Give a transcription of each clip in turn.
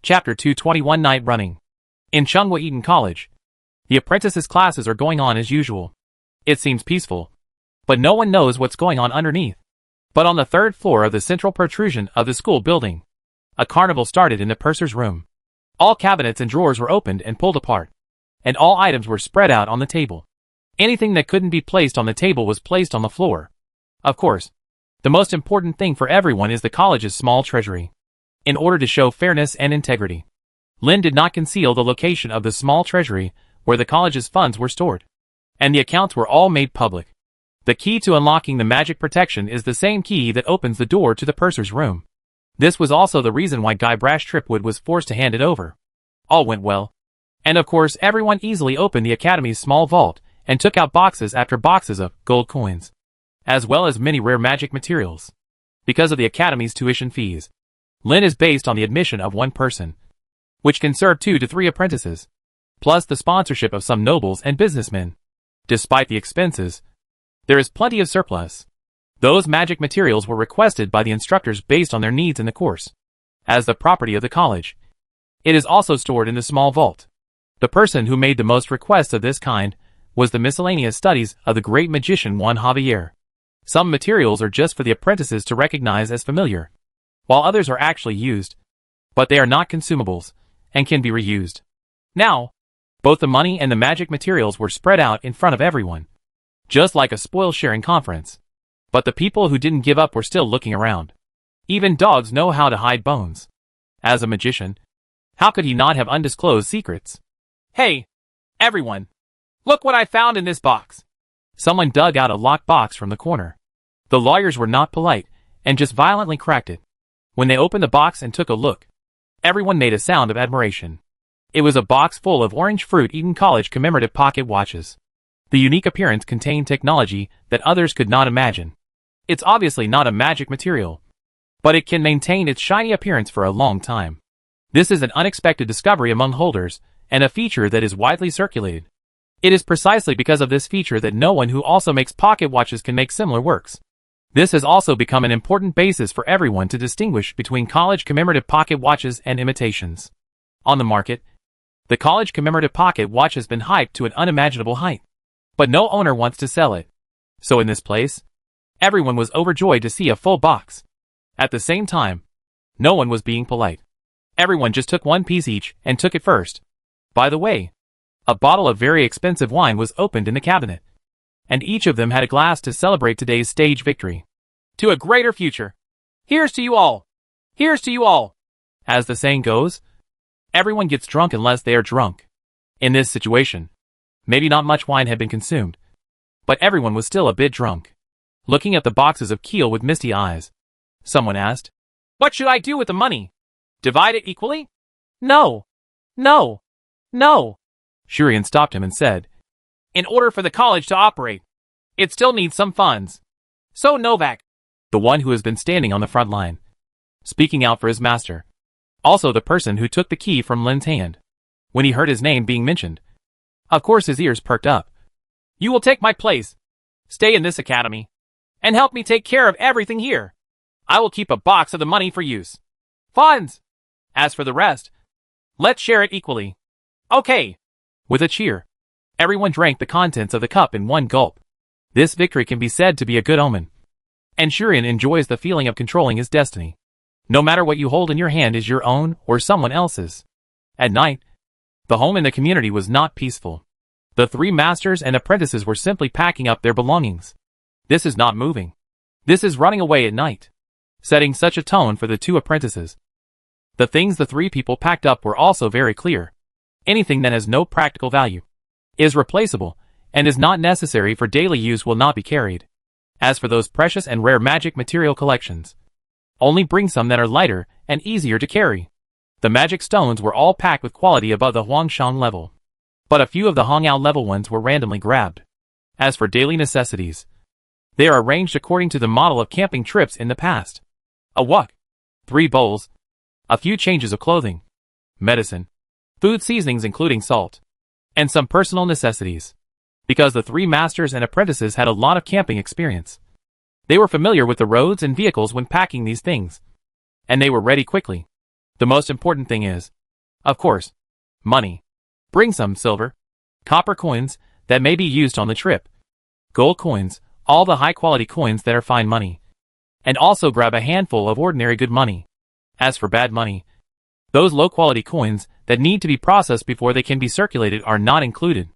Chapter 221 Night Running. In Chunghwa Eton College, the apprentices' classes are going on as usual. It seems peaceful, but no one knows what's going on underneath. But on the third floor of the central protrusion of the school building, a carnival started in the purser's room. All cabinets and drawers were opened and pulled apart, and all items were spread out on the table. Anything that couldn't be placed on the table was placed on the floor. Of course, the most important thing for everyone is the college's small treasury. In order to show fairness and integrity, Lin did not conceal the location of the small treasury where the college's funds were stored, and the accounts were all made public. The key to unlocking the magic protection is the same key that opens the door to the purser's room. This was also the reason why Guybrush Tripwood was forced to hand it over. All went well, and of course everyone easily opened the academy's small vault and took out boxes after boxes of gold coins, as well as many rare magic materials. Because of the academy's tuition fees, Lin is based on the admission of one person, which can serve 2 to 3 apprentices, plus the sponsorship of some nobles and businessmen. Despite the expenses, there is plenty of surplus. Those magic materials were requested by the instructors based on their needs in the course. As the property of the college, it is also stored in the small vault. The person who made the most requests of this kind was the miscellaneous studies of the great magician Juan Javier. Some materials are just for the apprentices to recognize as familiar, while others are actually used, but they are not consumables, and can be reused. Now, both the money and the magic materials were spread out in front of everyone, just like a spoil-sharing conference. But the people who didn't give up were still looking around. Even dogs know how to hide bones. As a magician, how could he not have undisclosed secrets? Hey, everyone! Look what I found in this box! Someone dug out a locked box from the corner. The lawyers were not polite, and just violently cracked it. When they opened the box and took a look, everyone made a sound of admiration. It was a box full of orange fruit Eton College commemorative pocket watches. The unique appearance contained technology that others could not imagine. It's obviously not a magic material, but it can maintain its shiny appearance for a long time. This is an unexpected discovery among holders, and a feature that is widely circulated. It is precisely because of this feature that no one who also makes pocket watches can make similar works. This has also become an important basis for everyone to distinguish between college commemorative pocket watches and imitations. On the market, the college commemorative pocket watch has been hyped to an unimaginable height, but no owner wants to sell it. So in this place, everyone was overjoyed to see a full box. At the same time, no one was being polite. Everyone just took one piece each and took it first. By the way, a bottle of very expensive wine was opened in the cabinet, and each of them had a glass to celebrate today's stage victory. To a greater future. Here's to you all! Here's to you all! As the saying goes, everyone gets drunk unless they are drunk. In this situation, maybe not much wine had been consumed, but everyone was still a bit drunk. Looking at the boxes of keel with misty eyes, someone asked, "What should I do with the money? Divide it equally?" No! No! No! Shuan stopped him and said, "In order for the college to operate, it still needs some funds. So Novak," the one who has been standing on the front line, speaking out for his master, also the person who took the key from Lin's hand, when he heard his name being mentioned, of course his ears perked up. "You will take my place, stay in this academy, and help me take care of everything here. I will keep a box of the money for use. Funds! As for the rest, let's share it equally." "Okay." With a cheer, everyone drank the contents of the cup in one gulp. This victory can be said to be a good omen, and Shuan enjoys the feeling of controlling his destiny. No matter what you hold in your hand is your own or someone else's. At night, the home in the community was not peaceful. The 3 masters and apprentices were simply packing up their belongings. This is not moving. This is running away at night, setting such a tone for the 2 apprentices. The things the 3 people packed up were also very clear. Anything that has no practical value, is replaceable, and is not necessary for daily use will not be carried. As for those precious and rare magic material collections, only bring some that are lighter and easier to carry. The magic stones were all packed with quality above the Huangshan level, but a few of the Hongao level ones were randomly grabbed. As for daily necessities, they are arranged according to the model of camping trips in the past. A wok, 3 bowls, a few changes of clothing, medicine, food seasonings including salt, and some personal necessities. Because the 3 masters and apprentices had a lot of camping experience, they were familiar with the roads and vehicles when packing these things, and they were ready quickly. The most important thing is, Of course. Money. Bring some silver, copper coins that may be used on the trip, gold coins, all the high-quality coins that are fine money, and also grab a handful of ordinary good money. As for bad money, those low-quality coins that need to be processed before they can be circulated are not included.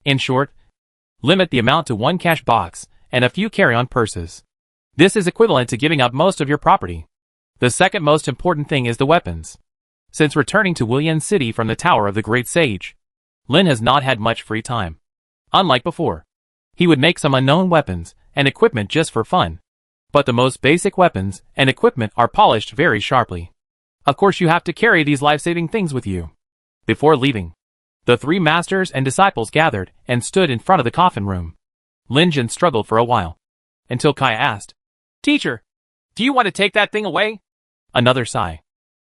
In short, limit the amount to one cash box and a few carry-on purses. This is equivalent to giving up most of your property. The second most important thing is the weapons. Since returning to Willian City from the Tower of the Great Sage, Lin has not had much free time. Unlike before, he would make some unknown weapons and equipment just for fun. But the most basic weapons and equipment are polished very sharply. Of course you have to carry these life-saving things with you. Before leaving, the three masters and disciples gathered and stood in front of the coffin room. Lin Jin struggled for a while, until Kai asked, "Teacher, do you want to take that thing away?" Another sigh.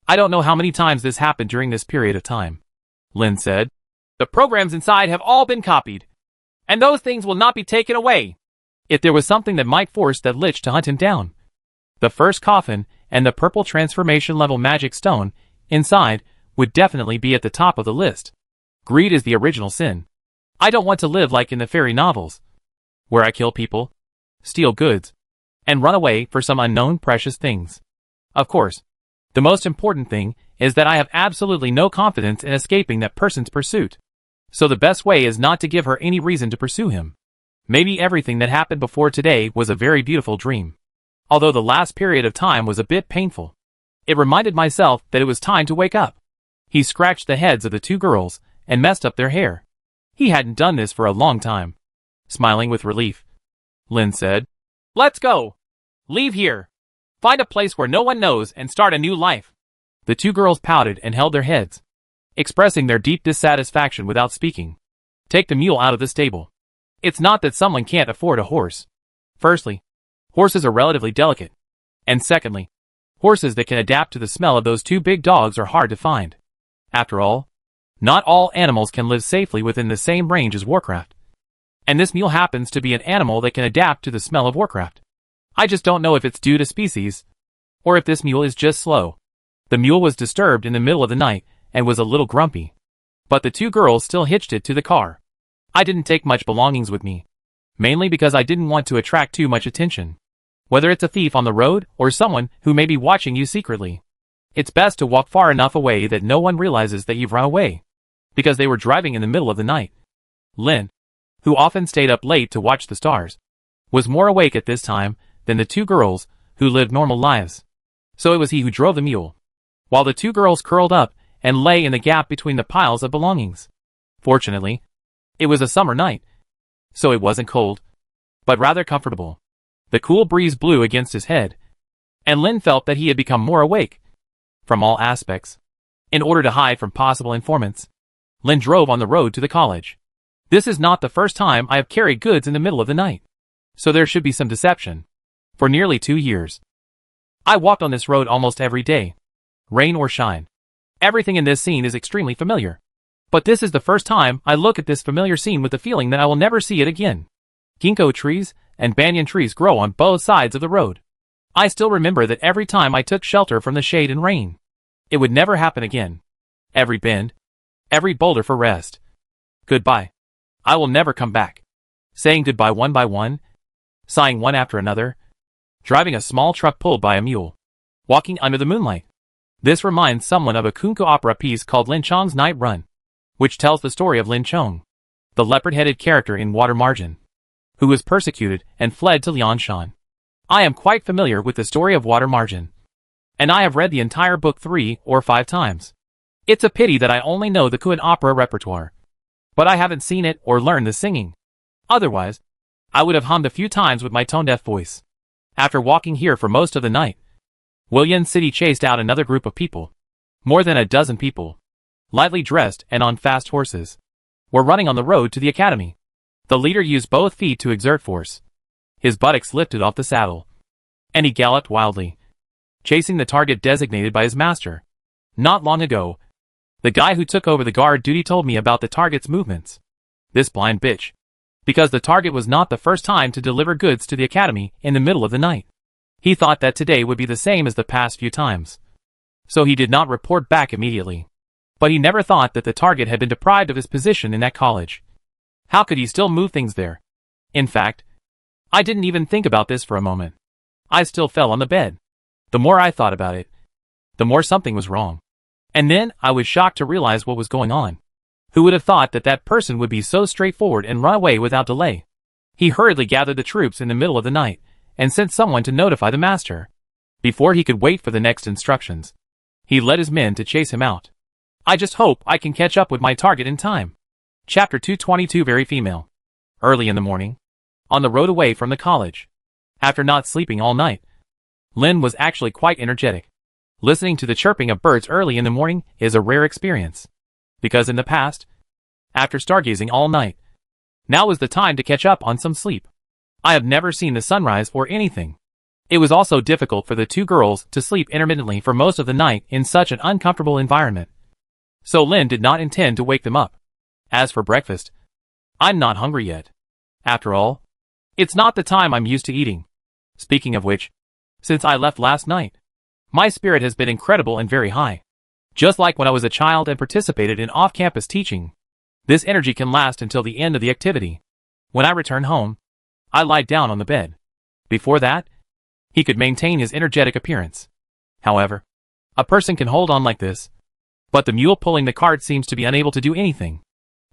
"I don't know how many times this happened during this period of time," Lin said. "The programs inside have all been copied, and those things will not be taken away. If there was something that might force that Lich to hunt him down, the first coffin and the purple transformation level magic stone inside would definitely be at the top of the list. Greed is the original sin. I don't want to live like in the fairy novels, where I kill people, steal goods, and run away for some unknown precious things. Of course, the most important thing is that I have absolutely no confidence in escaping that person's pursuit. So the best way is not to give her any reason to pursue him. Maybe everything that happened before today was a very beautiful dream. Although the last period of time was a bit painful, it reminded myself that it was time to wake up." He scratched the heads of the two girls and messed up their hair. He hadn't done this for a long time. Smiling with relief, Lin said, "Let's go. Leave here. Find a place where no one knows and start a new life." The two girls pouted and held their heads, expressing their deep dissatisfaction without speaking. "Take the mule out of the stable. It's not that someone can't afford a horse. Firstly, horses are relatively delicate. And secondly, horses that can adapt to the smell of those two big dogs are hard to find. After all, not all animals can live safely within the same range as Warcraft. And this mule happens to be an animal that can adapt to the smell of Warcraft. I just don't know if it's due to species, or if this mule is just slow." The mule was disturbed in the middle of the night and was a little grumpy. But the two girls still hitched it to the car. "I didn't take much belongings with me, mainly because I didn't want to attract too much attention. Whether it's a thief on the road or someone who may be watching you secretly, it's best to walk far enough away that no one realizes that you've run away." Because they were driving in the middle of the night. Lin, who often stayed up late to watch the stars, was more awake at this time than the two girls who lived normal lives. So it was he who drove the mule, while the two girls curled up and lay in the gap between the piles of belongings. Fortunately, it was a summer night, so it wasn't cold, but rather comfortable. The cool breeze blew against his head, and Lin felt that he had become more awake from all aspects. In order to hide from possible informants, Lin drove on the road to the college. This is not the first time I have carried goods in the middle of the night, so there should be some deception. For nearly 2 years, I walked on this road almost every day, rain or shine. Everything in this scene is extremely familiar. But this is the first time I look at this familiar scene with the feeling that I will never see it again. Ginkgo trees and banyan trees grow on both sides of the road. I still remember that every time I took shelter from the shade and rain, it would never happen again. Every bend, every boulder for rest. Goodbye. I will never come back. Saying goodbye one by one, sighing one after another, driving a small truck pulled by a mule, walking under the moonlight. This reminds someone of a Kunko opera piece called Lin Chong's Night Run, which tells the story of Lin Chong, the leopard-headed character in Water Margin, who was persecuted and fled to Lianshan. I am quite familiar with the story of Water Margin, and I have read the entire book 3 or 5 times. It's a pity that I only know the Kuan opera repertoire, but I haven't seen it or learned the singing. Otherwise, I would have hummed a few times with my tone-deaf voice. After walking here for most of the night, Willian City chased out another group of people. More than a dozen people, lightly dressed and on fast horses, were running on the road to the academy. The leader used both feet to exert force. His buttocks lifted off the saddle, and he galloped wildly, chasing the target designated by his master. Not long ago, the guy who took over the guard duty told me about the target's movements. This blind bitch. Because the target was not the first time to deliver goods to the academy in the middle of the night. He thought that today would be the same as the past few times. So he did not report back immediately, But he never thought that the target had been deprived of his position in that college. How could he still move things there? In fact, I didn't even think about this for a moment. I still fell on the bed. The more I thought about it, the more something was wrong. And then I was shocked to realize what was going on. Who would have thought that that person would be so straightforward and run away without delay? He hurriedly gathered the troops in the middle of the night and sent someone to notify the master. Before he could wait for the next instructions, he led his men to chase him out. I just hope I can catch up with my target in time. Chapter 222. Very female. Early in the morning, on the road away from the college, after not sleeping all night, Lynn was actually quite energetic. Listening to the chirping of birds early in the morning is a rare experience. Because in the past, after stargazing all night, now was the time to catch up on some sleep. I have never seen the sunrise or anything. It was also difficult for the two girls to sleep intermittently for most of the night in such an uncomfortable environment. So Lynn did not intend to wake them up. As for breakfast, I'm not hungry yet. After all, it's not the time I'm used to eating. Speaking of which, since I left last night, my spirit has been incredible and very high. Just like when I was a child and participated in off-campus teaching. This energy can last until the end of the activity. When I return home, I lie down on the bed. Before that, he could maintain his energetic appearance. However, a person can hold on like this, but the mule pulling the cart seems to be unable to do anything.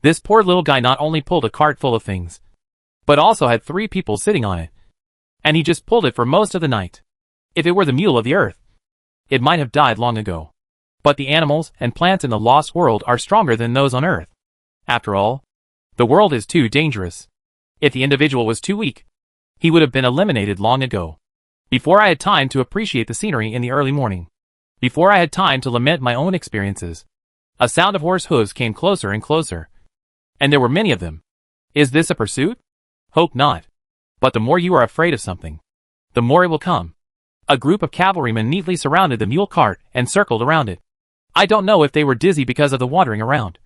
This poor little guy not only pulled a cart full of things, but also had 3 people sitting on it. And he just pulled it for most of the night. If it were the mule of the earth, it might have died long ago. But the animals and plants in the lost world are stronger than those on earth. After all, the world is too dangerous. If the individual was too weak, he would have been eliminated long ago. Before I had time to appreciate the scenery in the early morning, before I had time to lament my own experiences, a sound of horse hooves came closer and closer. And there were many of them. Is this a pursuit? Hope not. But the more you are afraid of something, the more it will come. A group of cavalrymen neatly surrounded the mule cart and circled around it. I don't know if they were dizzy because of the wandering around,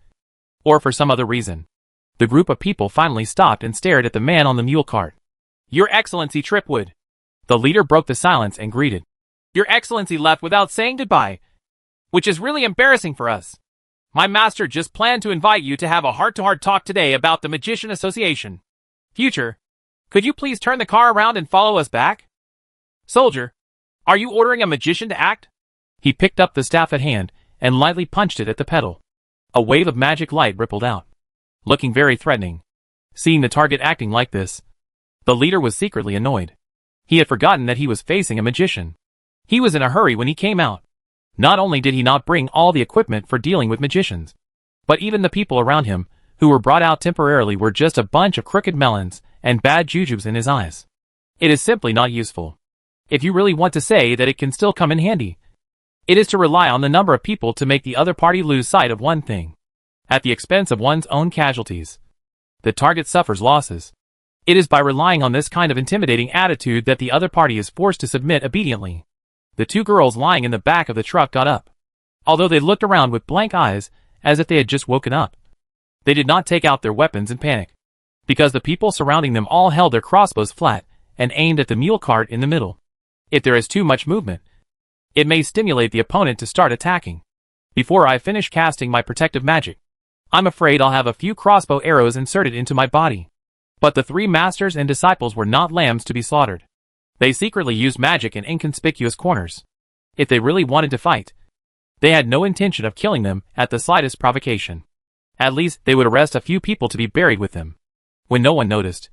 or for some other reason. The group of people finally stopped and stared at the man on the mule cart. Your Excellency Tripwood. The leader broke the silence and greeted. Your Excellency left without saying goodbye, which is really embarrassing for us. My master just planned to invite you to have a heart-to-heart talk today about the Magician Association. Future, could you please turn the car around and follow us back? Soldier, are you ordering a magician to act? He picked up the staff at hand and lightly punched it at the pedal. A wave of magic light rippled out, looking very threatening. Seeing the target acting like this, the leader was secretly annoyed. He had forgotten that he was facing a magician. He was in a hurry when he came out. Not only did he not bring all the equipment for dealing with magicians, but even the people around him, who were brought out temporarily, were just a bunch of crooked melons and bad jujubes in his eyes. It is simply not useful. If you really want to say that it can still come in handy, it is to rely on the number of people to make the other party lose sight of one thing, at the expense of one's own casualties. The target suffers losses. It is by relying on this kind of intimidating attitude that the other party is forced to submit obediently. The 2 girls lying in the back of the truck got up. Although they looked around with blank eyes, as if they had just woken up, they did not take out their weapons in panic, because the people surrounding them all held their crossbows flat and aimed at the mule cart in the middle. If there is too much movement, it may stimulate the opponent to start attacking. Before I finish casting my protective magic, I'm afraid I'll have a few crossbow arrows inserted into my body. But the 3 masters and disciples were not lambs to be slaughtered. They secretly used magic in inconspicuous corners. If they really wanted to fight, they had no intention of killing them at the slightest provocation. At least they would arrest a few people to be buried with them. When no one noticed,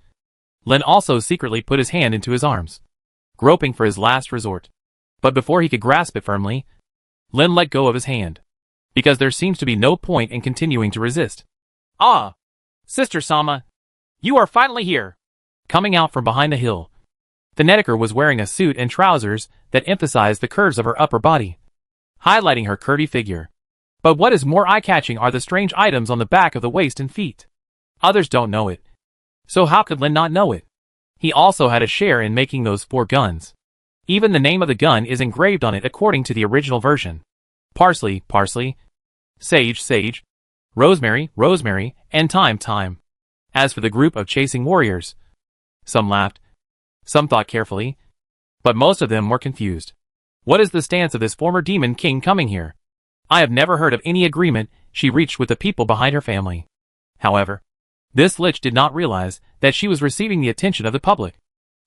Len also secretly put his hand into his arms, groping for his last resort. But before he could grasp it firmly, Len let go of his hand, because there seems to be no point in continuing to resist. Ah! Sister Sama, you are finally here! Coming out from behind the hill, the Nedeker was wearing a suit and trousers that emphasized the curves of her upper body, highlighting her curvy figure. But what is more eye-catching are the strange items on the back of the waist and feet. Others don't know it. So how could Len not know it? He also had a share in making those 4 guns. Even the name of the gun is engraved on it according to the original version. Parsley, parsley. Sage, sage. Rosemary, rosemary, and thyme, thyme. As for the group of chasing warriors, some laughed, some thought carefully, but most of them were confused. What is the stance of this former demon king coming here? I have never heard of any agreement she reached with the people behind her family. However, this Lich did not realize that she was receiving the attention of the public.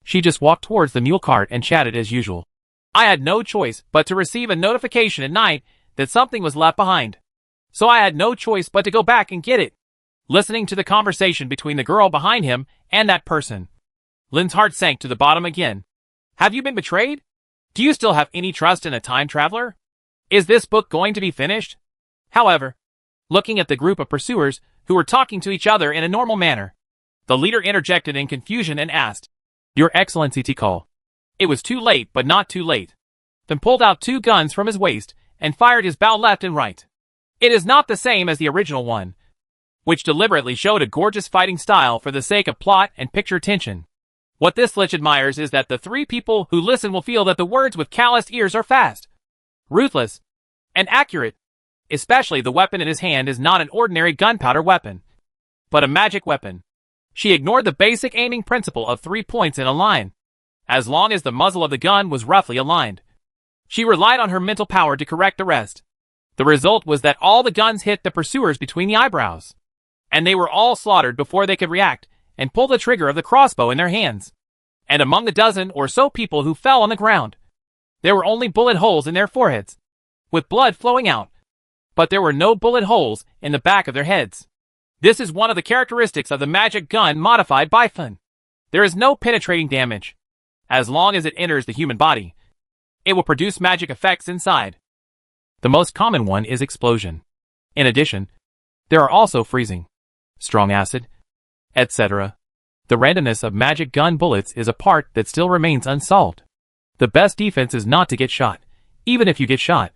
She just walked towards the mule cart and chatted as usual. I had no choice but to receive a notification at night that something was left behind. So I had no choice but to go back and get it. Listening to the conversation between the girl behind him and that person, Lin's heart sank to the bottom again. Have you been betrayed? Do you still have any trust in a time traveler? Is this book going to be finished? However, looking at the group of pursuers who were talking to each other in a normal manner, the leader interjected in confusion and asked, Your Excellency Tikal. It was too late, but not too late. Then pulled out 2 guns from his waist and fired his bow left and right. It is not the same as the original one, which deliberately showed a gorgeous fighting style for the sake of plot and picture tension. What this Lich admires is that the 3 people who listen will feel that the words with calloused ears are fast, ruthless, and accurate. Especially the weapon in his hand is not an ordinary gunpowder weapon, but a magic weapon. She ignored the basic aiming principle of 3 points in a line, as long as the muzzle of the gun was roughly aligned. She relied on her mental power to correct the rest. The result was that all the guns hit the pursuers between the eyebrows, and they were all slaughtered before they could react and pull the trigger of the crossbow in their hands. And among the dozen or so people who fell on the ground, there were only bullet holes in their foreheads, with blood flowing out. But there were no bullet holes in the back of their heads. This is one of the characteristics of the magic gun modified by Fun. There is no penetrating damage. As long as it enters the human body, it will produce magic effects inside. The most common one is explosion. In addition, there are also freezing, strong acid, etc. The randomness of magic gun bullets is a part that still remains unsolved. The best defense is not to get shot. Even if you get shot,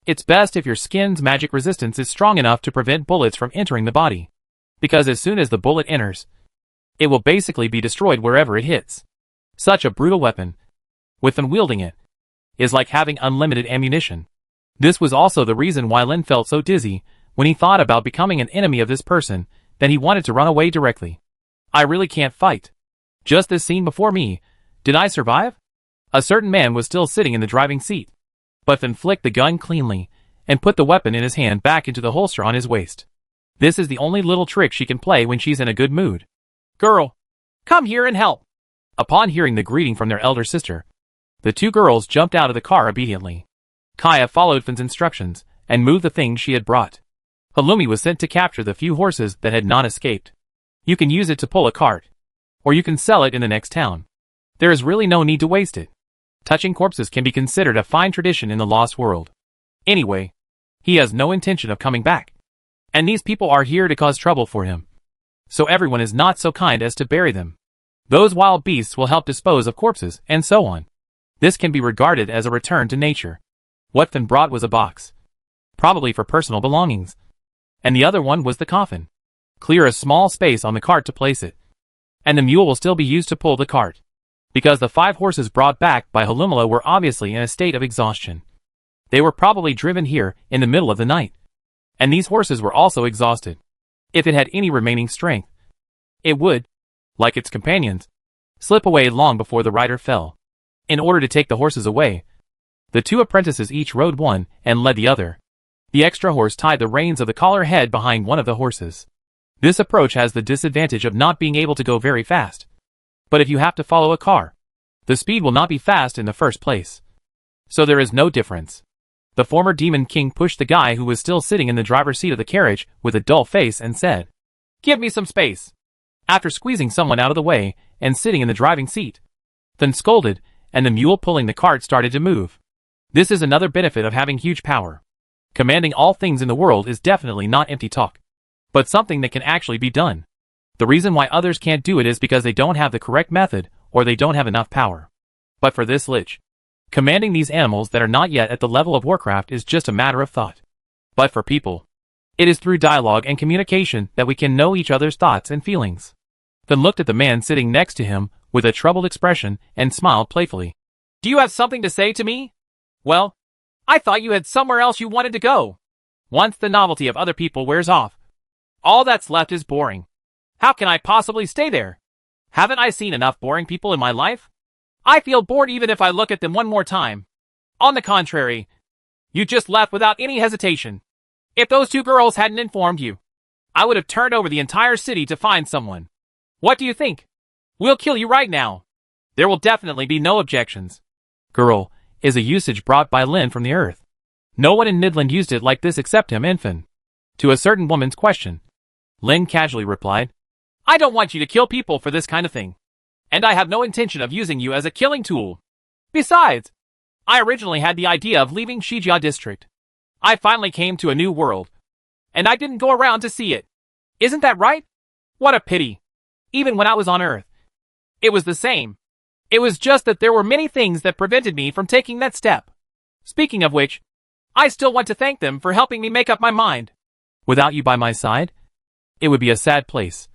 it's best if your skin's magic resistance is strong enough to prevent bullets from entering the body. Because as soon as the bullet enters, it will basically be destroyed wherever it hits. Such a brutal weapon, with them wielding it, is like having unlimited ammunition. This was also the reason why Lin felt so dizzy when he thought about becoming an enemy of this person that he wanted to run away directly. I really can't fight. Just this scene before me, did I survive? A certain man was still sitting in the driving seat, but then flicked the gun cleanly and put the weapon in his hand back into the holster on his waist. This is the only little trick she can play when she's in a good mood. Girl, come here and help. Upon hearing the greeting from their elder sister, the 2 girls jumped out of the car obediently. Kaya followed Fin's instructions and moved the things she had brought. Halloumi was sent to capture the few horses that had not escaped. You can use it to pull a cart, or you can sell it in the next town. There is really no need to waste it. Touching corpses can be considered a fine tradition in the Lost World. Anyway, he has no intention of coming back, and these people are here to cause trouble for him. So everyone is not so kind as to bury them. Those wild beasts will help dispose of corpses, and so on. This can be regarded as a return to nature. What Fin brought was a box, probably for personal belongings, and the other one was the coffin. Clear a small space on the cart to place it, and the mule will still be used to pull the cart, because the 5 horses brought back by Halumala were obviously in a state of exhaustion. They were probably driven here in the middle of the night, and these horses were also exhausted. If it had any remaining strength, it would, like its companions, slip away long before the rider fell. In order to take the horses away, the 2 apprentices each rode one and led the other. The extra horse tied the reins of the collar head behind one of the horses. This approach has the disadvantage of not being able to go very fast. But if you have to follow a car, the speed will not be fast in the first place. So there is no difference. The former Demon King pushed the guy who was still sitting in the driver's seat of the carriage with a dull face and said, "Give me some space." After squeezing someone out of the way and sitting in the driving seat, then scolded, and the mule pulling the cart started to move. This is another benefit of having huge power. Commanding all things in the world is definitely not empty talk, but something that can actually be done. The reason why others can't do it is because they don't have the correct method or they don't have enough power. But for this Lich, commanding these animals that are not yet at the level of Warcraft is just a matter of thought. But for people, it is through dialogue and communication that we can know each other's thoughts and feelings. Then looked at the man sitting next to him with a troubled expression and smiled playfully. "Do you have something to say to me? Well, I thought you had somewhere else you wanted to go. Once the novelty of other people wears off, all that's left is boring. How can I possibly stay there? Haven't I seen enough boring people in my life? I feel bored even if I look at them one more time. On the contrary, You just left without any hesitation. If those two girls hadn't informed you, I would have turned over the entire city to find someone. What do you think? We'll kill you right now. There will definitely be no objections. Girl is a usage brought by Lin from the earth. No one in Midland used it like this except him, Infin. To a certain woman's question, Lin casually replied, I don't want you to kill people for this kind of thing. And I have no intention of using you as a killing tool. Besides, I originally had the idea of leaving Shijia district. I finally came to a new world. And I didn't go around to see it. Isn't that right? What a pity. Even when I was on Earth, it was the same. It was just that there were many things that prevented me from taking that step. Speaking of which, I still want to thank them for helping me make up my mind. Without you by my side, it would be a sad place.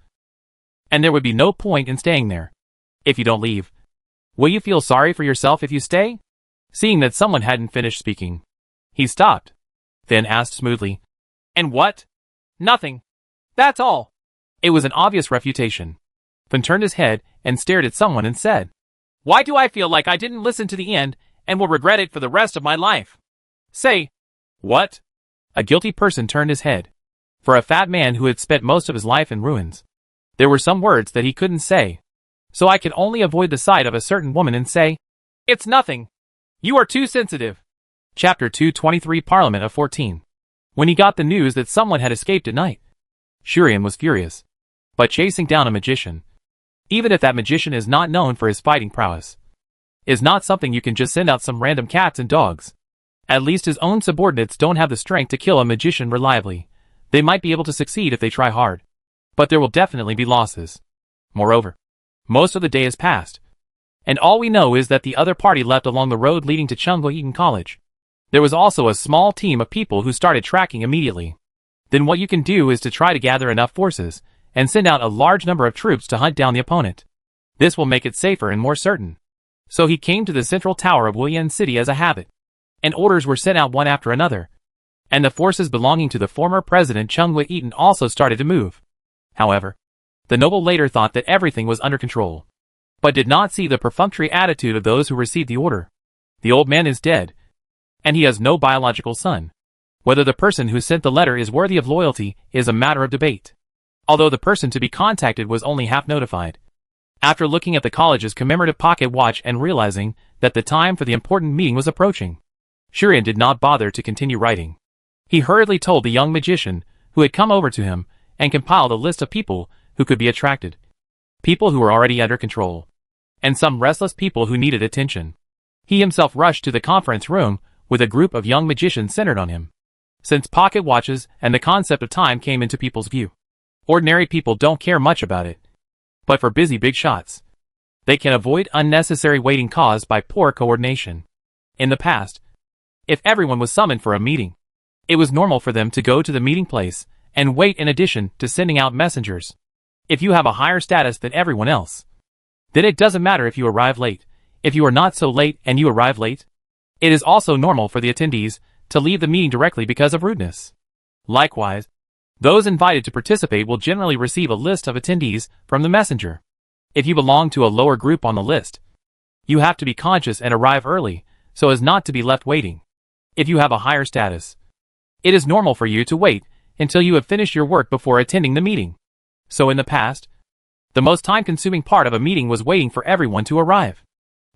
And there would be no point in staying there. If you don't leave, will you feel sorry for yourself if you stay? Seeing that someone hadn't finished speaking, he stopped, then asked smoothly, And what? Nothing. That's all. It was an obvious refutation. Finn turned his head and stared at someone and said, Why do I feel like I didn't listen to the end and will regret it for the rest of my life? Say, what? A guilty person turned his head. For a fat man who had spent most of his life in ruins, there were some words that he couldn't say. So I could only avoid the sight of a certain woman and say, It's nothing. You are too sensitive. Chapter 223 Parliament of 14. When he got the news that someone had escaped at night, Shuan was furious. But chasing down a magician, even if that magician is not known for his fighting prowess, is not something you can just send out some random cats and dogs. At least his own subordinates don't have the strength to kill a magician reliably. They might be able to succeed if they try hard, but there will definitely be losses. Moreover, most of the day has passed, and all we know is that the other party left along the road leading to Chungwa College. There was also a small team of people who started tracking immediately. Then what you can do is to try to gather enough forces and send out a large number of troops to hunt down the opponent. This will make it safer and more certain. So he came to the central tower of Wuyan City as a habit, and orders were sent out one after another. And the forces belonging to the former president Chungwa also started to move. However, the noble later thought that everything was under control, but did not see the perfunctory attitude of those who received the order. The old man is dead, and he has no biological son. Whether the person who sent the letter is worthy of loyalty is a matter of debate, although the person to be contacted was only half notified. After looking at the college's commemorative pocket watch and realizing that the time for the important meeting was approaching, Shuan did not bother to continue writing. He hurriedly told the young magician who had come over to him and compiled a list of people who could be attracted. People who were already under control, and some restless people who needed attention. He himself rushed to the conference room with a group of young magicians centered on him. Since pocket watches and the concept of time came into people's view, ordinary people don't care much about it. But for busy big shots, they can avoid unnecessary waiting caused by poor coordination. In the past, if everyone was summoned for a meeting, it was normal for them to go to the meeting place and wait in addition to sending out messengers. If you have a higher status than everyone else, then it doesn't matter if you arrive late. If you are not so late and you arrive late, it is also normal for the attendees to leave the meeting directly because of rudeness. Likewise, those invited to participate will generally receive a list of attendees from the messenger. If you belong to a lower group on the list, you have to be conscious and arrive early so as not to be left waiting. If you have a higher status, it is normal for you to wait until you have finished your work before attending the meeting. So in the past, the most time-consuming part of a meeting was waiting for everyone to arrive.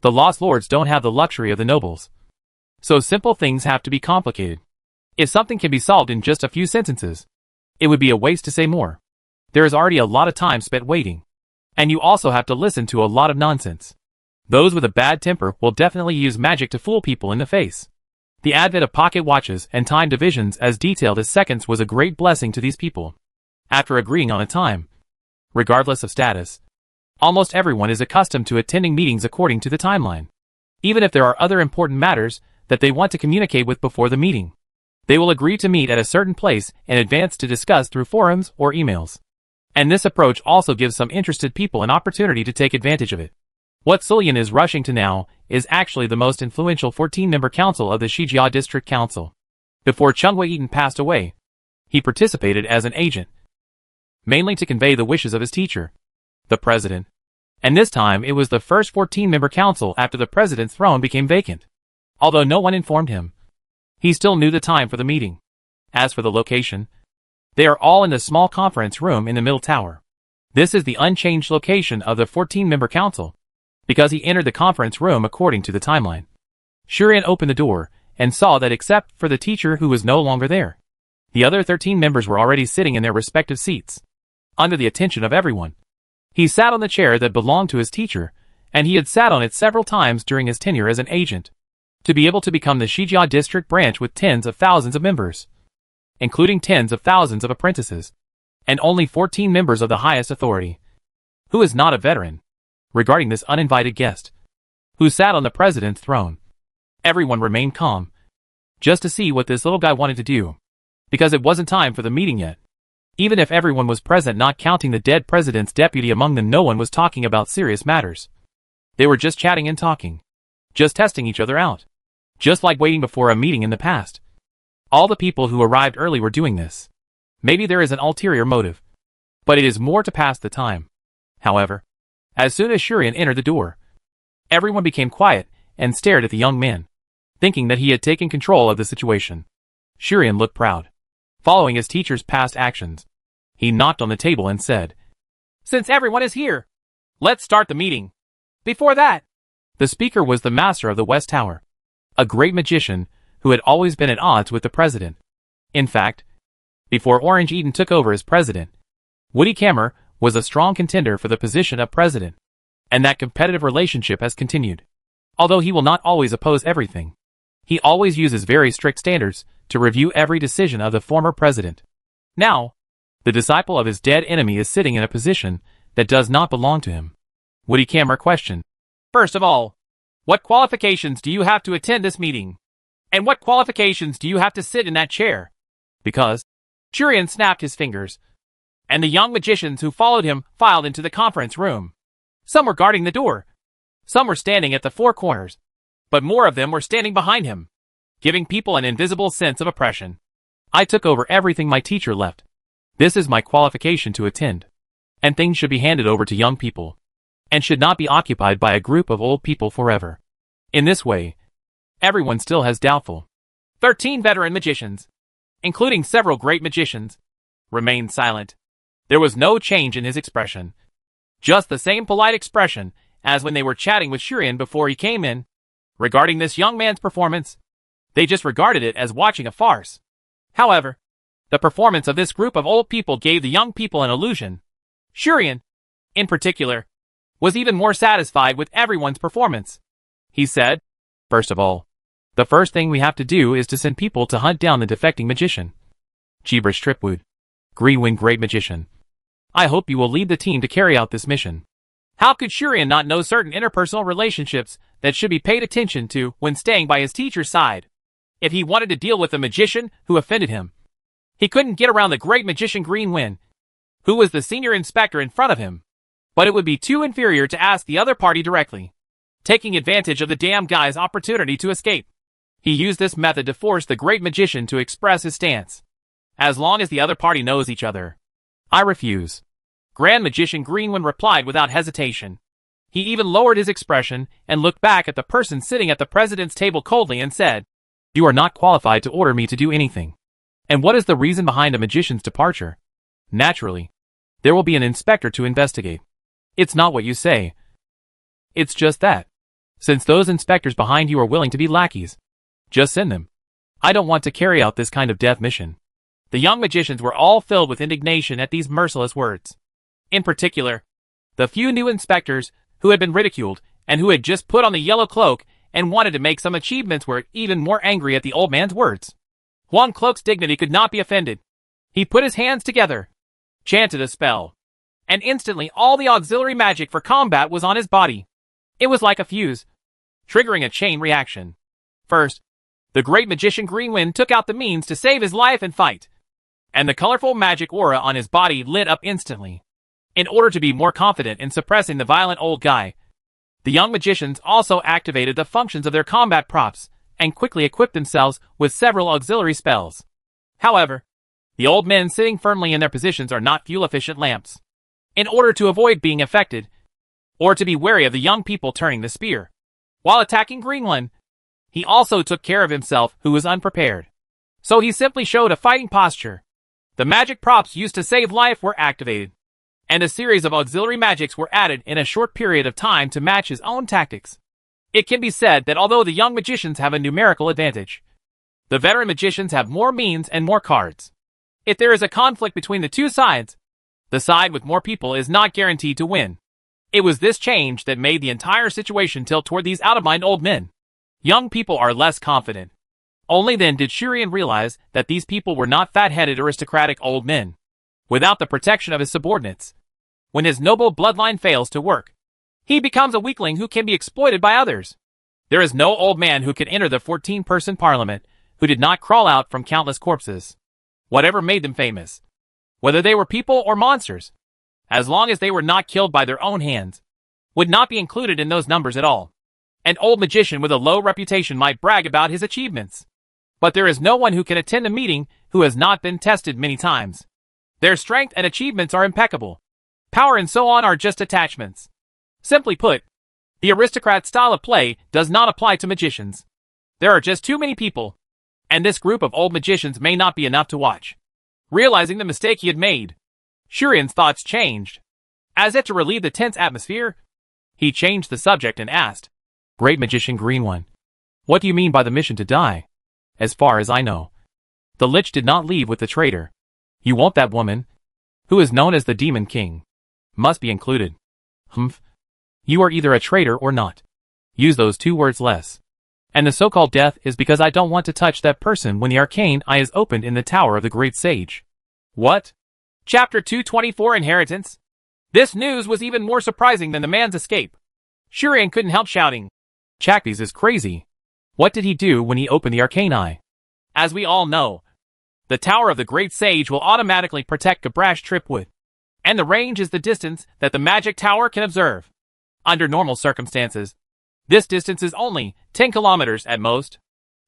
The Lost Lords don't have the luxury of the nobles, so simple things have to be complicated. If something can be solved in just a few sentences, it would be a waste to say more. There is already a lot of time spent waiting, and you also have to listen to a lot of nonsense. Those with a bad temper will definitely use magic to fool people in the face. The advent of pocket watches and time divisions as detailed as seconds was a great blessing to these people. After agreeing on a time, regardless of status, almost everyone is accustomed to attending meetings according to the timeline. Even if there are other important matters that they want to communicate with before the meeting, they will agree to meet at a certain place in advance to discuss through forums or emails. And this approach also gives some interested people an opportunity to take advantage of it. What Sulian is rushing to now is actually the most influential 14-member council of the Shijia District Council. Before Chungwa passed away, he participated as an agent, mainly to convey the wishes of his teacher, the president. And this time it was the first 14-member council after the president's throne became vacant. Although no one informed him, He still knew the time for the meeting. As for the location, they are all in the small conference room in the middle tower. This is the unchanged location of the 14-member council, because he entered the conference room according to the timeline. Shuan opened the door, and saw that except for the teacher who was no longer there, the other 13 members were already sitting in their respective seats, under the attention of everyone. He sat on the chair that belonged to his teacher, and he had sat on it several times during his tenure as an agent, to be able to become the Shijia district branch with tens of thousands of members, including tens of thousands of apprentices, and only 14 members of the highest authority. Who is not a veteran? Regarding this uninvited guest, who sat on the president's throne, everyone remained calm, just to see what this little guy wanted to do, because it wasn't time for the meeting yet. Even if everyone was present, not counting the dead president's deputy among them, no one was talking about serious matters. They were just chatting and talking, just testing each other out, just like waiting before a meeting in the past. All the people who arrived early were doing this. Maybe there is an ulterior motive, but it is more to pass the time. However, as soon as Shuan entered the door, everyone became quiet and stared at the young man, thinking that he had taken control of the situation. Shuan looked proud. Following his teacher's past actions, he knocked on the table and said, "Since everyone is here, let's start the meeting." Before that, the speaker was the master of the West Tower, a great magician who had always been at odds with the president. In fact, before Orange Eden took over as president, Woody Kammer was a strong contender for the position of president, and that competitive relationship has continued. Although he will not always oppose everything, he always uses very strict standards to review every decision of the former president. Now, the disciple of his dead enemy is sitting in a position that does not belong to him. Woody Kammer questioned, "First of all, what qualifications do you have to attend this meeting? And what qualifications do you have to sit in that chair?" Because Shuan snapped his fingers, and the young magicians who followed him filed into the conference room. Some were guarding the door, some were standing at the four corners, but more of them were standing behind him, giving people an invisible sense of oppression. I took over everything my teacher left. This is my qualification to attend, and things should be handed over to young people, and should not be occupied by a group of old people forever. In this way, everyone still has doubtful. 13 veteran magicians, including several great magicians, remained silent. There was no change in his expression, just the same polite expression as when they were chatting with Shuan before he came in. Regarding this young man's performance, they just regarded it as watching a farce. However, the performance of this group of old people gave the young people an illusion. Shuan, in particular, was even more satisfied with everyone's performance. He said, "First of all, the first thing we have to do is to send people to hunt down the defecting magician. Chibrish Tripwood, Greenwind Great Magician. I hope you will lead the team to carry out this mission." How could Shuan not know certain interpersonal relationships that should be paid attention to when staying by his teacher's side? If he wanted to deal with the magician who offended him, he couldn't get around the great magician Greenwind, who was the senior inspector in front of him. But it would be too inferior to ask the other party directly, taking advantage of the damn guy's opportunity to escape. He used this method to force the great magician to express his stance. As long as the other party knows each other, I refuse. Grand Magician Greenwind replied without hesitation. He even lowered his expression and looked back at the person sitting at the president's table coldly and said, "You are not qualified to order me to do anything. And what is the reason behind a magician's departure? Naturally, there will be an inspector to investigate. It's not what you say. It's just that, since those inspectors behind you are willing to be lackeys, just send them. I don't want to carry out this kind of death mission." The young magicians were all filled with indignation at these merciless words. In particular, the few new inspectors who had been ridiculed and who had just put on the yellow cloak and wanted to make some achievements were even more angry at the old man's words. Huang Cloak's dignity could not be offended. He put his hands together, chanted a spell, and instantly all the auxiliary magic for combat was on his body. It was like a fuse, triggering a chain reaction. First, the great magician Greenwind took out the means to save his life and fight, and the colorful magic aura on his body lit up instantly. In order to be more confident in suppressing the violent old guy, the young magicians also activated the functions of their combat props and quickly equipped themselves with several auxiliary spells. However, the old men sitting firmly in their positions are not fuel-efficient lamps. In order to avoid being affected, or to be wary of the young people turning the spear, while attacking Greenland, He also took care of himself, who was unprepared. So he simply showed a fighting posture. The magic props used to save life were activated, and a series of auxiliary magics were added in a short period of time to match his own tactics. It can be said that although the young magicians have a numerical advantage, the veteran magicians have more means and more cards. If there is a conflict between the two sides, the side with more people is not guaranteed to win. It was this change that made the entire situation tilt toward these out-of-mind old men. Young people are less confident. Only then did Shuan realize that these people were not fat-headed aristocratic old men, without the protection of his subordinates. When his noble bloodline fails to work, he becomes a weakling who can be exploited by others. There is no old man who could enter the 14-person parliament who did not crawl out from countless corpses. Whatever made them famous, whether they were people or monsters, as long as they were not killed by their own hands, would not be included in those numbers at all. An old magician with a low reputation might brag about his achievements, but there is no one who can attend a meeting who has not been tested many times. Their strength and achievements are impeccable. Power and so on are just attachments. Simply put, the aristocrat style of play does not apply to magicians. There are just too many people, and this group of old magicians may not be enough to watch. Realizing the mistake he had made, Shuan's thoughts changed. As if to relieve the tense atmosphere, he changed the subject and asked, "Great magician Green One, what do you mean by the mission to die? As far as I know, the Lich did not leave with the traitor. You want that woman, who is known as the Demon King, must be included. Humph. You are either a traitor or not. Use those two words less. And the so-called death is because I don't want to touch that person when the Arcane Eye is opened in the Tower of the Great Sage." What? Chapter 224 Inheritance? This news was even more surprising than the man's escape. Shuan couldn't help shouting, "Chakvis is crazy. What did he do when he opened the Arcane Eye?" As we all know, the Tower of the Great Sage will automatically protect Gabrash Tripwood, and the range is the distance that the magic tower can observe. Under normal circumstances, this distance is only 10 kilometers at most.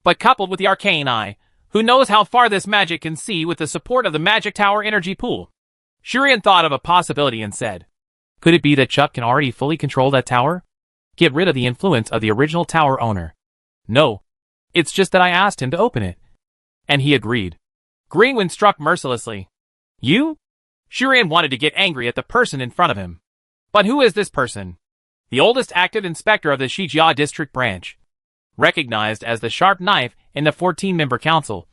But coupled with the Arcane Eye, who knows how far this magic can see with the support of the magic tower energy pool? Shuan thought of a possibility and said, "Could it be that Chuck can already fully control that tower? Get rid of the influence of the original tower owner." "No. It's just that I asked him to open it, and he agreed." Greenwind struck mercilessly. "You?" Shuan wanted to get angry at the person in front of him. But who is this person? The oldest active inspector of the Shijia district branch, recognized as the sharp knife in the 14-member council.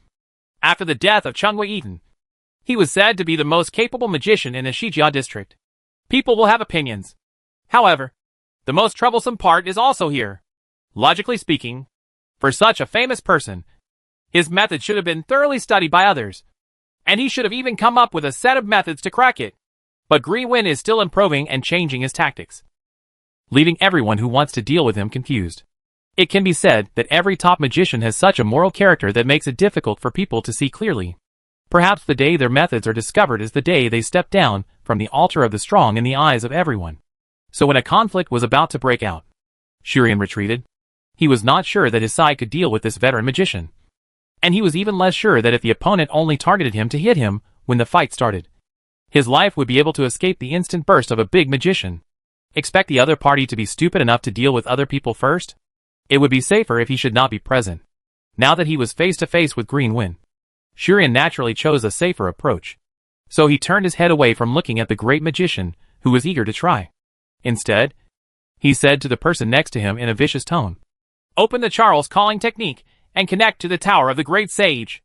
After the death of Chungwa Eaton, he was said to be the most capable magician in the Shijia district. People will have opinions. However, the most troublesome part is also here. Logically speaking, for such a famous person, his method should have been thoroughly studied by others, and he should have even come up with a set of methods to crack it. But Greenwind is still improving and changing his tactics, leaving everyone who wants to deal with him confused. It can be said that every top magician has such a moral character that makes it difficult for people to see clearly. Perhaps the day their methods are discovered is the day they step down from the altar of the strong in the eyes of everyone. So when a conflict was about to break out, Shuan retreated. He was not sure that his side could deal with this veteran magician. And he was even less sure that if the opponent only targeted him to hit him when the fight started, his life would be able to escape the instant burst of a big magician. Expect the other party to be stupid enough to deal with other people first? It would be safer if he should not be present. Now that he was face to face with Greenwind, Shuan naturally chose a safer approach. So he turned his head away from looking at the great magician, who was eager to try. Instead, he said to the person next to him in a vicious tone, "Open the Charles calling technique and connect to the Tower of the Great Sage."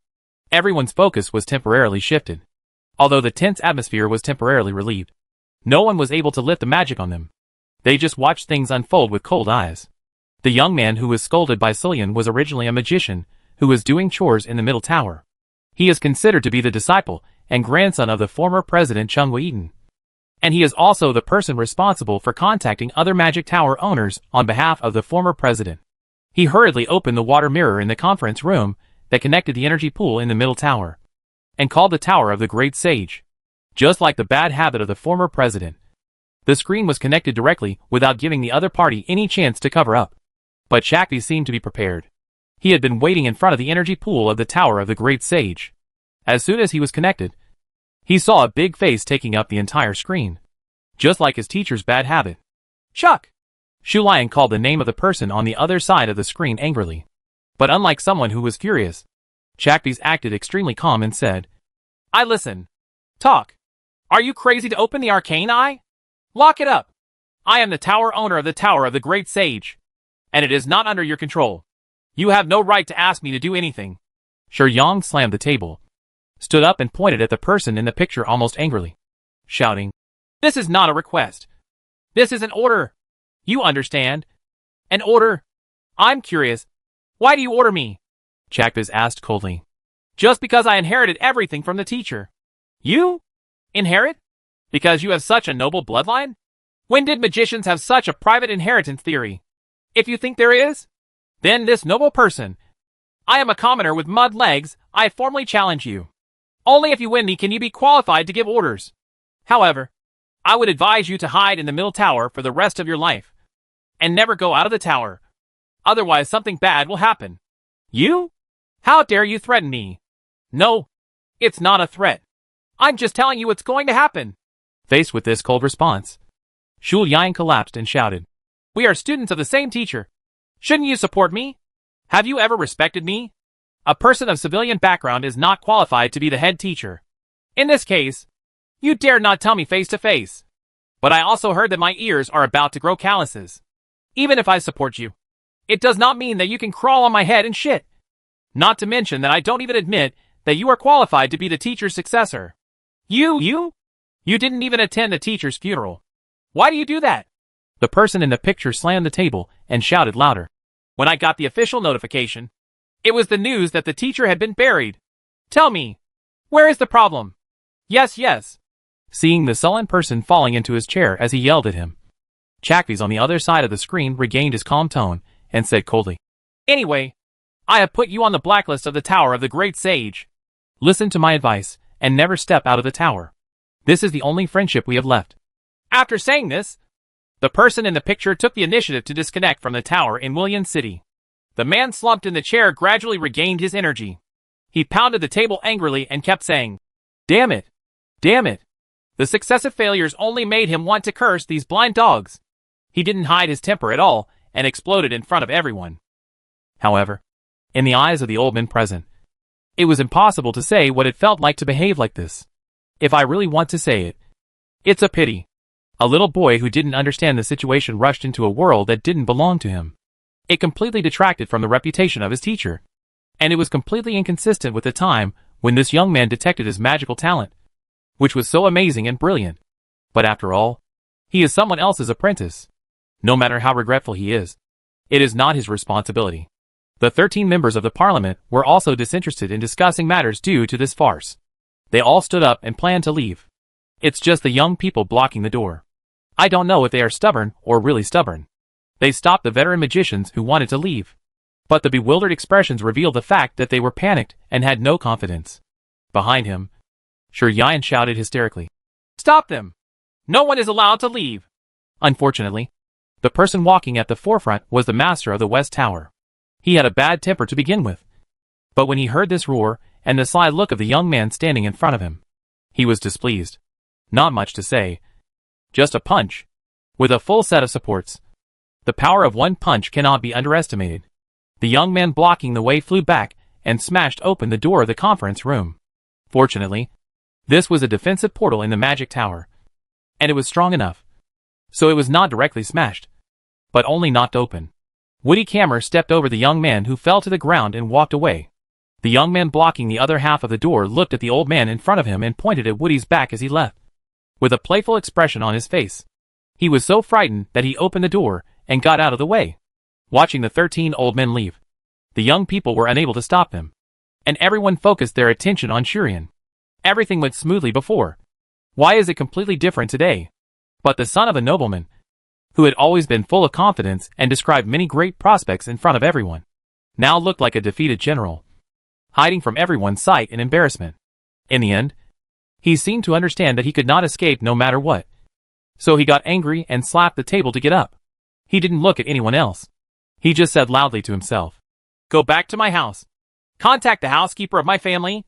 Everyone's focus was temporarily shifted. Although the tense atmosphere was temporarily relieved, no one was able to lift the magic on them. They just watched things unfold with cold eyes. The young man who was scolded by Cillian was originally a magician who was doing chores in the middle tower. He is considered to be the disciple and grandson of the former president Chungwa Eaton. And he is also the person responsible for contacting other magic tower owners on behalf of the former president. He hurriedly opened the water mirror in the conference room that connected the energy pool in the middle tower, and called the Tower of the Great Sage. Just like the bad habit of the former president, the screen was connected directly without giving the other party any chance to cover up. But Chakvi seemed to be prepared. He had been waiting in front of the energy pool of the Tower of the Great Sage. As soon as he was connected, he saw a big face taking up the entire screen. Just like his teacher's bad habit. "Chuck!" Shuan called the name of the person on the other side of the screen angrily. But unlike someone who was furious, Chakvis acted extremely calm and said, I listen. Talk. Are you crazy to open the Arcane Eye? Lock it up. I am the tower owner of the Tower of the Great Sage, and it is not under your control. You have no right to ask me to do anything. Shuan slammed the table, stood up and pointed at the person in the picture almost angrily, shouting, This is not a request. This is an order. You understand? An order. I'm curious. Why do you order me? Chakvis asked coldly. Just because I inherited everything from the teacher. You? Inherit? Because you have such a noble bloodline? When did magicians have such a private inheritance theory? If you think there is, then this noble person. I am a commoner with mud legs. I formally challenge you. Only if you win me can you be qualified to give orders. However, I would advise you to hide in the middle tower for the rest of your life, and never go out of the tower. Otherwise something bad will happen. You? How dare you threaten me? No, it's not a threat. I'm just telling you what's going to happen. Faced with this cold response, Shuan collapsed and shouted, We are students of the same teacher. Shouldn't you support me? Have you ever respected me? A person of civilian background is not qualified to be the head teacher. In this case, you dare not tell me face to face. But I also heard that my ears are about to grow calluses. Even if I support you, it does not mean that you can crawl on my head and shit. Not to mention that I don't even admit that you are qualified to be the teacher's successor. You didn't even attend the teacher's funeral. Why do you do that? The person in the picture slammed the table and shouted louder. When I got the official notification, it was the news that the teacher had been buried. Tell me, where is the problem? Yes. Seeing the sullen person falling into his chair as he yelled at him, Chakvis on the other side of the screen regained his calm tone and said coldly, Anyway, I have put you on the blacklist of the Tower of the Great Sage. Listen to my advice and never step out of the tower. This is the only friendship we have left. After saying this, the person in the picture took the initiative to disconnect from the tower in William City. The man slumped in the chair gradually regained his energy. He pounded the table angrily and kept saying, Damn it! The successive failures only made him want to curse these blind dogs. He didn't hide his temper at all and exploded in front of everyone. However, in the eyes of the old men present, it was impossible to say what it felt like to behave like this. If I really want to say it, it's a pity. A little boy who didn't understand the situation rushed into a world that didn't belong to him. It completely detracted from the reputation of his teacher, and it was completely inconsistent with the time when this young man detected his magical talent, which was so amazing and brilliant. But after all, he is someone else's apprentice. No matter how regretful he is, it is not his responsibility. The 13 members of the parliament were also disinterested in discussing matters due to this farce. They all stood up and planned to leave. It's just the young people blocking the door. I don't know if they are stubborn or really stubborn. They stopped the veteran magicians who wanted to leave. But the bewildered expressions revealed the fact that they were panicked and had no confidence. Behind him, Shuan shouted hysterically, Stop them! No one is allowed to leave! Unfortunately, the person walking at the forefront was the master of the West Tower. He had a bad temper to begin with. But when he heard this roar and the sly look of the young man standing in front of him, he was displeased. Not much to say. Just a punch. With a full set of supports. The power of one punch cannot be underestimated. The young man blocking the way flew back and smashed open the door of the conference room. Fortunately, this was a defensive portal in the magic tower, and it was strong enough, so it was not directly smashed, but only knocked open. Woody Kammer stepped over the young man who fell to the ground and walked away. The young man blocking the other half of the door looked at the old man in front of him and pointed at Woody's back as he left, with a playful expression on his face. He was so frightened that he opened the door and got out of the way. Watching the 13 old men leave, the young people were unable to stop them, and everyone focused their attention on Shuan. Everything went smoothly before. Why is it completely different today? But the son of a nobleman, who had always been full of confidence and described many great prospects in front of everyone, now looked like a defeated general, hiding from everyone's sight in embarrassment. In the end, he seemed to understand that he could not escape no matter what. So he got angry and slapped the table to get up. He didn't look at anyone else. He just said loudly to himself, Go back to my house. Contact the housekeeper of my family,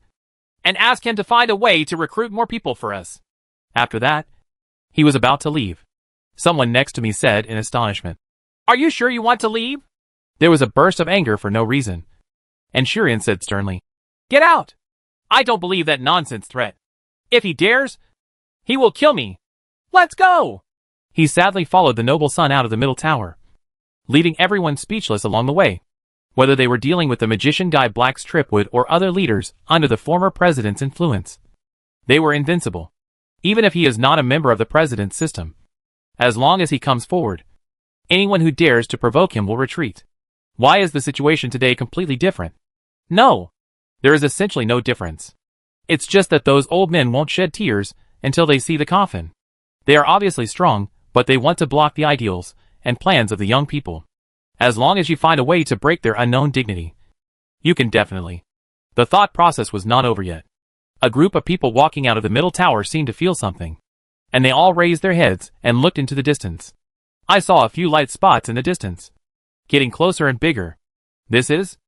and ask him to find a way to recruit more people for us. After that, he was about to leave. Someone next to me said in astonishment, Are you sure you want to leave? There was a burst of anger for no reason. And Shuan said sternly, "Get out! I don't believe that nonsense threat. If he dares, he will kill me. Let's go!" He sadly followed the noble son out of the middle tower, leaving everyone speechless along the way. Whether they were dealing with the magician guy Black Stripwood or other leaders under the former president's influence, they were invincible. Even if he is not a member of the president's system, as long as he comes forward, anyone who dares to provoke him will retreat. Why is the situation today completely different? No, there is essentially no difference. It's just that those old men won't shed tears until they see the coffin. They are obviously strong, but they want to block the ideals and plans of the young people. As long as you find a way to break their unknown dignity, you can definitely. The thought process was not over yet. A group of people walking out of the middle tower seemed to feel something, and they all raised their heads and looked into the distance. I saw a few light spots in the distance, getting closer and bigger. This is?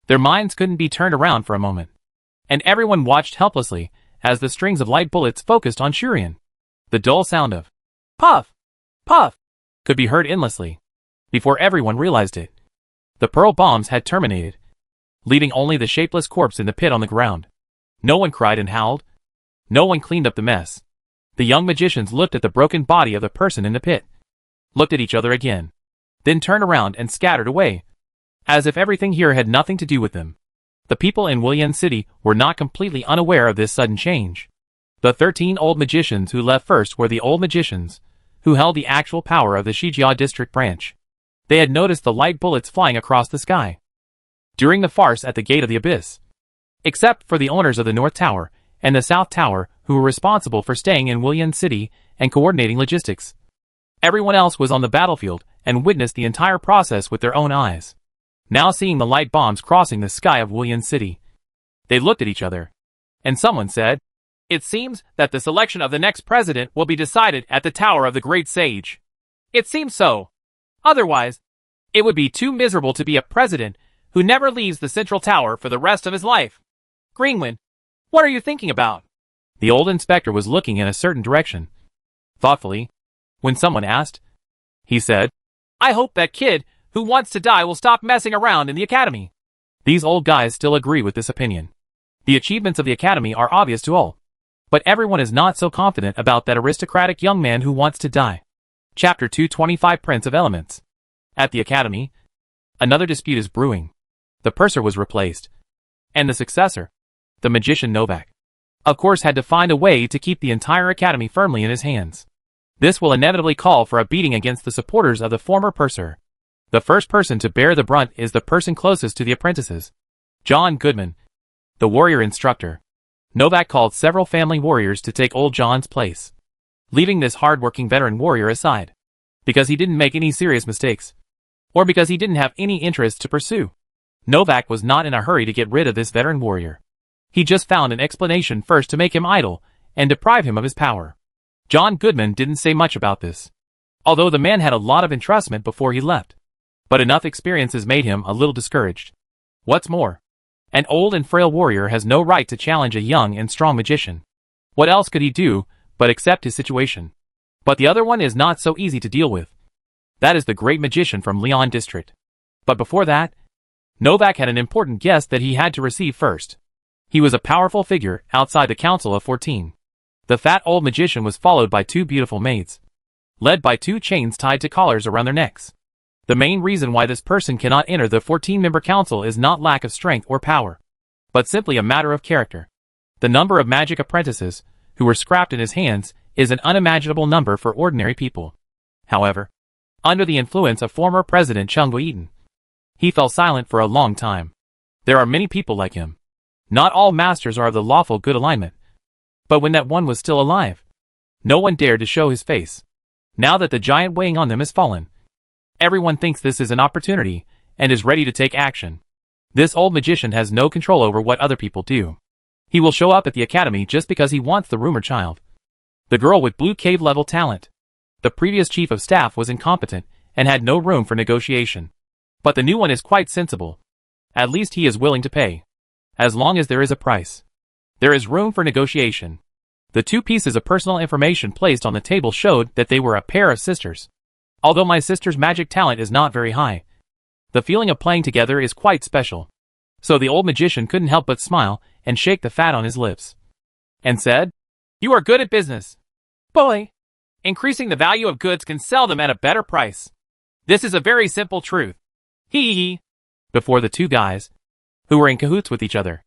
Their minds couldn't be turned around for a moment, and everyone watched helplessly as the strings of light bullets focused on Shuan. The dull sound of puff, puff could be heard endlessly. Before everyone realized it, the pearl bombs had terminated, leaving only the shapeless corpse in the pit on the ground. No one cried and howled. No one cleaned up the mess. The young magicians looked at the broken body of the person in the pit, looked at each other again, then turned around and scattered away, as if everything here had nothing to do with them. The people in Willian City were not completely unaware of this sudden change. The 13 old magicians who left first were the old magicians who held the actual power of the Shijia district branch. They had noticed the light bullets flying across the sky during the farce at the Gate of the Abyss. Except for the owners of the North Tower and the South Tower, who were responsible for staying in Willian City and coordinating logistics. Everyone else was on the battlefield and witnessed the entire process with their own eyes. Now seeing the light bombs crossing the sky of Willian City, they looked at each other, and someone said, "It seems that the selection of the next president will be decided at the Tower of the Great Sage. It seems so. Otherwise, it would be too miserable to be a president who never leaves the central tower for the rest of his life. Greenwind, what are you thinking about?" The old inspector was looking in a certain direction, thoughtfully, when someone asked. He said, "I hope that kid who wants to die will stop messing around in the academy." These old guys still agree with this opinion. The achievements of the academy are obvious to all, but everyone is not so confident about that aristocratic young man who wants to die. Chapter 225 Prince of Elements. At the academy, another dispute is brewing. The purser was replaced, and the successor, the magician Novak, of course had to find a way to keep the entire academy firmly in his hands. This will inevitably call for a beating against the supporters of the former purser. The first person to bear the brunt is the person closest to the apprentices, John Goodman, the warrior instructor. Novak called several family warriors to take old John's place, leaving this hard-working veteran warrior aside, because he didn't make any serious mistakes, or because he didn't have any interest to pursue. Novak was not in a hurry to get rid of this veteran warrior. He just found an explanation first to make him idle and deprive him of his power. John Goodman didn't say much about this, although the man had a lot of entrustment before he left. But enough experiences made him a little discouraged. What's more, an old and frail warrior has no right to challenge a young and strong magician. What else could he do but accept his situation? But the other one is not so easy to deal with. That is the great magician from Leon District. But before that, Novak had an important guest that he had to receive first. He was a powerful figure outside the Council of 14. The fat old magician was followed by two beautiful maids, led by two chains tied to collars around their necks. The main reason why this person cannot enter the 14-member council is not lack of strength or power, but simply a matter of character. The number of magic apprentices who were scrapped in his hands is an unimaginable number for ordinary people. However, under the influence of former President Chung Wei-Eaton, he fell silent for a long time. There are many people like him. Not all masters are of the lawful good alignment. But when that one was still alive, no one dared to show his face. Now that the giant weighing on them has fallen, everyone thinks this is an opportunity and is ready to take action. This old magician has no control over what other people do. He will show up at the academy just because he wants the rumor child, the girl with blue cave level talent. The previous chief of staff was incompetent and had no room for negotiation. But the new one is quite sensible. At least he is willing to pay. As long as there is a price, there is room for negotiation. The two pieces of personal information placed on the table showed that they were a pair of sisters. Although my sister's magic talent is not very high, the feeling of playing together is quite special. So the old magician couldn't help but smile and shake the fat on his lips, and said, "You are good at business, boy. Increasing the value of goods can sell them at a better price. This is a very simple truth. Hee hee." Before the two guys, who were in cahoots with each other,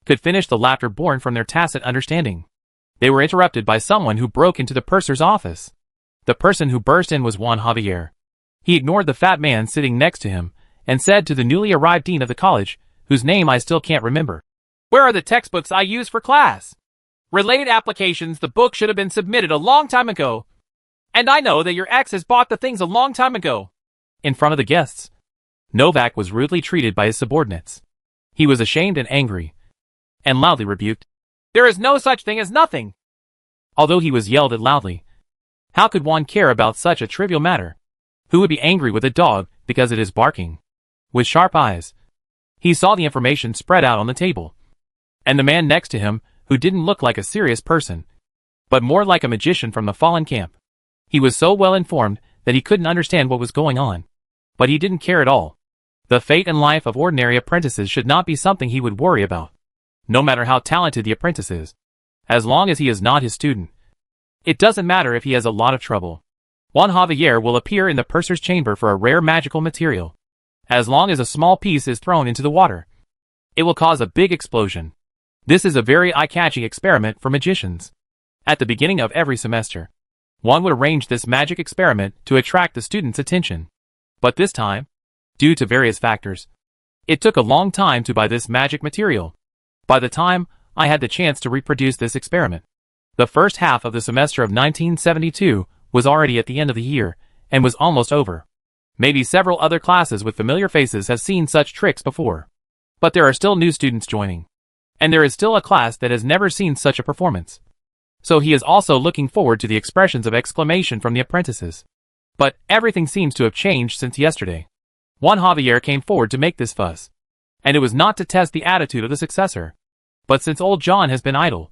could finish the laughter born from their tacit understanding, they were interrupted by someone who broke into the purser's office. The person who burst in was Juan Javier. He ignored the fat man sitting next to him and said to the newly arrived dean of the college, whose name I still can't remember, "Where are the textbooks I use for class? Related applications, the book should have been submitted a long time ago. And I know that your ex has bought the things a long time ago." In front of the guests, Novak was rudely treated by his subordinates. He was ashamed and angry, and loudly rebuked, "There is no such thing as nothing." Although he was yelled at loudly, how could one care about such a trivial matter? Who would be angry with a dog because it is barking? With sharp eyes, he saw the information spread out on the table, and the man next to him, who didn't look like a serious person, but more like a magician from the fallen camp. He was so well informed that he couldn't understand what was going on, but he didn't care at all. The fate and life of ordinary apprentices should not be something he would worry about, no matter how talented the apprentice is, as long as he is not his student. It doesn't matter if he has a lot of trouble. Juan Javier will appear in the purser's chamber for a rare magical material. As long as a small piece is thrown into the water, it will cause a big explosion. This is a very eye-catching experiment for magicians. At the beginning of every semester, one would arrange this magic experiment to attract the students' attention. But this time, due to various factors, it took a long time to buy this magic material. By the time I had the chance to reproduce this experiment, the first half of the semester of 1972 was already at the end of the year, and was almost over. Maybe several other classes with familiar faces have seen such tricks before. But there are still new students joining. And there is still a class that has never seen such a performance. So he is also looking forward to the expressions of exclamation from the apprentices. But everything seems to have changed since yesterday. Juan Javier came forward to make this fuss. And it was not to test the attitude of the successor. But since old John has been idle,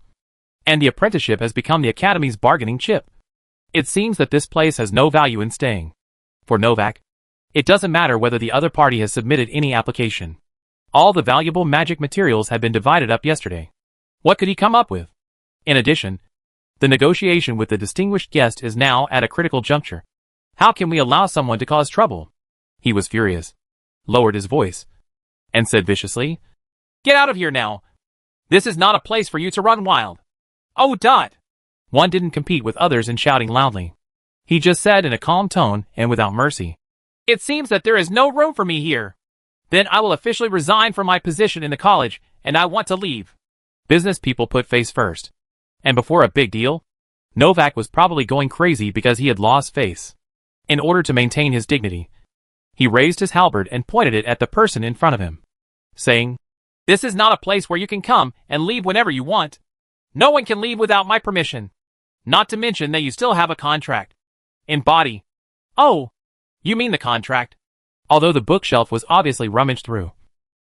and the apprenticeship has become the academy's bargaining chip, it seems that this place has no value in staying. For Novak, it doesn't matter whether the other party has submitted any application. All the valuable magic materials had been divided up yesterday. What could he come up with? In addition, the negotiation with the distinguished guest is now at a critical juncture. How can we allow someone to cause trouble? He was furious, lowered his voice, and said viciously, "Get out of here now. This is not a place for you to run wild." "Oh, Dot!" One didn't compete with others in shouting loudly. He just said in a calm tone and without mercy, "It seems that there is no room for me here. Then I will officially resign from my position in the college, and I want to leave." Business people put face first. And before a big deal, Novak was probably going crazy because he had lost face. In order to maintain his dignity, he raised his halberd and pointed it at the person in front of him, saying, "This is not a place where you can come and leave whenever you want. No one can leave without my permission. Not to mention that you still have a contract. In body." "Oh, you mean the contract?" Although the bookshelf was obviously rummaged through,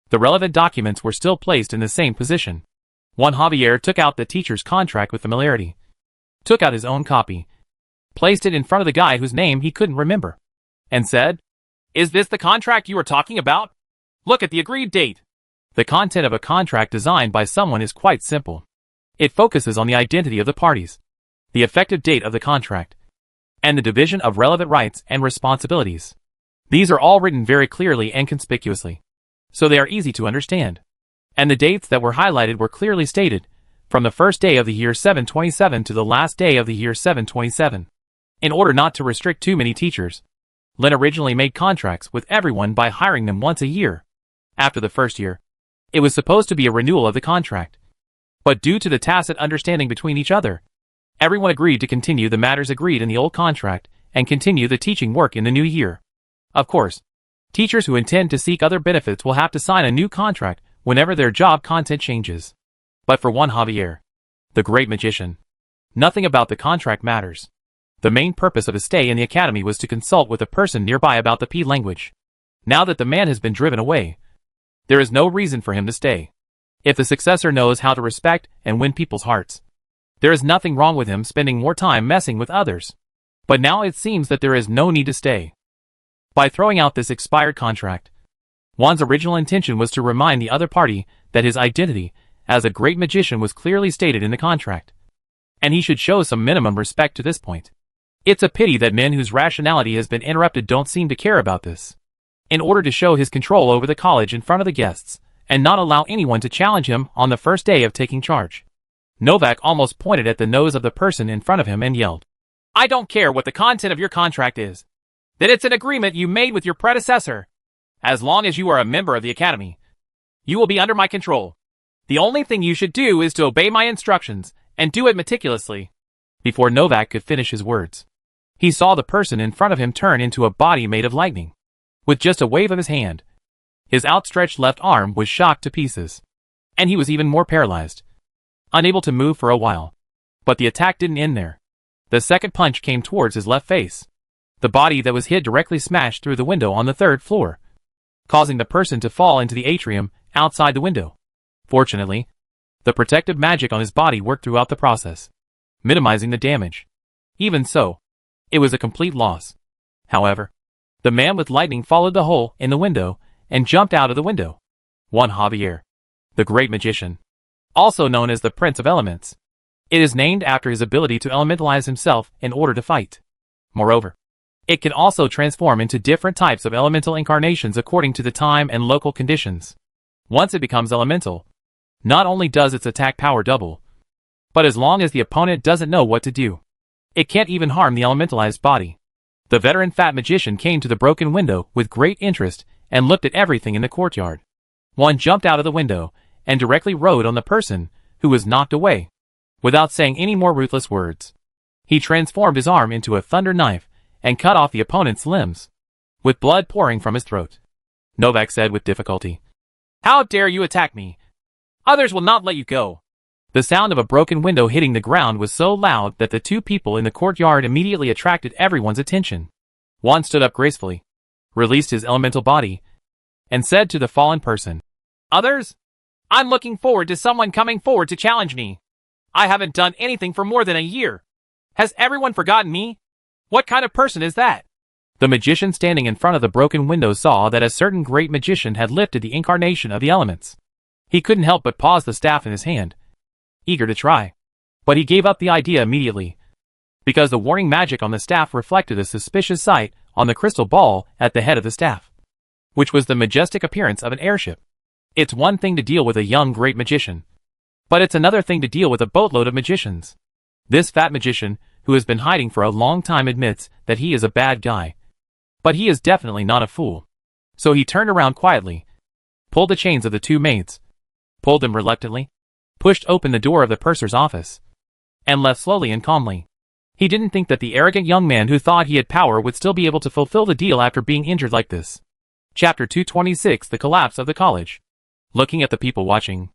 the relevant documents were still placed in the same position. Juan Javier took out the teacher's contract with familiarity, took out his own copy, placed it in front of the guy whose name he couldn't remember, and said, "Is this the contract you were talking about? Look at the agreed date." The content of a contract designed by someone is quite simple. It focuses on the identity of the parties, the effective date of the contract, and the division of relevant rights and responsibilities. These are all written very clearly and conspicuously, so they are easy to understand. And the dates that were highlighted were clearly stated, from the first day of the year 727 to the last day of the year 727. In order not to restrict too many teachers, Lynn originally made contracts with everyone by hiring them once a year. After the first year, it was supposed to be a renewal of the contract. But due to the tacit understanding between each other, everyone agreed to continue the matters agreed in the old contract and continue the teaching work in the new year. Of course, teachers who intend to seek other benefits will have to sign a new contract whenever their job content changes. But for Juan Javier, the great magician, nothing about the contract matters. The main purpose of his stay in the academy was to consult with a person nearby about the P language. Now that the man has been driven away, there is no reason for him to stay. If the successor knows how to respect and win people's hearts, there is nothing wrong with him spending more time messing with others. But now it seems that there is no need to stay. By throwing out this expired contract, Juan's original intention was to remind the other party that his identity as a great magician was clearly stated in the contract, and he should show some minimum respect to this point. It's a pity that men whose rationality has been interrupted don't seem to care about this. In order to show his control over the college in front of the guests, and not allow anyone to challenge him on the first day of taking charge, Novak almost pointed at the nose of the person in front of him and yelled, "I don't care what the content of your contract is. That it's an agreement you made with your predecessor. As long as you are a member of the academy, you will be under my control. The only thing you should do is to obey my instructions, and do it meticulously." Before Novak could finish his words, he saw the person in front of him turn into a body made of lightning. With just a wave of his hand, his outstretched left arm was shocked to pieces, and he was even more paralyzed, unable to move for a while. But the attack didn't end there. The second punch came towards his left face. The body that was hit directly smashed through the window on the 3rd floor, causing the person to fall into the atrium outside the window. Fortunately, the protective magic on his body worked throughout the process, minimizing the damage. Even so, it was a complete loss. However, the man with lightning followed the hole in the window and jumped out of the window. Juan Javier, the Great Magician, also known as the Prince of Elements. It is named after his ability to elementalize himself in order to fight. Moreover, it can also transform into different types of elemental incarnations according to the time and local conditions. Once it becomes elemental, not only does its attack power double, but as long as the opponent doesn't know what to do, it can't even harm the elementalized body. The veteran fat magician came to the broken window with great interest and looked at everything in the courtyard. One jumped out of the window and directly rode on the person who was knocked away. Without saying any more ruthless words, he transformed his arm into a thunder knife and cut off the opponent's limbs, with blood pouring from his throat. Novak said with difficulty, "How dare you attack me? Others will not let you go." The sound of a broken window hitting the ground was so loud that the two people in the courtyard immediately attracted everyone's attention. Juan stood up gracefully, released his elemental body, and said to the fallen person, "Others? I'm looking forward to someone coming forward to challenge me. I haven't done anything for more than a year. Has everyone forgotten me? What kind of person is that?" The magician standing in front of the broken window saw that a certain great magician had lifted the incarnation of the elements. He couldn't help but pause the staff in his hand, eager to try. But he gave up the idea immediately, because the warning magic on the staff reflected a suspicious sight on the crystal ball at the head of the staff, which was the majestic appearance of an airship. It's one thing to deal with a young great magician, but it's another thing to deal with a boatload of magicians. This fat magician, who has been hiding for a long time, admits that he is a bad guy, but he is definitely not a fool. So he turned around quietly, pulled the chains of the two maids, pulled them reluctantly, pushed open the door of the purser's office, and left slowly and calmly. He didn't think that the arrogant young man who thought he had power would still be able to fulfill the deal after being injured like this. Chapter 226: The Collapse of the College. Looking at the people watching,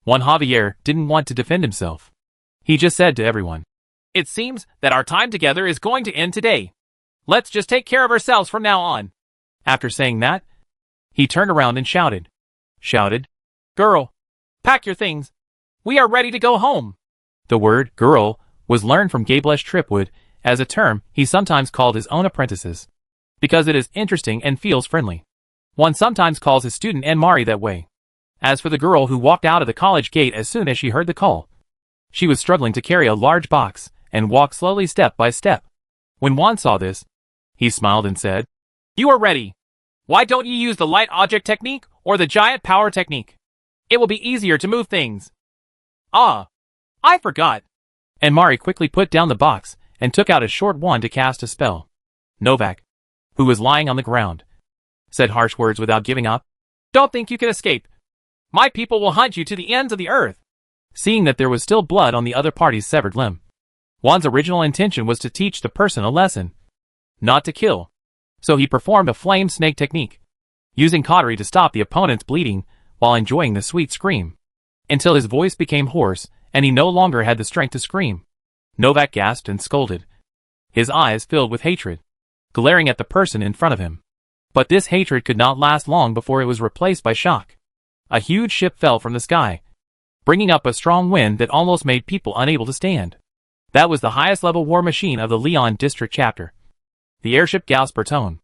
Juan Javier didn't want to defend himself. He just said to everyone, "It seems that our time together is going to end today. Let's just take care of ourselves from now on." After saying that, he turned around and shouted, "Girl, pack your things. We are ready to go home." The word "girl" was learned from Gablesh Tripwood as a term he sometimes called his own apprentices, because it is interesting and feels friendly. One sometimes calls his student Anne-Marie that way. As for the girl who walked out of the college gate as soon as she heard the call, she was struggling to carry a large box and walk slowly step by step. When Juan saw this, he smiled and said, "You are ready. Why don't you use the light object technique or the giant power technique? It will be easier to move things." "Ah, I forgot." And Mari quickly put down the box and took out a short wand to cast a spell. Novak, who was lying on the ground, said harsh words without giving up. "Don't think you can escape. My people will hunt you to the ends of the earth." Seeing that there was still blood on the other party's severed limb, Juan's original intention was to teach the person a lesson, not to kill. So he performed a flame snake technique, using cautery to stop the opponent's bleeding while enjoying the sweet scream, until his voice became hoarse and he no longer had the strength to scream. Novak gasped and scolded, his eyes filled with hatred, glaring at the person in front of him. But this hatred could not last long before it was replaced by shock. A huge ship fell from the sky, bringing up a strong wind that almost made people unable to stand. That was the highest level war machine of the Leon District chapter, the airship Gauss Bertone.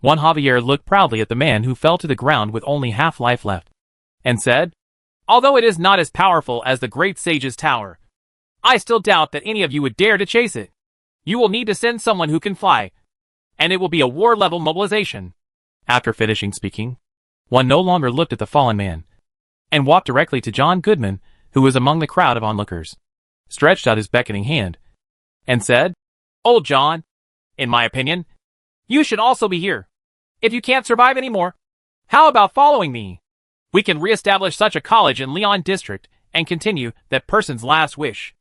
Juan Javier looked proudly at the man who fell to the ground with only half life left, and said, "Although it is not as powerful as the great sage's tower, I still doubt that any of you would dare to chase it. You will need to send someone who can fly, and it will be a war-level mobilization." After finishing speaking, Juan no longer looked at the fallen man, and walked directly to John Goodman, who was among the crowd of onlookers, stretched out his beckoning hand, and said, "Old John, in my opinion, you should also be here. If you can't survive anymore, how about following me? We can re-establish such a college in Leon District and continue that person's last wish."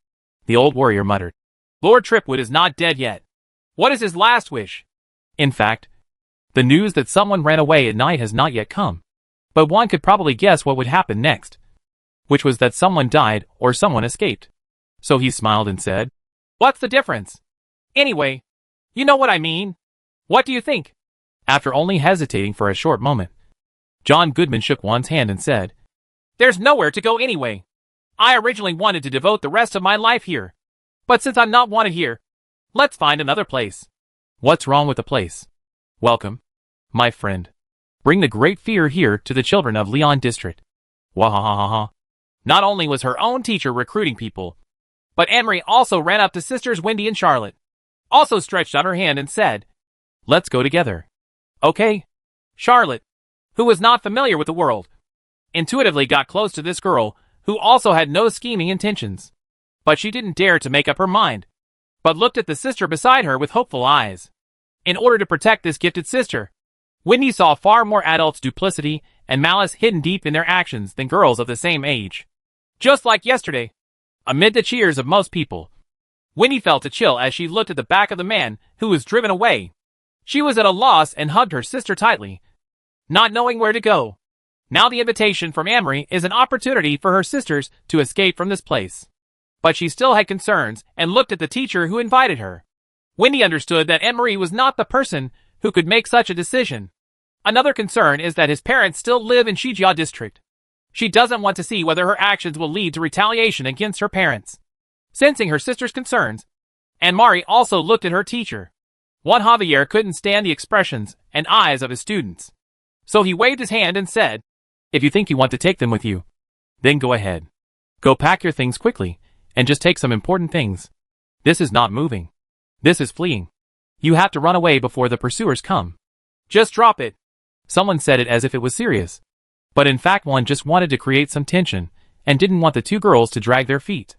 The old warrior muttered, "Lord Tripwood is not dead yet. What is his last wish?" In fact, the news that someone ran away at night has not yet come, but one could probably guess what would happen next, which was that someone died or someone escaped. So he smiled and said, "What's the difference? Anyway, you know what I mean. What do you think?" After only hesitating for a short moment, John Goodman shook Juan's hand and said, "There's nowhere to go anyway. I originally wanted to devote the rest of my life here, but since I'm not wanted here, let's find another place." "What's wrong with the place? Welcome, my friend. Bring the great fear here to the children of Leon District." Wahahaha. Not only was her own teacher recruiting people, but Anne-Marie also ran up to sisters Wendy and Charlotte, also stretched out her hand and said, "Let's go together." Okay. Charlotte, who was not familiar with the world, intuitively got close to this girl who also had no scheming intentions. But she didn't dare to make up her mind, but looked at the sister beside her with hopeful eyes. In order to protect this gifted sister, Wendy saw far more adults' duplicity and malice hidden deep in their actions than girls of the same age. Just like yesterday, amid the cheers of most people, Wendy felt a chill as she looked at the back of the man who was driven away. She was at a loss and hugged her sister tightly, not knowing where to go. Now the invitation from Anne-Marie is an opportunity for her sisters to escape from this place. But she still had concerns and looked at the teacher who invited her. Wendy understood that Anne-Marie was not the person who could make such a decision. Another concern is that his parents still live in Shijia District. She doesn't want to see whether her actions will lead to retaliation against her parents. Sensing her sister's concerns, Anne-Marie also looked at her teacher. Juan Javier couldn't stand the expressions and eyes of his students, so he waved his hand and said, "If you think you want to take them with you, then go ahead. Go pack your things quickly, and just take some important things. This is not moving. This is fleeing. You have to run away before the pursuers come. Just drop it." Someone said it as if it was serious, but in fact one just wanted to create some tension, and didn't want the two girls to drag their feet.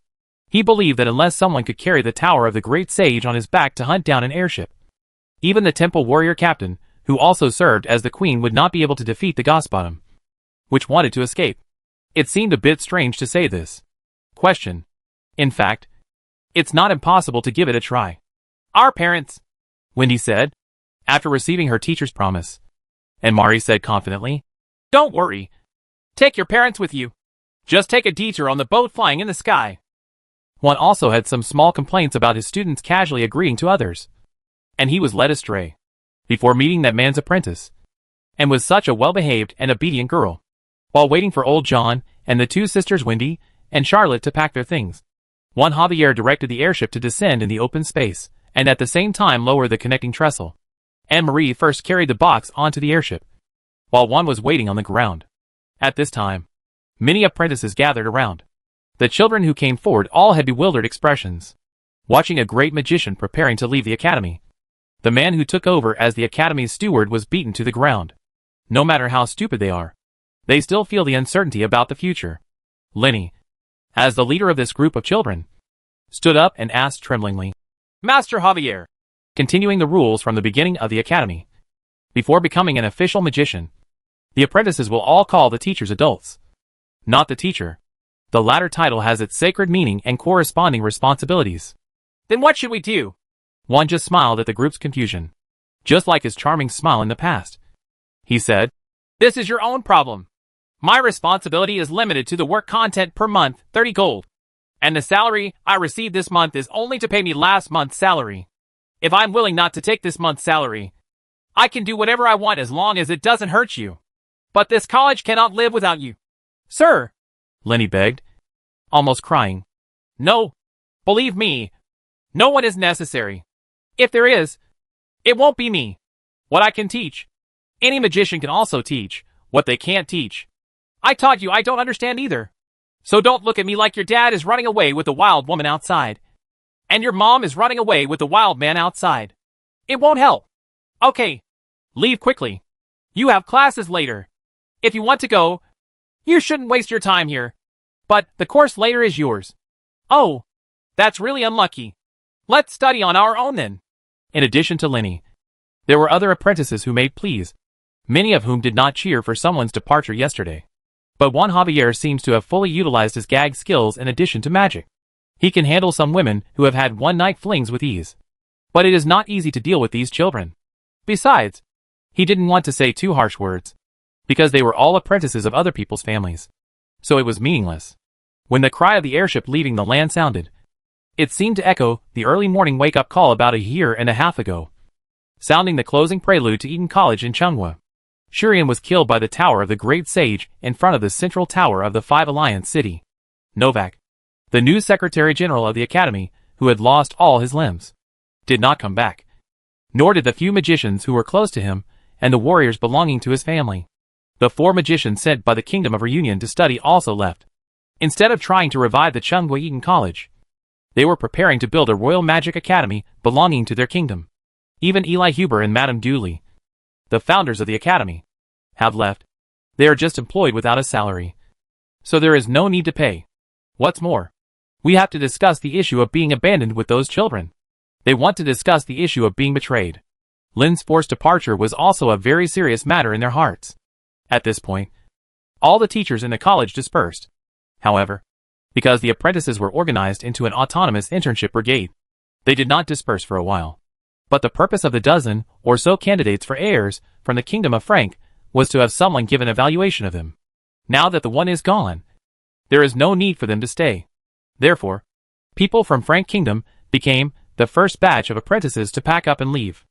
He believed that unless someone could carry the tower of the great sage on his back to hunt down an airship, even the temple warrior captain, who also served as the queen, would not be able to defeat the Gosbottom, which wanted to escape. It seemed a bit strange to say this. Question. In fact, it's not impossible to give it a try. "Our parents," Wendy said, after receiving her teacher's promise. And Mari said confidently, "Don't worry. Take your parents with you. Just take a detour on the boat flying in the sky." One also had some small complaints about his students casually agreeing to others, and he was led astray before meeting that man's apprentice, and was such a well-behaved and obedient girl. While waiting for old John and the two sisters Wendy and Charlotte to pack their things, Juan Javier directed the airship to descend in the open space, and at the same time lower the connecting trestle. Anne-Marie first carried the box onto the airship, while Juan was waiting on the ground. At this time, many apprentices gathered around. The children who came forward all had bewildered expressions, watching a great magician preparing to leave the academy. The man who took over as the academy's steward was beaten to the ground. No matter how stupid they are, they still feel the uncertainty about the future. Lenny, as the leader of this group of children, stood up and asked tremblingly, "Master Javier," continuing the rules from the beginning of the academy. Before becoming an official magician, the apprentices will all call the teachers adults, not the teacher. The latter title has its sacred meaning and corresponding responsibilities. "Then what should we do?" Juan just smiled at the group's confusion, just like his charming smile in the past. He said, "This is your own problem. My responsibility is limited to the work content per month, 30 gold. And the salary I received this month is only to pay me last month's salary. If I'm willing not to take this month's salary, I can do whatever I want as long as it doesn't hurt you. But this college cannot live without you." "Sir," Lenny begged, almost crying. "No, believe me, no one is necessary. If there is, it won't be me." What I can teach. Any magician can also teach what they can't teach. I taught you I don't understand either. So don't look at me like your dad is running away with the wild woman outside. And your mom is running away with the wild man outside. It won't help. Okay. Leave quickly. You have classes later. If you want to go, you shouldn't waste your time here. But the course later is yours. Oh, that's really unlucky. Let's study on our own then. In addition to Lenny, there were other apprentices who made pleas, many of whom did not cheer for someone's departure yesterday. But Juan Javier seems to have fully utilized his gag skills in addition to magic. He can handle some women who have had one-night flings with ease. But it is not easy to deal with these children. Besides, he didn't want to say too harsh words, because they were all apprentices of other people's families. So it was meaningless. When the cry of the airship leaving the land sounded, it seemed to echo the early morning wake-up call about a year and a half ago, sounding the closing prelude to Eton College in Chunghwa. Shuan was killed by the Tower of the Great Sage in front of the central tower of the Five Alliance City. Novak, the new Secretary General of the Academy, who had lost all his limbs, did not come back. Nor did the few magicians who were close to him and the warriors belonging to his family. The 4 magicians sent by the Kingdom of Reunion to study also left. Instead of trying to revive the Chunghwa Eton College, they were preparing to build a royal magic academy belonging to their kingdom. Even Eli Huber and Madame Dooley, the founders of the academy, have left. They are just employed without a salary. So there is no need to pay. What's more, we have to discuss the issue of being abandoned with those children. They want to discuss the issue of being betrayed. Lin's forced departure was also a very serious matter in their hearts. At this point, all the teachers in the college dispersed. However, because the apprentices were organized into an autonomous internship brigade, they did not disperse for a while. But the purpose of the dozen or so candidates for heirs from the Kingdom of Frank was to have someone give an evaluation of them. Now that the one is gone, there is no need for them to stay. Therefore, people from Frank Kingdom became the first batch of apprentices to pack up and leave.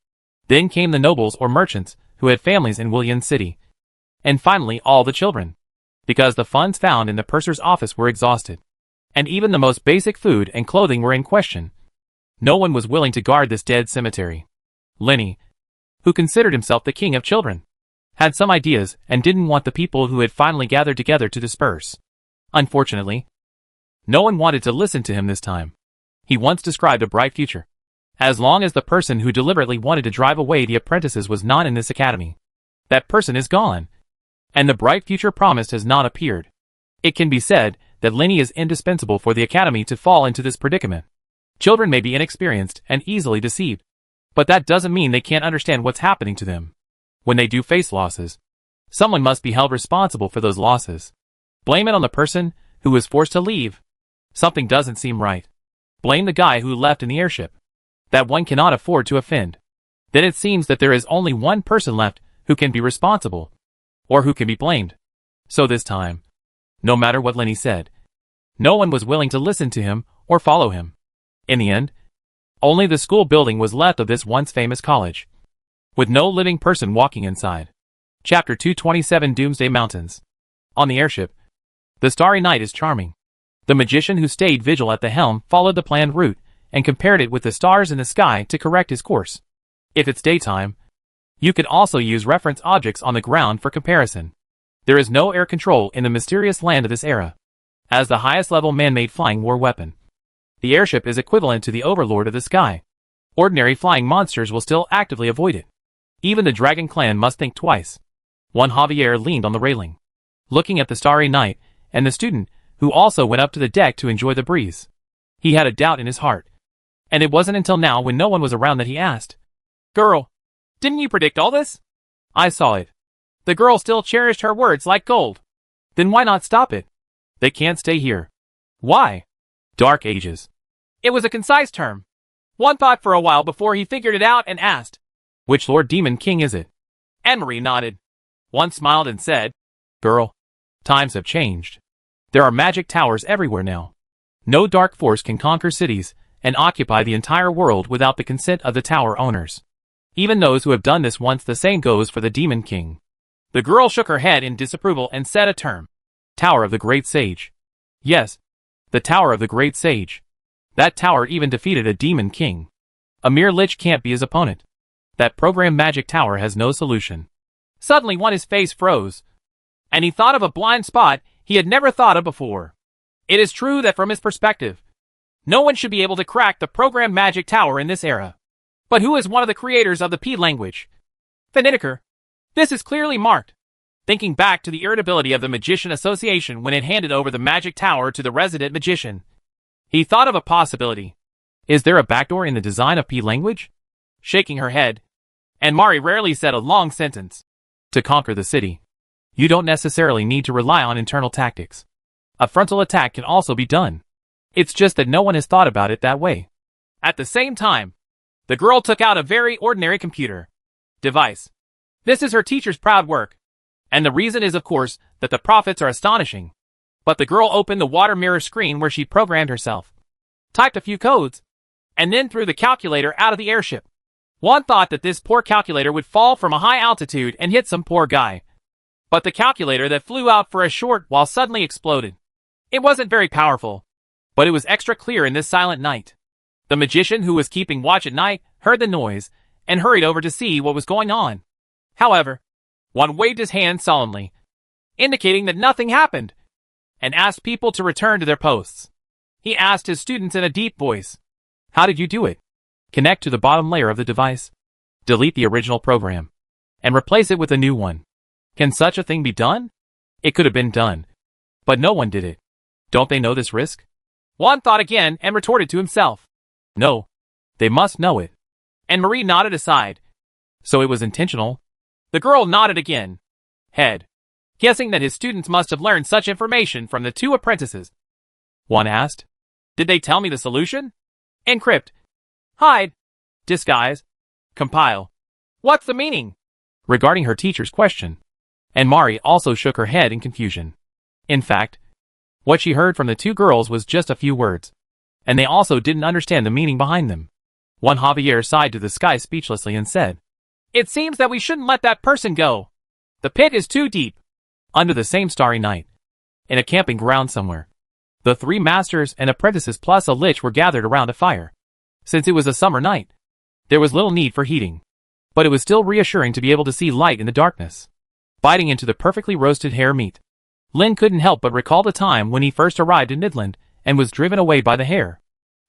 Then came the nobles or merchants who had families in William City. And finally all the children, because the funds found in the purser's office were exhausted. And even the most basic food and clothing were in question. No one was willing to guard this dead cemetery. Lenny, who considered himself the king of children, had some ideas and didn't want the people who had finally gathered together to disperse. Unfortunately, no one wanted to listen to him this time. He once described a bright future. As long as the person who deliberately wanted to drive away the apprentices was not in this academy, that person is gone. And the bright future promised has not appeared. It can be said that Lenny is indispensable for the academy to fall into this predicament. Children may be inexperienced and easily deceived, but that doesn't mean they can't understand what's happening to them. When they do face losses, someone must be held responsible for those losses. Blame it on the person who was forced to leave. Something doesn't seem right. Blame the guy who left in the airship. That one cannot afford to offend. Then it seems that there is only one person left who can be responsible, or who can be blamed. So this time, no matter what Lenny said, no one was willing to listen to him or follow him. In the end, only the school building was left of this once famous college, with no living person walking inside. Chapter 227 Doomsday Mountains. On the airship, the starry night is charming. The magician who stayed vigil at the helm followed the planned route and compared it with the stars in the sky to correct his course. If it's daytime, you could also use reference objects on the ground for comparison. There is no air control in the mysterious land of this era, as the highest level man-made flying war weapon. The airship is equivalent to the overlord of the sky. Ordinary flying monsters will still actively avoid it. Even the Dragon Clan must think twice. Juan Javier leaned on the railing, looking at the starry night and the student, who also went up to the deck to enjoy the breeze. He had a doubt in his heart, and it wasn't until now when no one was around that he asked, "Girl, didn't you predict all this?" "I saw it." The girl still cherished her words like gold. "Then why not stop it?" "They can't stay here." "Why?" "Dark Ages." It was a concise term. One thought for a while before he figured it out and asked, "Which Lord Demon King is it?" Anne-Marie nodded. One smiled and said, "Girl, times have changed. There are magic towers everywhere now. No dark force can conquer cities and occupy the entire world without the consent of the tower owners. Even those who have done this once. The same goes for the Demon King." The girl shook her head in disapproval and said a term. "Tower of the Great Sage." "Yes, the Tower of the Great Sage. That tower even defeated a Demon King. A mere Lich can't be his opponent." That program magic tower has no solution. Suddenly his face froze, and he thought of a blind spot he had never thought of before. It is true that from his perspective, no one should be able to crack the program magic tower in this era. But who is one of the creators of the P language? Finidiker. This is clearly marked. Thinking back to the irritability of the Magician Association when it handed over the magic tower to the resident magician, he thought of a possibility. Is there a backdoor in the design of P language? Shaking her head, and Mari rarely said a long sentence. To conquer the city, you don't necessarily need to rely on internal tactics. A frontal attack can also be done. It's just that no one has thought about it that way. At the same time, the girl took out a very ordinary computer device. This is her teacher's proud work, and the reason is of course that the profits are astonishing. But the girl opened the water mirror screen where she programmed herself, typed a few codes, and then threw the calculator out of the airship. One thought that this poor calculator would fall from a high altitude and hit some poor guy. But the calculator that flew out for a short while suddenly exploded. It wasn't very powerful, but it was extra clear in this silent night. The magician who was keeping watch at night heard the noise and hurried over to see what was going on. However, one waved his hand solemnly, indicating that nothing happened, and asked people to return to their posts. He asked his students in a deep voice, "How did you do it? Connect to the bottom layer of the device, delete the original program, and replace it with a new one. Can such a thing be done?" It could have been done, but no one did it. Don't they know this risk? Juan thought again and retorted to himself, "No, they must know it." And Marie nodded aside. So it was intentional? The girl nodded again, head, guessing that his students must have learned such information from the two apprentices. Juan asked, "Did they tell me the solution?" Encrypt, hide, disguise, compile. What's the meaning? Regarding her teacher's question. And Mari also shook her head in confusion. In fact, what she heard from the two girls was just a few words, and they also didn't understand the meaning behind them. One Javier sighed to the sky speechlessly and said, "It seems that we shouldn't let that person go. The pit is too deep." Under the same starry night, in a camping ground somewhere, the three masters and apprentices plus a lich were gathered around a fire. Since it was a summer night, there was little need for heating, but it was still reassuring to be able to see light in the darkness. Biting into the perfectly roasted hare meat, Lin couldn't help but recall the time when he first arrived in Midland and was driven away by the hare.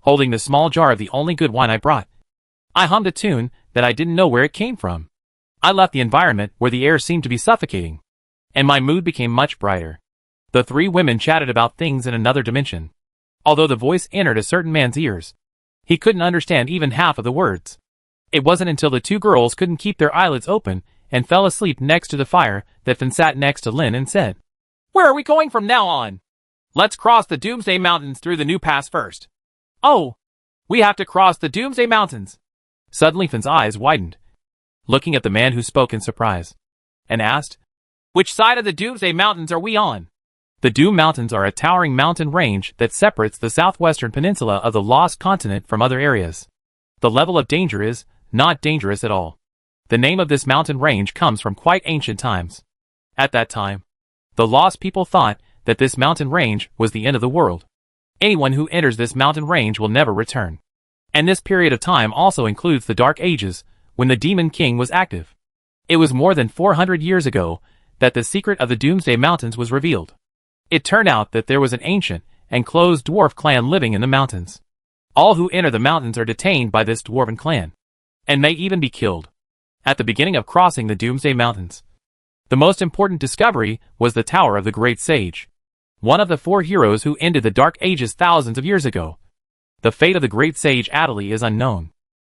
Holding the small jar of the only good wine I brought, I hummed a tune that I didn't know where it came from. I left the environment where the air seemed to be suffocating, and my mood became much brighter. The three women chatted about things in another dimension. Although the voice entered a certain man's ears, he couldn't understand even half of the words. It wasn't until the two girls couldn't keep their eyelids open and fell asleep next to the fire that Finn sat next to Lin and said, "Where are we going from now on? Let's cross the Doomsday Mountains through the new pass first." "Oh, we have to cross the Doomsday Mountains." Suddenly Finn's eyes widened, looking at the man who spoke in surprise, and asked, "Which side of the Doomsday Mountains are we on?" The Doom Mountains are a towering mountain range that separates the southwestern peninsula of the Lost Continent from other areas. The level of danger is not dangerous at all. The name of this mountain range comes from quite ancient times. At that time, the Lost people thought that this mountain range was the end of the world. Anyone who enters this mountain range will never return. And this period of time also includes the Dark Ages, when the Demon King was active. It was more than 400 years ago that the secret of the Doomsday Mountains was revealed. It turned out that there was an ancient and closed dwarf clan living in the mountains. All who enter the mountains are detained by this dwarven clan, and may even be killed. At the beginning of crossing the Doomsday Mountains, the most important discovery was the Tower of the Great Sage, one of the four heroes who ended the Dark Ages thousands of years ago. The fate of the Great Sage Adderley is unknown.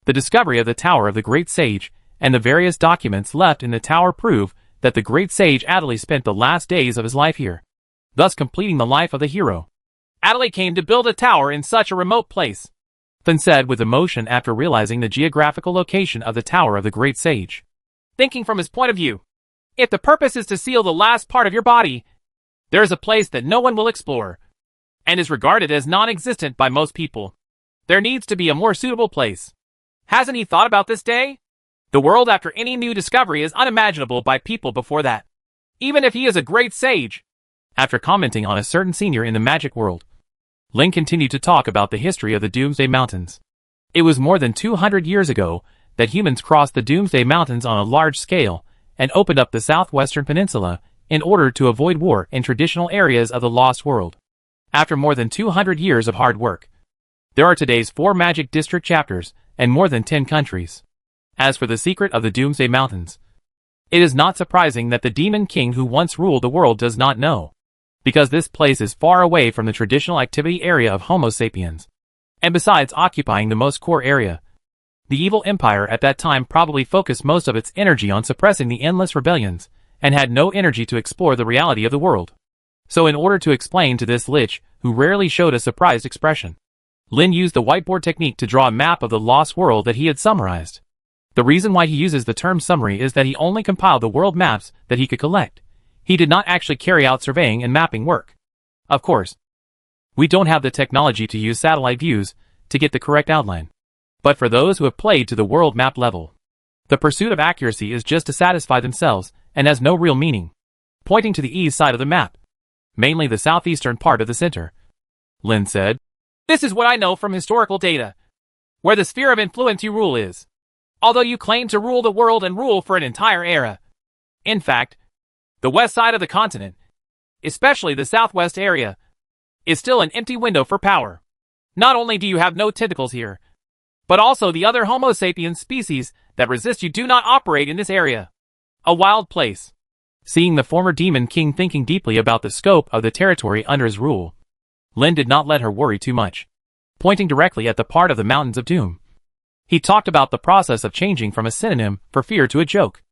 The discovery of the Tower of the Great Sage and the various documents left in the tower prove that the Great Sage Adderley spent the last days of his life here, thus completing the life of the hero. Adderley came to build a tower in such a remote place, Finn said with emotion after realizing the geographical location of the Tower of the Great Sage. Thinking from his point of view, if the purpose is to seal the last part of your body, there is a place that no one will explore, and is regarded as non-existent by most people. There needs to be a more suitable place. Hasn't he thought about this day? The world after any new discovery is unimaginable by people before that, even if he is a great sage. After commenting on a certain senior in the magic world, Lin continued to talk about the history of the Doomsday Mountains. It was more than 200 years ago that humans crossed the Doomsday Mountains on a large scale and opened up the southwestern peninsula in order to avoid war in traditional areas of the Lost World. After more than 200 years of hard work, there are today's 4 magic district chapters and more than 10 countries. As for the secret of the Doomsday Mountains, it is not surprising that the Demon King who once ruled the world does not know, because this place is far away from the traditional activity area of Homo sapiens. And besides occupying the most core area, the evil empire at that time probably focused most of its energy on suppressing the endless rebellions, and had no energy to explore the reality of the world. So in order to explain to this Lich, who rarely showed a surprised expression, Lin used the whiteboard technique to draw a map of the lost world that he had summarized. The reason why he uses the term summary is that he only compiled the world maps that he could collect. He did not actually carry out surveying and mapping work. Of course, we don't have the technology to use satellite views to get the correct outline. But for those who have played to the world map level, the pursuit of accuracy is just to satisfy themselves and has no real meaning. Pointing to the east side of the map, mainly the southeastern part of the center, Lin said, "This is what I know from historical data, where the sphere of influence you rule is. Although you claim to rule the world and rule for an entire era. In fact, the west side of the continent, especially the southwest area, is still an empty window for power. Not only do you have no tentacles here, but also the other Homo sapiens species that resist you do not operate in this area. A wild place." Seeing the former Demon King thinking deeply about the scope of the territory under his rule, Lin did not let her worry too much. Pointing directly at the part of the Mountains of Doom, he talked about the process of changing from a synonym for fear to a joke.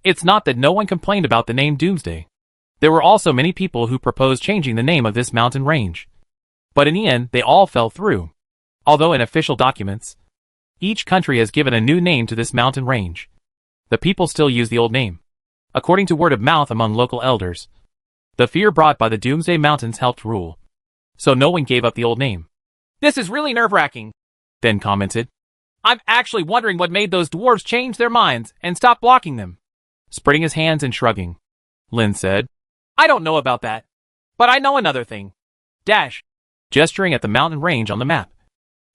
It's not that no one complained about the name Doomsday. There were also many people who proposed changing the name of this mountain range. But in the end, they all fell through. Although in official documents, each country has given a new name to this mountain range, the people still use the old name. According to word of mouth among local elders, the fear brought by the Doomsday Mountains helped rule, so no one gave up the old name. "This is really nerve-wracking," then commented. "I'm actually wondering what made those dwarves change their minds and stop blocking them." Spreading his hands and shrugging, Lin said, "I don't know about that, but I know another thing. Dash." Gesturing at the mountain range on the map,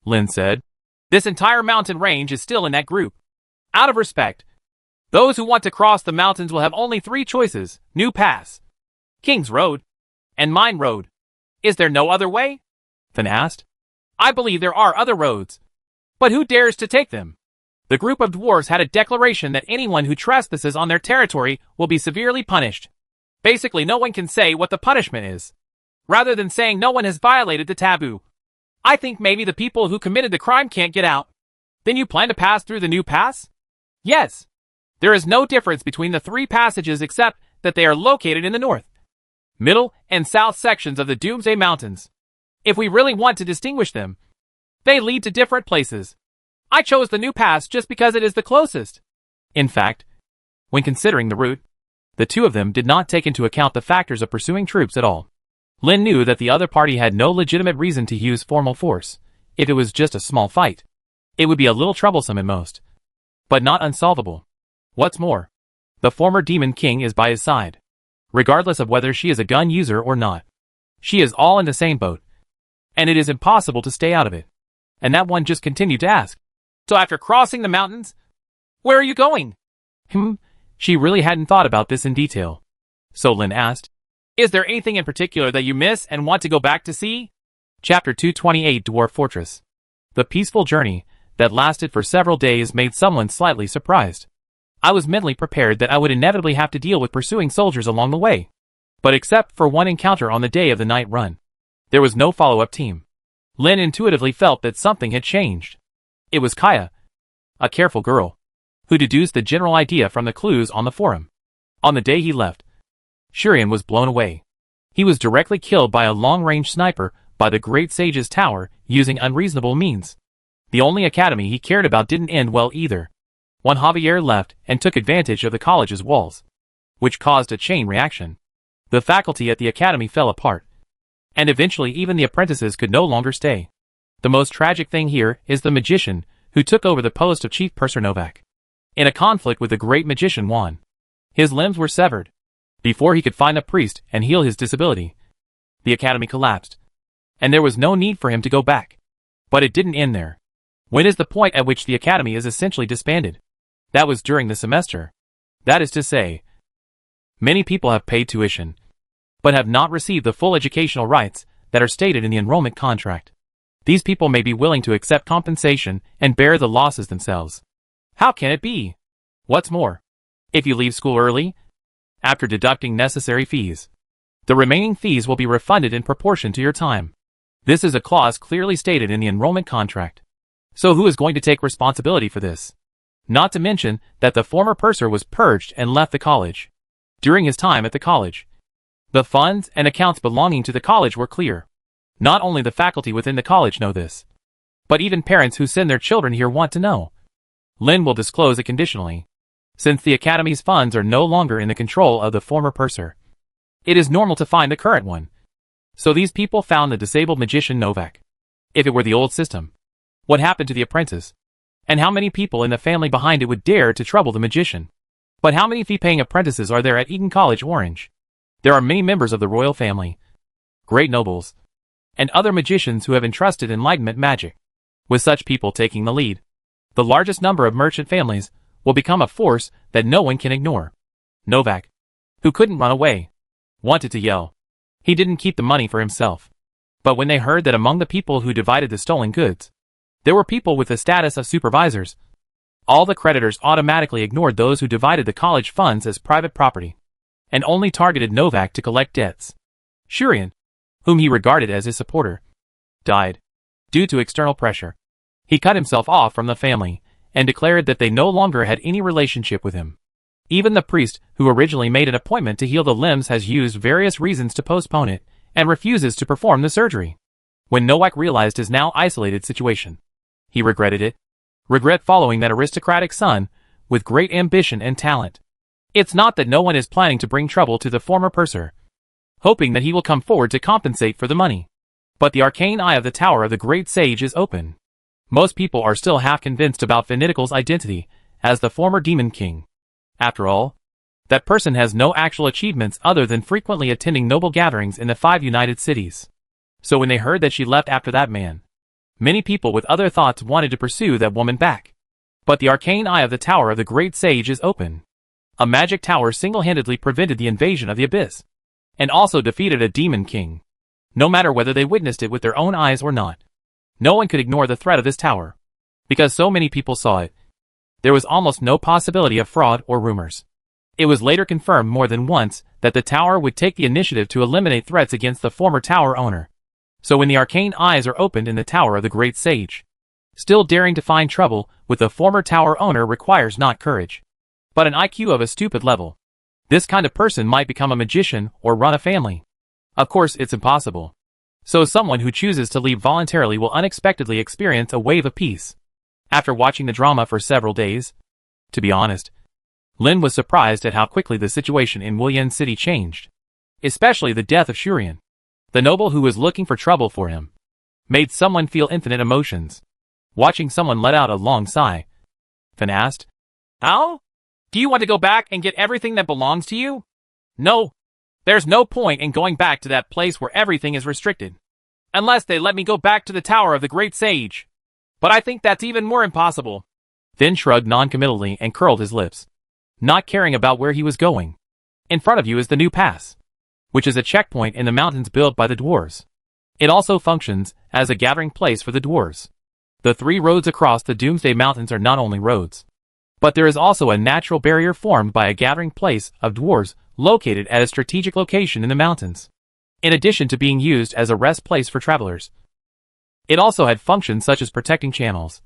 Lin said, "This entire mountain range is still in that group. Out of respect, those who want to cross the mountains will have only 3 choices: New Pass, King's Road, and Mine Road. Is there no other way?" Finn asked. "I believe there are other roads, but who dares to take them? The group of dwarves had a declaration that anyone who trespasses on their territory will be severely punished. Basically, no one can say what the punishment is, rather than saying no one has violated the taboo. I think maybe the people who committed the crime can't get out. Then you plan to pass through the New Pass?" "Yes. There is no difference between the 3 passages except that they are located in the north, middle, and south sections of the Doomsday Mountains. If we really want to distinguish them, they lead to different places. I chose the New Pass just because it is the closest." In fact, when considering the route, the two of them did not take into account the factors of pursuing troops at all. Lin knew that the other party had no legitimate reason to use formal force. If it was just a small fight, it would be a little troublesome at most, but not unsolvable. What's more, the former Demon King is by his side, regardless of whether she is a gun user or not. She is all in the same boat, and it is impossible to stay out of it. And that one just continued to ask, "So after crossing the mountains, where are you going?" She really hadn't thought about this in detail. So Lin asked, "Is there anything in particular that you miss and want to go back to see?" Chapter 228 Dwarf Fortress. The peaceful journey that lasted for several days made someone slightly surprised. I was mentally prepared that I would inevitably have to deal with pursuing soldiers along the way. But except for one encounter on the day of the night run, there was no follow-up team. Lin intuitively felt that something had changed. It was Kaya, a careful girl, who deduced the general idea from the clues on the forum. On the day he left, Shuan was blown away. He was directly killed by a long-range sniper by the Great Sage's tower using unreasonable means. The only academy he cared about didn't end well either. When Javier left and took advantage of the college's walls, which caused a chain reaction, the faculty at the academy fell apart, and eventually even the apprentices could no longer stay. The most tragic thing here is the magician who took over the post of chief Personovac. In a conflict with the great magician Shuan, his limbs were severed. Before he could find a priest and heal his disability, the academy collapsed, and there was no need for him to go back. But it didn't end there. When is the point at which the academy is essentially disbanded? That was during the semester. That is to say, many people have paid tuition, but have not received the full educational rights that are stated in the enrollment contract. These people may be willing to accept compensation and bear the losses themselves. How can it be? What's more, if you leave school early, after deducting necessary fees, the remaining fees will be refunded in proportion to your time. This is a clause clearly stated in the enrollment contract. So who is going to take responsibility for this? Not to mention that the former purser was purged and left the college. During his time at the college, the funds and accounts belonging to the college were clear. Not only the faculty within the college know this, but even parents who send their children here want to know. Lin will disclose it conditionally, since the academy's funds are no longer in the control of the former purser. It is normal to find the current one. So these people found the disabled magician Novak. If it were the old system, what happened to the apprentice? And how many people in the family behind it would dare to trouble the magician? But how many fee-paying apprentices are there at Eton College Orange? There are many members of the royal family, great nobles, and other magicians who have entrusted enlightenment magic. With such people taking the lead, the largest number of merchant families will become a force that no one can ignore. Novak, who couldn't run away, wanted to yell. He didn't keep the money for himself. But when they heard that among the people who divided the stolen goods, there were people with the status of supervisors, all the creditors automatically ignored those who divided the college funds as private property, and only targeted Novak to collect debts. Shuan, whom he regarded as his supporter, died due to external pressure. He cut himself off from the family and declared that they no longer had any relationship with him. Even the priest who originally made an appointment to heal the limbs has used various reasons to postpone it and refuses to perform the surgery. When Novak realized his now isolated situation, he regretted it. Regret following that aristocratic son with great ambition and talent. It's not that no one is planning to bring trouble to the former purser, hoping that he will come forward to compensate for the money. But the arcane eye of the Tower of the Great Sage is open. Most people are still half convinced about Finitical's identity as the former Demon King. After all, that person has no actual achievements other than frequently attending noble gatherings in the 5 United Cities. So when they heard that she left after that man, many people with other thoughts wanted to pursue that woman back. But the arcane eye of the Tower of the Great Sage is open. A magic tower single-handedly prevented the invasion of the Abyss, and also defeated a Demon King. No matter whether they witnessed it with their own eyes or not, no one could ignore the threat of this tower. Because so many people saw it, there was almost no possibility of fraud or rumors. It was later confirmed more than once that the tower would take the initiative to eliminate threats against the former tower owner. So when the arcane eyes are opened in the Tower of the Great Sage, still daring to find trouble with the former tower owner requires not courage, but an IQ of a stupid level. This kind of person might become a magician or run a family. Of course, it's impossible. So someone who chooses to leave voluntarily will unexpectedly experience a wave of peace. After watching the drama for several days, to be honest, Lin was surprised at how quickly the situation in Wuyan City changed. Especially the death of Shuan, the noble who was looking for trouble for him, made someone feel infinite emotions. Watching someone let out a long sigh, Fin asked, "How? Do you want to go back and get everything that belongs to you?" "No. There's no point in going back to that place where everything is restricted. Unless they let me go back to the Tower of the Great Sage. But I think that's even more impossible." Fin shrugged non-committally and curled his lips, not caring about where he was going. In front of you is the new pass, which is a checkpoint in the mountains built by the dwarves. It also functions as a gathering place for the dwarves. The 3 roads across the Doomsday Mountains are not only roads, but there is also a natural barrier formed by a gathering place of dwarves located at a strategic location in the mountains. In addition to being used as a rest place for travelers, it also had functions such as protecting channels,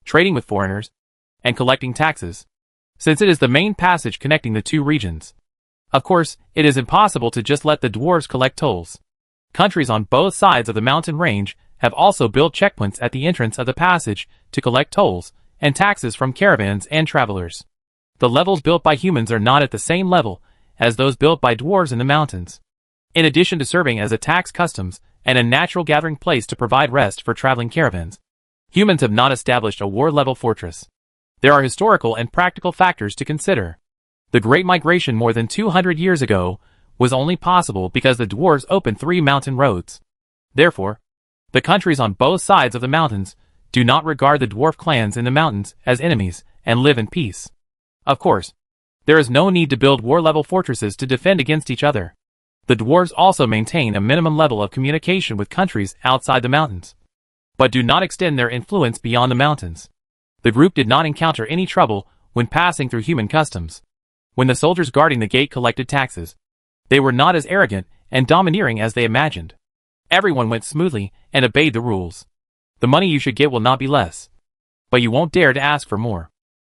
trading with foreigners, and collecting taxes, since it is the main passage connecting the 2 regions. Of course, it is impossible to just let the dwarves collect tolls. Countries on both sides of the mountain range have also built checkpoints at the entrance of the passage to collect tolls and taxes from caravans and travelers. The levels built by humans are not at the same level as those built by dwarves in the mountains. In addition to serving as a tax customs and a natural gathering place to provide rest for traveling caravans, humans have not established a war-level fortress. There are historical and practical factors to consider. The Great Migration more than 200 years ago was only possible because the dwarves opened 3 mountain roads. Therefore, the countries on both sides of the mountains do not regard the dwarf clans in the mountains as enemies and live in peace. Of course, there is no need to build war-level fortresses to defend against each other. The dwarves also maintain a minimum level of communication with countries outside the mountains, but do not extend their influence beyond the mountains. The group did not encounter any trouble when passing through human customs. When the soldiers guarding the gate collected taxes, they were not as arrogant and domineering as they imagined. Everyone went smoothly and obeyed the rules. The money you should get will not be less, but you won't dare to ask for more.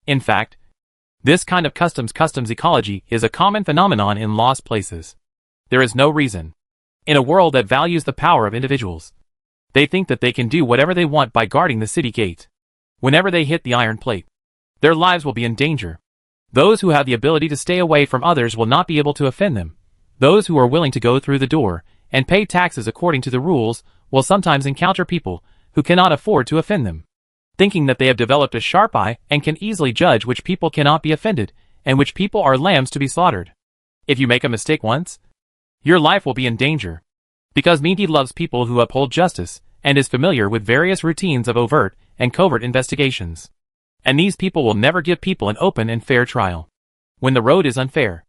In fact, this kind of customs ecology is a common phenomenon in lost places. There is no reason. In a world that values the power of individuals, they think that they can do whatever they want by guarding the city gate. Whenever they hit the iron plate, their lives will be in danger. Those who have the ability to stay away from others will not be able to offend them. Those who are willing to go through the door and pay taxes according to the rules will sometimes encounter people who cannot afford to offend them, thinking that they have developed a sharp eye and can easily judge which people cannot be offended and which people are lambs to be slaughtered. If you make a mistake once, your life will be in danger. Because Meaty loves people who uphold justice and is familiar with various routines of overt and covert investigations. And these people will never give people an open and fair trial. When the road is unfair,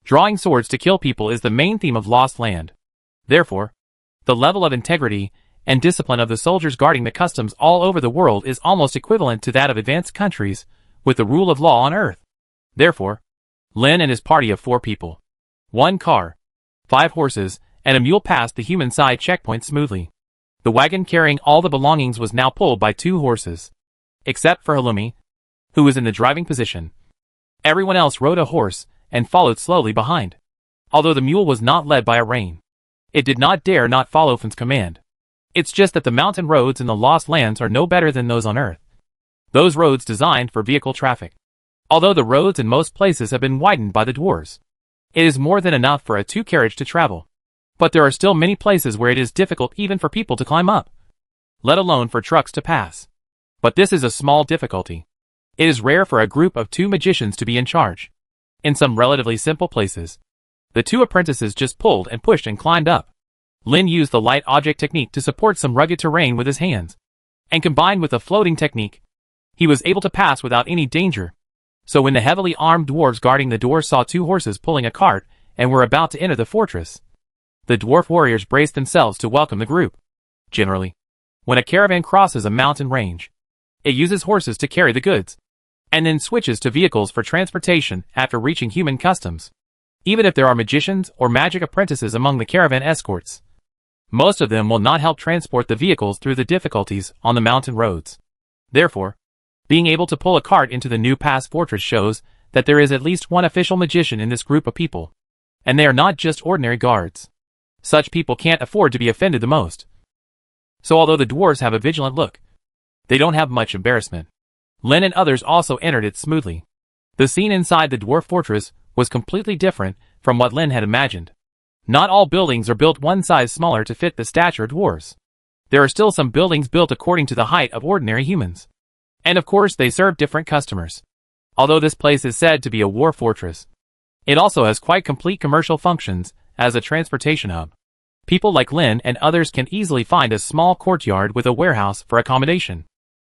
drawing swords to kill people is the main theme of Lost Land. Therefore, the level of integrity and discipline of the soldiers guarding the customs all over the world is almost equivalent to that of advanced countries with the rule of law on Earth. Therefore, Lin and his party of 4 people, 1 car, 5 horses, and a mule passed the human side checkpoint smoothly. The wagon carrying all the belongings was now pulled by 2 horses. Except for Halloumi, who was in the driving position. Everyone else rode a horse and followed slowly behind. Although the mule was not led by a rein, it did not dare not follow Finn's command. It's just that the mountain roads in the Lost Lands are no better than those on Earth. Those roads designed for vehicle traffic. Although the roads in most places have been widened by the dwarves, it is more than enough for a 2-carriage to travel. But there are still many places where it is difficult even for people to climb up, let alone for trucks to pass. But this is a small difficulty. It is rare for a group of 2 magicians to be in charge. In some relatively simple places, the 2 apprentices just pulled and pushed and climbed up. Lin used the light object technique to support some rugged terrain with his hands, and combined with the floating technique, he was able to pass without any danger. So when the heavily armed dwarves guarding the door saw 2 horses pulling a cart and were about to enter the fortress, the dwarf warriors braced themselves to welcome the group. Generally, when a caravan crosses a mountain range, it uses horses to carry the goods, and then switches to vehicles for transportation after reaching human customs. Even if there are magicians or magic apprentices among the caravan escorts, most of them will not help transport the vehicles through the difficulties on the mountain roads. Therefore, being able to pull a cart into the new pass fortress shows that there is at least 1 official magician in this group of people, and they are not just ordinary guards. Such people can't afford to be offended the most. So although the dwarves have a vigilant look, they don't have much embarrassment. Lin and others also entered it smoothly. The scene inside the dwarf fortress was completely different from what Lin had imagined. Not all buildings are built one size smaller to fit the stature of dwarves. There are still some buildings built according to the height of ordinary humans. And of course they serve different customers. Although this place is said to be a war fortress, it also has quite complete commercial functions as a transportation hub. People like Lin and others can easily find a small courtyard with a warehouse for accommodation,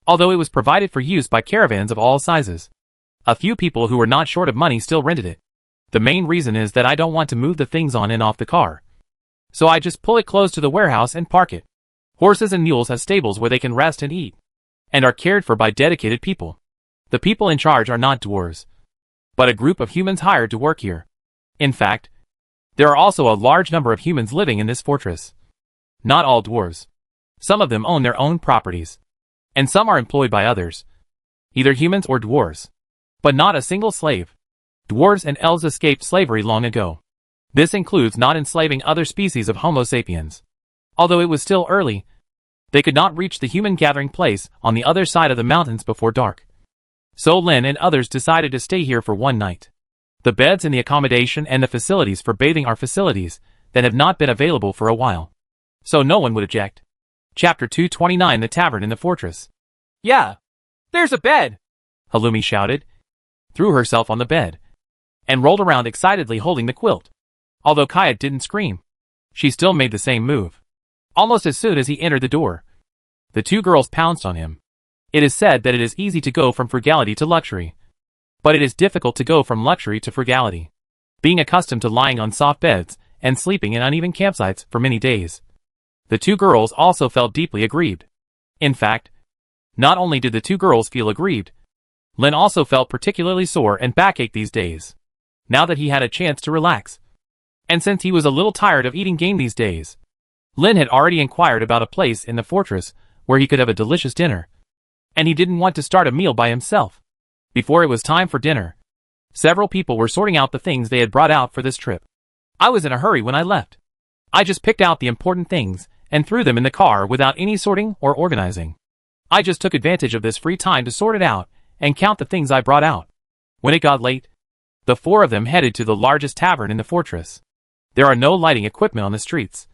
although it was provided for use by caravans of all sizes. A few people who were not short of money still rented it. The main reason is that I don't want to move the things on and off the car, so I just pull it close to the warehouse and park it. Horses and mules have stables where they can rest and eat, and are cared for by dedicated people. The people in charge are not dwarves, but a group of humans hired to work here. In fact, there are also a large number of humans living in this fortress. Not all dwarves. Some of them own their own properties, and some are employed by others, either humans or dwarves. But not a single slave. Dwarves and elves escaped slavery long ago. This includes not enslaving other species of Homo sapiens. Although it was still early, they could not reach the human gathering place on the other side of the mountains before dark. So Lin and others decided to stay here for 1 night. The beds and the accommodation and the facilities for bathing are facilities that have not been available for a while, so no one would object. Chapter 229, The Tavern in the Fortress. Yeah, there's a bed, Halloumi shouted, threw herself on the bed, and rolled around excitedly holding the quilt. Although Kaya didn't scream, she still made the same move. Almost as soon as he entered the door, the 2 girls pounced on him. It is said that it is easy to go from frugality to luxury, but it is difficult to go from luxury to frugality. Being accustomed to lying on soft beds and sleeping in uneven campsites for many days. The two girls also felt deeply aggrieved. In fact, not only did the two girls feel aggrieved, Lin also felt particularly sore and backache these days, now that he had a chance to relax. And since he was a little tired of eating game these days, Lin had already inquired about a place in the fortress where he could have a delicious dinner. And he didn't want to start a meal by himself. Before it was time for dinner, several people were sorting out the things they had brought out for this trip. I was in a hurry when I left. I just picked out the important things and threw them in the car without any sorting or organizing. I just took advantage of this free time to sort it out and count the things I brought out. When it got late, the four of them headed to the largest tavern in the fortress. There are no lighting equipment on the streets,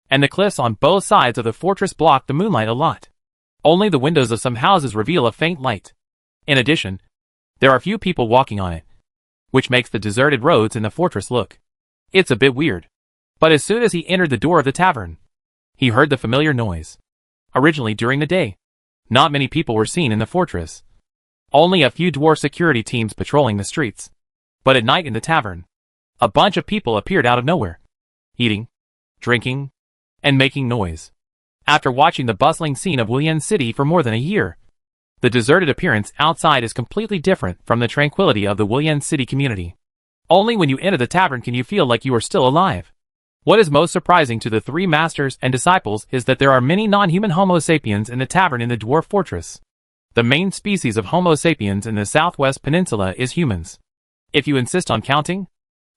and the cliffs on both sides of the fortress block the moonlight a lot. Only the windows of some houses reveal a faint light. In addition, there are few people walking on it, which makes the deserted roads in the fortress look. It's a bit weird. But as soon as he entered the door of the tavern, he heard the familiar noise. Originally during the day, not many people were seen in the fortress. Only a few dwarf security teams patrolling the streets. But at night in the tavern, a bunch of people appeared out of nowhere, eating, drinking, and making noise. After watching the bustling scene of Wuyan City for more than a year, the deserted appearance outside is completely different from the tranquility of the Wuyan City community. Only when you enter the tavern can you feel like you are still alive. What is most surprising to the three masters and disciples is that there are many non-human Homo sapiens in the tavern in the dwarf fortress. The main species of Homo sapiens in the southwest peninsula is humans. If you insist on counting,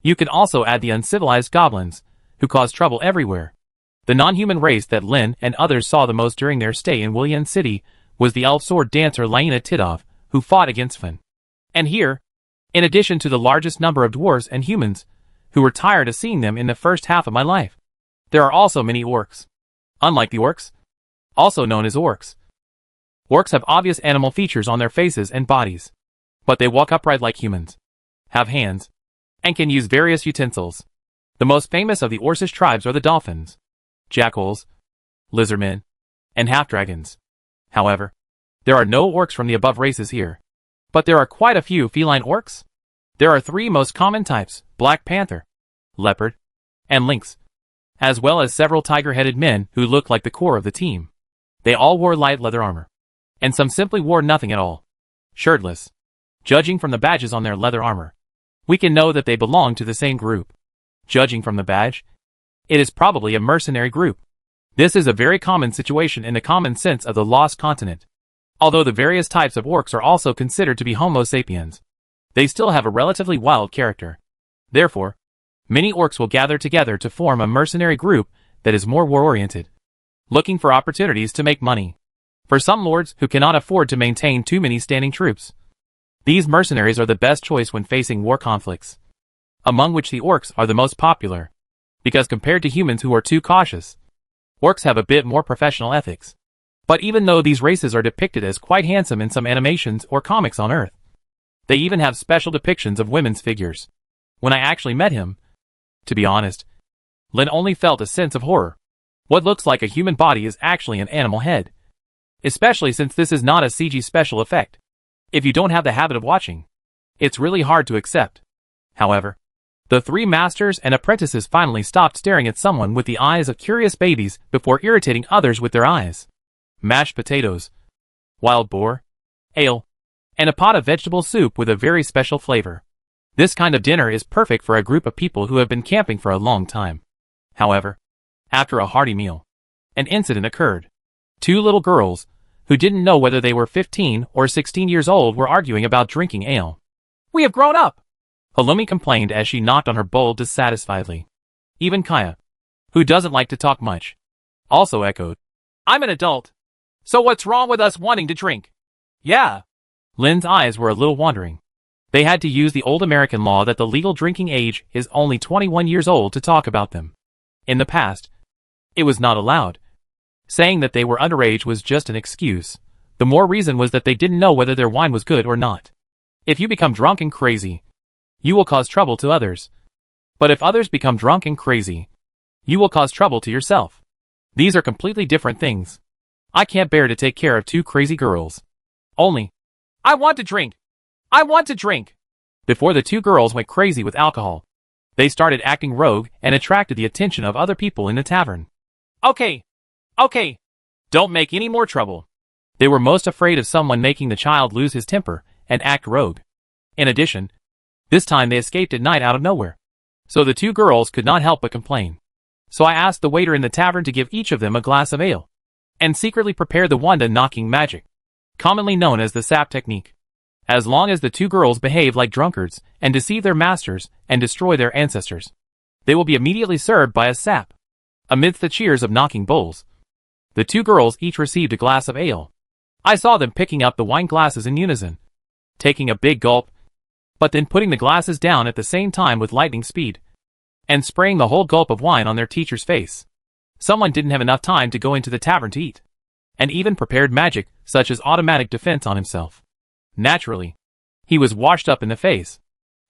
you can also add the uncivilized goblins, who cause trouble everywhere. The non-human race that Lin and others saw the most during their stay in Wuyan City was the elf sword dancer Laina Tidov, who fought against Fin. And here, in addition to the largest number of dwarves and humans, who were tired of seeing them in the first half of my life, there are also many orcs. Unlike the orcs, also known as orcs. Orcs have obvious animal features on their faces and bodies, but they walk upright like humans, have hands, and can use various utensils. The most famous of the Orcish tribes are the dolphins, jackals, lizardmen, and half-dragons. However, there are no orcs from the above races here, but there are quite a few feline orcs. There are three most common types: black panther, leopard, and lynx, as well as several tiger-headed men who look like the core of the team. They all wore light leather armor, and some simply wore nothing at all, shirtless. Judging from the badges on their leather armor, we can know that they belong to the same group. Judging from the badge, it is probably a mercenary group. This is a very common situation in the common sense of the Lost Continent. Although the various types of orcs are also considered to be Homo sapiens, they still have a relatively wild character. Therefore, many orcs will gather together to form a mercenary group that is more war-oriented, looking for opportunities to make money. For some lords who cannot afford to maintain too many standing troops, these mercenaries are the best choice when facing war conflicts, among which the orcs are the most popular, because compared to humans who are too cautious, orcs have a bit more professional ethics. But even though these races are depicted as quite handsome in some animations or comics on Earth, they even have special depictions of women's figures. When I actually met him, to be honest, Lin only felt a sense of horror. What looks like a human body is actually an animal head. Especially since this is not a CG special effect. If you don't have the habit of watching, it's really hard to accept. However, the three masters and apprentices finally stopped staring at someone with the eyes of curious babies before irritating others with their eyes. Mashed potatoes, wild boar, ale, and a pot of vegetable soup with a very special flavor. This kind of dinner is perfect for a group of people who have been camping for a long time. However, after a hearty meal, an incident occurred. Two little girls, who didn't know whether they were 15 or 16 years old, were arguing about drinking ale. "We have grown up," Halumi complained as she knocked on her bowl dissatisfiedly. Even Kaya, who doesn't like to talk much, also echoed, "I'm an adult. So what's wrong with us wanting to drink?" "Yeah." Lin's eyes were a little wandering. They had to use the old American law that the legal drinking age is only 21 years old to talk about them. In the past, it was not allowed. Saying that they were underage was just an excuse. The more reason was that they didn't know whether their wine was good or not. If you become drunk and crazy, you will cause trouble to others. But if others become drunk and crazy, you will cause trouble to yourself. These are completely different things. I can't bear to take care of two crazy girls. Only, I want to drink. I want to drink. Before the two girls went crazy with alcohol, they started acting rogue and attracted the attention of other people in the tavern. Okay. Don't make any more trouble. They were most afraid of someone making the child lose his temper and act rogue. In addition, this time they escaped at night out of nowhere. So the two girls could not help but complain. So I asked the waiter in the tavern to give each of them a glass of ale, and secretly prepare the wand knocking magic, commonly known as the sap technique. As long as the two girls behave like drunkards and deceive their masters and destroy their ancestors, they will be immediately served by a sap. Amidst the cheers of knocking bowls, the two girls each received a glass of ale. I saw them picking up the wine glasses in unison, taking a big gulp, but then putting the glasses down at the same time with lightning speed, and spraying the whole gulp of wine on their teacher's face. Someone didn't have enough time to go into the tavern to eat, and even prepared magic such as automatic defense on himself. Naturally, he was washed up in the face.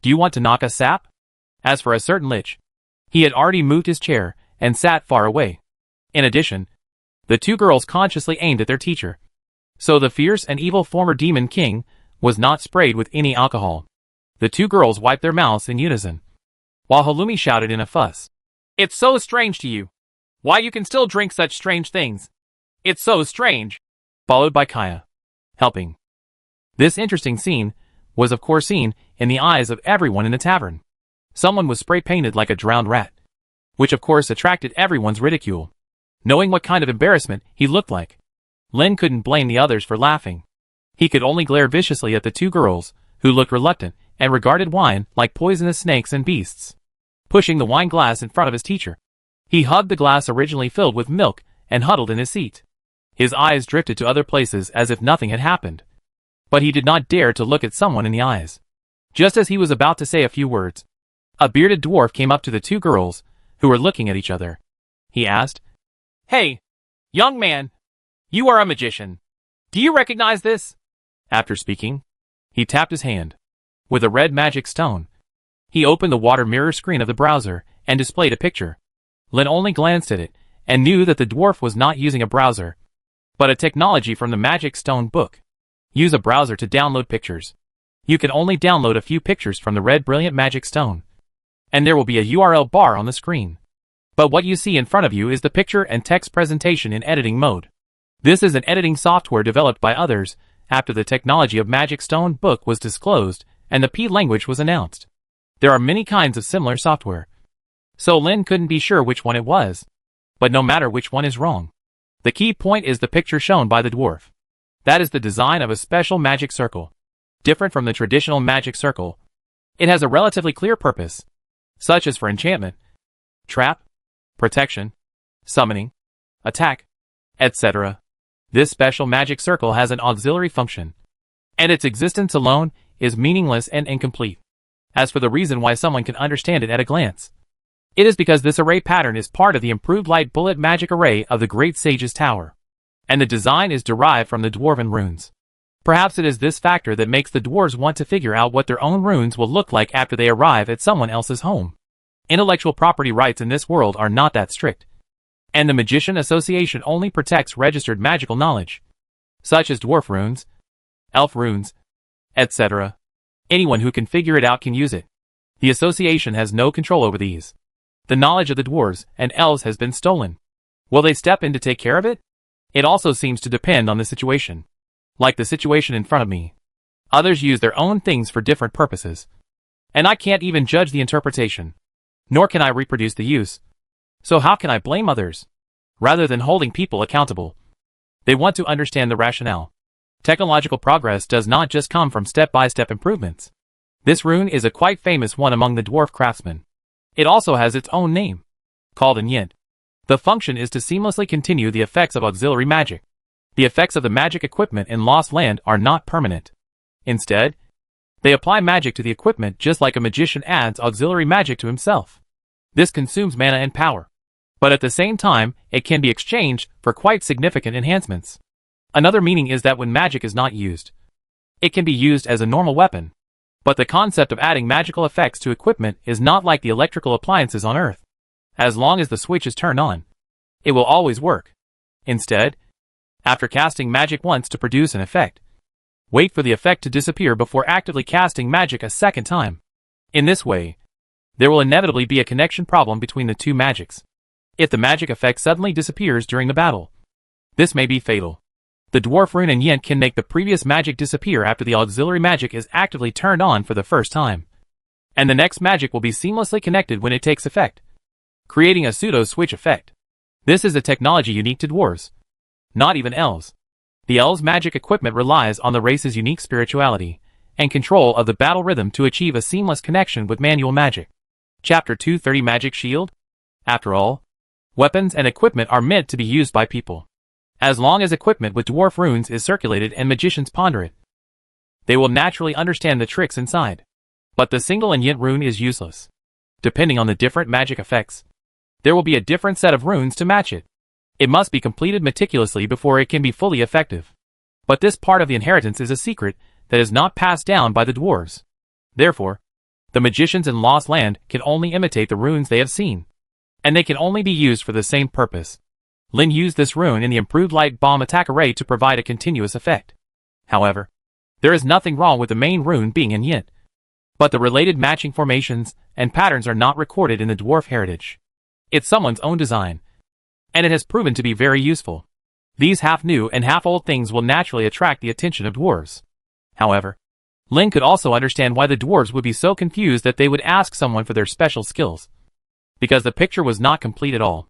Do you want to knock a sap? As for a certain Lich, he had already moved his chair and sat far away. In addition, the two girls consciously aimed at their teacher, so the fierce and evil former demon king was not sprayed with any alcohol. The two girls wiped their mouths in unison, while Halloumi shouted in a fuss, "It's so strange to you. Why you can still drink such strange things. It's so strange." Followed by Kaya, helping. This interesting scene was of course seen in the eyes of everyone in the tavern. Someone was spray-painted like a drowned rat, which of course attracted everyone's ridicule. Knowing what kind of embarrassment he looked like, Lin couldn't blame the others for laughing. He could only glare viciously at the two girls, who looked reluctant and regarded wine like poisonous snakes and beasts. Pushing the wine glass in front of his teacher, he hugged the glass originally filled with milk and huddled in his seat. His eyes drifted to other places as if nothing had happened. But he did not dare to look at someone in the eyes. Just as he was about to say a few words, a bearded dwarf came up to the two girls, who were looking at each other. He asked, "Hey, young man, you are a magician. Do you recognize this?" After speaking, he tapped his hand with a red magic stone. He opened the water mirror screen of the browser and displayed a picture. Lin only glanced at it and knew that the dwarf was not using a browser, but a technology from the Magic Stone book. Use a browser to download pictures. You can only download a few pictures from the red brilliant magic stone, and there will be a URL bar on the screen. But what you see in front of you is the picture and text presentation in editing mode. This is an editing software developed by others after the technology of Magic Stone book was disclosed and the P language was announced. There are many kinds of similar software, so Lin couldn't be sure which one it was. But no matter which one is wrong, the key point is the picture shown by the dwarf. That is the design of a special magic circle. Different from the traditional magic circle, it has a relatively clear purpose, such as for enchantment, trap, protection, summoning, attack, etc. This special magic circle has an auxiliary function, and its existence alone is meaningless and incomplete. As for the reason why someone can understand it at a glance, it is because this array pattern is part of the improved light bullet magic array of the Great Sage's Tower, and the design is derived from the dwarven runes. Perhaps it is this factor that makes the dwarves want to figure out what their own runes will look like after they arrive at someone else's home. Intellectual property rights in this world are not that strict, and the Magician Association only protects registered magical knowledge, such as dwarf runes, elf runes, etc. Anyone who can figure it out can use it. The association has no control over these. The knowledge of the dwarves and elves has been stolen. Will they step in to take care of it? It also seems to depend on the situation. Like the situation in front of me. Others use their own things for different purposes, and I can't even judge the interpretation, nor can I reproduce the use. So how can I blame others? Rather than holding people accountable, they want to understand the rationale. Technological progress does not just come from step-by-step improvements. This rune is a quite famous one among the dwarf craftsmen. It also has its own name, called an yint. The function is to seamlessly continue the effects of auxiliary magic. The effects of the magic equipment in Lost Land are not permanent. Instead, they apply magic to the equipment just like a magician adds auxiliary magic to himself. This consumes mana and power, but at the same time, it can be exchanged for quite significant enhancements. Another meaning is that when magic is not used, it can be used as a normal weapon. But the concept of adding magical effects to equipment is not like the electrical appliances on Earth. As long as the switch is turned on, it will always work. Instead, after casting magic once to produce an effect, Wait for the effect to disappear before actively casting magic a second time. In this way, there will inevitably be a connection problem between the two magics. If the magic effect suddenly disappears during the battle, this may be fatal. The dwarf rune and yint can make the previous magic disappear after the auxiliary magic is actively turned on for the first time. And the next magic will be seamlessly connected when it takes effect, creating a pseudo-switch effect. This is a technology unique to dwarves, not even elves. The elves' magic equipment relies on the race's unique spirituality and control of the battle rhythm to achieve a seamless connection with manual magic. Chapter 230 Magic Shield. After all, weapons and equipment are meant to be used by people. As long as equipment with dwarf runes is circulated and magicians ponder it, they will naturally understand the tricks inside. But the single and yint rune is useless. Depending on the different magic effects, there will be a different set of runes to match it. It must be completed meticulously before it can be fully effective. But this part of the inheritance is a secret that is not passed down by the dwarves. Therefore, the magicians in Lost Land can only imitate the runes they have seen, and they can only be used for the same purpose. Lin used this rune in the improved light bomb attack array to provide a continuous effect. However, there is nothing wrong with the main rune being in yint, but the related matching formations and patterns are not recorded in the dwarf heritage. It's someone's own design, and it has proven to be very useful. These half-new and half-old things will naturally attract the attention of dwarves. However, Lin could also understand why the dwarves would be so confused that they would ask someone for their special skills, because the picture was not complete at all.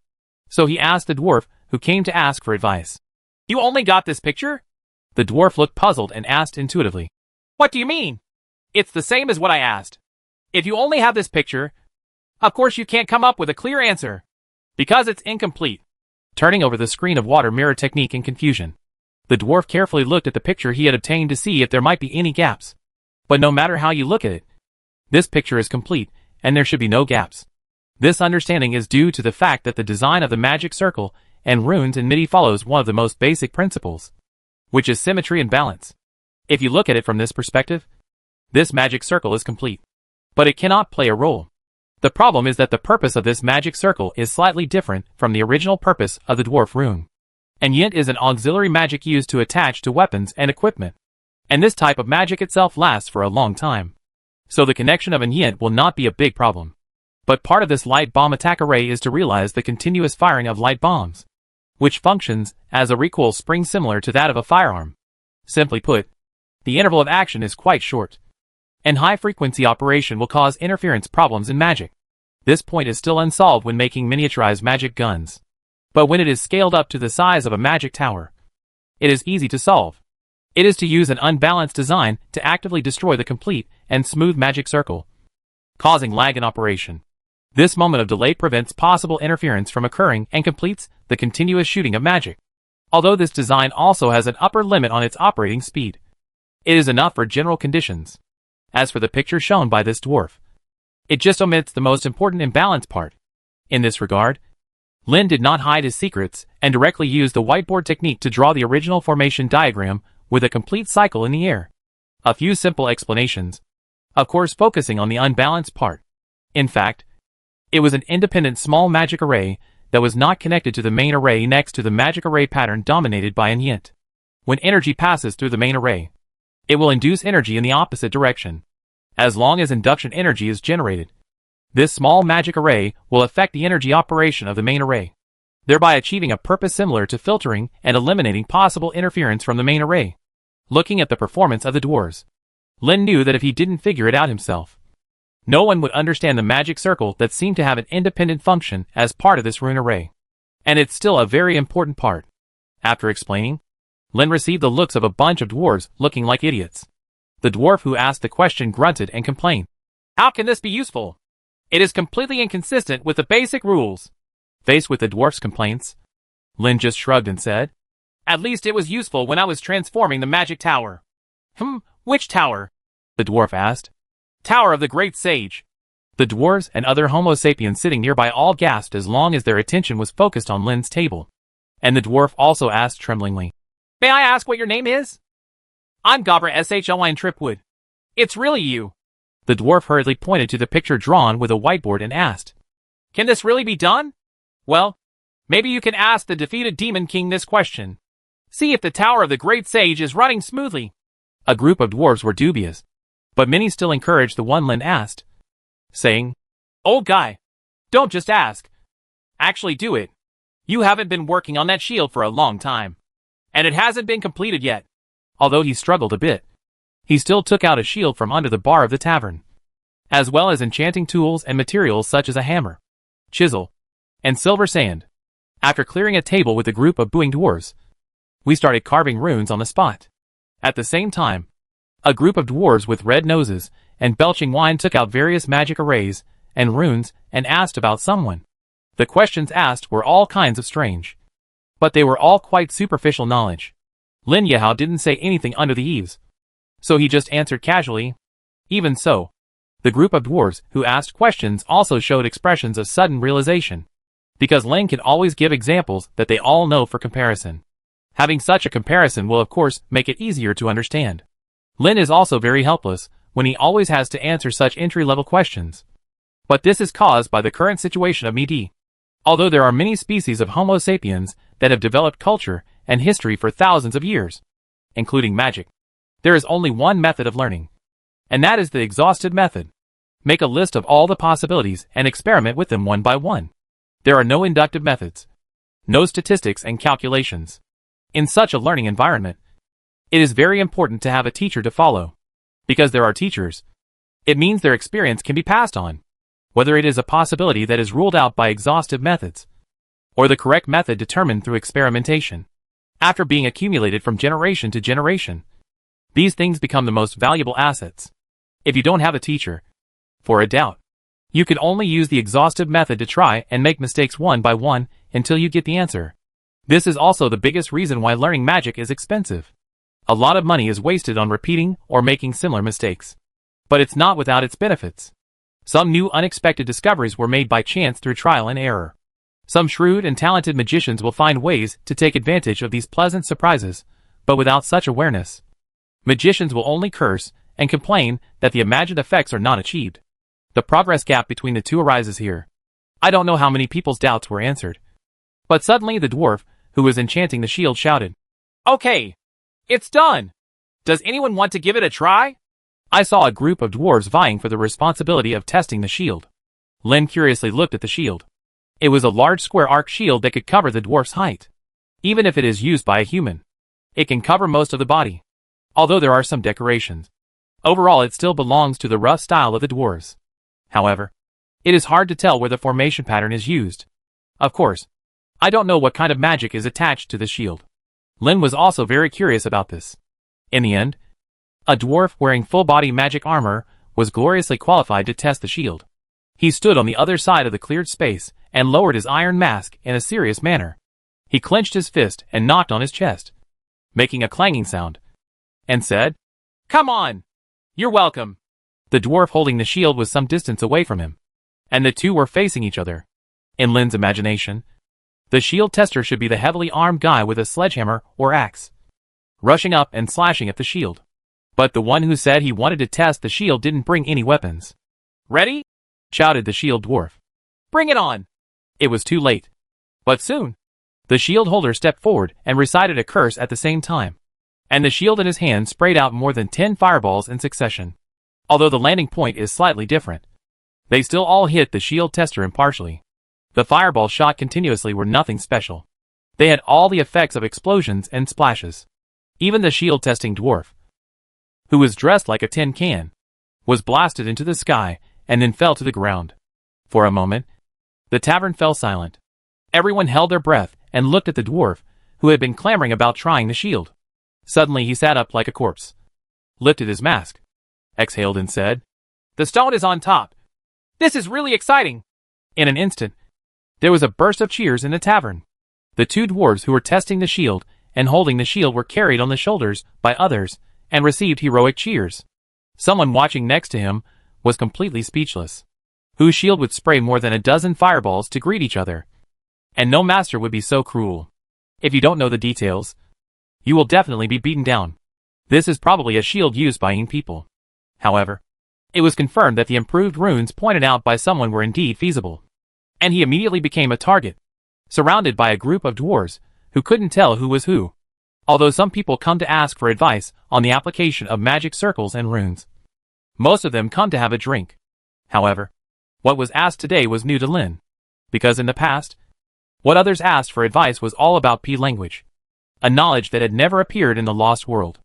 So he asked the dwarf, who came to ask for advice. "You only got this picture?" The dwarf looked puzzled and asked intuitively. "What do you mean?" "It's the same as what I asked. If you only have this picture, of course you can't come up with a clear answer, because it's incomplete." Turning over the screen of water mirror technique in confusion, the dwarf carefully looked at the picture he had obtained to see if there might be any gaps. But no matter how you look at it, this picture is complete, and there should be no gaps. This understanding is due to the fact that the design of the magic circle and runes in MIDI follows one of the most basic principles, which is symmetry and balance. If you look at it from this perspective, this magic circle is complete, but it cannot play a role. The problem is that the purpose of this magic circle is slightly different from the original purpose of the dwarf rune. And yint is an auxiliary magic used to attach to weapons and equipment, and this type of magic itself lasts for a long time. So the connection of an yint will not be a big problem. But part of this light bomb attack array is to realize the continuous firing of light bombs, which functions as a recoil spring similar to that of a firearm. Simply put, the interval of action is quite short, and high-frequency operation will cause interference problems in magic. This point is still unsolved when making miniaturized magic guns, but when it is scaled up to the size of a magic tower, it is easy to solve. It is to use an unbalanced design to actively destroy the complete and smooth magic circle, causing lag in operation. This moment of delay prevents possible interference from occurring and completes the continuous shooting of magic. Although this design also has an upper limit on its operating speed, it is enough for general conditions. As for the picture shown by this dwarf, it just omits the most important imbalance part. In this regard, Lin did not hide his secrets and directly used the whiteboard technique to draw the original formation diagram with a complete cycle in the air. A few simple explanations, of course focusing on the unbalanced part. In fact, it was an independent small magic array that was not connected to the main array next to the magic array pattern dominated by an yint. When energy passes through the main array, it will induce energy in the opposite direction. As long as induction energy is generated, this small magic array will affect the energy operation of the main array, thereby achieving a purpose similar to filtering and eliminating possible interference from the main array. Looking at the performance of the dwarves, Lin knew that if he didn't figure it out himself, no one would understand the magic circle that seemed to have an independent function as part of this rune array. And it's still a very important part. After explaining, Lin received the looks of a bunch of dwarves looking like idiots. The dwarf who asked the question grunted and complained. "How can this be useful? It is completely inconsistent with the basic rules." Faced with the dwarf's complaints, Lin just shrugged and said, "At least it was useful when I was transforming the magic tower." Which tower?" the dwarf asked. "Tower of the Great Sage." The dwarves and other Homo sapiens sitting nearby all gasped as long as their attention was focused on Lin's table. And the dwarf also asked tremblingly, "May I ask what your name is?" "I'm Gabra Shlyn Tripwood." "It's really you." The dwarf hurriedly pointed to the picture drawn with a whiteboard and asked, "Can this really be done?" "Well, maybe you can ask the defeated Demon King this question. See if the Tower of the Great Sage is running smoothly." A group of dwarves were dubious, but many still encouraged the one Lin asked, saying, "Old guy, don't just ask. Actually do it. You haven't been working on that shield for a long time, and it hasn't been completed yet." Although he struggled a bit, he still took out a shield from under the bar of the tavern, as well as enchanting tools and materials such as a hammer, chisel, and silver sand. After clearing a table with a group of booing dwarves, we started carving runes on the spot. At the same time, a group of dwarves with red noses and belching wine took out various magic arrays and runes and asked about someone. The questions asked were all kinds of strange, but they were all quite superficial knowledge. Lin Yahao didn't say anything under the eaves, so he just answered casually. Even so, the group of dwarves who asked questions also showed expressions of sudden realization, because Lin can always give examples that they all know for comparison. Having such a comparison will of course make it easier to understand. Lin is also very helpless when he always has to answer such entry-level questions. But this is caused by the current situation of Midi. Although there are many species of Homo sapiens that have developed culture and history for thousands of years, including magic, there is only one method of learning, and that is the exhausted method. Make a list of all the possibilities and experiment with them one by one. There are no inductive methods, no statistics and calculations. In such a learning environment, it is very important to have a teacher to follow. Because there are teachers, it means their experience can be passed on, whether it is a possibility that is ruled out by exhaustive methods, or the correct method determined through experimentation. After being accumulated from generation to generation, these things become the most valuable assets. If you don't have a teacher, for a doubt, you can only use the exhaustive method to try and make mistakes one by one until you get the answer. This is also the biggest reason why learning magic is expensive. A lot of money is wasted on repeating or making similar mistakes. But it's not without its benefits. Some new unexpected discoveries were made by chance through trial and error. Some shrewd and talented magicians will find ways to take advantage of these pleasant surprises, but without such awareness, magicians will only curse and complain that the imagined effects are not achieved. The progress gap between the two arises here. I don't know how many people's doubts were answered, but suddenly the dwarf, who was enchanting the shield, shouted, "Okay, it's done! Does anyone want to give it a try?" I saw a group of dwarves vying for the responsibility of testing the shield. Lin curiously looked at the shield. It was a large square arc shield that could cover the dwarf's height. Even if it is used by a human, it can cover most of the body, although there are some decorations. Overall, it still belongs to the rough style of the dwarves. However, it is hard to tell where the formation pattern is used. Of course, I don't know what kind of magic is attached to the shield. Lin was also very curious about this. In the end, a dwarf wearing full-body magic armor was gloriously qualified to test the shield. He stood on the other side of the cleared space and lowered his iron mask in a serious manner. He clenched his fist and knocked on his chest, making a clanging sound, and said, "Come on! You're welcome." The dwarf holding the shield was some distance away from him, and the two were facing each other. In Lin's imagination, the shield tester should be the heavily armed guy with a sledgehammer or axe, rushing up and slashing at the shield. But the one who said he wanted to test the shield didn't bring any weapons. "Ready?" shouted the shield dwarf. "Bring it on!" It was too late. But soon, the shield holder stepped forward and recited a curse at the same time, and the shield in his hand sprayed out more than 10 fireballs in succession. Although the landing point is slightly different, they still all hit the shield tester impartially. The fireballs shot continuously were nothing special. They had all the effects of explosions and splashes. Even the shield-testing dwarf, who was dressed like a tin can, was blasted into the sky and then fell to the ground. For a moment, the tavern fell silent. Everyone held their breath and looked at the dwarf, who had been clamoring about trying the shield. Suddenly he sat up like a corpse, lifted his mask, exhaled and said, "The stone is on top. This is really exciting." In an instant, there was a burst of cheers in the tavern. The two dwarves who were testing the shield and holding the shield were carried on the shoulders by others and received heroic cheers. Someone watching next to him was completely speechless. Whose shield would spray more than a dozen fireballs to greet each other? And no master would be so cruel. If you don't know the details, you will definitely be beaten down. This is probably a shield used by young people. However, it was confirmed that the improved runes pointed out by someone were indeed feasible, and he immediately became a target, surrounded by a group of dwarves who couldn't tell who was who. Although some people come to ask for advice on the application of magic circles and runes, most of them come to have a drink. However, what was asked today was new to Lin, because in the past, what others asked for advice was all about P language, a knowledge that had never appeared in the Lost World.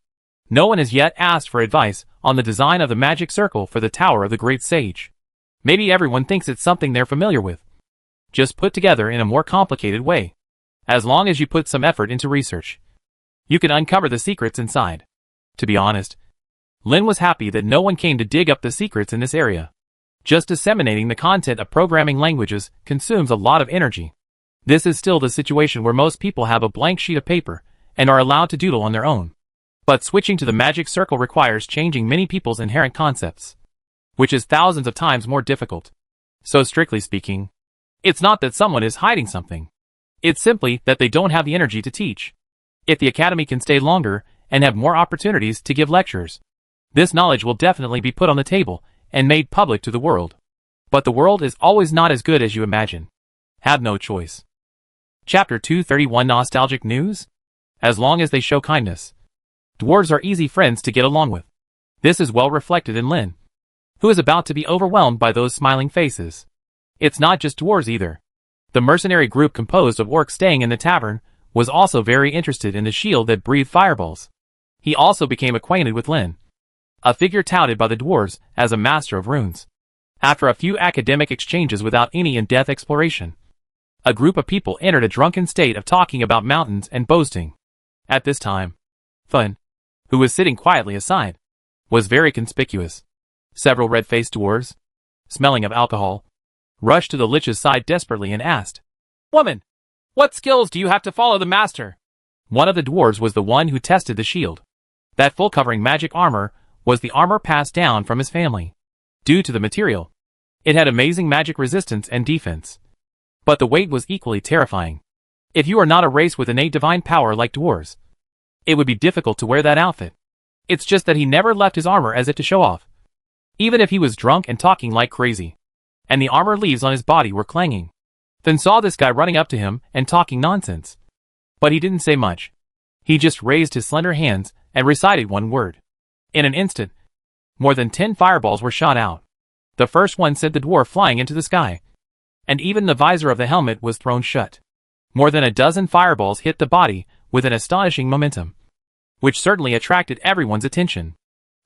No one has yet asked for advice on the design of the magic circle for the Tower of the Great Sage. Maybe everyone thinks it's something they're familiar with, just put together in a more complicated way. As long as you put some effort into research, you can uncover the secrets inside. To be honest, Lin was happy that no one came to dig up the secrets in this area. Just disseminating the content of programming languages consumes a lot of energy. This is still the situation where most people have a blank sheet of paper and are allowed to doodle on their own. But switching to the magic circle requires changing many people's inherent concepts, which is thousands of times more difficult. So strictly speaking, it's not that someone is hiding something. It's simply that they don't have the energy to teach. If the academy can stay longer and have more opportunities to give lectures, this knowledge will definitely be put on the table and made public to the world. But the world is always not as good as you imagine. Have no choice. Chapter 231 Nostalgic News? As long as they show kindness, dwarves are easy friends to get along with. This is well reflected in Lin, who is about to be overwhelmed by those smiling faces. It's not just dwarves either. The mercenary group composed of orcs staying in the tavern was also very interested in the shield that breathed fireballs. He also became acquainted with Lin, a figure touted by the dwarves as a master of runes. After a few academic exchanges without any in-depth exploration, a group of people entered a drunken state of talking about mountains and boasting. At this time, Fun, who was sitting quietly aside, was very conspicuous. Several red-faced dwarves, smelling of alcohol, rushed to the Lich's side desperately and asked, "Woman, what skills do you have to follow the master?" One of the dwarves was the one who tested the shield. That full-covering magic armor was the armor passed down from his family. Due to the material, it had amazing magic resistance and defense. But the weight was equally terrifying. If you are not a race with innate divine power like dwarves, it would be difficult to wear that outfit. It's just that he never left his armor as if to show off, even if he was drunk and talking like crazy. And the armor leaves on his body were clanging. Then saw this guy running up to him and talking nonsense. But he didn't say much. He just raised his slender hands and recited one word. In an instant, more than 10 fireballs were shot out. The first one sent the dwarf flying into the sky, and even the visor of the helmet was thrown shut. More than a dozen fireballs hit the body with an astonishing momentum, which certainly attracted everyone's attention.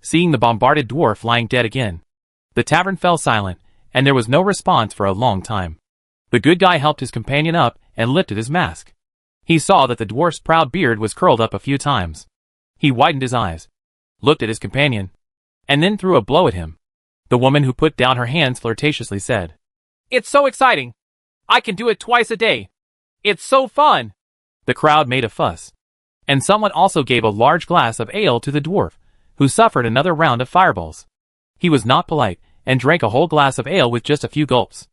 Seeing the bombarded dwarf lying dead again, the tavern fell silent, and there was no response for a long time. The good guy helped his companion up and lifted his mask. He saw that the dwarf's proud beard was curled up a few times. He widened his eyes, looked at his companion, and then threw a blow at him. The woman who put down her hands flirtatiously said, "It's so exciting! I can do it twice a day! It's so fun!" The crowd made a fuss, and someone also gave a large glass of ale to the dwarf, who suffered another round of fireballs. He was not polite, and drank a whole glass of ale with just a few gulps.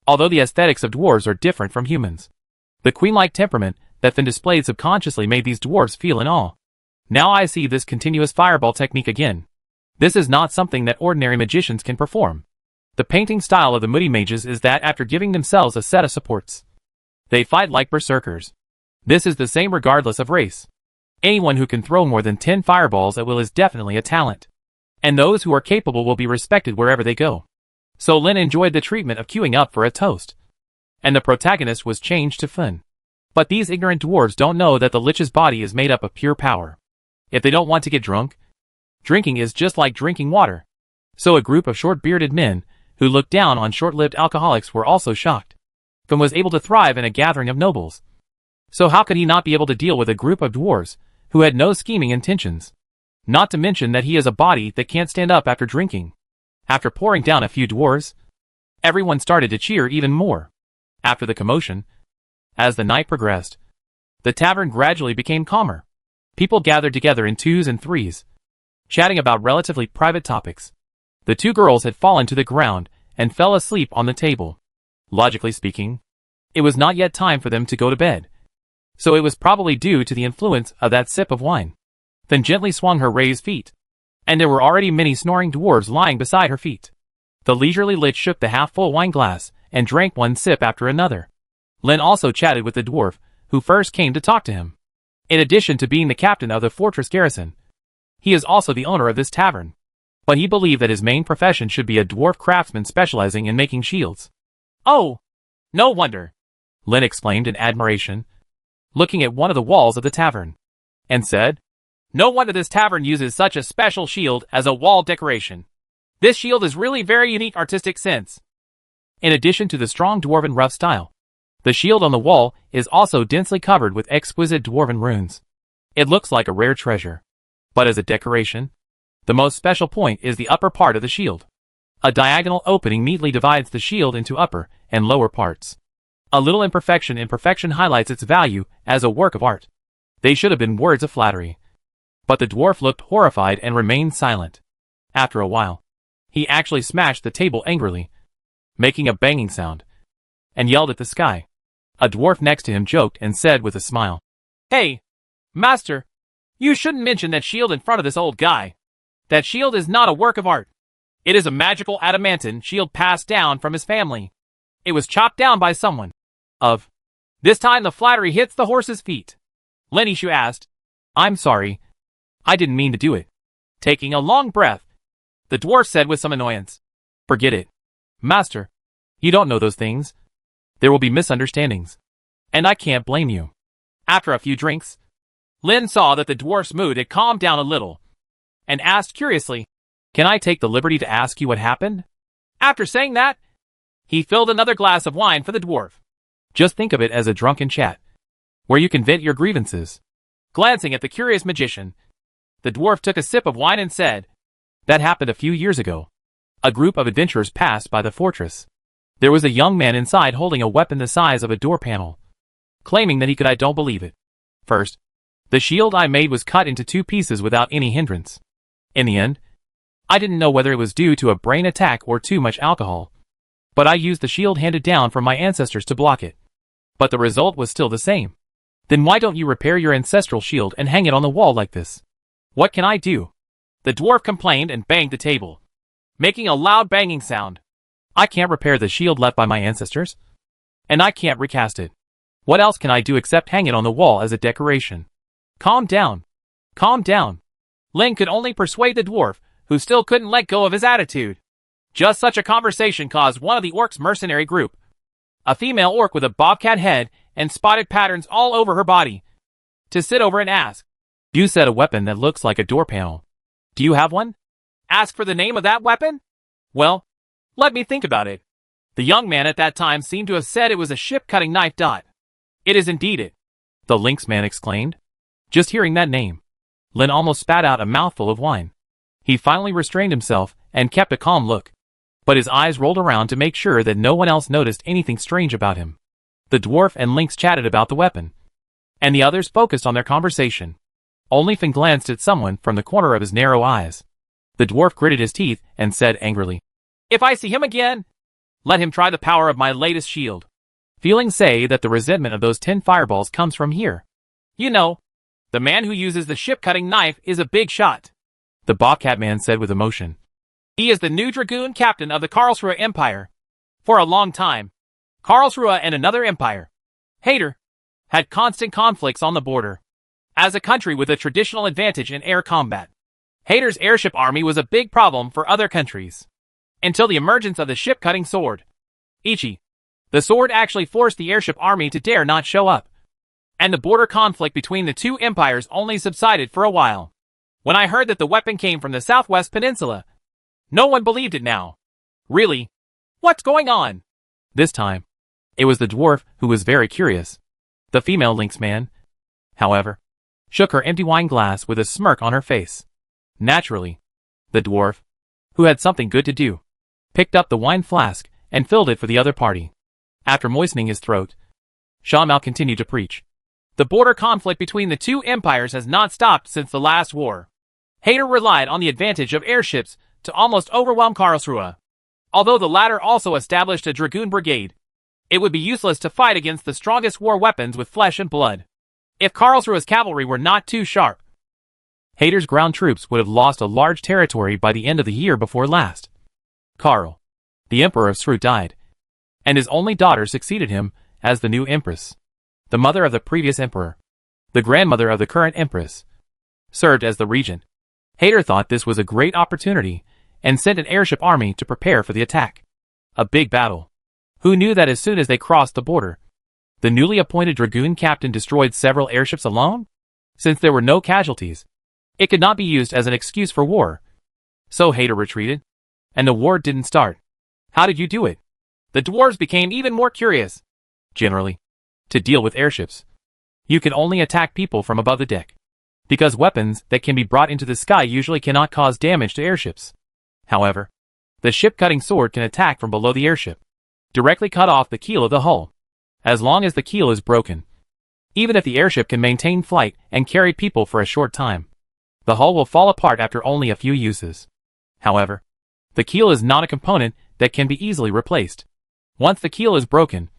Although the aesthetics of dwarves are different from humans, the queen-like temperament that Finn displayed subconsciously made these dwarves feel in awe. Now I see this continuous fireball technique again. This is not something that ordinary magicians can perform. The painting style of the moody mages is that after giving themselves a set of supports, they fight like berserkers. This is the same regardless of race. Anyone who can throw more than 10 fireballs at will is definitely a talent, and those who are capable will be respected wherever they go. So Lin enjoyed the treatment of queuing up for a toast, and the protagonist was changed to Fun. But these ignorant dwarves don't know that the Lich's body is made up of pure power. If they don't want to get drunk, drinking is just like drinking water. So a group of short-bearded men, who looked down on short-lived alcoholics, were also shocked. Fun was able to thrive in a gathering of nobles. So how could he not be able to deal with a group of dwarves, who had no scheming intentions? Not to mention that he has a body that can't stand up after drinking. After pouring down a few dwarves, everyone started to cheer even more. After the commotion, as the night progressed, the tavern gradually became calmer. People gathered together in twos and threes, chatting about relatively private topics. The two girls had fallen to the ground and fell asleep on the table. Logically speaking, it was not yet time for them to go to bed, so it was probably due to the influence of that sip of wine. Then gently swung her raised feet, and there were already many snoring dwarves lying beside her feet. The leisurely Lich shook the half-full wine glass and drank one sip after another. Lin also chatted with the dwarf, who first came to talk to him. In addition to being the captain of the fortress garrison, he is also the owner of this tavern. But he believed that his main profession should be a dwarf craftsman specializing in making shields. "Oh, no wonder," Lynn exclaimed in admiration, looking at one of the walls of the tavern, and said, "No wonder this tavern uses such a special shield as a wall decoration. This shield is really very unique artistic sense." In addition to the strong dwarven rough style, the shield on the wall is also densely covered with exquisite dwarven runes. It looks like a rare treasure. But as a decoration, the most special point is the upper part of the shield. A diagonal opening neatly divides the shield into upper and lower parts. A little imperfection in perfection highlights its value as a work of art. They should have been words of flattery. But the dwarf looked horrified and remained silent. After a while, he actually smashed the table angrily, making a banging sound, and yelled at the sky. A dwarf next to him joked and said with a smile, "Hey, master, you shouldn't mention that shield in front of this old guy. That shield is not a work of art. It is a magical adamantine shield passed down from his family. It was chopped down by someone. Of this time the flattery hits the horse's feet." Lenishu asked, "I'm sorry. I didn't mean to do it." Taking a long breath, the dwarf said with some annoyance, "Forget it. Master, you don't know those things. There will be misunderstandings. And I can't blame you." After a few drinks, Lin saw that the dwarf's mood had calmed down a little, and asked curiously, "Can I take the liberty to ask you what happened?" After saying that, he filled another glass of wine for the dwarf. Just think of it as a drunken chat, where you can vent your grievances. Glancing at the curious magician, the dwarf took a sip of wine and said, "That happened a few years ago. A group of adventurers passed by the fortress. There was a young man inside holding a weapon the size of a door panel, claiming that he could. I don't believe it. First, the shield I made was cut into 2 pieces without any hindrance. In the end, I didn't know whether it was due to a brain attack or too much alcohol, but I used the shield handed down from my ancestors to block it. But the result was still the same. Then why don't you repair your ancestral shield and hang it on the wall like this?" "What can I do?" the dwarf complained and banged the table, making a loud banging sound. "I can't repair the shield left by my ancestors, and I can't recast it. What else can I do except hang it on the wall as a decoration?" "Calm down. Calm down." Ling could only persuade the dwarf, who still couldn't let go of his attitude. Just such a conversation caused one of the orcs' mercenary group, a female orc with a bobcat head and spotted patterns all over her body, to sit over and ask, "You said a weapon that looks like a door panel. Do you have one?" "Ask for the name of that weapon? Well, let me think about it." The young man at that time seemed to have said it was a ship-cutting knife. "It is indeed it," the lynx man exclaimed. Just hearing that name, Lin almost spat out a mouthful of wine. He finally restrained himself and kept a calm look, but his eyes rolled around to make sure that no one else noticed anything strange about him. The dwarf and lynx chatted about the weapon, and the others focused on their conversation. Only Finn glanced at someone from the corner of his narrow eyes. The dwarf gritted his teeth and said angrily, "If I see him again, let him try the power of my latest shield." Feelings say that the resentment of those 10 fireballs comes from here. "You know, the man who uses the ship-cutting knife is a big shot," the bobcat man said with emotion. "He is the new dragoon captain of the Karlsruhe Empire. For a long time, Karlsruhe and another empire, Hader, had constant conflicts on the border. As a country with a traditional advantage in air combat, Hader's airship army was a big problem for other countries. Until the emergence of the ship-cutting sword, Ichi. The sword actually forced the airship army to dare not show up, and the border conflict between the 2 empires only subsided for a while. When I heard that the weapon came from the Southwest Peninsula, no one believed it now. Really? What's going on?" This time, it was the dwarf who was very curious. The female lynx man, however, shook her empty wine glass with a smirk on her face. Naturally, the dwarf, who had something good to do, picked up the wine flask and filled it for the other party. After moistening his throat, Shuan continued to preach. "The border conflict between the 2 empires has not stopped since the last war. Hader relied on the advantage of airships to almost overwhelm Karlsruhe. Although the latter also established a dragoon brigade, it would be useless to fight against the strongest war weapons with flesh and blood. If Karlsruhe's cavalry were not too sharp, Hader's ground troops would have lost a large territory by the end of the year before last. Karl, the emperor of Sru, died, and his only daughter succeeded him as the new empress, the mother of the previous emperor. the grandmother of the current empress, served as the regent. Hader thought this was a great opportunity and sent an airship army to prepare for the attack. A big battle. Who knew that as soon as they crossed the border, the newly appointed dragoon captain destroyed several airships alone? Since there were no casualties, it could not be used as an excuse for war. So Hader retreated, and the war didn't start. How did you do it? The dwarves became even more curious. Generally, to deal with airships, you can only attack people from above the deck, because weapons that can be brought into the sky usually cannot cause damage to airships. However, the ship-cutting sword can attack from below the airship, directly cut off the keel of the hull, as long as the keel is broken. Even if the airship can maintain flight and carry people for a short time, the hull will fall apart after only a few uses. However, the keel is not a component that can be easily replaced. Once the keel is broken,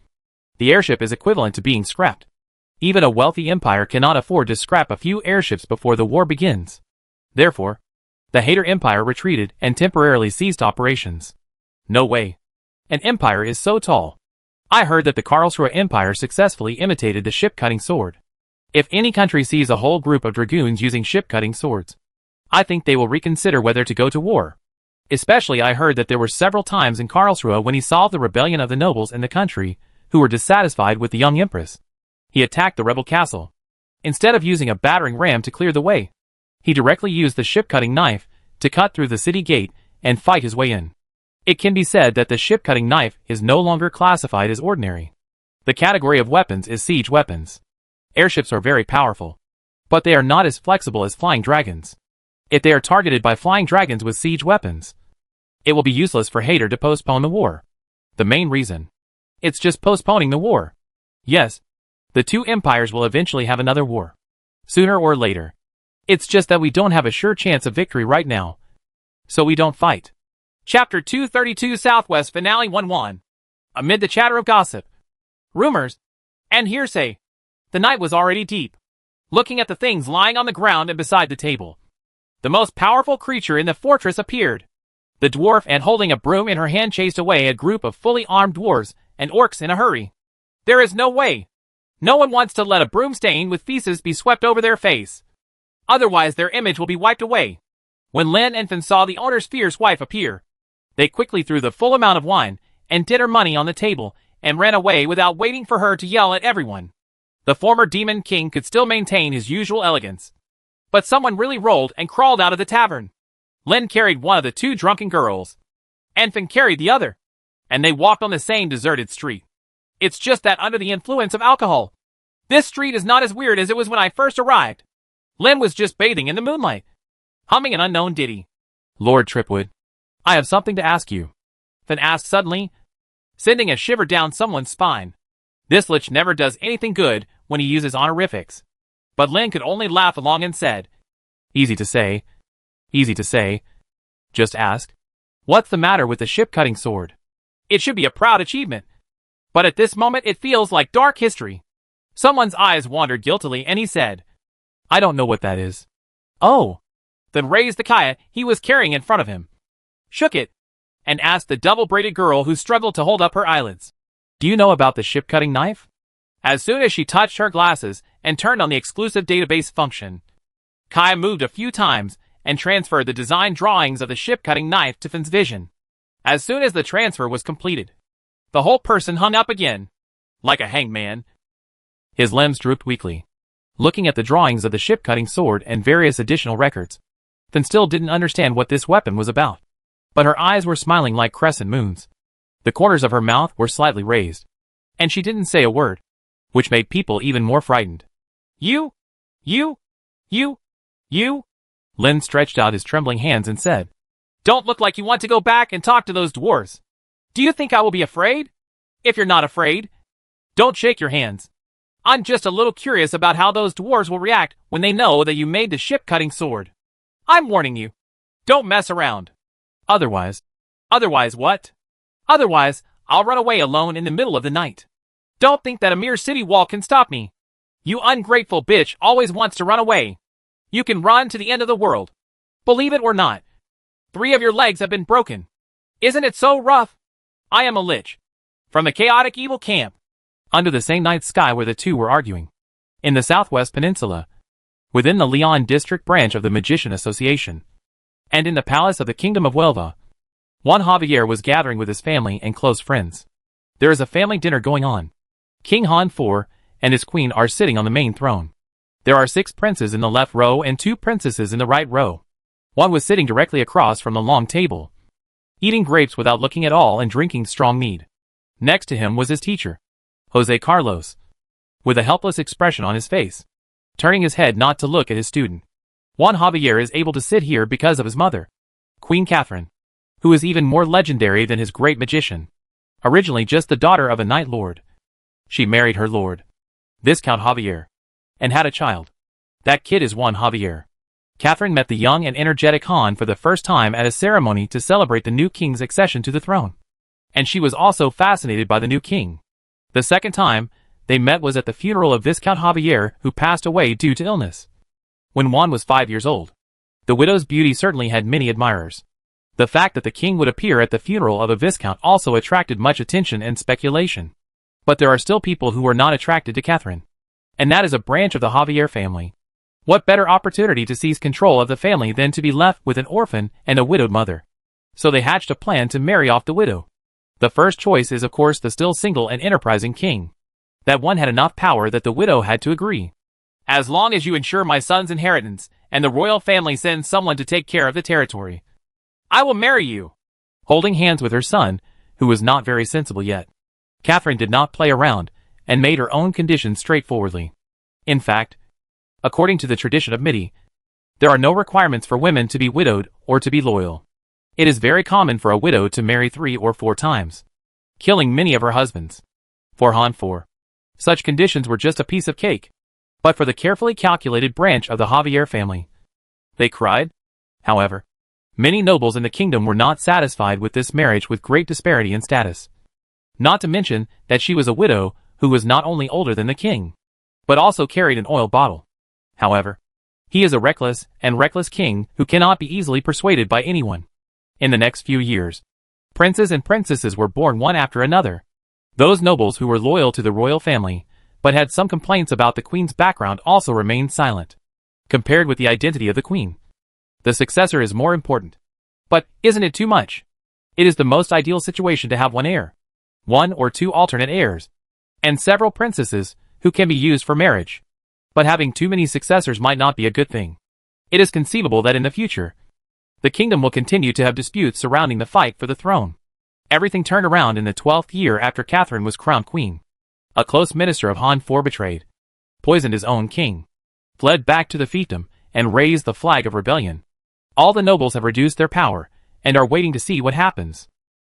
the airship is equivalent to being scrapped. Even a wealthy empire cannot afford to scrap a few airships before the war begins. Therefore, the Hader Empire retreated and temporarily ceased operations. No way. An empire is so tall. I heard that the Karlsruhe Empire successfully imitated the ship-cutting sword. If any country sees a whole group of dragoons using ship-cutting swords, I think they will reconsider whether to go to war. Especially I heard that there were several times in Karlsruhe when he solved the rebellion of the nobles in the country, who were dissatisfied with the young empress. He attacked the rebel castle. Instead of using a battering ram to clear the way, he directly used the ship-cutting knife to cut through the city gate and fight his way in. It can be said that the ship-cutting knife is no longer classified as ordinary. The category of weapons is siege weapons. Airships are very powerful, but they are not as flexible as flying dragons. If they are targeted by flying dragons with siege weapons, it will be useless for Hader to postpone the war. The main reason? It's just postponing the war. Yes, the two empires will eventually have another war, sooner or later. It's just that we don't have a sure chance of victory right now, so we don't fight. Chapter 232 Southwest Finale 1-1. Amid the chatter of gossip, rumors, and hearsay, the night was already deep. Looking at the things lying on the ground and beside the table, the most powerful creature in the fortress appeared. The dwarf, and holding a broom in her hand, chased away a group of fully armed dwarves and orcs in a hurry. There is no way. No one wants to let a broom stain with feces be swept over their face. Otherwise their image will be wiped away. When Len and Finn saw the owner's fierce wife appear, they quickly threw the full amount of wine and dinner money on the table and ran away without waiting for her to yell at everyone. The former demon king could still maintain his usual elegance, but someone really rolled and crawled out of the tavern. Len carried one of the two drunken girls, and Finn carried the other, and they walked on the same deserted street. It's just that under the influence of alcohol, this street is not as weird as it was when I first arrived. Len was just bathing in the moonlight, humming an unknown ditty. Lord Tripwood, I have something to ask you, Finn asked suddenly, sending a shiver down someone's spine. This Lich never does anything good when he uses honorifics. But Len could only laugh along and said, Easy to say. Easy to say. Just ask. What's the matter with the ship-cutting sword? It should be a proud achievement. But at this moment it feels like dark history. Someone's eyes wandered guiltily and he said, I don't know what that is. Oh. Then raised the kaya he was carrying in front of him, shook it, and asked the double-braided girl who struggled to hold up her eyelids, Do you know about the ship-cutting knife? As soon as she touched her glasses and turned on the exclusive database function, Kaya moved a few times and transferred the design drawings of the ship-cutting knife to Finn's vision. As soon as the transfer was completed, the whole person hung up again, like a hanged man. His limbs drooped weakly, looking at the drawings of the ship-cutting sword and various additional records. Finn still didn't understand what this weapon was about, but her eyes were smiling like crescent moons. The corners of her mouth were slightly raised, and she didn't say a word, which made people even more frightened. You? Len stretched out his trembling hands and said, Don't look like you want to go back and talk to those dwarves. Do you think I will be afraid? If you're not afraid, don't shake your hands. I'm just a little curious about how those dwarves will react when they know that you made the ship-cutting sword. I'm warning you. Don't mess around. Otherwise what? Otherwise, I'll run away alone in the middle of the night. Don't think that a mere city wall can stop me. You ungrateful bitch always wants to run away. You can run to the end of the world. Believe it or not. 3 of your legs have been broken. Isn't it so rough? I am a Lich, from the chaotic evil camp. Under the same night sky where the two were arguing, in the Southwest Peninsula, within the Leon District branch of the Magician Association, and in the palace of the Kingdom of Huelva, Juan Javier was gathering with his family and close friends. There is a family dinner going on. King Han IV and his queen are sitting on the main throne. There are 6 princes in the left row and 2 princesses in the right row. One was sitting directly across from the long table, eating grapes without looking at all and drinking strong mead. Next to him was his teacher, Jose Carlos, with a helpless expression on his face, turning his head not to look at his student. Juan Javier is able to sit here because of his mother, Queen Catherine, who is even more legendary than his great magician. Originally just the daughter of a Night Lord, she married her lord, Viscount Javier, and had a child. That kid is Juan Javier. Catherine met the young and energetic Han for the first time at a ceremony to celebrate the new king's accession to the throne. And she was also fascinated by the new king. The second time they met was at the funeral of Viscount Javier, who passed away due to illness when Juan was 5 years old. The widow's beauty certainly had many admirers. The fact that the king would appear at the funeral of a viscount also attracted much attention and speculation. But there are still people who are not attracted to Catherine. And that is a branch of the Javier family. What better opportunity to seize control of the family than to be left with an orphan and a widowed mother? So they hatched a plan to marry off the widow. The first choice is of course the still single and enterprising king. That one had enough power that the widow had to agree. As long as you ensure my son's inheritance, and the royal family sends someone to take care of the territory, I will marry you. Holding hands with her son, who was not very sensible yet, Catherine did not play around, and made her own conditions straightforwardly. In fact, according to the tradition of Midi, there are no requirements for women to be widowed or to be loyal. It is very common for a widow to marry 3 or 4 times, killing many of her husbands. For Han IV, such conditions were just a piece of cake. But for the carefully calculated branch of the Javier family, they cried. However, many nobles in the kingdom were not satisfied with this marriage with great disparity in status. Not to mention that she was a widow who was not only older than the king, but also carried an oil bottle. However, he is a reckless king who cannot be easily persuaded by anyone. In the next few years, princes and princesses were born one after another. Those nobles who were loyal to the royal family, but had some complaints about the queen's background, also remained silent. Compared with the identity of the queen, the successor is more important. But isn't it too much? It is the most ideal situation to have one heir, 1 or 2 alternate heirs, and several princesses who can be used for marriage. But having too many successors might not be a good thing. It is conceivable that in the future, the kingdom will continue to have disputes surrounding the fight for the throne. Everything turned around in the 12th year after Catherine was crowned queen. A close minister of Han IV betrayed, poisoned his own king, fled back to the fiefdom, and raised the flag of rebellion. All the nobles have reduced their power, and are waiting to see what happens.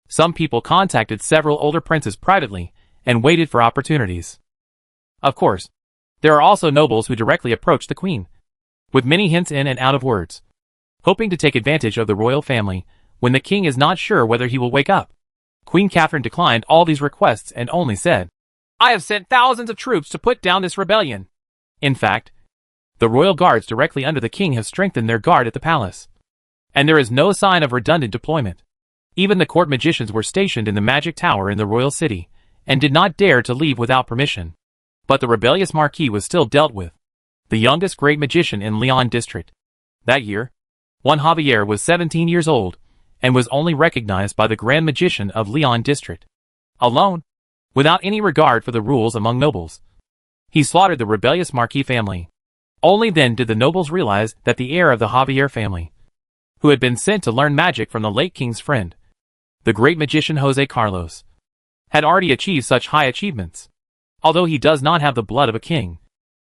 Some people contacted several older princes privately, and waited for opportunities. Of course, there are also nobles who directly approach the queen, with many hints in and out of words, hoping to take advantage of the royal family when the king is not sure whether he will wake up. Queen Catherine declined all these requests and only said, I have sent thousands of troops to put down this rebellion. In fact, the royal guards directly under the king have strengthened their guard at the palace. And there is no sign of redundant deployment. Even the court magicians were stationed in the magic tower in the royal city, and did not dare to leave without permission. But the rebellious marquis was still dealt with, the youngest great magician in Leon district. That year, Juan Javier was 17 years old, and was only recognized by the Grand Magician of Leon district. Alone, without any regard for the rules among nobles, he slaughtered the rebellious Marquis family. Only then did the nobles realize that the heir of the Javier family, who had been sent to learn magic from the late king's friend, the great magician Jose Carlos, had already achieved such high achievements. Although he does not have the blood of a king,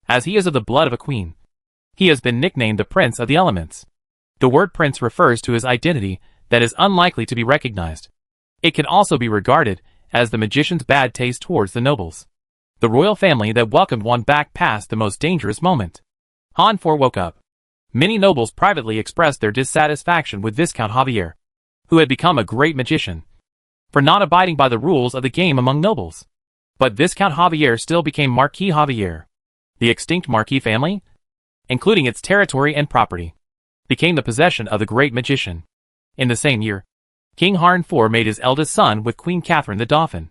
as he is of the blood of a queen, he has been nicknamed the Prince of the Elements. The word prince refers to his identity that is unlikely to be recognized. It can also be regarded as the magician's bad taste towards the nobles, the royal family that welcomed one back past the most dangerous moment. Han IV woke up. Many nobles privately expressed their dissatisfaction with Viscount Javier, who had become a great magician, for not abiding by the rules of the game among nobles. But Viscount Javier still became Marquis Javier. The extinct Marquis family, including its territory and property, became the possession of the great magician. In the same year, King Han IV made his eldest son with Queen Catherine the Dauphin.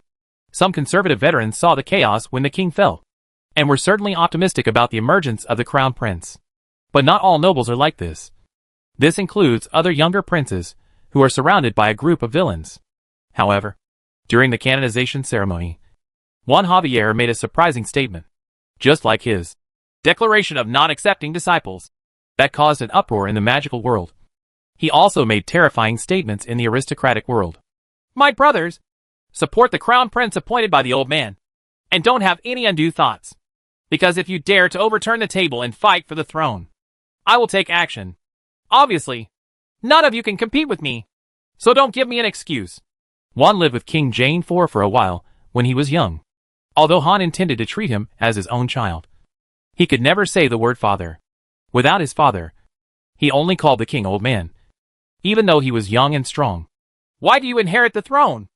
Some conservative veterans saw the chaos when the king fell, and were certainly optimistic about the emergence of the crown prince. But not all nobles are like this. This includes other younger princes, who are surrounded by a group of villains. However, during the canonization ceremony, Juan Javier made a surprising statement, just like his declaration of not accepting disciples, that caused an uproar in the magical world. He also made terrifying statements in the aristocratic world. My brothers, support the crown prince appointed by the old man, and don't have any undue thoughts, because if you dare to overturn the table and fight for the throne, I will take action. Obviously, none of you can compete with me, so don't give me an excuse. Juan lived with King Jane IV for a while when he was young. Although Han intended to treat him as his own child, he could never say the word father. Without his father, he only called the king old man, even though he was young and strong. Why do you inherit the throne?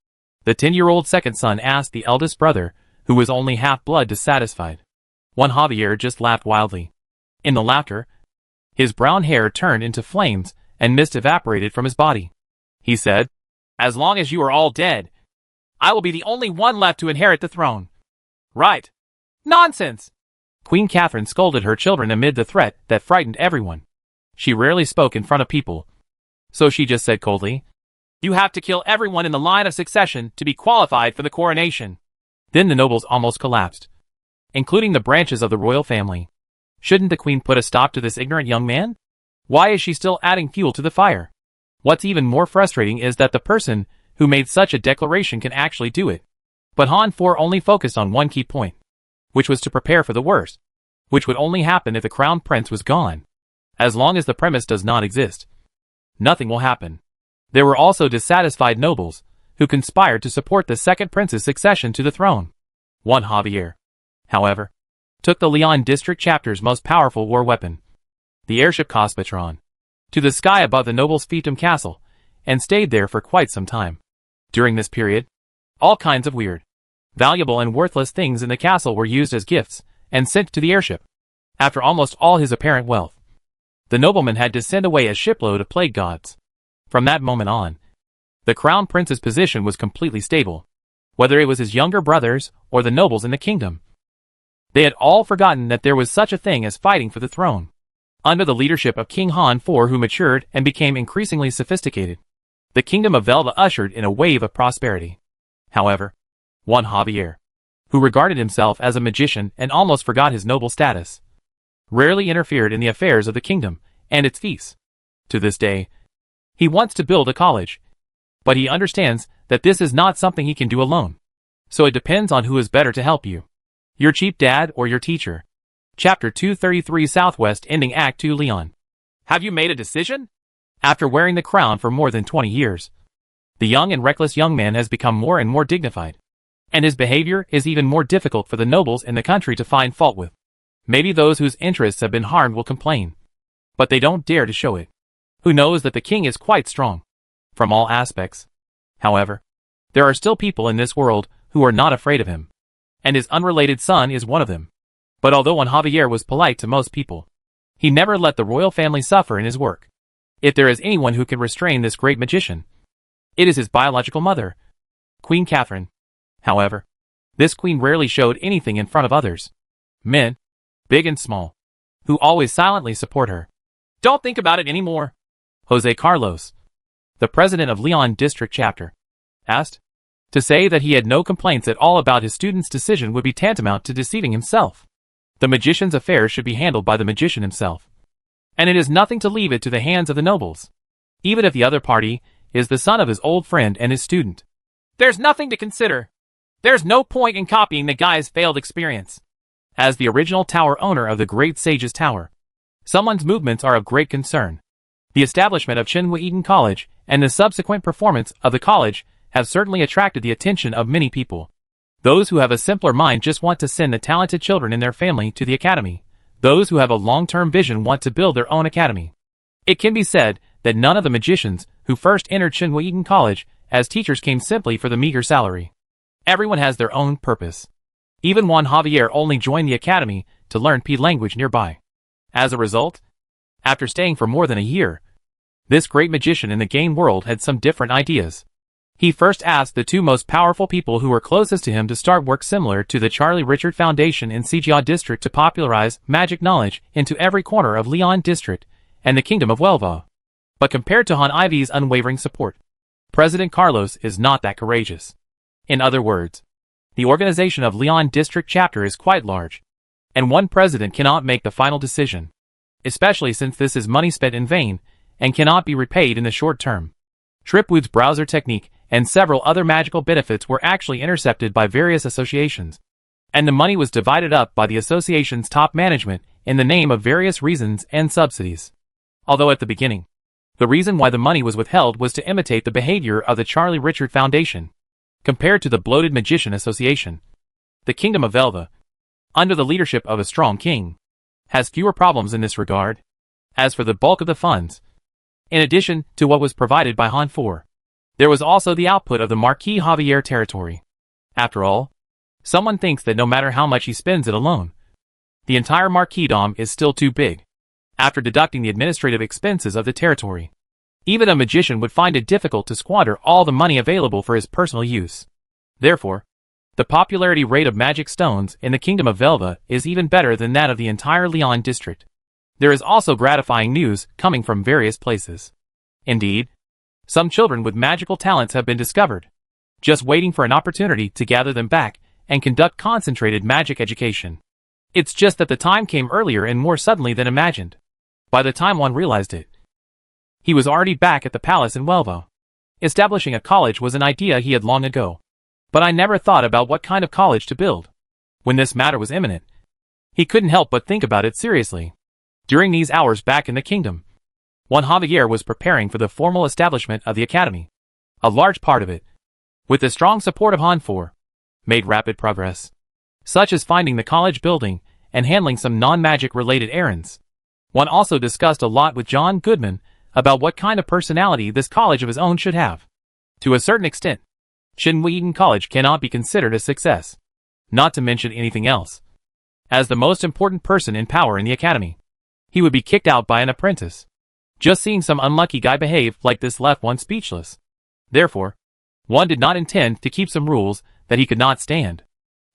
The 10-year-old second son asked the eldest brother, who was only half-blood dissatisfied. Juan Javier just laughed wildly. In the laughter, his brown hair turned into flames and mist evaporated from his body. He said, as long as you are all dead, I will be the only one left to inherit the throne. Right. Nonsense! Queen Catherine scolded her children amid the threat that frightened everyone. She rarely spoke in front of people, so she just said coldly, you have to kill everyone in the line of succession to be qualified for the coronation. Then the nobles almost collapsed, including the branches of the royal family. Shouldn't the queen put a stop to this ignorant young man? Why is she still adding fuel to the fire? What's even more frustrating is that the person who made such a declaration can actually do it. But Han IV only focused on one key point, which was to prepare for the worst, which would only happen if the crown prince was gone. As long as the premise does not exist, nothing will happen. There were also dissatisfied nobles, who conspired to support the second prince's succession to the throne. Juan Javier, however, took the Leon district chapter's most powerful war weapon, the airship Cosmotron, to the sky above the noble's fiefdom castle, and stayed there for quite some time. During this period, all kinds of weird, valuable and worthless things in the castle were used as gifts and sent to the airship. After almost all his apparent wealth, the nobleman had to send away a shipload of plague gods. From that moment on, the crown prince's position was completely stable, whether it was his younger brothers or the nobles in the kingdom. They had all forgotten that there was such a thing as fighting for the throne. Under the leadership of King Han IV, who matured and became increasingly sophisticated, the kingdom of Velva ushered in a wave of prosperity. However, Juan Javier, who regarded himself as a magician and almost forgot his noble status, rarely interfered in the affairs of the kingdom and its feasts. To this day, he wants to build a college, but he understands that this is not something he can do alone. So it depends on who is better to help you, your cheap dad or your teacher. Chapter 233 Southwest Ending Act 2 Leon. Have you made a decision? After wearing the crown for more than 20 years, the young and reckless young man has become more and more dignified, and his behavior is even more difficult for the nobles in the country to find fault with. Maybe those whose interests have been harmed will complain, but they don't dare to show it. Who knows that the king is quite strong, from all aspects. However, there are still people in this world who are not afraid of him, and his unrelated son is one of them. But although Juan Javier was polite to most people, he never let the royal family suffer in his work. If there is anyone who can restrain this great magician, it is his biological mother, Queen Catherine. However, this queen rarely showed anything in front of others, men, big and small, who always silently support her. Don't think about it anymore. Jose Carlos, the president of Leon District Chapter, asked. To say that he had no complaints at all about his student's decision would be tantamount to deceiving himself. The magician's affairs should be handled by the magician himself, and it is nothing to leave it to the hands of the nobles, even if the other party is the son of his old friend and his student. There's nothing to consider. There's no point in copying the guy's failed experience. As the original tower owner of the Great Sage's Tower, someone's movements are of great concern. The establishment of Tsinghua Eton College and the subsequent performance of the college have certainly attracted the attention of many people. Those who have a simpler mind just want to send the talented children in their family to the academy. Those who have a long-term vision want to build their own academy. It can be said that none of the magicians who first entered Tsinghua Eton College as teachers came simply for the meager salary. Everyone has their own purpose. Even Juan Javier only joined the academy to learn P language nearby. As a result, after staying for more than a year, this great magician in the game world had some different ideas. He first asked the two most powerful people who were closest to him to start work similar to the Charlie Richard Foundation in Sijia District to popularize magic knowledge into every corner of Leon District and the Kingdom of Huelva. But compared to Han Ivy's unwavering support, President Carlos is not that courageous. In other words, the organization of Leon District Chapter is quite large, and one president cannot make the final decision, especially since this is money spent in vain and cannot be repaid in the short term. Tripwood's browser technique and several other magical benefits were actually intercepted by various associations, and the money was divided up by the association's top management in the name of various reasons and subsidies. Although at the beginning, the reason why the money was withheld was to imitate the behavior of the Charlie Richard Foundation. Compared to the bloated Magician Association, the Kingdom of Huelva, under the leadership of a strong king, has fewer problems in this regard. As for the bulk of the funds, in addition to what was provided by Han 4, there was also the output of the Marquis Javier territory. After all, someone thinks that no matter how much he spends it alone, the entire Marquisdom is still too big. After deducting the administrative expenses of the territory, even a magician would find it difficult to squander all the money available for his personal use. Therefore, the popularity rate of magic stones in the Kingdom of Huelva is even better than that of the entire Leon district. There is also gratifying news coming from various places. Indeed, some children with magical talents have been discovered, just waiting for an opportunity to gather them back and conduct concentrated magic education. It's just that the time came earlier and more suddenly than imagined. By the time one realized it, he was already back at the palace in Huelva. Establishing a college was an idea he had long ago, but I never thought about what kind of college to build. When this matter was imminent, he couldn't help but think about it seriously. During these hours back in the kingdom, Juan Javier was preparing for the formal establishment of the academy. A large part of it, with the strong support of Han 4, made rapid progress, such as finding the college building and handling some non-magic related errands. One also discussed a lot with John Goodman about what kind of personality this college of his own should have. To a certain extent, Shinwei College cannot be considered a success, not to mention anything else. As the most important person in power in the academy, he would be kicked out by an apprentice. Just seeing some unlucky guy behave like this left one speechless. Therefore, one did not intend to keep some rules that he could not stand.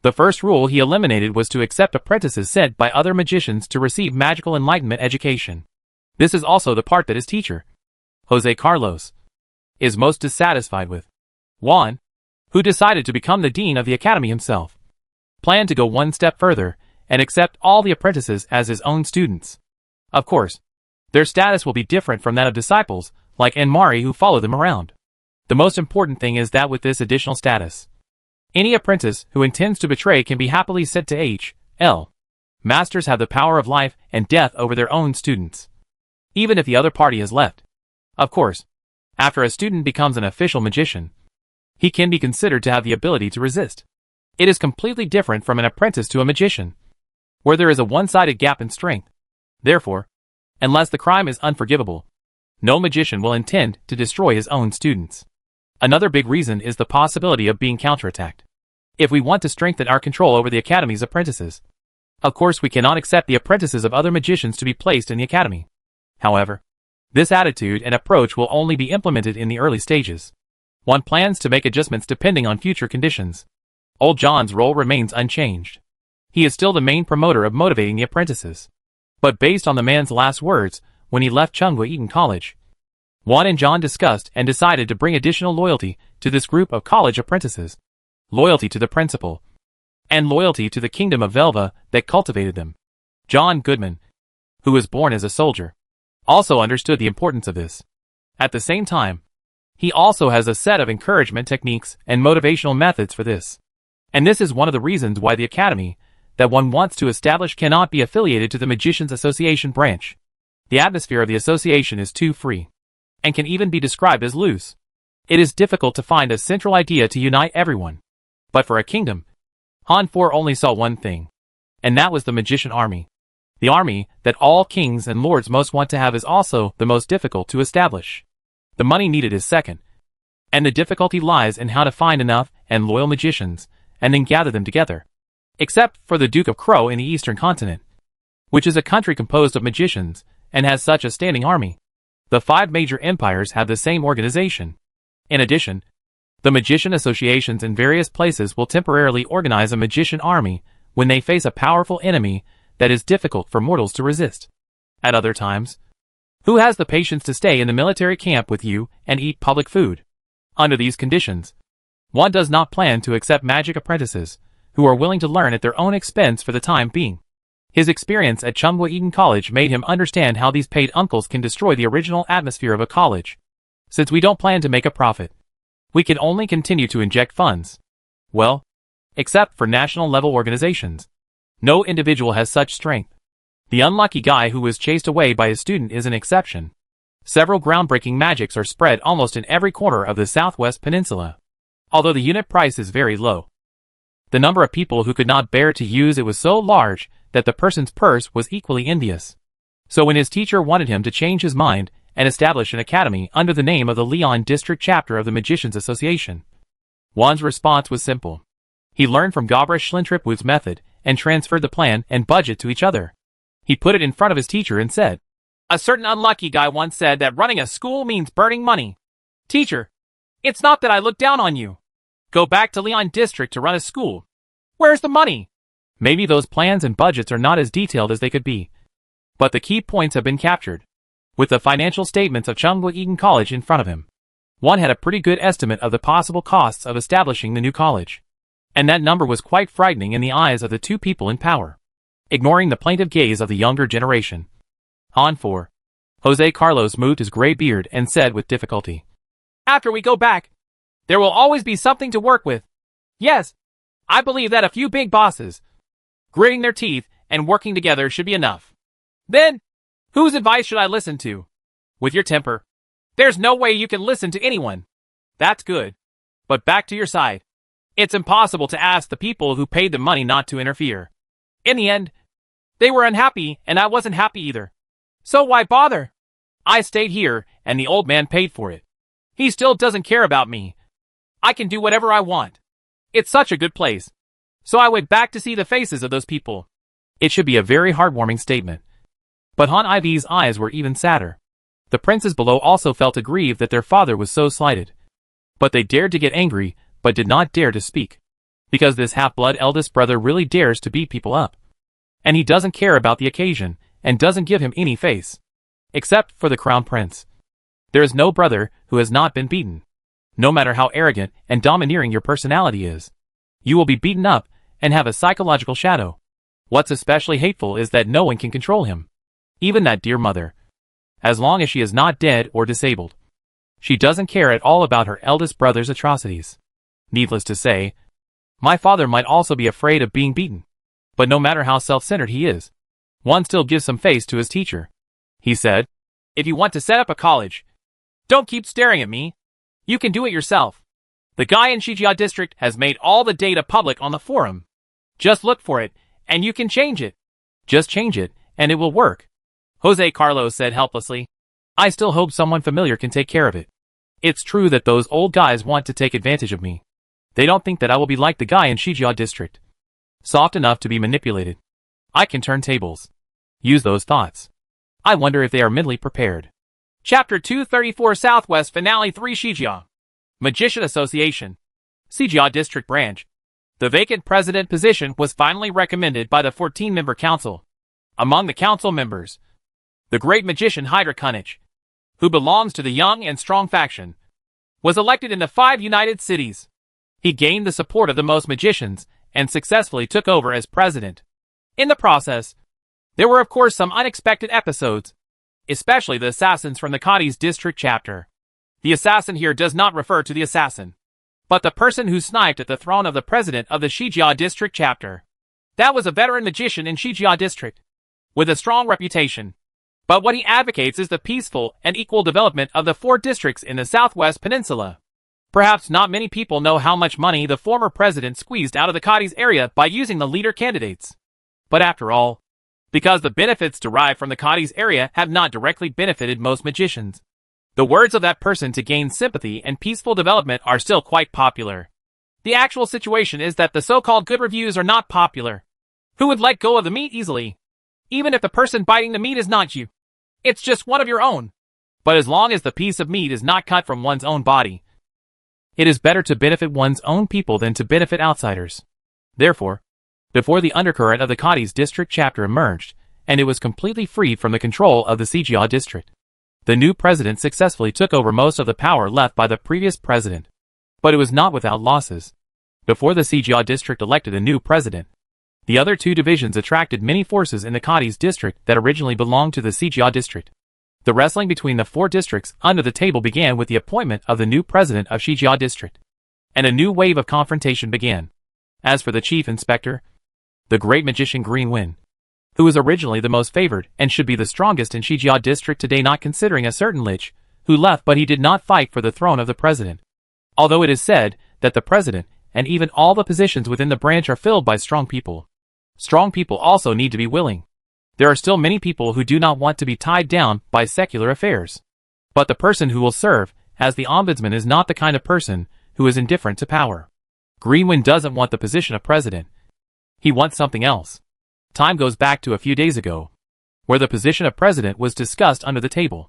The first rule he eliminated was to accept apprentices sent by other magicians to receive magical enlightenment education. This is also the part that his teacher, Jose Carlos, is most dissatisfied with. Juan, who decided to become the dean of the academy himself, planned to go one step further and accept all the apprentices as his own students. Of course, their status will be different from that of disciples, like Enmari who follow them around. The most important thing is that with this additional status, any apprentice who intends to betray can be happily sent to H.L. Masters have the power of life and death over their own students, even if the other party has left. Of course, after a student becomes an official magician, he can be considered to have the ability to resist. It is completely different from an apprentice to a magician, where there is a one-sided gap in strength. Therefore, unless the crime is unforgivable, no magician will intend to destroy his own students. Another big reason is the possibility of being counterattacked. If we want to strengthen our control over the academy's apprentices, of course we cannot accept the apprentices of other magicians to be placed in the academy. However, this attitude and approach will only be implemented in the early stages. One plans to make adjustments depending on future conditions. Old John's role remains unchanged. He is still the main promoter of motivating the apprentices. But based on the man's last words when he left Chunghwa Eton College, Juan and John discussed and decided to bring additional loyalty to this group of college apprentices. Loyalty to the principal, and loyalty to the Kingdom of Huelva that cultivated them. John Goodman, who was born as a soldier, also understood the importance of this. At the same time, he also has a set of encouragement techniques and motivational methods for this. And this is one of the reasons why the academy that one wants to establish cannot be affiliated to the Magicians Association branch. The atmosphere of the association is too free, and can even be described as loose. It is difficult to find a central idea to unite everyone. But for a kingdom, Han 4 only saw one thing, and that was the magician army. The army that all kings and lords most want to have is also the most difficult to establish. The money needed is second, and the difficulty lies in how to find enough and loyal magicians, and then gather them together. Except for the Duke of Crow in the Eastern Continent, which is a country composed of magicians, and has such a standing army. The 5 major empires have the same organization. In addition, The magician associations in various places will temporarily organize a magician army when they face a powerful enemy that is difficult for mortals to resist. At other times, who has the patience to stay in the military camp with you and eat public food? Under these conditions, one does not plan to accept magic apprentices who are willing to learn at their own expense for the time being. His experience at Eton College made him understand how these paid uncles can destroy the original atmosphere of a college. Since we don't plan to make a profit, we can only continue to inject funds. Well, except for national-level organizations. No individual has such strength. The unlucky guy who was chased away by his student is an exception. Several groundbreaking magics are spread almost in every corner of the Southwest Peninsula, although the unit price is very low. The number of people who could not bear to use it was so large that the person's purse was equally envious. So when his teacher wanted him to change his mind and establish an academy under the name of the Leon District Chapter of the Magicians Association, Juan's response was simple. He learned from Gabra Schlintripwood's method and transferred the plan and budget to each other. He put it in front of his teacher and said, "A certain unlucky guy once said that running a school means burning money. Teacher, it's not that I look down on you. Go back to Leon District to run a school. Where's the money?" Maybe those plans and budgets are not as detailed as they could be, but the key points have been captured. With the financial statements of Eton College in front of him, one had a pretty good estimate of the possible costs of establishing the new college. And that number was quite frightening in the eyes of the two people in power. Ignoring the plaintive gaze of the younger generation, Jose Carlos moved his gray beard and said with difficulty, "After we go back, there will always be something to work with. Yes, I believe that a few big bosses, gritting their teeth and working together should be enough. Then, whose advice should I listen to? With your temper, there's no way you can listen to anyone. That's good. But back to your side. It's impossible to ask the people who paid the money not to interfere. In the end, they were unhappy and I wasn't happy either. So why bother? I stayed here and the old man paid for it. He still doesn't care about me. I can do whatever I want. It's such a good place. So I went back to see the faces of those people." It should be a very heartwarming statement. But Han Ivy's eyes were even sadder. The princes below also felt aggrieved that their father was so slighted. But they dared to get angry, but did not dare to speak. Because this half-blood eldest brother really dares to beat people up. And he doesn't care about the occasion, and doesn't give him any face. Except for the crown prince. There is no brother who has not been beaten. No matter how arrogant and domineering your personality is, you will be beaten up and have a psychological shadow. What's especially hateful is that no one can control him. Even that dear mother. As long as she is not dead or disabled. She doesn't care at all about her eldest brother's atrocities. Needless to say, my father might also be afraid of being beaten. But no matter how self-centered he is, one still gives some face to his teacher. He said, "If you want to set up a college, don't keep staring at me. You can do it yourself. The guy in Shijia District has made all the data public on the forum. Just look for it, and you can change it. Just change it, and it will work." Jose Carlos said helplessly, "I still hope someone familiar can take care of it. It's true that those old guys want to take advantage of me. They don't think that I will be like the guy in Shijia District. Soft enough to be manipulated. I can turn tables. Use those thoughts. I wonder if they are mentally prepared." Chapter 234 Southwest Finale 3 Shijia Magician Association Shijia District Branch. The vacant president position was finally recommended by the 14-member council. Among the council members, the great magician Hydra Kunich, who belongs to the young and strong faction, was elected in the 5 united cities. He gained the support of the most magicians and successfully took over as president. In the process, there were of course some unexpected episodes, especially the assassins from the Cadiz district chapter. The assassin here does not refer to the assassin, but the person who sniped at the throne of the president of the Shijia district chapter. That was a veteran magician in Shijia district, with a strong reputation. But what he advocates is the peaceful and equal development of the 4 districts in the Southwest Peninsula. Perhaps not many people know how much money the former president squeezed out of the Cadiz area by using the leader candidates. But after all, because the benefits derived from the Cadiz area have not directly benefited most magicians, the words of that person to gain sympathy and peaceful development are still quite popular. The actual situation is that the so-called good reviews are not popular. Who would let go of the meat easily? Even if the person biting the meat is not you. It's just one of your own. But as long as the piece of meat is not cut from one's own body, It is better to benefit one's own people than to benefit outsiders. Therefore, before the undercurrent of the Cadiz district chapter emerged, and it was completely freed from the control of the CGA district, the new president successfully took over most of the power left by the previous president. But it was not without losses. Before the CGA district elected a new president, the other two divisions attracted many forces in the Cadiz district that originally belonged to the CGA district. The wrestling between the four districts under the table began with the appointment of the new president of CGA district, and a new wave of confrontation began. As for the chief inspector, the great magician Rune, who was originally the most favored and should be the strongest in CGA district today, not considering a certain Lich, who left but he did not fight for the throne of the president. Although it is said that the president and even all the positions within the branch are filled by strong people. Strong people also need to be willing. There are still many people who do not want to be tied down by secular affairs. But the person who will serve as the ombudsman is not the kind of person who is indifferent to power. Rune doesn't want the position of president. He wants something else. Time goes back to a few days ago, where the position of president was discussed under the table,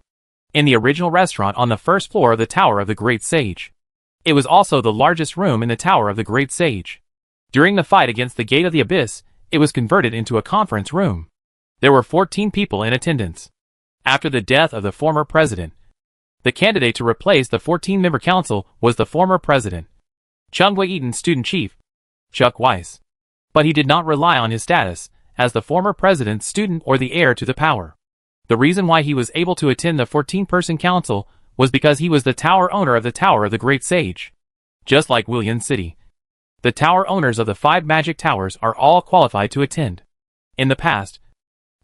in the original restaurant on the first floor of the Tower of the Great Sage. It was also the largest room in the Tower of the Great Sage. During the fight against the Gate of the Abyss, it was converted into a conference room. There were 14 people in attendance. After the death of the former president, the candidate to replace the 14-member council was the former president, Chungwa Eaton's student chief, Chuck Weiss. But he did not rely on his status as the former president's student or the heir to the power. The reason why he was able to attend the 14-person council was because he was the tower owner of the Tower of the Great Sage. Just like William City, the tower owners of the 5 magic towers are all qualified to attend. In the past,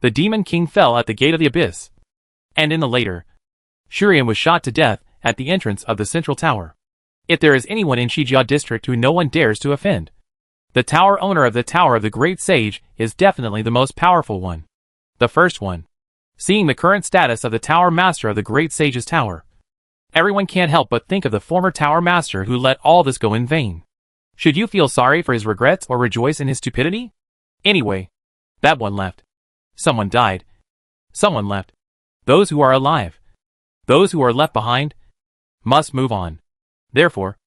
the Demon King fell at the Gate of the Abyss, and in the later, Shuan was shot to death at the entrance of the Central Tower. If there is anyone in Shijia district who no one dares to offend, the tower owner of the Tower of the Great Sage is definitely the most powerful one. The first one. Seeing the current status of the Tower Master of the Great Sage's tower, everyone can't help but think of the former Tower Master who let all this go in vain. Should you feel sorry for his regrets or rejoice in his stupidity? Anyway, that one left. Someone died. Someone left. Those who are alive, those who are left behind, must move on. Therefore,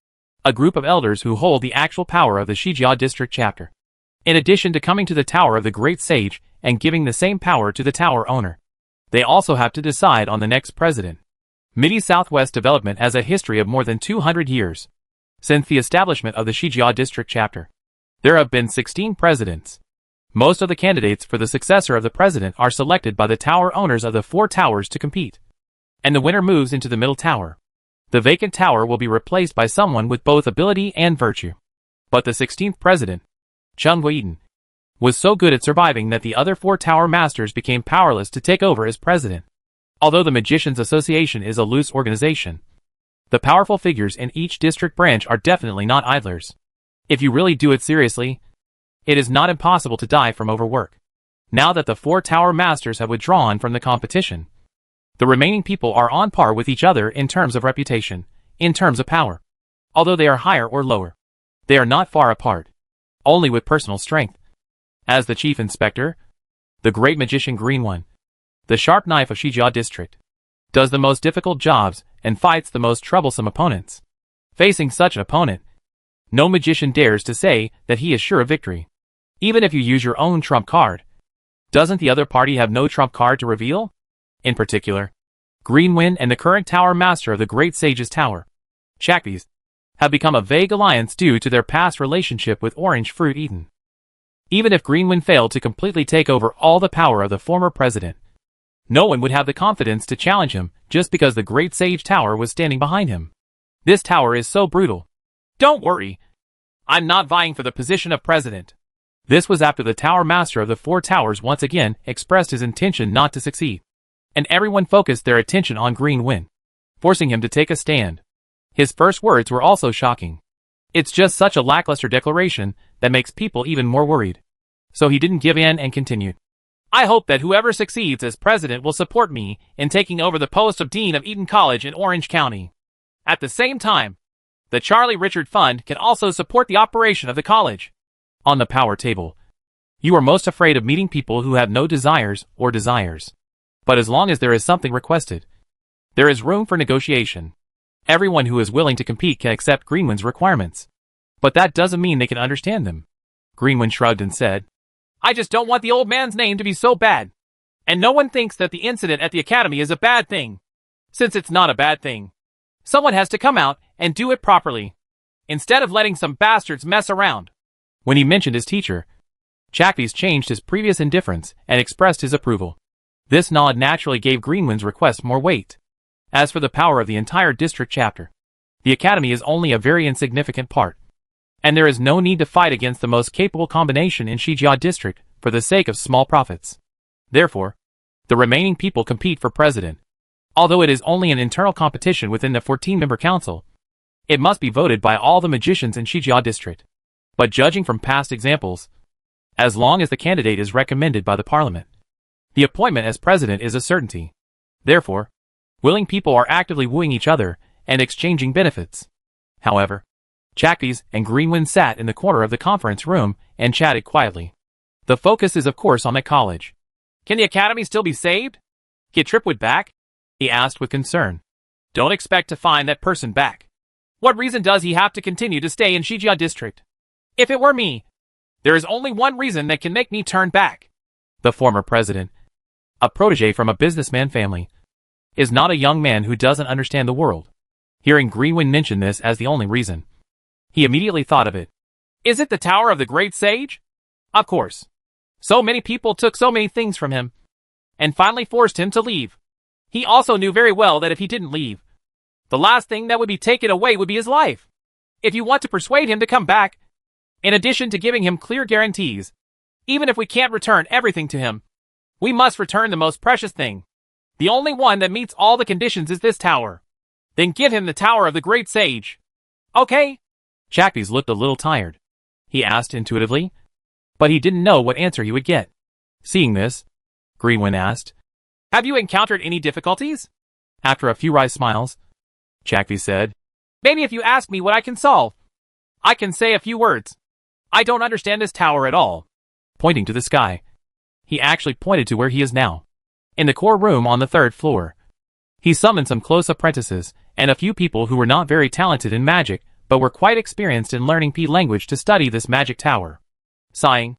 a group of elders who hold the actual power of the Shijia district chapter, in addition to coming to the Tower of the Great Sage and giving the same power to the tower owner, they also have to decide on the next president. Midi Southwest Development has a history of more than 200 years. Since the establishment of the Shijia district chapter, there have been 16 presidents. Most of the candidates for the successor of the president are selected by the tower owners of the 4 towers to compete, and the winner moves into the middle tower. The vacant tower will be replaced by someone with both ability and virtue. But the 16th president, Chungwa Eaton, was so good at surviving that the other 4 tower masters became powerless to take over as president. Although the Magicians Association is a loose organization, the powerful figures in each district branch are definitely not idlers. If you really do it seriously, it is not impossible to die from overwork. Now that the 4 tower masters have withdrawn from the competition, the remaining people are on par with each other in terms of reputation, in terms of power. Although they are higher or lower, they are not far apart, only with personal strength. As the chief inspector, the great magician Rune, the sharp knife of Shijia district, does the most difficult jobs and fights the most troublesome opponents. Facing such an opponent, no magician dares to say that he is sure of victory. Even if you use your own trump card, doesn't the other party have no trump card to reveal? In particular, Rune and the current tower master of the Great Sage's tower, Chakvis, have become a vague alliance due to their past relationship with Orange Fruit Eaton. Even if Rune failed to completely take over all the power of the former president, no one would have the confidence to challenge him just because the Great Sage Tower was standing behind him. This tower is so brutal. Don't worry. I'm not vying for the position of president. This was after the tower master of the 4 towers once again expressed his intention not to succeed, and everyone focused their attention on Rune, forcing him to take a stand. His first words were also shocking. It's just such a lackluster declaration that makes people even more worried. So he didn't give in and continued. I hope that whoever succeeds as president will support me in taking over the post of Dean of Eaton College in Orange County. At the same time, the Charlie Richard Fund can also support the operation of the college. On the power table, you are most afraid of meeting people who have no desires or desires. But as long as there is something requested, there is room for negotiation. Everyone who is willing to compete can accept Greenwin's requirements. But that doesn't mean they can understand them. Greenwin shrugged and said, I just don't want the old man's name to be so bad. And no one thinks that the incident at the academy is a bad thing. Since it's not a bad thing, someone has to come out and do it properly, instead of letting some bastards mess around. When he mentioned his teacher, Javier changed his previous indifference and expressed his approval. This nod naturally gave Greenwin's request more weight. As for the power of the entire district chapter, the academy is only a very insignificant part, and there is no need to fight against the most capable combination in Shijia district for the sake of small profits. Therefore, the remaining people compete for president. Although it is only an internal competition within the 14-member council, it must be voted by all the magicians in Shijia district. But judging from past examples, as long as the candidate is recommended by the parliament, the appointment as president is a certainty. Therefore, willing people are actively wooing each other and exchanging benefits. However, Javier and Greenwin sat in the corner of the conference room and chatted quietly. The focus is of course on the college. Can the academy still be saved? Get Tripwood back? He asked with concern. Don't expect to find that person back. What reason does he have to continue to stay in Shijia district? If it were me, there is only one reason that can make me turn back. The former president, a protege from a businessman family, is not a young man who doesn't understand the world. Hearing Greenwin mention this as the only reason, he immediately thought of it. Is it the Tower of the Great Sage? Of course. So many people took so many things from him, and finally forced him to leave. He also knew very well that if he didn't leave, the last thing that would be taken away would be his life. If you want to persuade him to come back, in addition to giving him clear guarantees, even if we can't return everything to him, we must return the most precious thing. The only one that meets all the conditions is this tower. Then give him the Tower of the Great Sage. Okay? Javier looked a little tired. He asked intuitively, but he didn't know what answer he would get. Seeing this, Greenwin asked, Have you encountered any difficulties? After a few wry smiles, Javier said, Maybe if you ask me what I can solve, I can say a few words. I don't understand this tower at all. Pointing to the sky, he actually pointed to where he is now, in the core room on the 3rd floor. He summoned some close apprentices and a few people who were not very talented in magic but were quite experienced in learning P language to study this magic tower. Sighing,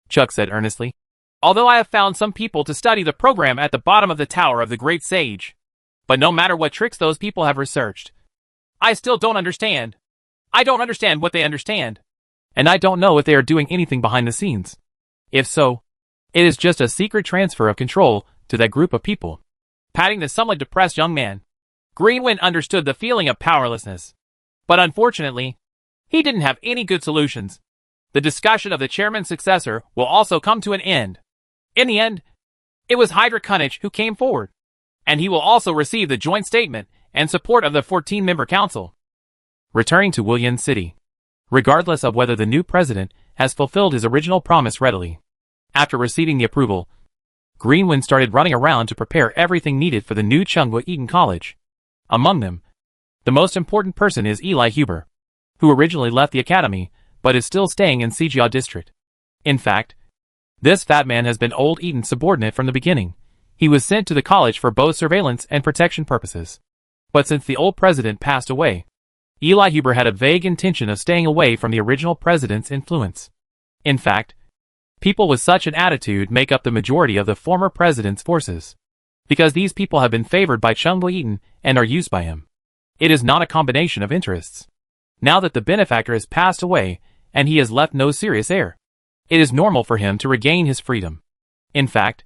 Chuck said earnestly, Although I have found some people to study the program at the bottom of the Tower of the Great Sage, but no matter what tricks those people have researched, I still don't understand. I don't understand what they understand. And I don't know if they are doing anything behind the scenes. If so, it is just a secret transfer of control to that group of people. Patting the somewhat depressed young man, Greenwin understood the feeling of powerlessness. But unfortunately, he didn't have any good solutions. The discussion of the chairman's successor will also come to an end. In the end, it was Hydra Kunich who came forward, and he will also receive the joint statement and support of the 14-member council. Returning to Willian City, regardless of whether the new president has fulfilled his original promise readily. After receiving the approval, Greenwin started running around to prepare everything needed for the new Chunghwa Eton College. Among them, the most important person is Eli Huber, who originally left the academy but is still staying in Shijia district. In fact, this fat man has been Old Eton's subordinate from the beginning. He was sent to the college for both surveillance and protection purposes. But since the old president passed away, Eli Huber had a vague intention of staying away from the original president's influence. In fact, people with such an attitude make up the majority of the former president's forces, because these people have been favored by Chunghwa Eton and are used by him. It is not a combination of interests. Now that the benefactor has passed away and he has left no serious heir, it is normal for him to regain his freedom. In fact,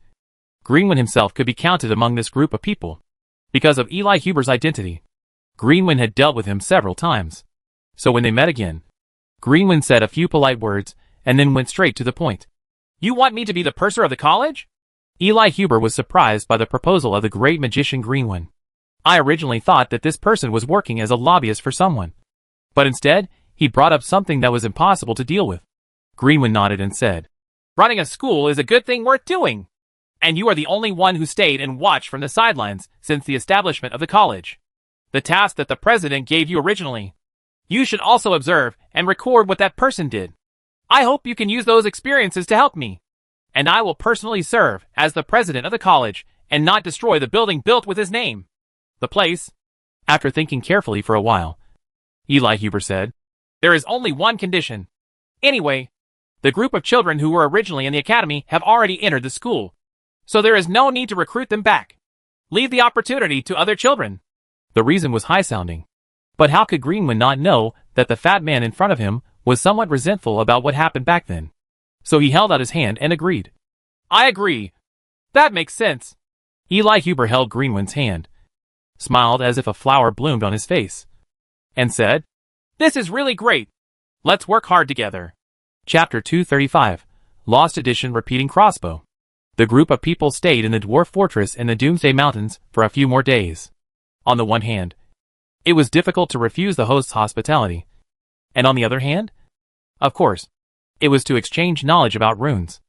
Greenwin himself could be counted among this group of people. Because of Eli Huber's identity, Greenwin had dealt with him several times. So when they met again, Greenwin said a few polite words and then went straight to the point. You want me to be the purser of the college? Eli Huber was surprised by the proposal of the great magician Greenwin. I originally thought that this person was working as a lobbyist for someone. But instead, he brought up something that was impossible to deal with. Greenwin nodded and said, Running a school is a good thing worth doing. And you are the only one who stayed and watched from the sidelines since the establishment of the college. The task that the president gave you originally. You should also observe and record what that person did. I hope you can use those experiences to help me. And I will personally serve as the president of the college and not destroy the building built with his name. The place After thinking carefully for a while, Eli Huber said, "There is only one condition. Anyway, the group of children who were originally in the academy have already entered the school, so there is no need to recruit them back. Leave the opportunity to other children." The reason was high-sounding. But how could Greenwood not know that the fat man in front of him was somewhat resentful about what happened back then? So he held out his hand and agreed. "I agree. That makes sense." Eli Huber held Greenwood's hand, smiled as if a flower bloomed on his face, and said, "This is really great. Let's work hard together." Chapter 235, Lost Edition Repeating Crossbow. The group of people stayed in the dwarf fortress in the Doomsday Mountains for a few more days. On the one hand, it was difficult to refuse the host's hospitality. And on the other hand, of course, it was to exchange knowledge about runes.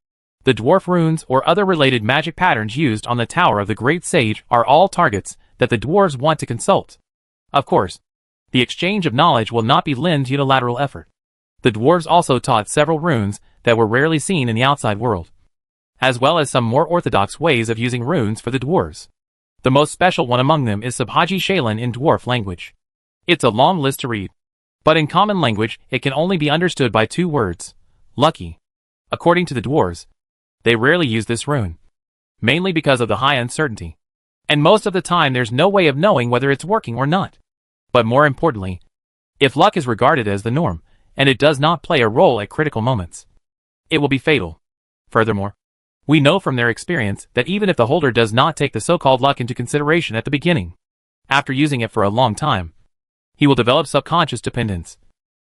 The dwarf runes or other related magic patterns used on the Tower of the Great Sage are all targets that the dwarves want to consult. Of course, the exchange of knowledge will not be Lin's unilateral effort. The dwarves also taught several runes that were rarely seen in the outside world, as well as some more orthodox ways of using runes for the dwarves. The most special one among them is Subhaji Shalan in dwarf language. It's a long list to read, but in common language it can only be understood by two words: lucky. According to the dwarves, they rarely use this rune, mainly because of the high uncertainty, and most of the time there's no way of knowing whether it's working or not. But more importantly, if luck is regarded as the norm, and it does not play a role at critical moments, it will be fatal. Furthermore, we know from their experience that even if the holder does not take the so-called luck into consideration at the beginning, after using it for a long time, he will develop subconscious dependence,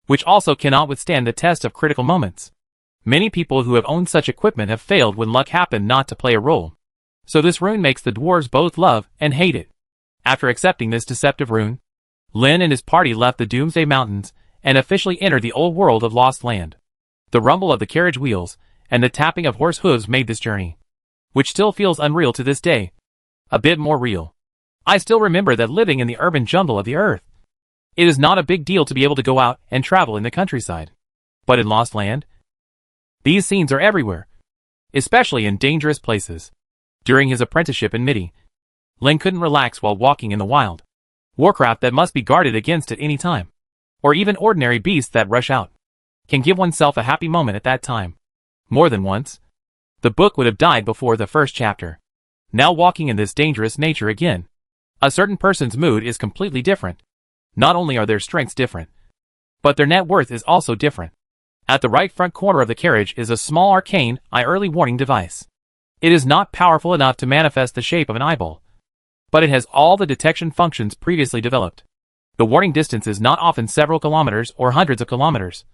which also cannot withstand the test of critical moments. Many people who have owned such equipment have failed when luck happened not to play a role. So this rune makes the dwarves both love and hate it. After accepting this deceptive rune, Lin and his party left the Doomsday Mountains and officially entered the old world of Lost Land. The rumble of the carriage wheels and the tapping of horse hooves made this journey, which still feels unreal to this day, a bit more real. I still remember that living in the urban jungle of the earth, it is not a big deal to be able to go out and travel in the countryside. But in Lost Land, these scenes are everywhere, especially in dangerous places. During his apprenticeship in Midi, Lin couldn't relax while walking in the wild. Warcraft that must be guarded against at any time, or even ordinary beasts that rush out, can give oneself a happy moment at that time. More than once, the book would have died before the first chapter. Now walking in this dangerous nature again, a certain person's mood is completely different. Not only are their strengths different, but their net worth is also different. At the right front corner of the carriage is a small Arcane Eye early warning device. It is not powerful enough to manifest the shape of an eyeball, but it has all the detection functions previously developed. The warning distance is not often several kilometers or hundreds of kilometers,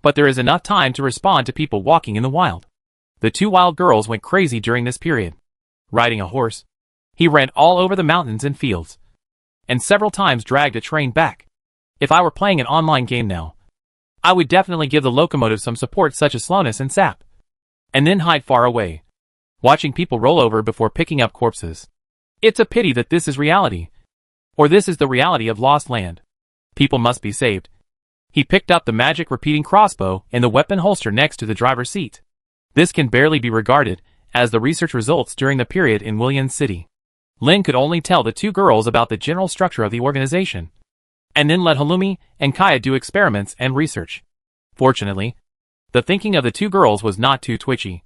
but there is enough time to respond to people walking in the wild. The two wild girls went crazy during this period. Riding a horse, he ran all over the mountains and fields, and several times dragged a train back. If I were playing an online game now, I would definitely give the locomotive some support such as slowness and sap, and then hide far away, watching people roll over before picking up corpses. It's a pity that this is reality, or this is the reality of Lost Land. People must be saved. He picked up the magic repeating crossbow in the weapon holster next to the driver's seat. This can barely be regarded as the research results during the period in Williams City. Lin could only tell the two girls about the general structure of the organization, and then let Halumi and Kaya do experiments and research. Fortunately, the thinking of the two girls was not too twitchy,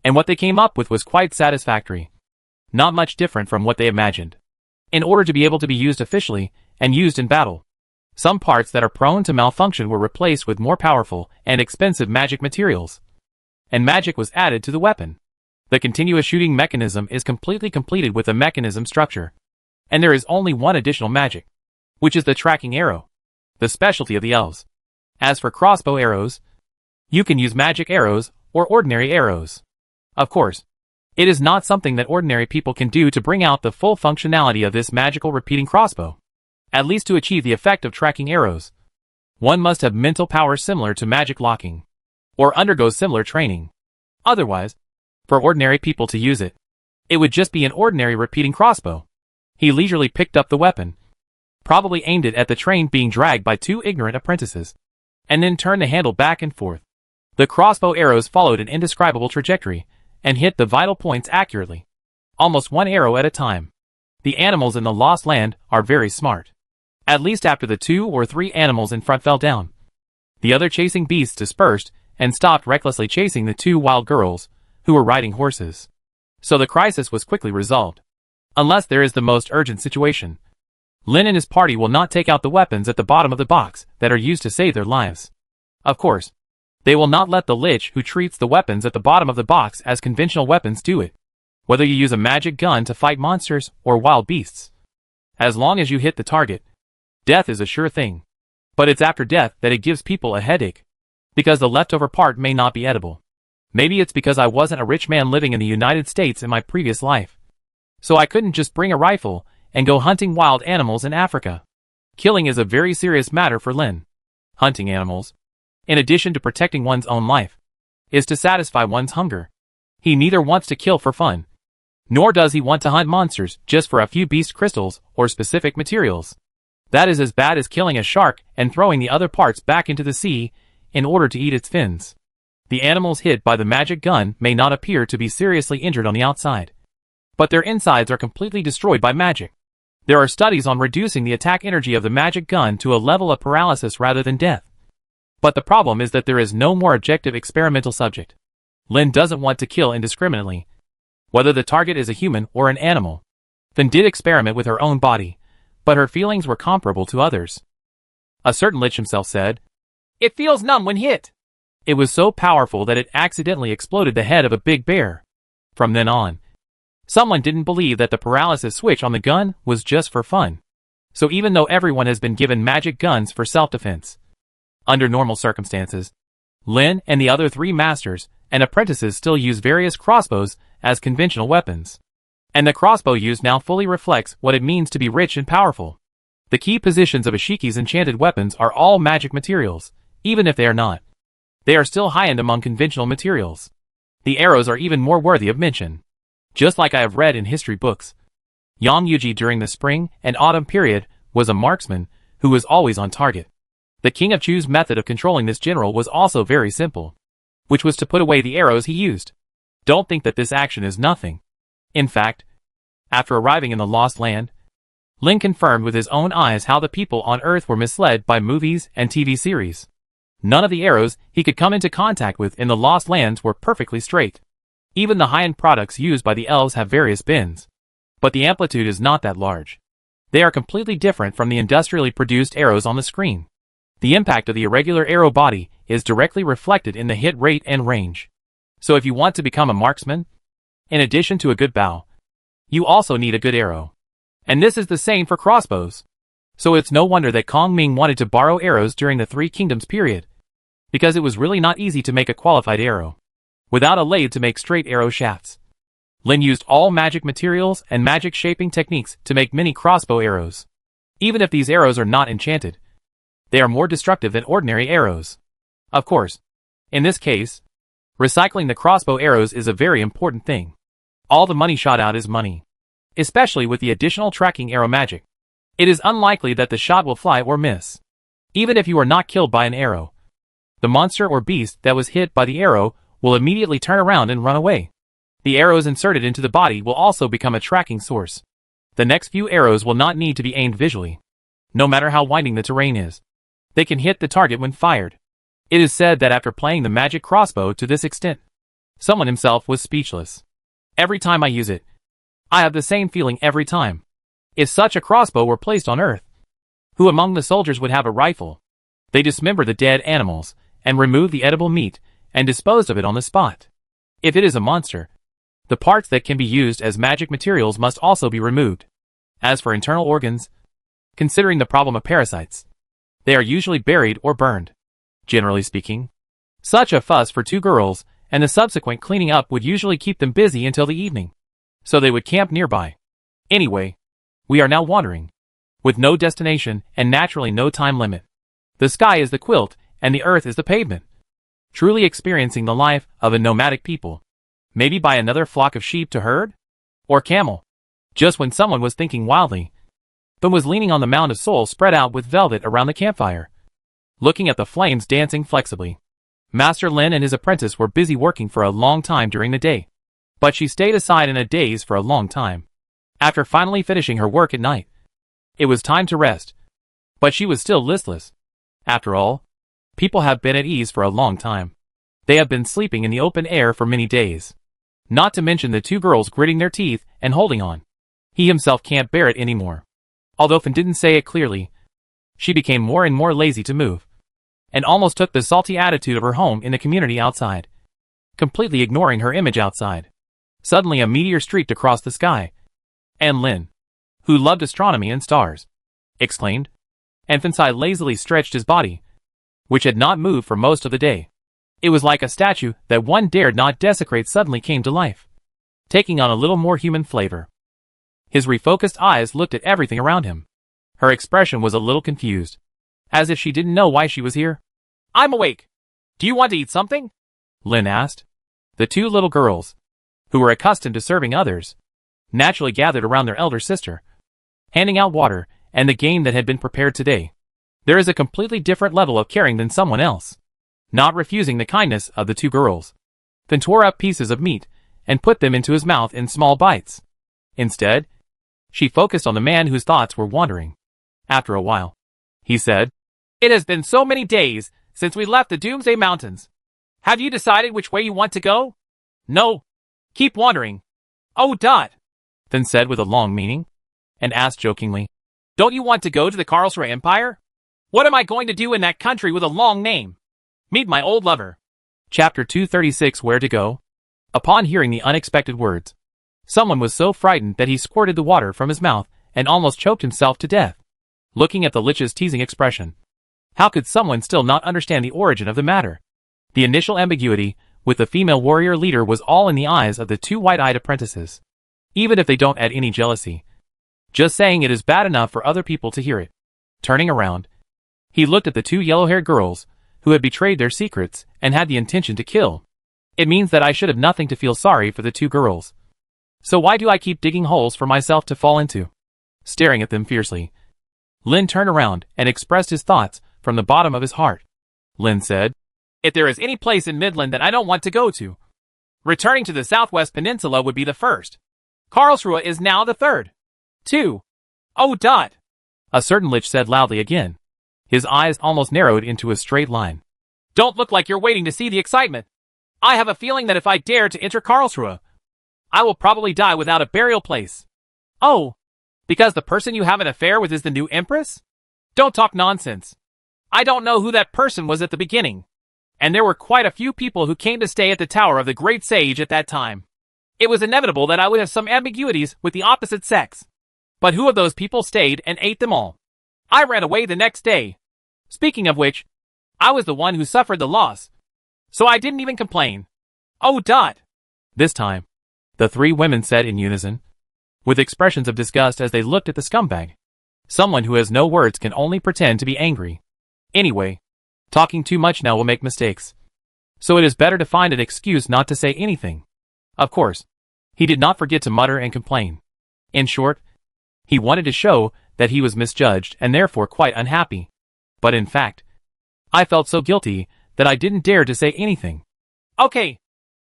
and what they came up with was quite satisfactory. Not much different from what they imagined. In order to be able to be used officially and used in battle, some parts that are prone to malfunction were replaced with more powerful and expensive magic materials, and magic was added to the weapon. The continuous shooting mechanism is completely completed with a mechanism structure, and there is only one additional magic, which is the tracking arrow, the specialty of the elves. As for crossbow arrows, you can use magic arrows or ordinary arrows. Of course, it is not something that ordinary people can do to bring out the full functionality of this magical repeating crossbow. At least to achieve the effect of tracking arrows, one must have mental power similar to magic locking, or undergo similar training. Otherwise, for ordinary people to use it, it would just be an ordinary repeating crossbow. He leisurely picked up the weapon, probably aimed it at the train being dragged by two ignorant apprentices, and then turned the handle back and forth. The crossbow arrows followed an indescribable trajectory, and hit the vital points accurately, almost one arrow at a time. The animals in the Lost Land are very smart. At least after the 2 or 3 animals in front fell down. The other chasing beasts dispersed and stopped recklessly chasing the 2 wild girls, who were riding horses. So the crisis was quickly resolved. Unless there is the most urgent situation. Lin and his party will not take out the weapons at the bottom of the box that are used to save their lives. Of course, they will not let the Lich who treats the weapons at the bottom of the box as conventional weapons do it. Whether you use a magic gun to fight monsters or wild beasts. As long as you hit the target, death is a sure thing. But it's after death that it gives people a headache. Because the leftover part may not be edible. Maybe it's because I wasn't a rich man living in the United States in my previous life. So I couldn't just bring a rifle and go hunting wild animals in Africa. Killing is a very serious matter for Lin. Hunting animals, in addition to protecting one's own life, is to satisfy one's hunger. He neither wants to kill for fun, nor does he want to hunt monsters just for a few beast crystals or specific materials. That is as bad as killing a shark and throwing the other parts back into the sea in order to eat its fins. The animals hit by the magic gun may not appear to be seriously injured on the outside, but their insides are completely destroyed by magic. There are studies on reducing the attack energy of the magic gun to a level of paralysis rather than death. But the problem is that there is no more objective experimental subject. Lin doesn't want to kill indiscriminately, whether the target is a human or an animal. Then did experiment with her own body, but her feelings were comparable to others. A certain Lich himself said, "It feels numb when hit." It was so powerful that it accidentally exploded the head of a big bear. From then on, someone didn't believe that the paralysis switch on the gun was just for fun. So even though everyone has been given magic guns for self-defense, under normal circumstances, Lin and the other 3 masters and apprentices still use various crossbows as conventional weapons. And the crossbow used now fully reflects what it means to be rich and powerful. The key positions of Ashiki's enchanted weapons are all magic materials, even if they are not. They are still high-end among conventional materials. The arrows are even more worthy of mention. Just like I have read in history books, Yang Yuji during the spring and autumn period was a marksman who was always on target. The King of Chu's method of controlling this general was also very simple, which was to put away the arrows he used. Don't think that this action is nothing. In fact, after arriving in the Lost Land, Lin confirmed with his own eyes how the people on Earth were misled by movies and TV series. None of the arrows he could come into contact with in the Lost Lands were perfectly straight. Even the high-end products used by the elves have various bends. But the amplitude is not that large. They are completely different from the industrially produced arrows on the screen. The impact of the irregular arrow body is directly reflected in the hit rate and range. So if you want to become a marksman, in addition to a good bow, you also need a good arrow. And this is the same for crossbows. So it's no wonder that Kong Ming wanted to borrow arrows during the 3 Kingdoms period, because it was really not easy to make a qualified arrow without a lathe to make straight arrow shafts. Lin used all magic materials and magic shaping techniques to make many crossbow arrows. Even if these arrows are not enchanted, they are more destructive than ordinary arrows. Of course, in this case, recycling the crossbow arrows is a very important thing. All the money shot out is money, especially with the additional tracking arrow magic. It is unlikely that the shot will fly or miss. Even if you are not killed by an arrow, the monster or beast that was hit by the arrow will immediately turn around and run away. The arrows inserted into the body will also become a tracking source. The next few arrows will not need to be aimed visually. No matter how winding the terrain is, they can hit the target when fired. It is said that after playing the magic crossbow to this extent, someone himself was speechless. Every time I use it, I have the same feeling every time. If such a crossbow were placed on Earth, who among the soldiers would have a rifle? They dismember the dead animals and remove the edible meat and disposed of it on the spot. If it is a monster, the parts that can be used as magic materials must also be removed. As for internal organs, considering the problem of parasites, they are usually buried or burned. Generally speaking, such a fuss for 2 girls and the subsequent cleaning up would usually keep them busy until the evening. So they would camp nearby. Anyway, we are now wandering, with no destination and naturally no time limit. The sky is the quilt and the earth is the pavement. Truly experiencing the life of a nomadic people. Maybe by another flock of sheep to herd? Or camel. Just when someone was thinking wildly, but was leaning on the mound of souls spread out with velvet around the campfire, looking at the flames dancing flexibly. Master Lin and his apprentice were busy working for a long time during the day, but she stayed aside in a daze for a long time. After finally finishing her work at night, it was time to rest. But she was still listless. After all, people have been at ease for a long time. They have been sleeping in the open air for many days. Not to mention the two girls gritting their teeth and holding on. He himself can't bear it anymore. Although Finn didn't say it clearly, she became more and more lazy to move, and almost took the salty attitude of her home in the community outside, completely ignoring her image outside. Suddenly a meteor streaked across the sky, and Lin, who loved astronomy and stars, exclaimed, and Finsai lazily stretched his body, which had not moved for most of the day. It was like a statue that one dared not desecrate suddenly came to life, taking on a little more human flavor. His refocused eyes looked at everything around him. Her expression was a little confused, as if she didn't know why she was here. "I'm awake. Do you want to eat something?" Lin asked. The two little girls, who were accustomed to serving others, naturally gathered around their elder sister, handing out water and the game that had been prepared today. There is a completely different level of caring than someone else. Not refusing the kindness of the two girls, Finn tore up pieces of meat and put them into his mouth in small bites. Instead, she focused on the man whose thoughts were wandering. After a while, he said, "It has been so many days since we left the Doomsday Mountains. Have you decided which way you want to go?" "No. Keep wandering." "Oh, dot," Finn said with a long meaning, and asked jokingly, "Don't you want to go to the Karlsruhe Empire? What am I going to do in that country with a long name?" "Meet my old lover." Chapter 236 Where to Go? Upon hearing the unexpected words, someone was so frightened that he squirted the water from his mouth and almost choked himself to death. Looking at the Lich's teasing expression, how could someone still not understand the origin of the matter? The initial ambiguity with the female warrior leader was all in the eyes of the two white-eyed apprentices. Even if they don't add any jealousy, just saying it is bad enough for other people to hear it. Turning around, he looked at the two yellow-haired girls who had betrayed their secrets and had the intention to kill. It means that I should have nothing to feel sorry for the two girls. So why do I keep digging holes for myself to fall into? Staring at them fiercely, Lin turned around and expressed his thoughts from the bottom of his heart. Lin said, "If there is any place in Midland that I don't want to go to, returning to the Southwest Peninsula would be the first. Karlsruhe is now the third. 2. Oh dot," a certain Lich said loudly again. His eyes almost narrowed into a straight line. "Don't look like you're waiting to see the excitement. I have a feeling that if I dare to enter Karlsruhe, I will probably die without a burial place." "Oh, because the person you have an affair with is the new empress? Don't talk nonsense. I don't know who that person was at the beginning, and there were quite a few people who came to stay at the Tower of the Great Sage at that time. It was inevitable that I would have some ambiguities with the opposite sex. But who of those people stayed and ate them all? I ran away the next day. Speaking of which, I was the one who suffered the loss, so I didn't even complain. Oh dot." This time, the three women said in unison, with expressions of disgust as they looked at the scumbag. Someone who has no words can only pretend to be angry. Anyway, talking too much now will make mistakes. So it is better to find an excuse not to say anything. Of course, he did not forget to mutter and complain. In short, he wanted to show that he was misjudged and therefore quite unhappy. But in fact, I felt so guilty that I didn't dare to say anything. "Okay,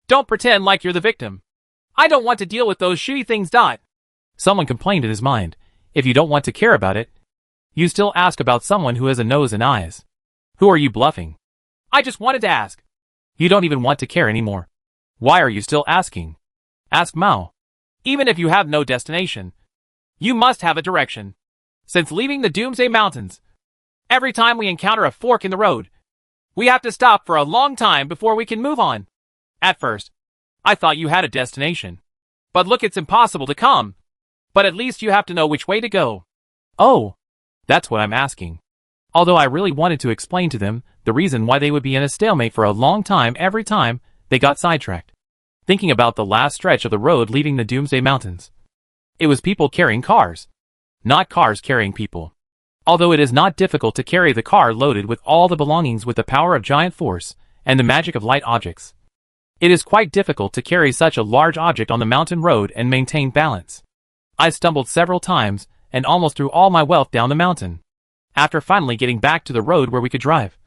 don't pretend like you're the victim. I don't want to deal with those shitty things dot." Someone complained in his mind, if you don't want to care about it, you still ask about someone who has a nose and eyes. Who are you bluffing? "I just wanted to ask." You don't even want to care anymore. Why are you still asking? Ask Mao. Even if you have no destination, you must have a direction. Since leaving the Doomsday Mountains, every time we encounter a fork in the road, we have to stop for a long time before we can move on. At first, I thought you had a destination. But look, it's impossible to come. But at least you have to know which way to go." "Oh, that's what I'm asking." Although I really wanted to explain to them the reason why they would be in a stalemate for a long time every time they got sidetracked. Thinking about the last stretch of the road leaving the Doomsday Mountains. It was people carrying cars, not cars carrying people. Although it is not difficult to carry the car loaded with all the belongings with the power of giant force and the magic of light objects, it is quite difficult to carry such a large object on the mountain road and maintain balance. I stumbled several times and almost threw all my wealth down the mountain. After finally getting back to the road where we could drive,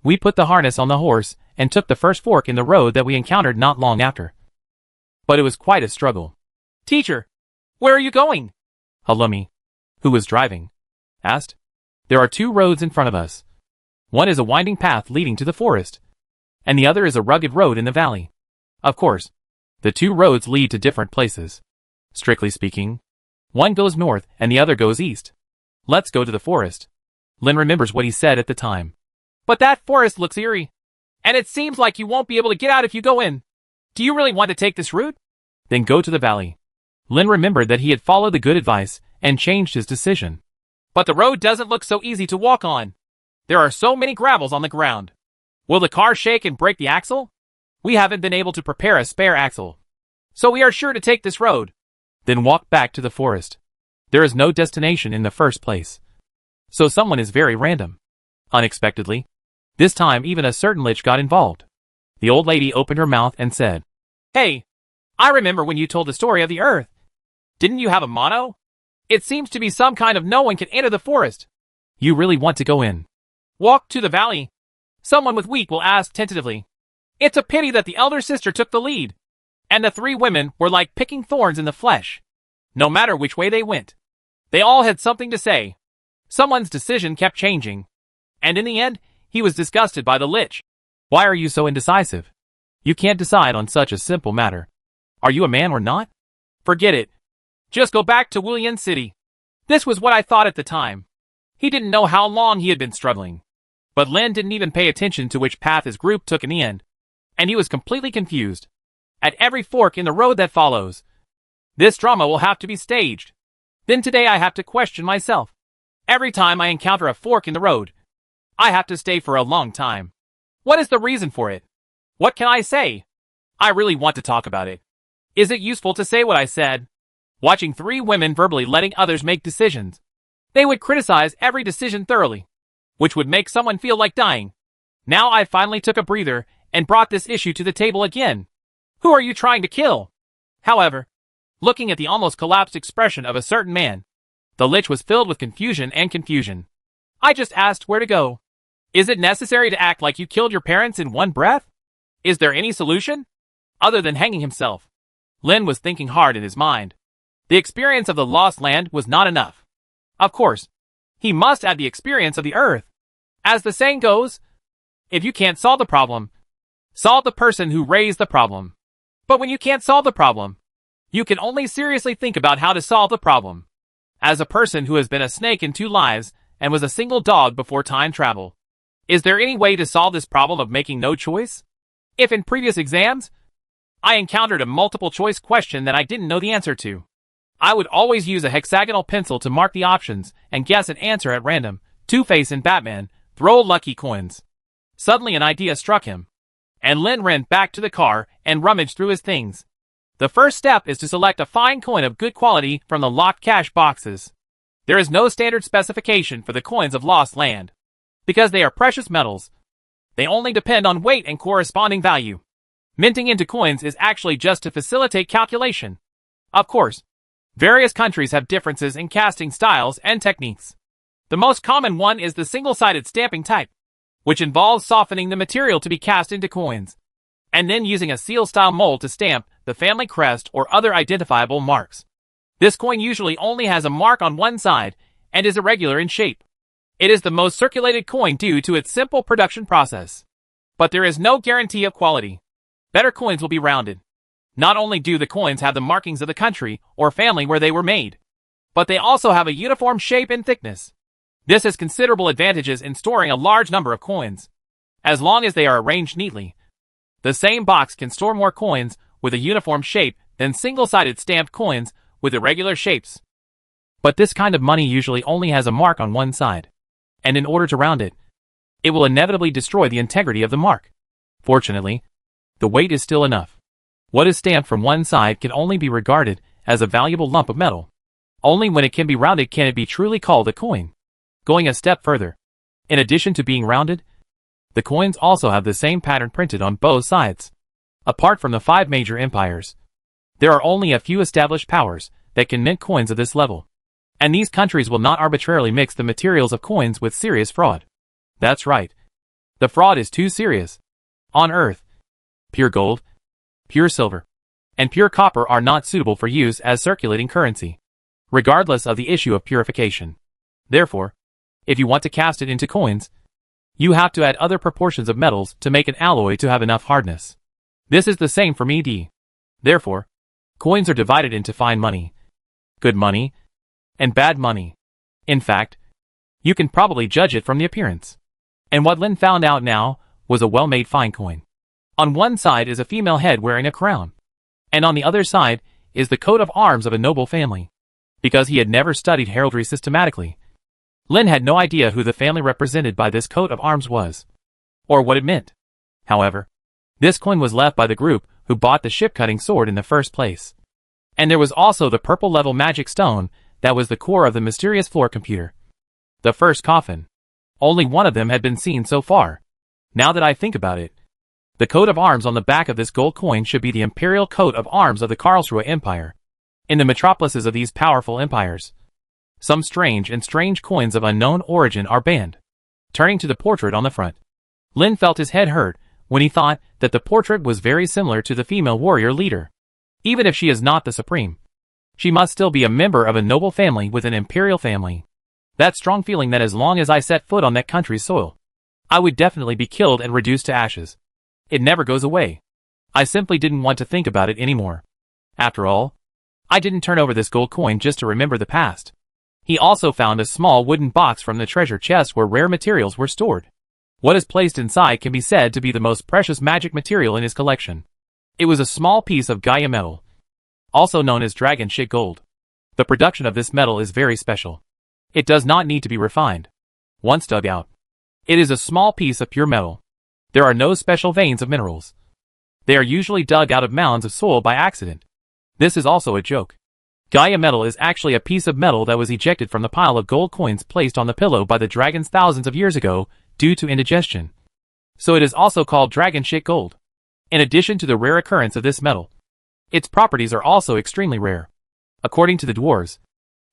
we put the harness on the horse and took the first fork in the road that we encountered not long after. But it was quite a struggle. "Teacher, where are you going?" Halumi, who was driving, asked. There are two roads in front of us. One is a winding path leading to the forest, and the other is a rugged road in the valley. Of course, the two roads lead to different places. Strictly speaking, one goes north and the other goes east. Let's go to the forest. Lin remembers what he said at the time. But that forest looks eerie, and it seems like you won't be able to get out if you go in. Do you really want to take this route? Then go to the valley. Lin remembered that he had followed the good advice and changed his decision. But the road doesn't look so easy to walk on. There are so many gravels on the ground. Will the car shake and break the axle? We haven't been able to prepare a spare axle, so we are sure to take this road. Then walk back to the forest. There is no destination in the first place, so someone is very random. Unexpectedly, this time even a certain Lich got involved. The old lady opened her mouth and said, "Hey, I remember when you told the story of the earth. Didn't you have a motto? It seems to be some kind of no one can enter the forest. You really want to go in? Walk to the valley." Someone with wheat will ask tentatively. It's a pity that the elder sister took the lead, and the three women were like picking thorns in the flesh. No matter which way they went, they all had something to say. Someone's decision kept changing, and in the end, he was disgusted by the Lich. Why are you so indecisive? You can't decide on such a simple matter. Are you a man or not? Forget it. Just go back to Wulian City. This was what I thought at the time. He didn't know how long he had been struggling. But Lin didn't even pay attention to which path his group took in the end, and he was completely confused. At every fork in the road that follows, this drama will have to be staged. Then today I have to question myself. Every time I encounter a fork in the road, I have to stay for a long time. What is the reason for it? What can I say? I really want to talk about it. Is it useful to say what I said? Watching three women verbally letting others make decisions. They would criticize every decision thoroughly, which would make someone feel like dying. Now I finally took a breather and brought this issue to the table again. Who are you trying to kill? However, looking at the almost collapsed expression of a certain man, the Lich was filled with confusion and confusion. I just asked where to go. Is it necessary to act like you killed your parents in one breath? Is there any solution? Other than hanging himself? Lin was thinking hard in his mind. The experience of the lost land was not enough. Of course, he must add the experience of the earth. As the saying goes, if you can't solve the problem, solve the person who raised the problem. But when you can't solve the problem, you can only seriously think about how to solve the problem. As a person who has been a snake in two lives and was a single dog before time travel, is there any way to solve this problem of making no choice? If in previous exams, I encountered a multiple choice question that I didn't know the answer to, I would always use a hexagonal pencil to mark the options and guess an answer at random. Two-Face and Batman throw lucky coins. Suddenly an idea struck him, and Lin ran back to the car and rummaged through his things. The first step is to select a fine coin of good quality from the locked cash boxes. There is no standard specification for the coins of Lost Land. Because they are precious metals, they only depend on weight and corresponding value. Minting into coins is actually just to facilitate calculation. Of course, various countries have differences in casting styles and techniques. The most common one is the single-sided stamping type, which involves softening the material to be cast into coins, and then using a seal-style mold to stamp the family crest or other identifiable marks. This coin usually only has a mark on one side and is irregular in shape. It is the most circulated coin due to its simple production process. But there is no guarantee of quality. Better coins will be rounded. Not only do the coins have the markings of the country or family where they were made, but they also have a uniform shape and thickness. This has considerable advantages in storing a large number of coins. As long as they are arranged neatly, the same box can store more coins with a uniform shape than single-sided stamped coins with irregular shapes. But this kind of money usually only has a mark on one side, and in order to round it, it will inevitably destroy the integrity of the mark. Fortunately, the weight is still enough. What is stamped from one side can only be regarded as a valuable lump of metal. Only when it can be rounded can it be truly called a coin. Going a step further, in addition to being rounded, the coins also have the same pattern printed on both sides. Apart from the 5 major empires, there are only a few established powers that can mint coins of this level. And these countries will not arbitrarily mix the materials of coins with serious fraud. That's right. The fraud is too serious. On Earth, pure gold, pure silver, and pure copper are not suitable for use as circulating currency, regardless of the issue of purification. Therefore, If you want to cast it into coins, you have to add other proportions of metals to make an alloy to have enough hardness. This is the same for ED. Therefore, coins are divided into fine money, good money, and bad money. In fact, you can probably judge it from the appearance. And what Lin found out now was a well-made fine coin. On one side is a female head wearing a crown, and on the other side is the coat of arms of a noble family. Because he had never studied heraldry systematically, Lin had no idea who the family represented by this coat of arms was, or what it meant. However, this coin was left by the group who bought the ship-cutting sword in the first place. And there was also the purple-level magic stone that was the core of the mysterious floor computer. The first coffin. Only one of them had been seen so far. Now that I think about it, the coat of arms on the back of this gold coin should be the imperial coat of arms of the Karlsruhe Empire. In the metropolises of these powerful empires, some strange coins of unknown origin are banned. Turning to the portrait on the front, Lin felt his head hurt when he thought that the portrait was very similar to the female warrior leader. Even if she is not the supreme, she must still be a member of a noble family with an imperial family. That strong feeling that as long as I set foot on that country's soil, I would definitely be killed and reduced to ashes. It never goes away. I simply didn't want to think about it anymore. After all, I didn't turn over this gold coin just to remember the past. He also found a small wooden box from the treasure chest where rare materials were stored. What is placed inside can be said to be the most precious magic material in his collection. It was a small piece of Gaia metal, also known as dragon shit gold. The production of this metal is very special. It does not need to be refined. Once dug out, it is a small piece of pure metal. There are no special veins of minerals. They are usually dug out of mounds of soil by accident. This is also a joke. Gaia metal is actually a piece of metal that was ejected from the pile of gold coins placed on the pillow by the dragons thousands of years ago due to indigestion. So it is also called dragon shit gold. In addition to the rare occurrence of this metal, its properties are also extremely rare. According to the dwarves,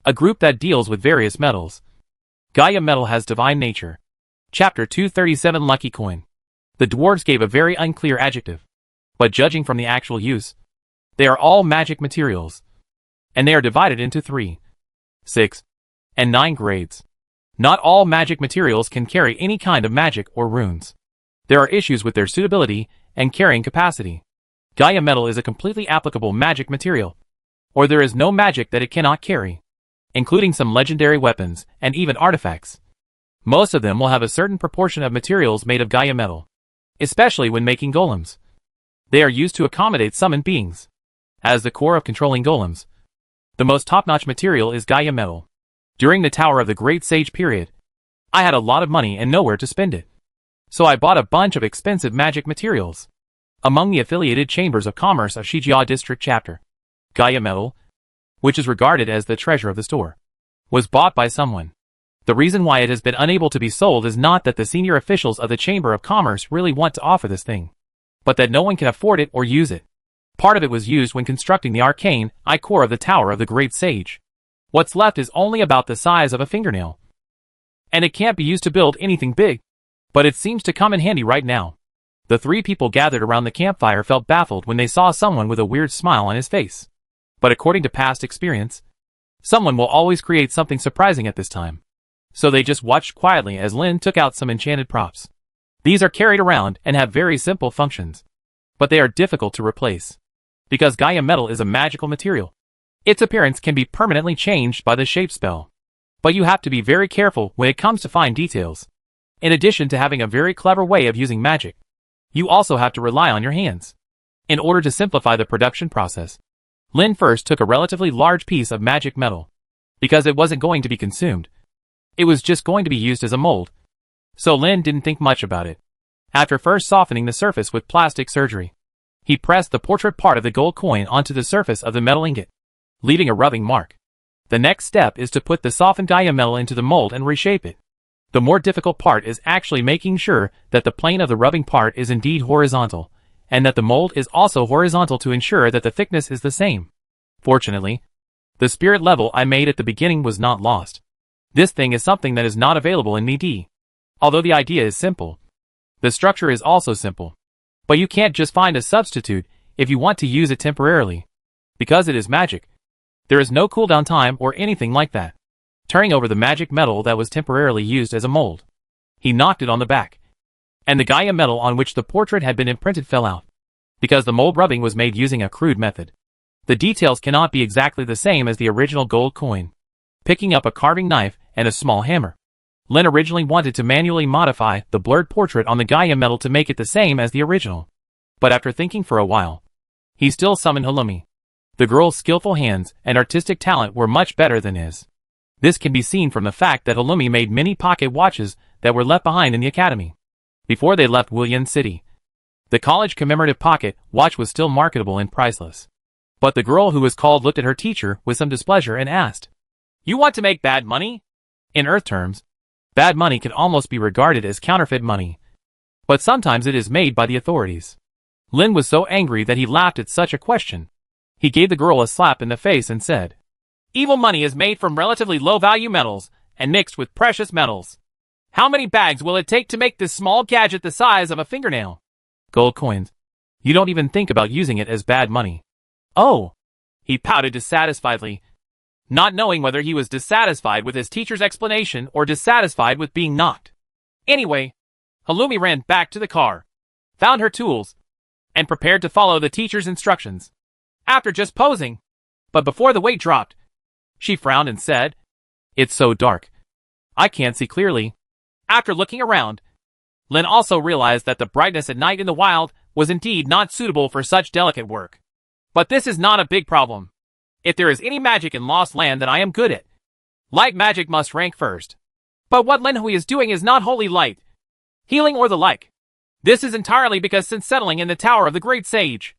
a group that deals with various metals, Gaia metal has divine nature. Chapter 237 Lucky Coin. The dwarves gave a very unclear adjective, but judging from the actual use, they are all magic materials, and they are divided into 3, 6, and 9 grades. Not all magic materials can carry any kind of magic or runes. There are issues with their suitability and carrying capacity. Gaia metal is a completely applicable magic material, or there is no magic that it cannot carry, including some legendary weapons and even artifacts. Most of them will have a certain proportion of materials made of Gaia metal, especially when making golems. They are used to accommodate summoned beings. As the core of controlling golems, the most top-notch material is Gaia metal. During the Tower of the Great Sage period, I had a lot of money and nowhere to spend it. So I bought a bunch of expensive magic materials. Among the affiliated chambers of commerce of Shijia District Chapter, Gaia metal, which is regarded as the treasure of the store, was bought by someone. The reason why it has been unable to be sold is not that the senior officials of the Chamber of Commerce really want to offer this thing, but that no one can afford it or use it. Part of it was used when constructing the Arcane Eye core of the Tower of the Great Sage. What's left is only about the size of a fingernail, and it can't be used to build anything big, but it seems to come in handy right now. The 3 people gathered around the campfire felt baffled when they saw someone with a weird smile on his face. But according to past experience, someone will always create something surprising at this time. So they just watched quietly as Lin took out some enchanted props. These are carried around and have very simple functions, but they are difficult to replace, because Gaia metal is a magical material. Its appearance can be permanently changed by the shape spell, but you have to be very careful when it comes to fine details. In addition to having a very clever way of using magic, you also have to rely on your hands. In order to simplify the production process, Lin first took a relatively large piece of magic metal, because it wasn't going to be consumed. It was just going to be used as a mold, so Lin didn't think much about it. After first softening the surface with plastic surgery, he pressed the portrait part of the gold coin onto the surface of the metal ingot, leaving a rubbing mark. The next step is to put the softened Gaia metal into the mold and reshape it. The more difficult part is actually making sure that the plane of the rubbing part is indeed horizontal, and that the mold is also horizontal to ensure that the thickness is the same. Fortunately, the spirit level I made at the beginning was not lost. This thing is something that is not available in ED. Although the idea is simple, the structure is also simple. But you can't just find a substitute if you want to use it temporarily. Because it is magic, there is no cooldown time or anything like that. turning over the magic metal that was temporarily used as a mold. He knocked it on the back, and the Gaia metal on which the portrait had been imprinted fell out. Because the mold rubbing was made using a crude method, the details cannot be exactly the same as the original gold coin. Picking up a carving knife and a small hammer, Lin originally wanted to manually modify the blurred portrait on the Gaia metal to make it the same as the original. But after thinking for a while, he still summoned Halloumi. The girl's skillful hands and artistic talent were much better than his. This can be seen from the fact that Halloumi made many pocket watches that were left behind in the academy before they left Wulian City. The college commemorative pocket watch was still marketable and priceless. But the girl who was called looked at her teacher with some displeasure and asked, "You want to make bad money?" In Earth terms, bad money can almost be regarded as counterfeit money. But sometimes it is made by the authorities. Lin was so angry that he laughed at such a question. He gave the girl a slap in the face and said, "Evil money is made from relatively low-value metals and mixed with precious metals. How many bags will it take to make this small gadget the size of a fingernail?" Gold coins. You don't even think about using it as bad money. Oh! He pouted dissatisfiedly, not knowing whether he was dissatisfied with his teacher's explanation or dissatisfied with being knocked. Anyway, Halloumi ran back to the car, found her tools, and prepared to follow the teacher's instructions. After just posing, but before the weight dropped, she frowned and said, "It's so dark. I can't see clearly." After looking around, Lin also realized that the brightness at night in the wild was indeed not suitable for such delicate work. But this is not a big problem. If there is any magic in Lost Land that I am good at, light magic must rank first. But what Lin Hui is doing is not wholly light, healing or the like. This is entirely because since settling in the Tower of the Great Sage,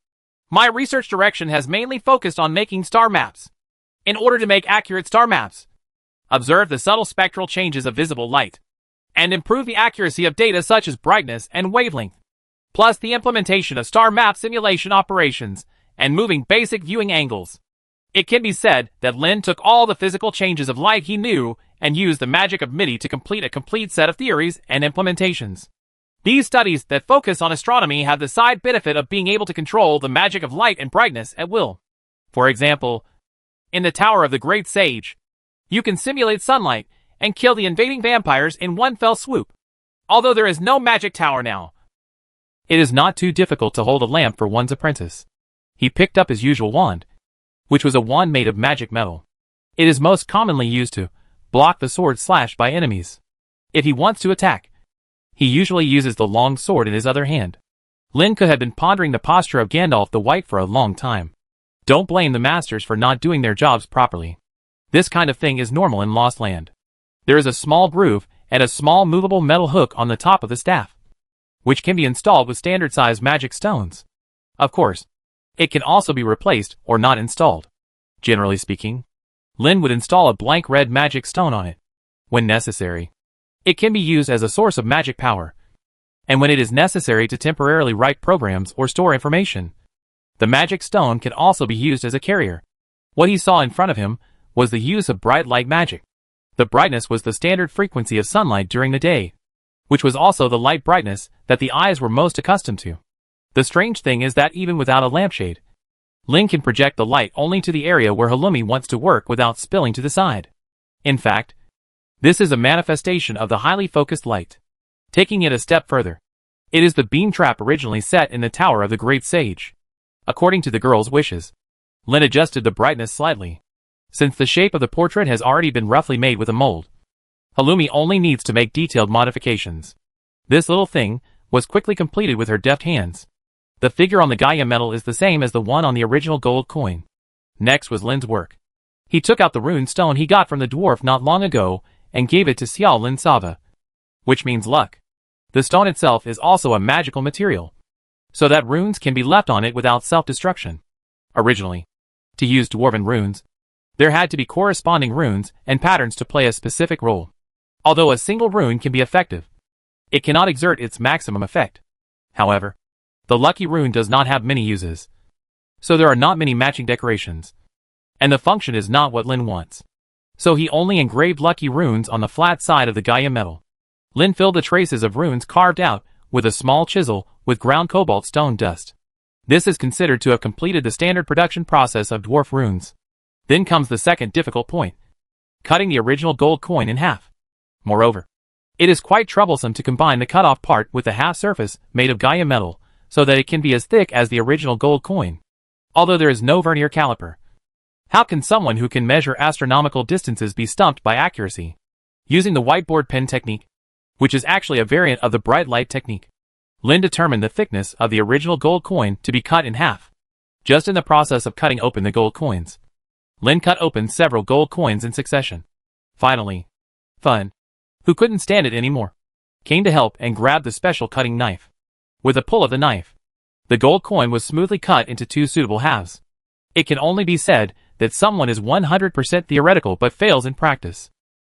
my research direction has mainly focused on making star maps. In order to make accurate star maps, observe the subtle spectral changes of visible light, and improve the accuracy of data such as brightness and wavelength, plus the implementation of star map simulation operations and moving basic viewing angles. It can be said that Lin took all the physical changes of light he knew and used the magic of MIDI to complete a complete set of theories and implementations. These studies that focus on astronomy have the side benefit of being able to control the magic of light and brightness at will. For example, in the Tower of the Great Sage, you can simulate sunlight and kill the invading vampires in one fell swoop. Although there is no magic tower now, it is not too difficult to hold a lamp for one's apprentice. He picked up his usual wand, which was a wand made of magic metal. It is most commonly used to block the sword slash by enemies. If he wants to attack, he usually uses the long sword in his other hand. Lin could have been pondering the posture of Gandalf the White for a long time. Don't blame the masters for not doing their jobs properly. This kind of thing is normal in Lost Land. There is a small groove and a small movable metal hook on the top of the staff, which can be installed with standard-sized magic stones. Of course, it can also be replaced or not installed. Generally speaking, Lin would install a blank red magic stone on it. When necessary, it can be used as a source of magic power. And when it is necessary to temporarily write programs or store information, the magic stone can also be used as a carrier. What he saw in front of him was the use of bright light magic. The brightness was the standard frequency of sunlight during the day, which was also the light brightness that the eyes were most accustomed to. The strange thing is that even without a lampshade, Lin can project the light only to the area where Halloumi wants to work without spilling to the side. In fact, this is a manifestation of the highly focused light. Taking it a step further, it is the beam trap originally set in the Tower of the Great Sage. According to the girl's wishes, Lin adjusted the brightness slightly. Since the shape of the portrait has already been roughly made with a mold, Halloumi only needs to make detailed modifications. This little thing was quickly completed with her deft hands. The figure on the Gaia metal is the same as the one on the original gold coin. Next was Lin's work. He took out the rune stone he got from the dwarf not long ago and gave it to Xiao Lin Sava, which means luck. The stone itself is also a magical material, so that runes can be left on it without self-destruction. Originally, to use dwarven runes, there had to be corresponding runes and patterns to play a specific role. Although a single rune can be effective, it cannot exert its maximum effect. However, the lucky rune does not have many uses, so there are not many matching decorations, and the function is not what Lin wants. So he only engraved lucky runes on the flat side of the Gaia metal. Lin filled the traces of runes carved out with a small chisel with ground cobalt stone dust. This is considered to have completed the standard production process of dwarf runes. Then comes the second difficult point. cutting the original gold coin in half. Moreover, it is quite troublesome to combine the cut-off part with the half surface made of Gaia metal, so that it can be as thick as the original gold coin. Although there is no vernier caliper. How can someone who can measure astronomical distances be stumped by accuracy? Using the whiteboard pen technique, which is actually a variant of the bright light technique, Lin determined the thickness of the original gold coin to be cut in half. Just in the process of cutting open the gold coins, Lin cut open several gold coins in succession. Finally, Fun, who couldn't stand it anymore, came to help and grabbed the special cutting knife. With a pull of the knife, the gold coin was smoothly cut into two suitable halves. It can only be said that someone is 100% theoretical but fails in practice.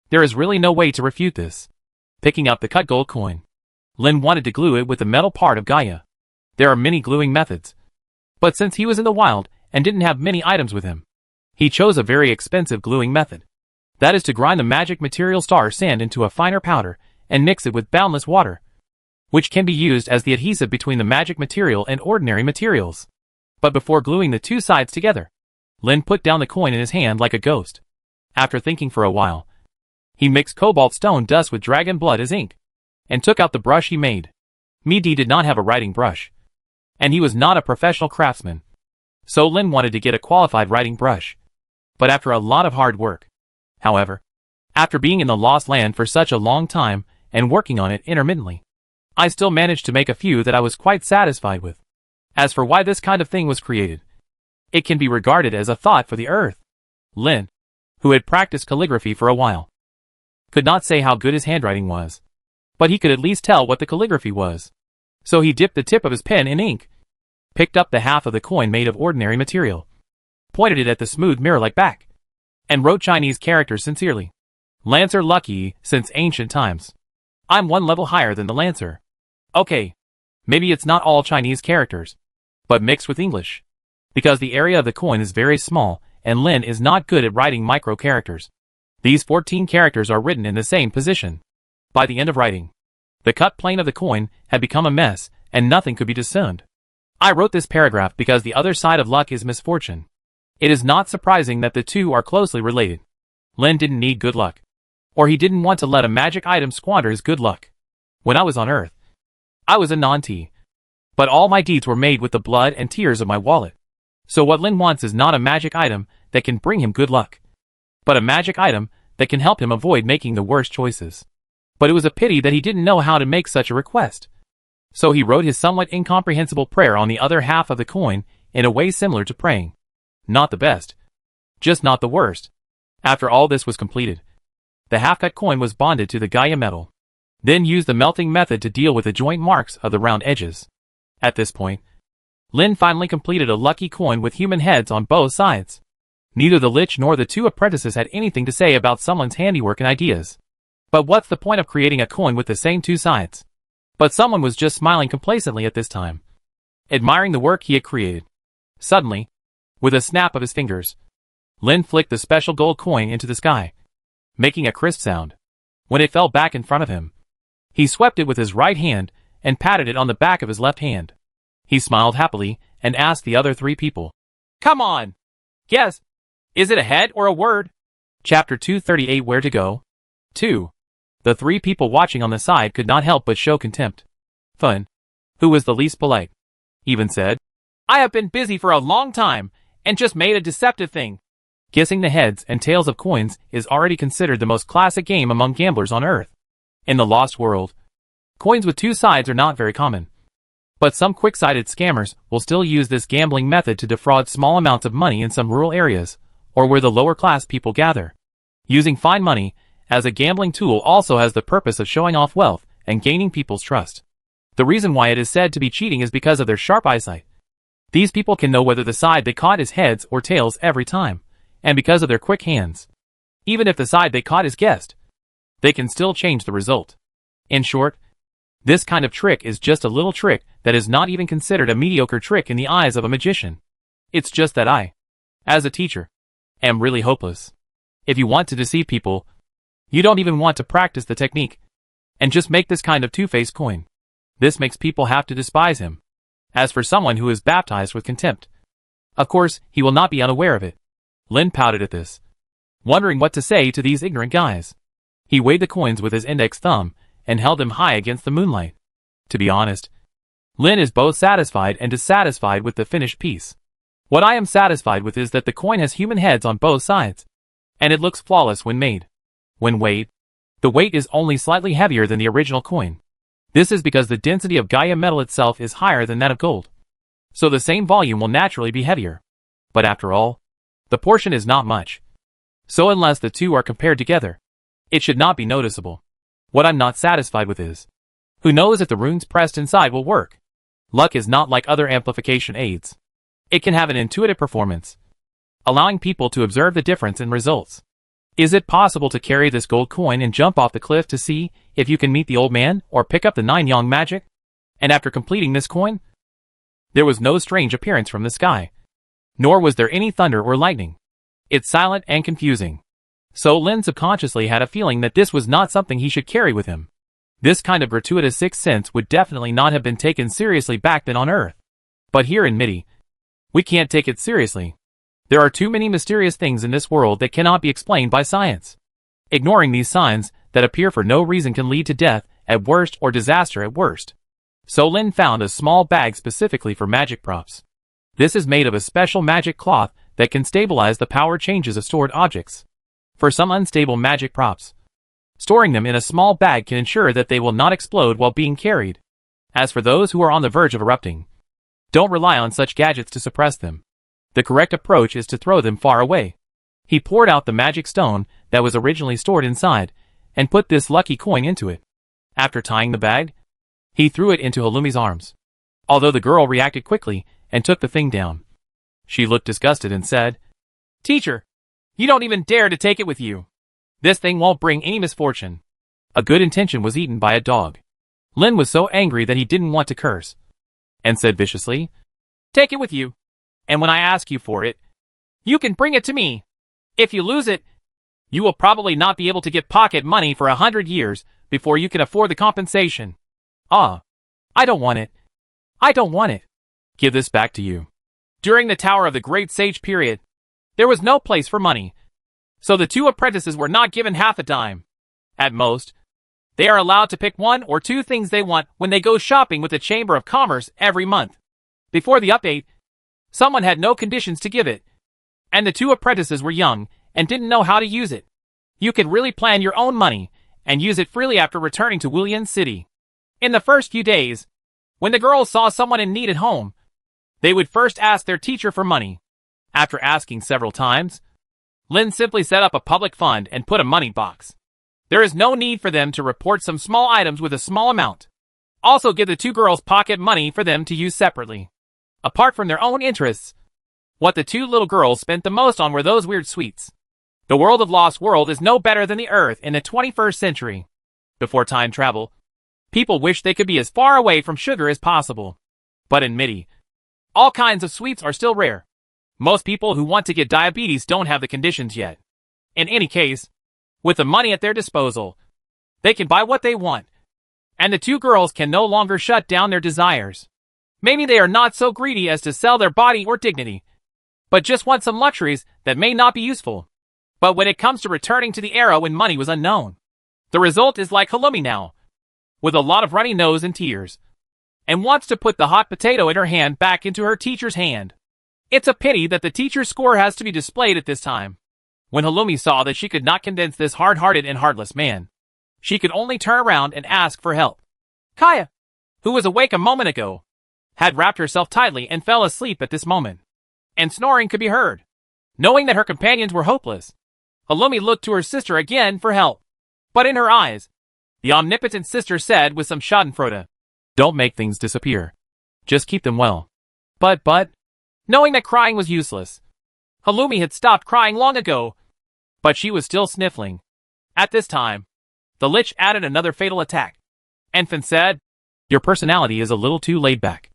There is really no way to refute this. Picking up the cut gold coin, Lin wanted to glue it with the metal part of Gaia. There are many gluing methods. But since he was in the wild and didn't have many items with him, he chose a very expensive gluing method. That is to grind the magic material star sand into a finer powder and mix it with boundless water, which can be used as the adhesive between the magic material and ordinary materials. But before gluing the two sides together, Lin put down the coin in his hand like a ghost. After thinking for a while, he mixed cobalt stone dust with dragon blood as ink, and took out the brush he made. Midi did not have a writing brush, and he was not a professional craftsman. So Lin wanted to get a qualified writing brush. But after a lot of hard work, however, after being in the Lost Land for such a long time and working on it intermittently, I still managed to make a few that I was quite satisfied with. As for why this kind of thing was created, it can be regarded as a thought for the earth. Lin, who had practiced calligraphy for a while, could not say how good his handwriting was, but he could at least tell what the calligraphy was. So he dipped the tip of his pen in ink, picked up the half of the coin made of ordinary material, pointed it at the smooth mirror-like back, and wrote Chinese characters sincerely. Lancer Lucky since ancient times. I'm one level higher than the Lancer. Okay, maybe it's not all Chinese characters, but mixed with English, because the area of the coin is very small and Lin is not good at writing micro characters. These 14 characters are written in the same position. By the end of writing, the cut plane of the coin had become a mess and nothing could be discerned. I wrote this paragraph because the other side of luck is misfortune. It is not surprising that the two are closely related. Lin didn't need good luck, or he didn't want to let a magic item squander his good luck. When I was on Earth, I was a non-T, but all my deeds were made with the blood and tears of my wallet. So what Lin wants is not a magic item that can bring him good luck, but a magic item that can help him avoid making the worst choices. But it was a pity that he didn't know how to make such a request. So he wrote his somewhat incomprehensible prayer on the other half of the coin in a way similar to praying. Not the best, just not the worst. After all this was completed, the half-cut coin was bonded to the Gaia metal, then used the melting method to deal with the joint marks of the round edges. At this point, Lin finally completed a lucky coin with human heads on both sides. Neither the Lich nor the two apprentices had anything to say about someone's handiwork and ideas. But what's the point of creating a coin with the same two sides? But someone was just smiling complacently at this time, admiring the work he had created. Suddenly, with a snap of his fingers, Lin flicked the special gold coin into the sky, making a crisp sound. When it fell back in front of him, he swept it with his right hand and patted it on the back of his left hand. He smiled happily and asked the other three people, "Come on! Guess, is it a head or a word?" Chapter 238 Where to Go? 2. The three people watching on the side could not help but show contempt. Fun, who was the least polite, even said, "I have been busy for a long time and just made a deceptive thing." Guessing the heads and tails of coins is already considered the most classic game among gamblers on Earth. In the Lost World, coins with two sides are not very common. But some quick-sighted scammers will still use this gambling method to defraud small amounts of money in some rural areas, or where the lower-class people gather. Using fine money as a gambling tool also has the purpose of showing off wealth and gaining people's trust. The reason why it is said to be cheating is because of their sharp eyesight. These people can know whether the side they caught is heads or tails every time, and because of their quick hands, even if the side they caught is guessed, they can still change the result. In short, this kind of trick is just a little trick that is not even considered a mediocre trick in the eyes of a magician. It's just that I, as a teacher, am really hopeless. If you want to deceive people, you don't even want to practice the technique, and just make this kind of two-faced coin. This makes people have to despise him. As for someone who is baptized with contempt, of course, he will not be unaware of it. Lin pouted at this. wondering what to say to these ignorant guys. He weighed the coins with his index thumb and held them high against the moonlight. To be honest, Lin is both satisfied and dissatisfied with the finished piece. What I am satisfied with is that the coin has human heads on both sides, and it looks flawless when made. When weighed, the weight is only slightly heavier than the original coin. This is because the density of Gaia metal itself is higher than that of gold. So the same volume will naturally be heavier. But after all, the portion is not much. So unless the two are compared together, it should not be noticeable. What I'm not satisfied with is, who knows if the runes pressed inside will work? Luck is not like other amplification aids. It can have an intuitive performance, allowing people to observe the difference in results. Is it possible to carry this gold coin and jump off the cliff to see if you can meet the old man or pick up the 9-yang magic? And after completing this coin, there was no strange appearance from the sky, nor was there any thunder or lightning. It's silent and confusing. So Lin subconsciously had a feeling that this was not something he should carry with him. This kind of gratuitous sixth sense would definitely not have been taken seriously back then on Earth. But here in MIDI, we can't take it seriously. There are too many mysterious things in this world that cannot be explained by science. Ignoring these signs that appear for no reason can lead to death at worst or disaster at worst. So Lin found a small bag specifically for magic props. This is made of a special magic cloth that can stabilize the power changes of stored objects. For some unstable magic props, storing them in a small bag can ensure that they will not explode while being carried. As for those who are on the verge of erupting, don't rely on such gadgets to suppress them. The correct approach is to throw them far away. He poured out the magic stone that was originally stored inside, and put this lucky coin into it. After tying the bag, he threw it into Halumi's arms. Although the girl reacted quickly and took the thing down. She looked disgusted and said, "Teacher, you don't even dare to take it with you. This thing won't bring any misfortune." A good intention was eaten by a dog. Lin was so angry that he didn't want to curse, and said viciously, "Take it with you. And when I ask you for it, you can bring it to me. If you lose it, you will probably not be able to get pocket money for 100 years before you can afford the compensation." "Ah, I don't want it. I don't want it. Give this back to you." During the Tower of the Great Sage period, there was no place for money, so the two apprentices were not given half a dime. At most, they are allowed to pick 1 or 2 things they want when they go shopping with the Chamber of Commerce every month. Before the update, someone had no conditions to give it, and the two apprentices were young and didn't know how to use it. You could really plan your own money and use it freely after returning to Wulian City. In the first few days, when the girls saw someone in need at home, they would first ask their teacher for money. After asking several times, Lin simply set up a public fund and put a money box. There is no need for them to report some small items with a small amount. Also give the two girls pocket money for them to use separately. Apart from their own interests, what the two little girls spent the most on were those weird sweets. The world of Lost World is no better than the Earth in the 21st century. Before time travel, people wish they could be as far away from sugar as possible. But in MIDI, all kinds of sweets are still rare. Most people who want to get diabetes don't have the conditions yet. In any case, with the money at their disposal, they can buy what they want. And the two girls can no longer shut down their desires. Maybe they are not so greedy as to sell their body or dignity, but just want some luxuries that may not be useful. But when it comes to returning to the era when money was unknown, the result is like Halumi now, with a lot of runny nose and tears, and wants to put the hot potato in her hand back into her teacher's hand. It's a pity that the teacher's score has to be displayed at this time. When Halumi saw that she could not convince this hard-hearted and heartless man, she could only turn around and ask for help. Kaya, who was awake a moment ago, had wrapped herself tightly and fell asleep at this moment, and snoring could be heard. Knowing that her companions were hopeless, Halumi looked to her sister again for help. But in her eyes, the omnipotent sister said with some schadenfreude, "Don't make things disappear. Just keep them well." But, knowing that crying was useless, Halumi had stopped crying long ago, but she was still sniffling. At this time, the Lich added another fatal attack. Enfant said, "Your personality is a little too laid back.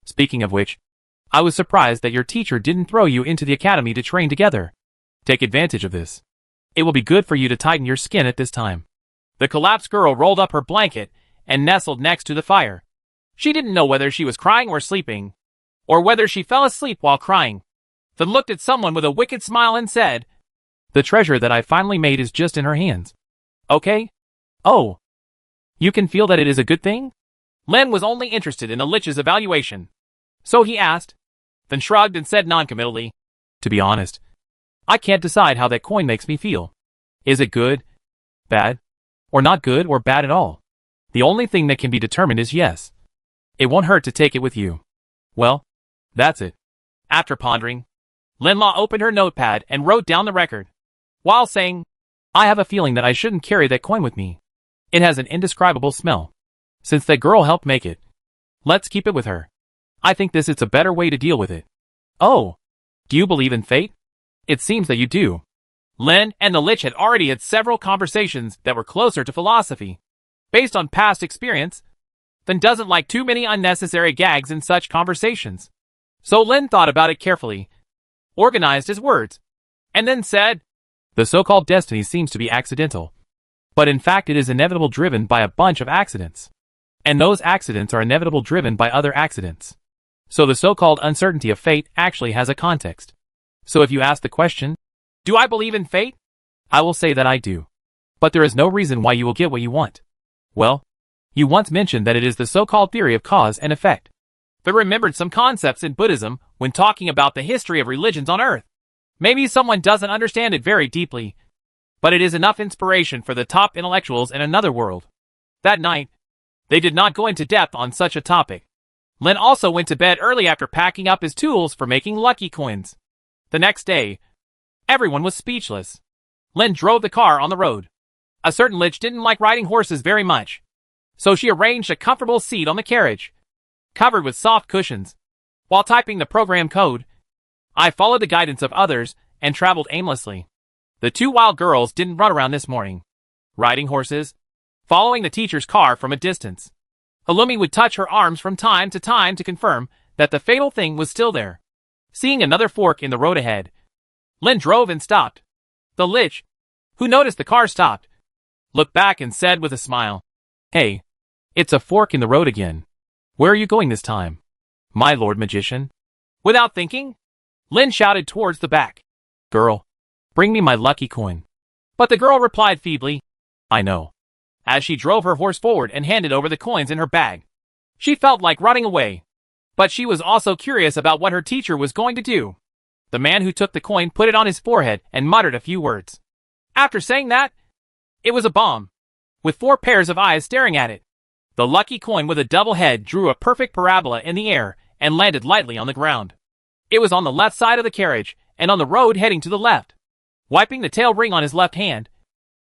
Speaking of which, I was surprised that your teacher didn't throw you into the academy to train together. Take advantage of this. It will be good for you to tighten your skin at this time." The collapsed girl rolled up her blanket and nestled next to the fire. She didn't know whether she was crying or sleeping, or whether she fell asleep while crying. Then looked at someone with a wicked smile and said, The treasure that I finally made is just in her hands. Okay? Oh. You can feel that it is a good thing? Len was only interested in the Lich's evaluation. So he asked, then shrugged and said noncommittally, to be honest, I can't decide how that coin makes me feel. Is it good, bad, or not good or bad at all? The only thing that can be determined is yes. It won't hurt to take it with you. Well, that's it. After pondering, Linlaw opened her notepad and wrote down the record, while saying, I have a feeling that I shouldn't carry that coin with me. It has an indescribable smell. Since that girl helped make it, let's keep it with her. I think this is a better way to deal with it. Oh, do you believe in fate? It seems that you do. Len and the Lich had already had several conversations that were closer to philosophy, based on past experience, than doesn't like too many unnecessary gags in such conversations. So Len thought about it carefully, organized his words, and then said, the so-called destiny seems to be accidental, but in fact it is inevitable driven by a bunch of accidents. And those accidents are inevitable driven by other accidents. So the so-called uncertainty of fate actually has a context. So if you ask the question, do I believe in fate? I will say that I do. But there is no reason why you will get what you want. Well, you once mentioned that it is the so-called theory of cause and effect. But remembered some concepts in Buddhism when talking about the history of religions on Earth. Maybe someone doesn't understand it very deeply, but it is enough inspiration for the top intellectuals in another world. That night, they did not go into depth on such a topic. Len also went to bed early after packing up his tools for making lucky coins. The next day, everyone was speechless. Len drove the car on the road. A certain Lich didn't like riding horses very much, so she arranged a comfortable seat on the carriage, covered with soft cushions. While typing the program code, I followed the guidance of others and traveled aimlessly. The two wild girls didn't run around this morning, riding horses, following the teacher's car from a distance. Halloumi would touch her arms from time to confirm that the fatal thing was still there. Seeing another fork in the road ahead, Len drove and stopped. The Lich, who noticed the car stopped, looked back and said with a smile, Hey, it's a fork in the road again. Where are you going this time, my Lord Magician? Without thinking, Len shouted towards the back. Girl, bring me my lucky coin. But the girl replied feebly, I know, as she drove her horse forward and handed over the coins in her bag. She felt like running away, but she was also curious about what her teacher was going to do. The man who took the coin put it on his forehead and muttered a few words. After saying that, it was a bomb, with 4 pairs of eyes staring at it. The lucky coin with a double head drew a perfect parabola in the air and landed lightly on the ground. It was on the left side of the carriage and on the road heading to the left. Wiping the tail ring on his left hand,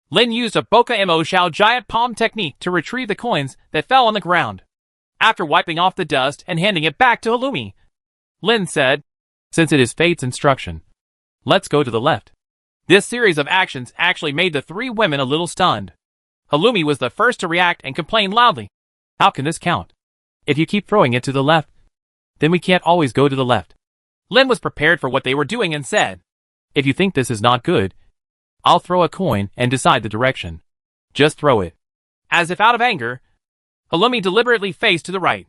Len used a Boka Mo Shao giant palm technique to retrieve the coins that fell on the ground. After wiping off the dust and handing it back to Halloumi, Len said, Since it is fate's instruction, let's go to the left. This series of actions actually made the 3 women a little stunned. Halloumi was the first to react and complain loudly. How can this count? If you keep throwing it to the left, then we can't always go to the left. Len was prepared for what they were doing and said, If you think this is not good, I'll throw a coin and decide the direction. Just throw it. As if out of anger, Halloumi deliberately faced to the right,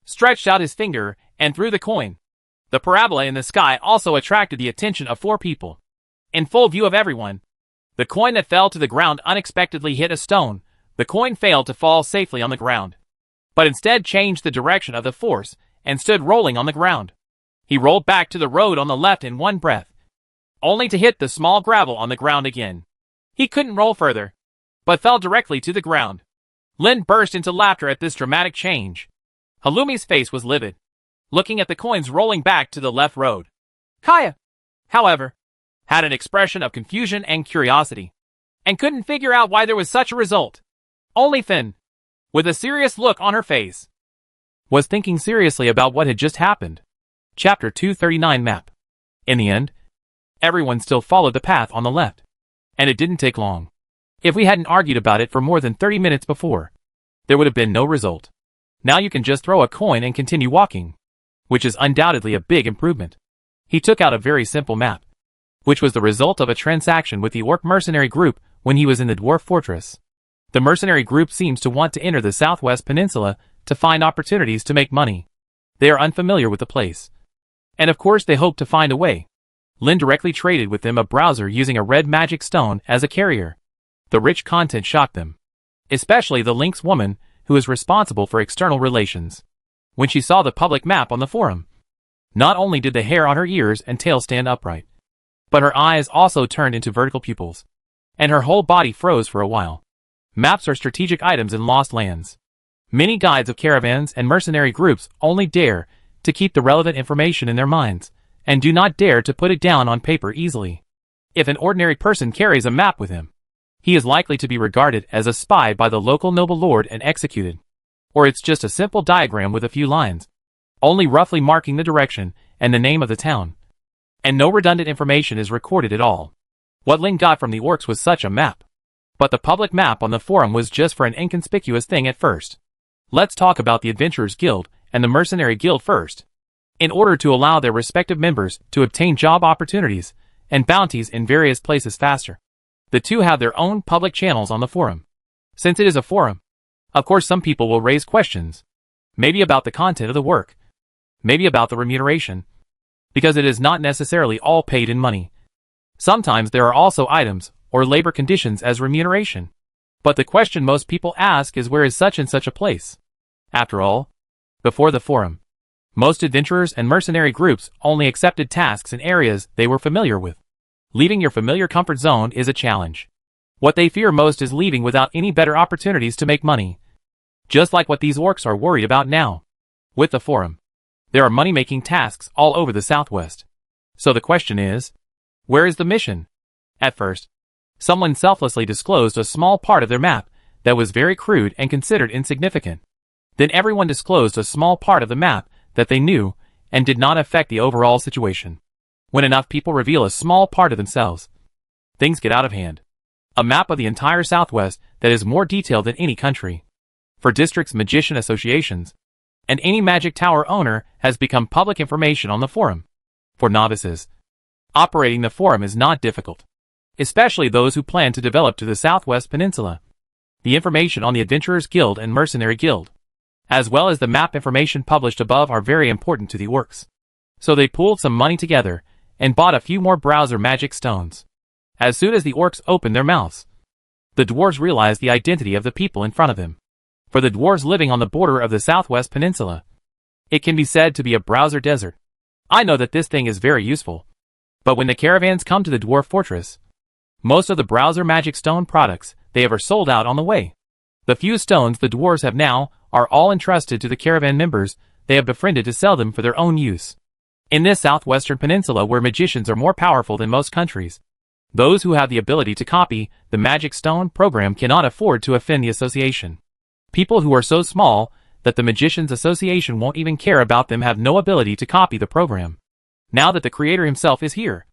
stretched out his finger, and threw the coin. The parabola in the sky also attracted the attention of 4 people. In full view of everyone, the coin that fell to the ground unexpectedly hit a stone. The coin failed to fall safely on the ground, but instead changed the direction of the force and stood rolling on the ground. He rolled back to the road on the left in one breath, only to hit the small gravel on the ground again. He couldn't roll further, but fell directly to the ground. Len burst into laughter at this dramatic change. Halloumi's face was livid, looking at the coins rolling back to the left road. Kaya, however, had an expression of confusion and curiosity, and couldn't figure out why there was such a result. Only Finn, with a serious look on her face, was thinking seriously about what had just happened. Chapter 239 Map. In the end, everyone still followed the path on the left, and it didn't take long. If we hadn't argued about it for more than 30 minutes before, there would have been no result. Now you can just throw a coin and continue walking, which is undoubtedly a big improvement. He took out a very simple map, which was the result of a transaction with the Orc mercenary group when he was in the Dwarf Fortress. The mercenary group seems to want to enter the Southwest Peninsula to find opportunities to make money. They are unfamiliar with the place, and of course they hope to find a way Lin directly traded with them a browser using a red magic stone as a carrier. The rich content shocked them. Especially the Link's woman, who is responsible for external relations. When she saw the public map on the forum, not only did the hair on her ears and tail stand upright, but her eyes also turned into vertical pupils, and her whole body froze for a while. Maps are strategic items in lost lands. Many guides of caravans and mercenary groups only dare to keep the relevant information in their minds, and do not dare to put it down on paper easily. If an ordinary person carries a map with him, he is likely to be regarded as a spy by the local noble lord and executed. Or it's just a simple diagram with a few lines, only roughly marking the direction and the name of the town. And no redundant information is recorded at all. What Lin got from the orcs was such a map. But the public map on the forum was just for an inconspicuous thing at first. Let's talk about the Adventurers Guild and the Mercenary Guild first. In order to allow their respective members to obtain job opportunities and bounties in various places faster, the two have their own public channels on the forum. Since it is a forum, of course some people will raise questions. Maybe about the content of the work. Maybe about the remuneration. Because it is not necessarily all paid in money. Sometimes there are also items or labor conditions as remuneration. But the question most people ask is, where is such and such a place? After all, before the forum, most adventurers and mercenary groups only accepted tasks in areas they were familiar with. Leaving your familiar comfort zone is a challenge. What they fear most is leaving without any better opportunities to make money. Just like what these orcs are worried about now. With the forum, there are money-making tasks all over the southwest. So the question is, where is the mission? At first, someone selflessly disclosed a small part of their map that was very crude and considered insignificant. Then everyone disclosed a small part of the map that they knew and did not affect the overall situation. When enough people reveal a small part of themselves, things get out of hand. A map of the entire Southwest that is more detailed than any country. For districts, magician associations, and any magic tower owner has become public information on the forum. For novices, operating the forum is not difficult, especially those who plan to develop to the Southwest Peninsula. The information on the Adventurers Guild and Mercenary Guild, as well as the map information published above, are very important to the orcs. So they pooled some money together and bought a few more browser magic stones. As soon as the orcs opened their mouths, the dwarves realized the identity of the people in front of them. For the dwarves living on the border of the Southwest Peninsula, it can be said to be a browser desert. I know that this thing is very useful. But when the caravans come to the dwarf fortress, most of the browser magic stone products they have are sold out on the way. The few stones the dwarves have now are all entrusted to the caravan members they have befriended to sell them for their own use. In this southwestern peninsula, where magicians are more powerful than most countries, those who have the ability to copy the magic stone program cannot afford to offend the association. People who are so small that the Magicians Association won't even care about them have no ability to copy the program. Now that the creator himself is here,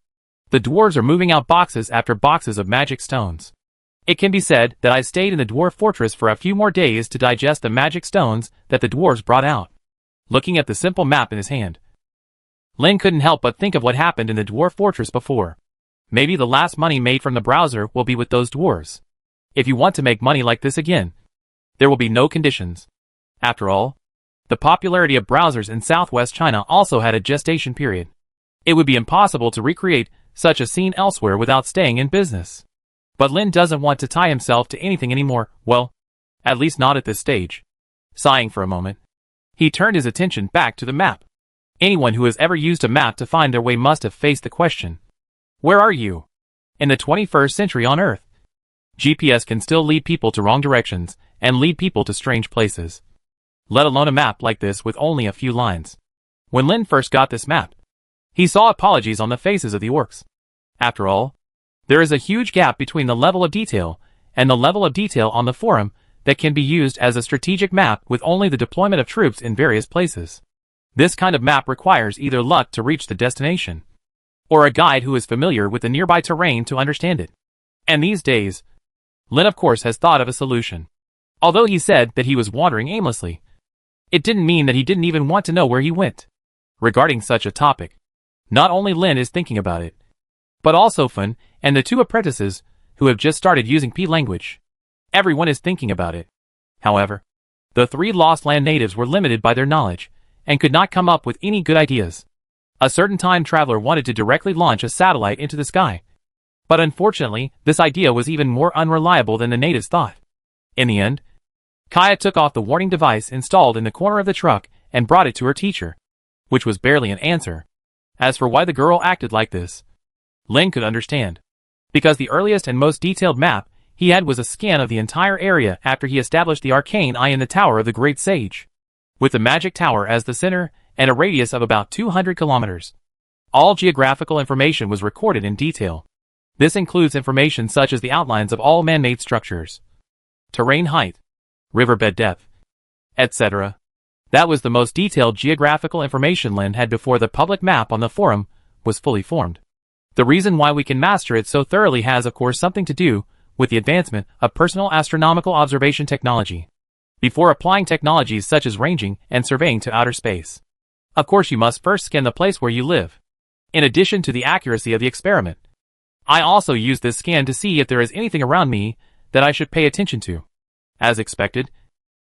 the dwarves are moving out boxes after boxes of magic stones. It can be said that I stayed in the dwarf fortress for a few more days to digest the magic stones that the dwarves brought out. Looking at the simple map in his hand, Lin couldn't help but think of what happened in the dwarf fortress before. Maybe the last money made from the browser will be with those dwarves. If you want to make money like this again, there will be no conditions. After all, the popularity of browsers in southwest China also had a gestation period. It would be impossible to recreate such a scene elsewhere without staying in business. But Lin doesn't want to tie himself to anything anymore, well, at least not at this stage. Sighing for a moment, he turned his attention back to the map. Anyone who has ever used a map to find their way must have faced the question, where are you? In the 21st century on Earth, GPS can still lead people to wrong directions and lead people to strange places. Let alone a map like this with only a few lines. When Lin first got this map, he saw apologies on the faces of the orcs. After all, there is a huge gap between the level of detail and the level of detail on the forum that can be used as a strategic map with only the deployment of troops in various places. This kind of map requires either luck to reach the destination, or a guide who is familiar with the nearby terrain to understand it. And these days, Lin of course has thought of a solution. Although he said that he was wandering aimlessly, it didn't mean that he didn't even want to know where he went. Regarding such a topic, not only Lin is thinking about it, but also Fun and the two apprentices who have just started using P language. Everyone is thinking about it. However, the three Lost Land natives were limited by their knowledge and could not come up with any good ideas. A certain time traveler wanted to directly launch a satellite into the sky. But unfortunately, this idea was even more unreliable than the natives thought. In the end, Kaya took off the warning device installed in the corner of the truck and brought it to her teacher, which was barely an answer. As for why the girl acted like this, Lin could understand. Because the earliest and most detailed map he had was a scan of the entire area after he established the Arcane Eye in the Tower of the Great Sage, with the magic tower as the center and a radius of about 200 kilometers. All geographical information was recorded in detail. This includes information such as the outlines of all man-made structures, terrain height, riverbed depth, etc. That was the most detailed geographical information Lin had before the public map on the forum was fully formed. The reason why we can master it so thoroughly has of course something to do with the advancement of personal astronomical observation technology, before applying technologies such as ranging and surveying to outer space. Of course you must first scan the place where you live. In addition to the accuracy of the experiment, I also use this scan to see if there is anything around me that I should pay attention to. As expected,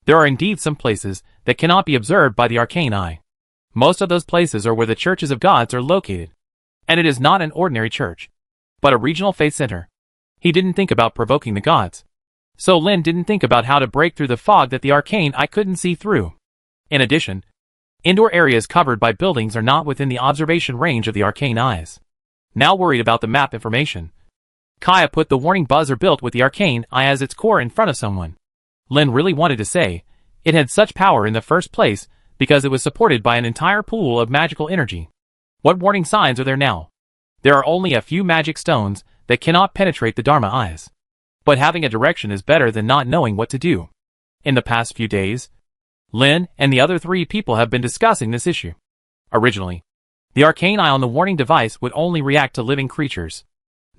there are indeed some places that cannot be observed by the Arcane Eye. Most of those places are where the churches of gods are located. And it is not an ordinary church, but a regional faith center. He didn't think about provoking the gods. So Lin didn't think about how to break through the fog that the Arcane Eye couldn't see through. In addition, indoor areas covered by buildings are not within the observation range of the Arcane Eyes. Now worried about the map information, Kaya put the warning buzzer built with the Arcane Eye as its core in front of someone. Lin really wanted to say it had such power in the first place because it was supported by an entire pool of magical energy. What warning signs are there now? There are only a few magic stones that cannot penetrate the Dharma eyes. But having a direction is better than not knowing what to do. In the past few days, Lin and the other 3 people have been discussing this issue. Originally, the Arcane Eye on the warning device would only react to living creatures.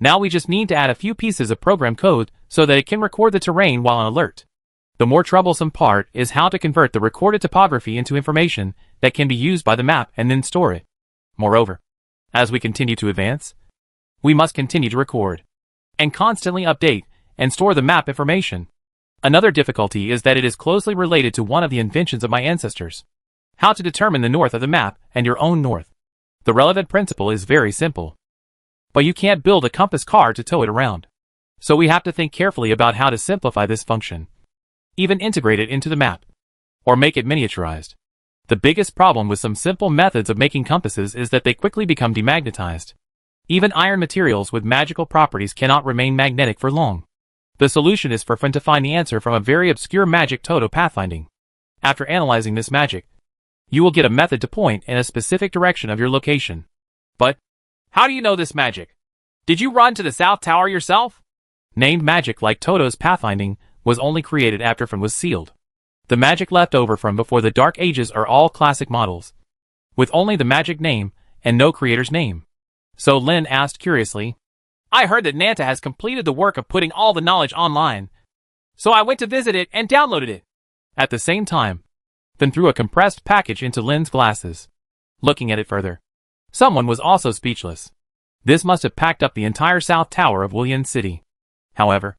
Now we just need to add a few pieces of program code so that it can record the terrain while on alert. The more troublesome part is how to convert the recorded topography into information that can be used by the map and then store it. Moreover, as we continue to advance, we must continue to record and constantly update and store the map information. Another difficulty is that it is closely related to one of the inventions of my ancestors: how to determine the north of the map and your own north. The relevant principle is very simple, but you can't build a compass car to tow it around. So we have to think carefully about how to simplify this function, even integrate it into the map, or make it miniaturized. The biggest problem with some simple methods of making compasses is that they quickly become demagnetized. Even iron materials with magical properties cannot remain magnetic for long. The solution is for Fun to find the answer from a very obscure magic Toto pathfinding. After analyzing this magic, you will get a method to point in a specific direction of your location. But how do you know this magic? Did you run to the South Tower yourself? Named magic like Toto's pathfinding was only created after Fun was sealed. The magic left over from before the Dark Ages are all classic models, with only the magic name and no creator's name. So Lin asked curiously, I heard that Nanta has completed the work of putting all the knowledge online, so I went to visit it and downloaded it. At the same time, Fun threw a compressed package into Lin's glasses. Looking at it further, someone was also speechless. This must have packed up the entire South Tower of Wulian City. However,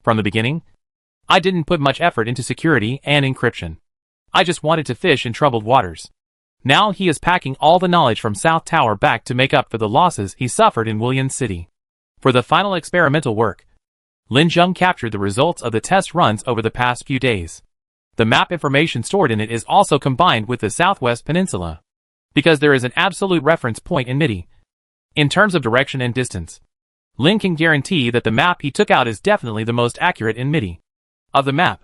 from the beginning, I didn't put much effort into security and encryption. I just wanted to fish in troubled waters. Now he is packing all the knowledge from South Tower back to make up for the losses he suffered in Wulian City. For the final experimental work, Lin Zheng captured the results of the test runs over the past few days. The map information stored in it is also combined with the Southwest Peninsula, because there is an absolute reference point in MIDI. In terms of direction and distance, Lin can guarantee that the map he took out is definitely the most accurate in MIDI of the map.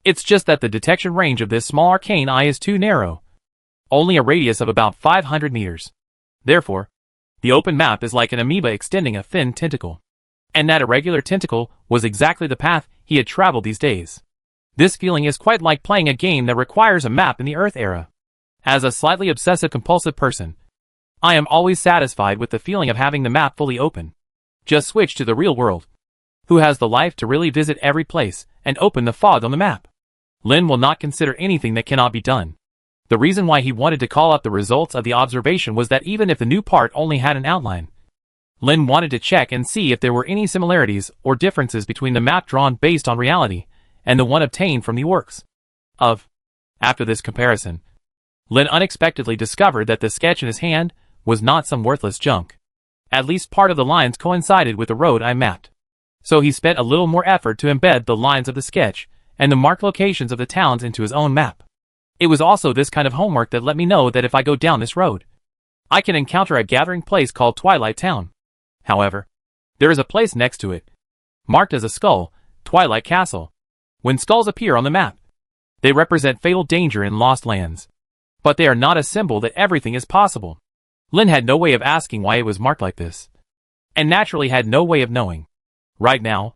It's just that the detection range of this small Arcane Eye is too narrow, only a radius of about 500 meters. Therefore, the open map is like an amoeba extending a thin tentacle. And that irregular tentacle was exactly the path he had traveled these days. This feeling is quite like playing a game that requires a map in the Earth era. As a slightly obsessive-compulsive person, I am always satisfied with the feeling of having the map fully open. Just switch to the real world. Who has the life to really visit every place and open the fog on the map? Lin will not consider anything that cannot be done. The reason why he wanted to call up the results of the observation was that even if the new part only had an outline, Lin wanted to check and see if there were any similarities or differences between the map drawn based on reality and the one obtained from the works of. After this comparison, Lin unexpectedly discovered that the sketch in his hand was not some worthless junk. At least part of the lines coincided with the road I mapped. So he spent a little more effort to embed the lines of the sketch and the marked locations of the towns into his own map. It was also this kind of homework that let me know that if I go down this road, I can encounter a gathering place called Twilight Town. However, there is a place next to it, marked as a skull, Twilight Castle. When skulls appear on the map, they represent fatal danger in lost lands. But they are not a symbol that everything is possible. Lin had no way of asking why it was marked like this, and naturally had no way of knowing. Right now,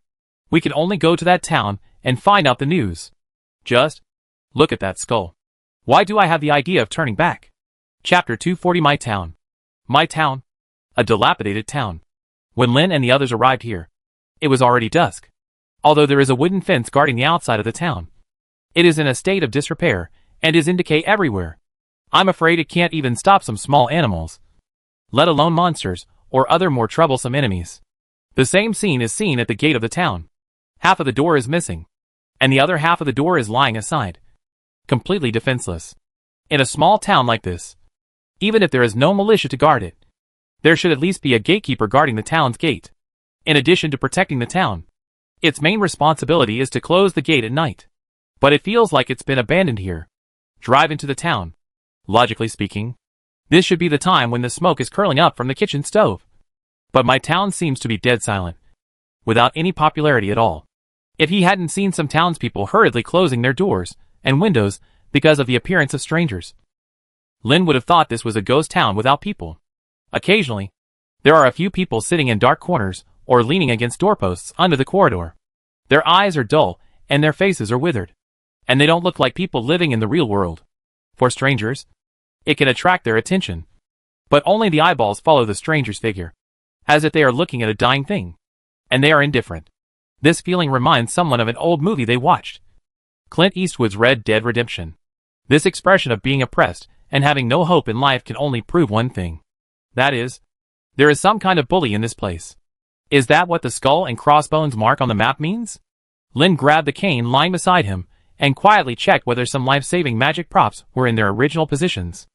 we can only go to that town and find out the news. Just look at that skull. Why do I have the idea of turning back? Chapter 240. My town. My town? A dilapidated town. When Lin and the others arrived here, it was already dusk. Although there is a wooden fence guarding the outside of the town, it is in a state of disrepair and is in decay everywhere. I'm afraid it can't even stop some small animals, let alone monsters or other more troublesome enemies. The same scene is seen at the gate of the town. Half of the door is missing, and the other half of the door is lying aside, completely defenseless. In a small town like this, even if there is no militia to guard it, there should at least be a gatekeeper guarding the town's gate. In addition to protecting the town, its main responsibility is to close the gate at night. But it feels like it's been abandoned here. Drive into the town. Logically speaking, this should be the time when the smoke is curling up from the kitchen stove. But my town seems to be dead silent, without any popularity at all. If he hadn't seen some townspeople hurriedly closing their doors and windows because of the appearance of strangers, Lin would have thought this was a ghost town without people. Occasionally, there are a few people sitting in dark corners or leaning against doorposts under the corridor. Their eyes are dull and their faces are withered, and they don't look like people living in the real world. For strangers, it can attract their attention, but only the eyeballs follow the stranger's figure, as if they are looking at a dying thing, and they are indifferent. This feeling reminds someone of an old movie they watched, Clint Eastwood's Red Dead Redemption. This expression of being oppressed and having no hope in life can only prove one thing. That is, there is some kind of bully in this place. Is that what the skull and crossbones mark on the map means? Lin grabbed the cane lying beside him and quietly checked whether some life-saving magic props were in their original positions.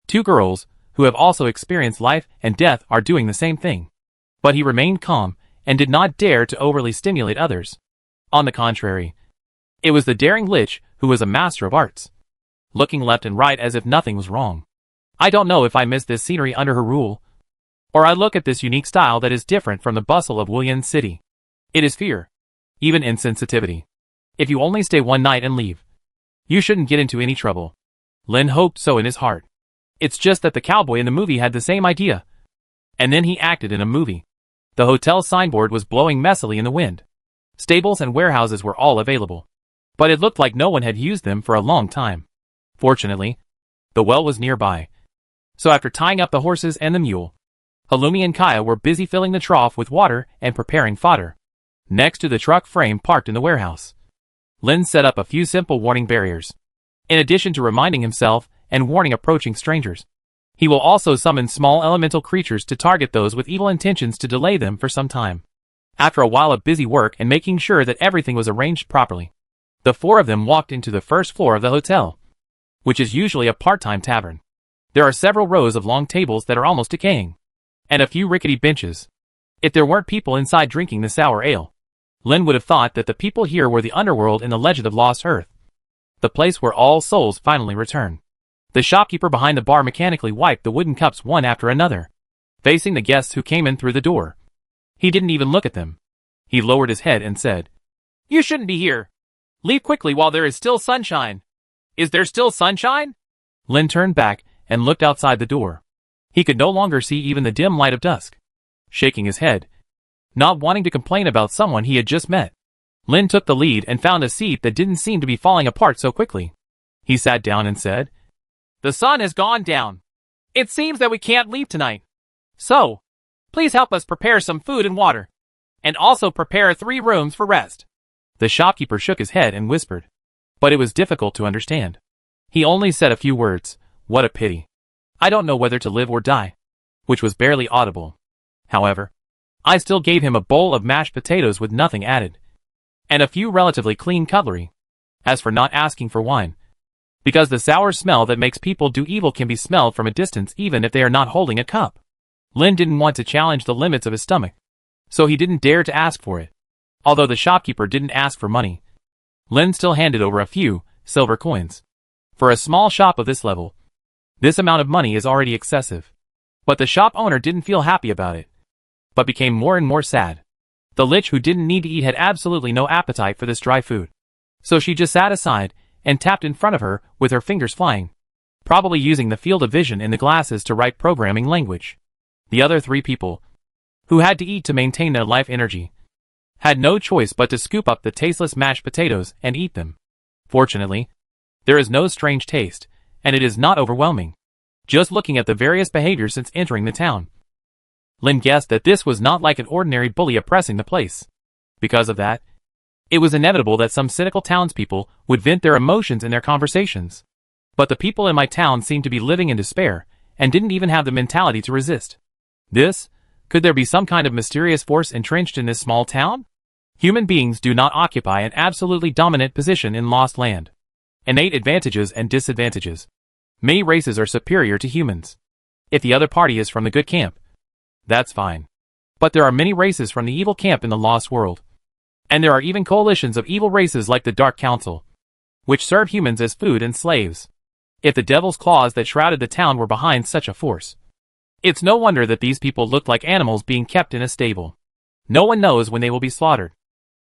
Two girls, who have also experienced life and death, are doing the same thing. But he remained calm and did not dare to overly stimulate others. On the contrary, it was the daring Lich who was a master of arts, looking left and right as if nothing was wrong. I don't know if I miss this scenery under her rule, or I look at this unique style that is different from the bustle of Wuyan City. It is fear, even insensitivity. If you only stay one night and leave, you shouldn't get into any trouble. Lin hoped so in his heart. It's just that the cowboy in the movie had the same idea, and then he acted in a movie. The hotel signboard was blowing messily in the wind. Stables and warehouses were all available, but it looked like no one had used them for a long time. Fortunately, the well was nearby, so after tying up the horses and the mule, Halumi and Kaya were busy filling the trough with water and preparing fodder. Next to the truck frame parked in the warehouse, Lin set up a few simple warning barriers. In addition to reminding himself and warning approaching strangers, he will also summon small elemental creatures to target those with evil intentions to delay them for some time. After a while of busy work and making sure that everything was arranged properly, the four of them walked into the first floor of the hotel, which is usually a part-time tavern. There are several rows of long tables that are almost decaying, and a few rickety benches. If there weren't people inside drinking the sour ale, Lin would have thought that the people here were the underworld in the Legend of Lost Earth, the place where all souls finally return. The shopkeeper behind the bar mechanically wiped the wooden cups one after another, facing the guests who came in through the door. He didn't even look at them. He lowered his head and said, "You shouldn't be here. Leave quickly while there is still sunshine." "Is there still sunshine?" Lin turned back and looked outside the door. He could no longer see even the dim light of dusk. Shaking his head, not wanting to complain about someone he had just met, Lin took the lead and found a seat that didn't seem to be falling apart so quickly. He sat down and said, "The sun has gone down. It seems that we can't leave tonight. So, please help us prepare some food and water, and also prepare 3 rooms for rest." The shopkeeper shook his head and whispered, but it was difficult to understand. He only said a few words, "What a pity. I don't know whether to live or die," which was barely audible. However, I still gave him a bowl of mashed potatoes with nothing added, and a few relatively clean cutlery. As for not asking for wine, because the sour smell that makes people do evil can be smelled from a distance even if they are not holding a cup. Lin didn't want to challenge the limits of his stomach, so he didn't dare to ask for it. Although the shopkeeper didn't ask for money, Lin still handed over a few silver coins. For a small shop of this level, this amount of money is already excessive. But the shop owner didn't feel happy about it, but became more and more sad. The Lich who didn't need to eat had absolutely no appetite for this dry food. So she just sat aside and tapped in front of her with her fingers flying, probably using the field of vision in the glasses to write programming language. The other three people, who had to eat to maintain their life energy, had no choice but to scoop up the tasteless mashed potatoes and eat them. Fortunately, there is no strange taste, and it is not overwhelming. Just looking at the various behaviors since entering the town, Lin guessed that this was not like an ordinary bully oppressing the place. Because of that, it was inevitable that some cynical townspeople would vent their emotions in their conversations. But the people in my town seemed to be living in despair, and didn't even have the mentality to resist. Could there be some kind of mysterious force entrenched in this small town? Human beings do not occupy an absolutely dominant position in Lost Land. Innate advantages and disadvantages. Many races are superior to humans. If the other party is from the good camp, that's fine. But there are many races from the evil camp in the Lost World. And there are even coalitions of evil races like the Dark Council, which serve humans as food and slaves. If the devil's claws that shrouded the town were behind such a force, it's no wonder that these people looked like animals being kept in a stable. No one knows when they will be slaughtered.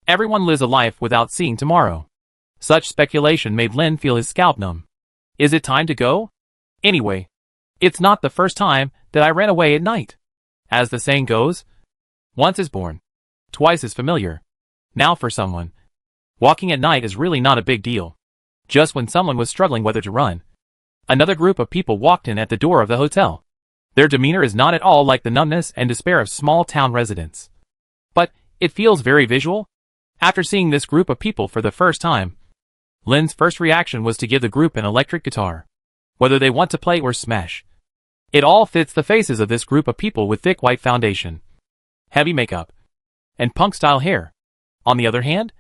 Everyone lives a life without seeing tomorrow. Such speculation made Lin feel his scalp numb. Is it time to go? Anyway, it's not the first time that I ran away at night. As the saying goes, once is born, twice is familiar. Now for someone, walking at night is really not a big deal. Just when someone was struggling whether to run, another group of people walked in at the door of the hotel. Their demeanor is not at all like the numbness and despair of small town residents. But it feels very visual. After seeing this group of people for the first time, Lin's first reaction was to give the group an electric guitar, whether they want to play or smash. It all fits the faces of this group of people with thick white foundation, heavy makeup, and punk-style hair. On the other hand,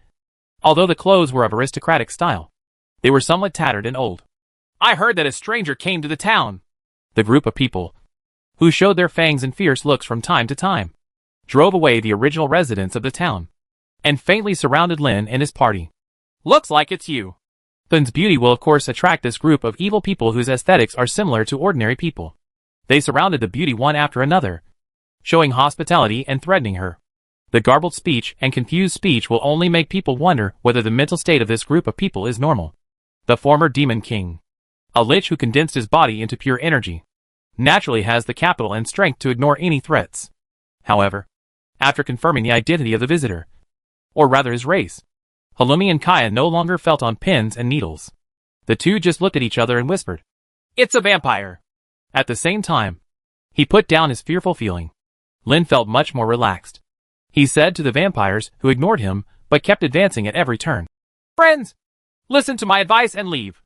although the clothes were of aristocratic style, they were somewhat tattered and old. I heard that a stranger came to the town. The group of people, who showed their fangs and fierce looks from time to time, drove away the original residents of the town, and faintly surrounded Lin and his party. Looks like it's you. Lin's beauty will of course attract this group of evil people whose aesthetics are similar to ordinary people. They surrounded the beauty one after another, showing hospitality and threatening her. The garbled speech and confused speech will only make people wonder whether the mental state of this group of people is normal. The former Demon King, a Lich who condensed his body into pure energy, naturally has the capital and strength to ignore any threats. However, after confirming the identity of the visitor, or rather his race, Halumi and Kaya no longer felt on pins and needles. The two just looked at each other and whispered, "It's a vampire." At the same time, he put down his fearful feeling. Lin felt much more relaxed. He said to the vampires, who ignored him, but kept advancing at every turn, "Friends, listen to my advice and leave.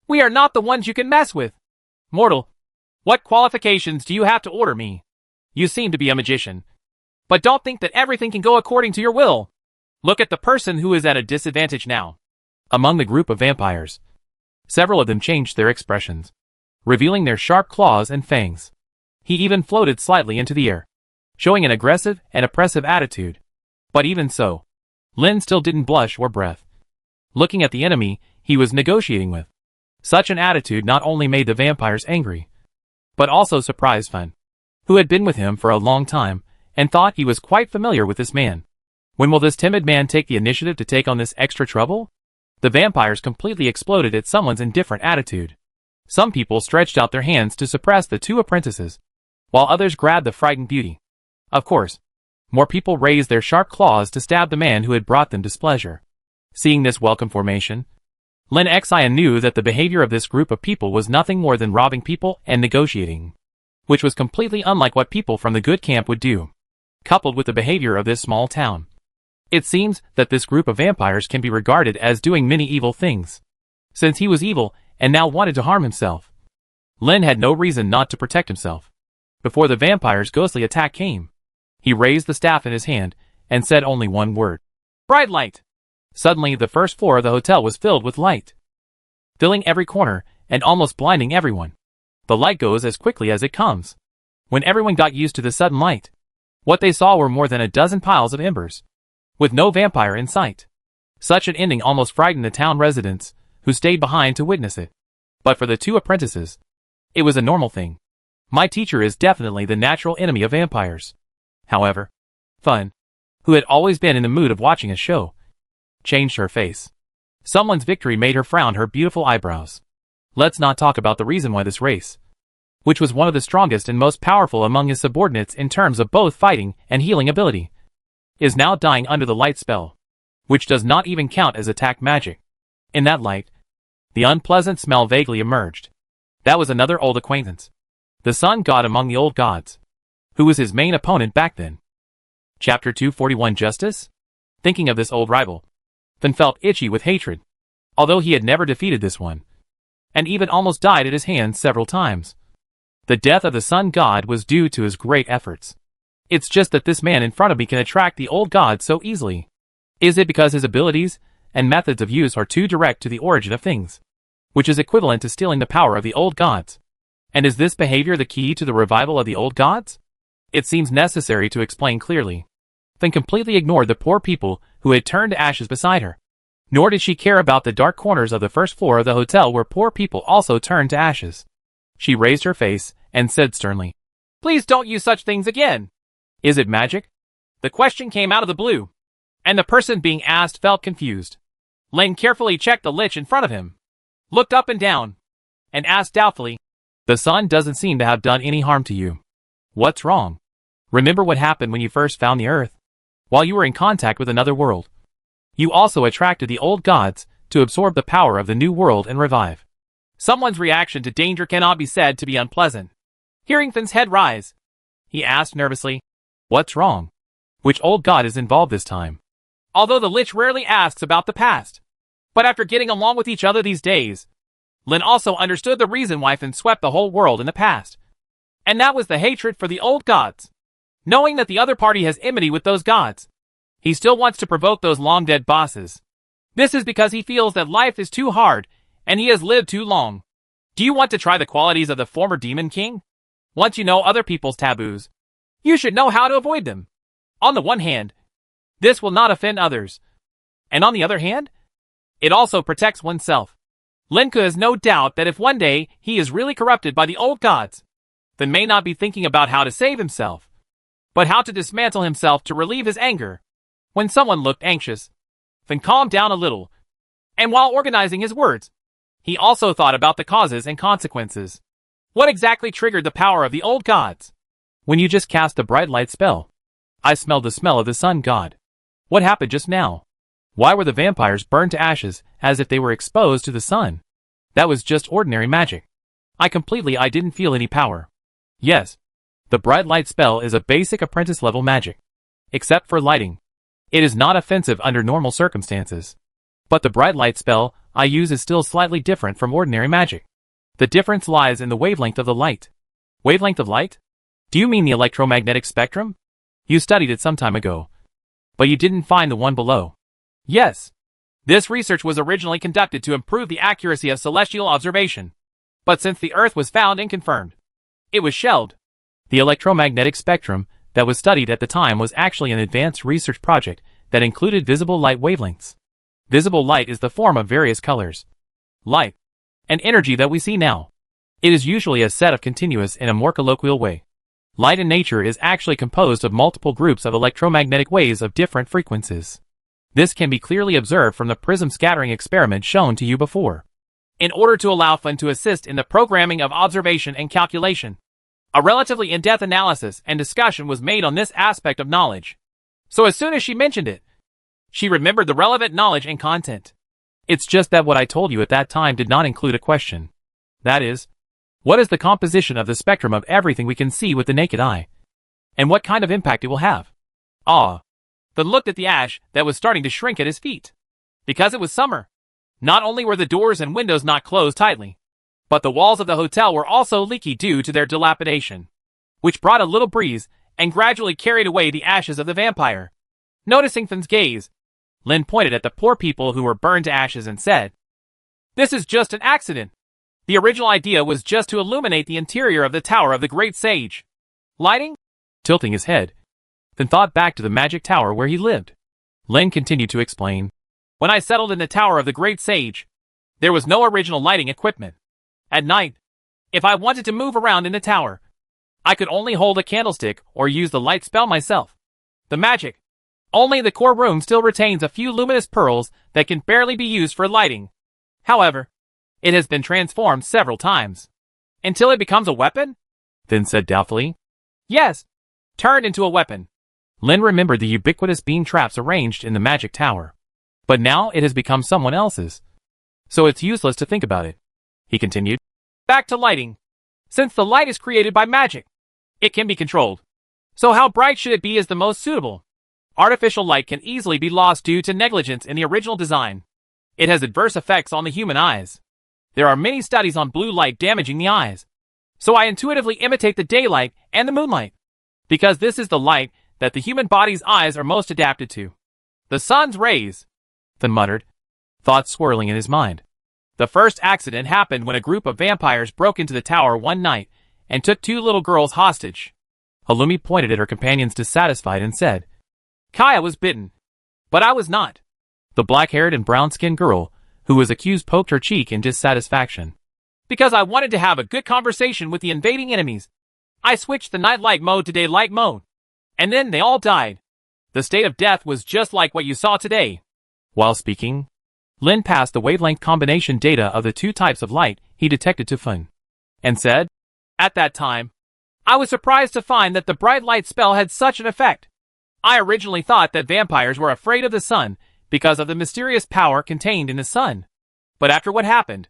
We are not the ones you can mess with. Mortal, what qualifications do you have to order me? You seem to be a magician. But don't think that everything can go according to your will. Look at the person who is at a disadvantage now." Among the group of vampires, several of them changed their expressions, revealing their sharp claws and fangs. He even floated slightly into the air, showing an aggressive and oppressive attitude. But even so, Lin still didn't blush or breath, looking at the enemy he was negotiating with. Such an attitude not only made the vampires angry, but also surprised Fan, who had been with him for a long time, and thought he was quite familiar with this man. When will this timid man take the initiative to take on this extra trouble? The vampires completely exploded at someone's indifferent attitude. Some people stretched out their hands to suppress the two apprentices, while others grabbed the frightened beauty. Of course, more people raised their sharp claws to stab the man who had brought them displeasure. Seeing this welcome formation, Lin Xian knew that the behavior of this group of people was nothing more than robbing people and negotiating, which was completely unlike what people from the good camp would do. Coupled with the behavior of this small town, it seems that this group of vampires can be regarded as doing many evil things. Since he was evil and now wanted to harm himself, Lin had no reason not to protect himself. Before the vampire's ghostly attack came, he raised the staff in his hand and said only one word: "Bright light!" Suddenly the first floor of the hotel was filled with light. filling every corner and almost blinding everyone. The light goes as quickly as it comes. When everyone got used to the sudden light, what they saw were more than a dozen piles of embers, with no vampire in sight. Such an ending almost frightened the town residents, who stayed behind to witness it. But for the two apprentices, it was a normal thing. My teacher is definitely the natural enemy of vampires. However, Fun, who had always been in the mood of watching a show, changed her face. Someone's victory made her frown her beautiful eyebrows. Let's not talk about the reason why this race, which was one of the strongest and most powerful among his subordinates in terms of both fighting and healing ability, is now dying under the light spell, which does not even count as attack magic. In that light, the unpleasant smell vaguely emerged. That was another old acquaintance, the sun god among the old gods, who was his main opponent back then. Chapter 241 Justice? Thinking of this old rival, Finn felt itchy with hatred, although he had never defeated this one, and even almost died at his hands several times. The death of the sun god was due to his great efforts. It's just that this man in front of me can attract the old god so easily. Is it because his abilities and methods of use are too direct to the origin of things, which is equivalent to stealing the power of the old gods? And is this behavior the key to the revival of the old gods? It seems necessary to explain clearly. Finn completely ignored the poor people who had turned to ashes beside her. Nor did she care about the dark corners of the first floor of the hotel where poor people also turned to ashes. She raised her face and said sternly, "Please don't use such things again." Is it magic? The question came out of the blue, and the person being asked felt confused. Len carefully checked the Lich in front of him, looked up and down, and asked doubtfully, "The sun doesn't seem to have done any harm to you. What's wrong? Remember what happened when you first found the earth? While you were in contact with another world, you also attracted the old gods to absorb the power of the new world and revive." Someone's reaction to danger cannot be said to be unpleasant. Hearing Finn's head rise, he asked nervously, "What's wrong? Which old god is involved this time?" Although the Lich rarely asks about the past, but after getting along with each other these days, Lin also understood the reason why Finn swept the whole world in the past. And that was the hatred for the old gods. Knowing that the other party has enmity with those gods, he still wants to provoke those long-dead bosses. This is because he feels that life is too hard and he has lived too long. Do you want to try the qualities of the former Demon King? Once you know other people's taboos, you should know how to avoid them. On the one hand, this will not offend others. And on the other hand, it also protects oneself. Lenka has no doubt that if one day he is really corrupted by the old gods, then may not be thinking about how to save himself, but how to dismantle himself to relieve his anger. When someone looked anxious, Finn calmed down a little, and while organizing his words, he also thought about the causes and consequences. What exactly triggered the power of the old gods? When you just cast a bright light spell, I smelled the smell of the sun god. What happened just now? Why were the vampires burned to ashes as if they were exposed to the sun? That was just ordinary magic. I didn't feel any power. Yes, the bright light spell is a basic apprentice level magic. Except for lighting, it is not offensive under normal circumstances. But the bright light spell I use is still slightly different from ordinary magic. The difference lies in the wavelength of the light. Wavelength of light? Do you mean the electromagnetic spectrum? You studied it some time ago, but you didn't find the one below. Yes. This research was originally conducted to improve the accuracy of celestial observation. But since the Earth was found and confirmed, it was shelved. The electromagnetic spectrum that was studied at the time was actually an advanced research project that included visible light wavelengths. Visible light is the form of various colors, light, and energy that we see now. It is usually a set of continuous in a more colloquial way. Light in nature is actually composed of multiple groups of electromagnetic waves of different frequencies. This can be clearly observed from the prism scattering experiment shown to you before. In order to allow Fun to assist in the programming of observation and calculation, a relatively in-depth analysis and discussion was made on this aspect of knowledge. So as soon as she mentioned it, she remembered the relevant knowledge and content. It's just that what I told you at that time did not include a question. That is, what is the composition of the spectrum of everything we can see with the naked eye? And what kind of impact it will have? Then looked at the ash that was starting to shrink at his feet. Because it was summer, not only were the doors and windows not closed tightly, but the walls of the hotel were also leaky due to their dilapidation, which brought a little breeze and gradually carried away the ashes of the vampire. Noticing Finn's gaze, Lin pointed at the poor people who were burned to ashes and said, This is just an accident. The original idea was just to illuminate the interior of the Tower of the Great Sage. Lighting? Tilting his head, then thought back to the magic tower where he lived. Lin continued to explain. When I settled in the Tower of the Great Sage, there was no original lighting equipment. At night, if I wanted to move around in the tower, I could only hold a candlestick or use the light spell myself. The magic. Only the core room still retains a few luminous pearls that can barely be used for lighting. However, it has been transformed several times. Until it becomes a weapon? Then said doubtfully. Yes, turned into a weapon. Lin remembered the ubiquitous beam traps arranged in the magic tower. But now it has become someone else's. So it's useless to think about it. He continued. Back to lighting. Since the light is created by magic, it can be controlled. So how bright should it be is the most suitable? Artificial light can easily be lost due to negligence in the original design. It has adverse effects on the human eyes. There are many studies on blue light damaging the eyes. So I intuitively imitate the daylight and the moonlight, because this is the light that the human body's eyes are most adapted to. The sun's rays, then muttered, thoughts swirling in his mind. The first accident happened when a group of vampires broke into the tower one night and took 2 little girls hostage. Halumi pointed at her companions dissatisfied and said, Kaya was bitten, but I was not. The black-haired and brown-skinned girl who was accused poked her cheek in dissatisfaction. Because I wanted to have a good conversation with the invading enemies, I switched the night-light mode to daylight mode. And then they all died. The state of death was just like what you saw today. While speaking, Lin passed the wavelength combination data of the 2 types of light he detected to Fun, and said, At that time, I was surprised to find that the bright light spell had such an effect. I originally thought that vampires were afraid of the sun because of the mysterious power contained in the sun. But after what happened,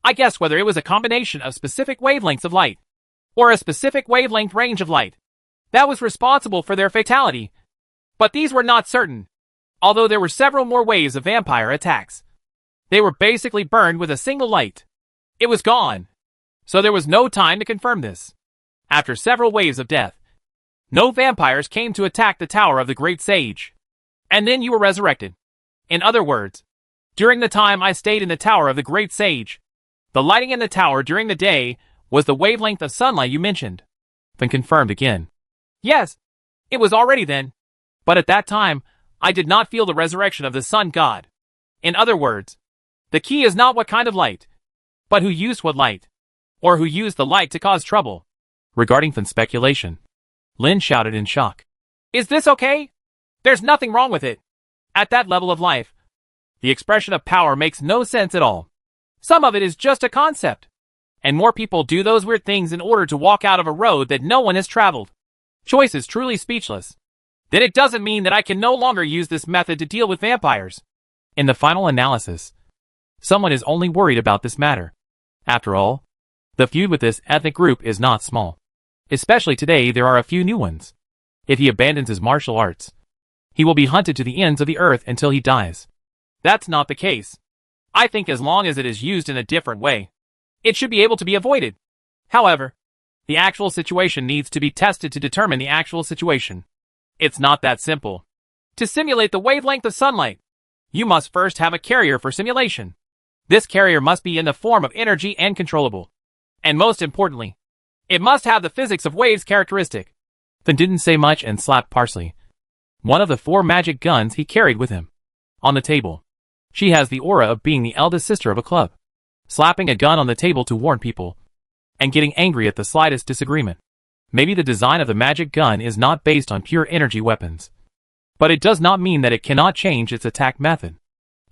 I guessed whether it was a combination of specific wavelengths of light, or a specific wavelength range of light, that was responsible for their fatality. But these were not certain, although there were several more waves of vampire attacks. They were basically burned with a single light. It was gone. So there was no time to confirm this. After several waves of death, no vampires came to attack the Tower of the Great Sage. And then you were resurrected. In other words, during the time I stayed in the Tower of the Great Sage, the lighting in the tower during the day was the wavelength of sunlight you mentioned. Then confirmed again. Yes, it was already then. But at that time, I did not feel the resurrection of the sun god. In other words, the key is not what kind of light, but who used what light, or who used the light to cause trouble. Regarding Fun's speculation, Lin shouted in shock. Is this okay? There's nothing wrong with it. At that level of life, the expression of power makes no sense at all. Some of it is just a concept. And more people do those weird things in order to walk out of a road that no one has traveled. Choice is truly speechless. Then it doesn't mean that I can no longer use this method to deal with vampires. In the final analysis, someone is only worried about this matter. After all, the feud with this ethnic group is not small. Especially today, there are a few new ones. If he abandons his martial arts, he will be hunted to the ends of the earth until he dies. That's not the case. I think as long as it is used in a different way, it should be able to be avoided. However, the actual situation needs to be tested to determine the actual situation. It's not that simple. To simulate the wavelength of sunlight, you must first have a carrier for simulation. This carrier must be in the form of energy and controllable. And most importantly, it must have the physics of waves characteristic. Then didn't say much and slapped Parsley, one of the 4 magic guns he carried with him, on the table. She has the aura of being the eldest sister of a club, slapping a gun on the table to warn people, and getting angry at the slightest disagreement. Maybe the design of the magic gun is not based on pure energy weapons, but it does not mean that it cannot change its attack method.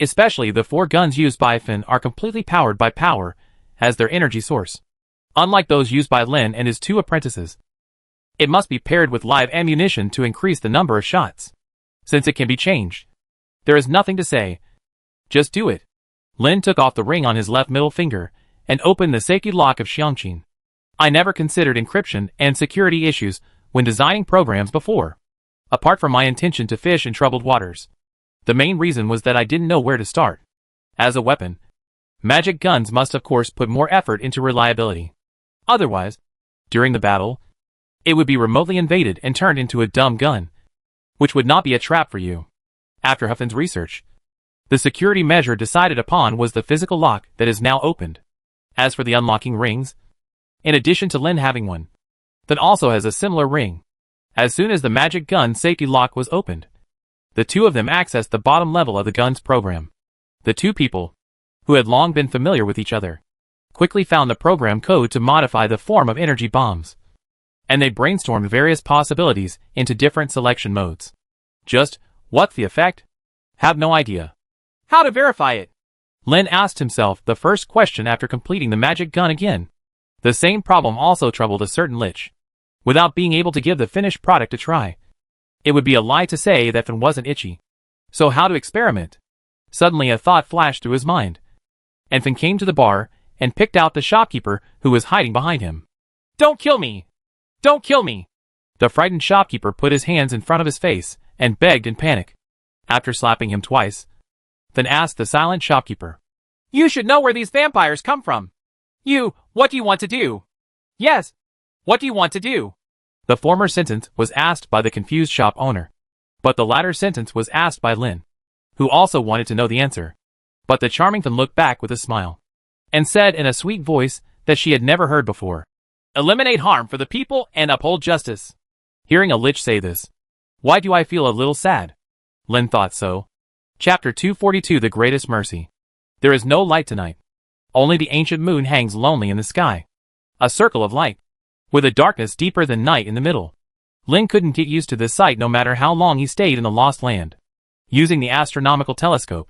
Especially the 4 guns used by Finn are completely powered by power as their energy source, unlike those used by Lin and his 2 apprentices. It must be paired with live ammunition to increase the number of shots. Since it can be changed, there is nothing to say. Just do it. Lin took off the ring on his left middle finger and opened the safety lock of Xiangqin. I never considered encryption and security issues when designing programs before. Apart from my intention to fish in troubled waters, the main reason was that I didn't know where to start. As a weapon, magic guns must of course put more effort into reliability. Otherwise, during the battle, it would be remotely invaded and turned into a dumb gun, which would not be a trap for you. After Huffin's research, The security measure decided upon was the physical lock that is now opened. As for the unlocking rings, in addition to Lin having one, that also has a similar ring. As soon as the magic gun safety lock was opened, the two of them accessed the bottom level of the gun's program. The two people, who had long been familiar with each other, quickly found the program code to modify the form of energy bombs, and they brainstormed various possibilities into different selection modes. Just, what's the effect? Have no idea. How to verify it? Lin asked himself the first question after completing the magic gun again. The same problem also troubled a certain Lich. Without being able to give the finished product a try, it would be a lie to say that Fin wasn't itchy. So how to experiment? Suddenly a thought flashed through his mind, and Fin came to the bar and picked out the shopkeeper who was hiding behind him. Don't kill me! Don't kill me! The frightened shopkeeper put his hands in front of his face and begged in panic. After slapping him twice, Fin asked the silent shopkeeper, You should know where these vampires come from. What do you want to do? Yes, what do you want to do? The former sentence was asked by the confused shop owner, but the latter sentence was asked by Lin, who also wanted to know the answer. But the charming Fin looked back with a smile, and said in a sweet voice that she had never heard before, Eliminate harm for the people and uphold justice. Hearing a Lich say this, why do I feel a little sad? Lin thought so. Chapter 242 The Greatest Mercy. There is no light tonight. Only the ancient moon hangs lonely in the sky. A circle of light, with a darkness deeper than night in the middle. Lin couldn't get used to this sight no matter how long he stayed in the lost land. Using the astronomical telescope,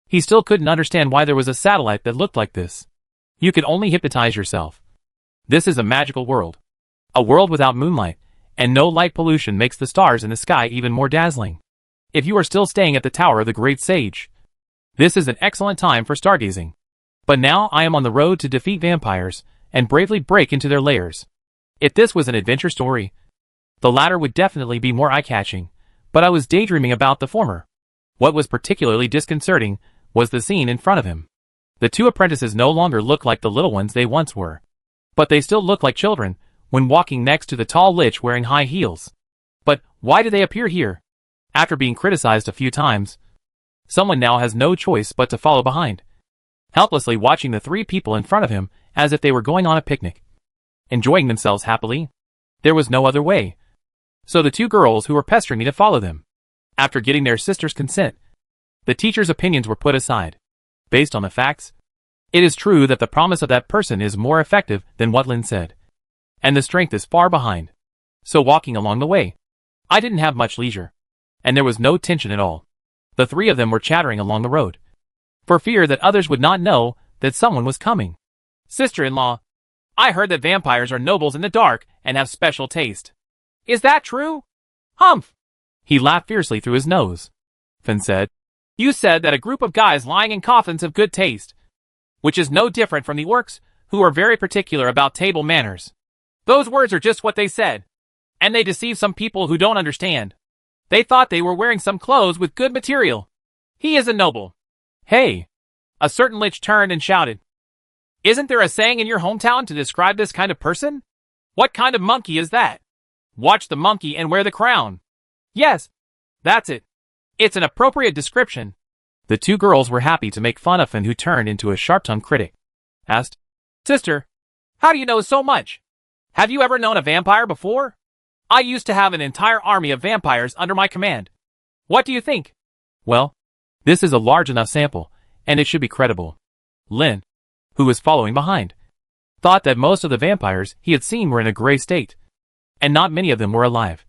he still couldn't understand why there was a satellite that looked like this. You could only hypnotize yourself. This is a magical world. A world without moonlight, and no light pollution makes the stars in the sky even more dazzling. If you are still staying at the Tower of the Great Sage, this is an excellent time for stargazing. But now I am on the road to defeat vampires, and bravely break into their lairs. If this was an adventure story, the latter would definitely be more eye-catching, but I was daydreaming about the former. What was particularly disconcerting was the scene in front of him. The two apprentices no longer looked like the little ones they once were, but they still looked like children when walking next to the tall Lich wearing high heels. But why did they appear here? After being criticized a few times, someone now has no choice but to follow behind, helplessly watching the three people in front of him as if they were going on a picnic, enjoying themselves happily. There was no other way. So the two girls who were pestering me to follow them, after getting their sister's consent, the teacher's opinions were put aside. Based on the facts, it is true that the promise of that person is more effective than what Lin said, and the strength is far behind. So walking along the way, I didn't have much leisure, and there was no tension at all. The three of them were chattering along the road, for fear that others would not know that someone was coming. Sister-in-law, I heard that vampires are nobles in the dark and have special taste. Is that true? Humph! He laughed fiercely through his nose. Fin said, You said that a group of guys lying in coffins have good taste, which is no different from the orcs, who are very particular about table manners. Those words are just what they said, and they deceive some people who don't understand. They thought they were wearing some clothes with good material. He is a noble. Hey! A certain Lich turned and shouted, Isn't there a saying in your hometown to describe this kind of person? What kind of monkey is that? Watch the monkey and wear the crown. Yes, that's it. It's an appropriate description. The two girls were happy to make fun of Fin, who turned into a sharp-tongued critic. Asked, Sister, how do you know so much? Have you ever known a vampire before? I used to have an entire army of vampires under my command. What do you think? Well, this is a large enough sample, and it should be credible. Lin, who was following behind, thought that most of the vampires he had seen were in a gray state, and not many of them were alive,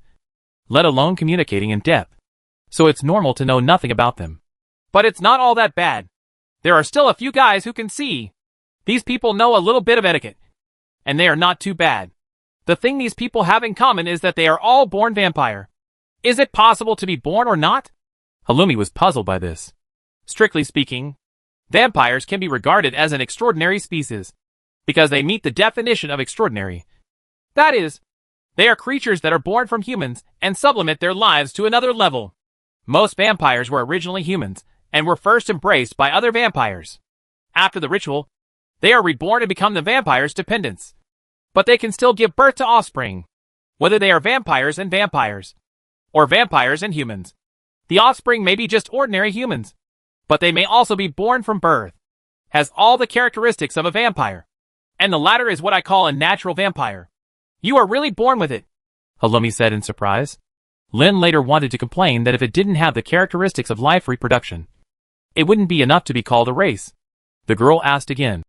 let alone communicating in depth. So it's normal to know nothing about them. But it's not all that bad. There are still a few guys who can see. These people know a little bit of etiquette, and they are not too bad. The thing these people have in common is that they are all born vampire. Is it possible to be born or not? Halloumi was puzzled by this. Strictly speaking, vampires can be regarded as an extraordinary species, because they meet the definition of extraordinary. That is, they are creatures that are born from humans and sublimate their lives to another level. Most vampires were originally humans and were first embraced by other vampires. After the ritual, they are reborn and become the vampire's dependents. But they can still give birth to offspring, whether they are vampires and vampires, or vampires and humans. The offspring may be just ordinary humans, But they may also be born from birth. Has all the characteristics of a vampire. And the latter is what I call a natural vampire. You are really born with it, Halloumi said in surprise. Lin later wanted to complain that if it didn't have the characteristics of life reproduction, it wouldn't be enough to be called a race. The girl asked again,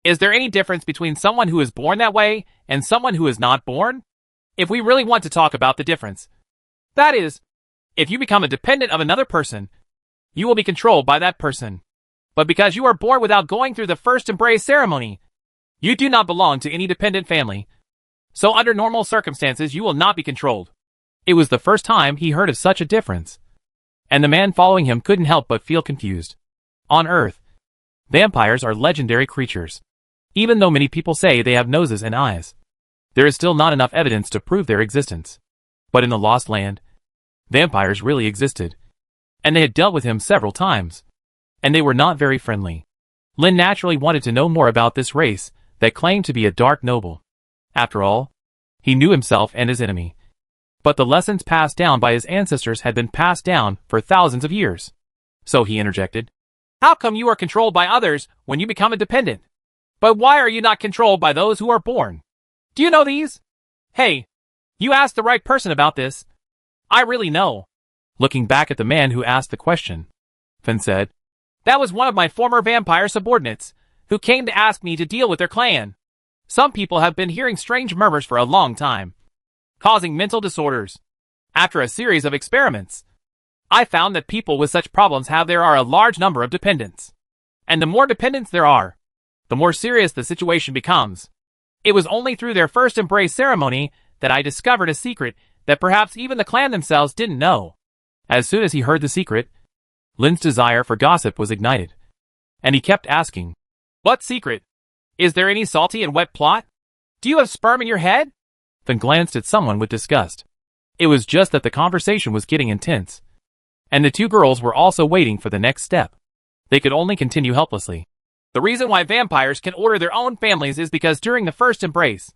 is there any difference between someone who is born that way and someone who is not born? If we really want to talk about the difference. That is, if you become a dependent of another person, you will be controlled by that person. But because you are born without going through the first embrace ceremony, you do not belong to any dependent family. So under normal circumstances you will not be controlled. It was the first time he heard of such a difference. And the man following him couldn't help but feel confused. On Earth, vampires are legendary creatures. Even though many people say they have noses and eyes, there is still not enough evidence to prove their existence. But in the Lost Land, vampires really existed. And they had dealt with him several times. And they were not very friendly. Lin naturally wanted to know more about this race that claimed to be a dark noble. After all, he knew himself and his enemy. But the lessons passed down by his ancestors had been passed down for thousands of years. So he interjected, how come you are controlled by others when you become a dependent? But why are you not controlled by those who are born? Do you know these? Hey, you asked the right person about this. I really know. Looking back at the man who asked the question, Finn said, that was one of my former vampire subordinates, who came to ask me to deal with their clan. Some people have been hearing strange murmurs for a long time, causing mental disorders. After a series of experiments, I found that people with such problems there are a large number of dependents. And the more dependents there are, the more serious the situation becomes. It was only through their first embrace ceremony that I discovered a secret that perhaps even the clan themselves didn't know. As soon as he heard the secret, Lin's desire for gossip was ignited. And he kept asking, what secret? Is there any salty and wet plot? Do you have sperm in your head? Finn glanced at someone with disgust. It was just that the conversation was getting intense. And the two girls were also waiting for the next step. They could only continue helplessly. The reason why vampires can order their own families is because during the first embrace,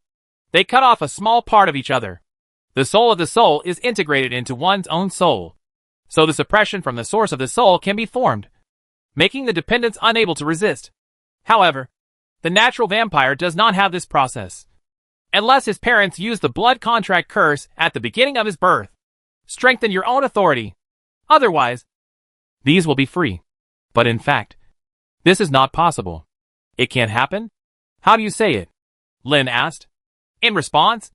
they cut off a small part of each other. The soul of the soul is integrated into one's own soul. So the suppression from the source of the soul can be formed, making the dependents unable to resist. However, the natural vampire does not have this process. Unless his parents use the blood contract curse at the beginning of his birth. Strengthen your own authority. Otherwise, these will be free. But in fact, this is not possible. It can't happen? How do you say it? Lin asked. In response,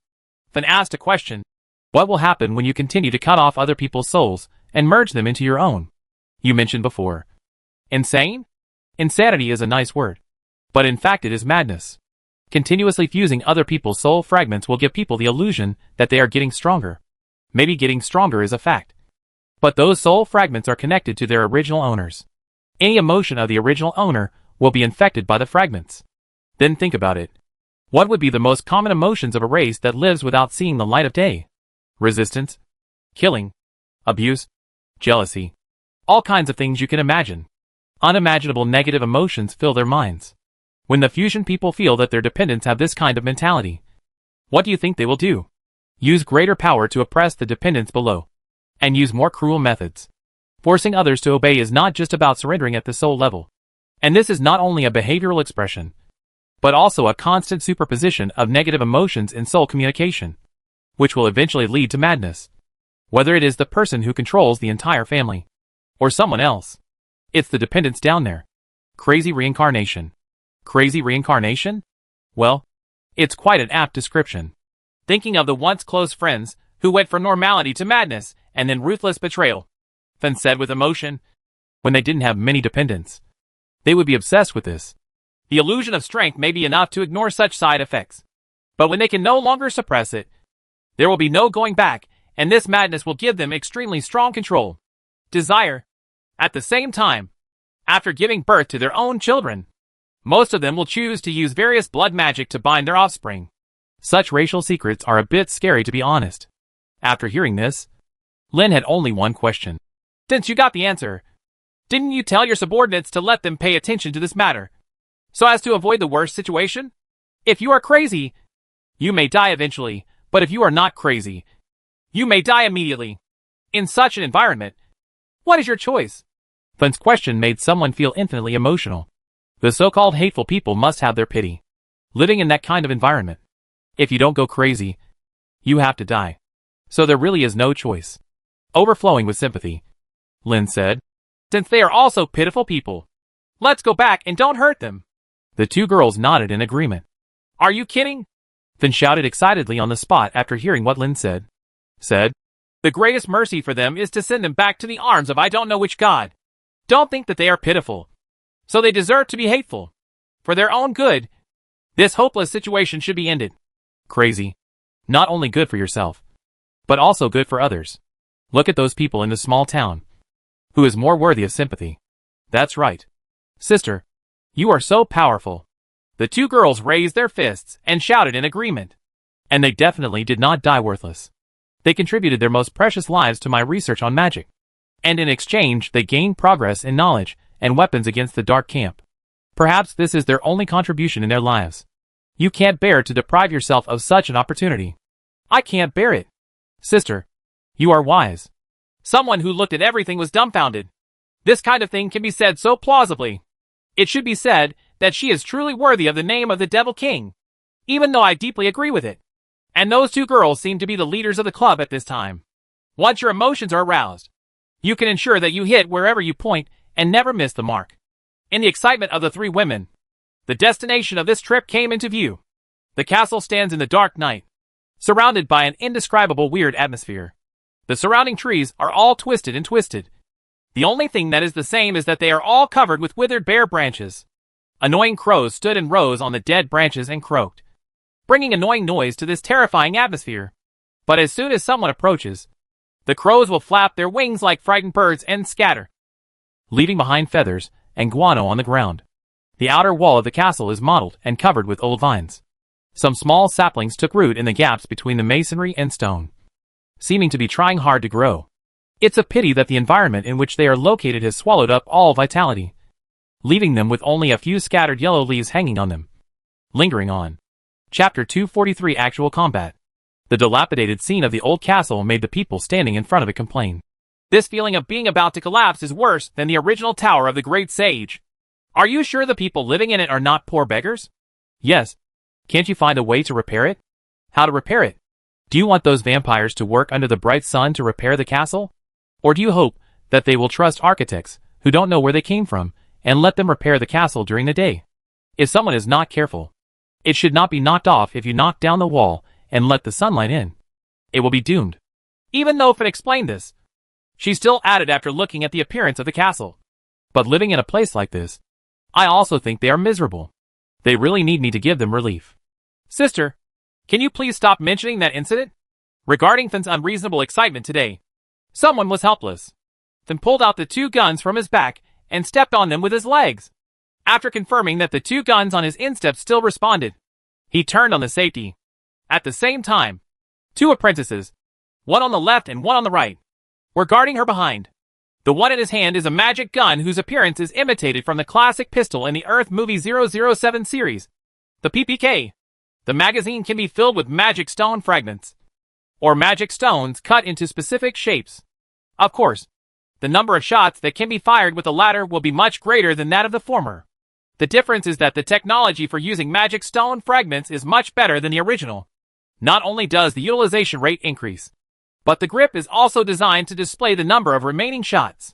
Finn asked a question. What will happen when you continue to cut off other people's souls and merge them into your own? You mentioned before. Insane? Insanity is a nice word. But in fact it is madness. Continuously fusing other people's soul fragments will give people the illusion that they are getting stronger. Maybe getting stronger is a fact. But those soul fragments are connected to their original owners. Any emotion of the original owner will be infected by the fragments. Then think about it. What would be the most common emotions of a race that lives without seeing the light of day? Resistance, killing, abuse, jealousy. All kinds of things you can imagine. Unimaginable negative emotions fill their minds. When the fusion people feel that their dependents have this kind of mentality, what do you think they will do? Use greater power to oppress the dependents below. And use more cruel methods. Forcing others to obey is not just about surrendering at the soul level. And this is not only a behavioral expression, but also a constant superposition of negative emotions in soul communication, which will eventually lead to madness. Whether it is the person who controls the entire family, or someone else. It's the dependents down there. Crazy reincarnation. Crazy reincarnation? Well, it's quite an apt description. Thinking of the once close friends who went from normality to madness and then ruthless betrayal. Finn said with emotion. When they didn't have many dependents, they would be obsessed with this. The illusion of strength may be enough to ignore such side effects. But when they can no longer suppress it, there will be no going back, and this madness will give them extremely strong control. Desire. At the same time, after giving birth to their own children, most of them will choose to use various blood magic to bind their offspring. Such racial secrets are a bit scary, to be honest. After hearing this, Lin had only one question. Since you got the answer, didn't you tell your subordinates to let them pay attention to this matter, so as to avoid the worst situation? If you are crazy, you may die eventually, but if you are not crazy, you may die immediately. In such an environment, what is your choice? Fen's question made someone feel infinitely emotional. The so-called hateful people must have their pity. Living in that kind of environment. If you don't go crazy, you have to die. So there really is no choice. Overflowing with sympathy, Lin said. Since they are also pitiful people, let's go back and don't hurt them. The two girls nodded in agreement. Are you kidding? Fen shouted excitedly on the spot after hearing what Lin said. The greatest mercy for them is to send them back to the arms of I don't know which god. Don't think that they are pitiful. So they deserve to be hateful. For their own good, this hopeless situation should be ended. Crazy. Not only good for yourself, but also good for others. Look at those people in the small town. Who is more worthy of sympathy? That's right. Sister, you are so powerful. The two girls raised their fists and shouted in agreement. And they definitely did not die worthless. They contributed their most precious lives to my research on magic. And in exchange, they gained progress in knowledge and weapons against the dark camp. Perhaps this is their only contribution in their lives. You can't bear to deprive yourself of such an opportunity. I can't bear it. Sister, you are wise. Someone who looked at everything was dumbfounded. This kind of thing can be said so plausibly. It should be said that she is truly worthy of the name of the Devil King. Even though I deeply agree with it. And those two girls seem to be the leaders of the club at this time. Once your emotions are aroused, you can ensure that you hit wherever you point and never miss the mark. In the excitement of the three women, the destination of this trip came into view. The castle stands in the dark night, surrounded by an indescribable weird atmosphere. The surrounding trees are all twisted and twisted. The only thing that is the same is that they are all covered with withered bare branches. Annoying crows stood in rows on the dead branches and croaked, bringing annoying noise to this terrifying atmosphere. But as soon as someone approaches, the crows will flap their wings like frightened birds and scatter, leaving behind feathers and guano on the ground. The outer wall of the castle is mottled and covered with old vines. Some small saplings took root in the gaps between the masonry and stone, seeming to be trying hard to grow. It's a pity that the environment in which they are located has swallowed up all vitality, leaving them with only a few scattered yellow leaves hanging on them. Lingering on. Chapter 243 Actual Combat. The dilapidated scene of the old castle made the people standing in front of it complain. This feeling of being about to collapse is worse than the original tower of the great sage. Are you sure the people living in it are not poor beggars? Yes. Can't you find a way to repair it? How to repair it? Do you want those vampires to work under the bright sun to repair the castle? Or do you hope that they will trust architects who don't know where they came from and let them repair the castle during the day? If someone is not careful, it should not be knocked off if you knock down the wall and let the sunlight in. It will be doomed. Even though Fen explained this, she still added after looking at the appearance of the castle. But living in a place like this, I also think they are miserable. They really need me to give them relief. Sister, can you please stop mentioning that incident? Regarding Fen's unreasonable excitement today, someone was helpless. Fen pulled out the two guns from his back and stepped on them with his legs. After confirming that the two guns on his instep still responded, he turned on the safety. At the same time, two apprentices, one on the left and one on the right, were guarding her behind. The one in his hand is a magic gun whose appearance is imitated from the classic pistol in the Earth movie 007 series, the PPK. The magazine can be filled with magic stone fragments, or magic stones cut into specific shapes. Of course, the number of shots that can be fired with the latter will be much greater than that of the former. The difference is that the technology for using magic stone fragments is much better than the original. Not only does the utilization rate increase, but the grip is also designed to display the number of remaining shots.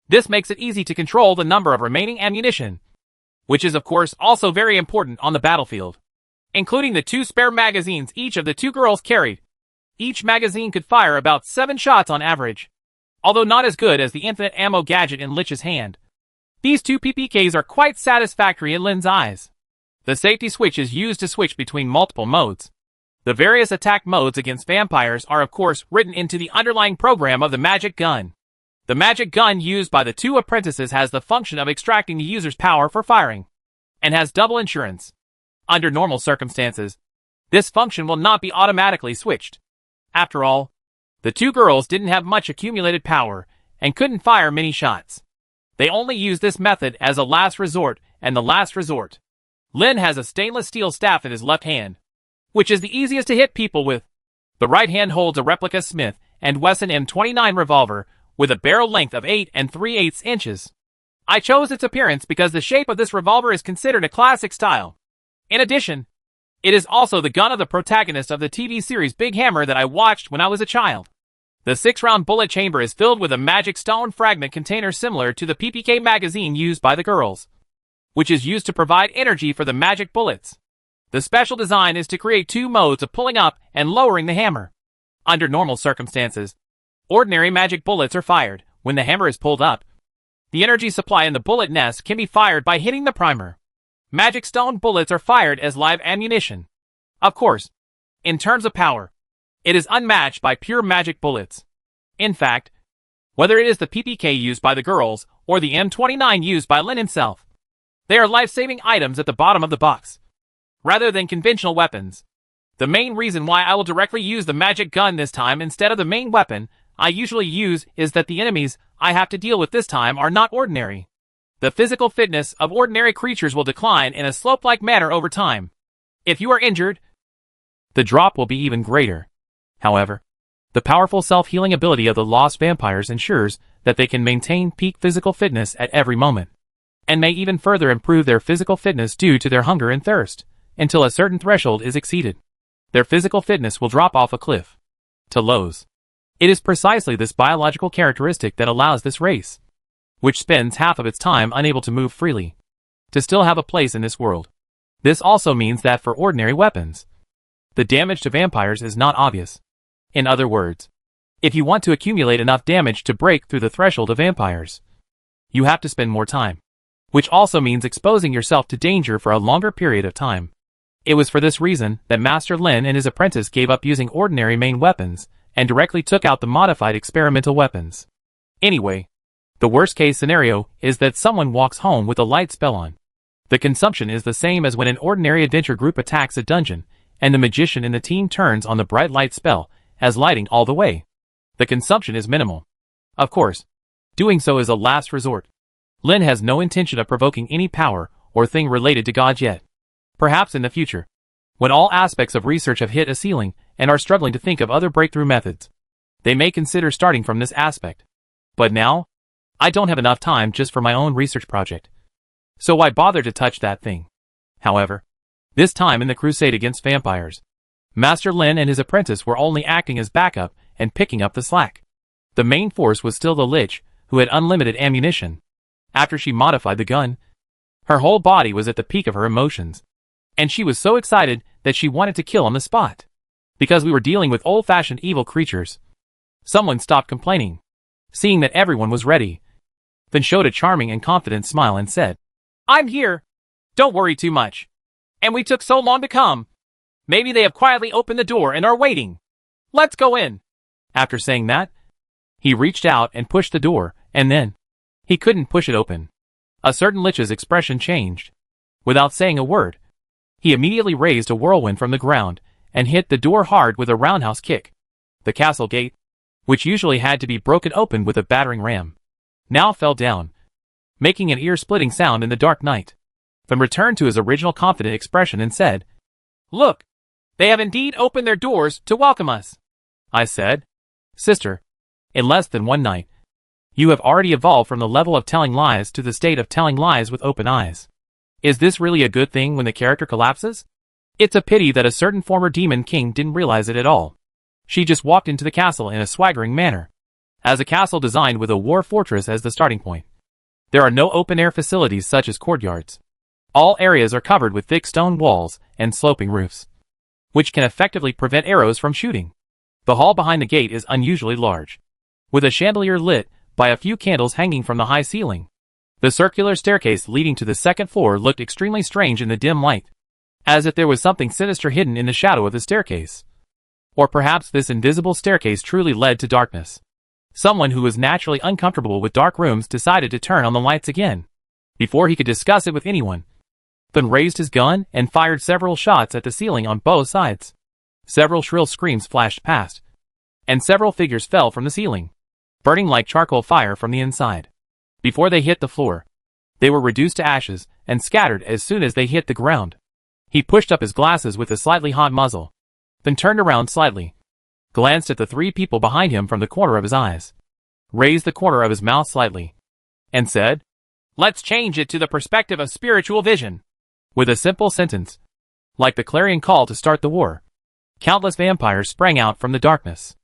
This makes it easy to control the number of remaining ammunition, which is of course also very important on the battlefield. Including the two spare magazines each of the two girls carried. Each magazine could fire about 7 shots on average. Although not as good as the infinite ammo gadget in Lich's hand, these two PPKs are quite satisfactory in Lin's eyes. The safety switch is used to switch between multiple modes. The various attack modes against vampires are of course written into the underlying program of the magic gun. The magic gun used by the two apprentices has the function of extracting the user's power for firing, and has double insurance. Under normal circumstances, this function will not be automatically switched. After all, the two girls didn't have much accumulated power and couldn't fire many shots. They only used this method as a last resort and the last resort. Lin has a stainless steel staff in his left hand, which is the easiest to hit people with. The right hand holds a replica Smith & Wesson M29 revolver with a barrel length of 8 3/8 inches. I chose its appearance because the shape of this revolver is considered a classic style. In addition, it is also the gun of the protagonist of the TV series Big Hammer that I watched when I was a child. The 6-round bullet chamber is filled with a magic stone fragment container similar to the PPK magazine used by the girls, which is used to provide energy for the magic bullets. The special design is to create 2 modes of pulling up and lowering the hammer. Under normal circumstances, ordinary magic bullets are fired when the hammer is pulled up. The energy supply in the bullet nest can be fired by hitting the primer. Magic stone bullets are fired as live ammunition. Of course, in terms of power, it is unmatched by pure magic bullets. In fact, whether it is the PPK used by the girls or the M29 used by Lin himself, they are life-saving items at the bottom of the box, rather than conventional weapons. The main reason why I will directly use the magic gun this time instead of the main weapon I usually use is that the enemies I have to deal with this time are not ordinary. The physical fitness of ordinary creatures will decline in a slope-like manner over time. If you are injured, the drop will be even greater. However, the powerful self-healing ability of the lost vampires ensures that they can maintain peak physical fitness at every moment, and may even further improve their physical fitness due to their hunger and thirst, until a certain threshold is exceeded. Their physical fitness will drop off a cliff to lows. It is precisely this biological characteristic that allows this race, which spends half of its time unable to move freely, to still have a place in this world. This also means that for ordinary weapons, the damage to vampires is not obvious. In other words, if you want to accumulate enough damage to break through the threshold of vampires, you have to spend more time, which also means exposing yourself to danger for a longer period of time. It was for this reason that Master Lin and his apprentice gave up using ordinary main weapons and directly took out the modified experimental weapons. Anyway, the worst-case scenario is that someone walks home with a light spell on. The consumption is the same as when an ordinary adventure group attacks a dungeon, and the magician in the team turns on the bright light spell, as lighting all the way. The consumption is minimal. Of course, doing so is a last resort. Lin has no intention of provoking any power or thing related to gods yet. Perhaps in the future, when all aspects of research have hit a ceiling and are struggling to think of other breakthrough methods, they may consider starting from this aspect. But now, I don't have enough time just for my own research project. So why bother to touch that thing? However, this time in the crusade against vampires, Master Lin and his apprentice were only acting as backup and picking up the slack. The main force was still the Lich, who had unlimited ammunition. After she modified the gun, her whole body was at the peak of her emotions, and she was so excited that she wanted to kill on the spot. Because we were dealing with old-fashioned evil creatures, someone stopped complaining, seeing that everyone was ready, then showed a charming and confident smile and said, "I'm here. Don't worry too much. And we took so long to come. Maybe they have quietly opened the door and are waiting. Let's go in." After saying that, he reached out and pushed the door, and then he couldn't push it open. A certain Lich's expression changed. Without saying a word, he immediately raised a whirlwind from the ground and hit the door hard with a roundhouse kick. The castle gate, which usually had to be broken open with a battering ram, now fell down, making an ear-splitting sound in the dark night. Then returned to his original confident expression and said, "Look, they have indeed opened their doors to welcome us." I said, "Sister, in less than one night, you have already evolved from the level of telling lies to the state of telling lies with open eyes. Is this really a good thing when the character collapses? It's a pity that a certain former demon king didn't realize it at all. She just walked into the castle in a swaggering manner. As a castle designed with a war fortress as the starting point, there are no open-air facilities such as courtyards. All areas are covered with thick stone walls and sloping roofs, which can effectively prevent arrows from shooting. The hall behind the gate is unusually large, with a chandelier lit by a few candles hanging from the high ceiling. The circular staircase leading to the second floor looked extremely strange in the dim light, as if there was something sinister hidden in the shadow of the staircase. Or perhaps this invisible staircase truly led to darkness. Someone who was naturally uncomfortable with dark rooms decided to turn on the lights again, before he could discuss it with anyone, then raised his gun and fired several shots at the ceiling on both sides. Several shrill screams flashed past, and several figures fell from the ceiling, burning like charcoal fire from the inside. Before they hit the floor, they were reduced to ashes and scattered as soon as they hit the ground. He pushed up his glasses with a slightly hot muzzle, then turned around slightly, glanced at the three people behind him from the corner of his eyes, raised the corner of his mouth slightly, and said, Let's change it to the perspective of spiritual vision. With a simple sentence, like the clarion call to start the war, countless vampires sprang out from the darkness.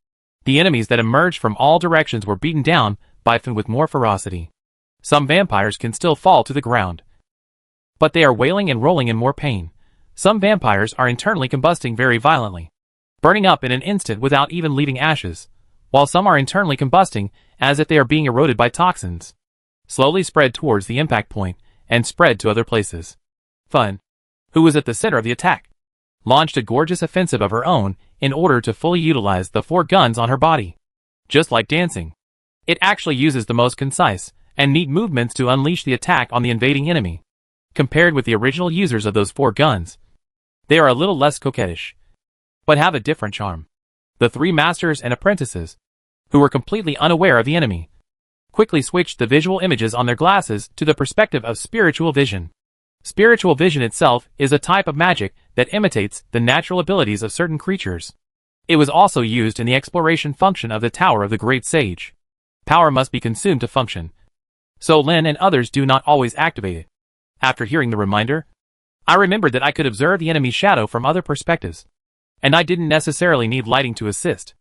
The enemies that emerged from all directions were beaten down by Finn with more ferocity. Some vampires can still fall to the ground, but they are wailing and rolling in more pain. Some vampires are internally combusting very violently, burning up in an instant without even leaving ashes, while some are internally combusting as if they are being eroded by toxins, slowly spread towards the impact point and spread to other places. Fun, who was at the center of the attack, launched a gorgeous offensive of her own in order to fully utilize the 4 guns on her body. Just like dancing, it actually uses the most concise and neat movements to unleash the attack on the invading enemy. Compared with the original users of those 4 guns, they are a little less coquettish, but have a different charm. The 3 masters and apprentices, who were completely unaware of the enemy, quickly switched the visual images on their glasses to the perspective of spiritual vision. Spiritual vision itself is a type of magic that imitates the natural abilities of certain creatures. It was also used in the exploration function of the Tower of the Great Sage. Power must be consumed to function, so Lin and others do not always activate it. After hearing the reminder, I remembered that I could observe the enemy's shadow from other perspectives, and I didn't necessarily need lighting to assist.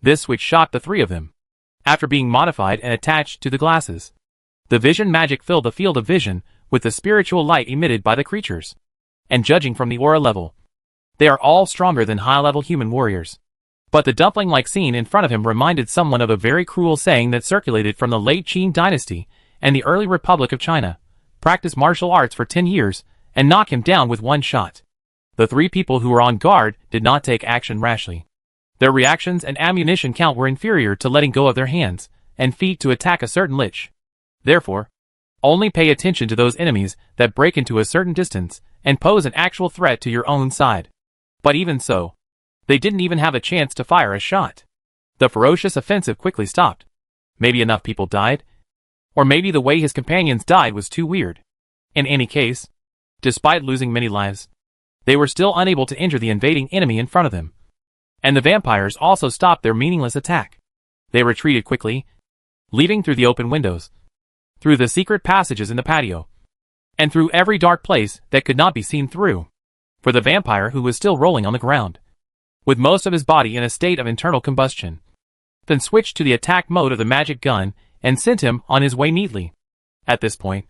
This switch shocked the 3 of them. After being modified and attached to the glasses, the vision magic filled the field of vision with the spiritual light emitted by the creatures. And judging from the aura level, they are all stronger than high-level human warriors. But the dumpling-like scene in front of him reminded someone of a very cruel saying that circulated from the late Qing dynasty and the early Republic of China: practice martial arts for 10 years and knock him down with 1 shot. The 3 people who were on guard did not take action rashly. Their reactions and ammunition count were inferior to letting go of their hands and feet to attack a certain lich. Therefore, only pay attention to those enemies that break into a certain distance and pose an actual threat to your own side. But even so, they didn't even have a chance to fire a shot. The ferocious offensive quickly stopped. Maybe enough people died, or maybe the way his companions died was too weird. In any case, despite losing many lives, they were still unable to injure the invading enemy in front of them. And the vampires also stopped their meaningless attack. They retreated quickly, leaving through the open windows, through the secret passages in the patio, and through every dark place that could not be seen through. For the vampire, who was still rolling on the ground, with most of his body in a state of internal combustion, then switched to the attack mode of the magic gun and sent him on his way neatly. At this point,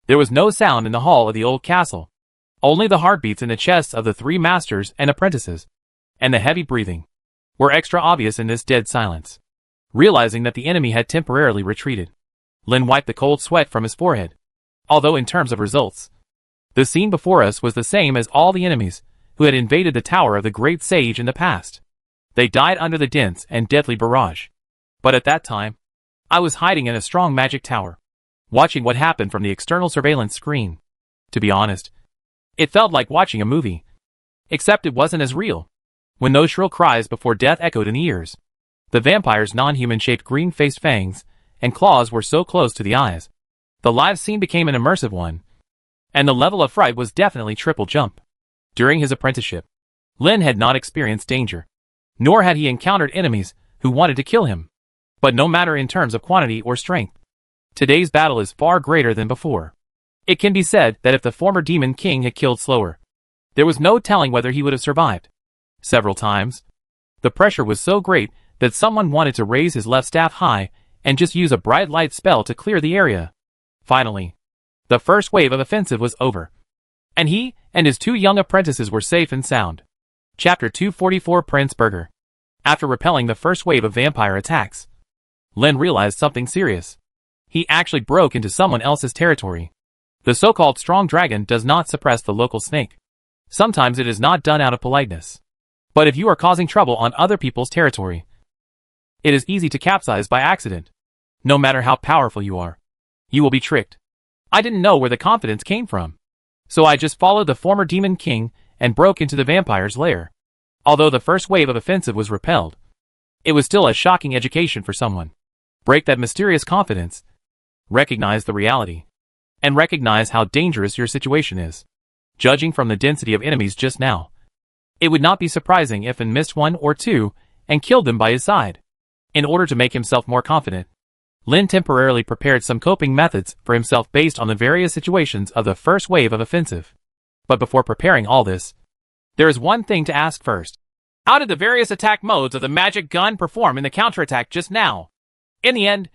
there was no sound in the hall of the old castle, only the heartbeats in the chests of the 3 masters and apprentices, and the heavy breathing were extra obvious in this dead silence. Realizing that the enemy had temporarily retreated, Lin wiped the cold sweat from his forehead. Although in terms of results, the scene before us was the same as all the enemies who had invaded the Tower of the Great Sage in the past. They died under the dense and deadly barrage. But at that time, I was hiding in a strong magic tower, watching what happened from the external surveillance screen. To be honest, it felt like watching a movie. Except it wasn't as real. When those shrill cries before death echoed in the ears, the vampire's non-human-shaped green-faced fangs and claws were so close to the eyes, the live scene became an immersive one, and the level of fright was definitely triple jump. During his apprenticeship, Lin had not experienced danger, nor had he encountered enemies who wanted to kill him. But no matter in terms of quantity or strength, today's battle is far greater than before. It can be said that if the former Demon King had killed slower, there was no telling whether he would have survived. Several times, the pressure was so great that someone wanted to raise his left staff high and just use a bright light spell to clear the area. Finally, the first wave of offensive was over, and he and his 2 young apprentices were safe and sound. Chapter 244, Prince Burger. After repelling the first wave of vampire attacks, Lin realized something serious. He actually broke into someone else's territory. The so-called strong dragon does not suppress the local snake. Sometimes it is not done out of politeness. But if you are causing trouble on other people's territory, it is easy to capsize by accident. No matter how powerful you are, you will be tricked. I didn't know where the confidence came from, so I just followed the former Demon King and broke into the vampire's lair. Although the first wave of offensive was repelled, it was still a shocking education for someone. Break that mysterious confidence, recognize the reality, and recognize how dangerous your situation is. Judging from the density of enemies just now, it would not be surprising if Finn missed 1 or 2 and killed them by his side. In order to make himself more confident, Lin temporarily prepared some coping methods for himself based on the various situations of the first wave of offensive. But before preparing all this, there is one thing to ask first. How did the various attack modes of the magic gun perform in the counterattack just now? In the end,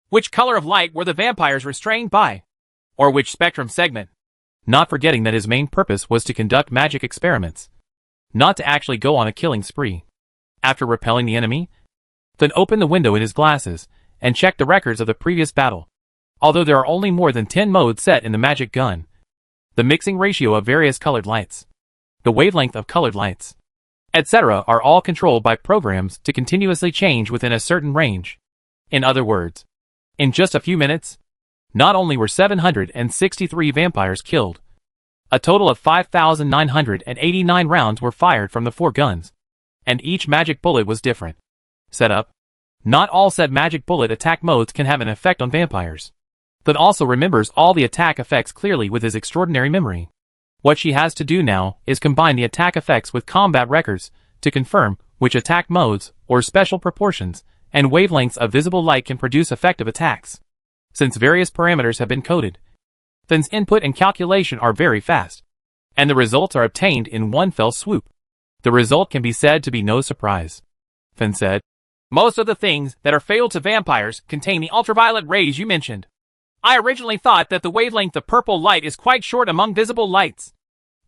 which color of light were the vampires restrained by? Or which spectrum segment? Not forgetting that his main purpose was to conduct magic experiments, not to actually go on a killing spree. After repelling the enemy, then open the window in his glasses and check the records of the previous battle. Although there are only more than 10 modes set in the magic gun, the mixing ratio of various colored lights, the wavelength of colored lights, etc. are all controlled by programs to continuously change within a certain range. In other words, in just a few minutes, not only were 763 vampires killed, a total of 5,989 rounds were fired from the 4 guns, and each magic bullet was different. Setup. Not all said magic bullet attack modes can have an effect on vampires. That also remembers all the attack effects clearly with his extraordinary memory. What she has to do now is combine the attack effects with combat records to confirm which attack modes, or special proportions, and wavelengths of visible light can produce effective attacks. Since various parameters have been coded, Then's input and calculation are very fast, and the results are obtained in one fell swoop. The result can be said to be no surprise. Then said, most of the things that are fatal to vampires contain the ultraviolet rays you mentioned. I originally thought that the wavelength of purple light is quite short among visible lights.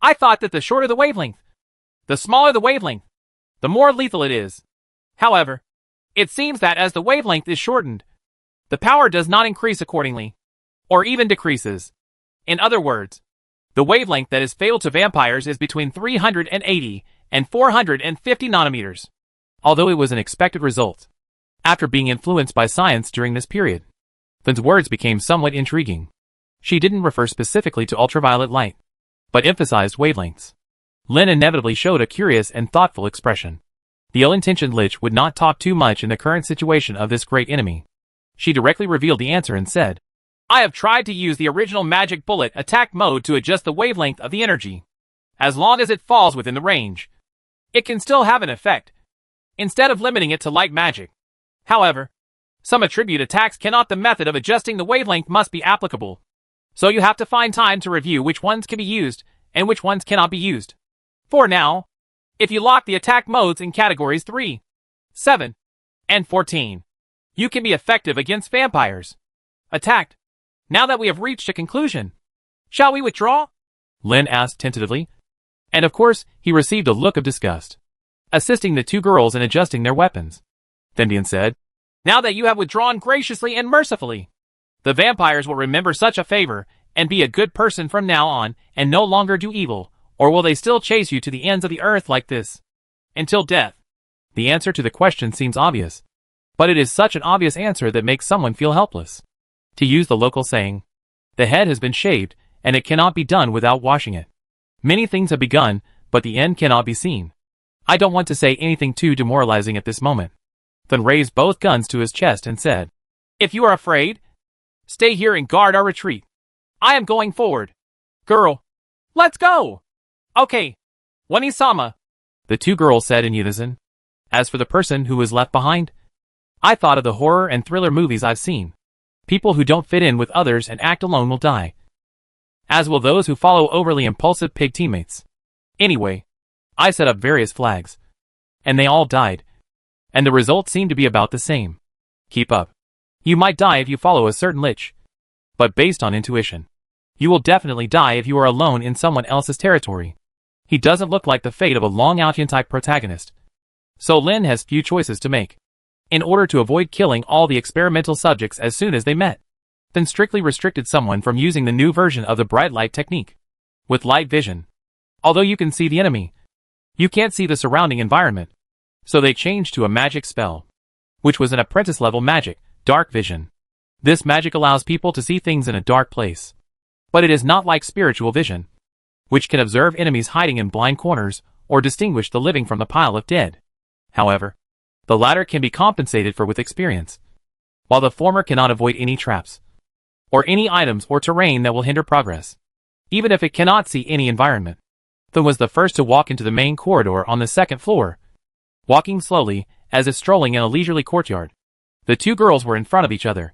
I thought that the shorter the wavelength, the smaller the wavelength, the more lethal it is. However, it seems that as the wavelength is shortened, the power does not increase accordingly, or even decreases. In other words, the wavelength that is fatal to vampires is between 380 and 450 nanometers. Although it was an expected result, after being influenced by science during this period, Then's words became somewhat intriguing. She didn't refer specifically to ultraviolet light, but emphasized wavelengths. Lin inevitably showed a curious and thoughtful expression. The ill-intentioned Lich would not talk too much in the current situation of this great enemy. She directly revealed the answer and said, I have tried to use the original magic bullet attack mode to adjust the wavelength of the energy. As long as it falls within the range, it can still have an effect, instead of limiting it to light magic. However, some attribute attacks cannot. The method of adjusting the wavelength must be applicable. So you have to find time to review which ones can be used and which ones cannot be used. For now, if you lock the attack modes in categories 3, 7, and 14, you can be effective against vampires. Attacked. Now that we have reached a conclusion, shall we withdraw? Lin asked tentatively. And of course, he received a look of disgust, assisting the 2 girls in adjusting their weapons. Thendian said, now that you have withdrawn graciously and mercifully, the vampires will remember such a favor and be a good person from now on and no longer do evil, or will they still chase you to the ends of the earth like this, until death? The answer to the question seems obvious, but it is such an obvious answer that makes someone feel helpless. To use the local saying, the head has been shaved, and it cannot be done without washing it. Many things have begun, but the end cannot be seen. I don't want to say anything too demoralizing at this moment. Then raised both guns to his chest and said, if you are afraid, stay here and guard our retreat. I am going forward. Girl, let's go. Okay, Wani-sama, the 2 girls said in unison. As for the person who was left behind, I thought of the horror and thriller movies I've seen. People who don't fit in with others and act alone will die, as will those who follow overly impulsive pig teammates. Anyway, I set up various flags, and they all died, and the result seemed to be about the same. Keep up. You might die if you follow a certain Lich, but based on intuition, you will definitely die if you are alone in someone else's territory. He doesn't look like the fate of a long-outline type protagonist, so Lin has few choices to make. In order to avoid killing all the experimental subjects as soon as they met, then strictly restricted someone from using the new version of the bright light technique. With light vision, although you can see the enemy, you can't see the surrounding environment. So they changed to a magic spell, which was an apprentice-level magic, dark vision. This magic allows people to see things in a dark place. But it is not like spiritual vision, which can observe enemies hiding in blind corners or distinguish the living from the pile of dead. However, the latter can be compensated for with experience, while the former cannot avoid any traps, or any items or terrain that will hinder progress, even if it cannot see any environment. Then was the first to walk into the main corridor on the 2nd floor, walking slowly, as if strolling in a leisurely courtyard. The 2 girls were in front of each other,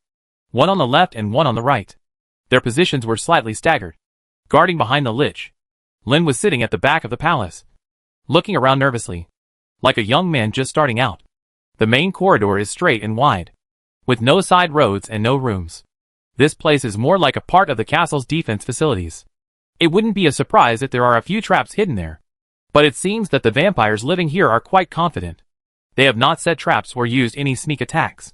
one on the left and one on the right. Their positions were slightly staggered. Guarding behind the Lich, Lin was sitting at the back of the palace, looking around nervously, like a young man just starting out. The main corridor is straight and wide, with no side roads and no rooms. This place is more like a part of the castle's defense facilities. It wouldn't be a surprise if there are a few traps hidden there. But it seems that the vampires living here are quite confident. They have not set traps or used any sneak attacks.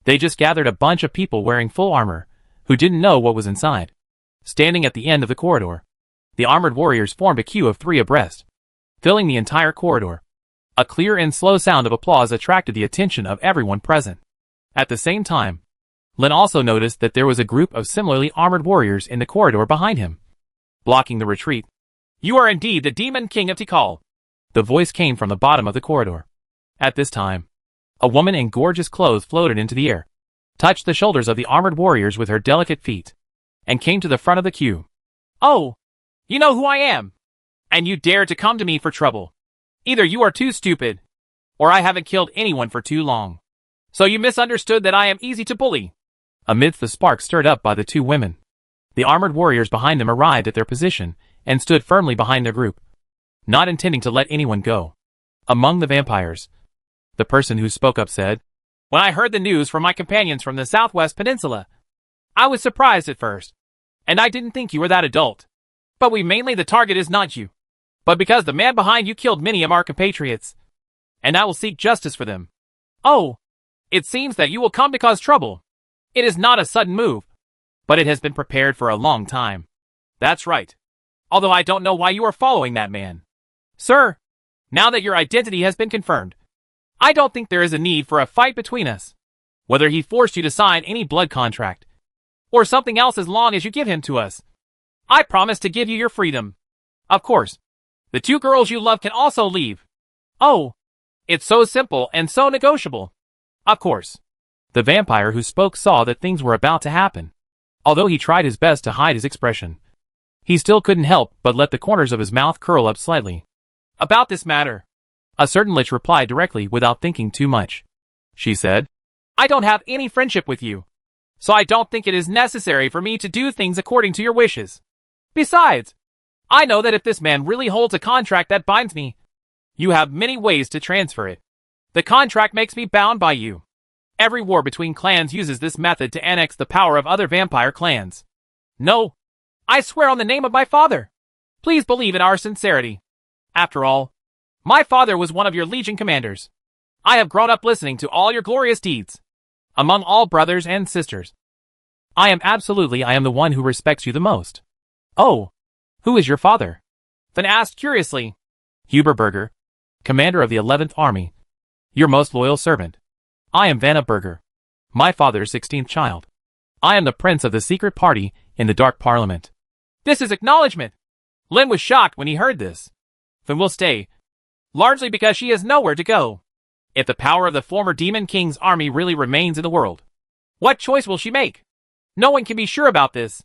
They just gathered a bunch of people wearing full armor, who didn't know what was inside. Standing at the end of the corridor, the armored warriors formed a queue of 3 abreast, filling the entire corridor. A clear and slow sound of applause attracted the attention of everyone present. At the same time, Lin also noticed that there was a group of similarly armored warriors in the corridor behind him, blocking the retreat. "You are indeed the Demon King of Tikal." The voice came from the bottom of the corridor. At this time, a woman in gorgeous clothes floated into the air, touched the shoulders of the armored warriors with her delicate feet, and came to the front of the queue. "Oh, you know who I am, and you dare to come to me for trouble. Either you are too stupid, or I haven't killed anyone for too long. So you misunderstood that I am easy to bully." Amidst the sparks stirred up by the 2 women, the armored warriors behind them arrived at their position and stood firmly behind their group, not intending to let anyone go. Among the vampires, the person who spoke up said, "When I heard the news from my companions from the Southwest Peninsula, I was surprised at first, and I didn't think you were that adult. But mainly the target is not you, but because the man behind you killed many of our compatriots, and I will seek justice for them. Oh, it seems that you will come to cause trouble. It is not a sudden move, but it has been prepared for a long time." "That's right. Although I don't know why you are following that man. Sir, now that your identity has been confirmed, I don't think there is a need for a fight between us. Whether he forced you to sign any blood contract, or something else, as long as you give him to us, I promise to give you your freedom. Of course, the 2 girls you love can also leave. Oh, it's so simple and so negotiable. Of course." The vampire who spoke saw that things were about to happen. Although he tried his best to hide his expression, he still couldn't help but let the corners of his mouth curl up slightly. "About this matter," a certain Lich replied directly without thinking too much. She said, "I don't have any friendship with you, so I don't think it is necessary for me to do things according to your wishes. Besides, I know that if this man really holds a contract that binds me, you have many ways to transfer it. The contract makes me bound by you. Every war between clans uses this method to annex the power of other vampire clans. No, I swear on the name of my father. Please believe in our sincerity. After all, my father was one of your legion commanders. I have grown up listening to all your glorious deeds. Among all brothers and sisters, I am the one who respects you the most." "Oh, who is your father?" Then asked curiously. "Huberberger, commander of the 11th Army, your most loyal servant. I am Vanna Berger, my father's 16th child. I am the prince of the secret party in the Dark Parliament." This is acknowledgement. Lin was shocked when he heard this. Then will stay, largely because she has nowhere to go. If the power of the former Demon King's army really remains in the world, what choice will she make? No one can be sure about this.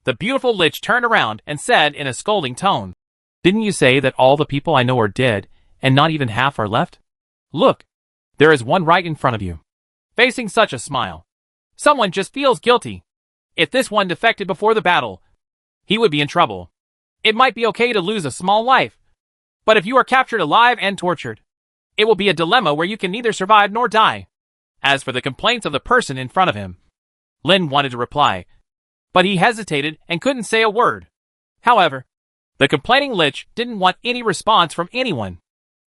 The beautiful Lich turned around and said in a scolding tone, "Didn't you say that all the people I know are dead, and not even half are left? Look, there is one right in front of you, facing such a smile. Someone just feels guilty. If this one defected before the battle, he would be in trouble. It might be okay to lose a small life, but if you are captured alive and tortured, it will be a dilemma where you can neither survive nor die." As for the complaints of the person in front of him, Lin wanted to reply, but he hesitated and couldn't say a word. However, the complaining Lich didn't want any response from anyone.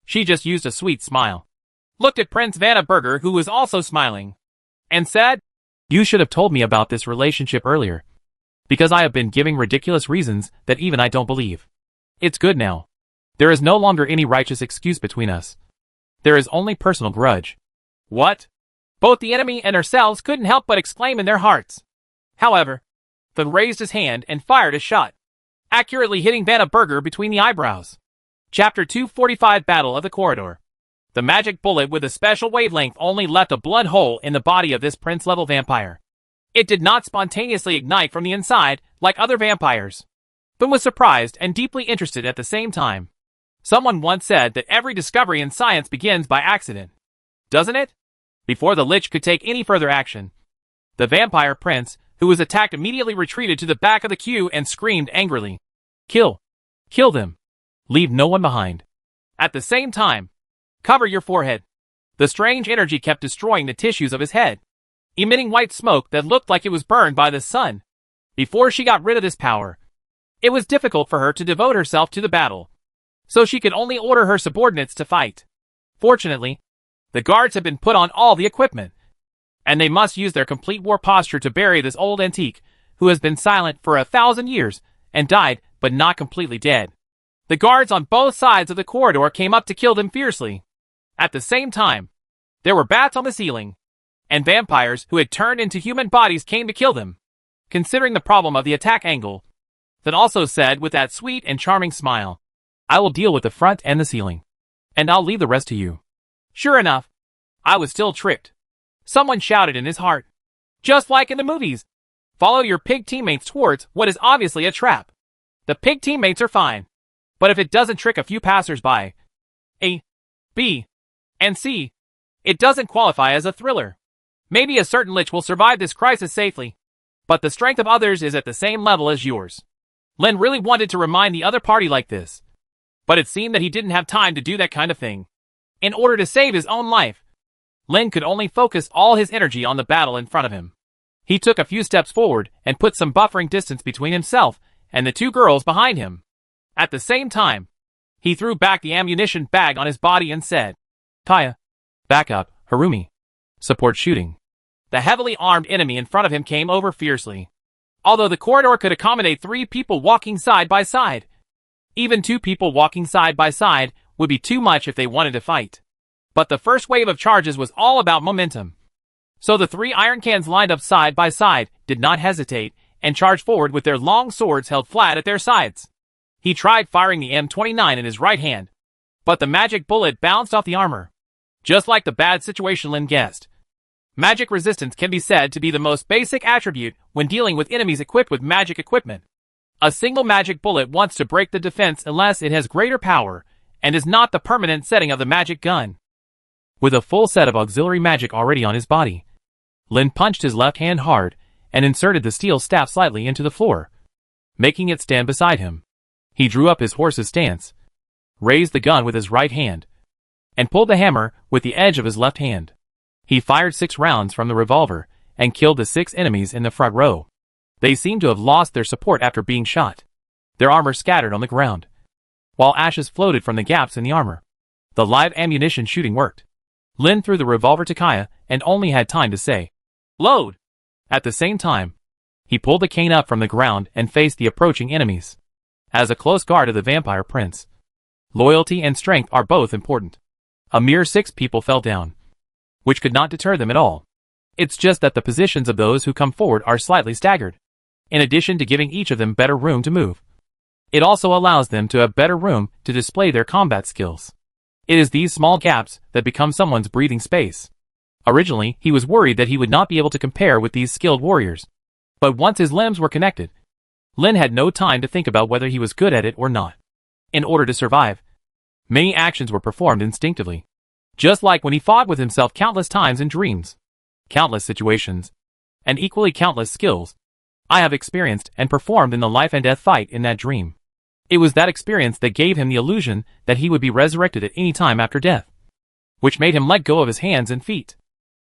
She just used a sweet smile, looked at Prince Vanna Berger, who was also smiling, and said, "You should have told me about this relationship earlier, because I have been giving ridiculous reasons that even I don't believe. It's good now. There is no longer any righteous excuse between us. There is only personal grudge." "What?" Both the enemy and ourselves couldn't help but exclaim in their hearts. However, Thun raised his hand and fired a shot, accurately hitting Vanna Berger between the eyebrows. Chapter 245 Battle of the Corridor. The magic bullet with a special wavelength only left a blood hole in the body of this prince-level vampire. It did not spontaneously ignite from the inside like other vampires. Thun was surprised and deeply interested at the same time. Someone once said that every discovery in science begins by accident. Doesn't it? Before the Lich could take any further action, The vampire prince, who was attacked, immediately retreated to the back of the queue and screamed angrily, "Kill! Kill them! Leave no one behind!" At the same time, "Cover your forehead!" The strange energy kept destroying the tissues of his head, emitting white smoke that looked like it was burned by the sun. Before she got rid of this power, it was difficult for her to devote herself to the battle, so she could only order her subordinates to fight. Fortunately, the guards had been put on all the equipment, and they must use their complete war posture to bury this old antique, who has been silent for 1,000 years, and died, but not completely dead. The guards on both sides of the corridor came up to kill them fiercely. At the same time, there were bats on the ceiling, and vampires who had turned into human bodies came to kill them. Considering the problem of the attack angle, then also said with that sweet and charming smile, "I will deal with the front and the ceiling, and I'll leave the rest to you." Sure enough, I was still tricked. Someone shouted in his heart, "Just like in the movies, follow your pig teammates towards what is obviously a trap. The pig teammates are fine, but if it doesn't trick a few passers-by, A, B, and C, it doesn't qualify as a thriller. Maybe a certain Lich will survive this crisis safely, but the strength of others is at the same level as yours." Len really wanted to remind the other party like this, but it seemed that he didn't have time to do that kind of thing. In order to save his own life, Len could only focus all his energy on the battle in front of him. He took a few steps forward and put some buffering distance between himself and the two girls behind him. At the same time, he threw back the ammunition bag on his body and said, "Kaya, back up, Harumi. Support shooting." The heavily armed enemy in front of him came over fiercely. Although the corridor could accommodate 3 people walking side by side, even 2 people walking side by side would be too much if they wanted to fight. But the first wave of charges was all about momentum. So the 3 iron cans lined up side by side did not hesitate and charged forward with their long swords held flat at their sides. He tried firing the M29 in his right hand, but the magic bullet bounced off the armor. Just like the bad situation Lin guessed, magic resistance can be said to be the most basic attribute when dealing with enemies equipped with magic equipment. A single magic bullet wants to break the defense unless it has greater power and is not the permanent setting of the magic gun. With a full set of auxiliary magic already on his body, Lin punched his left hand hard and inserted the steel staff slightly into the floor, making it stand beside him. He drew up his horse's stance, raised the gun with his right hand, and pulled the hammer with the edge of his left hand. He fired 6 rounds from the revolver and killed the 6 enemies in the front row. They seemed to have lost their support after being shot. Their armor scattered on the ground, while ashes floated from the gaps in the armor. The live ammunition shooting worked. Lin threw the revolver to Kaya and only had time to say, "Load!" At the same time, he pulled the cane up from the ground and faced the approaching enemies. As a close guard of the vampire prince, loyalty and strength are both important. A mere 6 people fell down, which could not deter them at all. It's just that the positions of those who come forward are slightly staggered, in addition to giving each of them better room to move. It also allows them to have better room to display their combat skills. It is these small gaps that become someone's breathing space. Originally, he was worried that he would not be able to compare with these skilled warriors. But once his limbs were connected, Lin had no time to think about whether he was good at it or not. In order to survive, many actions were performed instinctively. Just like when he fought with himself countless times in dreams. Countless situations, and equally countless skills, I have experienced and performed in the life and death fight in that dream. It was that experience that gave him the illusion that he would be resurrected at any time after death, which made him let go of his hands and feet,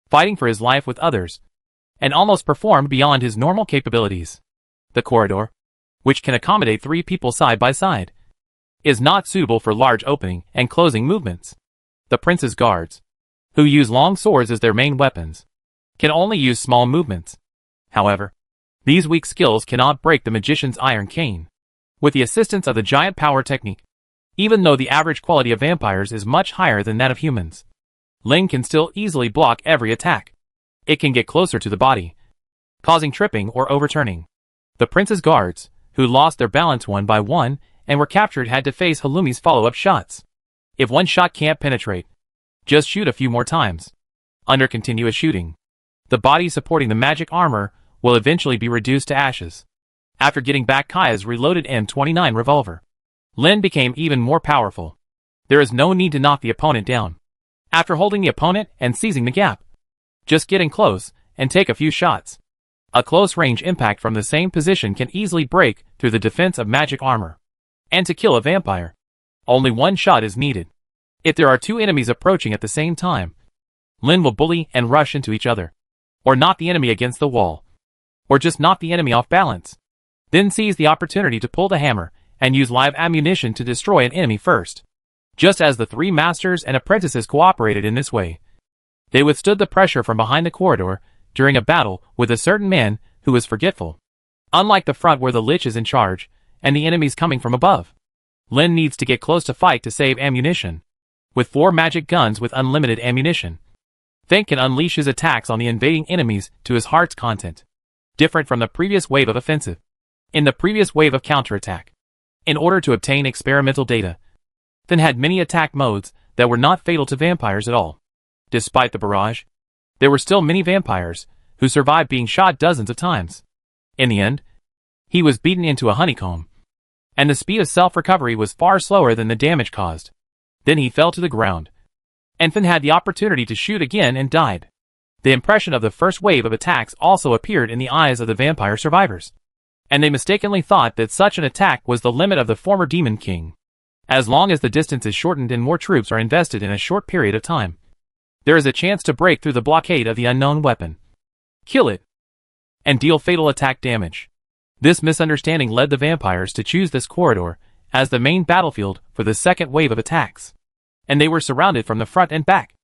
fighting for his life with others, and almost performed beyond his normal capabilities. The corridor, which can accommodate 3 people side by side, is not suitable for large opening and closing movements. The prince's guards, who use long swords as their main weapons, can only use small movements. However, these weak skills cannot break the magician's iron cane. With the assistance of the giant power technique, even though the average quality of vampires is much higher than that of humans, Ling can still easily block every attack. It can get closer to the body, causing tripping or overturning. The prince's guards, who lost their balance one by one and were captured, had to face Halumi's follow-up shots. If one shot can't penetrate, just shoot a few more times. Under continuous shooting, the body supporting the magic armor will eventually be reduced to ashes. After getting back Kaya's reloaded M29 revolver, Lin became even more powerful. There is no need to knock the opponent down. After holding the opponent and seizing the gap, just get in close and take a few shots. A close-range impact from the same position can easily break through the defense of magic armor. And to kill a vampire, only one shot is needed. If there are two enemies approaching at the same time, Lin will bully and rush into each other. Or knock the enemy against the wall. Or just knock the enemy off balance. Then seize the opportunity to pull the hammer and use live ammunition to destroy an enemy first. Just as the three masters and apprentices cooperated in this way, they withstood the pressure from behind the corridor during a battle with a certain man who was forgetful. Unlike the front where the Lich is in charge and the enemies coming from above, Lin needs to get close to fight to save ammunition. With 4 magic guns with unlimited ammunition, Think can unleash his attacks on the invading enemies to his heart's content. Different from the previous wave of offensive. In the previous wave of counterattack, in order to obtain experimental data, Then had many attack modes that were not fatal to vampires at all. Despite the barrage, there were still many vampires who survived being shot dozens of times. In the end, he was beaten into a honeycomb, and the speed of self-recovery was far slower than the damage caused. Then he fell to the ground, and Finn had the opportunity to shoot again and died. The impression of the first wave of attacks also appeared in the eyes of the vampire survivors, and they mistakenly thought that such an attack was the limit of the former Demon King. As long as the distance is shortened and more troops are invested in a short period of time, there is a chance to break through the blockade of the unknown weapon, kill it, and deal fatal attack damage. This misunderstanding led the vampires to choose this corridor as the main battlefield for the second wave of attacks, and they were surrounded from the front and back,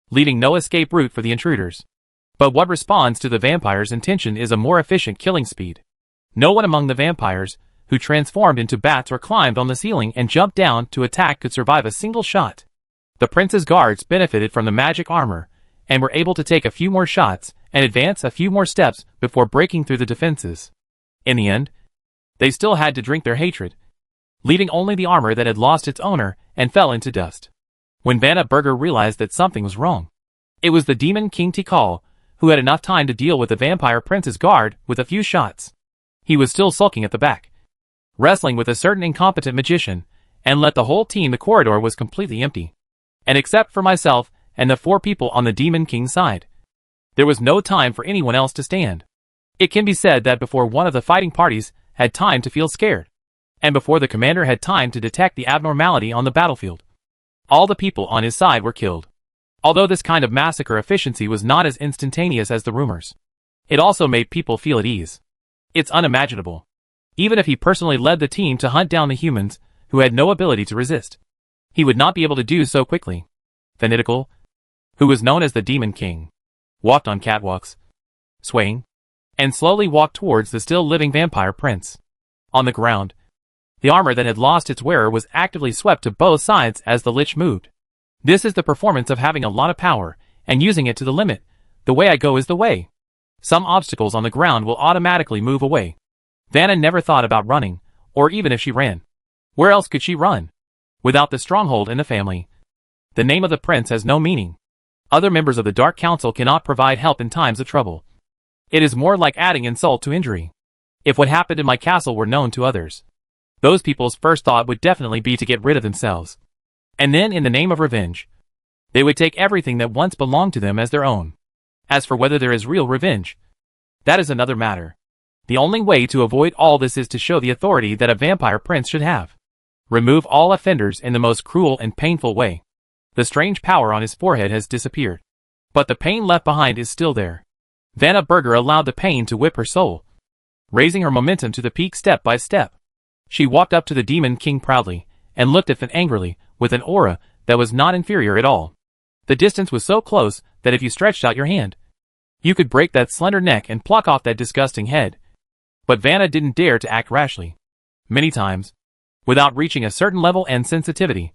leaving no escape route for the intruders. But what responds to the vampire's intention is a more efficient killing speed. No one among the vampires who transformed into bats or climbed on the ceiling and jumped down to attack could survive a single shot. The prince's guards benefited from the magic armor and were able to take a few more shots and advance a few more steps before breaking through the defenses. In the end, they still had to drink their hatred, leaving only the armor that had lost its owner and fell into dust. When Vanna Berger realized that something was wrong, it was the Demon King Tikal who had enough time to deal with the vampire prince's guard with a few shots. He was still sulking at the back, wrestling with a certain incompetent magician, and let the whole team. The corridor was completely empty, and except for myself and the 4 people on the Demon King's side, there was no time for anyone else to stand. It can be said that before one of the fighting parties had time to feel scared, and before the commander had time to detect the abnormality on the battlefield, all the people on his side were killed. Although this kind of massacre efficiency was not as instantaneous as the rumors, it also made people feel at ease. It's unimaginable. Even if he personally led the team to hunt down the humans who had no ability to resist, he would not be able to do so quickly. Fanatical, who was known as the Demon King, walked on catwalks, swaying, and slowly walked towards the still living vampire prince. On the ground, the armor that had lost its wearer was actively swept to both sides as the Lich moved. This is the performance of having a lot of power and using it to the limit. The way I go is the way. Some obstacles on the ground will automatically move away. Vanna never thought about running, or even if she ran. Where else could she run? Without the stronghold in the family, the name of the prince has no meaning. Other members of the Dark Council cannot provide help in times of trouble. It is more like adding insult to injury. If what happened in my castle were known to others, those people's first thought would definitely be to get rid of themselves. And then, in the name of revenge, they would take everything that once belonged to them as their own. As for whether there is real revenge, that is another matter. The only way to avoid all this is to show the authority that a vampire prince should have. Remove all offenders in the most cruel and painful way. The strange power on his forehead has disappeared, but the pain left behind is still there. Vanna Berger allowed the pain to whip her soul, raising her momentum to the peak step by step. She walked up to the Demon King proudly, and looked at Finn angrily, with an aura that was not inferior at all. The distance was so close that if you stretched out your hand, you could break that slender neck and pluck off that disgusting head. But Vanna didn't dare to act rashly. Many times, without reaching a certain level and sensitivity,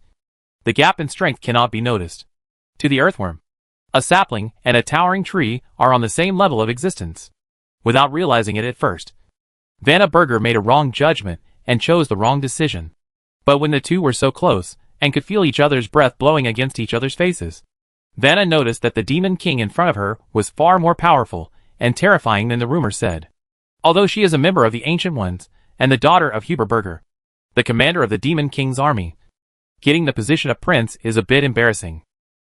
the gap in strength cannot be noticed. To the earthworm, a sapling and a towering tree are on the same level of existence. Without realizing it at first, Vanna Berger made a wrong judgment and chose the wrong decision. But when the two were so close, and could feel each other's breath blowing against each other's faces, Vanna noticed that the Demon King in front of her was far more powerful and terrifying than the rumor said. Although she is a member of the Ancient Ones, and the daughter of Huber Berger, the commander of the Demon King's army, getting the position of prince is a bit embarrassing.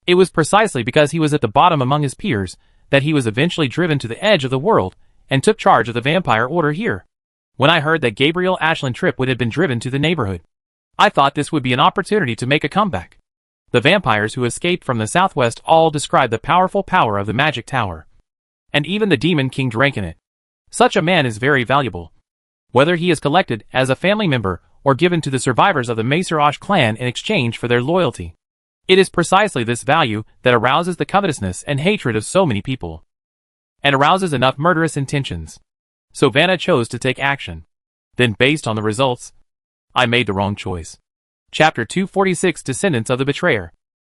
It was precisely because he was at the bottom among his peers that he was eventually driven to the edge of the world and took charge of the vampire order here. When I heard that Gabriel Ashland Tripwood had been driven to the neighborhood, I thought this would be an opportunity to make a comeback. The vampires who escaped from the southwest all described the powerful power of the magic tower. And even the Demon King drank in it. Such a man is very valuable. Whether he is collected as a family member or given to the survivors of the Macerosh clan in exchange for their loyalty. It is precisely this value that arouses the covetousness and hatred of so many people. And arouses enough murderous intentions. So Vanna chose to take action. Then based on the results, I made the wrong choice. Chapter 246 Descendants of the Betrayer.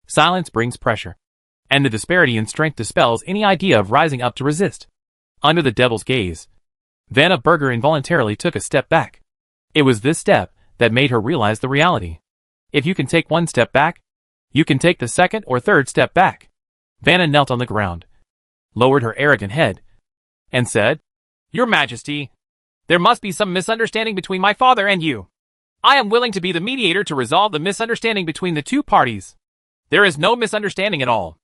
Silence brings pressure. And the disparity in strength dispels any idea of rising up to resist. Under the devil's gaze, Vanna Berger involuntarily took a step back. It was this step that made her realize the reality. If you can take one step back, you can take the second or third step back. Vanna knelt on the ground, lowered her arrogant head, and said, "Your Majesty, there must be some misunderstanding between my father and you. I am willing to be the mediator to resolve the misunderstanding between the two parties. There is no misunderstanding at all.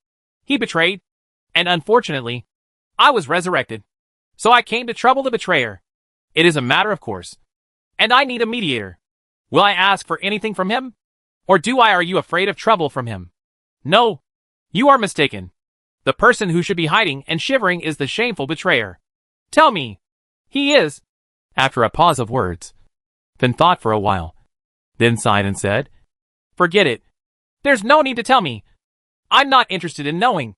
He betrayed, and unfortunately, I was resurrected. So I came to trouble the betrayer. It is a matter of course. And I need a mediator. Will I ask for anything from him? Or are you afraid of trouble from him? No. You are mistaken. The person who should be hiding and shivering is the shameful betrayer. Tell me. He is." After a pause of words, Finn thought for a while, then sighed and said, "Forget it. There's no need to tell me. I'm not interested in knowing.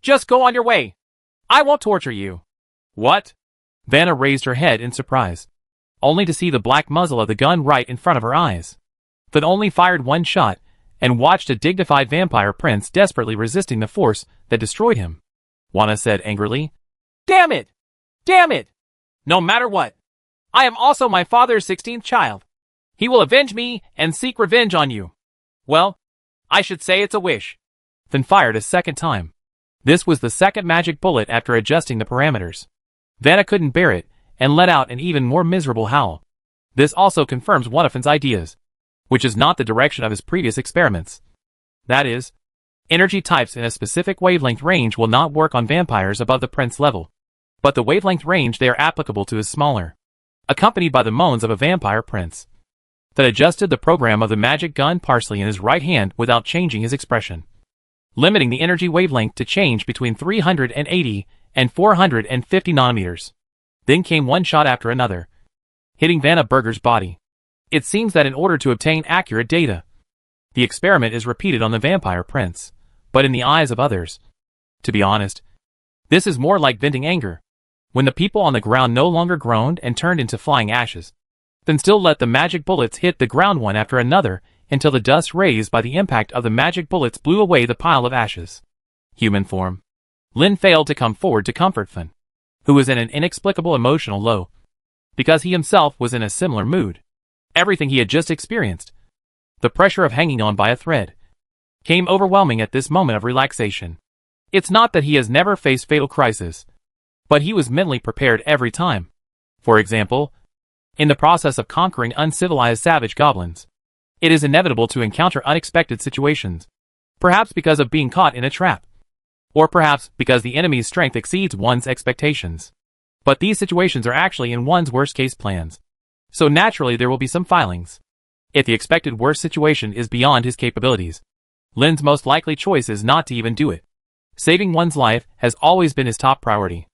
Just go on your way. I won't torture you." "What?" Vanna raised her head in surprise, only to see the black muzzle of the gun right in front of her eyes. Finn only fired one shot, and watched a dignified vampire prince desperately resisting the force that destroyed him. Juana said angrily, "Damn it! Damn it! No matter what, I am also my father's 16th child. He will avenge me and seek revenge on you. Well, I should say it's a wish." Finn fired a second time. This was the second magic bullet after adjusting the parameters. Vanna couldn't bear it, and let out an even more miserable howl. This also confirms one of Finn's ideas, which is not the direction of his previous experiments. That is, energy types in a specific wavelength range will not work on vampires above the prince level. But the wavelength range they are applicable to is smaller, accompanied by the moans of a vampire prince. That adjusted the program of the magic gun partially in his right hand without changing his expression, limiting the energy wavelength to change between 380 and 450 nanometers. Then came one shot after another, hitting Vanna Berger's body. It seems that in order to obtain accurate data, the experiment is repeated on the vampire prince, but in the eyes of others. To be honest, this is more like venting anger, when the people on the ground no longer groaned and turned into flying ashes, then still let the magic bullets hit the ground one after another until the dust raised by the impact of the magic bullets blew away the pile of ashes. Human form. Lin failed to come forward to comfort Finn, who was in an inexplicable emotional low, because he himself was in a similar mood. Everything he had just experienced, the pressure of hanging on by a thread, came overwhelming at this moment of relaxation. It's not that he has never faced fatal crisis, but he was mentally prepared every time. For example, in the process of conquering uncivilized savage goblins, it is inevitable to encounter unexpected situations, perhaps because of being caught in a trap, or perhaps because the enemy's strength exceeds one's expectations. But these situations are actually in one's worst-case plans, so naturally there will be some filings. If the expected worst situation is beyond his capabilities, Lin's most likely choice is not to even do it. Saving one's life has always been his top priority.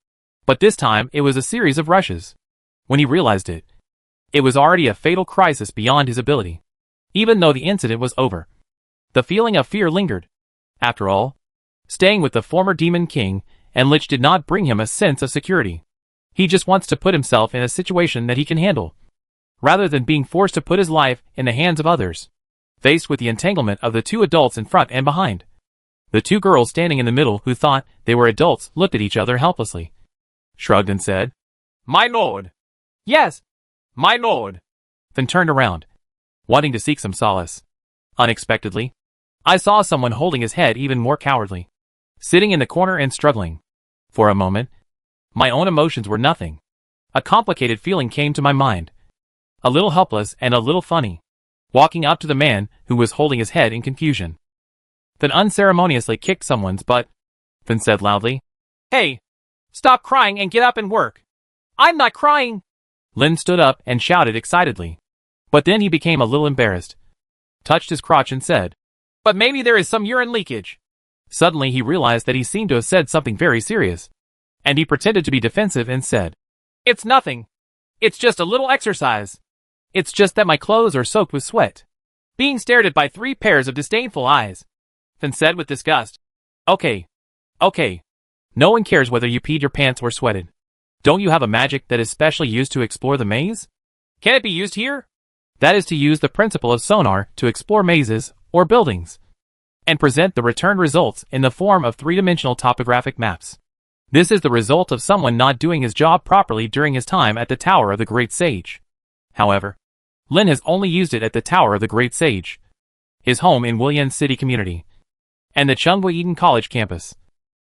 But this time it was a series of rushes. When he realized it, it was already a fatal crisis beyond his ability. Even though the incident was over, the feeling of fear lingered. After all, staying with the former Demon King and Lich did not bring him a sense of security. He just wants to put himself in a situation that he can handle, rather than being forced to put his life in the hands of others. Faced with the entanglement of the two adults in front and behind, the two girls standing in the middle who thought they were adults looked at each other helplessly, shrugged and said, "My lord." "Yes, my lord." Then turned around, wanting to seek some solace. Unexpectedly, I saw someone holding his head even more cowardly, sitting in the corner and struggling. For a moment, my own emotions were nothing. A complicated feeling came to my mind, a little helpless and a little funny, walking up to the man who was holding his head in confusion. Then unceremoniously kicked someone's butt. Then said loudly, "Hey, stop crying and get up and work." I'm not crying! Lin stood up and shouted excitedly. But then he became a little embarrassed, touched his crotch and said, "But maybe there is some urine leakage." Suddenly he realized that he seemed to have said something very serious, and he pretended to be defensive and said, "It's nothing. It's just a little exercise. It's just that my clothes are soaked with sweat." Being stared at by 3 pairs of disdainful eyes, Finn said with disgust, Okay. No one cares whether you peed your pants or sweated. Don't you have a magic that is specially used to explore the maze? Can it be used here? That is to use the principle of sonar to explore mazes or buildings, and present the returned results in the form of 3-dimensional topographic maps. This is the result of someone not doing his job properly during his time at the Tower of the Great Sage. However, Lin has only used it at the Tower of the Great Sage, his home in Willian City community, and the Chunghwa Eden College campus,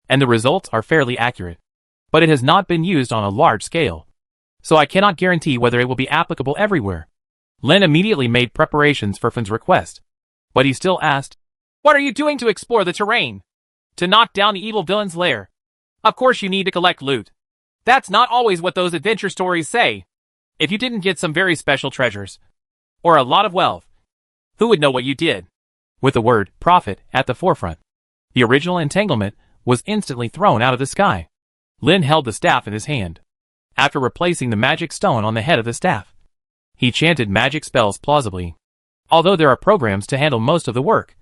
and the results are fairly accurate. But it has not been used on a large scale, so I cannot guarantee whether it will be applicable everywhere. Lin immediately made preparations for Finn's request, but he still asked, "What are you doing to explore the terrain? To knock down the evil villain's lair? Of course you need to collect loot. That's not always what those adventure stories say. If you didn't get some very special treasures, or a lot of wealth, who would know what you did?" With the word profit at the forefront, the original entanglement was instantly thrown out of the sky. Lin held the staff in his hand. After replacing the magic stone on the head of the staff, he chanted magic spells plausibly. Although there are programs to handle most of the work,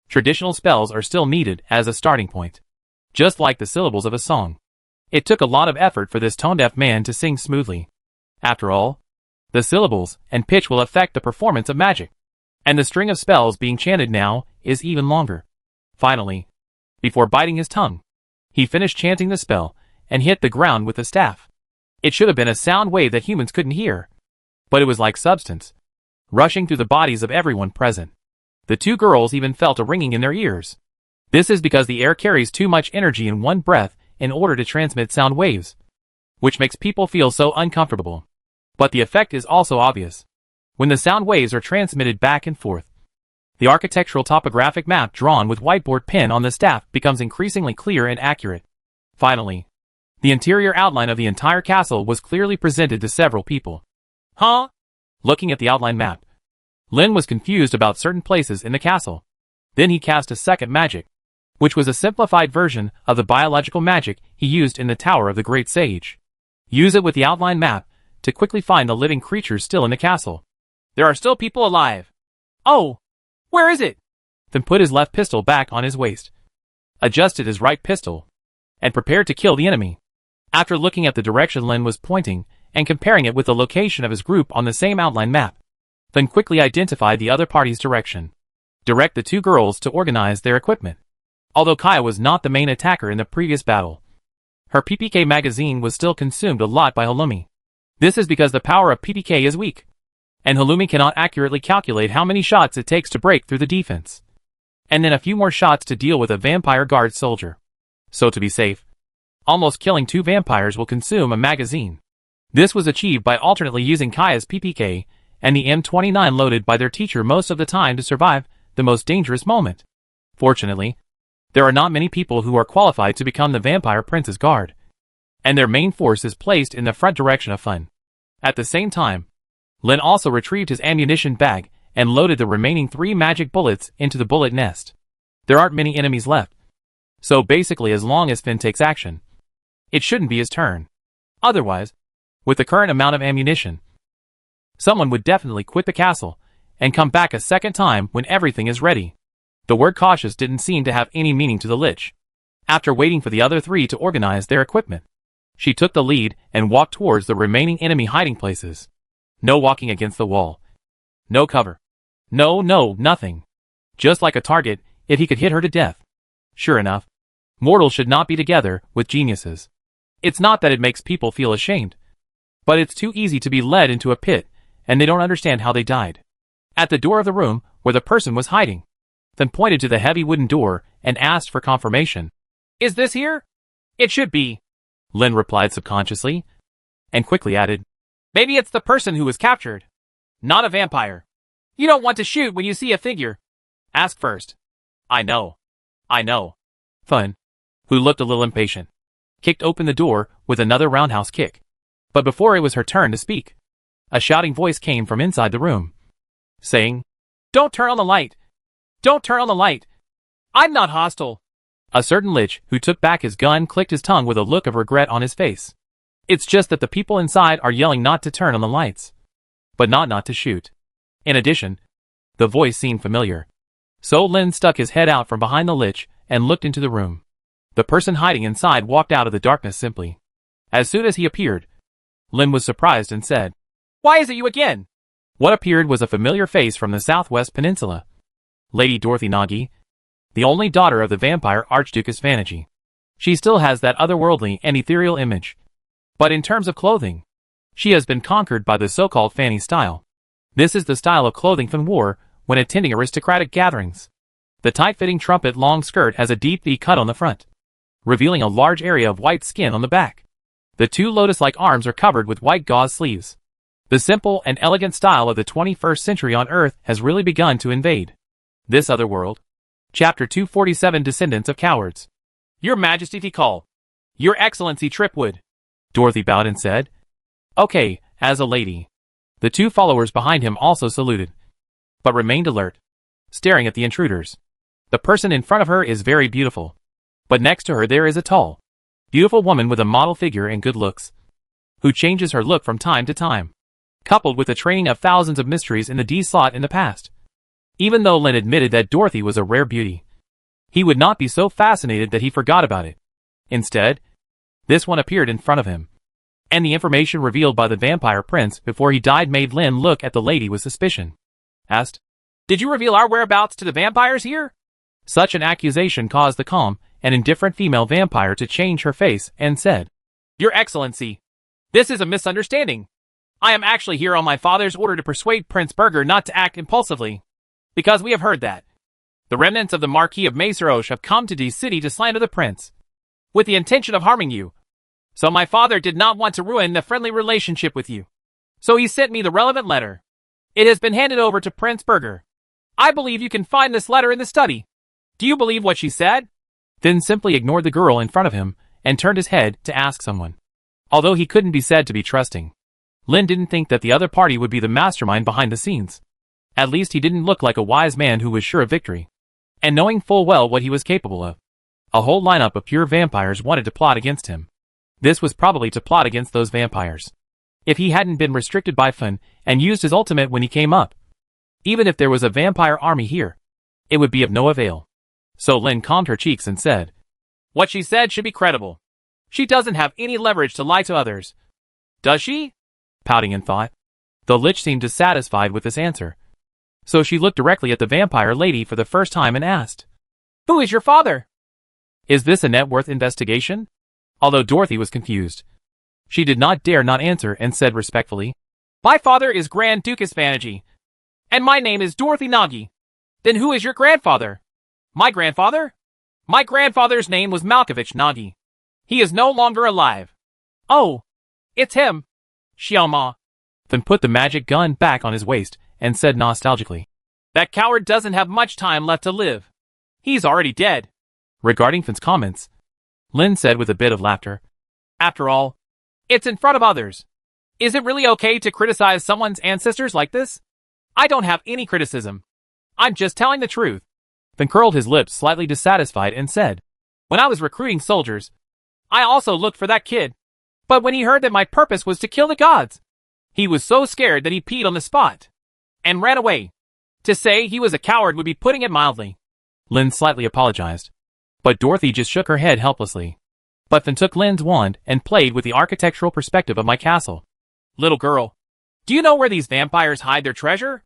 traditional spells are still needed as a starting point. Just like the syllables of a song, it took a lot of effort for this tone-deaf man to sing smoothly. After all, the syllables and pitch will affect the performance of magic, and the string of spells being chanted now is even longer. Finally, before biting his tongue, he finished chanting the spell and hit the ground with the staff. It should have been a sound wave that humans couldn't hear, but it was like substance, rushing through the bodies of everyone present. The 2 girls even felt a ringing in their ears. This is because the air carries too much energy in one breath in order to transmit sound waves, which makes people feel so uncomfortable. But the effect is also obvious. When the sound waves are transmitted back and forth, the architectural topographic map drawn with whiteboard pen on the staff becomes increasingly clear and accurate. Finally, the interior outline of the entire castle was clearly presented to several people. Huh? Looking at the outline map, Lin was confused about certain places in the castle. Then he cast a second magic, which was a simplified version of the biological magic he used in the Tower of the Great Sage. Use it with the outline map to quickly find the living creatures still in the castle. There are still people alive. Oh, where is it? Then put his left pistol back on his waist, adjusted his right pistol, and prepared to kill the enemy. After looking at the direction Lin was pointing and comparing it with the location of his group on the same outline map, then quickly identified the other party's direction. Direct the 2 girls to organize their equipment. Although Kaya was not the main attacker in the previous battle, her PPK magazine was still consumed a lot by Halloumi. This is because the power of PPK is weak, and Halloumi cannot accurately calculate how many shots it takes to break through the defense, and then a few more shots to deal with a vampire guard soldier. So to be safe, almost killing 2 vampires will consume a magazine. This was achieved by alternately using Kaya's PPK and the M29 loaded by their teacher most of the time to survive the most dangerous moment. Fortunately, there are not many people who are qualified to become the Vampire Prince's guard, and their main force is placed in the front direction of Fun. At the same time, Lin also retrieved his ammunition bag and loaded the remaining 3 magic bullets into the bullet nest. There aren't many enemies left, so basically as long as Finn takes action, it shouldn't be his turn. Otherwise, with the current amount of ammunition, someone would definitely quit the castle and come back a second time when everything is ready. The word cautious didn't seem to have any meaning to the Lich. After waiting for the other 3 to organize their equipment, she took the lead and walked towards the remaining enemy hiding places. No walking against the wall. No cover. No, nothing. Just like a target, if he could hit her to death. Sure enough, mortals should not be together with geniuses. It's not that it makes people feel ashamed, but it's too easy to be led into a pit, and they don't understand how they died. At the door of the room where the person was hiding, then pointed to the heavy wooden door and asked for confirmation. Is this here? It should be, Lin replied subconsciously, and quickly added, maybe it's the person who was captured, not a vampire. You don't want to shoot when you see a figure. Ask first. I know. Fun, who looked a little impatient, kicked open the door with another roundhouse kick. But before it was her turn to speak, a shouting voice came from inside the room, saying, "Don't turn on the light! Don't turn on the light! I'm not hostile!" A certain Lich, who took back his gun, clicked his tongue with a look of regret on his face. It's just that the people inside are yelling not to turn on the lights, but not to shoot. In addition, the voice seemed familiar. So Lin stuck his head out from behind the Lich and looked into the room. The person hiding inside walked out of the darkness simply. As soon as he appeared, Lin was surprised and said, "Why is it you again?" What appeared was a familiar face from the southwest peninsula. Lady Dorothy Nagi, the only daughter of the vampire Archduchess Vanity. She still has that otherworldly and ethereal image. But in terms of clothing, she has been conquered by the so-called Fanny style. This is the style of clothing Fan wore when attending aristocratic gatherings. The tight-fitting trumpet long skirt has a deep V cut on the front, revealing a large area of white skin on the back. The two lotus-like arms are covered with white gauze sleeves. The simple and elegant style of the 21st century on Earth has really begun to invade this other world. Chapter 247, Descendants of Cowards. "Your Majesty Tikal. Your Excellency Tripwood." Dorothy bowed and said, "Okay, as a lady." The two followers behind him also saluted, but remained alert, staring at the intruders. The person in front of her is very beautiful, but next to her there is a tall, beautiful woman with a model figure and good looks, who changes her look from time to time, coupled with the training of thousands of mysteries in the D-slot in the past. Even though Lin admitted that Dorothy was a rare beauty, he would not be so fascinated that he forgot about it. Instead, this one appeared in front of him, and the information revealed by the vampire prince before he died made Lin look at the lady with suspicion. Asked, "Did you reveal our whereabouts to the vampires here?" Such an accusation caused the calm and indifferent female vampire to change her face and said, "Your Excellency, this is a misunderstanding. I am actually here on my father's order to persuade Prince Burger not to act impulsively, because we have heard that the remnants of the Marquis of Maceroche have come to D City to slander the prince, with the intention of harming you. So my father did not want to ruin the friendly relationship with you. So he sent me the relevant letter. It has been handed over to Prince Burger. I believe you can find this letter in the study. Do you believe what she said?" Then simply ignored the girl in front of him and turned his head to ask someone. Although he couldn't be said to be trusting, Lin didn't think that the other party would be the mastermind behind the scenes. At least he didn't look like a wise man who was sure of victory, and knowing full well what he was capable of. A whole lineup of pure vampires wanted to plot against him. This was probably to plot against those vampires. If he hadn't been restricted by Fan and used his ultimate when he came up, even if there was a vampire army here, it would be of no avail. So Lin calmed her cheeks and said, "What she said should be credible. She doesn't have any leverage to lie to others. Does she?" Pouting in thought, the Lich seemed dissatisfied with this answer. So she looked directly at the vampire lady for the first time and asked, "Who is your father?" Is this a net worth investigation? Although Dorothy was confused, she did not dare not answer and said respectfully, "My father is Grand Duchess Vanity, and my name is Dorothy Nagi." "Then who is your grandfather?" "My grandfather? My grandfather's name was Malkovich Nagi. He is no longer alive." "Oh, it's him." Xiaoma then put the magic gun back on his waist and said nostalgically, "That coward doesn't have much time left to live. He's already dead." Regarding Fan's comments, Lin said with a bit of laughter, "After all, it's in front of others. Is it really okay to criticize someone's ancestors like this? I don't have any criticism. I'm just telling the truth." Fan curled his lips slightly dissatisfied and said, "When I was recruiting soldiers, I also looked for that kid. But when he heard that my purpose was to kill the gods, he was so scared that he peed on the spot and ran away. To say he was a coward would be putting it mildly." Lin slightly apologized, but Dorothy just shook her head helplessly. But Fan took Lin's wand and played with the architectural perspective of my castle. "Little girl, do you know where these vampires hide their treasure?"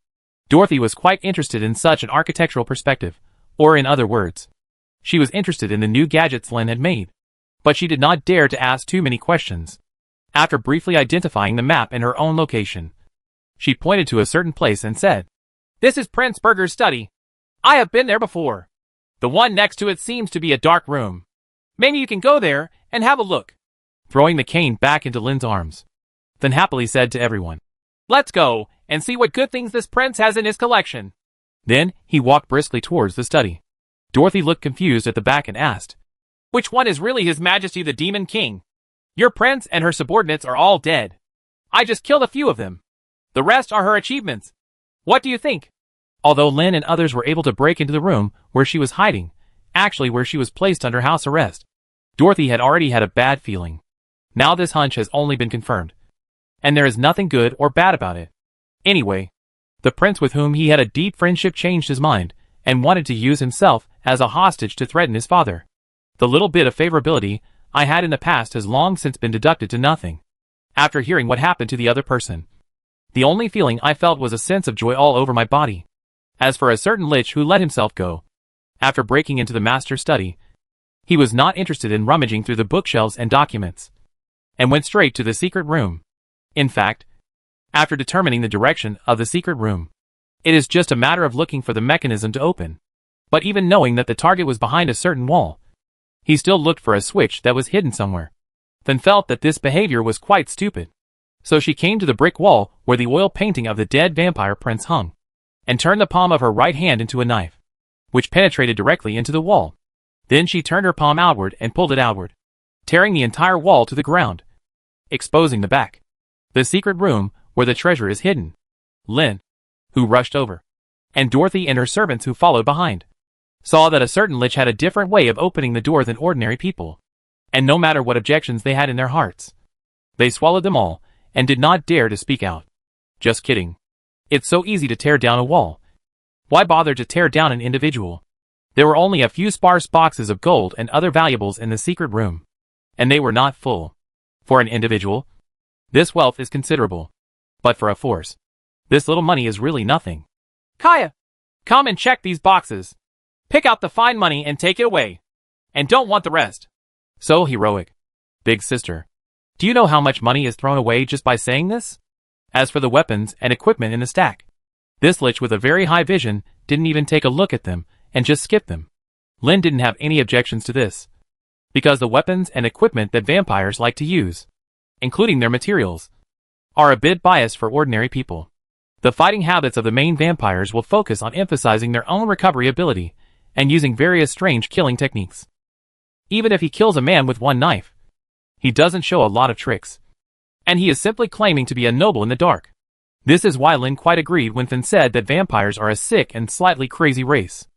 Dorothy was quite interested in such an architectural perspective, or in other words, she was interested in the new gadgets Lin had made, but she did not dare to ask too many questions. After briefly identifying the map and her own location, she pointed to a certain place and said, "This is Prince Burger's study. I have been there before. The one next to it seems to be a dark room. Maybe you can go there and have a look." Throwing the cane back into Lin's arms, Fan happily said to everyone, "Let's go and see what good things this prince has in his collection." Then he walked briskly towards the study. Dorothy looked confused at the back and asked, "Which one is really His Majesty the Demon King? Your prince and her subordinates are all dead." I just killed a few of them. The rest are her achievements. What do you think? Although Lynn and others were able to break into the room where she was hiding, actually where she was placed under house arrest, Dorothy had already had a bad feeling. Now this hunch has only been confirmed. And there is nothing good or bad about it. Anyway, the prince with whom he had a deep friendship changed his mind, and wanted to use himself as a hostage to threaten his father. The little bit of favorability I had in the past has long since been deducted to nothing. After hearing what happened to the other person, the only feeling I felt was a sense of joy all over my body. As for a certain Lich who let himself go, after breaking into the master's study, he was not interested in rummaging through the bookshelves and documents, and went straight to the secret room. In fact, after determining the direction of the secret room, it is just a matter of looking for the mechanism to open. But even knowing that the target was behind a certain wall, he still looked for a switch that was hidden somewhere, then felt that this behavior was quite stupid. So she came to the brick wall where the oil painting of the dead vampire prince hung, and turned the palm of her right hand into a knife, which penetrated directly into the wall. Then she turned her palm outward and pulled it outward, tearing the entire wall to the ground, exposing the back. The secret room where the treasure is hidden. Lynn, who rushed over, and Dorothy and her servants who followed behind, saw that a certain Lich had a different way of opening the door than ordinary people. And no matter what objections they had in their hearts, they swallowed them all, and did not dare to speak out. Just kidding. It's so easy to tear down a wall. Why bother to tear down an individual? There were only a few sparse boxes of gold and other valuables in the secret room, and they were not full. For an individual, this wealth is considerable. But for a force, this little money is really nothing. Kaya, come and check these boxes. Pick out the fine money and take it away. And don't want the rest. So heroic. Big sister, do you know how much money is thrown away just by saying this? As for the weapons and equipment in the stack, this Lich with a very high vision didn't even take a look at them and just skipped them. Lynn didn't have any objections to this, because the weapons and equipment that vampires like to use, including their materials, are a bit biased for ordinary people. The fighting habits of the main vampires will focus on emphasizing their own recovery ability and using various strange killing techniques. Even if he kills a man with one knife, he doesn't show a lot of tricks, and he is simply claiming to be a noble in the dark. This is why Lynn quite agreed when Finn said that vampires are a sick and slightly crazy race.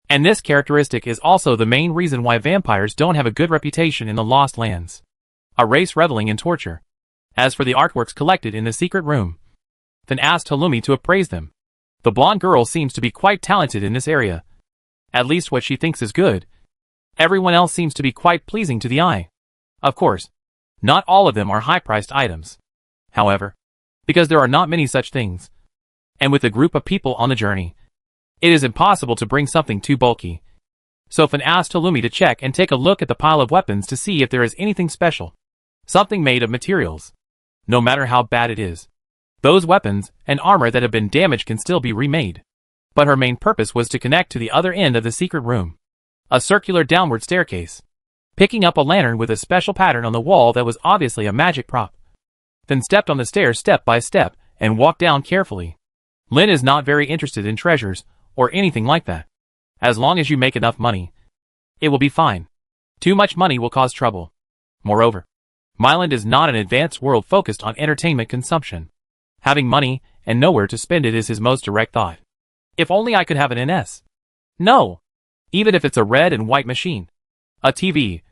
And this characteristic is also the main reason why vampires don't have a good reputation in the Lost Lands. A race reveling in torture. As for the artworks collected in the secret room, Finn asked Halloumi to appraise them. The blonde girl seems to be quite talented in this area. At least what she thinks is good. Everyone else seems to be quite pleasing to the eye. Of course, not all of them are high-priced items. However, because there are not many such things, and with a group of people on the journey, it is impossible to bring something too bulky. So Finn asked Halloumi to check and take a look at the pile of weapons to see if there is anything special. Something made of materials. No matter how bad it is, those weapons and armor that have been damaged can still be remade. But her main purpose was to connect to the other end of the secret room. A circular downward staircase. Picking up a lantern with a special pattern on the wall that was obviously a magic prop. Finn stepped on the stairs step by step and walked down carefully. Lynn is not very interested in treasures or anything like that. As long as you make enough money, it will be fine. Too much money will cause trouble. Moreover, Myland is not an advanced world focused on entertainment consumption. Having money and nowhere to spend it is his most direct thought. If only I could have an NS. No. Even if it's a red and white machine, a TV,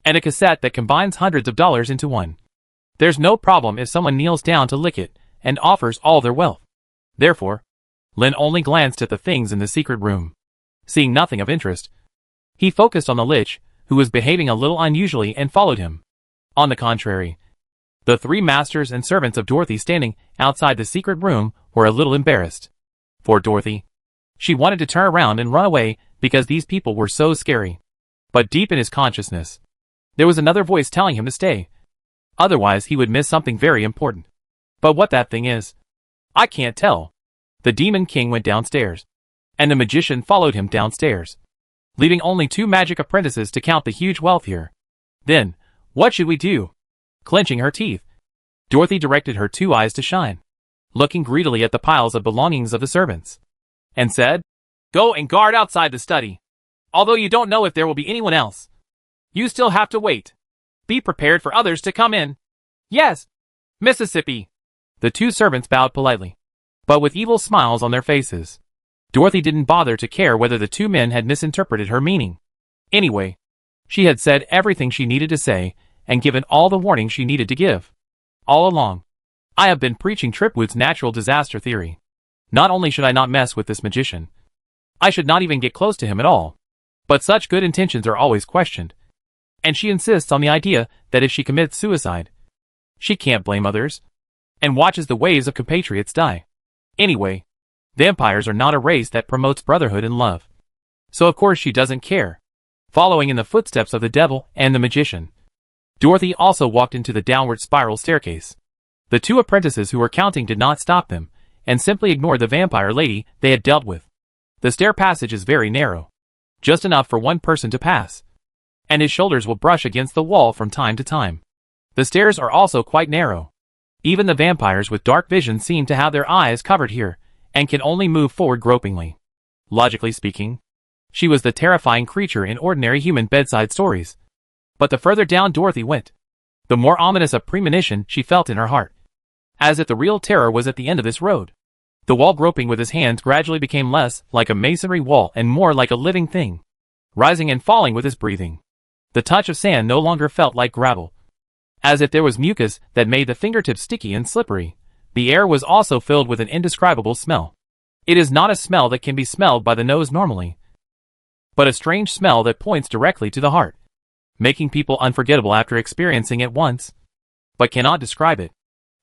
and a cassette that combines hundreds of dollars into one. There's no problem if someone kneels down to lick it and offers all their wealth. Therefore, Lynn only glanced at the things in the secret room. Seeing nothing of interest, he focused on the Lich, who was behaving a little unusually, and followed him. On the contrary, the three masters and servants of Dorothy standing outside the secret room were a little embarrassed. For Dorothy, she wanted to turn around and run away because these people were so scary. But deep in his consciousness, there was another voice telling him to stay. Otherwise he would miss something very important. But what that thing is, I can't tell. The Demon King went downstairs, and the magician followed him downstairs, leaving only 2 magic apprentices to count the huge wealth here. Then, what should we do? Clenching her teeth, Dorothy directed her 2 eyes to shine, looking greedily at the piles of belongings of the servants, and said, "Go and guard outside the study. Although you don't know if there will be anyone else, you still have to wait. Be prepared for others to come in." "Yes, Mississippi." The two servants bowed politely, but with evil smiles on their faces. Dorothy didn't bother to care whether the two men had misinterpreted her meaning. Anyway, she had said everything she needed to say, and given all the warning she needed to give. All along, I have been preaching Tripwood's natural disaster theory. Not only should I not mess with this magician, I should not even get close to him at all. But such good intentions are always questioned. And she insists on the idea that if she commits suicide, she can't blame others, and watches the waves of compatriots die. Anyway, vampires are not a race that promotes brotherhood and love. So of course she doesn't care. Following in the footsteps of the devil and the magician, Dorothy also walked into the downward spiral staircase. The two apprentices who were counting did not stop them, and simply ignored the vampire lady they had dealt with. The stair passage is very narrow, just enough for one person to pass, and his shoulders will brush against the wall from time to time. The stairs are also quite narrow. Even the vampires with dark vision seem to have their eyes covered here, and can only move forward gropingly. Logically speaking, she was the terrifying creature in ordinary human bedside stories. But the further down Dorothy went, the more ominous a premonition she felt in her heart. As if the real terror was at the end of this road. The wall groping with his hands gradually became less like a masonry wall and more like a living thing, rising and falling with his breathing. The touch of sand no longer felt like gravel. As if there was mucus that made the fingertips sticky and slippery, the air was also filled with an indescribable smell. It is not a smell that can be smelled by the nose normally, but a strange smell that points directly to the heart, making people unforgettable after experiencing it once, but cannot describe it.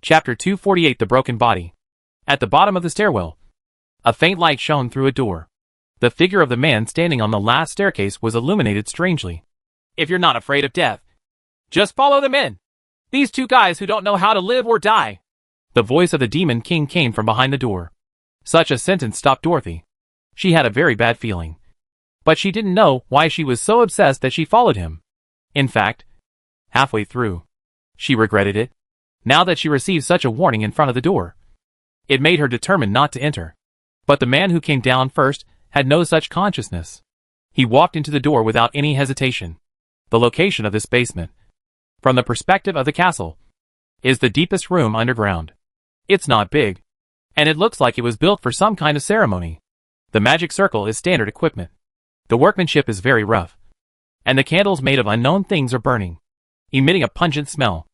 Chapter 248 The Broken Body. At the bottom of the stairwell, a faint light shone through a door. The figure of the man standing on the last staircase was illuminated strangely. If you're not afraid of death, just follow them in. These two guys who don't know how to live or die. The voice of the Demon King came from behind the door. Such a sentence stopped Dorothy. She had a very bad feeling. But she didn't know why she was so obsessed that she followed him. In fact, halfway through, she regretted it. Now that she received such a warning in front of the door, it made her determined not to enter. But the man who came down first had no such consciousness. He walked into the door without any hesitation. The location of this basement, from the perspective of the castle, is the deepest room underground. It's not big, and it looks like it was built for some kind of ceremony. The magic circle is standard equipment. The workmanship is very rough, and the candles made of unknown things are burning, emitting a pungent smell.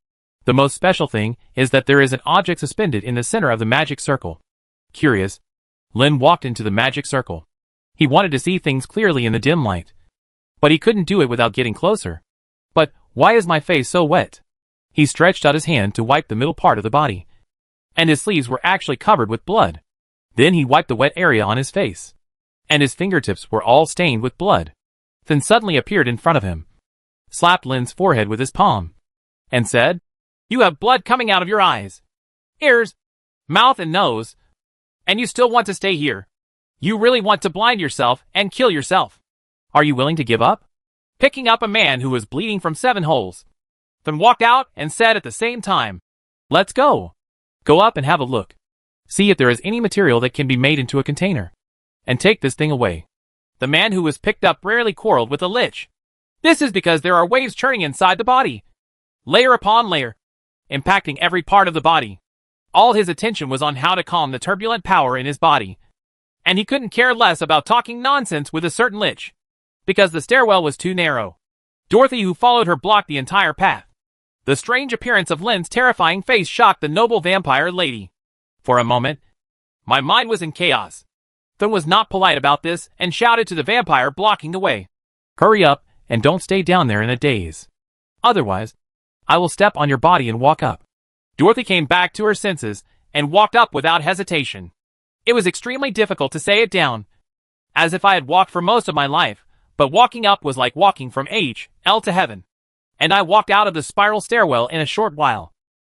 The most special thing is that there is an object suspended in the center of the magic circle. Curious, Lin walked into the magic circle. He wanted to see things clearly in the dim light, but he couldn't do it without getting closer. But why is my face so wet? He stretched out his hand to wipe the middle part of the body, and his sleeves were actually covered with blood. Then he wiped the wet area on his face, and his fingertips were all stained with blood. Then suddenly appeared in front of him, slapped Lin's forehead with his palm, and said, "You have blood coming out of your eyes, ears, mouth and nose, and you still want to stay here. You really want to blind yourself and kill yourself. Are you willing to give up?" Picking up a man who was bleeding from 7 holes, then walked out and said at the same time, "Let's go. Go up and have a look. See if there is any material that can be made into a container, and take this thing away." The man who was picked up rarely quarreled with a lich. This is because there are waves churning inside the body, layer upon layer, impacting every part of the body. All his attention was on how to calm the turbulent power in his body, and he couldn't care less about talking nonsense with a certain lich, because the stairwell was too narrow. Dorothy, who followed her, blocked the entire path. The strange appearance of Lin's terrifying face shocked the noble vampire lady. For a moment, my mind was in chaos. Thun was not polite about this and shouted to the vampire blocking the way, "Hurry up and don't stay down there in a daze. Otherwise, I will step on your body and walk up." Dorothy came back to her senses and walked up without hesitation. It was extremely difficult to say it down, as if I had walked for most of my life, but walking up was like walking from hell to heaven. And I walked out of the spiral stairwell in a short while.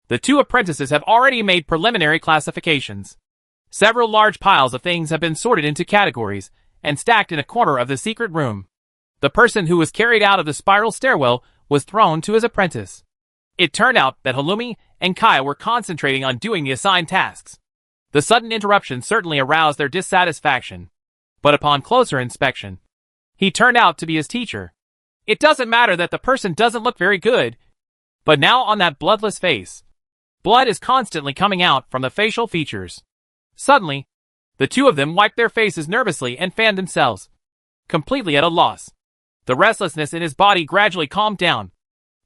The two apprentices have already made preliminary classifications. Several large piles of things have been sorted into categories and stacked in a corner of the secret room. The person who was carried out of the spiral stairwell was thrown to his apprentice. It turned out that Halloumi and Kaya were concentrating on doing the assigned tasks. The sudden interruption certainly aroused their dissatisfaction, but upon closer inspection, he turned out to be his teacher. It doesn't matter that the person doesn't look very good, but now on that bloodless face, Blood is constantly coming out from the facial features. Suddenly, the two of them wiped their faces nervously and fanned themselves, completely at a loss. The restlessness in his body gradually calmed down,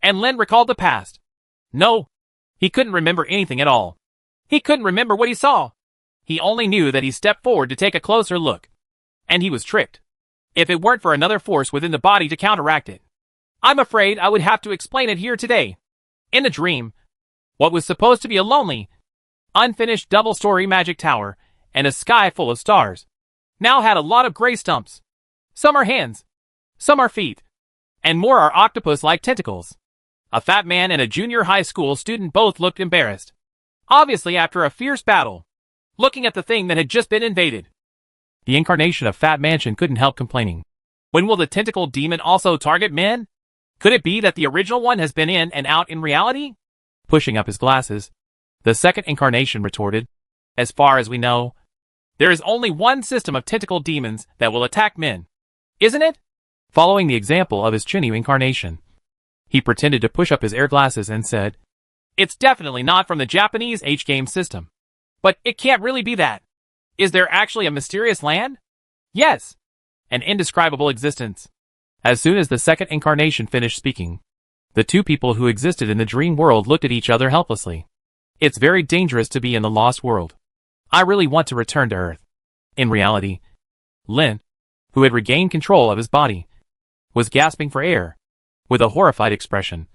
and Lin recalled the past. No, he couldn't remember anything at all. He couldn't remember what he saw. He only knew that he stepped forward to take a closer look, and he was tricked. If it weren't for another force within the body to counteract it, I'm afraid I would have to explain it here today. In the dream, what was supposed to be a lonely, unfinished double-story magic tower and a sky full of stars now had a lot of gray stumps. Some are hands, some are feet, and more are octopus-like tentacles. A fat man and a junior high school student both looked embarrassed, obviously after a fierce battle, looking at the thing that had just been invaded. The incarnation of Fat Mansion couldn't help complaining. When will the tentacle demon also target men? Could it be that the original one has been in and out in reality? Pushing up his glasses, the second incarnation retorted, as far as we know, there is only one system of tentacle demons that will attack men. Isn't it? Following the example of his Chunyu incarnation, he pretended to push up his air glasses and said, It's definitely not from the Japanese H-game system. But it can't really be that. Is there actually a mysterious land? Yes. An indescribable existence. As soon as the second incarnation finished speaking, the two people who existed in the dream world looked at each other helplessly. It's very dangerous to be in the lost world. I really want to return to Earth. In reality, Lin, who had regained control of his body, was gasping for air. With a horrified expression,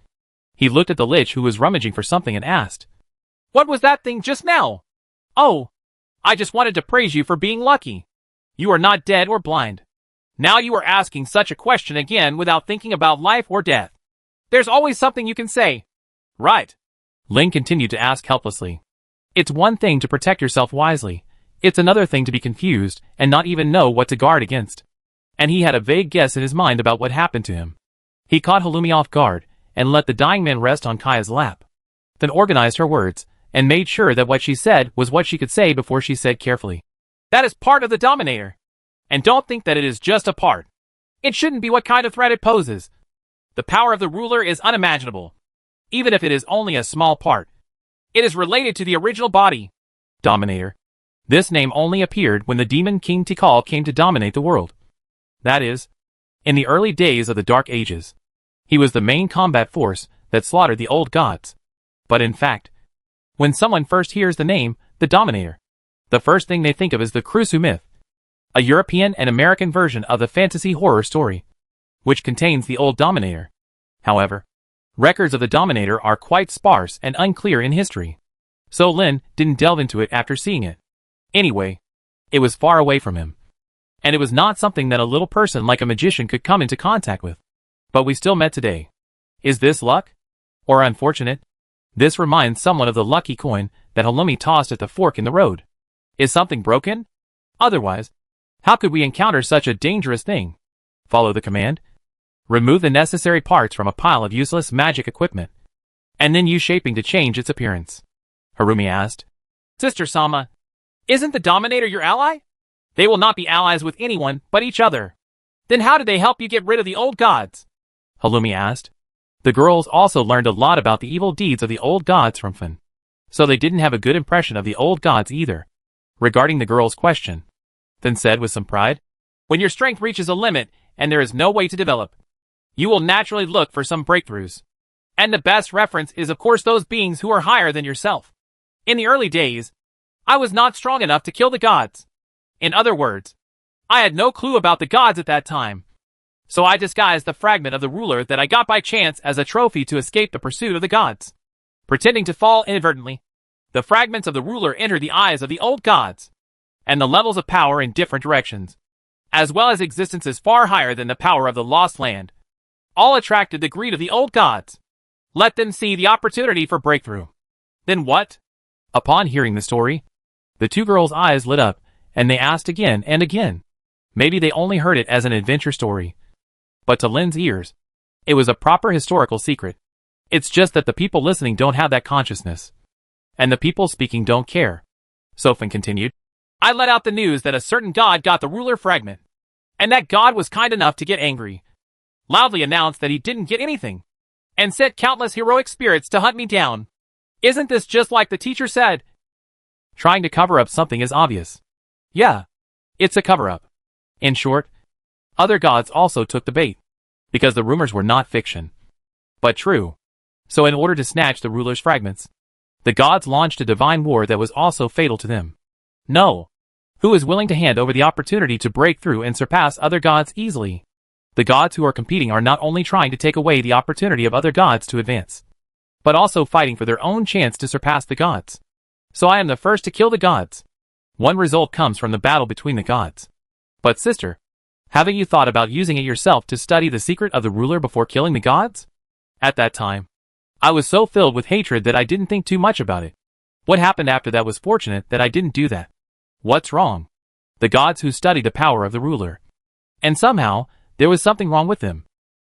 he looked at the Lich who was rummaging for something and asked, What was that thing just now? Oh, I just wanted to praise you for being lucky. You are not dead or blind. Now you are asking such a question again without thinking about life or death. There's always something you can say. Right. Lin continued to ask helplessly. It's one thing to protect yourself wisely. It's another thing to be confused and not even know what to guard against. And he had a vague guess in his mind about what happened to him. He caught Halumi off guard and let the dying man rest on Kaya's lap. Then organized her words and made sure that what she said was what she could say before she said carefully, That is part of the Dominator. And don't think that it is just a part. It shouldn't be what kind of threat it poses. The power of the ruler is unimaginable. Even if it is only a small part. It is related to the original body. Dominator. This name only appeared when the demon King Tikal came to dominate the world. That is, in the early days of the Dark Ages. He was the main combat force that slaughtered the old gods. But in fact, when someone first hears the name, the Dominator, the first thing they think of is the Crusoe myth, a European and American version of the fantasy horror story, which contains the old Dominator. However, records of the Dominator are quite sparse and unclear in history, so Lin didn't delve into it after seeing it. Anyway, it was far away from him, and it was not something that a little person like a magician could come into contact with. But we still met today. Is this luck? Or unfortunate? This reminds someone of the lucky coin that Halumi tossed at the fork in the road. Is something broken? Otherwise, how could we encounter such a dangerous thing? Follow the command. Remove the necessary parts from a pile of useless magic equipment, and then use shaping to change its appearance. Harumi asked. Sister Sama, isn't the Dominator your ally? They will not be allies with anyone but each other. Then how did they help you get rid of the old gods? Halumi asked. The girls also learned a lot about the evil deeds of the old gods from Fin, so they didn't have a good impression of the old gods either. Regarding the girl's question, Fin said with some pride, When your strength reaches a limit and there is no way to develop, you will naturally look for some breakthroughs. And the best reference is of course those beings who are higher than yourself. In the early days, I was not strong enough to kill the gods. In other words, I had no clue about the gods at that time. So I disguised the fragment of the ruler that I got by chance as a trophy to escape the pursuit of the gods. Pretending to fall inadvertently, the fragments of the ruler entered the eyes of the old gods, and the levels of power in different directions, as well as existences far higher than the power of the lost land, all attracted the greed of the old gods. Let them see the opportunity for breakthrough. Then what? Upon hearing the story, the two girls' eyes lit up, and they asked again and again. Maybe they only heard it as an adventure story, but to Lin's ears, it was a proper historical secret. It's just that the people listening don't have that consciousness, and the people speaking don't care. Sofin continued. I let out the news that a certain god got the ruler fragment, and that god was kind enough to get angry, loudly announced that he didn't get anything, and sent countless heroic spirits to hunt me down. Isn't this just like the teacher said? Trying to cover up something is obvious. Yeah, it's a cover-up. In short, other gods also took the bait, because the rumors were not fiction, but true. So in order to snatch the ruler's fragments, the gods launched a divine war that was also fatal to them. No. Who is willing to hand over the opportunity to break through and surpass other gods easily? The gods who are competing are not only trying to take away the opportunity of other gods to advance, but also fighting for their own chance to surpass the gods. So I am the first to kill the gods. One result comes from the battle between the gods. But sister, haven't you thought about using it yourself to study the secret of the ruler before killing the gods? At that time, I was so filled with hatred that I didn't think too much about it. What happened after that was fortunate that I didn't do that. What's wrong? The gods who studied the power of the ruler. And somehow, there was something wrong with them.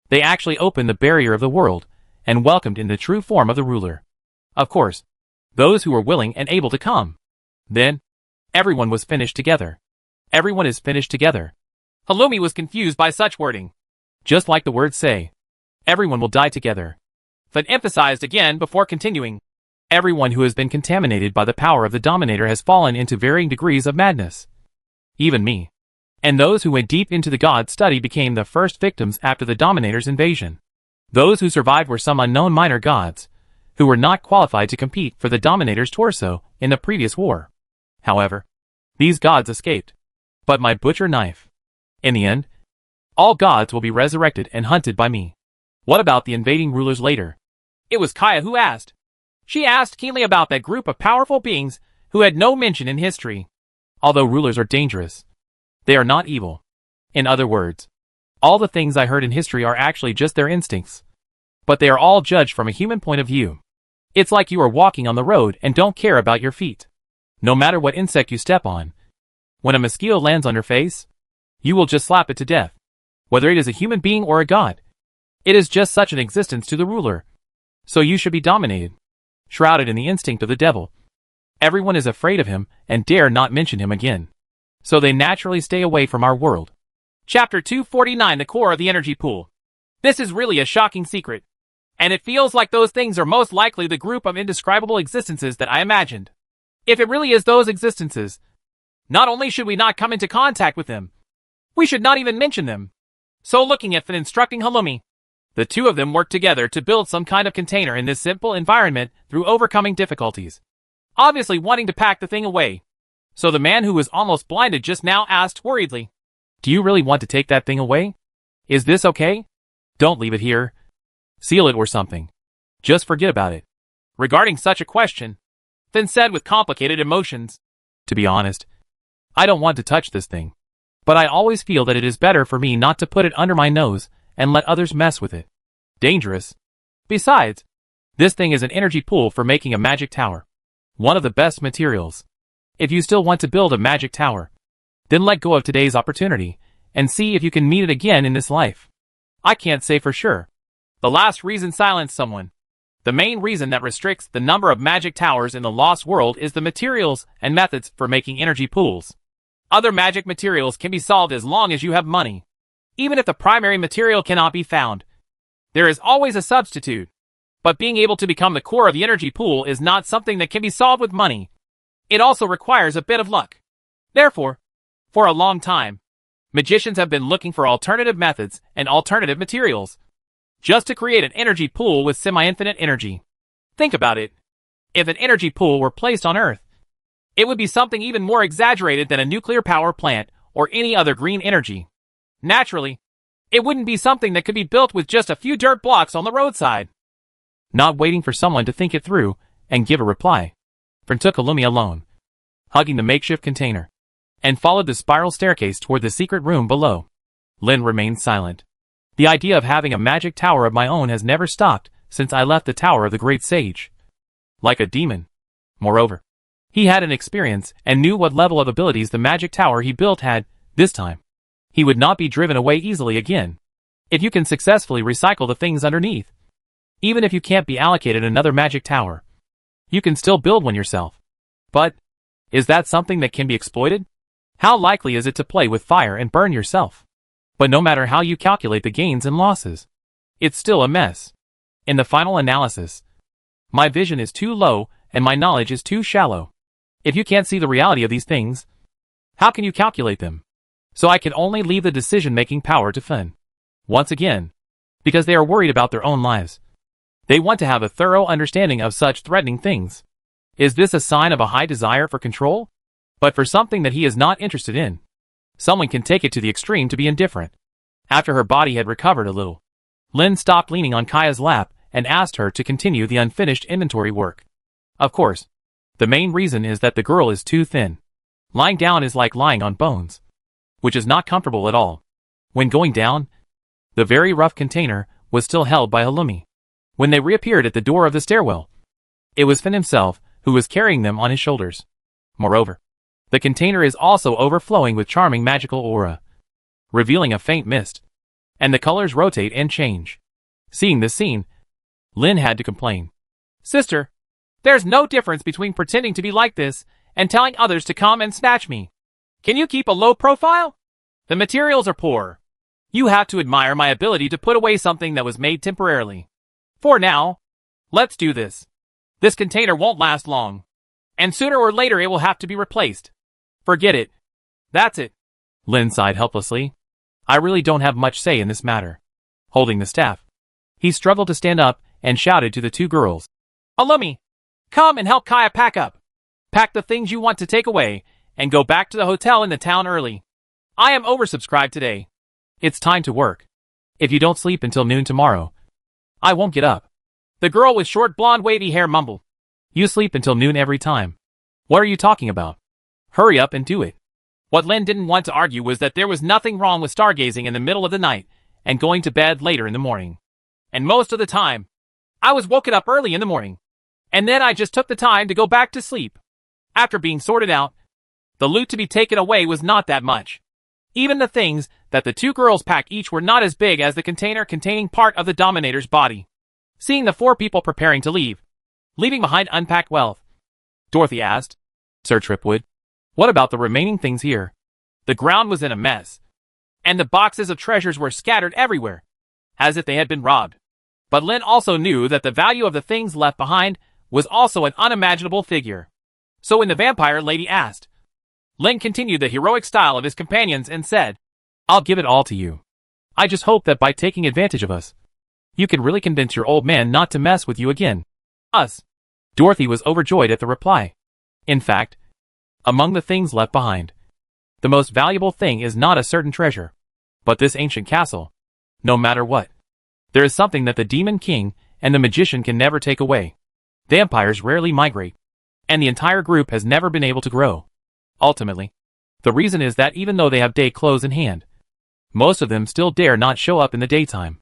They actually opened the barrier of the world, and welcomed in the true form of the ruler. Of course, those who were willing and able to come. Then, everyone was finished together. Everyone is finished together. Halloumi was confused by such wording. Just like the words say, everyone will die together. But emphasized again before continuing. Everyone who has been contaminated by the power of the Dominator has fallen into varying degrees of madness. Even me. And those who went deep into the god study became the first victims after the Dominator's invasion. Those who survived were some unknown minor gods, who were not qualified to compete for the Dominator's torso in the previous war. However, these gods escaped. But my butcher knife. In the end, all gods will be resurrected and hunted by me. What about the invading rulers later? It was Kaya who asked. She asked keenly about that group of powerful beings who had no mention in history. Although rulers are dangerous, they are not evil. In other words, all the things I heard in history are actually just their instincts. But they are all judged from a human point of view. It's like you are walking on the road and don't care about your feet. No matter what insect you step on, when a mosquito lands on your face, you will just slap it to death. Whether it is a human being or a god, it is just such an existence to the ruler. So you should be dominated, shrouded in the instinct of the devil. Everyone is afraid of him and dare not mention him again. So they naturally stay away from our world. Chapter 249, the core of the energy pool. This is really a shocking secret. And it feels like those things are most likely the group of indescribable existences that I imagined. If it really is those existences, not only should we not come into contact with them, we should not even mention them. So looking at and instructing Halloumi, the two of them worked together to build some kind of container in this simple environment through overcoming difficulties. Obviously wanting to pack the thing away. So the man who was almost blinded just now asked worriedly, "Do you really want to take that thing away? Is this okay? Don't leave it here. Seal it or something. Just forget about it." Regarding such a question, Finn said with complicated emotions, "To be honest, I don't want to touch this thing. But I always feel that it is better for me not to put it under my nose and let others mess with it. Dangerous. Besides, this thing is an energy pool for making a magic tower. One of the best materials. If you still want to build a magic tower, then let go of today's opportunity and see if you can meet it again in this life. I can't say for sure." The last reason silenced someone. The main reason that restricts the number of magic towers in the Lost World is the materials and methods for making energy pools. Other magic materials can be solved as long as you have money. Even if the primary material cannot be found, there is always a substitute. But being able to become the core of the energy pool is not something that can be solved with money. It also requires a bit of luck. Therefore, for a long time, magicians have been looking for alternative methods and alternative materials, just to create an energy pool with semi-infinite energy. Think about it. If an energy pool were placed on Earth, it would be something even more exaggerated than a nuclear power plant or any other green energy. Naturally, it wouldn't be something that could be built with just a few dirt blocks on the roadside. Not waiting for someone to think it through and give a reply, Fern took Halloumi alone, hugging the makeshift container, and followed the spiral staircase toward the secret room below. Lin remained silent. The idea of having a magic tower of my own has never stopped since I left the Tower of the Great Sage. Like a demon. Moreover, he had an experience and knew what level of abilities the magic tower he built had. This time, he would not be driven away easily again. If you can successfully recycle the things underneath, even if you can't be allocated another magic tower, you can still build one yourself. But, is that something that can be exploited? How likely is it to play with fire and burn yourself? But no matter how you calculate the gains and losses, it's still a mess. In the final analysis, My vision is too low, and my knowledge is too shallow. If you can't see the reality of these things, how can you calculate them? So I can only leave the decision-making power to Finn. Once again, because they are worried about their own lives. They want to have a thorough understanding of such threatening things. Is this a sign of a high desire for control? But for something that he is not interested in. Someone can take it to the extreme to be indifferent. After her body had recovered a little, Lynn stopped leaning on Kaya's lap and asked her to continue the unfinished inventory work. Of course, the main reason is that the girl is too thin. Lying down is like lying on bones, which is not comfortable at all. When going down, the very rough container was still held by Halloumi. When they reappeared at the door of the stairwell, it was Finn himself who was carrying them on his shoulders. Moreover, the container is also overflowing with charming magical aura, revealing a faint mist, and the colors rotate and change. Seeing this scene, Lynn had to complain. Sister, there's no difference between pretending to be like this and telling others to come and snatch me. Can you keep a low profile? The materials are poor. You have to admire my ability to put away something that was made temporarily. For now, let's do this. This container won't last long, and sooner or later it will have to be replaced. Forget it. That's it. Lynn sighed helplessly. I really don't have much say in this matter. Holding the staff, he struggled to stand up and shouted to the two girls. Halloumi, come and help Kaya pack up. Pack the things you want to take away, and go back to the hotel in the town early. I am oversubscribed today. It's time to work. If you don't sleep until noon tomorrow, I won't get up. The girl with short blonde wavy hair mumbled. You sleep until noon every time. What are you talking about? Hurry up and do it. What Lynn didn't want to argue was that there was nothing wrong with stargazing in the middle of the night and going to bed later in the morning. And most of the time, I was woken up early in the morning. And then I just took the time to go back to sleep. After being sorted out, the loot to be taken away was not that much. Even the things that the two girls packed each were not as big as the container containing part of the Dominator's body. Seeing the four people preparing to leave, leaving behind unpacked wealth, Dorothy asked, Sir Tripwood, what about the remaining things here? The ground was in a mess, and the boxes of treasures were scattered everywhere, as if they had been robbed. But Lynn also knew that the value of the things left behind was also an unimaginable figure. So when the vampire lady asked, Lynn continued the heroic style of his companions and said, I'll give it all to you. I just hope that by taking advantage of us, you can really convince your old man not to mess with you again. Us. Dorothy was overjoyed at the reply. In fact, among the things left behind, the most valuable thing is not a certain treasure, but this ancient castle. No matter what, there is something that the Demon King and the Magician can never take away. Vampires rarely migrate, and the entire group has never been able to grow. Ultimately, the reason is that even though they have day clothes in hand, most of them still dare not show up in the daytime.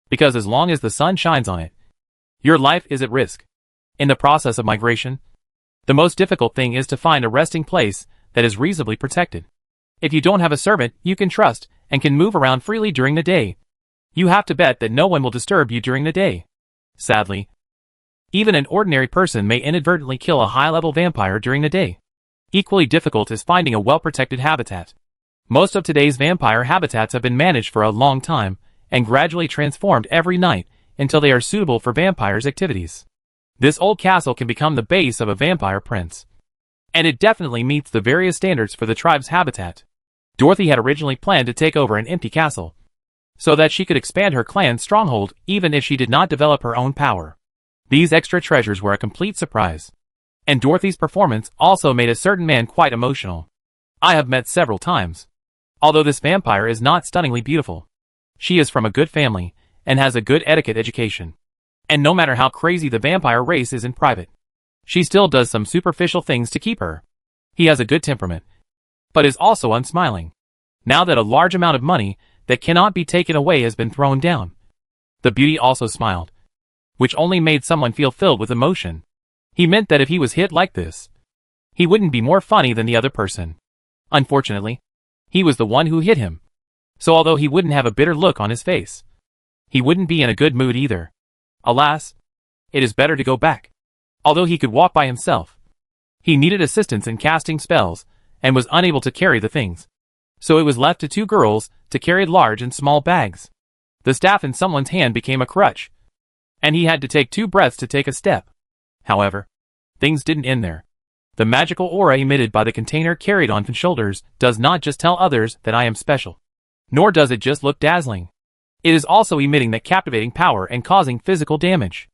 Because as long as the sun shines on it, your life is at risk. In the process of migration, the most difficult thing is to find a resting place that is reasonably protected. If you don't have a servant you can trust and can move around freely during the day, you have to bet that no one will disturb you during the day. Sadly, even an ordinary person may inadvertently kill a high-level vampire during the day. Equally difficult is finding a well-protected habitat. Most of today's vampire habitats have been managed for a long time and gradually transformed every night until they are suitable for vampires' activities. This old castle can become the base of a vampire prince. And it definitely meets the various standards for the tribe's habitat. Dorothy had originally planned to take over an empty castle, so that she could expand her clan's stronghold even if she did not develop her own power. These extra treasures were a complete surprise. And Dorothy's performance also made a certain man quite emotional. I have met several times. Although this vampire is not stunningly beautiful, she is from a good family and has a good etiquette education. And no matter how crazy the vampire race is in private, she still does some superficial things to keep her. He has a good temperament, but is also unsmiling. Now that a large amount of money that cannot be taken away has been thrown down, the beauty also smiled, which only made someone feel filled with emotion. He meant that if he was hit like this, he wouldn't be more funny than the other person. Unfortunately, he was the one who hit him. So although he wouldn't have a bitter look on his face, he wouldn't be in a good mood either. Alas, it is better to go back. Although he could walk by himself, he needed assistance in casting spells and was unable to carry the things. So it was left to two girls to carry large and small bags. The staff in someone's hand became a crutch, and he had to take 2 breaths to take a step. However, things didn't end there. The magical aura emitted by the container carried on Finn's shoulders does not just tell others that I am special. Nor does it just look dazzling. It is also emitting that captivating power and causing physical damage.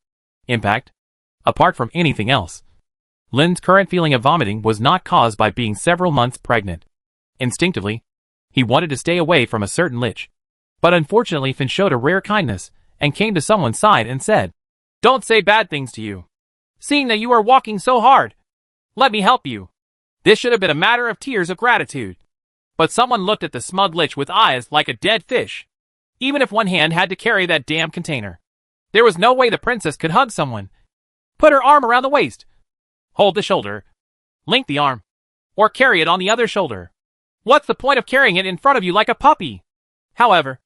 Impact. Apart from anything else. Lin's current feeling of vomiting was not caused by being several months pregnant. Instinctively, he wanted to stay away from a certain Lich. But unfortunately Finn showed a rare kindness, and came to someone's side and said, "Don't say bad things to you. Seeing that you are walking so hard, let me help you." This should have been a matter of tears of gratitude. But someone looked at the smug Lich with eyes like a dead fish. Even if one hand had to carry that damn container. There was no way the princess could hug someone. Put her arm around the waist. Hold the shoulder. Link the arm. Or carry it on the other shoulder. What's the point of carrying it in front of you like a puppy? However,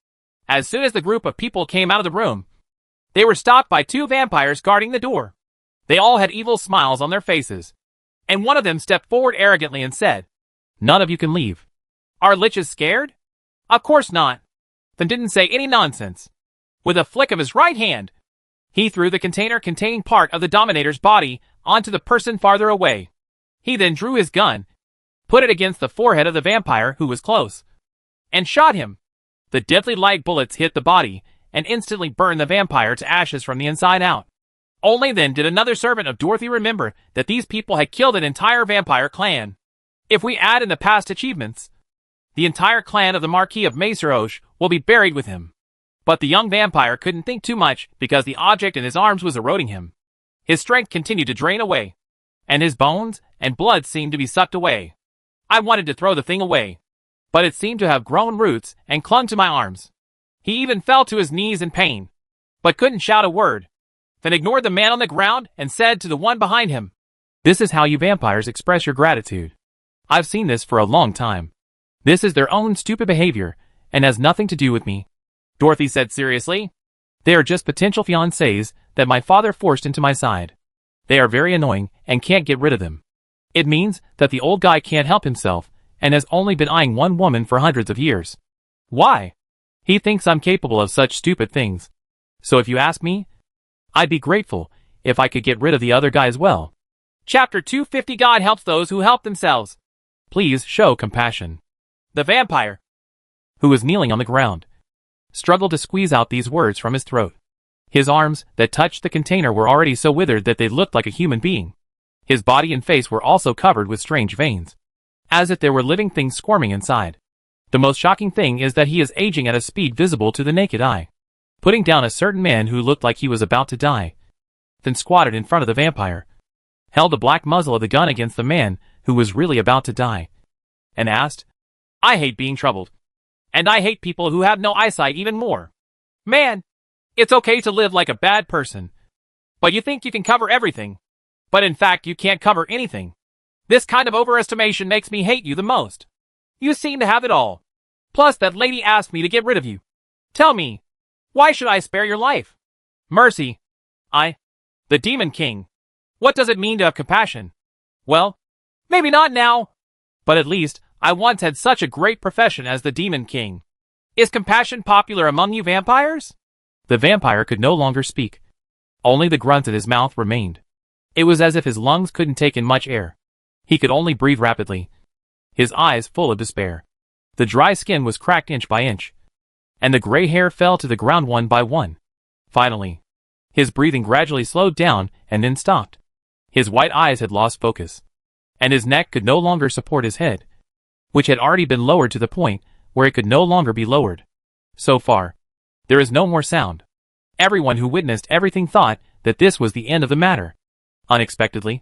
as soon as the group of people came out of the room, they were stopped by two vampires guarding the door. They all had evil smiles on their faces. And one of them stepped forward arrogantly and said, "None of you can leave." "Are Liches scared?" "Of course not." Then didn't say any nonsense. With a flick of his right hand, he threw the container containing part of the Dominator's body onto the person farther away. He then drew his gun, put it against the forehead of the vampire who was close, and shot him. The deadly light bullets hit the body and instantly burned the vampire to ashes from the inside out. Only then did another servant of Dorothy remember that these people had killed an entire vampire clan. If we add in the past achievements, the entire clan of the Marquis of Maceroche will be buried with him. But the young vampire couldn't think too much because the object in his arms was eroding him. His strength continued to drain away, and his bones and blood seemed to be sucked away. I wanted to throw the thing away, but it seemed to have grown roots and clung to my arms. He even fell to his knees in pain, but couldn't shout a word. Then ignored the man on the ground and said to the one behind him, "This is how you vampires express your gratitude. I've seen this for a long time. This is their own stupid behavior, and has nothing to do with me." Dorothy said seriously, "They are just potential fiancés that my father forced into my side. They are very annoying and can't get rid of them. It means that the old guy can't help himself and has only been eyeing one woman for hundreds of years. Why? He thinks I'm capable of such stupid things. So if you ask me, I'd be grateful if I could get rid of the other guy as well." Chapter 250 God helps those who help themselves. Please show compassion. The vampire, who was kneeling on the ground, struggled to squeeze out these words from his throat. His arms that touched the container were already so withered that they looked like a human being. His body and face were also covered with strange veins, as if there were living things squirming inside. The most shocking thing is that he is aging at a speed visible to the naked eye. Putting down a certain man who looked like he was about to die, then squatted in front of the vampire, held the black muzzle of the gun against the man who was really about to die, and asked, "I hate being troubled. And I hate people who have no eyesight even more. Man, it's okay to live like a bad person. But you think you can cover everything. But in fact you can't cover anything. This kind of overestimation makes me hate you the most. You seem to have it all. Plus that lady asked me to get rid of you. Tell me, why should I spare your life? Mercy. The Demon King. What does it mean to have compassion? Well, maybe not now. But at least, I once had such a great profession as the Demon King. Is compassion popular among you vampires?" The vampire could no longer speak. Only the grunts in his mouth remained. It was as if his lungs couldn't take in much air. He could only breathe rapidly, his eyes full of despair. The dry skin was cracked inch by inch, and the gray hair fell to the ground one by one. Finally, his breathing gradually slowed down and then stopped. His white eyes had lost focus, and his neck could no longer support his head, which had already been lowered to the point where it could no longer be lowered. So far, there is no more sound. Everyone who witnessed everything thought that this was the end of the matter. Unexpectedly,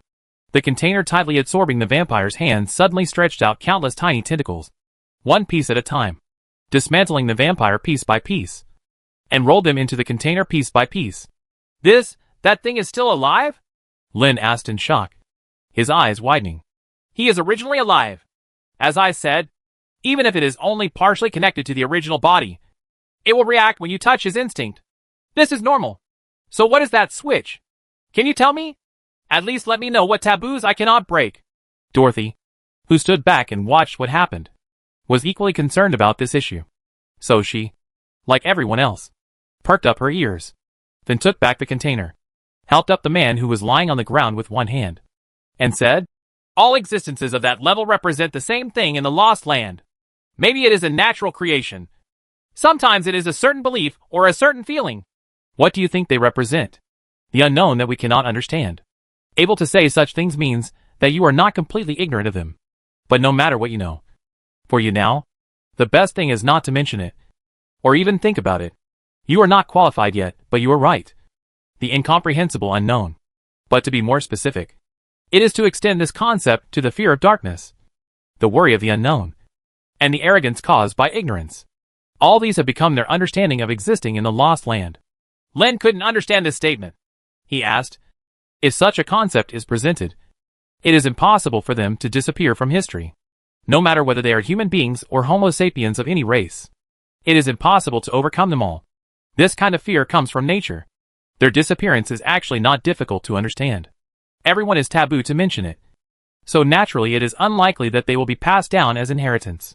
the container tightly absorbing the vampire's hands suddenly stretched out countless tiny tentacles, one piece at a time, dismantling the vampire piece by piece, and rolled them into the container piece by piece. That thing is still alive?" Lin asked in shock, his eyes widening. "He is originally alive. As I said, even if it is only partially connected to the original body, it will react when you touch his instinct. This is normal. So what is that switch? Can you tell me? At least let me know what taboos I cannot break." Dorothy, who stood back and watched what happened, was equally concerned about this issue. So she, like everyone else, perked up her ears, then took back the container. helped up the man who was lying on the ground with one hand, and said, "All existences of that level represent the same thing in the Lost Land. Maybe it is a natural creation. Sometimes it is a certain belief or a certain feeling." What do you think they represent? The unknown that we cannot understand. Able to say such things means that you are not completely ignorant of them. But no matter what you know, for you now, the best thing is not to mention it, or even think about it. You are not qualified yet, but you are right. The incomprehensible unknown. But to be more specific, it is to extend this concept to the fear of darkness, the worry of the unknown, and the arrogance caused by ignorance. All these have become their understanding of existing in the Lost Land. Len couldn't understand this statement. He asked, if such a concept is presented, it is impossible for them to disappear from history, no matter whether they are human beings or Homo sapiens of any race. It is impossible to overcome them all. This kind of fear comes from nature. Their disappearance is actually not difficult to understand. Everyone is taboo to mention it. So naturally it is unlikely that they will be passed down as inheritance.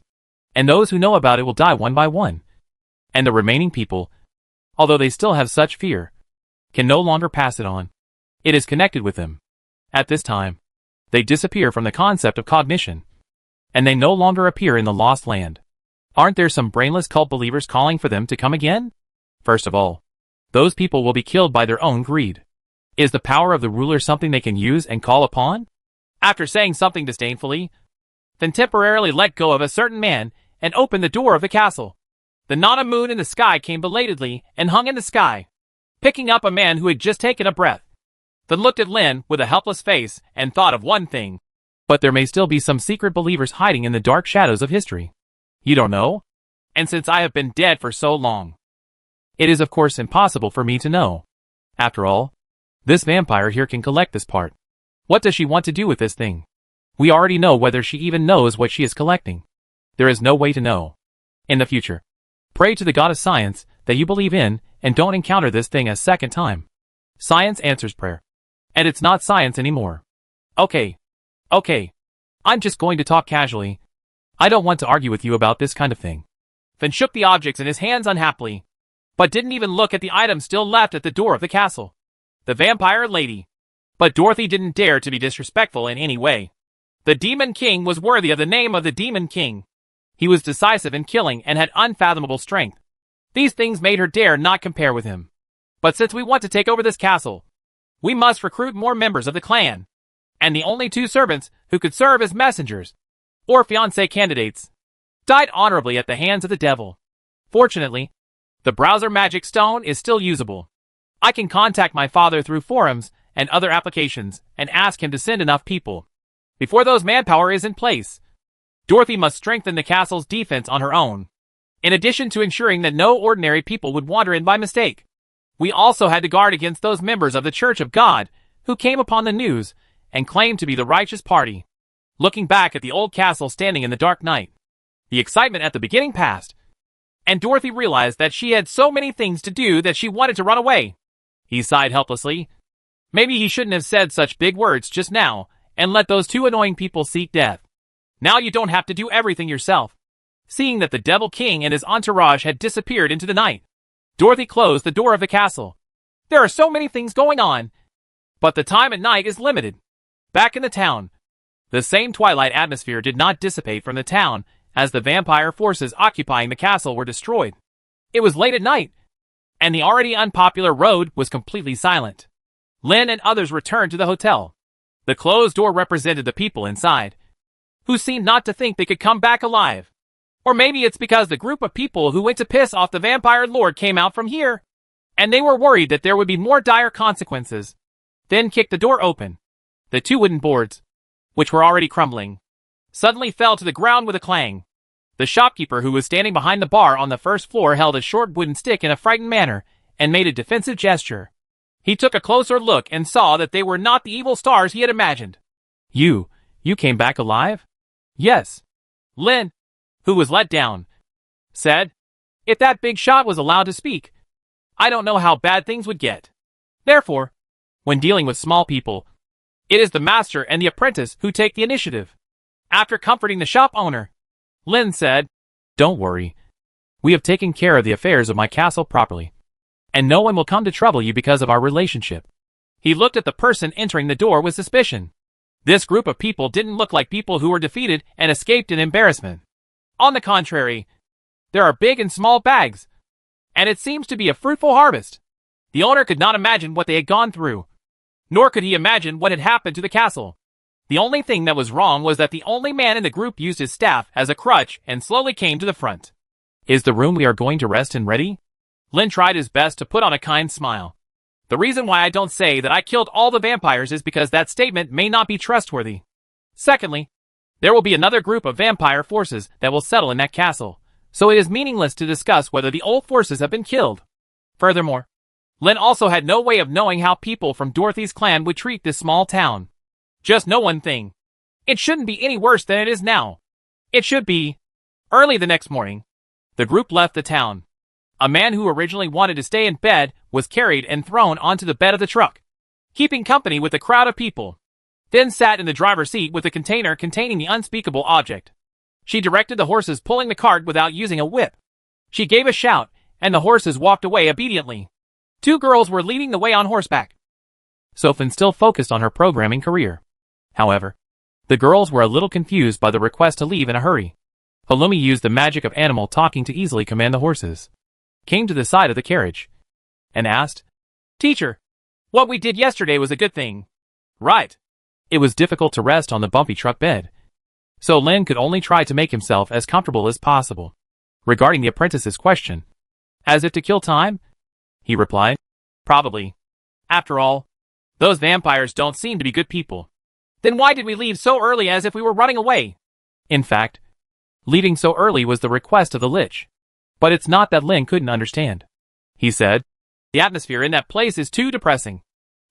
And those who know about it will die one by one. And the remaining people, although they still have such fear, can no longer pass it on. It is connected with them. At this time, they disappear from the concept of cognition, and they no longer appear in the Lost Land. Aren't there some brainless cult believers calling for them to come again? First of all, those people will be killed by their own greed. Is the power of the ruler something they can use and call upon? After saying something disdainfully, then temporarily let go of a certain man and open the door of the castle. The Nana moon in the sky came belatedly and hung in the sky, picking up a man who had just taken a breath. Then looked at Lin with a helpless face and thought of one thing. But there may still be some secret believers hiding in the dark shadows of history. You don't know? And since I have been dead for so long, it is of course impossible for me to know. After all, this vampire here can collect this part. What does she want to do with this thing? We already know whether she even knows what she is collecting. There is no way to know. In the future, pray to the god of science that you believe in and don't encounter this thing a second time. Science answers prayer. And it's not science anymore. Okay. I'm just going to talk casually. I don't want to argue with you about this kind of thing. Then shook the objects in his hands unhappily, but didn't even look at the items still left at the door of the castle. The vampire lady. But Dorothy didn't dare to be disrespectful in any way. The Demon King was worthy of the name of the Demon King. He was decisive in killing and had unfathomable strength. These things made her dare not compare with him. But since we want to take over this castle, we must recruit more members of the clan. And the only two servants who could serve as messengers, or fiancé candidates, died honorably at the hands of the devil. Fortunately, the browser magic stone is still usable. I can contact my father through forums and other applications and ask him to send enough people. Before those manpower is in place, Dorothy must strengthen the castle's defense on her own. In addition to ensuring that no ordinary people would wander in by mistake, we also had to guard against those members of the Church of God who came upon the news and claimed to be the righteous party. Looking back at the old castle standing in the dark night, the excitement at the beginning passed, and Dorothy realized that she had so many things to do that she wanted to run away. He sighed helplessly. Maybe he shouldn't have said such big words just now and let those two annoying people seek death. Now you don't have to do everything yourself. Seeing that the Devil King and his entourage had disappeared into the night, Dorothy closed the door of the castle. There are so many things going on, but the time at night is limited. Back in the town, the same twilight atmosphere did not dissipate from the town as the vampire forces occupying the castle were destroyed. It was late at night, and the already unpopular road was completely silent. Lin and others returned to the hotel. The closed door represented the people inside, who seemed not to think they could come back alive. Or maybe it's because the group of people who went to piss off the vampire lord came out from here, and they were worried that there would be more dire consequences. Then kicked the door open. The two wooden boards, which were already crumbling, suddenly fell to the ground with a clang. The shopkeeper who was standing behind the bar on the first floor held a short wooden stick in a frightened manner and made a defensive gesture. He took a closer look and saw that they were not the evil stars he had imagined. You came back alive? Yes. Lin, who was let down, said, if that big shot was allowed to speak, I don't know how bad things would get. Therefore, when dealing with small people, it is the master and the apprentice who take the initiative. After comforting the shop owner, Lin said, don't worry. We have taken care of the affairs of my castle properly, and no one will come to trouble you because of our relationship. He looked at the person entering the door with suspicion. This group of people didn't look like people who were defeated and escaped in embarrassment. On the contrary, there are big and small bags, and it seems to be a fruitful harvest. The owner could not imagine what they had gone through, nor could he imagine what had happened to the castle. The only thing that was wrong was that the only man in the group used his staff as a crutch and slowly came to the front. Is the room we are going to rest in ready? Lin tried his best to put on a kind smile. The reason why I don't say that I killed all the vampires is because that statement may not be trustworthy. Secondly, there will be another group of vampire forces that will settle in that castle, so it is meaningless to discuss whether the old forces have been killed. Furthermore, Lin also had no way of knowing how people from Dorothy's clan would treat this small town. Just know one thing. It shouldn't be any worse than it is now. It should be. Early the next morning, the group left the town. A man who originally wanted to stay in bed was carried and thrown onto the bed of the truck, keeping company with the crowd of people. Then sat in the driver's seat with the container containing the unspeakable object. She directed the horses pulling the cart without using a whip. She gave a shout, and the horses walked away obediently. 2 girls were leading the way on horseback. Sofin still focused on her programming career. However, the girls were a little confused by the request to leave in a hurry. Halloumi used the magic of animal talking to easily command the horses, came to the side of the carriage, and asked, "Teacher, what we did yesterday was a good thing, right?" It was difficult to rest on the bumpy truck bed, so Lin could only try to make himself as comfortable as possible. Regarding the apprentice's question, as if to kill time, he replied, "Probably. After all, those vampires don't seem to be good people. Then why did we leave so early as if we were running away?" In fact, leaving so early was the request of the Lich. But it's not that Lin couldn't understand. He said, "The atmosphere in that place is too depressing,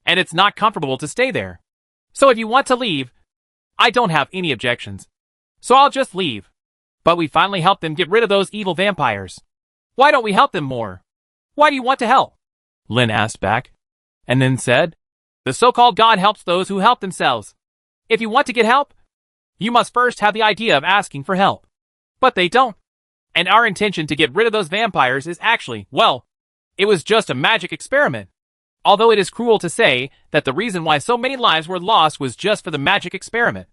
and it's not comfortable to stay there. So if you want to leave, I don't have any objections. So I'll just leave. But we finally helped them get rid of those evil vampires. Why don't we help them more? Why do you want to help?" Lin asked back, and then said, "The so-called God helps those who help themselves. If you want to get help, you must first have the idea of asking for help. But they don't. And our intention to get rid of those vampires is actually, well, it was just a magic experiment. Although it is cruel to say that the reason why so many lives were lost was just for the magic experiment.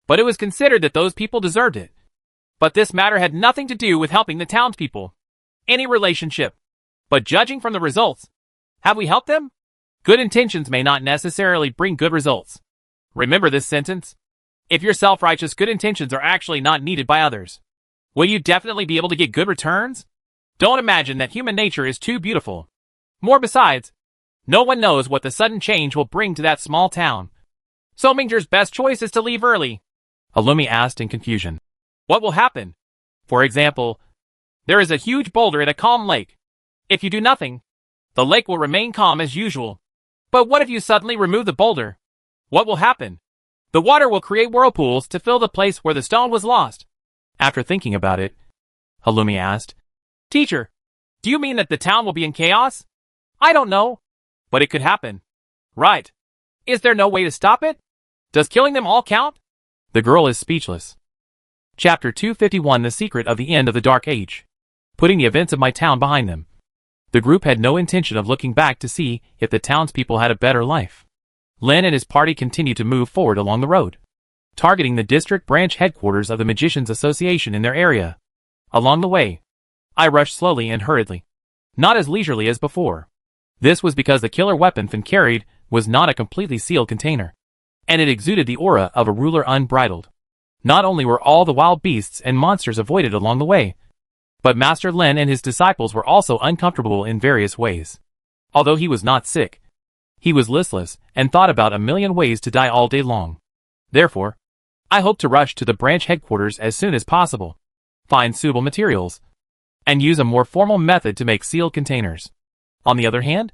But it was considered that those people deserved it. But this matter had nothing to do with helping the townspeople. Any relationship. But judging from the results, have we helped them? Good intentions may not necessarily bring good results. Remember this sentence. If you're self-righteous, good intentions are actually not needed by others. Will you definitely be able to get good returns? Don't imagine that human nature is too beautiful. More besides, no one knows what the sudden change will bring to that small town. So Mingjer's best choice is to leave early." Halloumi asked in confusion. "What will happen? For example, there is a huge boulder in a calm lake. If you do nothing, the lake will remain calm as usual. But what if you suddenly remove the boulder? What will happen? The water will create whirlpools to fill the place where the stone was lost." After thinking about it, Halloumi asked, "Teacher, do you mean that the town will be in chaos?" "I don't know. But it could happen." "Right. Is there no way to stop it? Does killing them all count?" The girl is speechless. Chapter 251 The Secret of the End of the Dark Age. Putting the events of my town behind them. The group had no intention of looking back to see if the townspeople had a better life. Lin and his party continued to move forward along the road, targeting the district branch headquarters of the Magicians Association in their area. Along the way, I rushed slowly and hurriedly, not as leisurely as before. This was because the killer weapon Finn carried was not a completely sealed container, and it exuded the aura of a ruler unbridled. Not only were all the wild beasts and monsters avoided along the way, but Master Lin and his disciples were also uncomfortable in various ways. Although he was not sick, he was listless and thought about a million ways to die all day long. Therefore, I hoped to rush to the branch headquarters as soon as possible, find suitable materials, and use a more formal method to make sealed containers. On the other hand,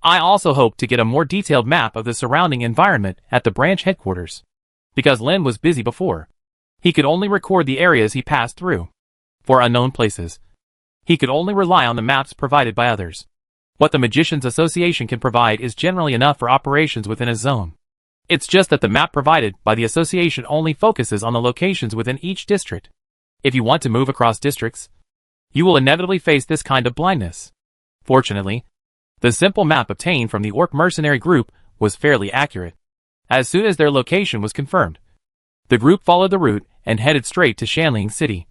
I also hoped to get a more detailed map of the surrounding environment at the branch headquarters. Because Lin was busy before, he could only record the areas he passed through. For unknown places, he could only rely on the maps provided by others. What the Magicians Association can provide is generally enough for operations within a zone. It's just that the map provided by the association only focuses on the locations within each district. If you want to move across districts, you will inevitably face this kind of blindness. Fortunately, the simple map obtained from the Orc mercenary group was fairly accurate. As soon as their location was confirmed, the group followed the route and headed straight to Shanling City,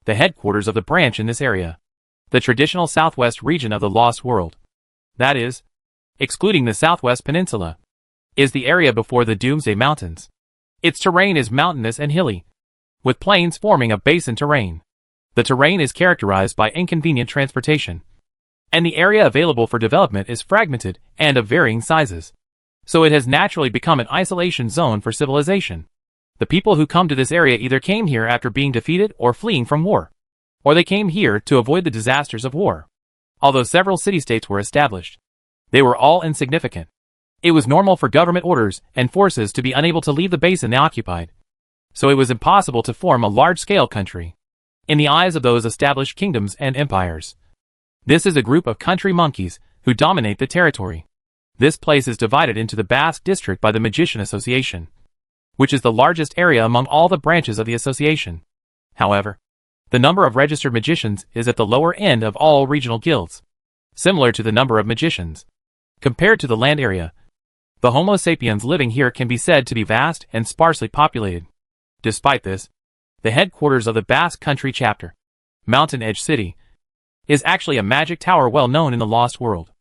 the headquarters of the branch in this area, the traditional southwest region of the Lost World. That is, excluding the southwest peninsula, is the area before the Doomsday Mountains. Its terrain is mountainous and hilly, with plains forming a basin terrain. The terrain is characterized by inconvenient transportation, and the area available for development is fragmented and of varying sizes. So it has naturally become an isolation zone for civilization. The people who come to this area either came here after being defeated or fleeing from war, or they came here to avoid the disasters of war. Although several city-states were established, they were all insignificant. It was normal for government orders and forces to be unable to leave the basin they occupied, so it was impossible to form a large-scale country in the eyes of those established kingdoms and empires. This is a group of country monkeys who dominate the territory. This place is divided into the Basque district by the Magician Association, which is the largest area among all the branches of the association. However, the number of registered magicians is at the lower end of all regional guilds, similar to the number of magicians. Compared to the land area, the Homo sapiens living here can be said to be vast and sparsely populated. Despite this, the headquarters of the Basque Country chapter, Mountain Edge City, is actually a magic tower well known in the Lost World.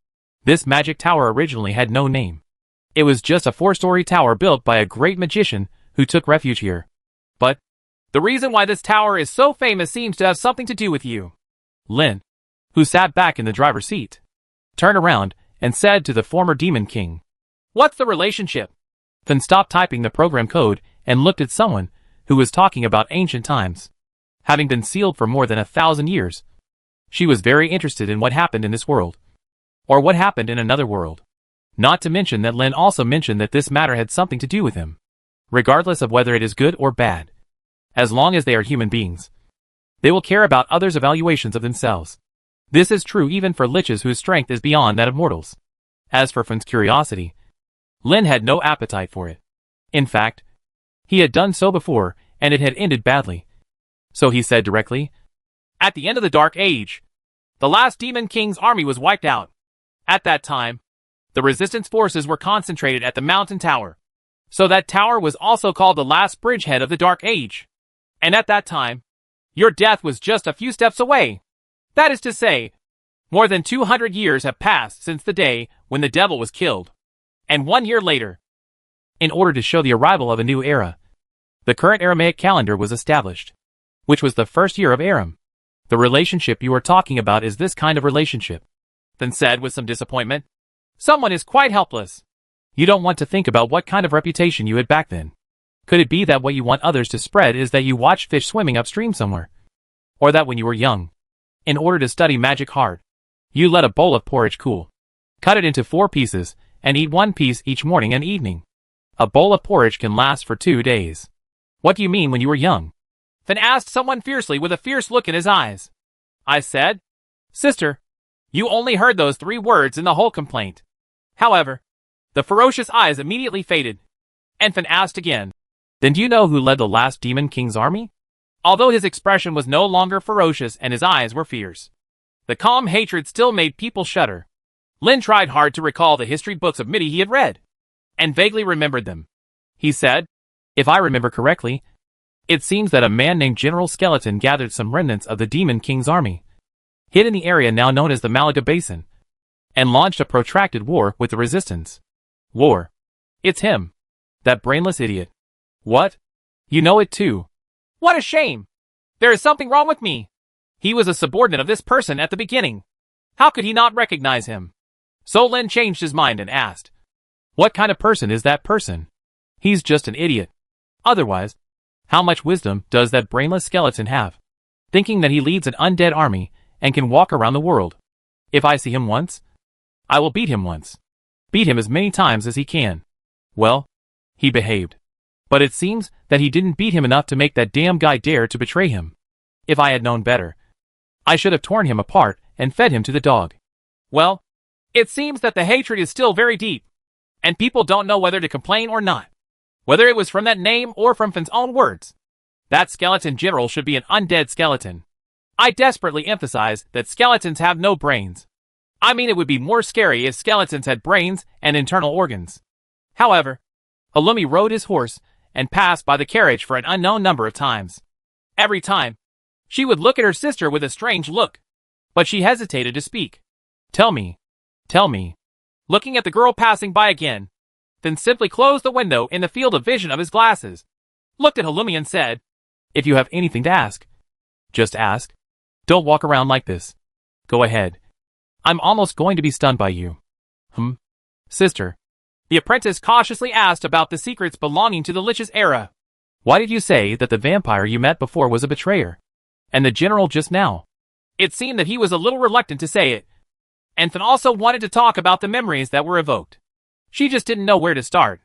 This magic tower originally had no name. It was just a 4-story tower built by a great magician who took refuge here. But the reason why this tower is so famous seems to have something to do with you. Lin, who sat back in the driver's seat, turned around and said to the former Demon King, "What's the relationship?" Then stopped typing the program code and looked at someone who was talking about ancient times. Having been sealed for more than 1,000 years, she was very interested in what happened in this world, or what happened in another world. Not to mention that Lin also mentioned that this matter had something to do with him. Regardless of whether it is good or bad, as long as they are human beings, they will care about others' evaluations of themselves. This is true even for liches whose strength is beyond that of mortals. As for Fun's curiosity, Lin had no appetite for it. In fact, he had done so before, and it had ended badly. So he said directly, "At the end of the Dark Age, the last Demon King's army was wiped out. At that time, the resistance forces were concentrated at the mountain tower. So that tower was also called the last bridgehead of the Dark Age. And at that time, your death was just a few steps away. That is to say, more than 200 years have passed since the day when the devil was killed. And 1 year later, in order to show the arrival of a new era, the current Aramaic calendar was established, which was the first year of Aram. The relationship you are talking about is this kind of relationship." Then said with some disappointment, "Someone is quite helpless. You don't want to think about what kind of reputation you had back then. Could it be that what you want others to spread is that you watch fish swimming upstream somewhere? Or that when you were young, in order to study magic hard, you let a bowl of porridge cool, cut it into 4 pieces, and eat 1 piece each morning and evening? A bowl of porridge can last for 2 days. What do you mean when you were young?" Then asked someone fiercely with a fierce look in his eyes. I said, "Sister, you only heard those 3 words in the whole complaint." However, the ferocious eyes immediately faded. And Fan asked again, "Then do you know who led the last Demon King's army?" Although his expression was no longer ferocious and his eyes were fierce, the calm hatred still made people shudder. Lin tried hard to recall the history books of Midi he had read, and vaguely remembered them. He said, "If I remember correctly, it seems that a man named General Skeleton gathered some remnants of the Demon King's army, hid in the area now known as the Malaga Basin, and launched a protracted war with the resistance." War. It's him. That brainless idiot. What? You know it too. What a shame. There is something wrong with me. He was a subordinate of this person at the beginning. How could he not recognize him? So Lin changed his mind and asked, "What kind of person is that person?" "He's just an idiot. Otherwise, how much wisdom does that brainless skeleton have? Thinking that he leads an undead army and can walk around the world. If I see him once, I will beat him once. Beat him as many times as he can." Well, he behaved. But it seems that he didn't beat him enough to make that damn guy dare to betray him. If I had known better, I should have torn him apart and fed him to the dog. Well, it seems that the hatred is still very deep, and people don't know whether to complain or not. Whether it was from that name or from Fan's own words. That skeleton general should be an undead skeleton. I desperately emphasize that skeletons have no brains. I mean, it would be more scary if skeletons had brains and internal organs. However, Halloumi rode his horse and passed by the carriage for an unknown number of times. Every time, she would look at her sister with a strange look, but she hesitated to speak. Tell me, looking at the girl passing by again, then simply closed the window in the field of vision of his glasses, looked at Halloumi and said, if you have anything to ask, just ask. Don't walk around like this. Go ahead. I'm almost going to be stunned by you. Sister. The apprentice cautiously asked about the secrets belonging to the Lich's era. Why did you say that the vampire you met before was a betrayer? And the general just now? It seemed that he was a little reluctant to say it, and then also wanted to talk about the memories that were evoked. She just didn't know where to start.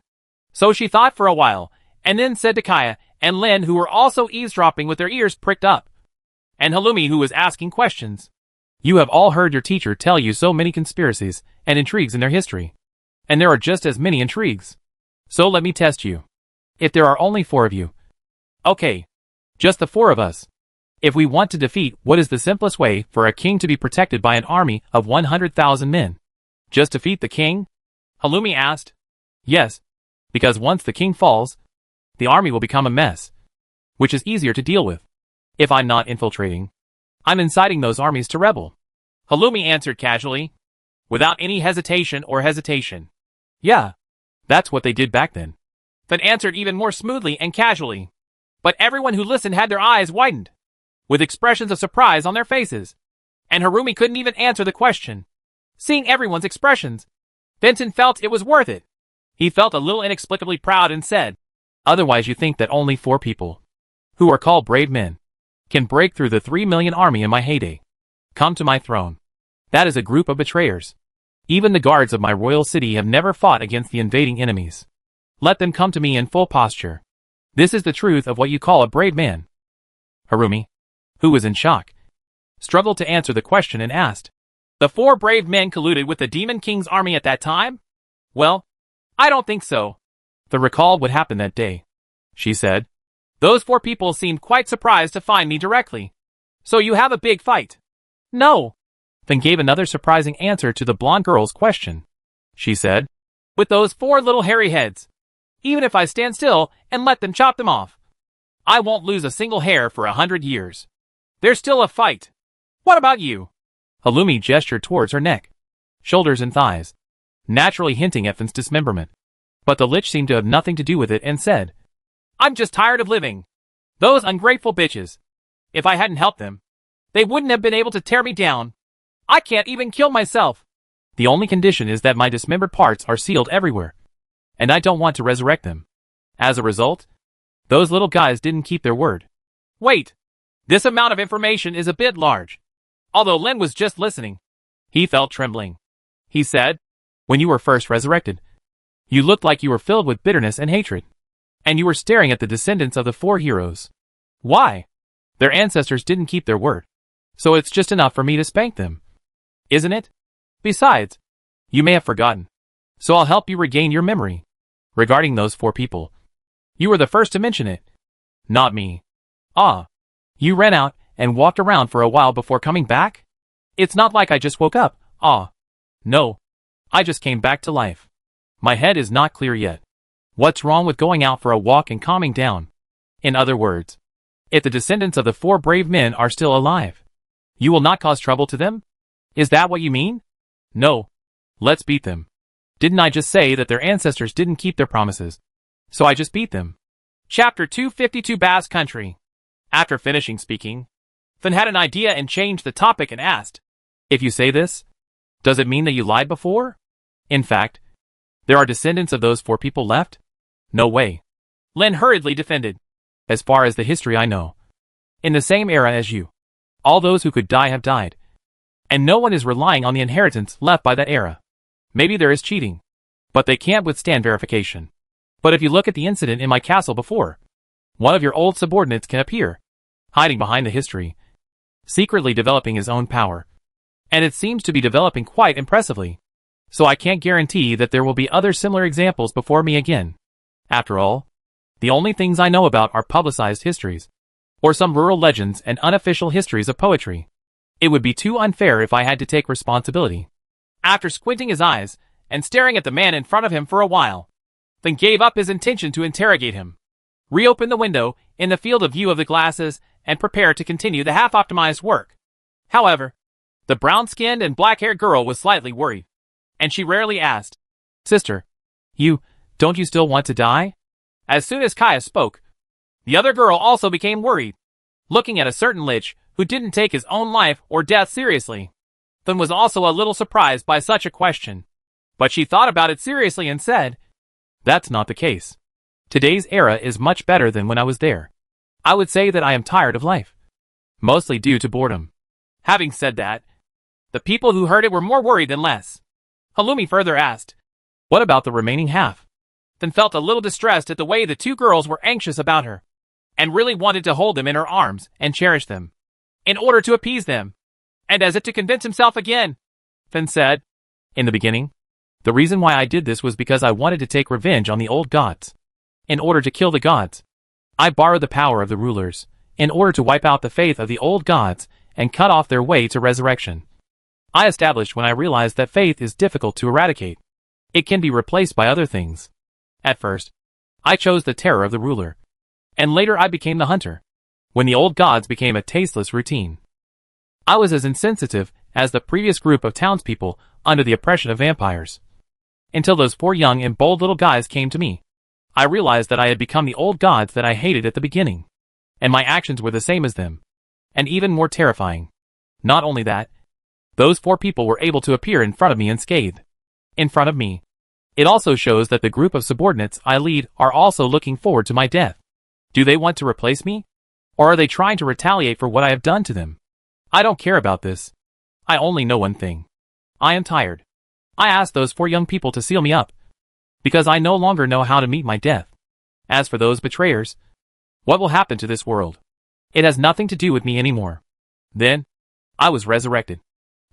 So she thought for a while, and then said to Kaya and Lin, who were also eavesdropping with their ears pricked up, and Halloumi, who was asking questions. You have all heard your teacher tell you so many conspiracies and intrigues in their history. And there are just as many intrigues. So let me test you. If there are only 4 of you. Okay. Just the 4 of us. If we want to defeat, what is the simplest way for a king to be protected by an army of 100,000 men? Just defeat the king? Halloumi asked. Yes. Because once the king falls, the army will become a mess. Which is easier to deal with. If I'm not infiltrating, I'm inciting those armies to rebel. Halloumi answered casually, without any hesitation. Yeah, that's what they did back then. Then answered even more smoothly and casually. But everyone who listened had their eyes widened, with expressions of surprise on their faces. And Halloumi couldn't even answer the question. Seeing everyone's expressions, Vincent felt it was worth it. He felt a little inexplicably proud and said, otherwise you think that only 4 people, who are called brave men, can break through the 3 million army in my heyday. Come to my throne. That is a group of betrayers. Even the guards of my royal city have never fought against the invading enemies. Let them come to me in full posture. This is the truth of what you call a brave man. Halloumi, who was in shock, struggled to answer the question and asked, the 4 brave men colluded with the Demon King's army at that time? Well, I don't think so. They recalled what happened that day. She said, those 4 people seemed quite surprised to find me directly. So you have a big fight? No. Then gave another surprising answer to the blonde girl's question. She said, with those 4 little hairy heads. Even if I stand still and let them chop them off, I won't lose a single hair for 100 years. There's still a fight. What about you? Halloumi gestured towards her neck, shoulders and thighs, naturally hinting at Finn's dismemberment. But the Lich seemed to have nothing to do with it and said, I'm just tired of living. Those ungrateful bitches. If I hadn't helped them, they wouldn't have been able to tear me down. I can't even kill myself. The only condition is that my dismembered parts are sealed everywhere, and I don't want to resurrect them. As a result, those little guys didn't keep their word. Wait, this amount of information is a bit large. Although Len was just listening, he felt trembling. He said, when you were first resurrected, you looked like you were filled with bitterness and hatred, and you were staring at the descendants of the 4 heroes. Why? Their ancestors didn't keep their word, so it's just enough for me to spank them. Isn't it? Besides, you may have forgotten, so I'll help you regain your memory. Regarding those 4 people, you were the first to mention it. Not me. Ah. You ran out and walked around for a while before coming back? It's not like I just woke up. Ah. No. I just came back to life. My head is not clear yet. What's wrong with going out for a walk and calming down? In other words, if the descendants of the 4 brave men are still alive, you will not cause trouble to them? Is that what you mean? No. Let's beat them. Didn't I just say that their ancestors didn't keep their promises? So I just beat them. Chapter 252 Bass Country. After finishing speaking, Finn had an idea and changed the topic and asked, if you say this, does it mean that you lied before? In fact, there are descendants of those 4 people left? No way. Len hurriedly defended. As far as the history I know, in the same era as you, all those who could die have died. And no one is relying on the inheritance left by that era. Maybe there is cheating, but they can't withstand verification. But if you look at the incident in my castle before, one of your old subordinates can appear, hiding behind the history, secretly developing his own power. And it seems to be developing quite impressively. So I can't guarantee that there will be other similar examples before me again. After all, the only things I know about are publicized histories, or some rural legends and unofficial histories of poetry. It would be too unfair if I had to take responsibility. After squinting his eyes and staring at the man in front of him for a while, then gave up his intention to interrogate him, reopened the window in the field of view of the glasses, and prepared to continue the half-optimized work. However, the brown-skinned and black-haired girl was slightly worried, and she rarely asked, "Sister, don't you still want to die?" As soon as Kaya spoke, the other girl also became worried, looking at a certain Lich who didn't take his own life or death seriously. Then was also a little surprised by such a question, but she thought about it seriously and said, "That's not the case. Today's era is much better than when I was there. I would say that I am tired of life, mostly due to boredom." Having said that, the people who heard it were more worried than less. Halloumi further asked, "What about the remaining half?" Then felt a little distressed at the way the two girls were anxious about her, and really wanted to hold them in her arms and cherish them, in order to appease them, and as if to convince himself again, then said, "In the beginning, the reason why I did this was because I wanted to take revenge on the old gods. In order to kill the gods, I borrowed the power of the rulers, in order to wipe out the faith of the old gods and cut off their way to resurrection. I established when I realized that faith is difficult to eradicate. It can be replaced by other things. At first, I chose the terror of the ruler, and later I became the hunter, when the old gods became a tasteless routine. I was as insensitive as the previous group of townspeople under the oppression of vampires. Until those 4 young and bold little guys came to me. I realized that I had become the old gods that I hated at the beginning, and my actions were the same as them, and even more terrifying. Not only that, those 4 people were able to appear in front of me unscathed. In front of me. It also shows that the group of subordinates I lead are also looking forward to my death. Do they want to replace me? Or are they trying to retaliate for what I have done to them? I don't care about this. I only know one thing. I am tired. I asked those 4 young people to seal me up, because I no longer know how to meet my death. As for those betrayers, what will happen to this world? It has nothing to do with me anymore. Then, I was resurrected.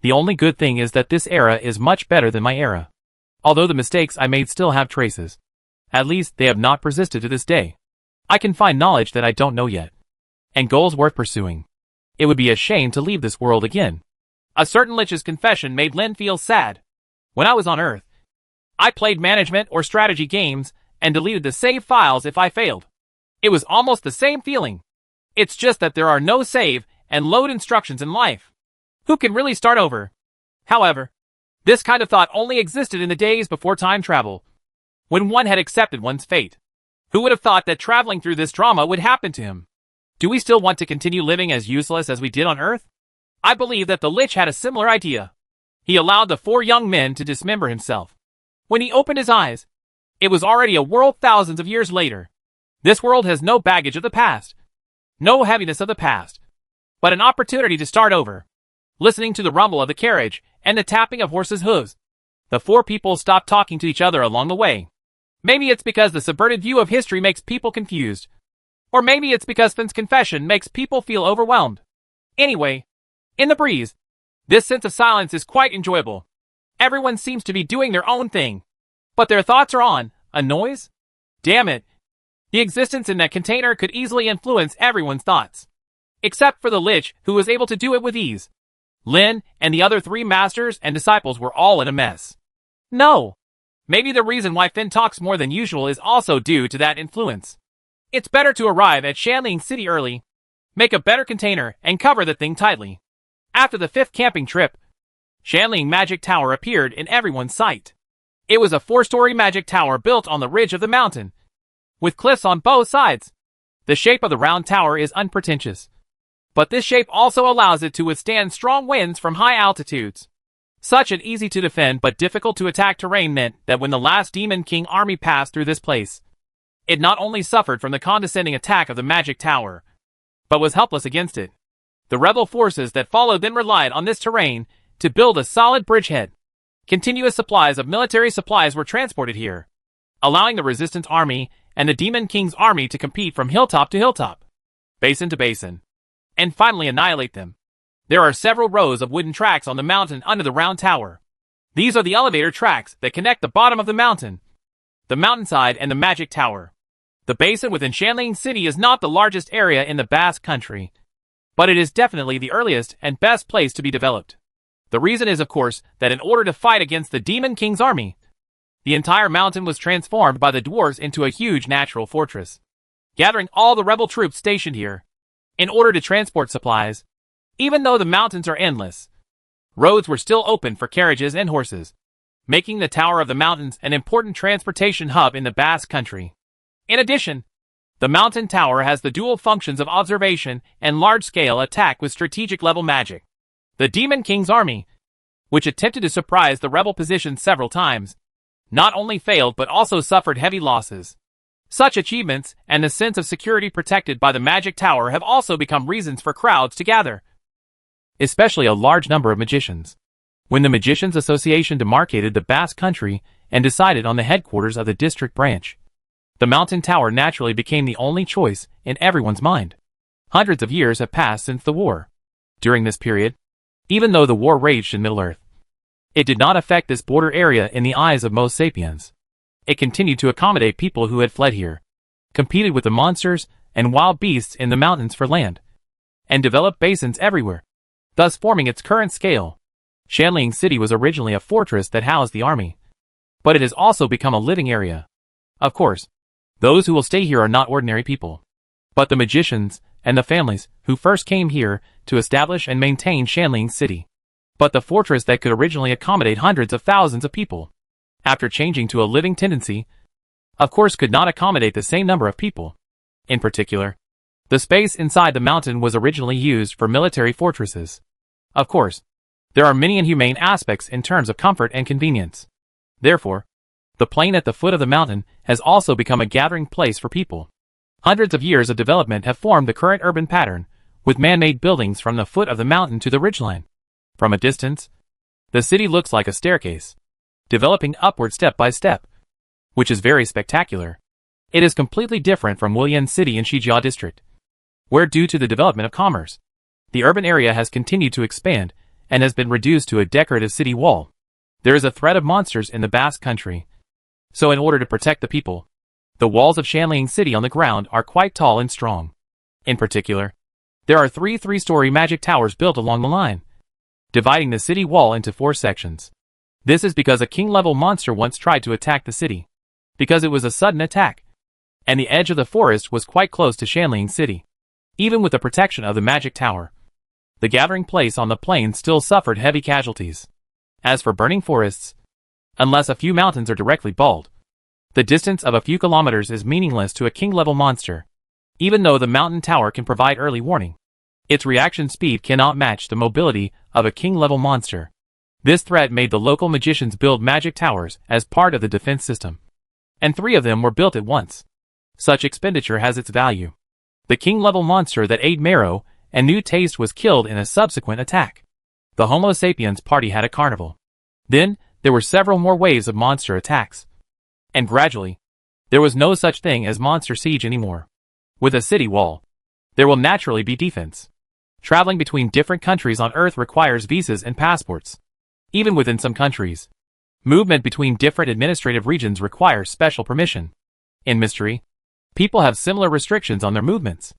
The only good thing is that this era is much better than my era. Although the mistakes I made still have traces. At least they have not persisted to this day. I can find knowledge that I don't know yet, and goals worth pursuing. It would be a shame to leave this world again." A certain Lich's confession made Lin feel sad. "When I was on Earth, I played management or strategy games and deleted the save files if I failed. It was almost the same feeling. It's just that there are no save and load instructions in life. Who can really start over?" However, this kind of thought only existed in the days before time travel, when one had accepted one's fate. Who would have thought that traveling through this drama would happen to him? Do we still want to continue living as useless as we did on Earth? I believe that the Lich had a similar idea. He allowed the 4 young men to dismember himself. When he opened his eyes, it was already a world thousands of years later. This world has no baggage of the past, no heaviness of the past, but an opportunity to start over. Listening to the rumble of the carriage and the tapping of horses' hooves, the 4 people stopped talking to each other along the way. Maybe it's because the subverted view of history makes people confused. Or maybe it's because Finn's confession makes people feel overwhelmed. Anyway, in the breeze, this sense of silence is quite enjoyable. Everyone seems to be doing their own thing, but their thoughts are on a noise? Damn it. The existence in that container could easily influence everyone's thoughts. Except for the Lich, who was able to do it with ease. Lin and the other 3 masters and disciples were all in a mess. No. Maybe the reason why Finn talks more than usual is also due to that influence. It's better to arrive at Shanling City early, make a better container, and cover the thing tightly. After the 5th camping trip, Shanling Magic Tower appeared in everyone's sight. It was a 4-story magic tower built on the ridge of the mountain, with cliffs on both sides. The shape of the round tower is unpretentious, but this shape also allows it to withstand strong winds from high altitudes. Such an easy to defend but difficult to attack terrain meant that when the last Demon King army passed through this place, it not only suffered from the condescending attack of the magic tower, but was helpless against it. The rebel forces that followed then relied on this terrain to build a solid bridgehead. Continuous supplies of military supplies were transported here, allowing the resistance army and the Demon King's army to compete from hilltop to hilltop, basin to basin, and finally annihilate them. There are several rows of wooden tracks on the mountain under the round tower. These are the elevator tracks that connect the bottom of the mountain, the mountainside, and the magic tower. The basin within Shanling City is not the largest area in the Basque country, but it is definitely the earliest and best place to be developed. The reason is, of course, that in order to fight against the Demon King's army, The entire mountain was transformed by the dwarves into a huge natural fortress, gathering all the rebel troops stationed here in order to transport supplies. Even though the mountains are endless, roads were still open for carriages and horses, making the Tower of the Mountains an important transportation hub in the Basque Country. In addition, the mountain tower has the dual functions of observation and large-scale attack with strategic-level magic. The Demon King's army, which attempted to surprise the rebel position several times, not only failed but also suffered heavy losses. Such achievements and the sense of security protected by the magic tower have also become reasons for crowds to gather, especially a large number of magicians. When the Magicians Association demarcated the Basque Country and decided on the headquarters of the district branch, the mountain tower naturally became the only choice in everyone's mind. Hundreds of years have passed since the war. During this period, even though the war raged in Middle-earth, it did not affect this border area in the eyes of most sapiens. It continued to accommodate people who had fled here, competed with the monsters and wild beasts in the mountains for land, and developed basins everywhere, thus forming its current scale. Shanling City was originally a fortress that housed the army, but it has also become a living area. Of course, those who will stay here are not ordinary people, but the magicians and the families who first came here to establish and maintain Shanling City. But the fortress that could originally accommodate hundreds of thousands of people, after changing to a living tendency, of course could not accommodate the same number of people. In particular, the space inside the mountain was originally used for military fortresses. Of course, there are many inhumane aspects in terms of comfort and convenience. Therefore, the plain at the foot of the mountain has also become a gathering place for people. Hundreds of years of development have formed the current urban pattern, with man-made buildings from the foot of the mountain to the ridgeline. From a distance, the city looks like a staircase, developing upward step by step, which is very spectacular. It is completely different from Wulian City in Shijia District, where due to the development of commerce, the urban area has continued to expand and has been reduced to a decorative city wall. There is a threat of monsters in the Basque Country, so in order to protect the people, the walls of Shanling City on the ground are quite tall and strong. In particular, there are three-story magic towers built along the line, dividing the city wall into 4 sections. This is because a king-level monster once tried to attack the city, because it was a sudden attack, and the edge of the forest was quite close to Shanling City. Even with the protection of the magic tower, the gathering place on the plain still suffered heavy casualties. As for burning forests, unless a few mountains are directly bald, the distance of a few kilometers is meaningless to a king-level monster. Even though the mountain tower can provide early warning, its reaction speed cannot match the mobility of a king-level monster. This threat made the local magicians build magic towers as part of the defense system, and 3 of them were built at once. Such expenditure has its value. The king-level monster that ate marrow and new taste was killed in a subsequent attack. The Homo sapiens party had a carnival. Then, there were several more waves of monster attacks. And gradually, there was no such thing as monster siege anymore. With a city wall, there will naturally be defense. Traveling between different countries on Earth requires visas and passports. Even within some countries, movement between different administrative regions requires special permission. In Mystery, people have similar restrictions on their movements.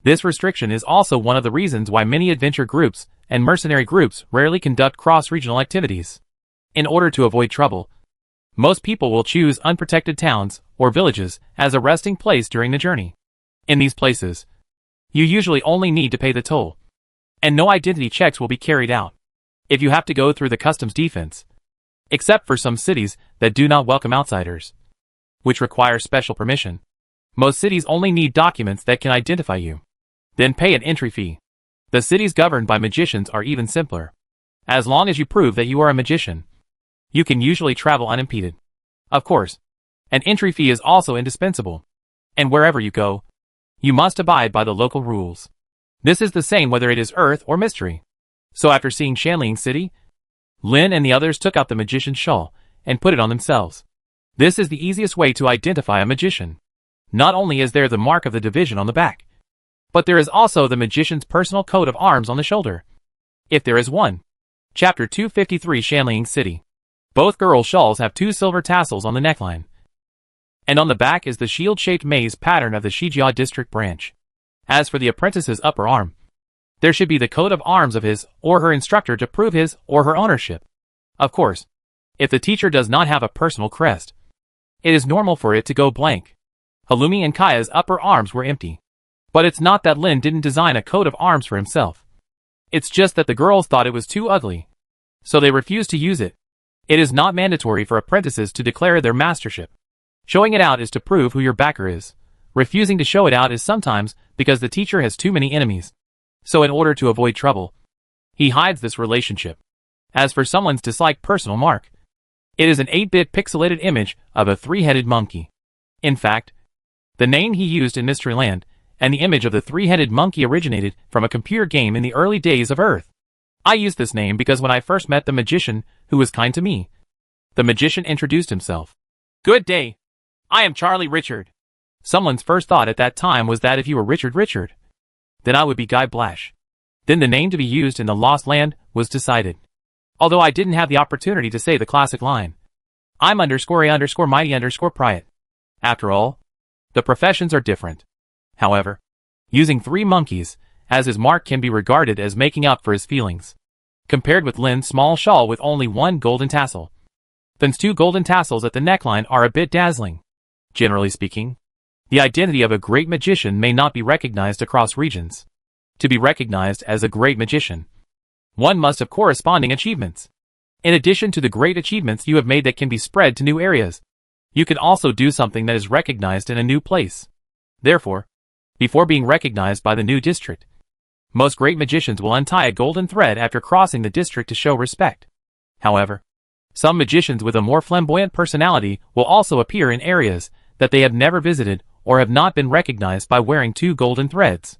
This restriction is also one of the reasons why many adventure groups and mercenary groups rarely conduct cross-regional activities. In order to avoid trouble, most people will choose unprotected towns or villages as a resting place during the journey. In these places, you usually only need to pay the toll, and no identity checks will be carried out if you have to go through the customs defense, except for some cities that do not welcome outsiders, which require special permission. Most cities only need documents that can identify you. Then pay an entry fee. The cities governed by magicians are even simpler. As long as you prove that you are a magician, you can usually travel unimpeded. Of course, an entry fee is also indispensable, and wherever you go, you must abide by the local rules. This is the same whether it is Earth or Mystery. So after seeing Shanling City, Lin and the others took out the magician's shawl and put it on themselves. This is the easiest way to identify a magician. Not only is there the mark of the division on the back, but there is also the magician's personal coat of arms on the shoulder, if there is one. Chapter 253 Shanling City. Both girls' shawls have 2 silver tassels on the neckline, and on the back is the shield-shaped maze pattern of the Shijia district branch. As for the apprentice's upper arm, there should be the coat of arms of his or her instructor to prove his or her ownership. Of course, If the teacher does not have a personal crest, it is normal for it to go blank. Halloumi and Kaya's upper arms were empty. But it's not that Lin didn't design a coat of arms for himself. It's just that the girls thought it was too ugly, so they refused to use it. It is not mandatory for apprentices to declare their mastership. Showing it out is to prove who your backer is. Refusing to show it out is sometimes because the teacher has too many enemies. So in order to avoid trouble, he hides this relationship. As for someone's disliked personal mark, it is an 8-bit pixelated image of a 3-headed monkey. In fact, the name he used in Mystery Land and the image of the 3-headed monkey originated from a computer game in the early days of Earth. I used this name because when I first met the magician who was kind to me, the magician introduced himself. Good day. I am Charlie Richard. Someone's first thought at that time was that if you were Richard, then I would be Guy Blash. Then the name to be used in the Lost Land was decided. Although I didn't have the opportunity to say the classic line, I'm _a_mighty_Priot. After all, the professions are different. However, using 3 monkeys as his mark can be regarded as making up for his feelings. Compared with Lin's small shawl with only 1 golden tassel, Lin's 2 golden tassels at the neckline are a bit dazzling. Generally speaking, the identity of a great magician may not be recognized across regions. To be recognized as a great magician, one must have corresponding achievements. In addition to the great achievements you have made that can be spread to new areas, you can also do something that is recognized in a new place. Therefore, before being recognized by the new district, most great magicians will untie a golden thread after crossing the district to show respect. However, some magicians with a more flamboyant personality will also appear in areas that they have never visited or have not been recognized by wearing 2 golden threads.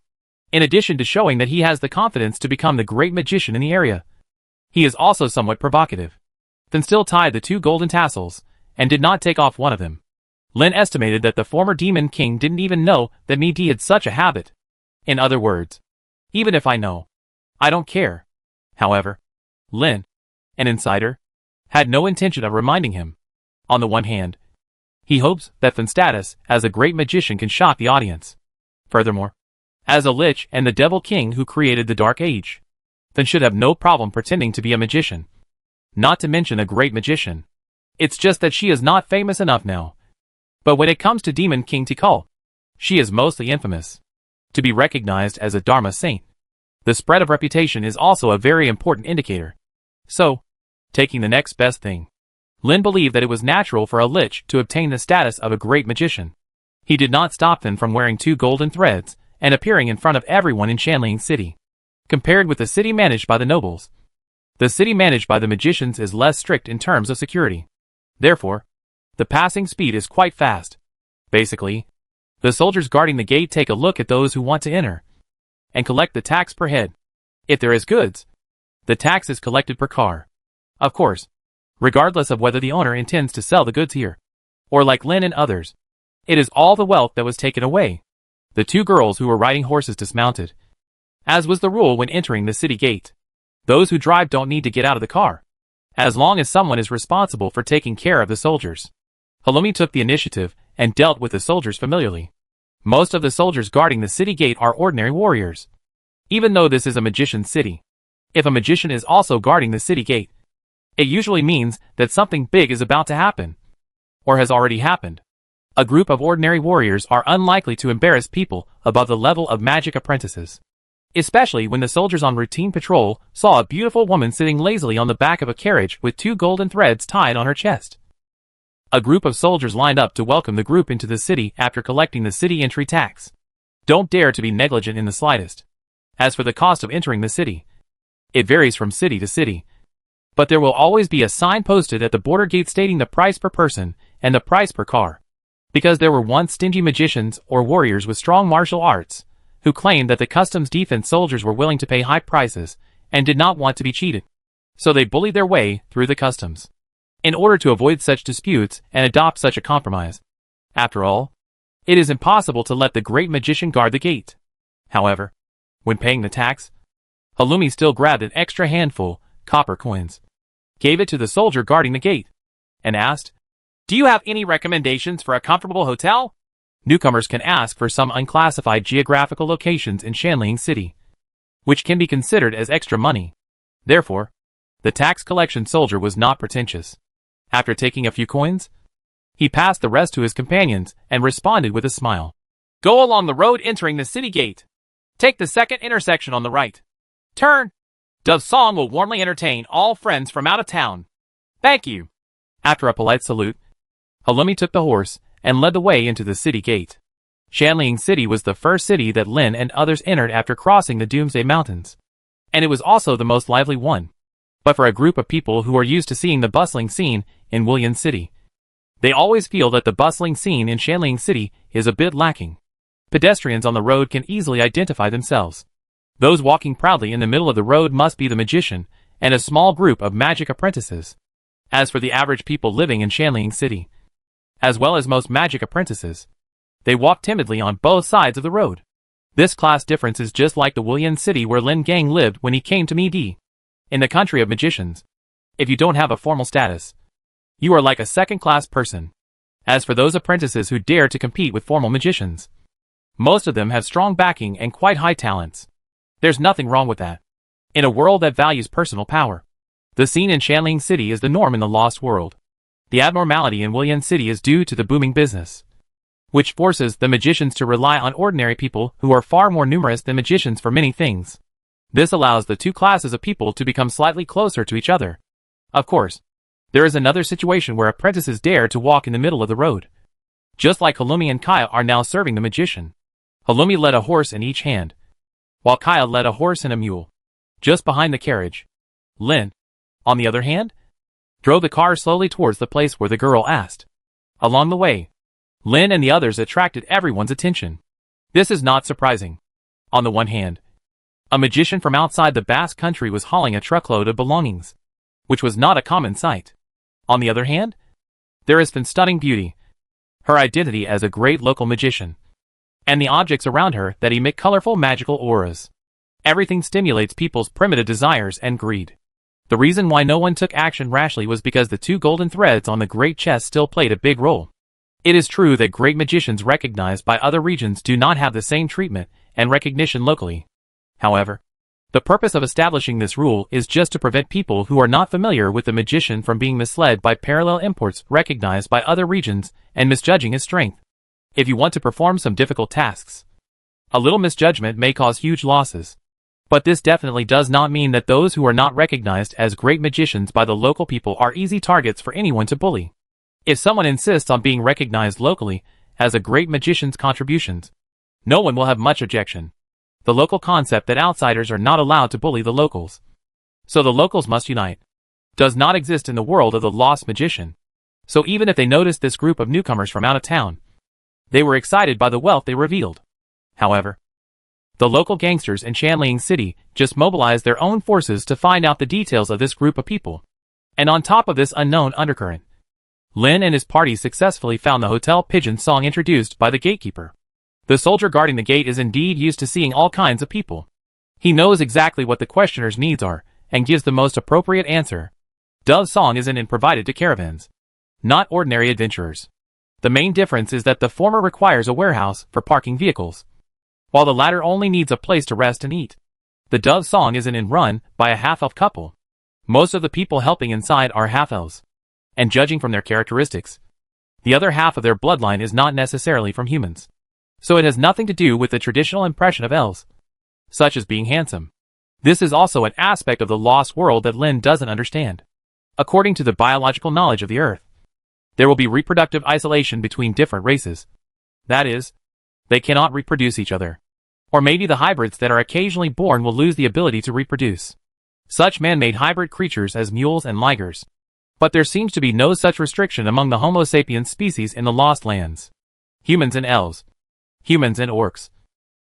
In addition to showing that he has the confidence to become the great magician in the area, he is also somewhat provocative. Then still tied the 2 golden tassels, and did not take off one of them. Lin estimated that the former demon king didn't even know that Midi had such a habit. In other words, even if I know, I don't care. However, Lin, an insider, had no intention of reminding him. On the one hand, he hopes that Fin's status as a great magician can shock the audience. Furthermore, as a Lich and the Devil King who created the Dark Age, Fin should have no problem pretending to be a magician. Not to mention a great magician. It's just that she is not famous enough now. But when it comes to Demon King Tikal, she is mostly infamous. To be recognized as a Dharma saint, the spread of reputation is also a very important indicator. So, taking the next best thing, Lin believed that it was natural for a Lich to obtain the status of a great magician. He did not stop Fin from wearing 2 golden threads and appearing in front of everyone in Shanling City. Compared with the city managed by the nobles, the city managed by the magicians is less strict in terms of security. Therefore, the passing speed is quite fast. Basically, the soldiers guarding the gate take a look at those who want to enter and collect the tax per head. If there is goods, the tax is collected per car. Of course, regardless of whether the owner intends to sell the goods here, or like Lin and others, it is all the wealth that was taken away. The 2 girls who were riding horses dismounted, as was the rule when entering the city gate. Those who drive don't need to get out of the car, as long as someone is responsible for taking care of the soldiers. Halloumi took the initiative and dealt with the soldiers familiarly. Most of the soldiers guarding the city gate are ordinary warriors. Even though this is a magician's city, if a magician is also guarding the city gate, it usually means that something big is about to happen, or has already happened. A group of ordinary warriors are unlikely to embarrass people above the level of magic apprentices. Especially when the soldiers on routine patrol saw a beautiful woman sitting lazily on the back of a carriage with 2 golden threads tied on her chest. A group of soldiers lined up to welcome the group into the city after collecting the city entry tax. Don't dare to be negligent in the slightest. As for the cost of entering the city, it varies from city to city. But there will always be a sign posted at the border gate stating the price per person and the price per car. Because there were once stingy magicians or warriors with strong martial arts who claimed that the customs defense soldiers were willing to pay high prices and did not want to be cheated. So they bullied their way through the customs in order to avoid such disputes and adopt such a compromise. After all, it is impossible to let the great magician guard the gate. However, when paying the tax, Halloumi still grabbed an extra handful, copper coins, gave it to the soldier guarding the gate, and asked, "Do you have any recommendations for a comfortable hotel?" Newcomers can ask for some unclassified geographical locations in Shanling City, which can be considered as extra money. Therefore, the tax collection soldier was not pretentious. After taking a few coins, he passed the rest to his companions and responded with a smile. Go along the road entering the city gate. Take the second intersection on the right. Turn. Dove's song will warmly entertain all friends from out of town. Thank you. After a polite salute, Halumi took the horse and led the way into the city gate. Shanling City was the first city that Lin and others entered after crossing the Doomsday Mountains. And it was also the most lively one. But for a group of people who are used to seeing the bustling scene in Willian City, they always feel that the bustling scene in Shanling City is a bit lacking. Pedestrians on the road can easily identify themselves. Those walking proudly in the middle of the road must be the magician and a small group of magic apprentices. As for the average people living in Shanling City, as well as most magic apprentices, they walk timidly on both sides of the road. This class difference is just like the Willian City where Lin Gang lived when he came to Midi. In the country of magicians, if you don't have a formal status, you are like a second-class person. As for those apprentices who dare to compete with formal magicians, most of them have strong backing and quite high talents. There's nothing wrong with that. In a world that values personal power, the scene in Shanling City is the norm in the Lost World. The abnormality in Willian City is due to the booming business, which forces the magicians to rely on ordinary people who are far more numerous than magicians for many things. This allows the two classes of people to become slightly closer to each other. Of course, there is another situation where apprentices dare to walk in the middle of the road. Just like Halumi and Kaya are now serving the magician. Halumi led a horse in each hand, while Kaya led a horse and a mule. Just behind the carriage, Lin, on the other hand, drove the car slowly towards the place where the girl asked. Along the way, Lin and the others attracted everyone's attention. This is not surprising. On the one hand, a magician from outside the Basque country was hauling a truckload of belongings, which was not a common sight. On the other hand, there has been stunning beauty, her identity as a great local magician, and the objects around her that emit colorful magical auras. Everything stimulates people's primitive desires and greed. The reason why no one took action rashly was because the two golden threads on the great chest still played a big role. It is true that great magicians recognized by other regions do not have the same treatment and recognition locally. However, the purpose of establishing this rule is just to prevent people who are not familiar with the magician from being misled by parallel imports recognized by other regions and misjudging his strength. If you want to perform some difficult tasks, a little misjudgment may cause huge losses. But this definitely does not mean that those who are not recognized as great magicians by the local people are easy targets for anyone to bully. If someone insists on being recognized locally as a great magician's contributions, no one will have much objection. The local concept that outsiders are not allowed to bully the locals, so the locals must unite, does not exist in the world of the lost magician. So even if they noticed this group of newcomers from out of town, they were excited by the wealth they revealed. However, the local gangsters in Shanling City just mobilized their own forces to find out the details of this group of people. And on top of this unknown undercurrent, Lin and his party successfully found the Hotel Pigeon song introduced by the gatekeeper. The soldier guarding the gate is indeed used to seeing all kinds of people. He knows exactly what the questioner's needs are and gives the most appropriate answer. Dove's song isn't provided to caravans, not ordinary adventurers. The main difference is that the former requires a warehouse for parking vehicles, while the latter only needs a place to rest and eat. The Dove song isn't run by a half-elf couple. Most of the people helping inside are half-elves, and judging from their characteristics, the other half of their bloodline is not necessarily from humans. So it has nothing to do with the traditional impression of elves, such as being handsome. This is also an aspect of the lost world that Lin doesn't understand. According to the biological knowledge of the Earth, there will be reproductive isolation between different races. That is, they cannot reproduce each other. Or maybe the hybrids that are occasionally born will lose the ability to reproduce. Such man-made hybrid creatures as mules and ligers. But there seems to be no such restriction among the Homo sapiens species in the Lost Lands. Humans and elves. Humans and orcs.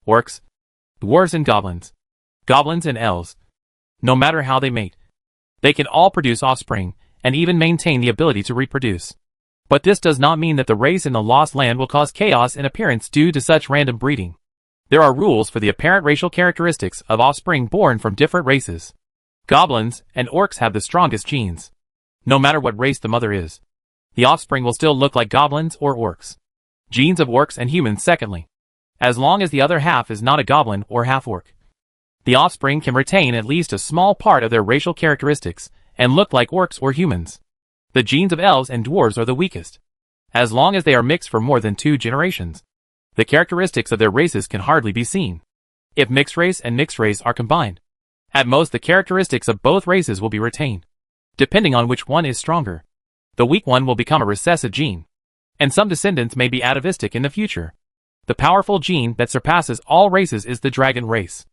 Orcs. Dwarves and goblins. Goblins and elves. No matter how they mate, they can all produce offspring, and even maintain the ability to reproduce. But this does not mean that the race in the Lost Land will cause chaos in appearance due to such random breeding. There are rules for the apparent racial characteristics of offspring born from different races. Goblins and orcs have the strongest genes. No matter what race the mother is, the offspring will still look like goblins or orcs. Genes of orcs and humans secondly. As long as the other half is not a goblin or half-orc, the offspring can retain at least a small part of their racial characteristics and look like orcs or humans. The genes of elves and dwarves are the weakest, as long as they are mixed for more than 2 generations. The characteristics of their races can hardly be seen. If mixed race and mixed race are combined, at most the characteristics of both races will be retained, depending on which one is stronger. The weak one will become a recessive gene, and some descendants may be atavistic in the future. The powerful gene that surpasses all races is the dragon race.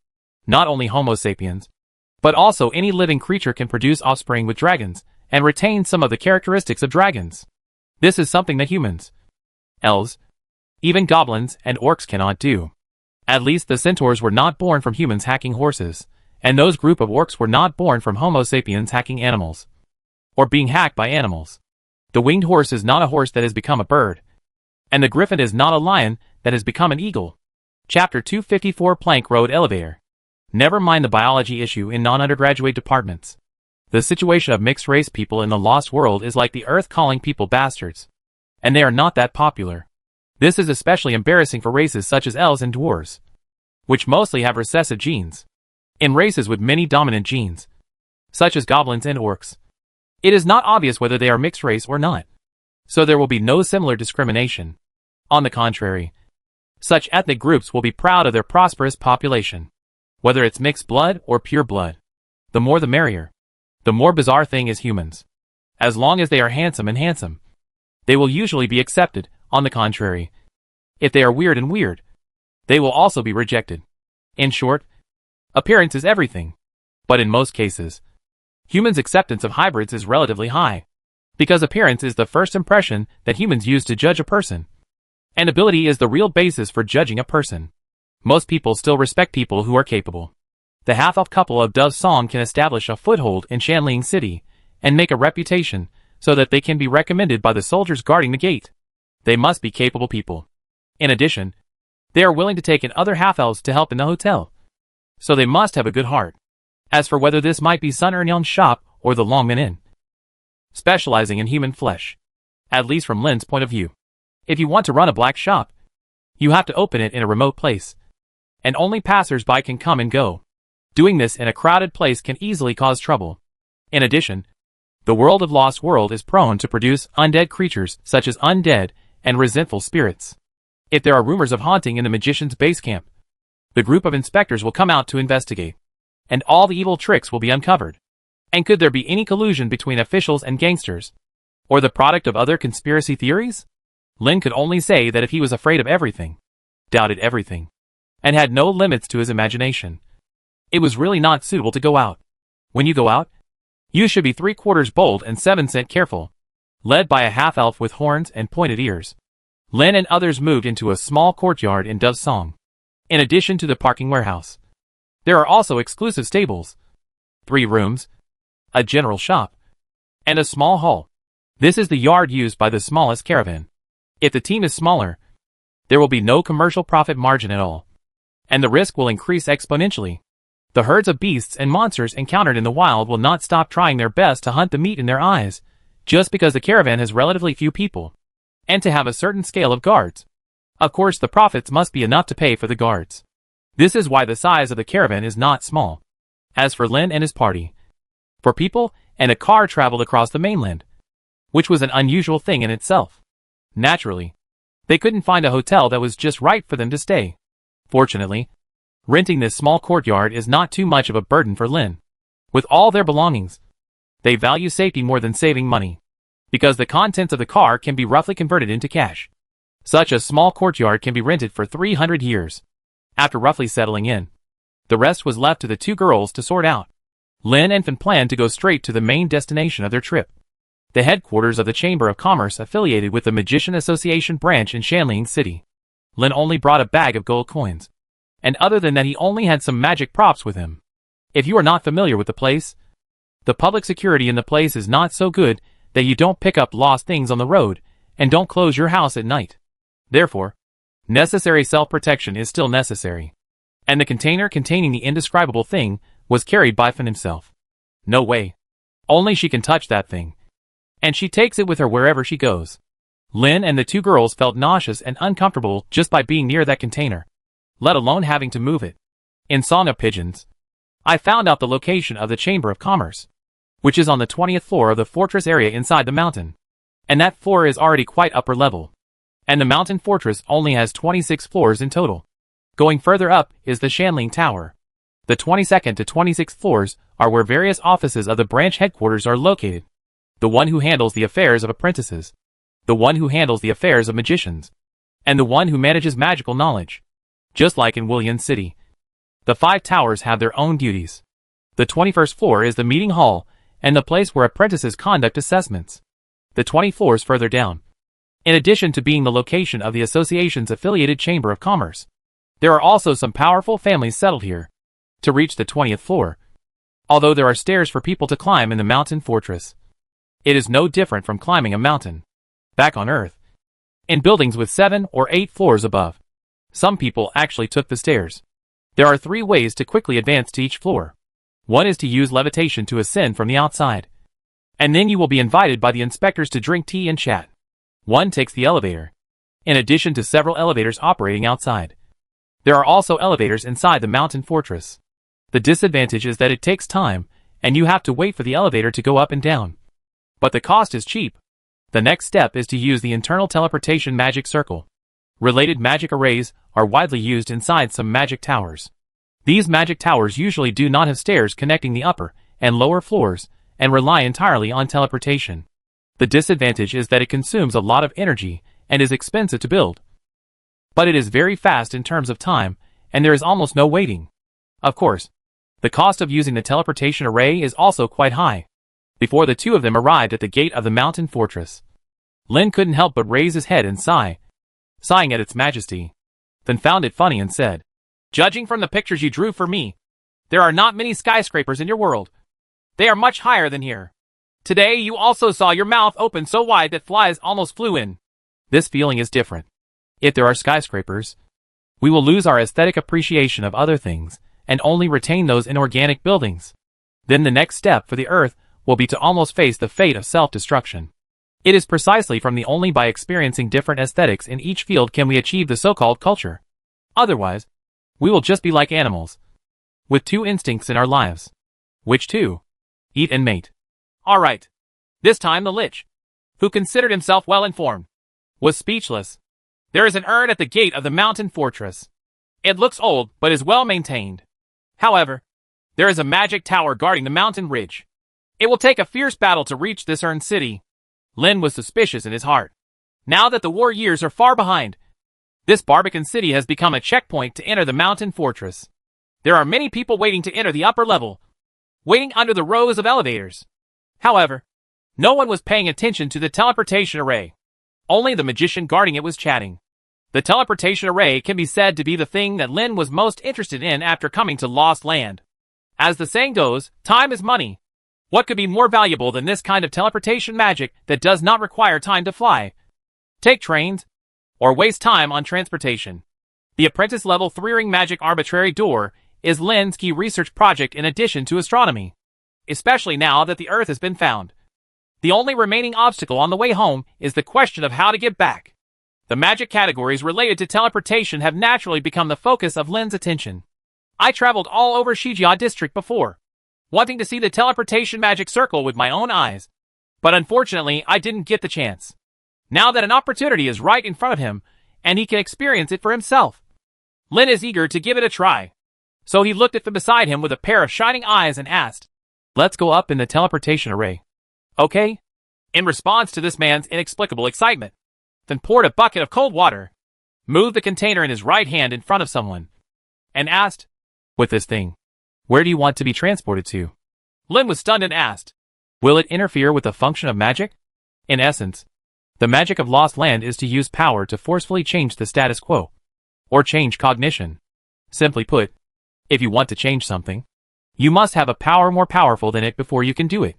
Not only Homo sapiens, but also any living creature can produce offspring with dragons, and retain some of the characteristics of dragons. This is something that humans, elves, even goblins and orcs cannot do. At least the centaurs were not born from humans hacking horses, and those group of orcs were not born from Homo sapiens hacking animals, or being hacked by animals. The winged horse is not a horse that has become a bird, and the griffin is not a lion that has become an eagle. Chapter 254 Plank Road Elevator. Never mind the biology issue in non-undergraduate departments. The situation of mixed-race people in the Lost World is like the Earth calling people bastards, and they are not that popular. This is especially embarrassing for races such as elves and dwarves, which mostly have recessive genes. In races with many dominant genes, such as goblins and orcs, it is not obvious whether they are mixed race or not, so there will be no similar discrimination. On the contrary, such ethnic groups will be proud of their prosperous population, whether it's mixed blood or pure blood. The more the merrier. The more bizarre thing is humans. As long as they are handsome, they will usually be accepted. On the contrary, if they are weird, they will also be rejected. In short, appearance is everything. But in most cases, humans' acceptance of hybrids is relatively high, because appearance is the first impression that humans use to judge a person, and ability is the real basis for judging a person. Most people still respect people who are capable. The half-elf couple of Dove's Song can establish a foothold in Shanling City and make a reputation so that they can be recommended by the soldiers guarding the gate. They must be capable people. In addition, they are willing to take in other half-elves to help in the hotel, so they must have a good heart. As for whether this might be Sun Ernyeon's shop or the Longman Inn, specializing in human flesh, at least from Lin's point of view. If you want to run a black shop, you have to open it in a remote place, and only passers-by can come and go. Doing this in a crowded place can easily cause trouble. In addition, the world of Lost World is prone to produce undead creatures such as undead and resentful spirits. If there are rumors of haunting in the magician's base camp, the group of inspectors will come out to investigate, and all the evil tricks will be uncovered. And could there be any collusion between officials and gangsters, or the product of other conspiracy theories? Lin could only say that if he was afraid of everything, doubted everything, and had no limits to his imagination, it was really not suitable to go out. When you go out, you should be 3/4 bold and 7% careful. Led by a half-elf with horns and pointed ears, Lin and others moved into a small courtyard in Dove's Song. In addition to the parking warehouse, there are also exclusive stables, 3 rooms, a general shop, and a small hall. This is the yard used by the smallest caravan. If the team is smaller, there will be no commercial profit margin at all, and the risk will increase exponentially. The herds of beasts and monsters encountered in the wild will not stop trying their best to hunt the meat in their eyes, just because the caravan has relatively few people, and to have a certain scale of guards. Of course, the profits must be enough to pay for the guards. This is why the size of the caravan is not small. As for Lin and his party, for people and a car traveled across the mainland, which was an unusual thing in itself. Naturally, they couldn't find a hotel that was just right for them to stay. Fortunately, renting this small courtyard is not too much of a burden for Lin. With all their belongings, they value safety more than saving money, because the contents of the car can be roughly converted into cash. Such a small courtyard can be rented for 300 years. After roughly settling in, the rest was left to the 2 girls to sort out. Lin and Fin planned to go straight to the main destination of their trip, the headquarters of the Chamber of Commerce affiliated with the Magician Association branch in Shanling City. Lin only brought a bag of gold coins, and other than that he only had some magic props with him. If you are not familiar with the place, the public security in the place is not so good that you don't pick up lost things on the road, and don't close your house at night. Therefore, necessary self-protection is still necessary. And the container containing the indescribable thing was carried by Fin himself. No way. Only she can touch that thing, and she takes it with her wherever she goes. Lin and the 2 girls felt nauseous and uncomfortable just by being near that container, let alone having to move it. In Song of Pigeons, I found out the location of the Chamber of Commerce. which is on the 20th floor of the fortress area inside the mountain. And that floor is already quite upper level. And the mountain fortress only has 26 floors in total. Going further up is the Shanling Tower. The 22nd to 26th floors are where various offices of the branch headquarters are located. The one who handles the affairs of apprentices. The one who handles the affairs of magicians. And the one who manages magical knowledge. Just like in William City. The 5 towers have their own duties. The 21st floor is the meeting hall, and the place where apprentices conduct assessments. The 20 floors further down. In addition to being the location of the association's affiliated Chamber of Commerce, there are also some powerful families settled here. To reach the 20th floor, although there are stairs for people to climb in the mountain fortress, it is no different from climbing a mountain. Back on Earth, in buildings with 7 or 8 floors above, some people actually took the stairs. There are 3 ways to quickly advance to each floor. One is to use levitation to ascend from the outside. And then you will be invited by the inspectors to drink tea and chat. One takes the elevator. In addition to several elevators operating outside, there are also elevators inside the mountain fortress. The disadvantage is that it takes time, and you have to wait for the elevator to go up and down. But the cost is cheap. The next step is to use the internal teleportation magic circle. Related magic arrays are widely used inside some magic towers. These magic towers usually do not have stairs connecting the upper and lower floors, and rely entirely on teleportation. The disadvantage is that it consumes a lot of energy and is expensive to build. But it is very fast in terms of time, and there is almost no waiting. Of course, the cost of using the teleportation array is also quite high. Before the two of them arrived at the gate of the mountain fortress, Lin couldn't help but raise his head and sigh, sighing at its majesty, then found it funny and said, "Judging from the pictures you drew for me, there are not many skyscrapers in your world. They are much higher than here. Today you also saw your mouth open so wide that flies almost flew in. This feeling is different. If there are skyscrapers, we will lose our aesthetic appreciation of other things, and only retain those inorganic buildings. Then the next step for the Earth will be to almost face the fate of self-destruction. It is precisely from the only by experiencing different aesthetics in each field can we achieve the so-called culture. Otherwise, we will just be like animals, with 2 instincts in our lives. Which 2? Eat and mate. Alright. This time the Lich, who considered himself well-informed, was speechless. There is an urn at the gate of the mountain fortress. It looks old, but is well-maintained. However, there is a magic tower guarding the mountain ridge. It will take a fierce battle to reach this urn city. Lin was suspicious in his heart. Now that the war years are far behind, this Barbican city has become a checkpoint to enter the mountain fortress. There are many people waiting to enter the upper level, waiting under the rows of elevators. However, no one was paying attention to the teleportation array. Only the magician guarding it was chatting. The teleportation array can be said to be the thing that Lin was most interested in after coming to Lost Land. As the saying goes, time is money. What could be more valuable than this kind of teleportation magic that does not require time to fly, take trains, or waste time on transportation? The apprentice level 3-ring magic arbitrary door is Lin's key research project in addition to astronomy. Especially now that the Earth has been found. The only remaining obstacle on the way home is the question of how to get back. The magic categories related to teleportation have naturally become the focus of Lin's attention. I traveled all over Shijia district before, wanting to see the teleportation magic circle with my own eyes. But unfortunately, I didn't get the chance. Now that an opportunity is right in front of him, and he can experience it for himself, Lin is eager to give it a try. So he looked at the beside him with a pair of shining eyes and asked, "Let's go up in the teleportation array." "Okay?" In response to this man's inexplicable excitement, then poured a bucket of cold water, moved the container in his right hand in front of someone, and asked, "With this thing, where do you want to be transported to?" Lin was stunned and asked, "Will it interfere with the function of magic?" In essence, the magic of Lost Land is to use power to forcefully change the status quo, or change cognition. Simply put, if you want to change something, you must have a power more powerful than it before you can do it.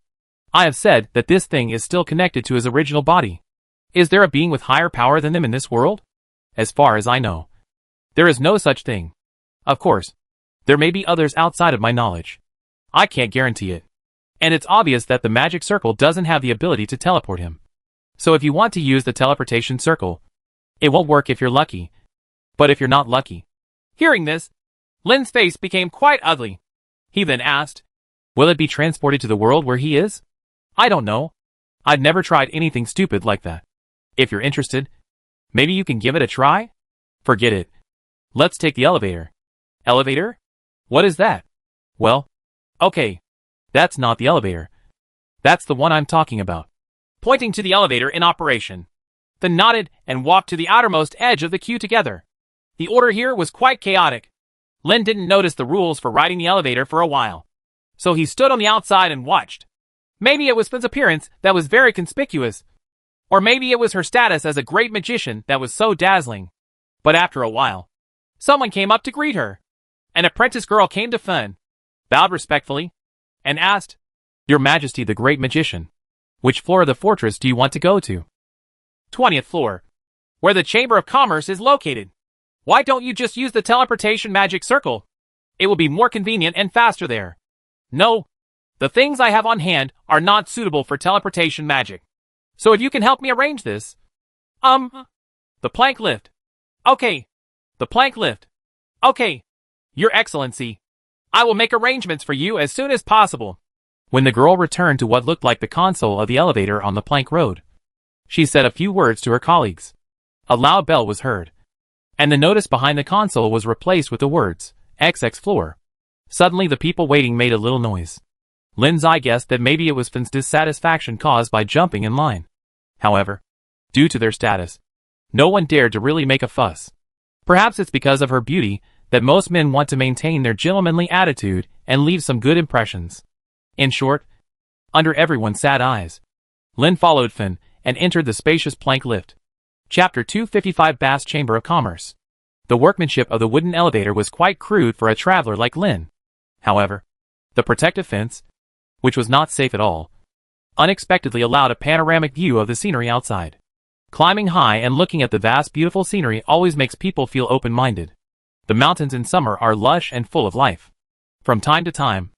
I have said that this thing is still connected to his original body. Is there a being with higher power than them in this world? As far as I know, there is no such thing. Of course, there may be others outside of my knowledge. I can't guarantee it. And it's obvious that the magic circle doesn't have the ability to teleport him. So if you want to use the teleportation circle, it won't work if you're lucky. But if you're not lucky. Hearing this, Lin's face became quite ugly. He then asked, Will it be transported to the world where he is? I don't know. I've never tried anything stupid like that. If you're interested, maybe you can give it a try? Forget it. Let's take the elevator. Elevator? What is that? Well, okay. That's not the elevator. That's the one I'm talking about. Pointing to the elevator in operation. They nodded and walked to the outermost edge of the queue together. The order here was quite chaotic. Lin didn't notice the rules for riding the elevator for a while, so he stood on the outside and watched. Maybe it was Fin's appearance that was very conspicuous, or maybe it was her status as a great magician that was so dazzling. But after a while, someone came up to greet her. An apprentice girl came to Fin, bowed respectfully, and asked, "Your Majesty the Great Magician, which floor of the fortress do you want to go to?" 20th floor, where the Chamber of Commerce is located. Why don't you just use the teleportation magic circle? It will be more convenient and faster there. No, the things I have on hand are not suitable for teleportation magic. So if you can help me arrange this. The plank lift. Okay. The plank lift. Okay. Your Excellency, I will make arrangements for you as soon as possible. When the girl returned to what looked like the console of the elevator on the plank road, she said a few words to her colleagues. A loud bell was heard, and the notice behind the console was replaced with the words, XX floor. Suddenly the people waiting made a little noise. Lin's eye guessed that maybe it was Fin's dissatisfaction caused by jumping in line. However, due to their status, no one dared to really make a fuss. Perhaps it's because of her beauty that most men want to maintain their gentlemanly attitude and leave some good impressions. In short, under everyone's sad eyes, Lin followed Fin and entered the spacious plank lift. Chapter 255 Bass Chamber of Commerce. The workmanship of the wooden elevator was quite crude for a traveler like Lin. However, the protective fence, which was not safe at all, unexpectedly allowed a panoramic view of the scenery outside. Climbing high and looking at the vast beautiful scenery always makes people feel open-minded. The mountains in summer are lush and full of life. From time to time,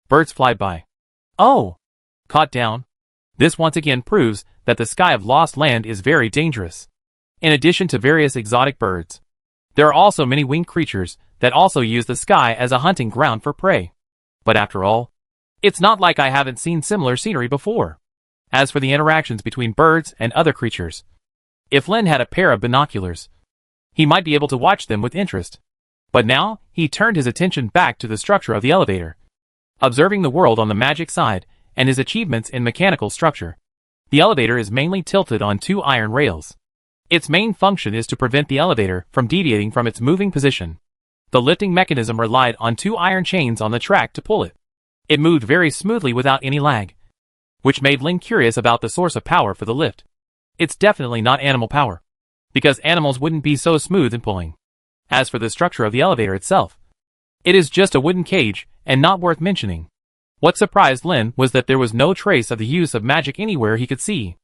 birds fly by. Oh! Caught down. This once again proves that the sky of Lost Land is very dangerous. In addition to various exotic birds, there are also many winged creatures that also use the sky as a hunting ground for prey. But after all, it's not like I haven't seen similar scenery before. As for the interactions between birds and other creatures, if Lin had a pair of binoculars, he might be able to watch them with interest. But now, he turned his attention back to the structure of the elevator, observing the world on the magic side and his achievements in mechanical structure. The elevator is mainly tilted on two iron rails. Its main function is to prevent the elevator from deviating from its moving position. The lifting mechanism relied on two iron chains on the track to pull it. It moved very smoothly without any lag, which made Lin curious about the source of power for the lift. It's definitely not animal power, because animals wouldn't be so smooth in pulling. As for the structure of the elevator itself, it is just a wooden cage and not worth mentioning. What surprised Lin was that there was no trace of the use of magic anywhere he could see.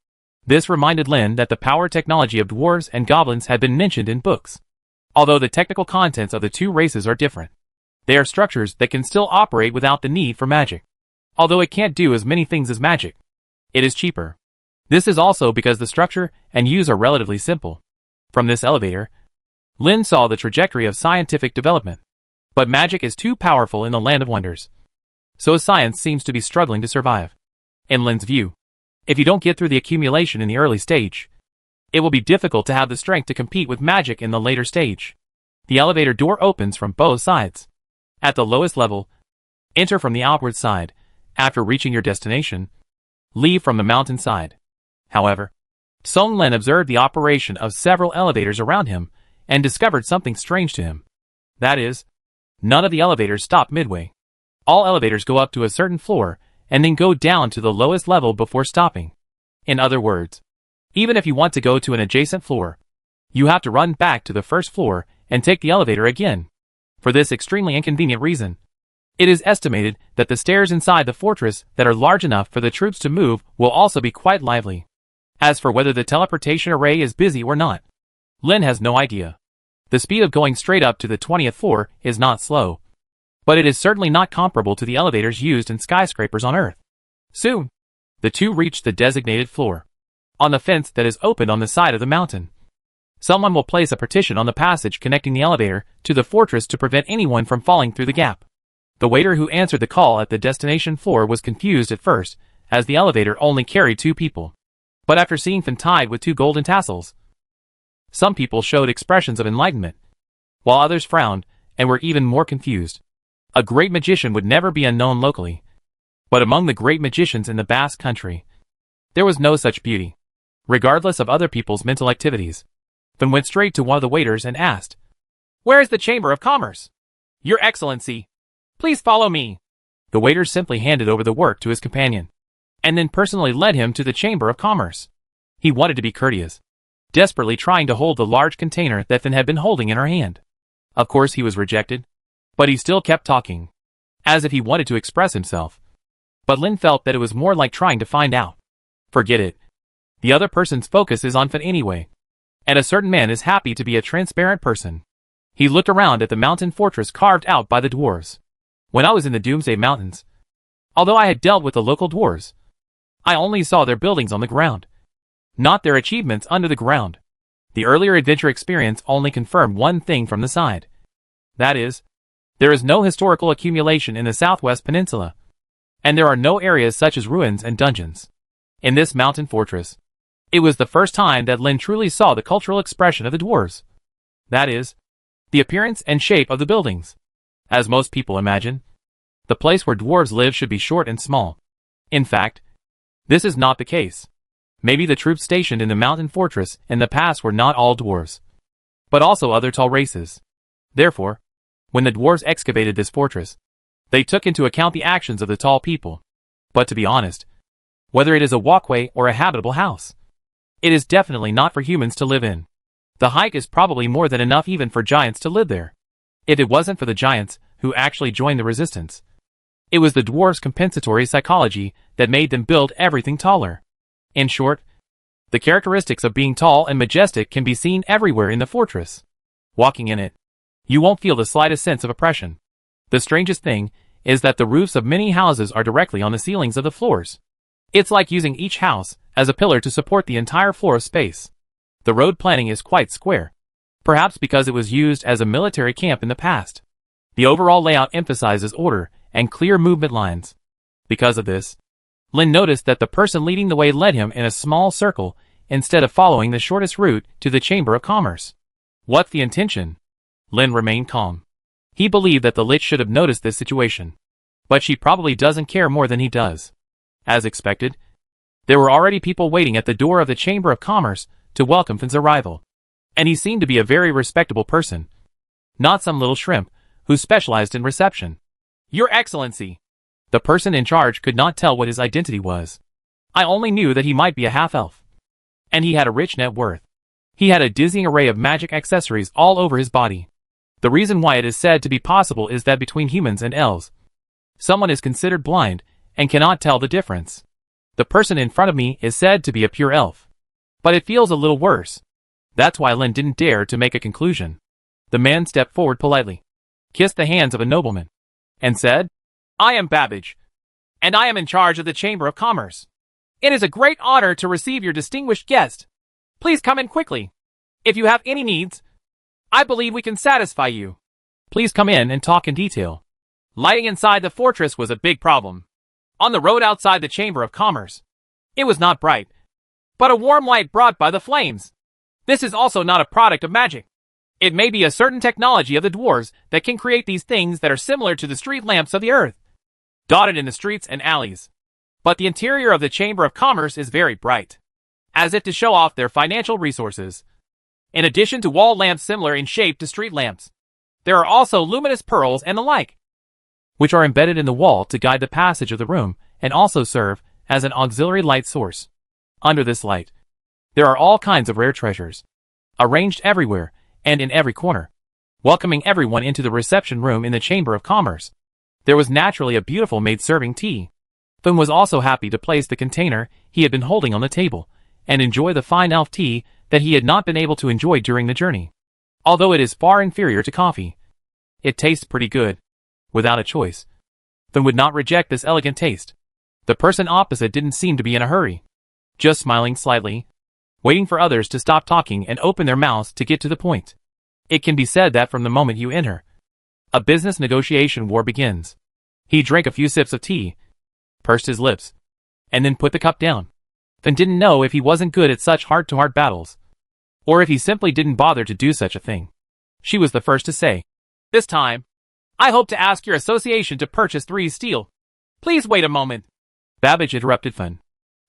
This reminded Lin that the power technology of dwarves and goblins had been mentioned in books. Although the technical contents of the two races are different, they are structures that can still operate without the need for magic. Although it can't do as many things as magic, it is cheaper. This is also because the structure and use are relatively simple. From this elevator, Lin saw the trajectory of scientific development. But magic is too powerful in the Land of Wonders, so science seems to be struggling to survive. In Lin's view, if you don't get through the accumulation in the early stage, it will be difficult to have the strength to compete with magic in the later stage. The elevator door opens from both sides. At the lowest level, enter from the outward side. After reaching your destination, leave from the mountain side. However, Song Lin observed the operation of several elevators around him and discovered something strange to him. That is, none of the elevators stop midway. All elevators go up to a certain floor and then go down to the lowest level before stopping. In other words, even if you want to go to an adjacent floor, you have to run back to the first floor and take the elevator again. For this extremely inconvenient reason, it is estimated that the stairs inside the fortress that are large enough for the troops to move will also be quite lively. As for whether the teleportation array is busy or not, Lin has no idea. The speed of going straight up to the 20th floor is not slow, but it is certainly not comparable to the elevators used in skyscrapers on Earth. Soon, the two reach the designated floor. On the fence that is opened on the side of the mountain, someone will place a partition on the passage connecting the elevator to the fortress to prevent anyone from falling through the gap. The waiter who answered the call at the destination floor was confused at first, as the elevator only carried 2 people. But after seeing Finn tied with 2 golden tassels, some people showed expressions of enlightenment, while others frowned and were even more confused. A great magician would never be unknown locally, but among the great magicians in the Basque country, there was no such beauty. Regardless of other people's mental activities, Finn went straight to one of the waiters and asked, "Where is the Chamber of Commerce?" "Your Excellency, please follow me." The waiter simply handed over the work to his companion, and then personally led him to the Chamber of Commerce. He wanted to be courteous, desperately trying to hold the large container that Finn had been holding in her hand. Of course he was rejected, but he still kept talking, as if he wanted to express himself. But Lin felt that it was more like trying to find out. Forget it. The other person's focus is on Finn anyway, and a certain man is happy to be a transparent person. He looked around at the mountain fortress carved out by the dwarves. When I was in the Doomsday Mountains, although I had dealt with the local dwarves, I only saw their buildings on the ground, not their achievements under the ground. The earlier adventure experience only confirmed one thing from the side. That is, there is no historical accumulation in the Southwest Peninsula, and there are no areas such as ruins and dungeons. In this mountain fortress, it was the first time that Lin truly saw the cultural expression of the dwarves. That is, the appearance and shape of the buildings. As most people imagine, the place where dwarves live should be short and small. In fact, this is not the case. Maybe the troops stationed in the mountain fortress in the past were not all dwarves, but also other tall races. Therefore, when the dwarves excavated this fortress, they took into account the actions of the tall people. But to be honest, whether it is a walkway or a habitable house, it is definitely not for humans to live in. The hike is probably more than enough even for giants to live there. If it wasn't for the giants who actually joined the resistance, it was the dwarves' compensatory psychology that made them build everything taller. In short, the characteristics of being tall and majestic can be seen everywhere in the fortress. Walking in it, you won't feel the slightest sense of oppression. The strangest thing is that the roofs of many houses are directly on the ceilings of the floors. It's like using each house as a pillar to support the entire floor of space. The road planning is quite square, perhaps because it was used as a military camp in the past. The overall layout emphasizes order and clear movement lines. Because of this, Lin noticed that the person leading the way led him in a small circle instead of following the shortest route to the Chamber of Commerce. What's the intention? Lin remained calm. He believed that the Lich should have noticed this situation, but she probably doesn't care more than he does. As expected, there were already people waiting at the door of the Chamber of Commerce to welcome Finn's arrival, and he seemed to be a very respectable person, not some little shrimp who specialized in reception. "Your Excellency." The person in charge could not tell what his identity was. I only knew that he might be a half-elf, and he had a rich net worth. He had a dizzying array of magic accessories all over his body. The reason why it is said to be possible is that between humans and elves, someone is considered blind and cannot tell the difference. The person in front of me is said to be a pure elf, but it feels a little worse. That's why Lin didn't dare to make a conclusion. The man stepped forward politely, kissed the hands of a nobleman, and said, "I am Babbage, and I am in charge of the Chamber of Commerce. It is a great honor to receive your distinguished guest. Please come in quickly. If you have any needs, I believe we can satisfy you. Please come in and talk in detail." Lighting inside the fortress was a big problem. On the road outside the Chamber of Commerce, it was not bright, but a warm light brought by the flames. This is also not a product of magic. It may be a certain technology of the dwarves that can create these things that are similar to the street lamps of the earth, dotted in the streets and alleys. But the interior of the Chamber of Commerce is very bright, as if to show off their financial resources. In addition to wall lamps similar in shape to street lamps, there are also luminous pearls and the like, which are embedded in the wall to guide the passage of the room and also serve as an auxiliary light source. Under this light, there are all kinds of rare treasures, arranged everywhere and in every corner, welcoming everyone into the reception room in the Chamber of Commerce. There was naturally a beautiful maid serving tea. Finn was also happy to place the container he had been holding on the table and enjoy the fine elf tea that he had not been able to enjoy during the journey. Although it is far inferior to coffee, it tastes pretty good. Without a choice, Finn would not reject this elegant taste. The person opposite didn't seem to be in a hurry, just smiling slightly, waiting for others to stop talking and open their mouths to get to the point. It can be said that from the moment you enter, a business negotiation war begins. He drank a few sips of tea, pursed his lips, and then put the cup down. Then didn't know if he wasn't good at such heart-to-heart battles, or if he simply didn't bother to do such a thing. She was the first to say, "This time, I hope to ask your association to purchase 3 steel. Please wait a moment." Babbage interrupted Fun.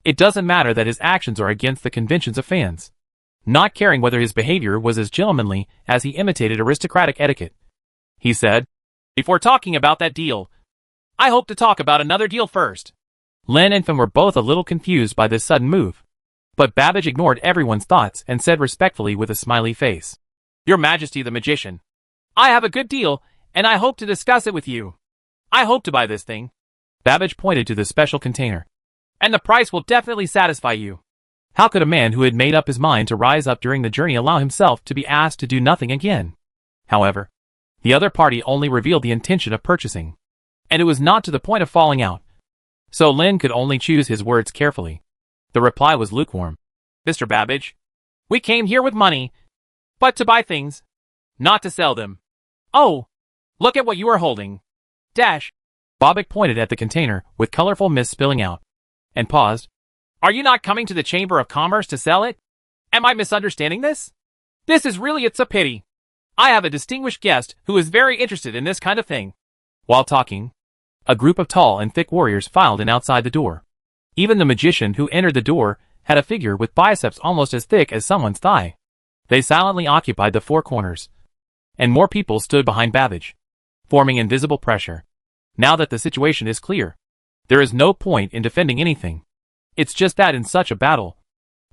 It doesn't matter that his actions are against the conventions of fans. Not caring whether his behavior was as gentlemanly as he imitated aristocratic etiquette. He said, "Before talking about that deal, I hope to talk about another deal first." Lin and Fun were both a little confused by this sudden move. But Babbage ignored everyone's thoughts and said respectfully with a smiley face, "Your Majesty the Magician, I have a good deal, and I hope to discuss it with you. I hope to buy this thing." Babbage pointed to the special container. "And the price will definitely satisfy you." How could a man who had made up his mind to rise up during the journey allow himself to be asked to do nothing again? However, the other party only revealed the intention of purchasing, and it was not to the point of falling out. So Lin could only choose his words carefully. The reply was lukewarm. "Mr. Babbage, we came here with money, but to buy things, not to sell them. Oh, look at what you are holding." Dash. Bobbick pointed at the container with colorful mist spilling out, and paused. "Are you not coming to the Chamber of Commerce to sell it? Am I misunderstanding this? This is really it's a pity. I have a distinguished guest who is very interested in this kind of thing." While talking, a group of tall and thick warriors filed in outside the door. Even the magician who entered the door had a figure with biceps almost as thick as someone's thigh. They silently occupied the 4 corners, and more people stood behind Babbage, forming invisible pressure. Now that the situation is clear, there is no point in defending anything. It's just that in such a battle,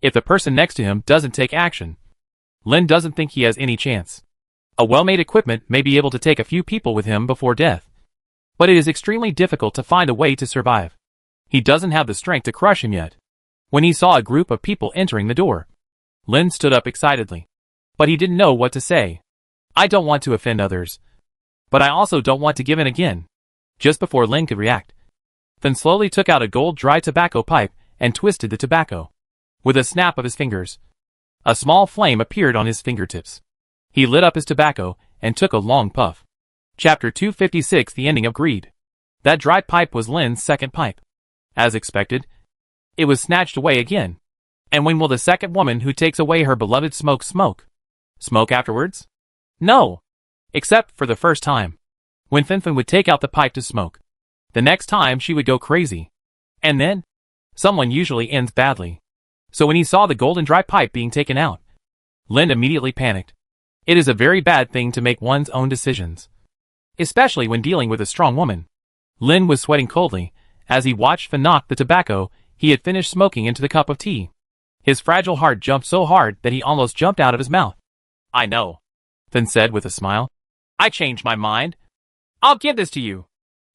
if the person next to him doesn't take action, Lin doesn't think he has any chance. A well-made equipment may be able to take a few people with him before death, but it is extremely difficult to find a way to survive. He doesn't have the strength to crush him yet. When he saw a group of people entering the door, Lin stood up excitedly. But he didn't know what to say. "I don't want to offend others, but I also don't want to give in again." Just before Lin could react, Finn slowly took out a gold dry tobacco pipe and twisted the tobacco. With a snap of his fingers, a small flame appeared on his fingertips. He lit up his tobacco and took a long puff. Chapter 256, The Ending of Greed. That dry pipe was Lin's second pipe. As expected, it was snatched away again. And when will the second woman who takes away her beloved smoke? Smoke afterwards? No. Except for the first time, when Finfin would take out the pipe to smoke. The next time she would go crazy. And then, someone usually ends badly. So when he saw the golden dry pipe being taken out, Lin immediately panicked. It is a very bad thing to make one's own decisions, especially when dealing with a strong woman. Lin was sweating coldly as he watched Fin knock the tobacco he had finished smoking into the cup of tea. His fragile heart jumped so hard that he almost jumped out of his mouth. "I know," Fin said with a smile. "I changed my mind. I'll give this to you."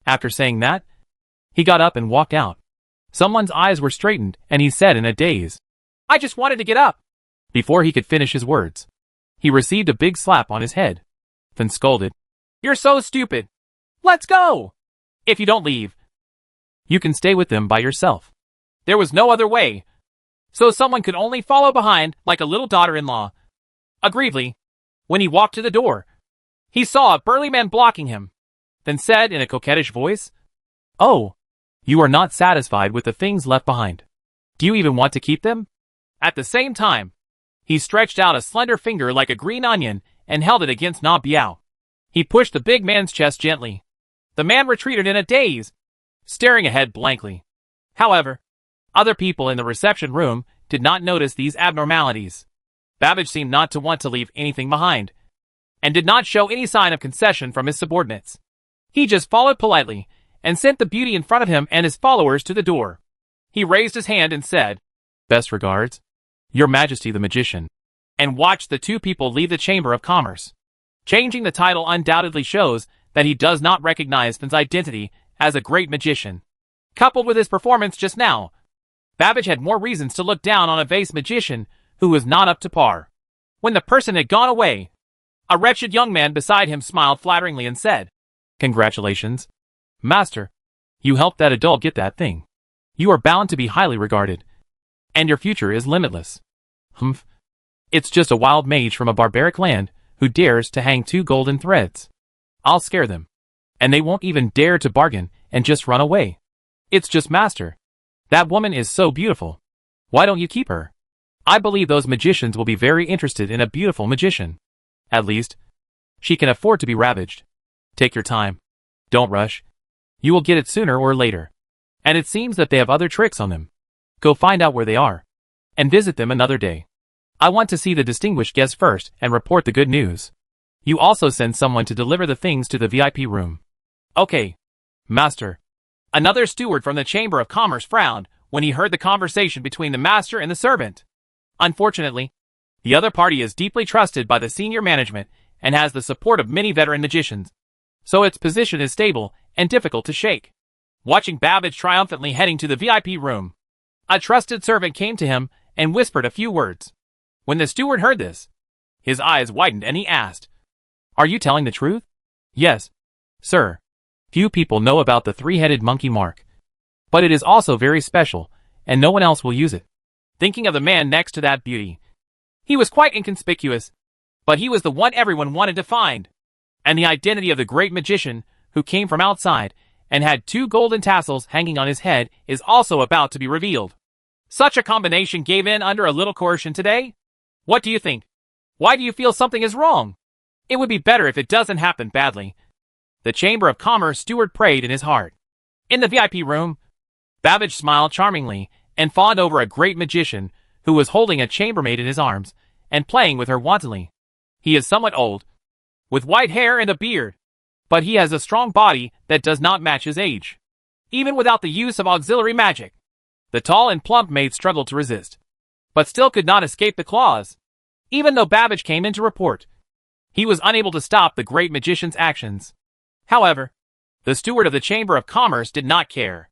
After saying that, he got up and walked out. Someone's eyes were straightened, and he said in a daze, "I just wanted to get up." Before he could finish his words, he received a big slap on his head. Fin scolded, "You're so stupid. Let's go. If you don't leave, you can stay with them by yourself." There was no other way, so someone could only follow behind like a little daughter-in-law. Agreeably, when he walked to the door, he saw a burly man blocking him, then said in a coquettish voice, "Oh, you are not satisfied with the things left behind. Do you even want to keep them?" At the same time, he stretched out a slender finger like a green onion and held it against Na Biao. He pushed the big man's chest gently. The man retreated in a daze, staring ahead blankly. However, other people in the reception room did not notice these abnormalities. Babbage seemed not to want to leave anything behind, and did not show any sign of concession from his subordinates. He just followed politely, and sent the beauty in front of him and his followers to the door. He raised his hand and said, "Best regards, Your Majesty the Magician," and watched the two people leave the Chamber of Commerce. Changing the title undoubtedly shows that he does not recognize Fin's identity as a great magician. Coupled with his performance just now, Babbage had more reasons to look down on a vase magician who was not up to par. When the person had gone away, a wretched young man beside him smiled flatteringly and said, "Congratulations, Master. You helped that adult get that thing. You are bound to be highly regarded, and your future is limitless." "Humph. It's just a wild mage from a barbaric land who dares to hang 2 golden threads. I'll scare them, and they won't even dare to bargain and just run away. It's just master. That woman is so beautiful. Why don't you keep her? I believe those magicians will be very interested in a beautiful magician. At least, she can afford to be ravaged. Take your time. Don't rush. You will get it sooner or later. And it seems that they have other tricks on them. Go find out where they are. And visit them another day. I want to see the distinguished guest first and report the good news. You also send someone to deliver the things to the VIP room. Okay, master. Another steward from the Chamber of Commerce frowned when he heard the conversation between the master and the servant. Unfortunately, the other party is deeply trusted by the senior management and has the support of many veteran magicians, so its position is stable and difficult to shake. Watching Babbage triumphantly heading to the VIP room, a trusted servant came to him and whispered a few words. When the steward heard this, his eyes widened and he asked, "Are you telling the truth?" "Yes, sir. Few people know about the three-headed monkey mark. But it is also very special, and no one else will use it." Thinking of the man next to that beauty, he was quite inconspicuous, but he was the one everyone wanted to find. And the identity of the great magician, who came from outside, and had 2 golden tassels hanging on his head, is also about to be revealed. Such a combination gave in under a little coercion today? What do you think? Why do you feel something is wrong? It would be better if it doesn't happen badly. The Chamber of Commerce steward prayed in his heart. In the VIP room, Babbage smiled charmingly and fawned over a great magician who was holding a chambermaid in his arms and playing with her wantonly. He is somewhat old, with white hair and a beard, but he has a strong body that does not match his age. Even without the use of auxiliary magic, the tall and plump maid struggled to resist, but still could not escape the claws. Even though Babbage came in to report, he was unable to stop the great magician's actions. However, the steward of the Chamber of Commerce did not care.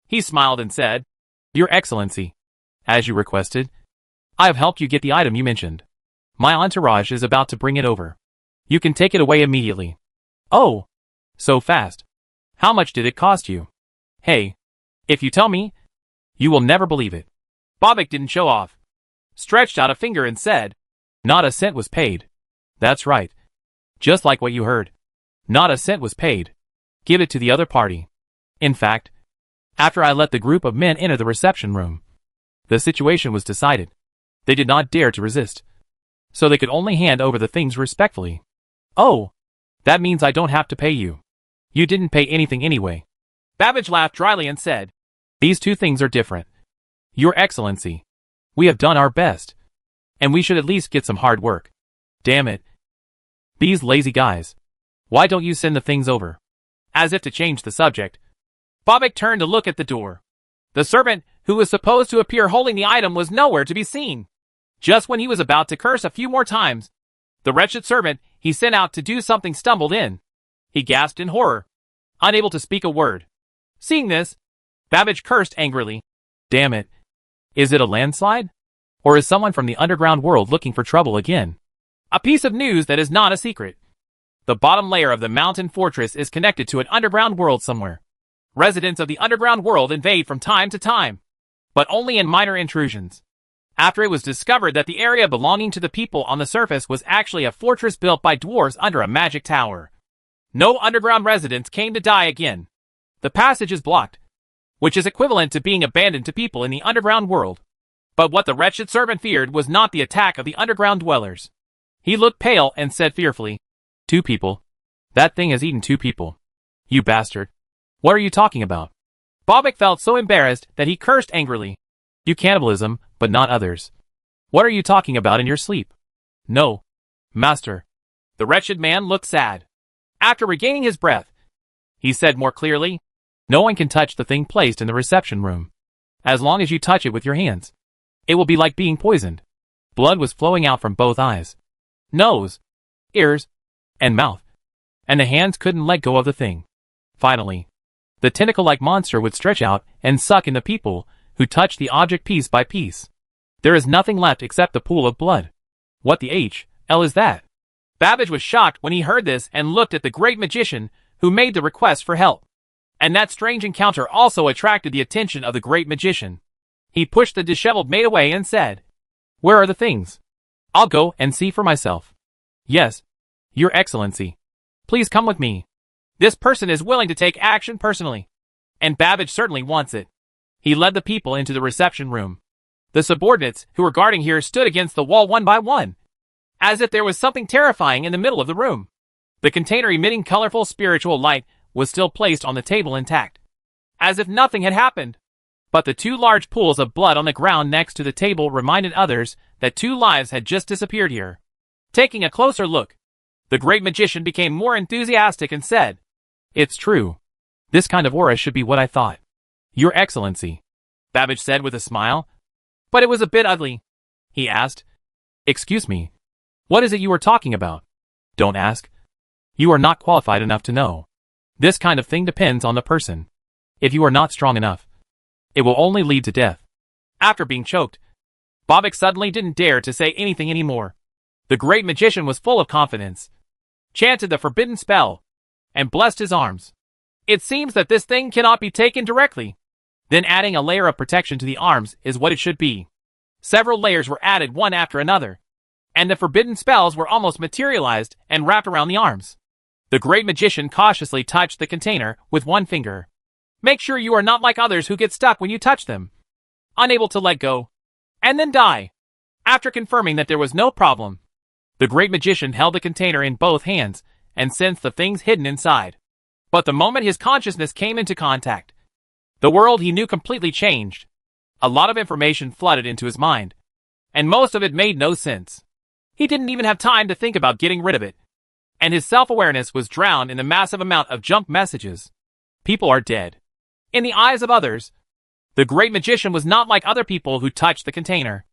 He smiled and said, "Your Excellency, as you requested, I have helped you get the item you mentioned. My entourage is about to bring it over. You can take it away immediately." "Oh, so fast. How much did it cost you?" "Hey, if you tell me, you will never believe it." Bobik didn't show off, stretched out a finger and said, "Not a cent was paid." "That's right. Just like what you heard. Not a cent was paid. Give it to the other party." In fact, after I let the group of men enter the reception room, the situation was decided. They did not dare to resist, so they could only hand over the things respectfully. "Oh, that means I don't have to pay you. You didn't pay anything anyway." Babbage laughed dryly and said, "These 2 things are different. Your Excellency, we have done our best, and we should at least get some hard work. Damn it. These lazy guys. Why don't you send the things over?" As if to change the subject, Bobik turned to look at the door. The servant, who was supposed to appear holding the item, was nowhere to be seen. Just when he was about to curse a few more times, the wretched servant he sent out to do something stumbled in. He gasped in horror, unable to speak a word. Seeing this, Babbage cursed angrily. "Damn it. Is it a landslide? Or is someone from the underground world looking for trouble again?" A piece of news that is not a secret. The bottom layer of the mountain fortress is connected to an underground world somewhere. Residents of the underground world invade from time to time, but only in minor intrusions. After it was discovered that the area belonging to the people on the surface was actually a fortress built by dwarves under a magic tower, no underground residents came to die again. The passage is blocked, which is equivalent to being abandoned to people in the underground world. But what the wretched servant feared was not the attack of the underground dwellers. He looked pale and said fearfully, 2 people. That thing has eaten 2 people. You bastard. What are you talking about?" Bobik felt so embarrassed that he cursed angrily. "You cannibalism, but not others. What are you talking about in your sleep?" "No, master." The wretched man looked sad. After regaining his breath, he said more clearly, "No one can touch the thing placed in the reception room. As long as you touch it with your hands, it will be like being poisoned." Blood was flowing out from both eyes, nose, ears, and mouth, and the hands couldn't let go of the thing. Finally, the tentacle-like monster would stretch out and suck in the people who touched the object piece by piece. There is nothing left except the pool of blood. What the hell is that? Babbage was shocked when he heard this and looked at the great magician who made the request for help. And that strange encounter also attracted the attention of the great magician. He pushed the disheveled maid away and said, "Where are the things? I'll go and see for myself." "Yes, Your Excellency. Please come with me. This person is willing to take action personally." and Babbage certainly wants it. He led the people into the reception room. The subordinates who were guarding here stood against the wall one by one, as if there was something terrifying in the middle of the room. The container emitting colorful spiritual light was still placed on the table intact, as if nothing had happened. But the two large pools of blood on the ground next to the table reminded others that 2 lives had just disappeared here. Taking a closer look, the great magician became more enthusiastic and said, "It's true. This kind of aura should be what I thought." "Your Excellency," Babbage said with a smile. "But it was a bit ugly," he asked. "Excuse me. What is it you are talking about?" "Don't ask. You are not qualified enough to know. This kind of thing depends on the person. If you are not strong enough, it will only lead to death." After being choked, Babbage suddenly didn't dare to say anything anymore. The great magician was full of confidence, chanted the forbidden spell, and blessed his arms. "It seems that this thing cannot be taken directly." Then adding a layer of protection to the arms is what it should be. Several layers were added one after another, and the forbidden spells were almost materialized and wrapped around the arms. The great magician cautiously touched the container with one finger. "Make sure you are not like others who get stuck when you touch them, unable to let go, and then die." After confirming that there was no problem, the great magician held the container in both hands and sensed the things hidden inside. But the moment his consciousness came into contact, the world he knew completely changed. A lot of information flooded into his mind, and most of it made no sense. He didn't even have time to think about getting rid of it, and his self-awareness was drowned in the massive amount of junk messages. People are dead. In the eyes of others, the great magician was not like other people who touched the container.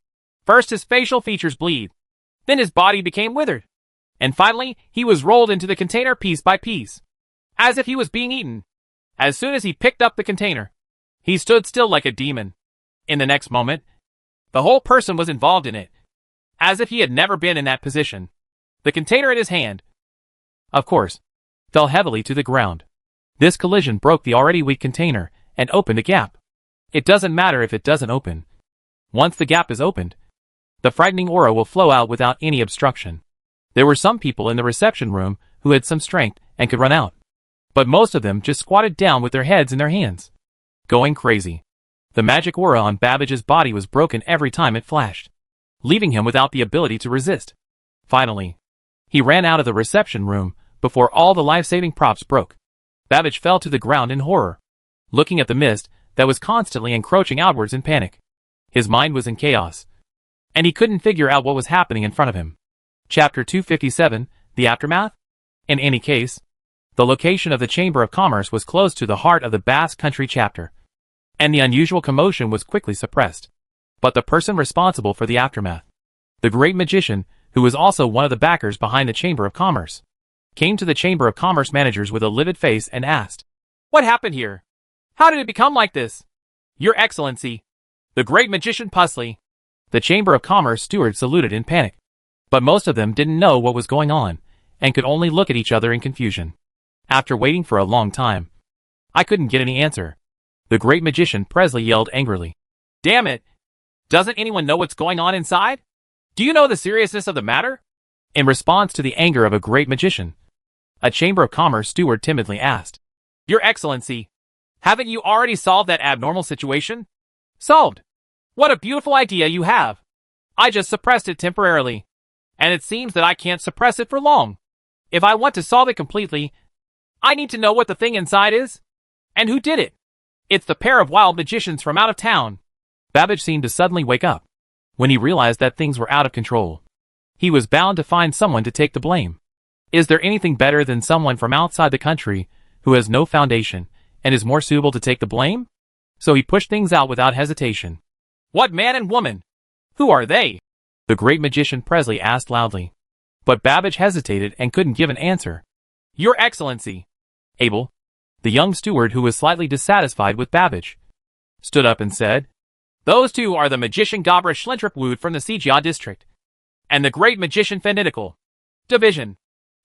First his facial features bleed, then his body became withered, and finally he was rolled into the container piece by piece, as if he was being eaten. As soon as he picked up the container, he stood still like a demon. In the next moment, the whole person was involved in it, as if he had never been in that position. The container in his hand, of course, fell heavily to the ground. This collision broke the already weak container and opened a gap. It doesn't matter if it doesn't open. Once the gap is opened, the frightening aura will flow out without any obstruction. There were some people in the reception room who had some strength and could run out, but most of them just squatted down with their heads in their hands, going crazy. The magic aura on Babbage's body was broken every time it flashed, leaving him without the ability to resist. Finally, he ran out of the reception room before all the life-saving props broke. Babbage fell to the ground in horror, looking at the mist that was constantly encroaching outwards in panic. His mind was in chaos, and he couldn't figure out what was happening in front of him. Chapter 257, The Aftermath? In any case, the location of the Chamber of Commerce was close to the heart of the Basque Country chapter, and the unusual commotion was quickly suppressed. But the person responsible for the aftermath, the great magician, who was also one of the backers behind the Chamber of Commerce, came to the Chamber of Commerce managers with a livid face and asked, "What happened here? How did it become like this?" "Your Excellency, the great magician Pusley." The Chamber of Commerce steward saluted in panic, but most of them didn't know what was going on and could only look at each other in confusion. After waiting for a long time, I couldn't get any answer. The great magician Presley yelled angrily, "Damn it! Doesn't anyone know what's going on inside? Do you know the seriousness of the matter?" In response to the anger of a great magician, a Chamber of Commerce steward timidly asked, "Your Excellency, haven't you already solved that abnormal situation?" "Solved? What a beautiful idea you have. I just suppressed it temporarily, and it seems that I can't suppress it for long. If I want to solve it completely, I need to know what the thing inside is, and who did it. It's the pair of wild magicians from out of town." Babbage seemed to suddenly wake up when he realized that things were out of control. He was bound to find someone to take the blame. Is there anything better than someone from outside the country who has no foundation and is more suitable to take the blame? So he pushed things out without hesitation. "What man and woman? Who are they?" the great magician Presley asked loudly. But Babbage hesitated and couldn't give an answer. "Your Excellency." Abel, the young steward who was slightly dissatisfied with Babbage, stood up and said, "Those two are the magician Gabra Schlentripwood from the Sigia district, and the great magician Fenitical division."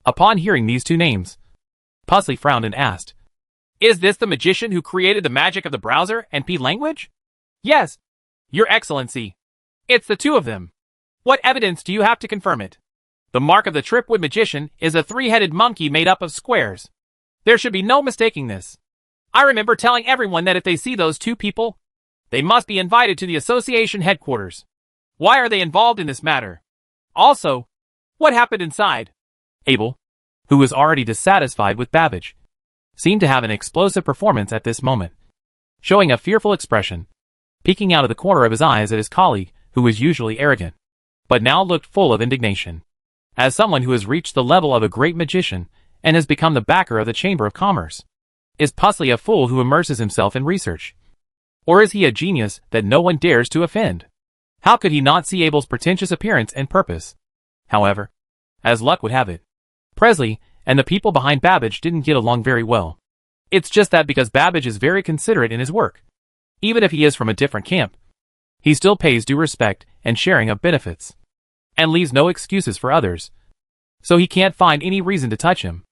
Upon hearing these two names, Pusley frowned and asked, "Is this the magician who created the magic of the browser and P language?" "Yes, Your Excellency. It's the two of them." "What evidence do you have to confirm it?" "The mark of the Tripwood magician is a 3-headed monkey made up of squares. There should be no mistaking this." I remember telling everyone that if they see those two people, they must be invited to the association headquarters. Why are they involved in this matter? Also, what happened inside? Abel, who was already dissatisfied with Babbage, seemed to have an explosive performance at this moment, showing a fearful expression, peeking out of the corner of his eyes at his colleague, who was usually arrogant, but now looked full of indignation. As someone who has reached the level of a great magician and has become the backer of the Chamber of Commerce, is Pusley a fool who immerses himself in research? Or is he a genius that no one dares to offend? How could he not see Abel's pretentious appearance and purpose? However, as luck would have it, Presley and the people behind Babbage didn't get along very well. It's just that because Babbage is very considerate in his work, even if he is from a different camp, he still pays due respect and sharing of benefits, and leaves no excuses for others, so he can't find any reason to touch him.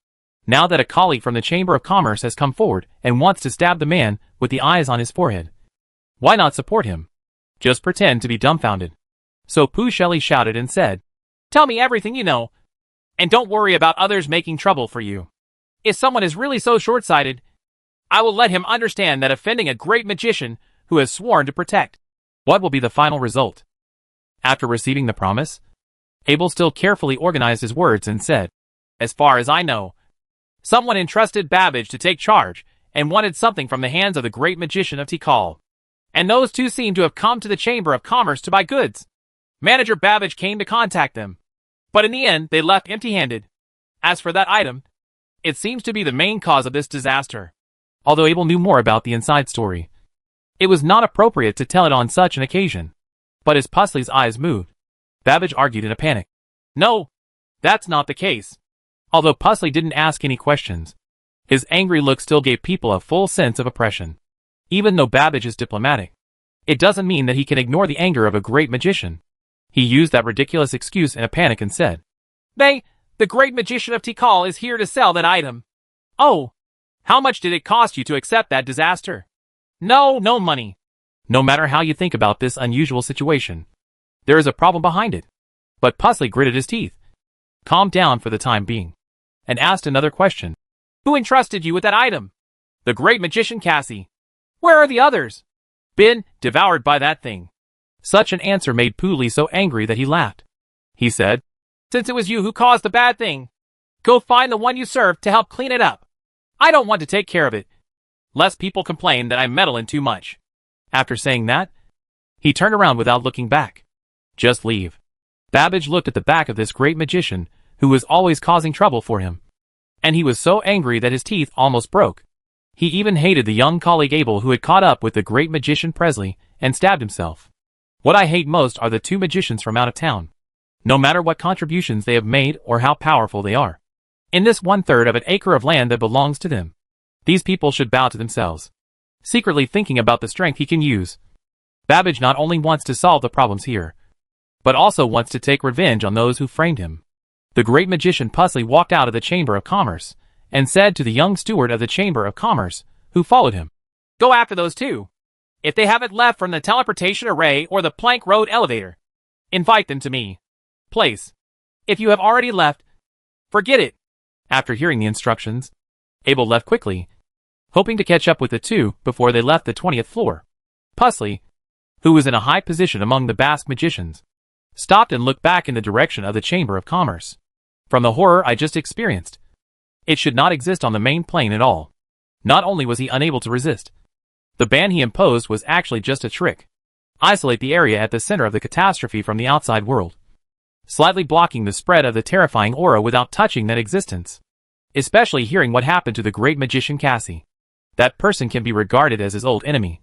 Now that a colleague from the Chamber of Commerce has come forward and wants to stab the man with the eyes on his forehead, why not support him? Just pretend to be dumbfounded. So Pooh Shelley shouted and said, "Tell me everything you know, and don't worry about others making trouble for you. If someone is really so short-sighted, I will let him understand that offending a great magician who has sworn to protect." What will be the final result? After receiving the promise, Abel still carefully organized his words and said, "As far as I know, someone entrusted Babbage to take charge and wanted something from the hands of the great magician of Tikal. And those two seem to have come to the Chamber of Commerce to buy goods. Manager Babbage came to contact them, but in the end they left empty-handed. As for that item, it seems to be the main cause of this disaster." Although Abel knew more about the inside story, it was not appropriate to tell it on such an occasion. But as Pusley's eyes moved, Babbage argued in a panic, "No, that's not the case." Although Pusley didn't ask any questions, his angry look still gave people a full sense of oppression. Even though Babbage is diplomatic, it doesn't mean that he can ignore the anger of a great magician. He used that ridiculous excuse in a panic and said, The great magician of Tikal is here to sell that item." "Oh, how much did it cost you to accept that disaster?" "No money." No matter how you think about this unusual situation, there is a problem behind it. But Pusley gritted his teeth, calmed down for the time being, and asked another question. "Who entrusted you with that item?" "The great magician Cassie." "Where are the others?" "Been devoured by that thing." Such an answer made Pooley so angry that he laughed. He said, "Since it was you who caused the bad thing, go find the one you served to help clean it up. I don't want to take care of it, lest people complain that I meddle in too much." After saying that, he turned around without looking back. Just leave. Babbage looked at the back of this great magician who was always causing trouble for him, and he was so angry that his teeth almost broke. He even hated the young colleague Abel who had caught up with the great magician Presley and stabbed himself. What I hate most are the two magicians from out of town. No matter what contributions they have made or how powerful they are, in this 1/3 of an acre of land that belongs to them, these people should bow to themselves, secretly thinking about the strength he can use. Babbage not only wants to solve the problems here, but also wants to take revenge on those who framed him. The great magician Pusley walked out of the Chamber of Commerce and said to the young steward of the Chamber of Commerce, who followed him, "Go after those two. If they haven't left from the teleportation array or the plank road elevator, invite them to me. Place. If you have already left, forget it." After hearing the instructions, Abel left quickly, hoping to catch up with the two before they left the 20th floor. Pusley, who was in a high position among the Basque magicians, stopped and looked back in the direction of the Chamber of Commerce. From the horror I just experienced, it should not exist on the main plane at all. Not only was he unable to resist, the ban he imposed was actually just a trick. Isolate the area at the center of the catastrophe from the outside world, slightly blocking the spread of the terrifying aura without touching that existence. Especially hearing what happened to the great magician Cassie. That person can be regarded as his old enemy,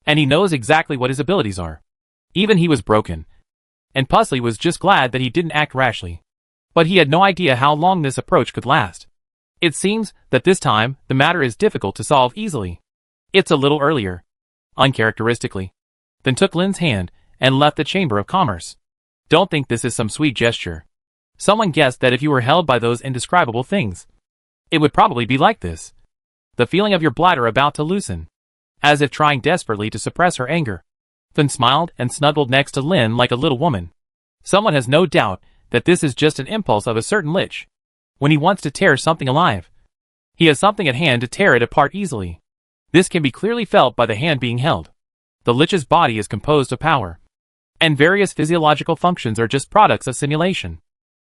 and he knows exactly what his abilities are. Even he was broken, and Pusley was just glad that he didn't act rashly. But he had no idea how long this approach could last. It seems that this time the matter is difficult to solve easily. It's a little earlier, uncharacteristically, then took Lynn's hand and left the Chamber of Commerce. Don't think this is some sweet gesture. Someone guessed that if you were held by those indescribable things, it would probably be like this. The feeling of your bladder about to loosen, as if trying desperately to suppress her anger. Then smiled and snuggled next to Lynn like a little woman. Someone has no doubt that this is just an impulse of a certain Lich. When he wants to tear something alive, he has something at hand to tear it apart easily. This can be clearly felt by the hand being held. The Lich's body is composed of power, and various physiological functions are just products of simulation.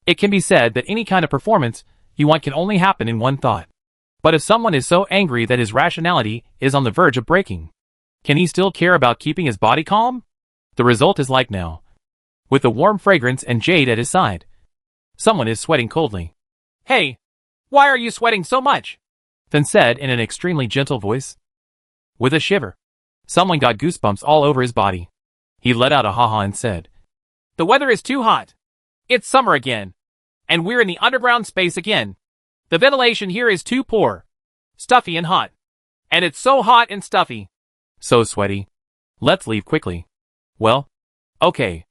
It can be said that any kind of performance you want can only happen in one thought. But if someone is so angry that his rationality is on the verge of breaking, can he still care about keeping his body calm? The result is like now. With the warm fragrance and jade at his side, someone is sweating coldly. "Hey, why are you sweating so much?" Then said in an extremely gentle voice. With a shiver, someone got goosebumps all over his body. He let out a ha-ha and said, "The weather is too hot. It's summer again. And we're in the underground space again. The ventilation here is too poor. Stuffy and hot. And it's so hot and stuffy. So sweaty. Let's leave quickly." "Well, okay."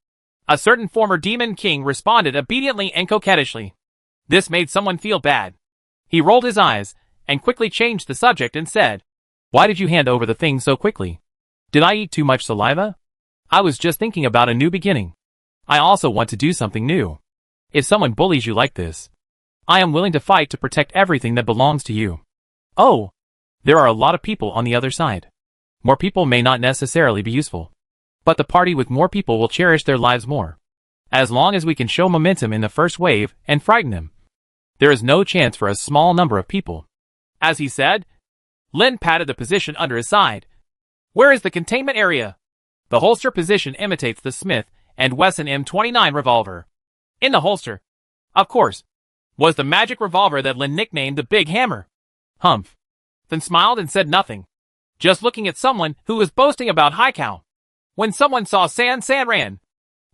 A certain former demon king responded obediently and coquettishly. This made someone feel bad. He rolled his eyes and quickly changed the subject and said, "Why did you hand over the thing so quickly? Did I eat too much saliva? I was just thinking about a new beginning. I also want to do something new. If someone bullies you like this, I am willing to fight to protect everything that belongs to you." Oh, there are a lot of people on the other side. More people may not necessarily be useful, but the party with more people will cherish their lives more. As long as we can show momentum in the first wave and frighten them, there is no chance for a small number of people. As he said, Lin patted the position under his side. "Where is the containment area?" The holster position imitates the Smith & Wesson M29 revolver. In the holster, of course, was the magic revolver that Lin nicknamed the Big Hammer. Humph. Then smiled and said nothing, just looking at someone who was boasting about high cow. When someone saw San ran,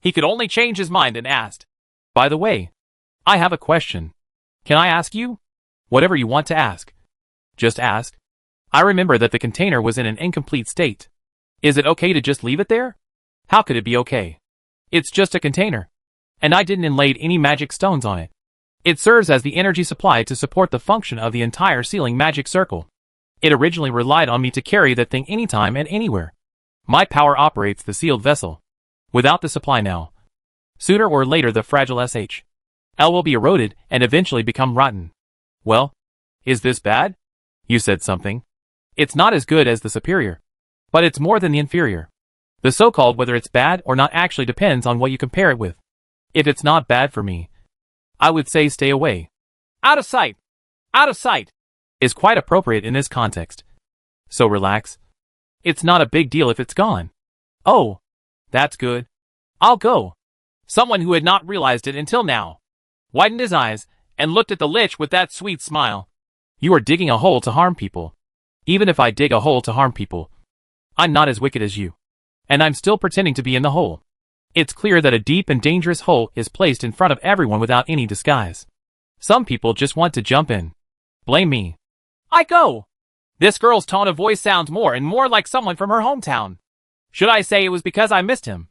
he could only change his mind and asked, "By the way, I have a question. Can I ask you?" "Whatever you want to ask. Just ask. I remember that the container was in an incomplete state. Is it okay to just leave it there?" "How could it be okay? It's just a container. And I didn't inlay any magic stones on it. It serves as the energy supply to support the function of the entire sealing magic circle. It originally relied on me to carry that thing anytime and anywhere. My power operates the sealed vessel. Without the supply now, sooner or later the fragile SHL will be eroded and eventually become rotten." "Well, is this bad?" "You said something. It's not as good as the superior, but it's more than the inferior. The so-called whether it's bad or not actually depends on what you compare it with. If it's not bad for me, I would say stay away. Out of sight. Out of sight is quite appropriate in this context. So relax. It's not a big deal if it's gone." "Oh, that's good. I'll go." Someone who had not realized it until now widened his eyes and looked at the Lich with that sweet smile. "You are digging a hole to harm people. Even if I dig a hole to harm people, I'm not as wicked as you. And I'm still pretending to be in the hole. It's clear that a deep and dangerous hole is placed in front of everyone without any disguise. Some people just want to jump in. Blame me." "I go." This girl's tone of voice sounds more and more like someone from her hometown. Should I say it was because I missed him?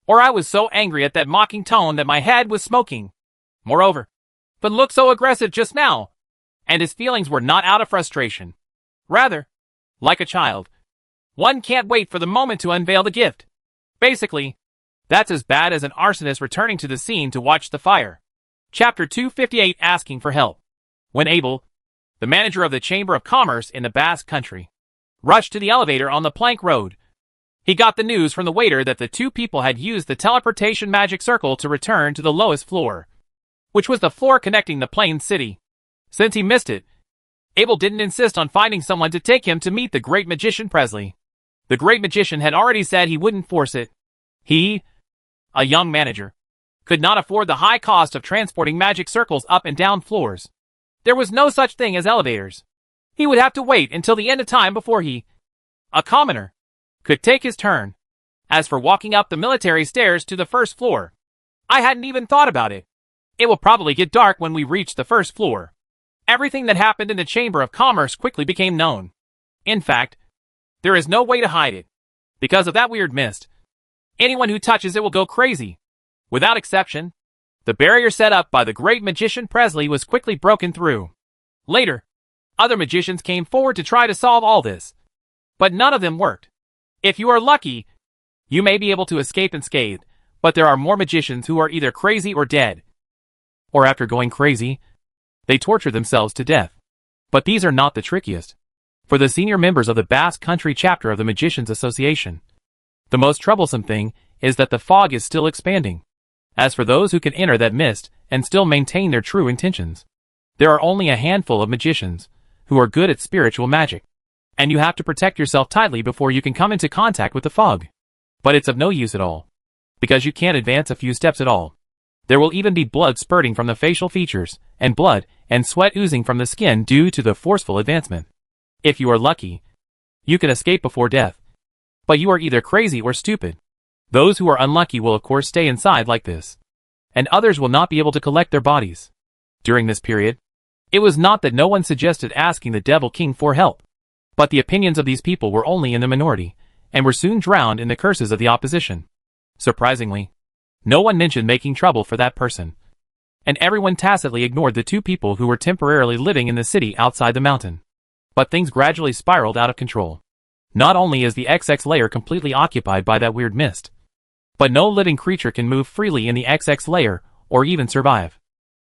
Or I was so angry at that mocking tone that my head was smoking? Moreover, but looked so aggressive just now, and his feelings were not out of frustration. Rather, like a child. One can't wait for the moment to unveil the gift. Basically, that's as bad as an arsonist returning to the scene to watch the fire. Chapter 258 Asking for Help. When Abel, the manager of the Chamber of Commerce in the Basque Country, rushed to the elevator on the plank road, he got the news from the waiter that the two people had used the teleportation magic circle to return to the lowest floor, which was the floor connecting the plain city. Since he missed it, Abel didn't insist on finding someone to take him to meet the great magician Presley. The great magician had already said he wouldn't force it. He, a young manager, could not afford the high cost of transporting magic circles up and down floors. There was no such thing as elevators. He would have to wait until the end of time before he, a commoner, could take his turn. As for walking up the military stairs to the first floor, I hadn't even thought about it. It will probably get dark when we reach the first floor. Everything that happened in the Chamber of Commerce quickly became known. In fact, there is no way to hide it. Because of that weird mist, anyone who touches it will go crazy. Without exception, the barrier set up by the great magician Presley was quickly broken through. Later, other magicians came forward to try to solve all this, but none of them worked. If you are lucky, you may be able to escape unscathed, but there are more magicians who are either crazy or dead. Or after going crazy, they torture themselves to death. But these are not the trickiest. for the senior members of the Basque Country chapter of the Magicians Association. The most troublesome thing is that the fog is still expanding. As for those who can enter that mist and still maintain their true intentions, there are only a handful of magicians who are good at spiritual magic, and you have to protect yourself tightly before you can come into contact with the fog. But it's of no use at all, because you can't advance a few steps at all. There will even be blood spurting from the facial features, and blood and sweat oozing from the skin due to the forceful advancement. If you are lucky, you can escape before death. But you are either crazy or stupid. Those who are unlucky will of course stay inside like this, and others will not be able to collect their bodies. During this period, it was not that no one suggested asking the Devil King for help, but the opinions of these people were only in the minority, and were soon drowned in the curses of the opposition. Surprisingly, no one mentioned making trouble for that person, and everyone tacitly ignored the two people who were temporarily living in the city outside the mountain. But things gradually spiraled out of control. Not only is the XX layer completely occupied by that weird mist, but no living creature can move freely in the XX layer or even survive.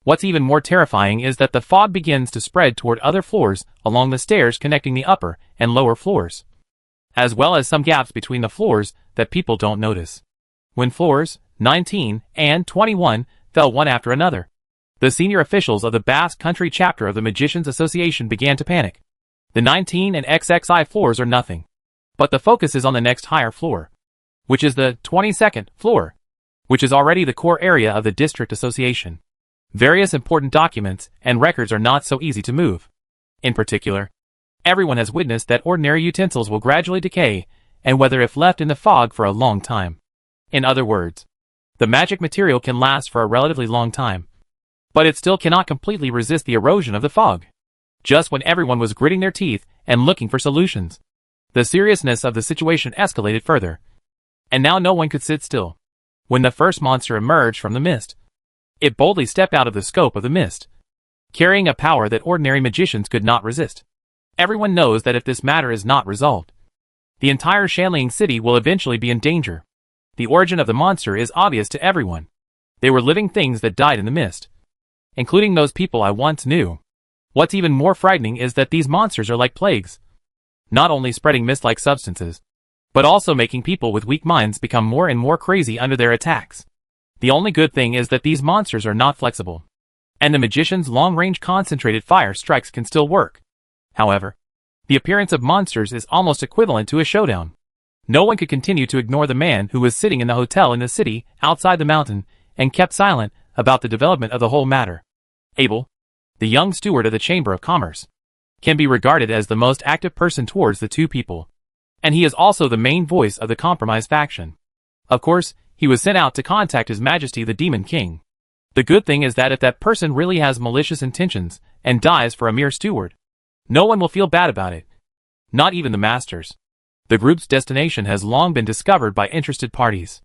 What's even more terrifying is that the fog begins to spread toward other floors along the stairs connecting the upper and lower floors, as well as some gaps between the floors that people don't notice. When floors 19 and 21 fell one after another, the senior officials of the Basque Country chapter of the Magicians Association began to panic. The 19 and XXI floors are nothing, but the focus is on the next higher floor, which is the 22nd floor, which is already the core area of the district association. Various important documents and records are not so easy to move. In particular, everyone has witnessed that ordinary utensils will gradually decay and wither if left in the fog for a long time. In other words, the magic material can last for a relatively long time, but it still cannot completely resist the erosion of the fog. Just when everyone was gritting their teeth and looking for solutions, the seriousness of the situation escalated further, and now no one could sit still. When the first monster emerged from the mist, it boldly stepped out of the scope of the mist, carrying a power that ordinary magicians could not resist. Everyone knows that if this matter is not resolved, the entire Shanling city will eventually be in danger. The origin of the monster is obvious to everyone. They were living things that died in the mist, including those people I once knew. What's even more frightening is that these monsters are like plagues, not only spreading mist-like substances, but also making people with weak minds become more and more crazy under their attacks. The only good thing is that these monsters are not flexible, and the magician's long-range concentrated fire strikes can still work. However, the appearance of monsters is almost equivalent to a showdown. No one could continue to ignore the man who was sitting in the hotel in the city outside the mountain and kept silent about the development of the whole matter. Abel, the young steward of the Chamber of Commerce, can be regarded as the most active person towards the two people, and he is also the main voice of the compromised faction. Of course, he was sent out to contact His Majesty the Demon King. The good thing is that if that person really has malicious intentions and dies for a mere steward, no one will feel bad about it. Not even the masters. The group's destination has long been discovered by interested parties.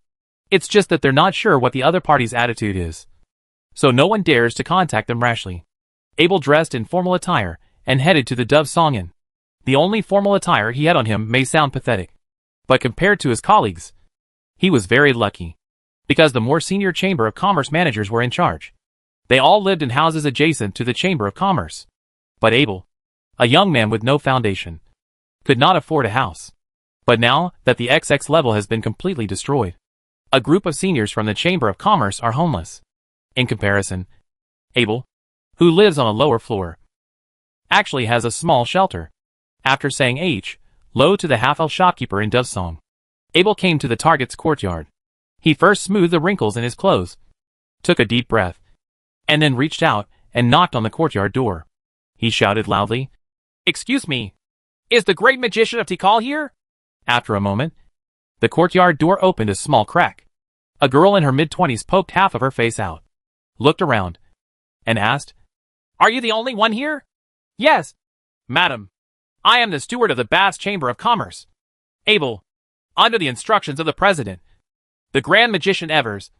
It's just that they're not sure what the other party's attitude is, so no one dares to contact them rashly. Abel dressed in formal attire and headed to the Dove Song Inn. The only formal attire he had on him may sound pathetic, but compared to his colleagues, he was very lucky, because the more senior Chamber of Commerce managers were in charge. They all lived in houses adjacent to the Chamber of Commerce. But Abel, a young man with no foundation, could not afford a house. But now that the XX level has been completely destroyed, a group of seniors from the Chamber of Commerce are homeless. In comparison, Abel, who lives on a lower floor, actually has a small shelter. After saying low to the half-elf shopkeeper in Dovesong, Abel came to the target's courtyard. He first smoothed the wrinkles in his clothes, took a deep breath, and then reached out and knocked on the courtyard door. He shouted loudly, "Excuse me, is the great magician of Tikal here?" After a moment, the courtyard door opened a small crack. A girl in her mid-20s poked half of her face out, looked around, and asked, "Are you the only one here?" "Yes, madam. I am the steward of the Basque Chamber of Commerce. Abel, under the instructions of the President, the Grand Magician Evers,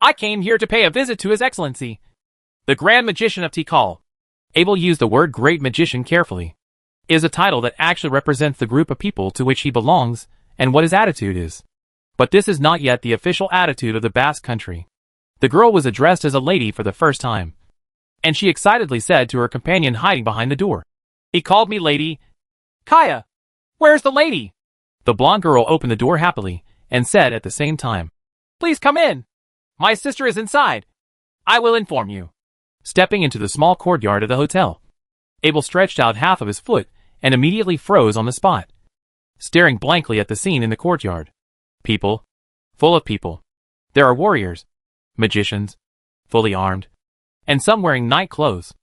I came here to pay a visit to His Excellency, the Grand Magician of Tikal." Abel used the word Great Magician carefully. It is a title that actually represents the group of people to which he belongs and what his attitude is. But this is not yet the official attitude of the Basque country. The girl was addressed as a lady for the first time, and she excitedly said to her companion hiding behind the door, "He called me lady. Kaya! Where's the lady? The blonde girl opened the door happily, and said at the same time, Please come in. My sister is inside. I will inform you. Stepping into the small courtyard of the hotel, Abel stretched out half of his foot and immediately froze on the spot, staring blankly at the scene in the courtyard. People. Full of people. There are warriors, magicians, fully armed, and some wearing night clothes.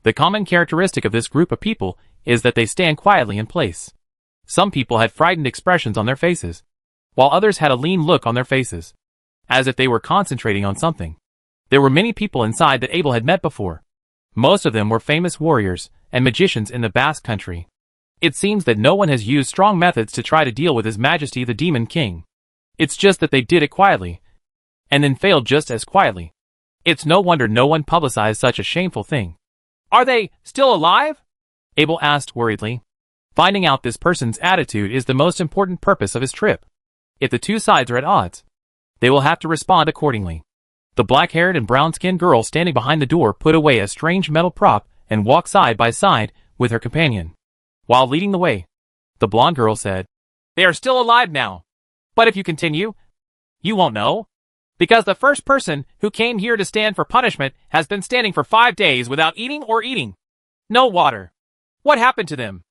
The common characteristic of this group of people is that they stand quietly in place. Some people had frightened expressions on their faces, while others had a lean look on their faces, as if they were concentrating on something. There were many people inside that Abel had met before. Most of them were famous warriors and magicians in the Basque country. It seems that no one has used strong methods to try to deal with His Majesty the Demon King. It's just that they did it quietly, and then failed just as quietly. It's no wonder no one publicized such a shameful thing. Are they still alive? Abel asked worriedly. Finding out this person's attitude is the most important purpose of his trip. If the two sides are at odds, they will have to respond accordingly. The black-haired and brown-skinned girl standing behind the door put away a strange metal prop and walked side by side with her companion. While leading the way, the blonde girl said, They are still alive now. But if you continue, you won't know. Because the first person who came here to stand for punishment has been standing for 5 days without eating or eating. No water. What happened to them?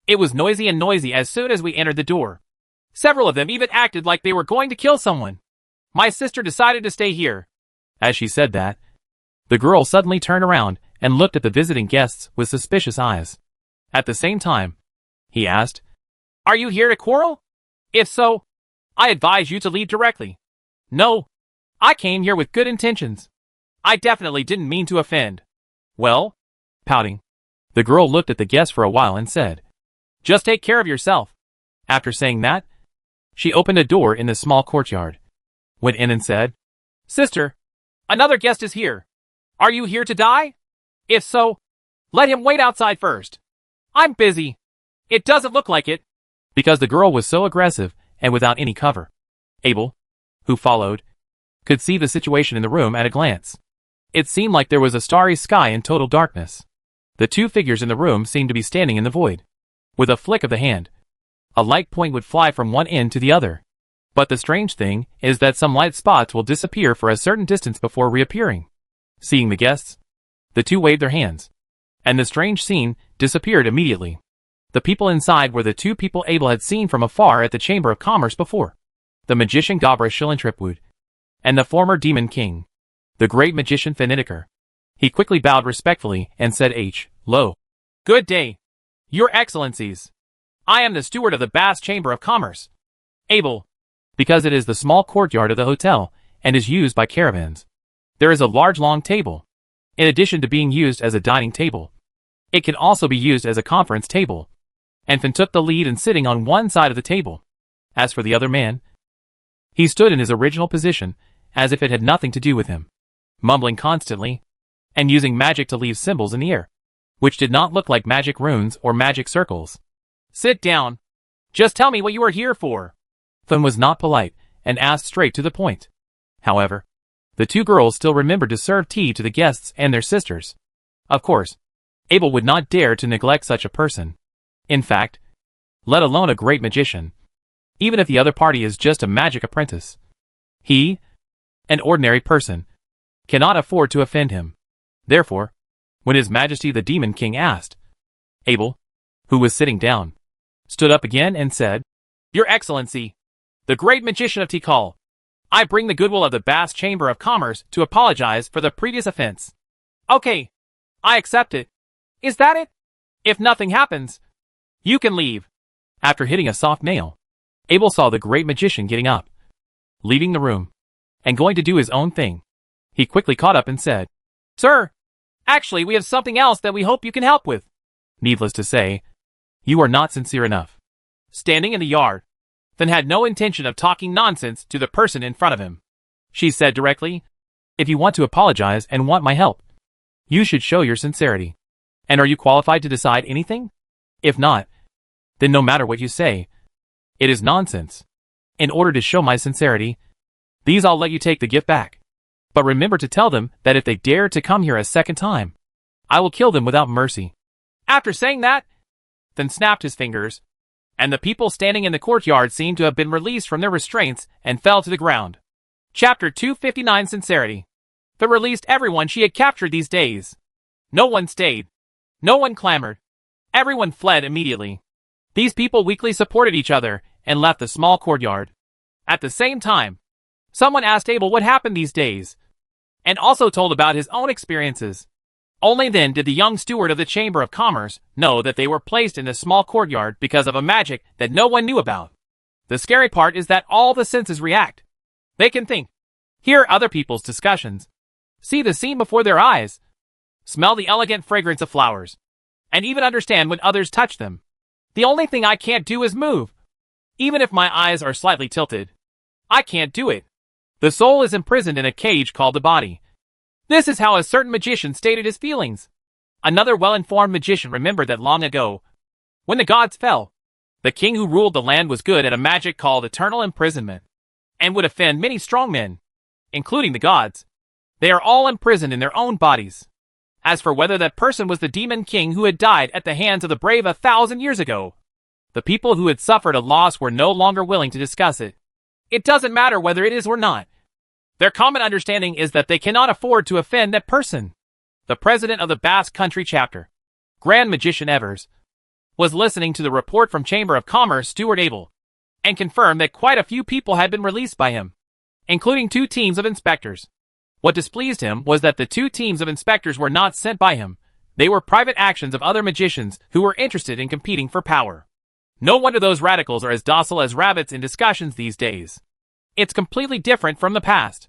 It was noisy as soon as we entered the door. Several of them even acted like they were going to kill someone. My sister decided to stay here. As she said that, the girl suddenly turned around and looked at the visiting guests with suspicious eyes. At the same time, he asked, Are you here to quarrel? If so, I advise you to leave directly. No, I came here with good intentions. I definitely didn't mean to offend. Well, pouting, the girl looked at the guest for a while and said, Just take care of yourself. After saying that, she opened a door in the small courtyard, went in and said, Sister, another guest is here. Are you here to die? If so, let him wait outside first. I'm busy. It doesn't look like it. Because the girl was so aggressive and without any cover, Abel, who followed, could see the situation in the room at a glance. It seemed like there was a starry sky in total darkness. The two figures in the room seemed to be standing in the void. With a flick of the hand, a light point would fly from one end to the other. But the strange thing is that some light spots will disappear for a certain distance before reappearing. Seeing the guests, the two waved their hands, and the strange scene disappeared immediately. The people inside were the two people Abel had seen from afar at the Chamber of Commerce before. The magician Gabra Shilintripwood, and the former Demon King, the great magician Fenitiker. He quickly bowed respectfully and said Lo. Good day, Your Excellencies. I am the steward of the Basque Chamber of Commerce. Abel, because it is the small courtyard of the hotel and is used by caravans. There is a large long table. In addition to being used as a dining table, it can also be used as a conference table. And Fen took the lead in sitting on one side of the table. As for the other man, he stood in his original position as if it had nothing to do with him, mumbling constantly and using magic to leave symbols in the air, which did not look like magic runes or magic circles. Sit down. Just tell me what you are here for. Fen was not polite and asked straight to the point. However, the two girls still remembered to serve tea to the guests and their sisters. Of course, Abel would not dare to neglect such a person. In fact, let alone a great magician, even if the other party is just a magic apprentice. He, an ordinary person, cannot afford to offend him. Therefore, when His Majesty the Demon King asked, Abel, who was sitting down, stood up again and said, Your Excellency, the great magician of Tikal, I bring the goodwill of the Basque Chamber of Commerce to apologize for the previous offense. Okay, I accept it. Is that it? If nothing happens, you can leave. After hitting a soft nail, Abel saw the great magician getting up, leaving the room, and going to do his own thing. He quickly caught up and said, Sir, actually we have something else that we hope you can help with. Needless to say, you are not sincere enough. Standing in the yard, Fen had no intention of talking nonsense to the person in front of him. She said directly, If you want to apologize and want my help, you should show your sincerity. And are you qualified to decide anything? If not, then no matter what you say, it is nonsense. In order to show my sincerity, these I'll let you take the gift back. But remember to tell them that if they dare to come here a second time, I will kill them without mercy. After saying that, then snapped his fingers, and the people standing in the courtyard seemed to have been released from their restraints and fell to the ground. Chapter 259 Sincerity. The released everyone she had captured these days. No one stayed. No one clamored. Everyone fled immediately. These people weakly supported each other and left the small courtyard. At the same time, someone asked Abel what happened these days, and also told about his own experiences. Only then did the young steward of the Chamber of Commerce know that they were placed in this small courtyard because of a magic that no one knew about. The scary part is that all the senses react. They can think, hear other people's discussions, see the scene before their eyes, smell the elegant fragrance of flowers, and even understand when others touch them. The only thing I can't do is move. Even if my eyes are slightly tilted, I can't do it. The soul is imprisoned in a cage called the body. This is how a certain magician stated his feelings. Another well-informed magician remembered that long ago, when the gods fell, the king who ruled the land was good at a magic called eternal imprisonment, and would offend many strong men, including the gods. They are all imprisoned in their own bodies. As for whether that person was the demon king who had died at the hands of the brave 1,000 years ago, the people who had suffered a loss were no longer willing to discuss it. It doesn't matter whether it is or not. Their common understanding is that they cannot afford to offend that person. The president of the Basque Country chapter, Grand Magician Evers, was listening to the report from Chamber of Commerce steward Abel, and confirmed that quite a few people had been released by him, including 2 teams of inspectors. What displeased him was that the 2 teams of inspectors were not sent by him. They were private actions of other magicians who were interested in competing for power. No wonder those radicals are as docile as rabbits in discussions these days. It's completely different from the past.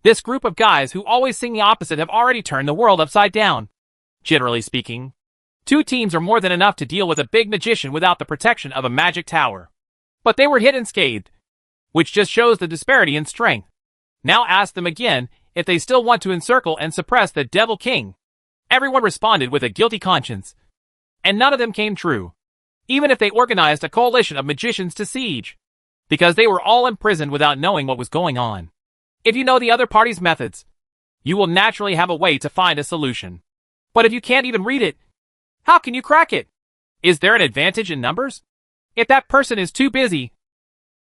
This group of guys who always sing the opposite have already turned the world upside down. Generally speaking, 2 teams are more than enough to deal with a big magician without the protection of a magic tower. But they were hit unscathed, which just shows the disparity in strength. Now ask them again if they still want to encircle and suppress the Devil King. Everyone responded with a guilty conscience, and none of them came true, even if they organized a coalition of magicians to siege, because they were all imprisoned without knowing what was going on. If you know the other party's methods, you will naturally have a way to find a solution. But if you can't even read it, how can you crack it? Is there an advantage in numbers? If that person is too busy,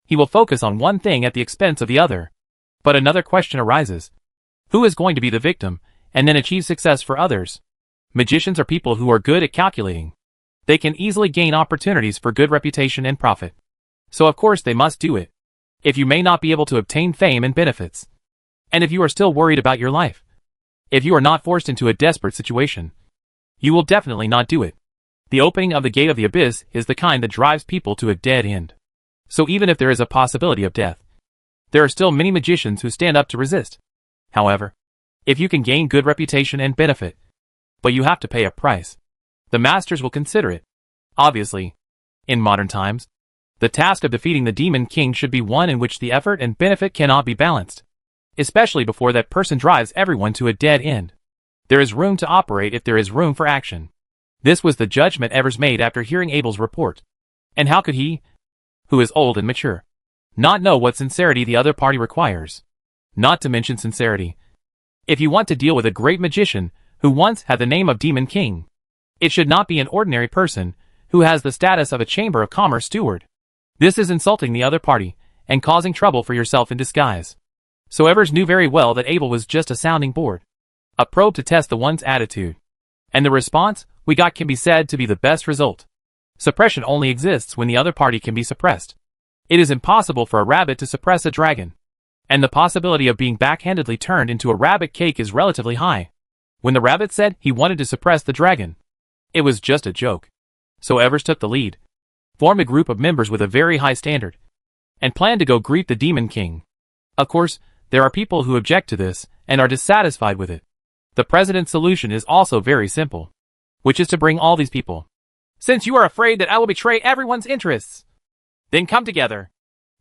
he will focus on one thing at the expense of the other. But another question arises. Who is going to be the victim, and then achieve success for others? Magicians are people who are good at calculating. They can easily gain opportunities for good reputation and profit. So of course they must do it. If you may not be able to obtain fame and benefits, and if you are still worried about your life, if you are not forced into a desperate situation, you will definitely not do it. The opening of the gate of the abyss is the kind that drives people to a dead end. So even if there is a possibility of death, there are still many magicians who stand up to resist. However, if you can gain good reputation and benefit, but you have to pay a price, the masters will consider it. Obviously, in modern times, the task of defeating the Demon King should be one in which the effort and benefit cannot be balanced, especially before that person drives everyone to a dead end. There is room to operate if there is room for action. This was the judgment Evers made after hearing Abel's report. And how could he, who is old and mature, not know what sincerity the other party requires? Not to mention sincerity. If you want to deal with a great magician who once had the name of Demon King, it should not be an ordinary person who has the status of a Chamber of Commerce steward. This is insulting the other party, and causing trouble for yourself in disguise. So Evers knew very well that Abel was just a sounding board, a probe to test the one's attitude. And the response we got can be said to be the best result. Suppression only exists when the other party can be suppressed. It is impossible for a rabbit to suppress a dragon, and the possibility of being backhandedly turned into a rabbit cake is relatively high. When the rabbit said he wanted to suppress the dragon, it was just a joke. So Evers took the lead, formed a group of members with a very high standard, and planned to go greet the Demon King. Of course, there are people who object to this and are dissatisfied with it. The president's solution is also very simple, which is to bring all these people. Since you are afraid that I will betray everyone's interests, then come together.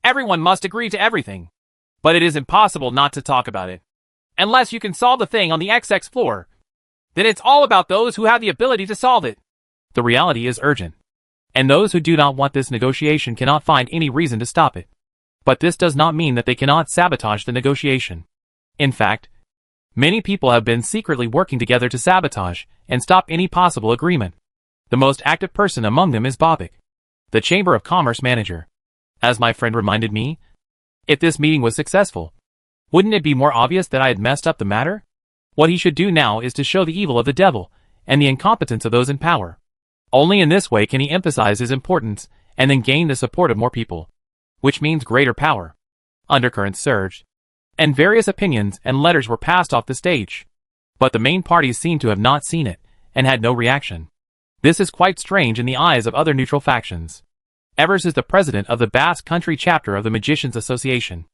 Everyone must agree to everything. But it is impossible not to talk about it. Unless you can solve the thing on the XX floor, then it's all about those who have the ability to solve it. The reality is urgent, and those who do not want this negotiation cannot find any reason to stop it. But this does not mean that they cannot sabotage the negotiation. In fact, many people have been secretly working together to sabotage and stop any possible agreement. The most active person among them is Bobik, the Chamber of Commerce manager. As my friend reminded me, if this meeting was successful, wouldn't it be more obvious that I had messed up the matter? What he should do now is to show the evil of the devil and the incompetence of those in power. Only in this way can he emphasize his importance and then gain the support of more people, which means greater power. Undercurrents surged, and various opinions and letters were passed off the stage. But the main parties seemed to have not seen it, and had no reaction. This is quite strange in the eyes of other neutral factions. Evers is the president of the Basque Country chapter of the Magicians Association.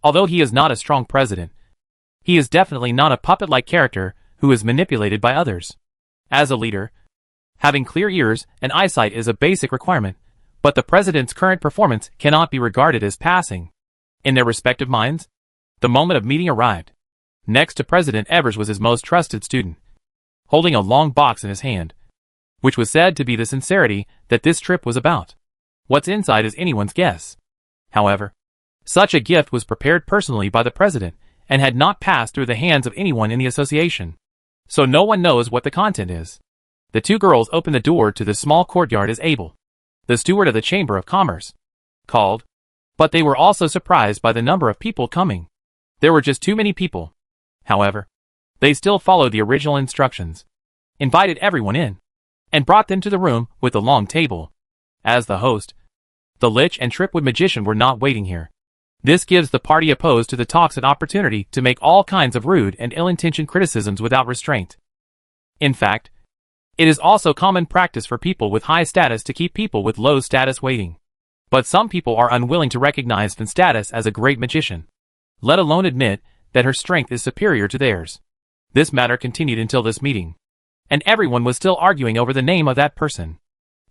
Although he is not a strong president, he is definitely not a puppet-like character who is manipulated by others. As a leader, having clear ears and eyesight is a basic requirement, but the president's current performance cannot be regarded as passing. In their respective minds, the moment of meeting arrived. Next to President Evers was his most trusted student, holding a long box in his hand, which was said to be the sincerity that this trip was about. What's inside is anyone's guess. However, such a gift was prepared personally by the president and had not passed through the hands of anyone in the association. So no one knows what the content is. The two girls opened the door to the small courtyard as Abel, the steward of the Chamber of Commerce, called, but they were also surprised by the number of people coming. There were just too many people. However, they still followed the original instructions, invited everyone in, and brought them to the room with the long table. As the host, the Lich and Tripwood magician were not waiting here. This gives the party opposed to the talks an opportunity to make all kinds of rude and ill-intentioned criticisms without restraint. In fact, it is also common practice for people with high status to keep people with low status waiting. But some people are unwilling to recognize Finn's status as a great magician, let alone admit that her strength is superior to theirs. This matter continued until this meeting, and everyone was still arguing over the name of that person.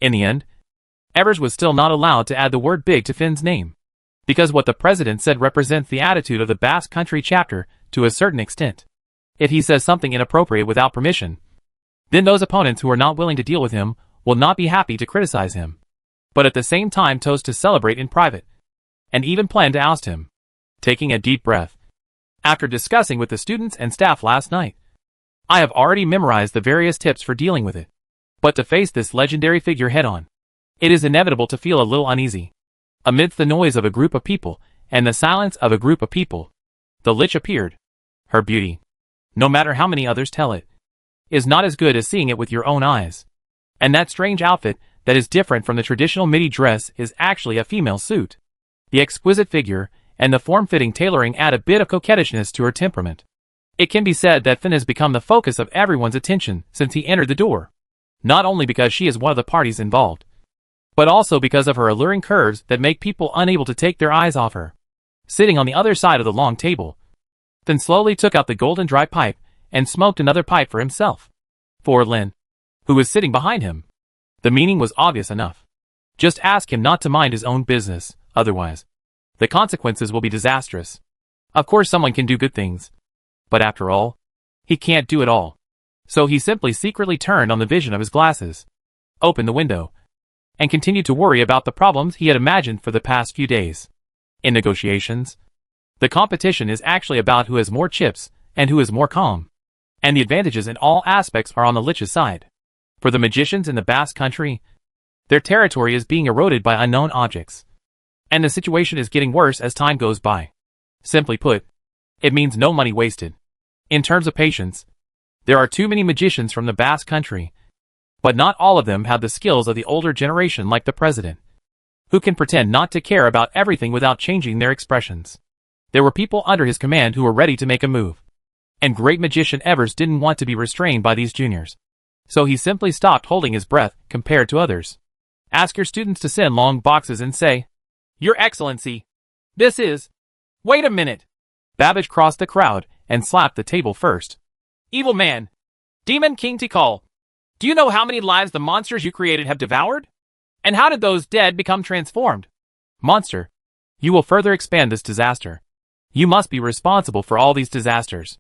In the end, Evers was still not allowed to add the word big to Finn's name, because what the president said represents the attitude of the Basque Country chapter to a certain extent. If he says something inappropriate without permission, then those opponents who are not willing to deal with him will not be happy to criticize him, but at the same time toast to celebrate in private, and even plan to oust him. Taking a deep breath, after discussing with the students and staff last night, I have already memorized the various tips for dealing with it. But to face this legendary figure head-on, it is inevitable to feel a little uneasy. Amidst the noise of a group of people, and the silence of a group of people, the Lich appeared. Her beauty, no matter how many others tell it, is not as good as seeing it with your own eyes. And that strange outfit that is different from the traditional midi dress is actually a female suit. The exquisite figure and the form-fitting tailoring add a bit of coquettishness to her temperament. It can be said that Finn has become the focus of everyone's attention since he entered the door, not only because she is one of the parties involved, but also because of her alluring curves that make people unable to take their eyes off her. Sitting on the other side of the long table, Finn slowly took out the golden dry pipe and smoked another pipe for himself. For Lin, who was sitting behind him, the meaning was obvious enough. Just ask him not to mind his own business, otherwise the consequences will be disastrous. Of course someone can do good things, but after all, he can't do it all. So he simply secretly turned on the vision of his glasses, opened the window, and continued to worry about the problems he had imagined for the past few days. In negotiations, the competition is actually about who has more chips and who is more calm, and the advantages in all aspects are on the Lich's side. For the magicians in the Basque Country, their territory is being eroded by unknown objects, and the situation is getting worse as time goes by. Simply put, it means no money wasted. In terms of patience, there are too many magicians from the Basque Country, but not all of them have the skills of the older generation like the president, who can pretend not to care about everything without changing their expressions. There were people under his command who were ready to make a move, and great magician Evers didn't want to be restrained by these juniors, so he simply stopped holding his breath compared to others. Ask your students to send long boxes and say, "Your Excellency, this is..." Wait a minute! Babbage crossed the crowd and slapped the table first. Evil man! Demon King Tikal! Do you know how many lives the monsters you created have devoured? And how did those dead become transformed? Monster, you will further expand this disaster. You must be responsible for all these disasters.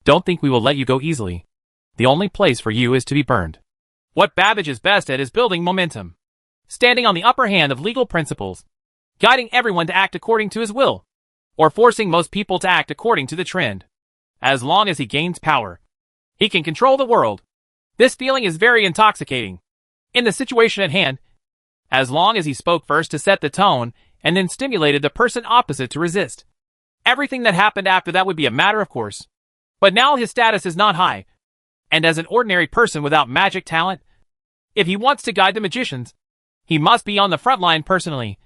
Don't think we will let you go easily. The only place for you is to be burned. What Babbage is best at is building momentum, standing on the upper hand of legal principles, guiding everyone to act according to his will, or forcing most people to act according to the trend. As long as he gains power, he can control the world. This feeling is very intoxicating. in the situation at hand, as long as he spoke first to set the tone and then stimulated the person opposite to resist. Everything that happened after that would be a matter of course. But now his status is not high, and as an ordinary person without magic talent, if he wants to guide the magicians, he must be on the front line personally,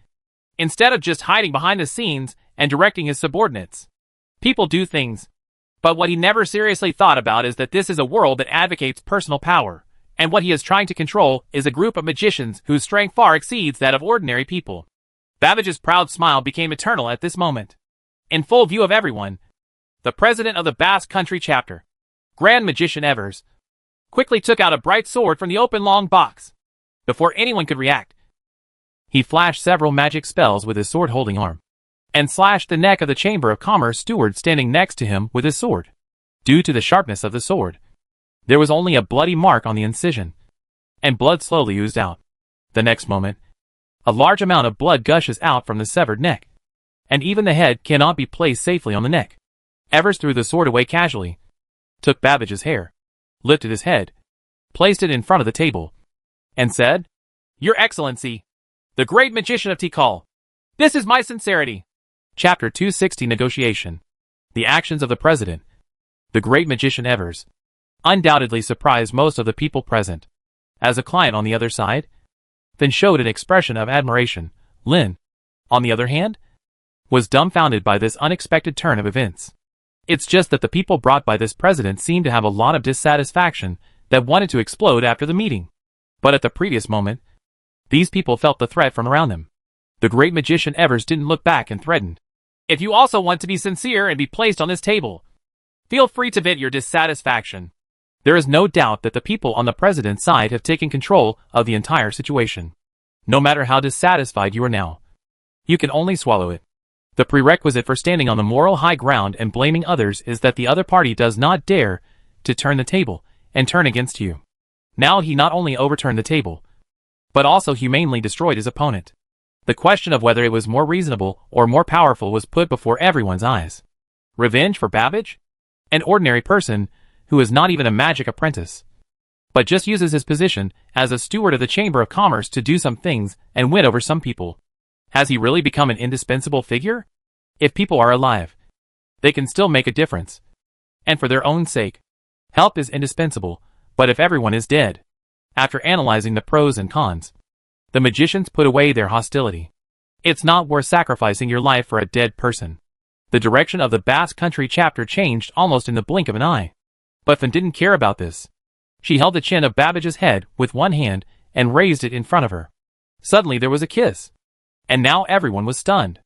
instead of just hiding behind the scenes and directing his subordinates. People do things, but what he never seriously thought about is that this is a world that advocates personal power, and what he is trying to control is a group of magicians whose strength far exceeds that of ordinary people. Babbage's proud smile became eternal at this moment. In full view of everyone, the president of the Basque Country chapter, Grand Magician Evers, quickly took out a bright sword from the open long box. Before anyone could react, he flashed several magic spells with his sword-holding arm, and slashed the neck of the Chamber of Commerce steward standing next to him with his sword. Due to the sharpness of the sword, there was only a bloody mark on the incision, and blood slowly oozed out. The next moment, a large amount of blood gushes out from the severed neck, and even the head cannot be placed safely on the neck. Evers threw the sword away casually, took Babbage's hair, lifted his head, placed it in front of the table, and said, "Your Excellency, the great magician of Tikal, this is my sincerity." Chapter 260 Negotiation. The actions of the president, the great magician Evers, undoubtedly surprised most of the people present. As a client on the other side, then showed an expression of admiration. Lin, on the other hand, was dumbfounded by this unexpected turn of events. It's just that the people brought by this president seemed to have a lot of dissatisfaction that wanted to explode after the meeting. But at the previous moment, these people felt the threat from around them. The great magician Evers didn't look back and threatened, "If you also want to be sincere and be placed on this table, feel free to vent your dissatisfaction." There is no doubt that the people on the president's side have taken control of the entire situation. No matter how dissatisfied you are now, you can only swallow it. The prerequisite for standing on the moral high ground and blaming others is that the other party does not dare to turn the table and turn against you. Now he not only overturned the table, but also humanely destroyed his opponent. The question of whether it was more reasonable or more powerful was put before everyone's eyes. Revenge for Babbage? An ordinary person who is not even a magic apprentice, but just uses his position as a steward of the Chamber of Commerce to do some things and win over some people. Has he really become an indispensable figure? If people are alive, they can still make a difference. And for their own sake, help is indispensable, but if everyone is dead? After analyzing the pros and cons, the magicians put away their hostility. It's not worth sacrificing your life for a dead person. The direction of the Basque Country chapter changed almost in the blink of an eye. But Fin didn't care about this. She held the chin of Babbage's head with one hand and raised it in front of her. Suddenly there was a kiss. And now everyone was stunned.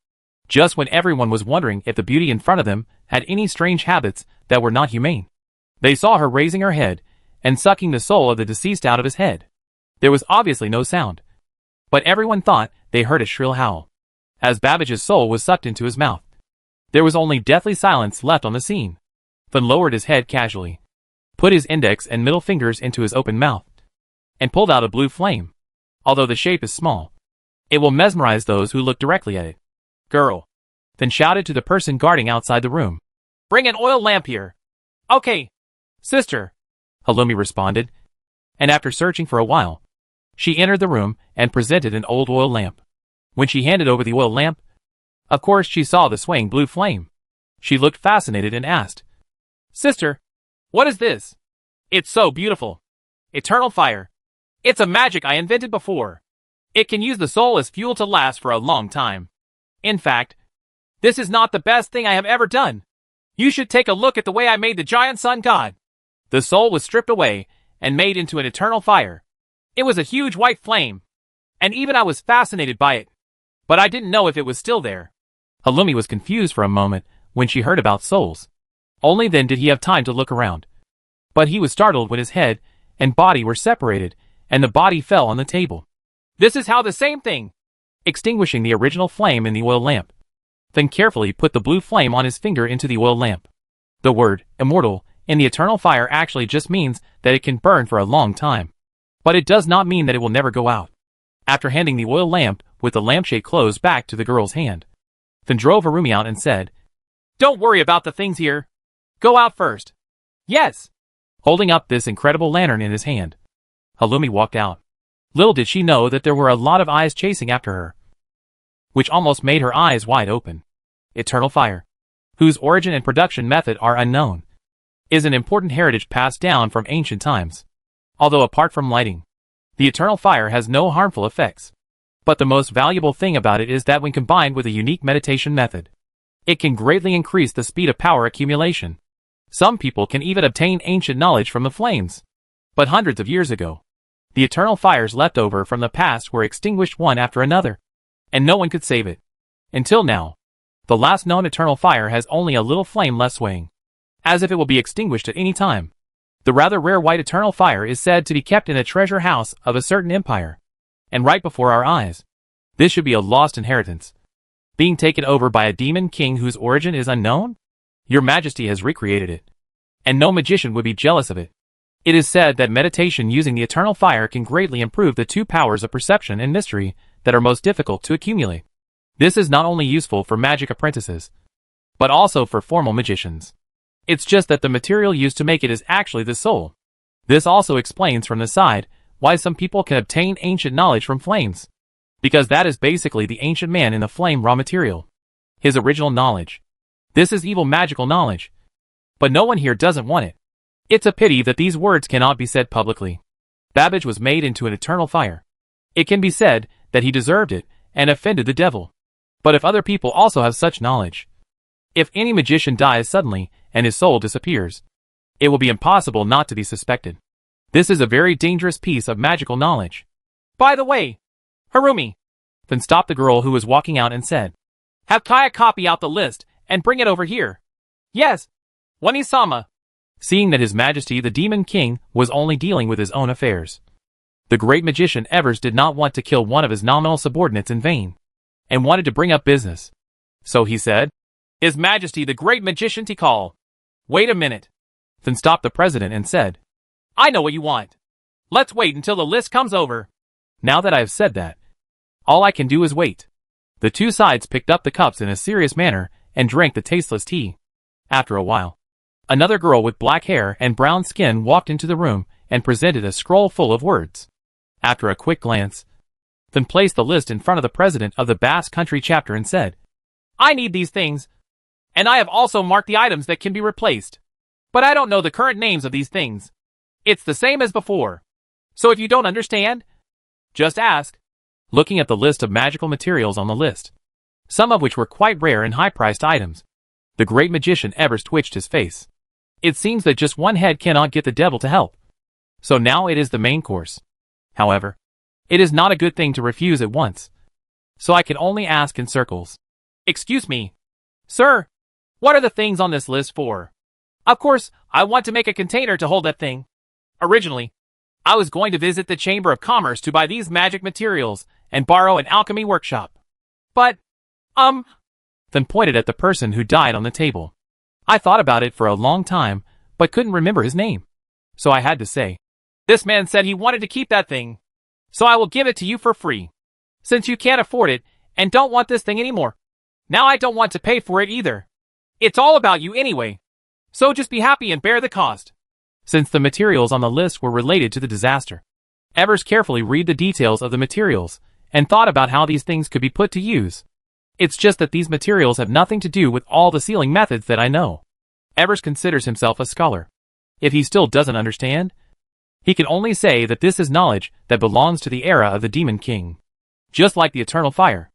Just when everyone was wondering if the beauty in front of them had any strange habits that were not humane, they saw her raising her head and sucking the soul of the deceased out of his head. There was obviously no sound, but everyone thought they heard a shrill howl as Babbage's soul was sucked into his mouth. There was only deathly silence left on the scene. Fin lowered his head casually, put his index and middle fingers into his open mouth, and pulled out a blue flame. Although the shape is small, it will mesmerize those who look directly at it. "Girl," Fin shouted to the person guarding outside the room. "Bring an oil lamp here." "Okay, sister," Halloumi responded, and after searching for a while, she entered the room and presented an old oil lamp. When she handed over the oil lamp, of course she saw the swaying blue flame. She looked fascinated and asked, "Sister, what is this?" "It's so beautiful. Eternal fire. It's a magic I invented before. It can use the soul as fuel to last for a long time. In fact, this is not the best thing I have ever done. You should take a look at the way I made the giant sun god." The soul was stripped away and made into an eternal fire. It was a huge white flame, and even I was fascinated by it, but I didn't know if it was still there. Halloumi was confused for a moment when she heard about souls. Only then did he have time to look around. But he was startled when his head and body were separated, and the body fell on the table. "This is how the same thing." Extinguishing the original flame in the oil lamp, then carefully put the blue flame on his finger into the oil lamp. The word, immortal, in the eternal fire actually just means that it can burn for a long time. But it does not mean that it will never go out. After handing the oil lamp with the lampshade closed back to the girl's hand, Fin drove Harumi out and said, "Don't worry about the things here. Go out first." "Yes." Holding up this incredible lantern in his hand, Halloumi walked out. Little did she know that there were a lot of eyes chasing after her, which almost made her eyes wide open. Eternal fire, whose origin and production method are unknown, is an important heritage passed down from ancient times. Although apart from lighting, the eternal fire has no harmful effects. But the most valuable thing about it is that when combined with a unique meditation method, it can greatly increase the speed of power accumulation. Some people can even obtain ancient knowledge from the flames. But hundreds of years ago, the eternal fires left over from the past were extinguished one after another, and no one could save it. Until now, the last known eternal fire has only a little flame left swaying, as if it will be extinguished at any time. The rather rare white eternal fire is said to be kept in a treasure house of a certain empire, and right before our eyes. This should be a lost inheritance, being taken over by a demon king whose origin is unknown? Your Majesty has recreated it, and no magician would be jealous of it. It is said that meditation using the eternal fire can greatly improve the two powers of perception and mystery that are most difficult to accumulate. This is not only useful for magic apprentices, but also for formal magicians. It's just that the material used to make it is actually the soul. This also explains from the side why some people can obtain ancient knowledge from flames, because that is basically the ancient man in the flame raw material, his original knowledge. This is evil magical knowledge, but no one here doesn't want it. It's a pity that these words cannot be said publicly. Babbage was made into an eternal fire. It can be said that he deserved it and offended the devil. But if other people also have such knowledge, if any magician dies suddenly and his soul disappears, it will be impossible not to be suspected. This is a very dangerous piece of magical knowledge. By the way, Harumi, then stopped the girl who was walking out and said, have Kaya copy out the list and bring it over here. Yes, Wani-sama. Seeing that His Majesty the Demon King was only dealing with his own affairs, the great magician Evers did not want to kill one of his nominal subordinates in vain, and wanted to bring up business. So he said, His Majesty the great magician Tikal. Wait a minute. Then stopped the president and said, I know what you want. Let's wait until the list comes over. Now that I have said that, all I can do is wait. The two sides picked up the cups in a serious manner and drank the tasteless tea. After a while, another girl with black hair and brown skin walked into the room and presented a scroll full of words. After a quick glance, then placed the list in front of the president of the Basque Country chapter and said, I need these things, and I have also marked the items that can be replaced. But I don't know the current names of these things. It's the same as before. So if you don't understand, just ask. Looking at the list of magical materials on the list, some of which were quite rare and high-priced items, the great magician Evers twitched his face. It seems that just one head cannot get the devil to help. So now it is the main course. However, it is not a good thing to refuse at once. So I can only ask in circles. Excuse me. Sir, what are the things on this list for? Of course, I want to make a container to hold that thing. Originally, I was going to visit the Chamber of Commerce to buy these magic materials and borrow an alchemy workshop. But, then pointed at the person who died on the table. I thought about it for a long time, but couldn't remember his name. So I had to say, this man said he wanted to keep that thing. So I will give it to you for free. Since you can't afford it and don't want this thing anymore. Now I don't want to pay for it either. It's all about you anyway. So just be happy and bear the cost. Since the materials on the list were related to the disaster, Evers carefully read the details of the materials and thought about how these things could be put to use. It's just that these materials have nothing to do with all the sealing methods that I know. Evers considers himself a scholar. If he still doesn't understand, he can only say that this is knowledge that belongs to the era of the Demon King. Just like the eternal fire.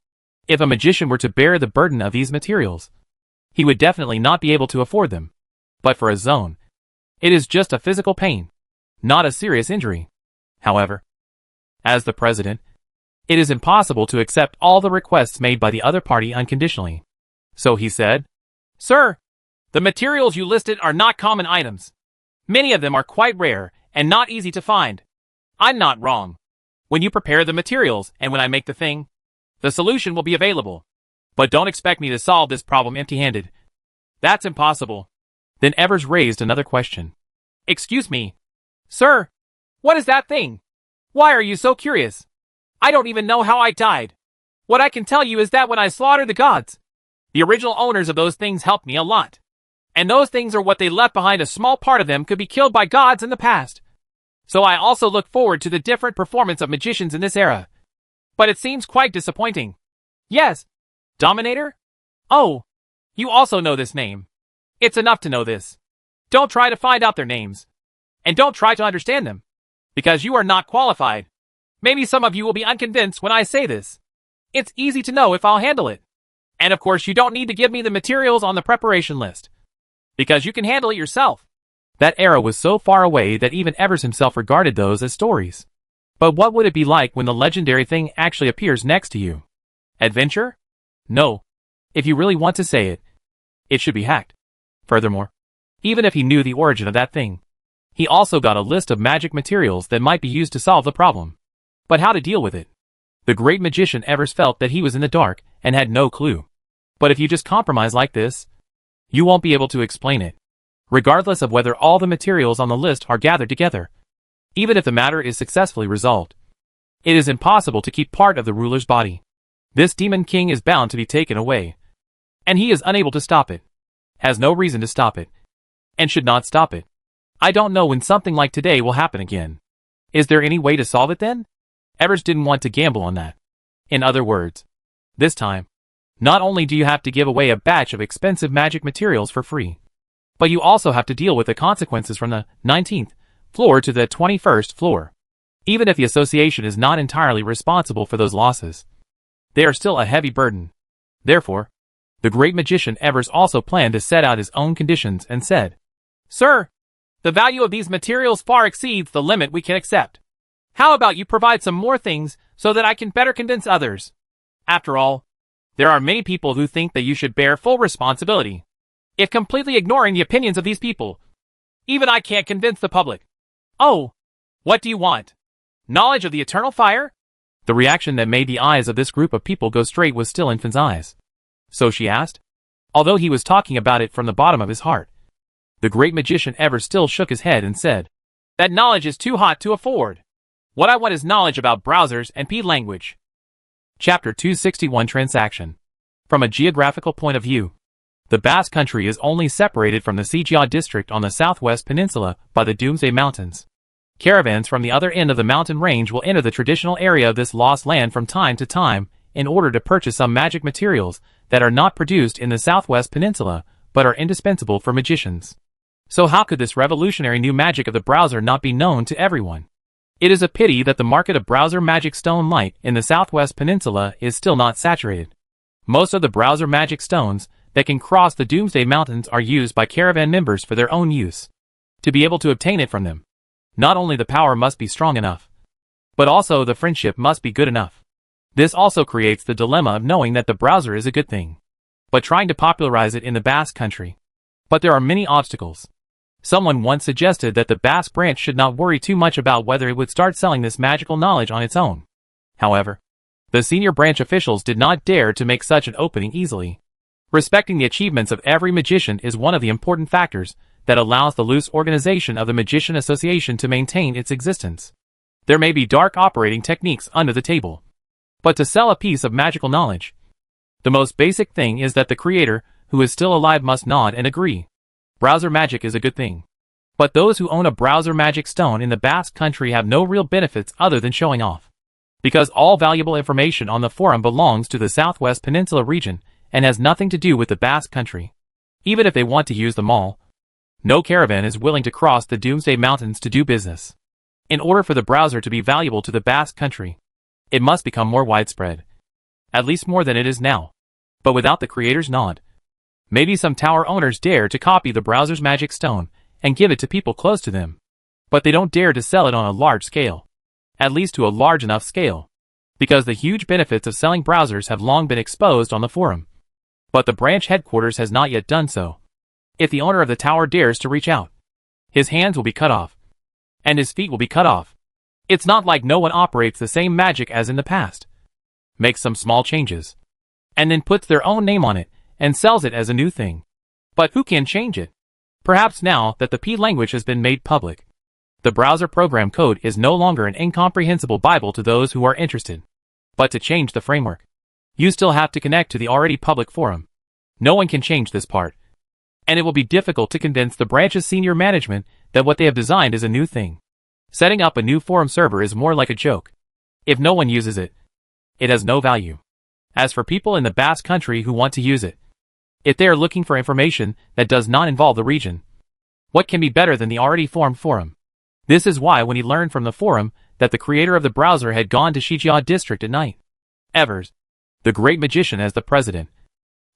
If a magician were to bear the burden of these materials, he would definitely not be able to afford them. But for a zone, it is just a physical pain, not a serious injury. However, as the president, it is impossible to accept all the requests made by the other party unconditionally. So he said, Sir, the materials you listed are not common items. Many of them are quite rare and not easy to find. I'm not wrong. When you prepare the materials and when I make the thing, the solution will be available. But don't expect me to solve this problem empty-handed. That's impossible. Then Evers raised another question. Excuse me. Sir, what is that thing? Why are you so curious? I don't even know how I died. What I can tell you is that when I slaughtered the gods, the original owners of those things helped me a lot. And those things are what they left behind. A small part of them could be killed by gods in the past. So I also look forward to the different performance of magicians in this era. But it seems quite disappointing. Yes. Dominator? Oh. You also know this name. It's enough to know this. Don't try to find out their names. And don't try to understand them. Because you are not qualified. Maybe some of you will be unconvinced when I say this. It's easy to know if I'll handle it. And of course you don't need to give me the materials on the preparation list. Because you can handle it yourself. That era was so far away that even Evers himself regarded those as stories. But what would it be like when the legendary thing actually appears next to you? Adventure? No. If you really want to say it, it should be hacked. Furthermore, even if he knew the origin of that thing, he also got a list of magic materials that might be used to solve the problem. But how to deal with it? The great magician Evers felt that he was in the dark and had no clue. But if you just compromise like this, you won't be able to explain it. Regardless of whether all the materials on the list are gathered together. Even if the matter is successfully resolved, it is impossible to keep part of the ruler's body. This demon king is bound to be taken away. And he is unable to stop it. Has no reason to stop it. And should not stop it. I don't know when something like today will happen again. Is there any way to solve it then? Evers didn't want to gamble on that. In other words, this time, not only do you have to give away a batch of expensive magic materials for free, but you also have to deal with the consequences from the 19th floor to the 21st floor. Even if the association is not entirely responsible for those losses, they are still a heavy burden. Therefore, the great magician Evers also planned to set out his own conditions and said, "Sir, the value of these materials far exceeds the limit we can accept. How about you provide some more things so that I can better convince others? After all, there are many people who think that you should bear full responsibility. If completely ignoring the opinions of these people, even I can't convince the public. Oh, what do you want? Knowledge of the eternal fire?" The reaction that made the eyes of this group of people go straight was still in Finn's eyes. So she asked, although he was talking about it from the bottom of his heart. The great magician Evers still shook his head and said, "That knowledge is too hot to afford. What I want is knowledge about browsers and P language." Chapter 261 Transaction. From a geographical point of view, the Basque Country is only separated from the Sijia district on the southwest peninsula by the Doomsday Mountains. Caravans from the other end of the mountain range will enter the traditional area of this lost land from time to time in order to purchase some magic materials that are not produced in the southwest peninsula but are indispensable for magicians. So how could this revolutionary new magic of the browser not be known to everyone? It is a pity that the market of browser magic stone light in the southwest peninsula is still not saturated. Most of the browser magic stones that can cross the Doomsday Mountains are used by caravan members for their own use. To be able to obtain it from them, not only the power must be strong enough, but also the friendship must be good enough. This also creates the dilemma of knowing that the browser is a good thing, but trying to popularize it in the Basque Country. But there are many obstacles. Someone once suggested that the Basque branch should not worry too much about whether it would start selling this magical knowledge on its own. However, the senior branch officials did not dare to make such an opening easily. Respecting the achievements of every magician is one of the important factors that allows the loose organization of the Magician Association to maintain its existence. There may be dark operating techniques under the table, but to sell a piece of magical knowledge, the most basic thing is that the creator, who is still alive, must nod and agree. Browser magic is a good thing. But those who own a browser magic stone in the Basque Country have no real benefits other than showing off. Because all valuable information on the forum belongs to the Southwest Peninsula region and has nothing to do with the Basque Country. Even if they want to use them all, no caravan is willing to cross the Doomsday Mountains to do business. In order for the browser to be valuable to the Basque Country, it must become more widespread. At least more than it is now. But without the creator's nod, maybe some tower owners dare to copy the browser's magic stone and give it to people close to them. But they don't dare to sell it on a large scale. At least to a large enough scale. Because the huge benefits of selling browsers have long been exposed on the forum. But the branch headquarters has not yet done so. If the owner of the tower dares to reach out, his hands will be cut off. And his feet will be cut off. It's not like no one operates the same magic as in the past. Makes some small changes. And then puts their own name on it and sells it as a new thing. But who can change it? Perhaps now that the P language has been made public, the browser program code is no longer an incomprehensible Bible to those who are interested. But to change the framework, you still have to connect to the already public forum. No one can change this part. And it will be difficult to convince the branch's senior management that what they have designed is a new thing. Setting up a new forum server is more like a joke. If no one uses it, it has no value. As for people in the Basque country who want to use it, if they are looking for information that does not involve the region, what can be better than the already formed forum? This is why when he learned from the forum that the creator of the browser had gone to Shijia district at night, Evers, the great magician as the president,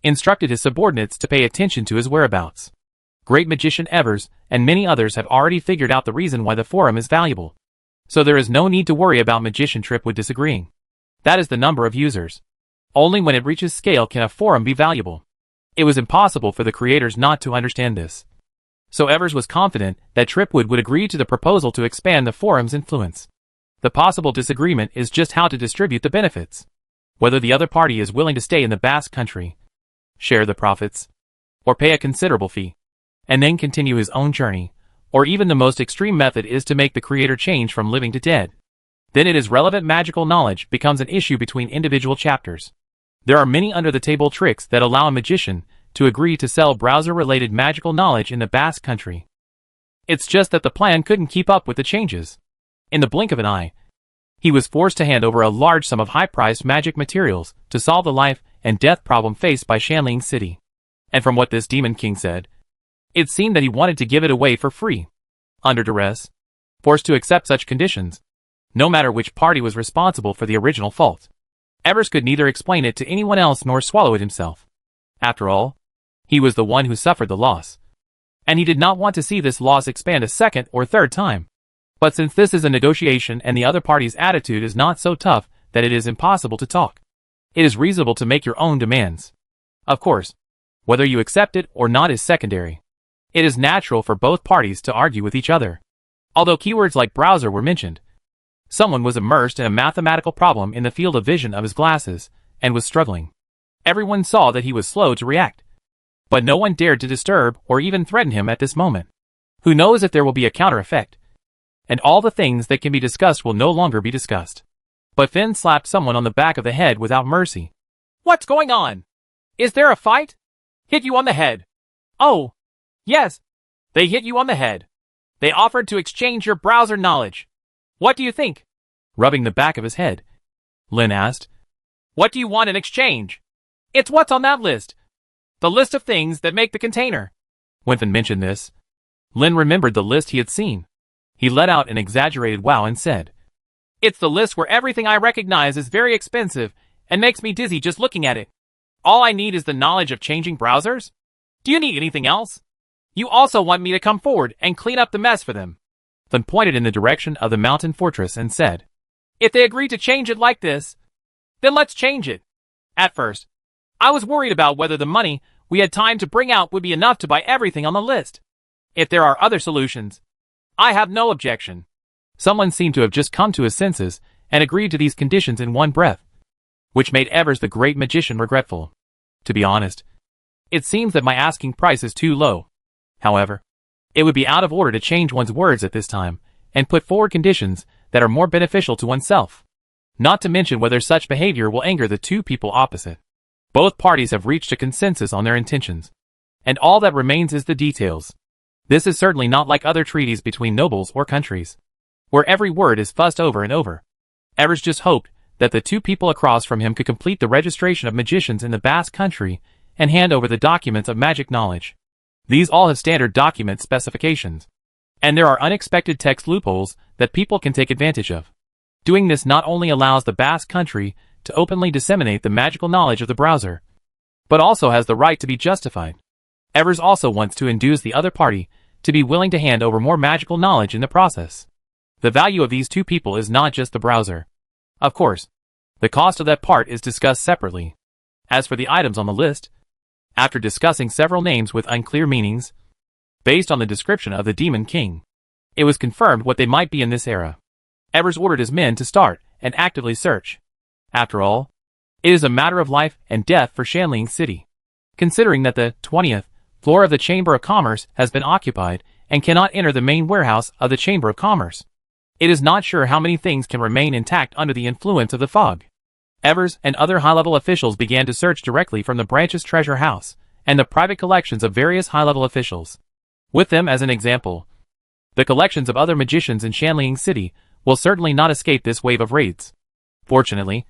instructed his subordinates to pay attention to his whereabouts. Great magician Evers and many others have already figured out the reason why the forum is valuable. So there is no need to worry about magician Tripwood disagreeing. That is the number of users. Only when it reaches scale can a forum be valuable. It was impossible for the creators not to understand this. So Evers was confident that Tripwood would agree to the proposal to expand the forum's influence. The possible disagreement is just how to distribute the benefits. Whether the other party is willing to stay in the Basque country, share the profits, or pay a considerable fee, and then continue his own journey, or even the most extreme method is to make the creator change from living to dead. Then it is relevant magical knowledge becomes an issue between individual chapters. There are many under-the-table tricks that allow a magician to agree to sell browser-related magical knowledge in the Basque country. It's just that the plan couldn't keep up with the changes. In the blink of an eye, he was forced to hand over a large sum of high-priced magic materials to solve the life and death problem faced by Shanling City. And from what this Demon King said, it seemed that he wanted to give it away for free. Under duress, forced to accept such conditions, no matter which party was responsible for the original fault. Evers could neither explain it to anyone else nor swallow it himself. After all, he was the one who suffered the loss. And he did not want to see this loss expand a second or third time. But since this is a negotiation and the other party's attitude is not so tough that it is impossible to talk, it is reasonable to make your own demands. Of course, whether you accept it or not is secondary. It is natural for both parties to argue with each other. Although keywords like browser were mentioned, someone was immersed in a mathematical problem in the field of vision of his glasses, and was struggling. Everyone saw that he was slow to react. But no one dared to disturb or even threaten him at this moment. Who knows if there will be a counter effect? And all the things that can be discussed will no longer be discussed. But Finn slapped someone on the back of the head without mercy. What's going on? Is there a fight? Hit you on the head. Oh, yes. They hit you on the head. They offered to exchange your browser knowledge. What do you think? Rubbing the back of his head, Lin asked. What do you want in exchange? It's what's on that list. The list of things that make the container. When Finn mentioned this, Lin remembered the list he had seen. He let out an exaggerated wow and said, It's the list where everything I recognize is very expensive and makes me dizzy just looking at it. All I need is the knowledge of changing browsers? Do you need anything else? You also want me to come forward and clean up the mess for them. Then pointed in the direction of the mountain fortress and said, If they agree to change it like this, then let's change it. At first, I was worried about whether the money we had time to bring out would be enough to buy everything on the list. If there are other solutions, I have no objection. Someone seemed to have just come to his senses and agreed to these conditions in one breath, which made Evers the great magician regretful. To be honest, it seems that my asking price is too low. However, it would be out of order to change one's words at this time and put forward conditions that are more beneficial to oneself. Not to mention whether such behavior will anger the two people opposite. Both parties have reached a consensus on their intentions, and all that remains is the details. This is certainly not like other treaties between nobles or countries, where every word is fussed over and over. Evers just hoped that the two people across from him could complete the registration of magicians in the Basque country and hand over the documents of magic knowledge. These all have standard document specifications, and there are unexpected text loopholes that people can take advantage of. Doing this not only allows the Basque country to openly disseminate the magical knowledge of the browser, but also has the right to be justified. Evers also wants to induce the other party to be willing to hand over more magical knowledge in the process. The value of these two people is not just the browser. Of course, the cost of that part is discussed separately. As for the items on the list, after discussing several names with unclear meanings, based on the description of the Demon King, it was confirmed what they might be in this era. Evers ordered his men to start and actively search. After all, it is a matter of life and death for Shanling City. Considering that the 20th floor of the Chamber of Commerce has been occupied and cannot enter the main warehouse of the Chamber of Commerce, it is not sure how many things can remain intact under the influence of the fog. Evers and other high-level officials began to search directly from the branch's treasure house and the private collections of various high-level officials. With them as an example, The collections of other magicians in Shanling City will certainly not escape this wave of raids. Fortunately,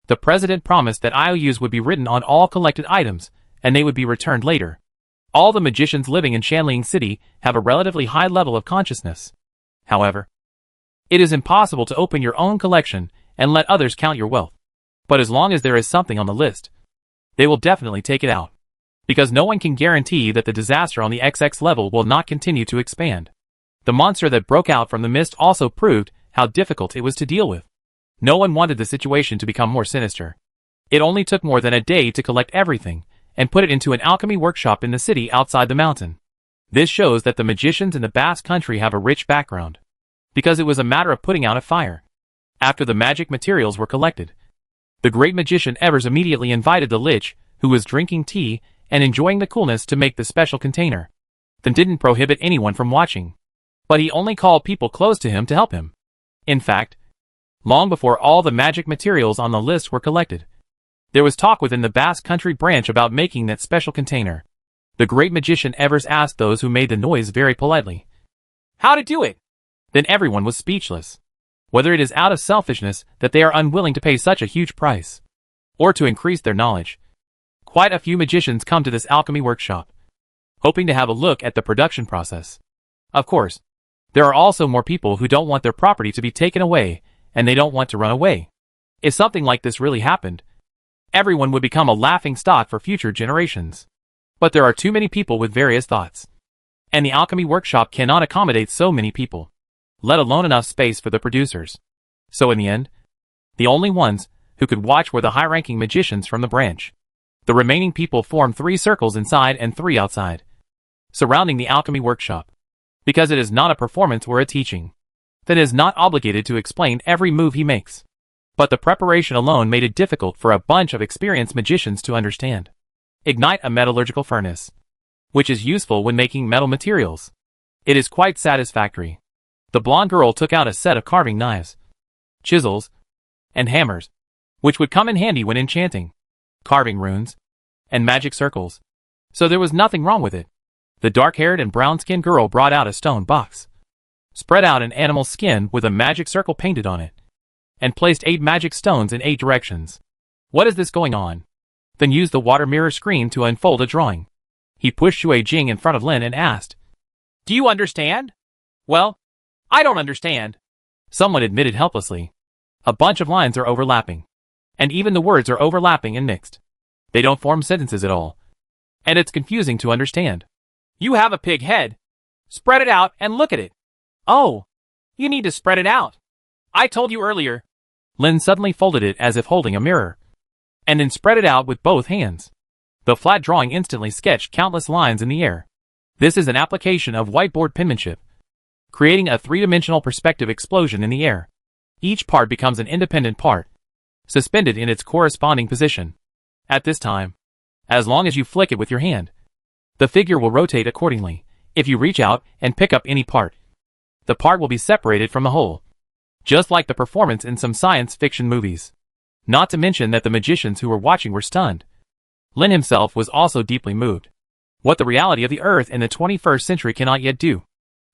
the president promised that IOUs would be written on all collected items, and they would be returned later. All the magicians living in Shanling City have a relatively high level of consciousness. However, it is impossible to open your own collection and let others count your wealth. But as long as there is something on the list, they will definitely take it out. Because no one can guarantee that the disaster on the XX level will not continue to expand. The monster that broke out from the mist also proved how difficult it was to deal with. No one wanted the situation to become more sinister. It only took more than a day to collect everything and put it into an alchemy workshop in the city outside the mountain. This shows that the magicians in the Basque country have a rich background. Because it was a matter of putting out a fire. After the magic materials were collected, the great magician Evers immediately invited the Lich, who was drinking tea and enjoying the coolness, to make the special container. Then didn't prohibit anyone from watching. But he only called people close to him to help him. In fact, long before all the magic materials on the list were collected, there was talk within the Basque country branch about making that special container. The great magician Evers asked those who made the noise very politely how to do it. Then everyone was speechless. Whether it is out of selfishness that they are unwilling to pay such a huge price, or to increase their knowledge, quite a few magicians come to this alchemy workshop, hoping to have a look at the production process. Of course, there are also more people who don't want their property to be taken away, and they don't want to run away. If something like this really happened, everyone would become a laughing stock for future generations. But there are too many people with various thoughts, and the alchemy workshop cannot accommodate so many people, let alone enough space for the producers. So in the end, the only ones who could watch were the high-ranking magicians from the branch. The remaining people formed 3 circles inside and 3 outside, surrounding the alchemy workshop. Because it is not a performance or a teaching, that is not obligated to explain every move he makes. But the preparation alone made it difficult for a bunch of experienced magicians to understand. Ignite a metallurgical furnace, which is useful when making metal materials. It is quite satisfactory. The blonde girl took out a set of carving knives, chisels, and hammers, which would come in handy when enchanting, carving runes, and magic circles. So there was nothing wrong with it. The dark-haired and brown-skinned girl brought out a stone box, spread out an animal skin with a magic circle painted on it, and placed 8 magic stones in 8 directions. What is this going on? Then used the water mirror screen to unfold a drawing. He pushed Shui Jing in front of Lin and asked, "Do you understand?" "Well, I don't understand," someone admitted helplessly. A bunch of lines are overlapping, and even the words are overlapping and mixed. They don't form sentences at all, and it's confusing to understand. "You have a pig head. Spread it out and look at it." "Oh, you need to spread it out. I told you earlier." Lin suddenly folded it as if holding a mirror, and then spread it out with both hands. The flat drawing instantly sketched countless lines in the air. This is an application of whiteboard penmanship, creating a 3-dimensional perspective explosion in the air. Each part becomes an independent part, suspended in its corresponding position. At this time, as long as you flick it with your hand, the figure will rotate accordingly. If you reach out and pick up any part, the part will be separated from the whole, just like the performance in some science fiction movies. Not to mention that the magicians who were watching were stunned. Lin himself was also deeply moved. What the reality of the Earth in the 21st century cannot yet do,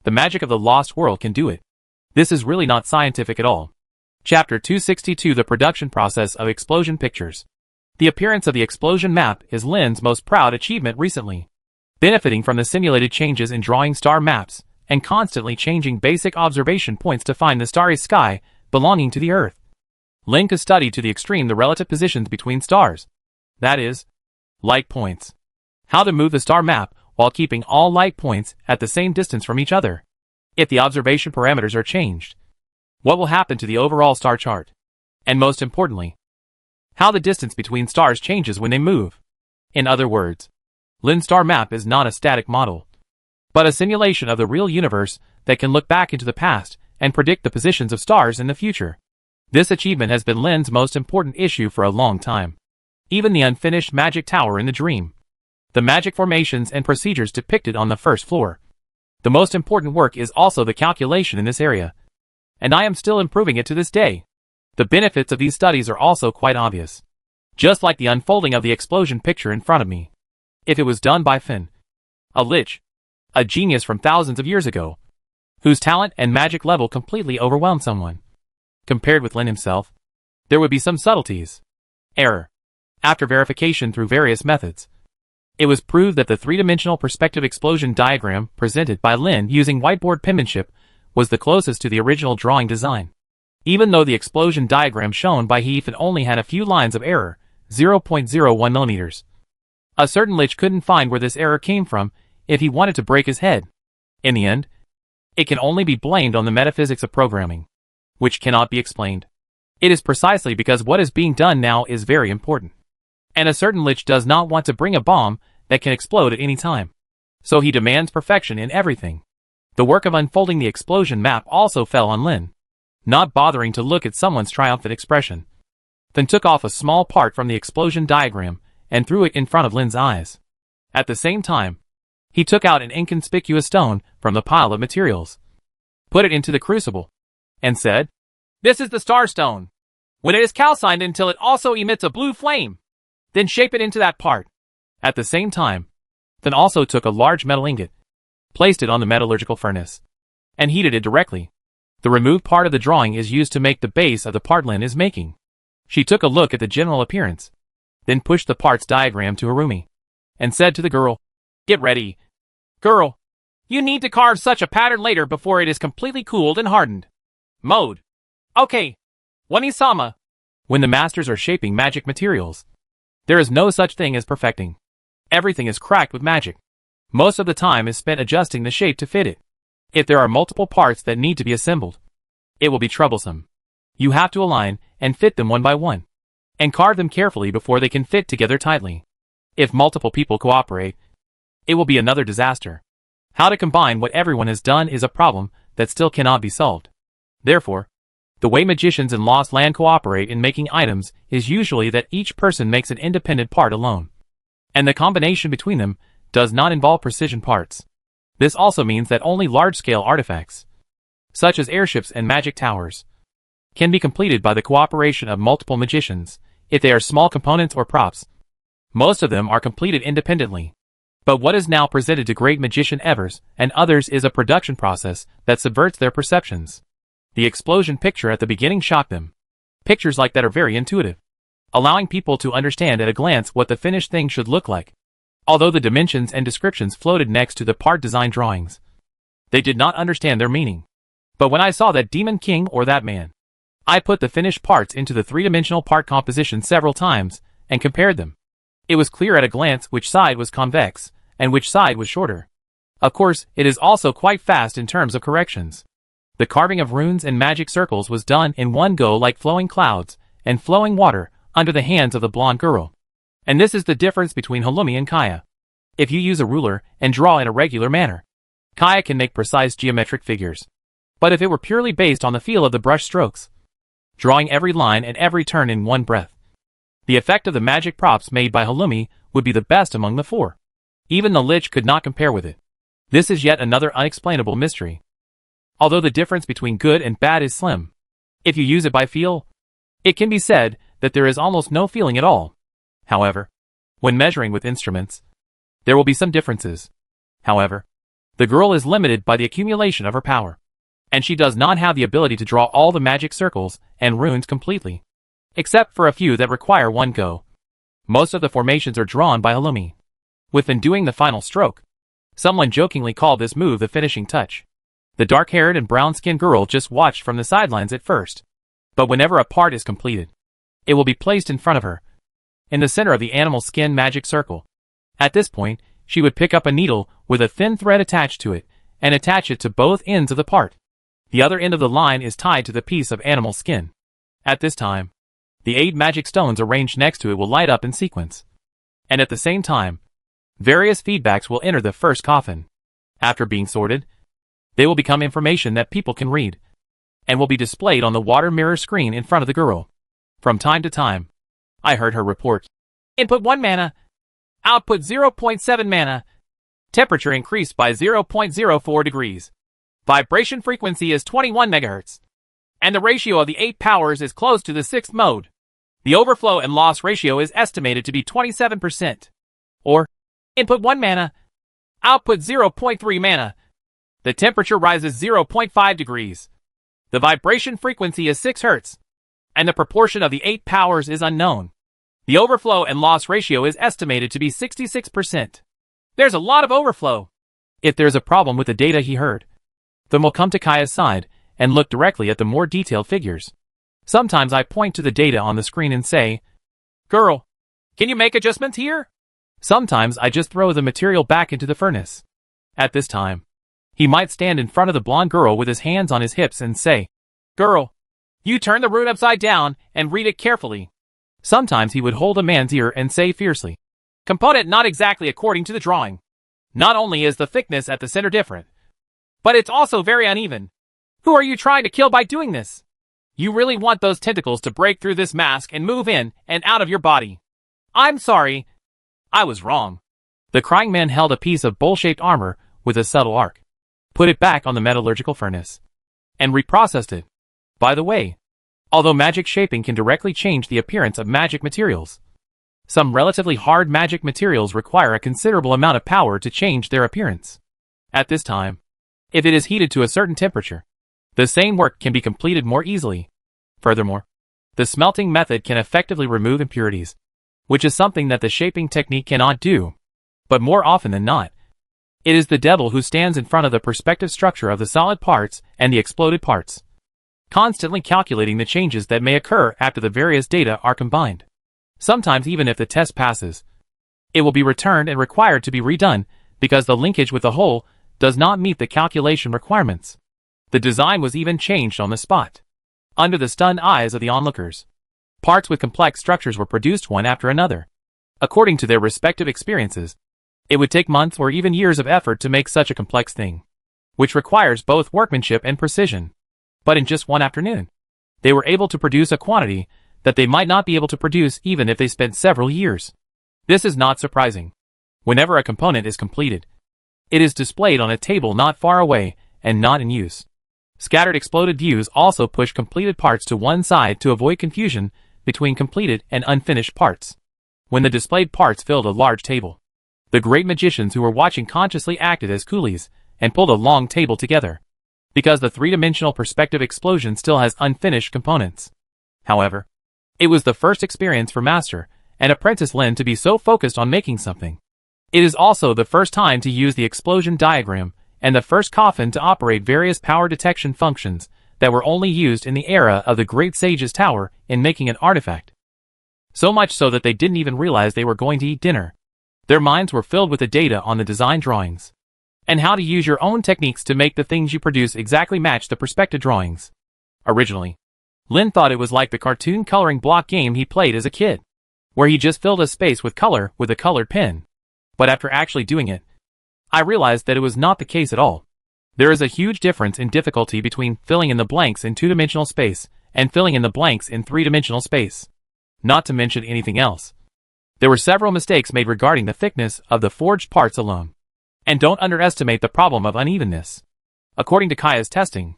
the magic of the lost world can do it. This is really not scientific at all. Chapter 262: The Production Process of Explosion Pictures. The appearance of the explosion map is Lin's most proud achievement recently. Benefiting from the simulated changes in drawing star maps, and constantly changing basic observation points to find the starry sky belonging to the Earth, Lin could study to the extreme the relative positions between stars. That is, light points. How to move the star map while keeping all light points at the same distance from each other. If the observation parameters are changed, what will happen to the overall star chart? And most importantly, how the distance between stars changes when they move. In other words, Lin's star map is not a static model, but a simulation of the real universe that can look back into the past and predict the positions of stars in the future. This achievement has been Lin's most important issue for a long time. Even the unfinished magic tower in the dream, the magic formations and procedures depicted on the first floor. The most important work is also the calculation in this area, and I am still improving it to this day. The benefits of these studies are also quite obvious, just like the unfolding of the explosion picture in front of me. If it was done by Finn, a Lich, a genius from thousands of years ago, whose talent and magic level completely overwhelmed someone. Compared with Lin himself, there would be some subtleties. Error. After verification through various methods, it was proved that the three-dimensional perspective explosion diagram presented by Lin using whiteboard penmanship was the closest to the original drawing design. Even though the explosion diagram shown by Heath only had a few lines of error, 0.01 millimeters. A certain Lich couldn't find where this error came from if he wanted to break his head. In the end, it can only be blamed on the metaphysics of programming, which cannot be explained. It is precisely because what is being done now is very important. And a certain Lich does not want to bring a bomb that can explode at any time. So he demands perfection in everything. The work of unfolding the explosion map also fell on Lin, not bothering to look at someone's triumphant expression. Then took off a small part from the explosion diagram and threw it in front of Lin's eyes. At the same time, he took out an inconspicuous stone from the pile of materials, put it into the crucible, and said, "This is the star stone. When it is calcined until it also emits a blue flame, then shape it into that part." At the same time, then also took a large metal ingot, placed it on the metallurgical furnace, and heated it directly. The removed part of the drawing is used to make the base of the part Lin is making. She took a look at the general appearance, then pushed the parts diagram to Harumi, and said to the girl, "Get ready. Girl, you need to carve such a pattern later before it is completely cooled and hardened." Mode. Okay. Wani-sama. When the masters are shaping magic materials, there is no such thing as perfecting. Everything is cracked with magic. Most of the time is spent adjusting the shape to fit it. If there are multiple parts that need to be assembled, it will be troublesome. You have to align and fit them one by one, and carve them carefully before they can fit together tightly. If multiple people cooperate, it will be another disaster. How to combine what everyone has done is a problem that still cannot be solved. Therefore, the way magicians in Lost Land cooperate in making items is usually that each person makes an independent part alone, and the combination between them does not involve precision parts. This also means that only large-scale artifacts, such as airships and magic towers, can be completed by the cooperation of multiple magicians. If they are small components or props, most of them are completed independently. But what is now presented to great magician Evers and others is a production process that subverts their perceptions. The explosion picture at the beginning shocked them. Pictures like that are very intuitive, allowing people to understand at a glance what the finished thing should look like. Although the dimensions and descriptions floated next to the part design drawings, they did not understand their meaning. But when I saw that demon king or that man, I put the finished parts into the three-dimensional part composition several times and compared them. It was clear at a glance which side was convex and which side was shorter. Of course, it is also quite fast in terms of corrections. The carving of runes and magic circles was done in one go like flowing clouds and flowing water under the hands of the blonde girl. And this is the difference between Halumi and Kaya. If you use a ruler and draw in a regular manner, Kaya can make precise geometric figures. But if it were purely based on the feel of the brush strokes, drawing every line and every turn in one breath, the effect of the magic props made by Halumi would be the best among the four. Even the Lich could not compare with it. This is yet another unexplainable mystery. Although the difference between good and bad is slim, if you use it by feel, it can be said that there is almost no feeling at all. However, when measuring with instruments, there will be some differences. However, the girl is limited by the accumulation of her power, and she does not have the ability to draw all the magic circles and runes completely, except for a few that require one go. Most of the formations are drawn by Halumi, within doing the final stroke. Someone jokingly called this move the finishing touch. The dark-haired and brown-skinned girl just watched from the sidelines at first, but whenever a part is completed, it will be placed in front of her, in the center of the animal skin magic circle. At this point, she would pick up a needle with a thin thread attached to it, and attach it to both ends of the part. The other end of the line is tied to the piece of animal skin. At this time, the 8 magic stones arranged next to it will light up in sequence. And at the same time, various feedbacks will enter the first coffin. After being sorted, they will become information that people can read, and will be displayed on the water mirror screen in front of the girl. From time to time, I heard her report. Input 1 mana. Output 0.7 mana. Temperature increased by 0.04 degrees. Vibration frequency is 21 MHz. And the ratio of the 8 powers is close to the 6th mode. The overflow and loss ratio is estimated to be 27%. Or, input 1 mana. Output 0.3 mana. The temperature rises 0.5 degrees. The vibration frequency is 6 Hz, and the proportion of the 8 powers is unknown. The overflow and loss ratio is estimated to be 66%. There's a lot of overflow. If there's a problem with the data he heard, then we'll come to Kaya's side and look directly at the more detailed figures. Sometimes I point to the data on the screen and say, "Girl, can you make adjustments here?" Sometimes I just throw the material back into the furnace. At this time, he might stand in front of the blonde girl with his hands on his hips and say, "Girl, you turn the rune upside down and read it carefully." Sometimes he would hold a man's ear and say fiercely, "Component not exactly according to the drawing. Not only is the thickness at the center different, but it's also very uneven. Who are you trying to kill by doing this? You really want those tentacles to break through this mask and move in and out of your body. I'm sorry. I was wrong." The crying man held a piece of bowl-shaped armor with a subtle arc, put it back on the metallurgical furnace, and reprocessed it. By the way, although magic shaping can directly change the appearance of magic materials, some relatively hard magic materials require a considerable amount of power to change their appearance. At this time, if it is heated to a certain temperature, the same work can be completed more easily. Furthermore, the smelting method can effectively remove impurities, which is something that the shaping technique cannot do. But more often than not, it is the devil who stands in front of the perspective structure of the solid parts and the exploded parts, constantly calculating the changes that may occur after the various data are combined. Sometimes even if the test passes, it will be returned and required to be redone because the linkage with the whole does not meet the calculation requirements. The design was even changed on the spot, under the stunned eyes of the onlookers. Parts with complex structures were produced one after another, according to their respective experiences. It would take months or even years of effort to make such a complex thing, which requires both workmanship and precision. But in just one afternoon, they were able to produce a quantity that they might not be able to produce even if they spent several years. This is not surprising. Whenever a component is completed, it is displayed on a table not far away and not in use. Scattered exploded views also push completed parts to one side to avoid confusion between completed and unfinished parts. When the displayed parts filled a large table, the great magicians who were watching consciously acted as coolies and pulled a long table together, because the three-dimensional perspective explosion still has unfinished components. However, it was the first experience for Master and Apprentice Lin to be so focused on making something. It is also the first time to use the explosion diagram and the first coffin to operate various power detection functions that were only used in the era of the Great Sage's Tower in making an artifact. So much so that they didn't even realize they were going to eat dinner. Their minds were filled with the data on the design drawings, and how to use your own techniques to make the things you produce exactly match the perspective drawings. Originally, Lin thought it was like the cartoon coloring block game he played as a kid, where he just filled a space with color with a colored pen. But after actually doing it, I realized that it was not the case at all. There is a huge difference in difficulty between filling in the blanks in two-dimensional space and filling in the blanks in three-dimensional space. Not to mention anything else. There were several mistakes made regarding the thickness of the forged parts alone. And don't underestimate the problem of unevenness. According to Kaya's testing,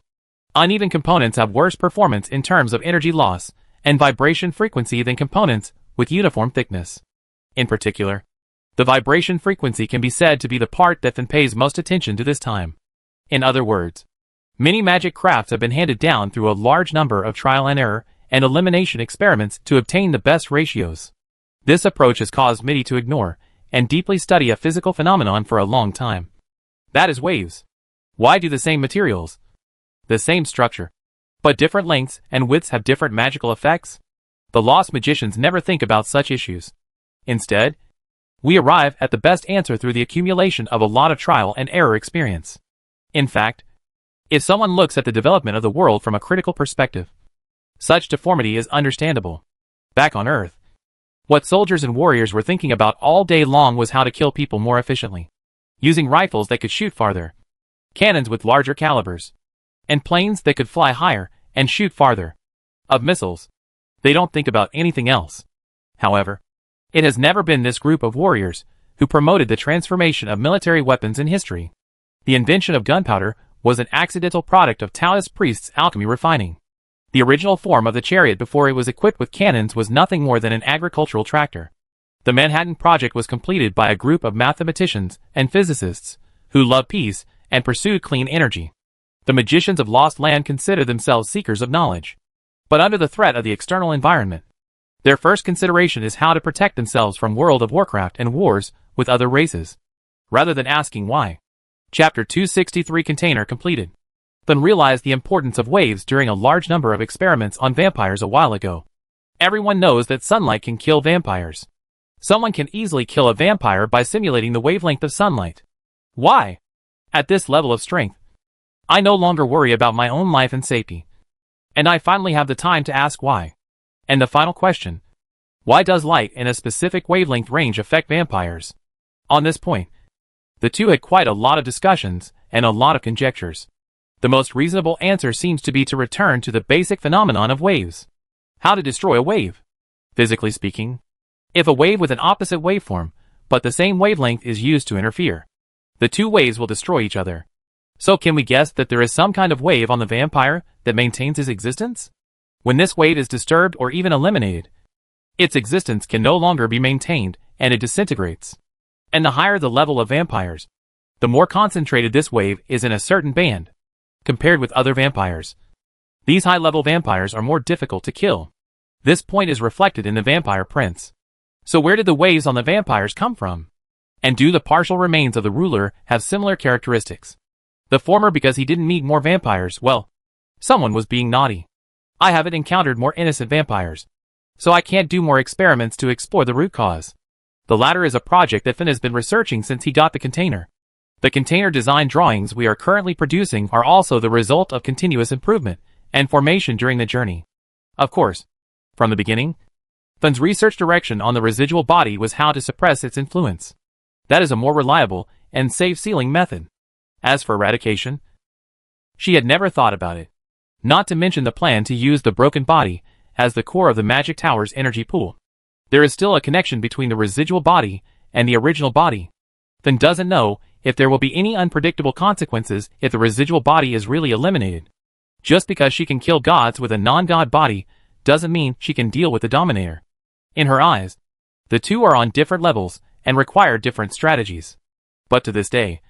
uneven components have worse performance in terms of energy loss and vibration frequency than components with uniform thickness. In particular, the vibration frequency can be said to be the part that then pays most attention to this time. In other words, many magic crafts have been handed down through a large number of trial and error and elimination experiments to obtain the best ratios. This approach has caused many to ignore and deeply study a physical phenomenon for a long time. That is waves. Why do the same materials, the same structure, but different lengths and widths have different magical effects? The lost magicians never think about such issues. Instead, we arrive at the best answer through the accumulation of a lot of trial and error experience. In fact, if someone looks at the development of the world from a critical perspective, such deformity is understandable. Back on Earth, what soldiers and warriors were thinking about all day long was how to kill people more efficiently, using rifles that could shoot farther, cannons with larger calibers, and planes that could fly higher and shoot farther. Of missiles, they don't think about anything else. However, it has never been this group of warriors who promoted the transformation of military weapons in history. The invention of gunpowder was an accidental product of Taoist priests' alchemy refining. The original form of the chariot before it was equipped with cannons was nothing more than an agricultural tractor. The Manhattan Project was completed by a group of mathematicians and physicists who loved peace and pursued clean energy. The magicians of Lost Land consider themselves seekers of knowledge. But under the threat of the external environment, their first consideration is how to protect themselves from World of Warcraft and wars with other races, rather than asking why. Chapter 263 Container completed. Then realized the importance of waves during a large number of experiments on vampires a while ago. Everyone knows that sunlight can kill vampires. Someone can easily kill a vampire by simulating the wavelength of sunlight. Why? At this level of strength, I no longer worry about my own life and safety. And I finally have the time to ask why. And the final question: why does light in a specific wavelength range affect vampires? On this point, the two had quite a lot of discussions and a lot of conjectures. The most reasonable answer seems to be to return to the basic phenomenon of waves. How to destroy a wave? Physically speaking, if a wave with an opposite waveform, but the same wavelength is used to interfere, the two waves will destroy each other. So can we guess that there is some kind of wave on the vampire that maintains his existence? When this wave is disturbed or even eliminated, its existence can no longer be maintained and it disintegrates. And the higher the level of vampires, the more concentrated this wave is in a certain band, compared with other vampires. These high-level vampires are more difficult to kill. This point is reflected in the vampire prints. So where did the waves on the vampires come from? And do the partial remains of the ruler have similar characteristics? The former because he didn't need more vampires. Well, someone was being naughty. I haven't encountered more innocent vampires, so I can't do more experiments to explore the root cause. The latter is a project that Finn has been researching since he got the container. The container design drawings we are currently producing are also the result of continuous improvement and formation during the journey. Of course, from the beginning, Finn's research direction on the residual body was how to suppress its influence. That is a more reliable and safe sealing method. As for eradication, she had never thought about it. Not to mention the plan to use the broken body as the core of the magic tower's energy pool. There is still a connection between the residual body and the original body. Finn doesn't know if there will be any unpredictable consequences if the residual body is really eliminated. Just because she can kill gods with a non-god body doesn't mean she can deal with the Dominator. In her eyes, the two are on different levels and require different strategies. But to this day,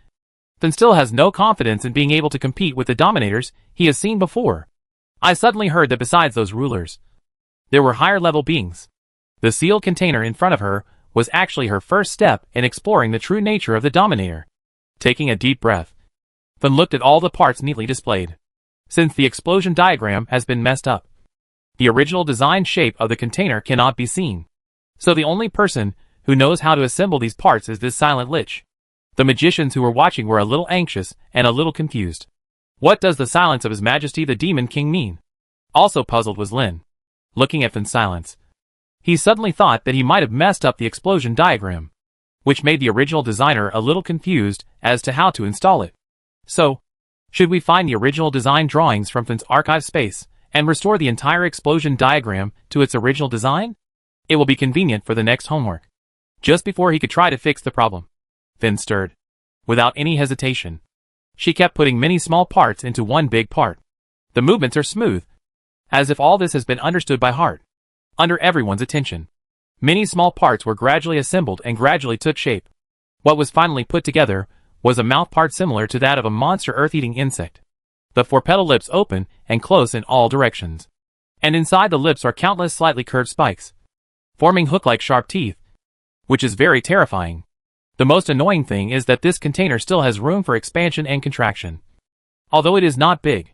Finn still has no confidence in being able to compete with the Dominators he has seen before. I suddenly heard that besides those rulers, there were higher-level beings. The sealed container in front of her was actually her first step in exploring the true nature of the Dominator. Taking a deep breath, Finn looked at all the parts neatly displayed. Since the explosion diagram has been messed up, the original design shape of the container cannot be seen. So the only person who knows how to assemble these parts is this silent Lich. The magicians who were watching were a little anxious and a little confused. What does the silence of His Majesty the Demon King mean? Also puzzled was Lin. Looking at Finn's silence, he suddenly thought that he might have messed up the explosion diagram, which made the original designer a little confused as to how to install it. So, should we find the original design drawings from Finn's archive space and restore the entire explosion diagram to its original design? It will be convenient for the next homework. Just before he could try to fix the problem, Finn stirred. Without any hesitation, she kept putting many small parts into one big part. The movements are smooth, as if all this has been understood by heart. Under everyone's attention, many small parts were gradually assembled and gradually took shape. What was finally put together was a mouth part similar to that of a monster earth-eating insect. The four-petal lips open and close in all directions, and inside the lips are countless slightly curved spikes, forming hook-like sharp teeth, which is very terrifying. The most annoying thing is that this container still has room for expansion and contraction. Although it is not big,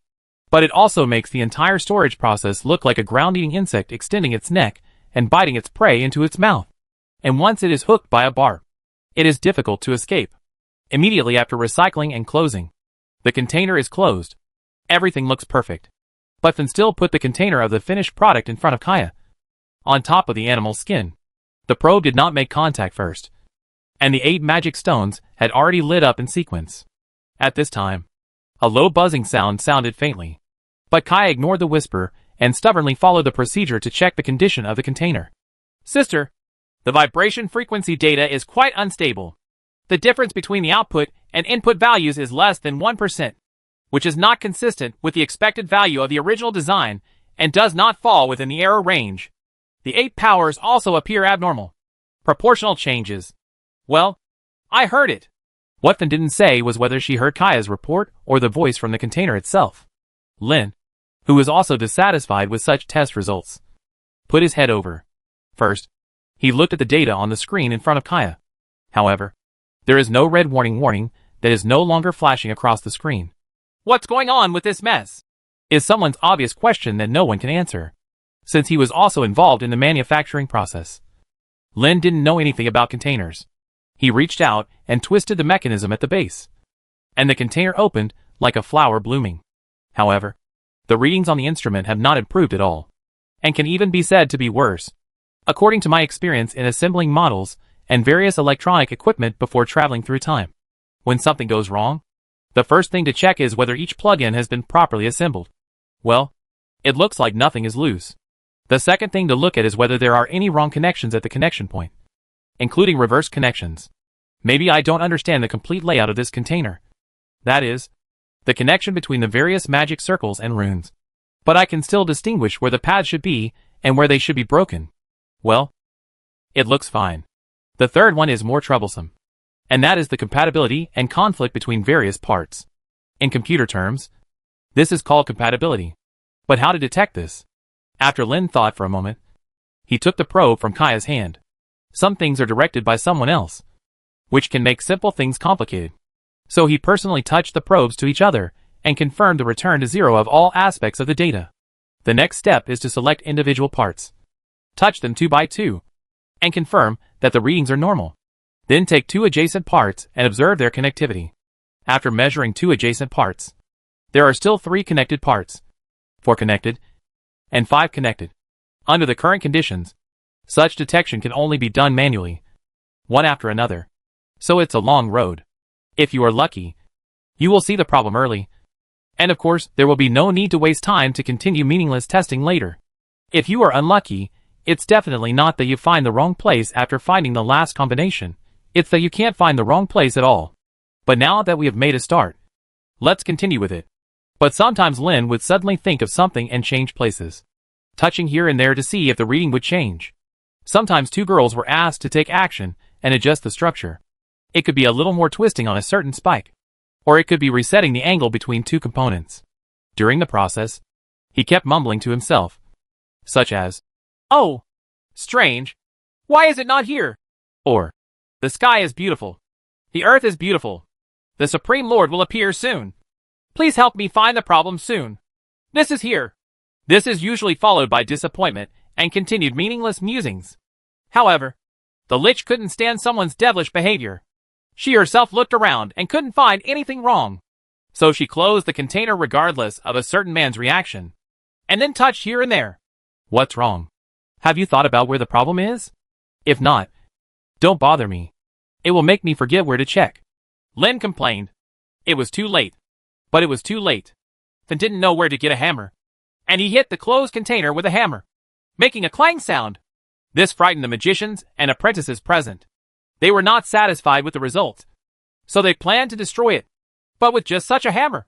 but it also makes the entire storage process look like a ground-eating insect extending its neck and biting its prey into its mouth. And once it is hooked by a barb, it is difficult to escape. Immediately after recycling and closing, the container is closed. Everything looks perfect. But Finn still put the container of the finished product in front of Kaya, on top of the animal's skin. The probe did not make contact first, and the 8 magic stones had already lit up in sequence. At this time, a low buzzing sound sounded faintly, but Kaya ignored the whisper and stubbornly followed the procedure to check the condition of the container. Sister, the vibration frequency data is quite unstable. The difference between the output and input values is less than 1%, which is not consistent with the expected value of the original design and does not fall within the error range. The 8 powers also appear abnormal. Proportional changes. Well, I heard it. What Finn didn't say was whether she heard Kaya's report or the voice from the container itself. Lin, who was also dissatisfied with such test results, put his head over. First, he looked at the data on the screen in front of Kaya. However, there is no red warning that is no longer flashing across the screen. What's going on with this mess? Is someone's obvious question that no one can answer, since he was also involved in the manufacturing process. Lin didn't know anything about containers. He reached out and twisted the mechanism at the base, and the container opened like a flower blooming. However, the readings on the instrument have not improved at all, and can even be said to be worse. According to my experience in assembling models and various electronic equipment before traveling through time, when something goes wrong, the first thing to check is whether each plug-in has been properly assembled. Well, it looks like nothing is loose. The second thing to look at is whether there are any wrong connections at the connection point, including reverse connections. Maybe I don't understand the complete layout of this container. That is, the connection between the various magic circles and runes. But I can still distinguish where the paths should be and where they should be broken. Well, it looks fine. The third one is more troublesome, and that is the compatibility and conflict between various parts. In computer terms, this is called compatibility. But how to detect this? After Lin thought for a moment, he took the probe from Kaya's hand. Some things are directed by someone else, which can make simple things complicated. So he personally touched the probes to each other and confirmed the return to zero of all aspects of the data. The next step is to select individual parts, touch them 2 by 2, and confirm that the readings are normal. Then take 2 adjacent parts and observe their connectivity. After measuring 2 adjacent parts, there are still 3 connected parts, 4 connected, and 5 connected. Under the current conditions, such detection can only be done manually, one after another. So it's a long road. If you are lucky, you will see the problem early. And of course, there will be no need to waste time to continue meaningless testing later. If you are unlucky, it's definitely not that you find the wrong place after finding the last combination. It's that you can't find the wrong place at all. But now that we have made a start, let's continue with it. But sometimes Lin would suddenly think of something and change places, touching here and there to see if the reading would change. Sometimes 2 girls were asked to take action and adjust the structure. It could be a little more twisting on a certain spike, or it could be resetting the angle between 2 components. During the process, he kept mumbling to himself, such as, "Oh, strange. Why is it not here?" Or, "The sky is beautiful. The earth is beautiful. The Supreme Lord will appear soon. Please help me find the problem soon. This is here." This is usually followed by disappointment and continued meaningless musings. However, the Lich couldn't stand someone's devilish behavior. She herself looked around and couldn't find anything wrong. So she closed the container regardless of a certain man's reaction, and then touched here and there. What's wrong? Have you thought about where the problem is? If not, don't bother me. It will make me forget where to check. Lin complained. It was too late. But it was too late. Finn didn't know where to get a hammer, and he hit the closed container with a hammer, making a clang sound. This frightened the magicians and apprentices present. They were not satisfied with the result, so they planned to destroy it. But with just such a hammer,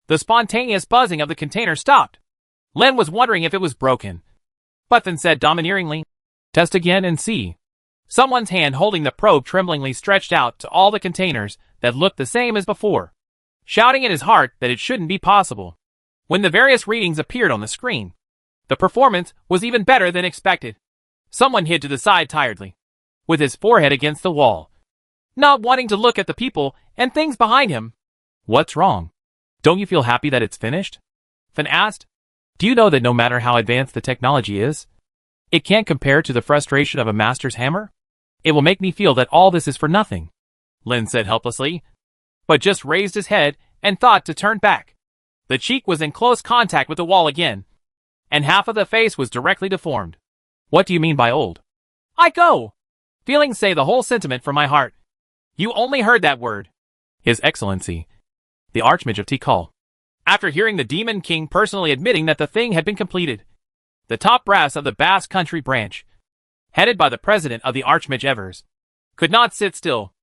the spontaneous buzzing of the container stopped. Lin was wondering if it was broken, but Finn said domineeringly, "Test again and see." Someone's hand holding the probe tremblingly stretched out to all the containers that looked the same as before, shouting in his heart that it shouldn't be possible. When the various readings appeared on the screen, the performance was even better than expected. Someone hid to the side tiredly, with his forehead against the wall, not wanting to look at the people and things behind him. "What's wrong? Don't you feel happy that it's finished?" Finn asked. "Do you know that no matter how advanced the technology is, it can't compare to the frustration of a master's hammer? It will make me feel that all this is for nothing," Lin said helplessly, but just raised his head and thought to turn back. The cheek was in close contact with the wall again, and half of the face was directly deformed. "What do you mean by old?" "I go. Feelings say the whole sentiment from my heart. You only heard that word." His Excellency, the Archmage of Tikal. After hearing the Demon King personally admitting that the thing had been completed, the top brass of the Basque Country branch, headed by the president of the Archmage Evers, could not sit still.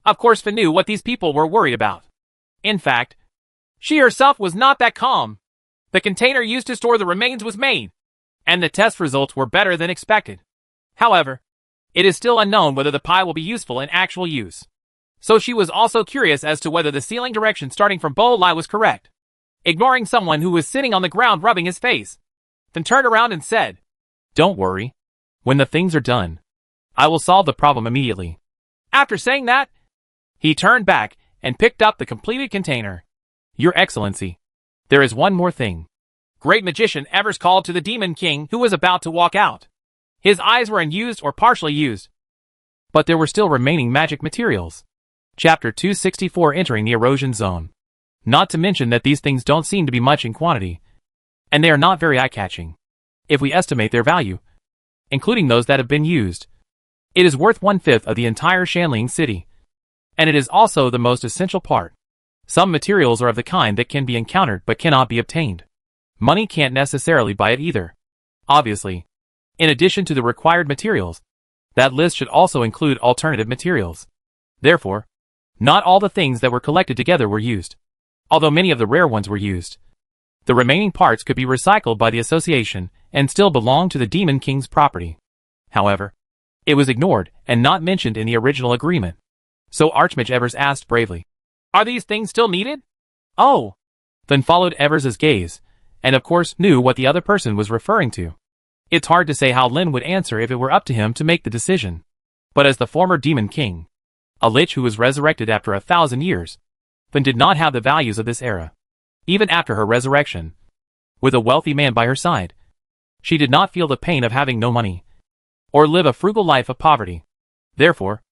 Of course Finn knew what these people were worried about. In fact, she herself was not that calm. The container used to store the remains was made, and the test results were better than expected. However, it is still unknown whether the pie will be useful in actual use. So she was also curious as to whether the ceiling direction starting from Bo-Lai was correct. Ignoring someone who was sitting on the ground rubbing his face, then turned around and said, "Don't worry. When the things are done, I will solve the problem immediately." After saying that, he turned back and picked up the completed container. "Your Excellency, there is one more thing." Great Magician Evers called to the Demon King who was about to walk out. His eyes were unused or partially used, but there were still remaining magic materials. Chapter 264, Entering the Erosion Zone. Not to mention that these things don't seem to be much in quantity, and they are not very eye-catching. If we estimate their value, including those that have been used, it is worth 1/5 of the entire Shanling city. And it is also the most essential part. Some materials are of the kind that can be encountered but cannot be obtained. Money can't necessarily buy it either. Obviously, in addition to the required materials, that list should also include alternative materials. Therefore, not all the things that were collected together were used, although many of the rare ones were used. The remaining parts could be recycled by the association and still belong to the Demon King's property. However, it was ignored and not mentioned in the original agreement. So Archmage Evers asked bravely, "Are these things still needed?" "Oh." Then followed Evers's gaze, and of course knew what the other person was referring to. It's hard to say how Lin would answer if it were up to him to make the decision. But as the former Demon King, a Lich who was resurrected after 1,000 years, Lin did not have the values of this era. Even after her resurrection, with a wealthy man by her side, she did not feel the pain of having no money, or live a frugal life of poverty. Therefore,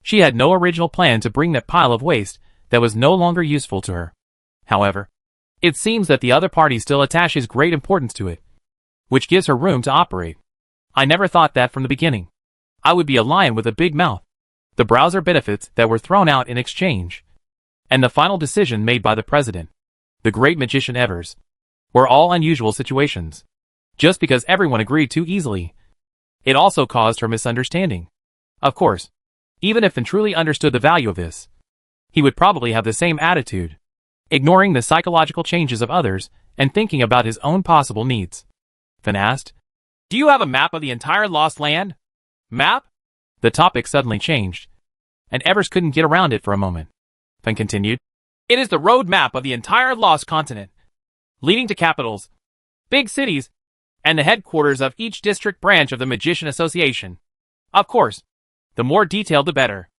she had no original plan to bring that pile of waste that was no longer useful to her. However, it seems that the other party still attaches great importance to it, which gives her room to operate. I never thought that from the beginning. I would be a lion with a big mouth. The browser benefits that were thrown out in exchange, and the final decision made by the president, the Great Magician Evers, were all unusual situations. Just because everyone agreed too easily, it also caused her misunderstanding. Of course, even if Finn truly understood the value of this, he would probably have the same attitude, ignoring the psychological changes of others and thinking about his own possible needs. Finn asked, "Do you have a map of the entire lost land?" "Map?" The topic suddenly changed, and Evers couldn't get around it for a moment. Finn continued, "It is the road map of the entire lost continent, leading to capitals, big cities, and the headquarters of each district branch of the Magician Association. Of course, the more detailed the better.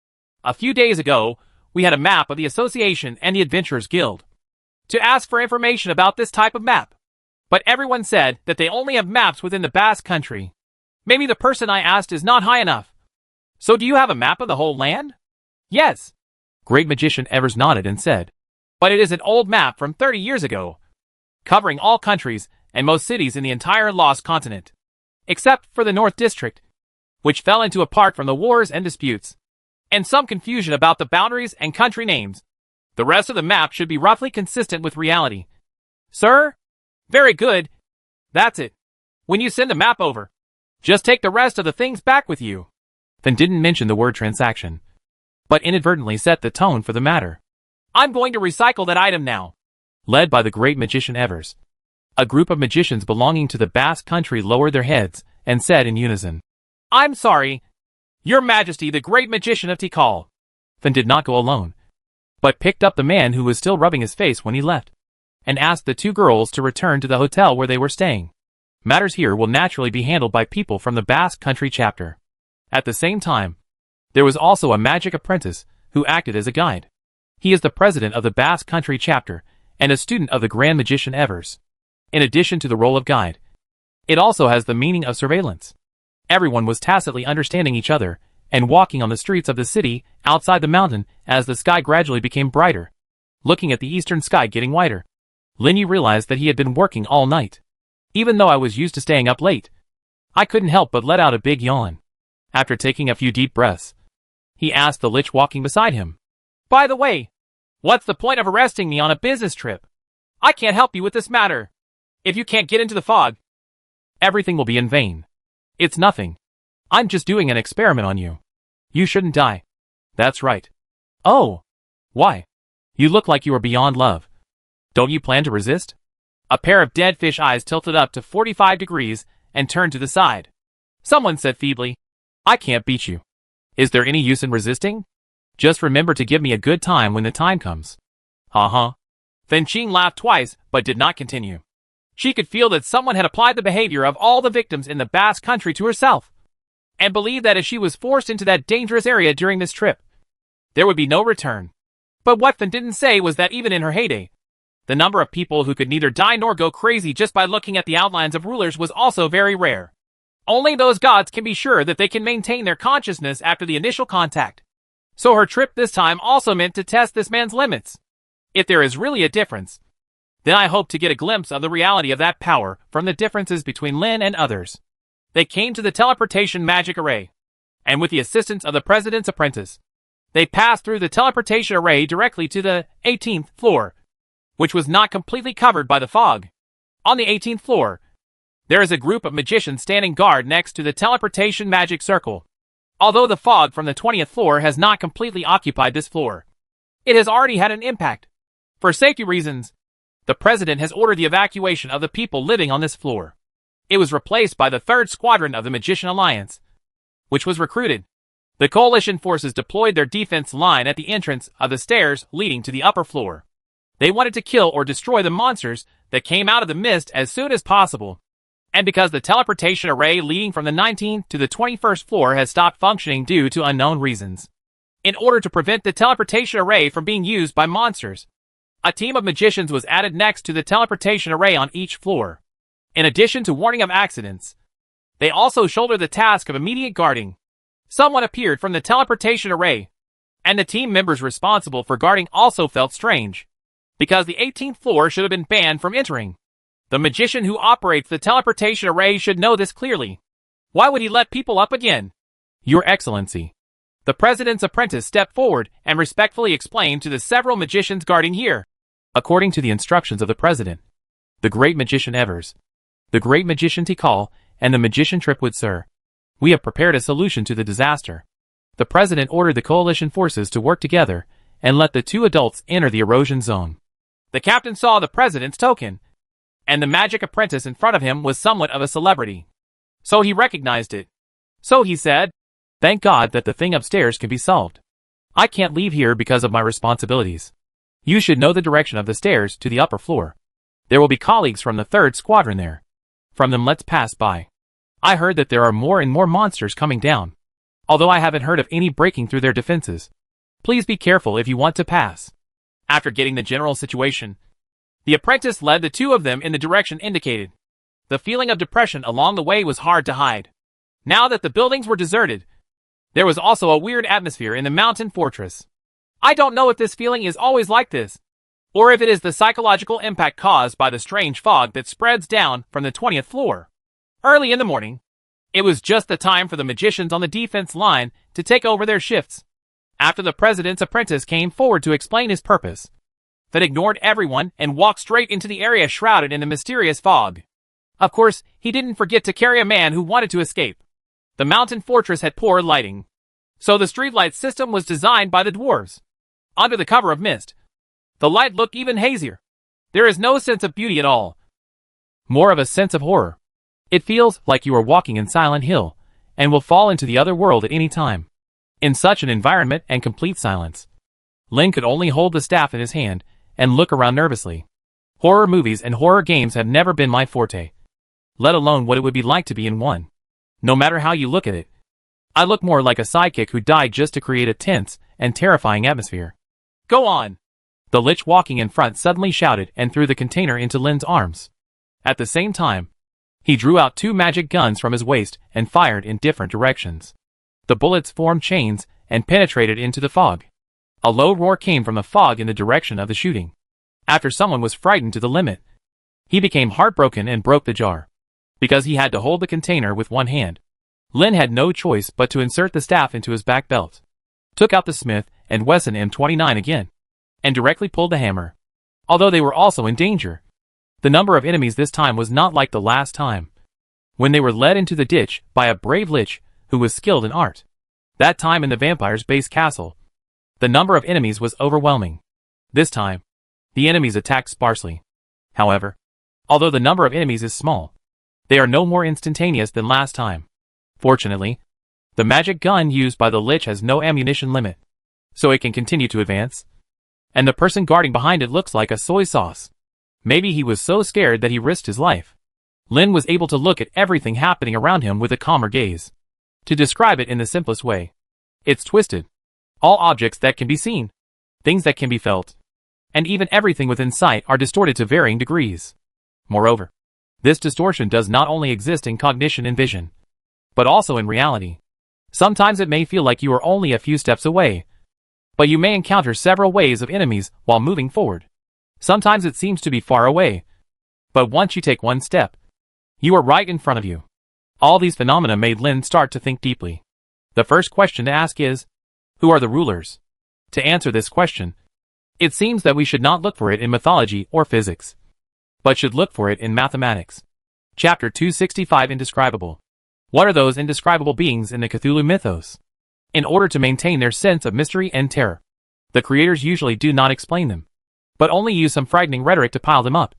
A few days ago, we had a map of the Association and the Adventurers Guild to ask for information about this type of map. But everyone said that they only have maps within the Basque country. Maybe the person I asked is not high enough. So do you have a map of the whole land?" "Yes." Great Magician Evers nodded and said, "But it is an old map from 30 years ago, covering all countries and most cities in the entire lost continent, except for the North District, which fell into a part from the wars and disputes, and some confusion about the boundaries and country names. The rest of the map should be roughly consistent with reality." "Sir? Very good. That's it. When you send the map over, just take the rest of the things back with you." Finn didn't mention the word transaction, but inadvertently set the tone for the matter. "I'm going to recycle that item now." Led by the Great Magician Evers, a group of magicians belonging to the Basque country lowered their heads and said in unison, "I'm sorry, Your Majesty, the Great Magician of Tikal." Finn did not go alone, but picked up the man who was still rubbing his face when he left, and asked the two girls to return to the hotel where they were staying. Matters here will naturally be handled by people from the Basque country chapter. At the same time, there was also a magic apprentice who acted as a guide. He is the president of the Basque country chapter and a student of the Grand Magician Evers. In addition to the role of guide, it also has the meaning of surveillance. Everyone was tacitly understanding each other and walking on the streets of the city outside the mountain as the sky gradually became brighter. Looking at the eastern sky getting whiter, Linny realized that he had been working all night. Even though I was used to staying up late, I couldn't help but let out a big yawn. After taking a few deep breaths, he asked the Lich walking beside him, "By the way, what's the point of arresting me on a business trip? I can't help you with this matter. If you can't get into the fog, everything will be in vain. It's nothing. I'm just doing an experiment on you. You shouldn't die." "That's right." "Oh. Why? You look like you are beyond love. Don't you plan to resist?" A pair of dead fish eyes tilted up to 45 degrees and turned to the side. Someone said feebly, "I can't beat you. Is there any use in resisting? Just remember to give me a good time when the time comes. Uh-huh. Then Qing laughed twice, but did not continue. She could feel that someone had applied the behavior of all the victims in the Basque country to herself, and believed that if she was forced into that dangerous area during this trip, there would be no return. But what Fen didn't say was that even in her heyday, the number of people who could neither die nor go crazy just by looking at the outlines of rulers was also very rare. Only those gods can be sure that they can maintain their consciousness after the initial contact. So her trip this time also meant to test this man's limits. If there is really a difference, then I hope to get a glimpse of the reality of that power from the differences between Lin and others. They came to the teleportation magic array, and with the assistance of the president's apprentice, they passed through the teleportation array directly to the 18th floor, which was not completely covered by the fog. On the 18th floor, there is a group of magicians standing guard next to the teleportation magic circle. Although the fog from the 20th floor has not completely occupied this floor, it has already had an impact. For safety reasons, the president has ordered the evacuation of the people living on this floor. It was replaced by the 3rd Squadron of the Magician Alliance, which was recruited. The coalition forces deployed their defense line at the entrance of the stairs leading to the upper floor. They wanted to kill or destroy the monsters that came out of the mist as soon as possible. And because the teleportation array leading from the 19th to the 21st floor has stopped functioning due to unknown reasons, in order to prevent the teleportation array from being used by monsters, a team of magicians was added next to the teleportation array on each floor. In addition to warning of accidents, they also shoulder the task of immediate guarding. Someone appeared from the teleportation array, and the team members responsible for guarding also felt strange, because the 18th floor should have been banned from entering. The magician who operates the teleportation array should know this clearly. Why would he let people up again? Your Excellency. The president's apprentice stepped forward and respectfully explained to the several magicians guarding here. According to the instructions of the president, the great magician Evers, the great magician Tikal, and the magician Tripwood, sir, we have prepared a solution to the disaster. The president ordered the coalition forces to work together and let the 2 adults enter the erosion zone. The captain saw the president's token, and the magic apprentice in front of him was somewhat of a celebrity. So he recognized it. So he said, "Thank God that the thing upstairs can be solved. I can't leave here because of my responsibilities. You should know the direction of the stairs to the upper floor. There will be colleagues from the 3rd Squadron there. From them let's pass by. I heard that there are more and more monsters coming down, although I haven't heard of any breaking through their defenses. Please be careful if you want to pass." After getting the general situation, the apprentice led the 2 of them in the direction indicated. The feeling of depression along the way was hard to hide. Now that the buildings were deserted, there was also a weird atmosphere in the mountain fortress. I don't know if this feeling is always like this, or if it is the psychological impact caused by the strange fog that spreads down from the 20th floor. Early in the morning, it was just the time for the magicians on the defense line to take over their shifts. After the president's apprentice came forward to explain his purpose, Fed ignored everyone and walked straight into the area shrouded in the mysterious fog. Of course, he didn't forget to carry a man who wanted to escape. The mountain fortress had poor lighting, so the streetlight system was designed by the dwarves. Under the cover of mist, the light looked even hazier. There is no sense of beauty at all, more of a sense of horror. It feels like you are walking in Silent Hill and will fall into the other world at any time. In such an environment and complete silence, Lin could only hold the staff in his hand and look around nervously. Horror movies and horror games have never been my forte, let alone what it would be like to be in one. No matter how you look at it, I look more like a sidekick who died just to create a tense and terrifying atmosphere. Go on! The Lich walking in front suddenly shouted and threw the container into Lin's arms. At the same time, he drew out 2 magic guns from his waist and fired in different directions. The bullets formed chains and penetrated into the fog. A low roar came from the fog in the direction of the shooting. After someone was frightened to the limit, he became heartbroken and broke the jar. Because he had to hold the container with one hand, Lin had no choice but to insert the staff into his back belt, took out the Smith and Wesson M29 again, and directly pulled the hammer. Although they were also in danger, the number of enemies this time was not like the last time, when they were led into the ditch by a brave Lich who was skilled in art. That time in the vampire's base castle, the number of enemies was overwhelming. This time, the enemies attacked sparsely. However, although the number of enemies is small, they are no more instantaneous than last time. Fortunately, the magic gun used by the Lich has no ammunition limit, so it can continue to advance. And the person guarding behind it looks like a soy sauce. Maybe he was so scared that he risked his life. Lin was able to look at everything happening around him with a calmer gaze. To describe it in the simplest way, it's twisted. All objects that can be seen, things that can be felt, and even everything within sight are distorted to varying degrees. Moreover, this distortion does not only exist in cognition and vision, but also in reality. Sometimes it may feel like you are only a few steps away, but you may encounter several waves of enemies while moving forward. Sometimes it seems to be far away, but once you take one step, you are right in front of you. All these phenomena made Lin start to think deeply. The first question to ask is, who are the rulers? To answer this question, it seems that we should not look for it in mythology or physics, but should look for it in mathematics. Chapter 265 Indescribable. What are those indescribable beings in the Cthulhu mythos? In order to maintain their sense of mystery and terror, the creators usually do not explain them, but only use some frightening rhetoric to pile them up,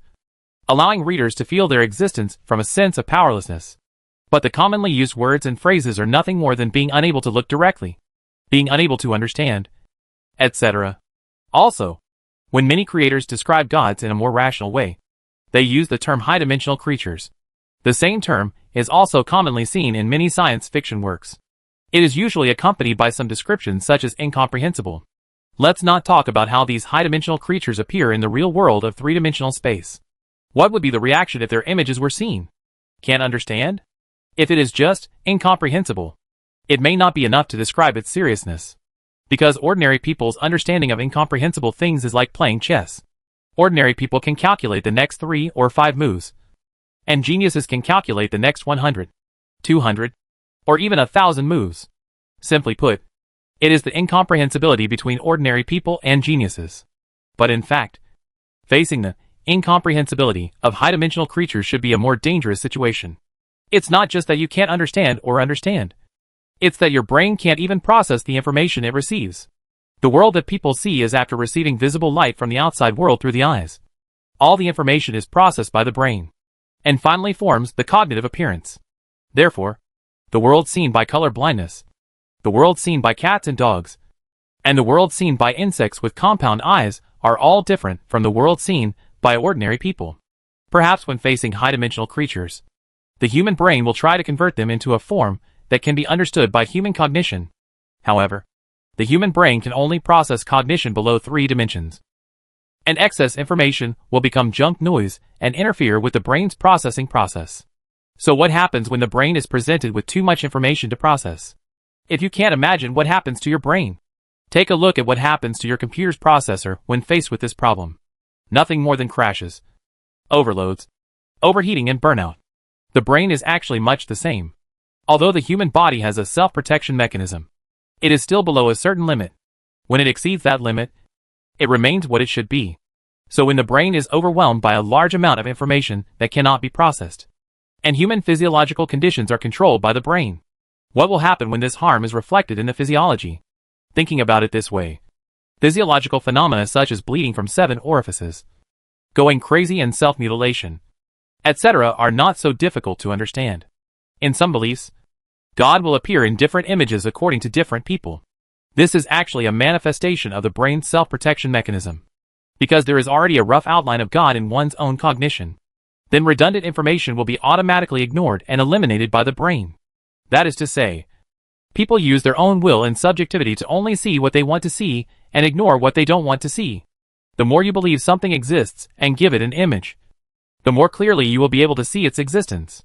allowing readers to feel their existence from a sense of powerlessness. But the commonly used words and phrases are nothing more than being unable to look directly, being unable to understand, etc. Also, when many creators describe gods in a more rational way, they use the term high-dimensional creatures. The same term is also commonly seen in many science fiction works. It is usually accompanied by some description such as incomprehensible. Let's not talk about how these high-dimensional creatures appear in the real world of three-dimensional space. What would be the reaction if their images were seen? Can't understand? If it is just incomprehensible, it may not be enough to describe its seriousness. Because ordinary people's understanding of incomprehensible things is like playing chess. Ordinary people can calculate the next 3 or 5 moves, and geniuses can calculate the next 100, 200, or even 1,000 moves. Simply put, it is the incomprehensibility between ordinary people and geniuses. But in fact, facing the incomprehensibility of high-dimensional creatures should be a more dangerous situation. It's not just that you can't understand or understand. It's that your brain can't even process the information it receives. The world that people see is after receiving visible light from the outside world through the eyes. All the information is processed by the brain, and finally forms the cognitive appearance. Therefore, the world seen by color blindness, the world seen by cats and dogs, and the world seen by insects with compound eyes are all different from the world seen by ordinary people. Perhaps when facing high-dimensional creatures, the human brain will try to convert them into a form that can be understood by human cognition. However, the human brain can only process cognition below 3 dimensions. And excess information will become junk noise and interfere with the brain's processing process. So what happens when the brain is presented with too much information to process? If you can't imagine what happens to your brain, take a look at what happens to your computer's processor when faced with this problem. Nothing more than crashes, overloads, overheating and burnout. The brain is actually much the same. Although the human body has a self-protection mechanism, it is still below a certain limit. When it exceeds that limit, it remains what it should be. So when the brain is overwhelmed by a large amount of information that cannot be processed, and human physiological conditions are controlled by the brain, what will happen when this harm is reflected in the physiology? Thinking about it this way, physiological phenomena such as bleeding from 7 orifices, going crazy and self-mutilation, etc. are not so difficult to understand. In some beliefs, God will appear in different images according to different people. This is actually a manifestation of the brain's self-protection mechanism. Because there is already a rough outline of God in one's own cognition, then redundant information will be automatically ignored and eliminated by the brain. That is to say, people use their own will and subjectivity to only see what they want to see and ignore what they don't want to see. The more you believe something exists and give it an image, the more clearly you will be able to see its existence.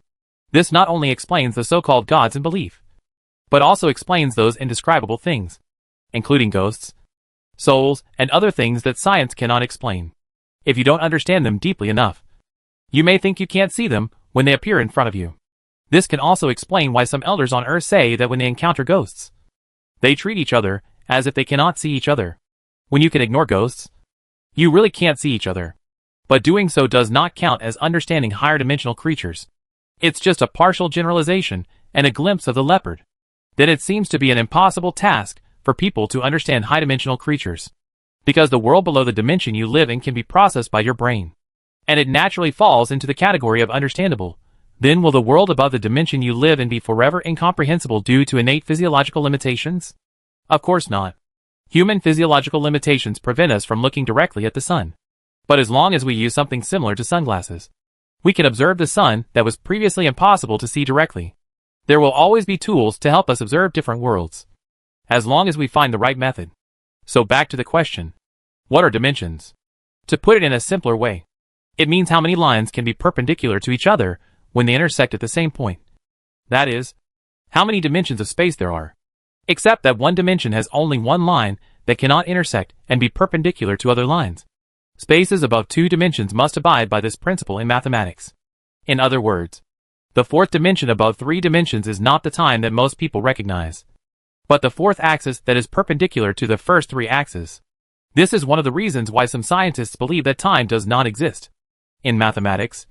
This not only explains the so-called gods in belief, but also explains those indescribable things, including ghosts, souls, and other things that science cannot explain. If you don't understand them deeply enough, you may think you can't see them when they appear in front of you. This can also explain why some elders on Earth say that when they encounter ghosts, they treat each other as if they cannot see each other. When you can ignore ghosts, you really can't see each other. But doing so does not count as understanding higher dimensional creatures. It's just a partial generalization and a glimpse of the leopard. Then it seems to be an impossible task for people to understand high-dimensional creatures, because the world below the dimension you live in can be processed by your brain, and it naturally falls into the category of understandable. Then will the world above the dimension you live in be forever incomprehensible due to innate physiological limitations? Of course not. Human physiological limitations prevent us from looking directly at the sun. But as long as we use something similar to sunglasses, we can observe the sun that was previously impossible to see directly. There will always be tools to help us observe different worlds, as long as we find the right method. So back to the question. What are dimensions? To put it in a simpler way, it means how many lines can be perpendicular to each other when they intersect at the same point. That is, how many dimensions of space there are. Except that one dimension has only one line that cannot intersect and be perpendicular to other lines. Spaces above two dimensions must abide by this principle in mathematics. In other words, the fourth dimension above three dimensions is not the time that most people recognize, but the fourth axis that is perpendicular to the first three axes. This is one of the reasons why some scientists believe that time does not exist. In mathematics,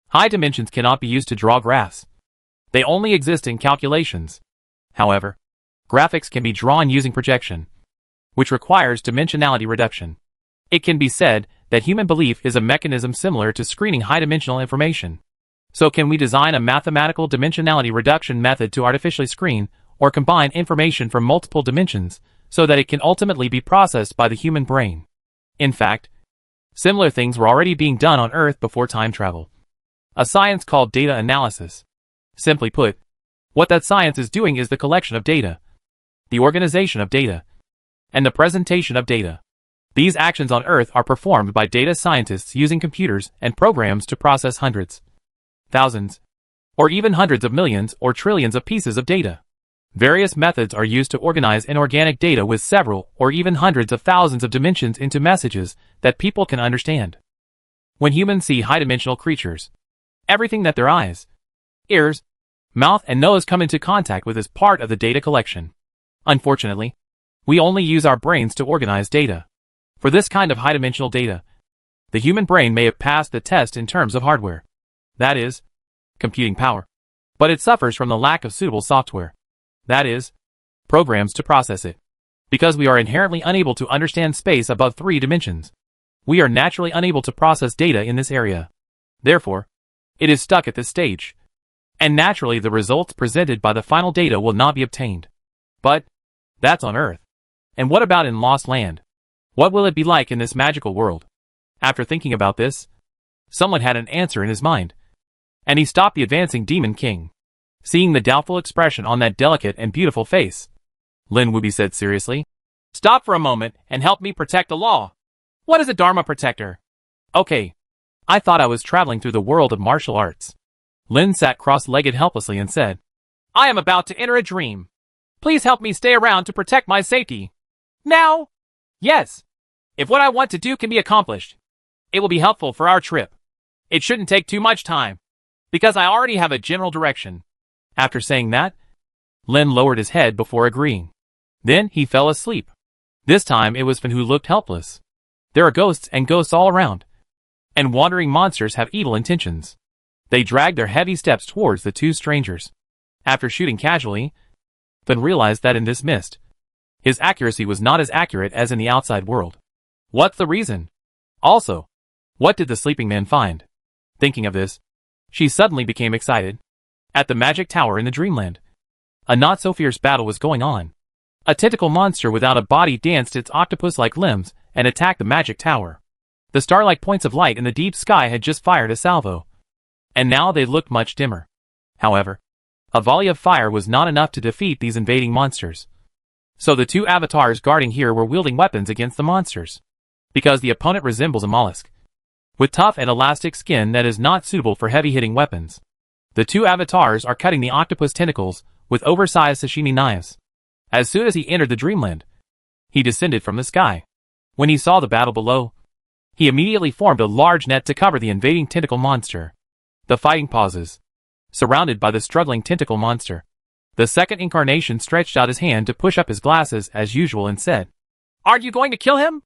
high dimensions cannot be used to draw graphs. They only exist in calculations. However, graphics can be drawn using projection, which requires dimensionality reduction. It can be said that human belief is a mechanism similar to screening high-dimensional information. So can we design a mathematical dimensionality reduction method to artificially screen or combine information from multiple dimensions so that it can ultimately be processed by the human brain? In fact, similar things were already being done on Earth before time travel. A science called data analysis. Simply put, what that science is doing is the collection of data, the organization of data, and the presentation of data. These actions on Earth are performed by data scientists using computers and programs to process hundreds, thousands, or even hundreds of millions or trillions of pieces of data. Various methods are used to organize inorganic data with several or even hundreds of thousands of dimensions into messages that people can understand. When humans see high-dimensional creatures, everything that their eyes, ears, mouth, and nose come into contact with is part of the data collection. Unfortunately, we only use our brains to organize data. For this kind of high-dimensional data, the human brain may have passed the test in terms of hardware, that is, computing power, but it suffers from the lack of suitable software, that is, programs to process it. Because we are inherently unable to understand space above three dimensions, we are naturally unable to process data in this area. Therefore, it is stuck at this stage, and naturally the results presented by the final data will not be obtained. But that's on Earth. And what about in Lost Land? What will it be like in this magical world? After thinking about this, someone had an answer in his mind, and he stopped the advancing Demon King. Seeing the doubtful expression on that delicate and beautiful face, Lin Wubi said seriously, "Stop for a moment and help me protect the law." "What is a Dharma protector?" "Okay. I thought I was traveling through the world of martial arts." Lin sat cross-legged helplessly and said, "I am about to enter a dream. Please help me stay around to protect my safety." "Now?" "Yes. If what I want to do can be accomplished, it will be helpful for our trip. It shouldn't take too much time, because I already have a general direction." After saying that, Lin lowered his head before agreeing. Then he fell asleep. This time it was Fin who looked helpless. There are ghosts and ghosts all around, and wandering monsters have evil intentions. They dragged their heavy steps towards the two strangers. After shooting casually, Fin realized that in this mist, his accuracy was not as accurate as in the outside world. What's the reason? Also, what did the sleeping man find? Thinking of this, she suddenly became excited. At the magic tower in the dreamland, a not-so-fierce battle was going on. A tentacle monster without a body danced its octopus-like limbs and attacked the magic tower. The star-like points of light in the deep sky had just fired a salvo, and now they looked much dimmer. However, a volley of fire was not enough to defeat these invading monsters. So the two avatars guarding here were wielding weapons against the monsters. Because the opponent resembles a mollusk, with tough and elastic skin that is not suitable for heavy-hitting weapons. The two avatars are cutting the octopus tentacles with oversized sashimi knives. As soon as he entered the dreamland, he descended from the sky. When he saw the battle below, he immediately formed a large net to cover the invading tentacle monster. The fighting pauses, surrounded by the struggling tentacle monster. The second incarnation stretched out his hand to push up his glasses as usual and said, "Aren't you going to kill him?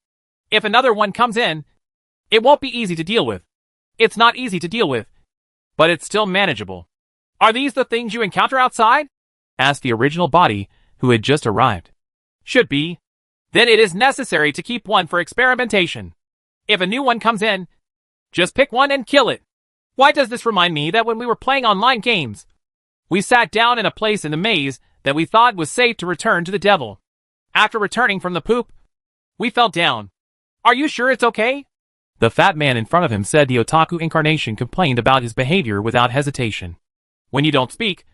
If another one comes in, it won't be easy to deal with." "It's not easy to deal with, but it's still manageable." "Are these the things you encounter outside?" asked the original body, who had just arrived. "Should be. Then it is necessary to keep one for experimentation. If a new one comes in, just pick one and kill it." "Why does this remind me that when we were playing online games, we sat down in a place in the maze that we thought was safe to return to the devil. After returning from the poop, we fell down. Are you sure it's okay? The fat man in front of him said the otaku incarnation complained about his behavior without hesitation. When you don't speak,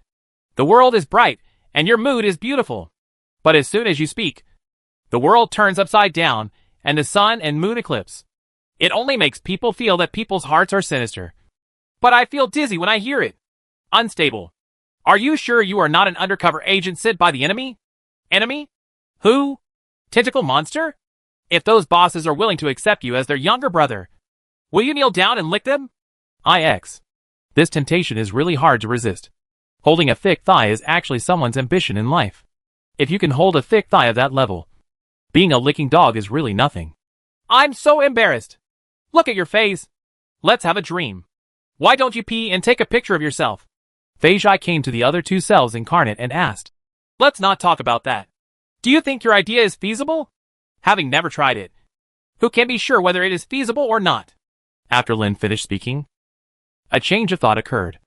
the world is bright and your mood is beautiful. But as soon as you speak, the world turns upside down and the sun and moon eclipse. It only makes people feel that people's hearts are sinister. But I feel dizzy when I hear it. Unstable. Are you sure you are not an undercover agent sent by the enemy? Enemy? Who? Tentacle monster? If those bosses are willing to accept you as their younger brother, will you kneel down and lick them? IX. This temptation is really hard to resist. Holding a thick thigh is actually someone's ambition in life. If you can hold a thick thigh of that level, being a licking dog is really nothing. I'm so embarrassed. Look at your face. Let's have a dream. Why don't you pee and take a picture of yourself? Feijai came to the other two selves incarnate and asked. Let's not talk about that. Do you think your idea is feasible? Having never tried it, who can be sure whether it is feasible or not? After Lin finished speaking, a change of thought occurred,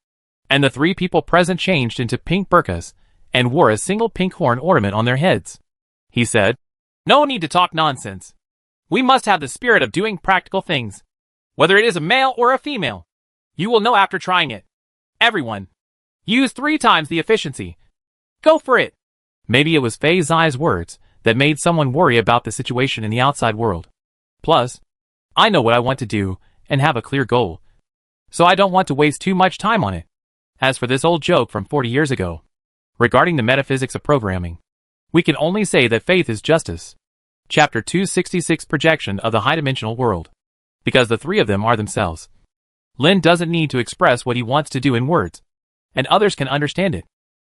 and the three people present changed into pink burqas and wore a single pink horn ornament on their heads. He said, no need to talk nonsense. We must have the spirit of doing practical things. Whether it is a male or a female, you will know after trying it. Everyone, use 3 times the efficiency. Go for it. Maybe it was Fei Zai's words that made someone worry about the situation in the outside world. Plus, I know what I want to do and have a clear goal, so I don't want to waste too much time on it. As for this old joke from 40 years ago, regarding the metaphysics of programming, we can only say that faith is justice. Chapter 266 Projection of the High-Dimensional World. Because the three of them are themselves. Lin doesn't need to express what he wants to do in words, and others can understand it.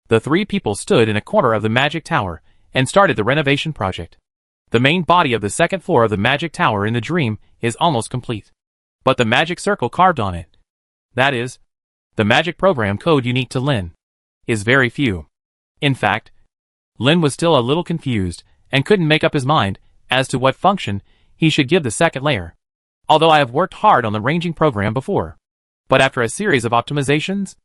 The three people stood in a corner of the magic tower and started the renovation project. The main body of the second floor of the magic tower in the dream is almost complete. But the magic circle carved on it, that is, the magic program code unique to Lin, is very few. In fact, Lin was still a little confused and couldn't make up his mind as to what function he should give the second layer. Although I have worked hard on the ranging program before. But after a series of optimizations,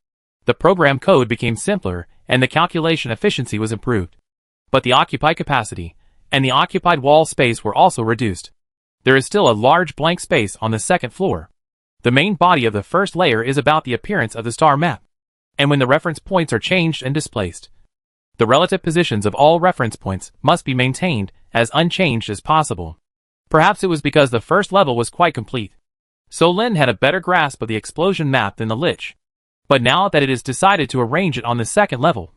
the program code became simpler and the calculation efficiency was improved. But the occupied capacity and the occupied wall space were also reduced. There is still a large blank space on the second floor. The main body of the first layer is about the appearance of the star map. And when the reference points are changed and displaced, the relative positions of all reference points must be maintained as unchanged as possible. Perhaps it was because the first level was quite complete, so Lin had a better grasp of the explosion map than the Lich. But now that it is decided to arrange it on the second level,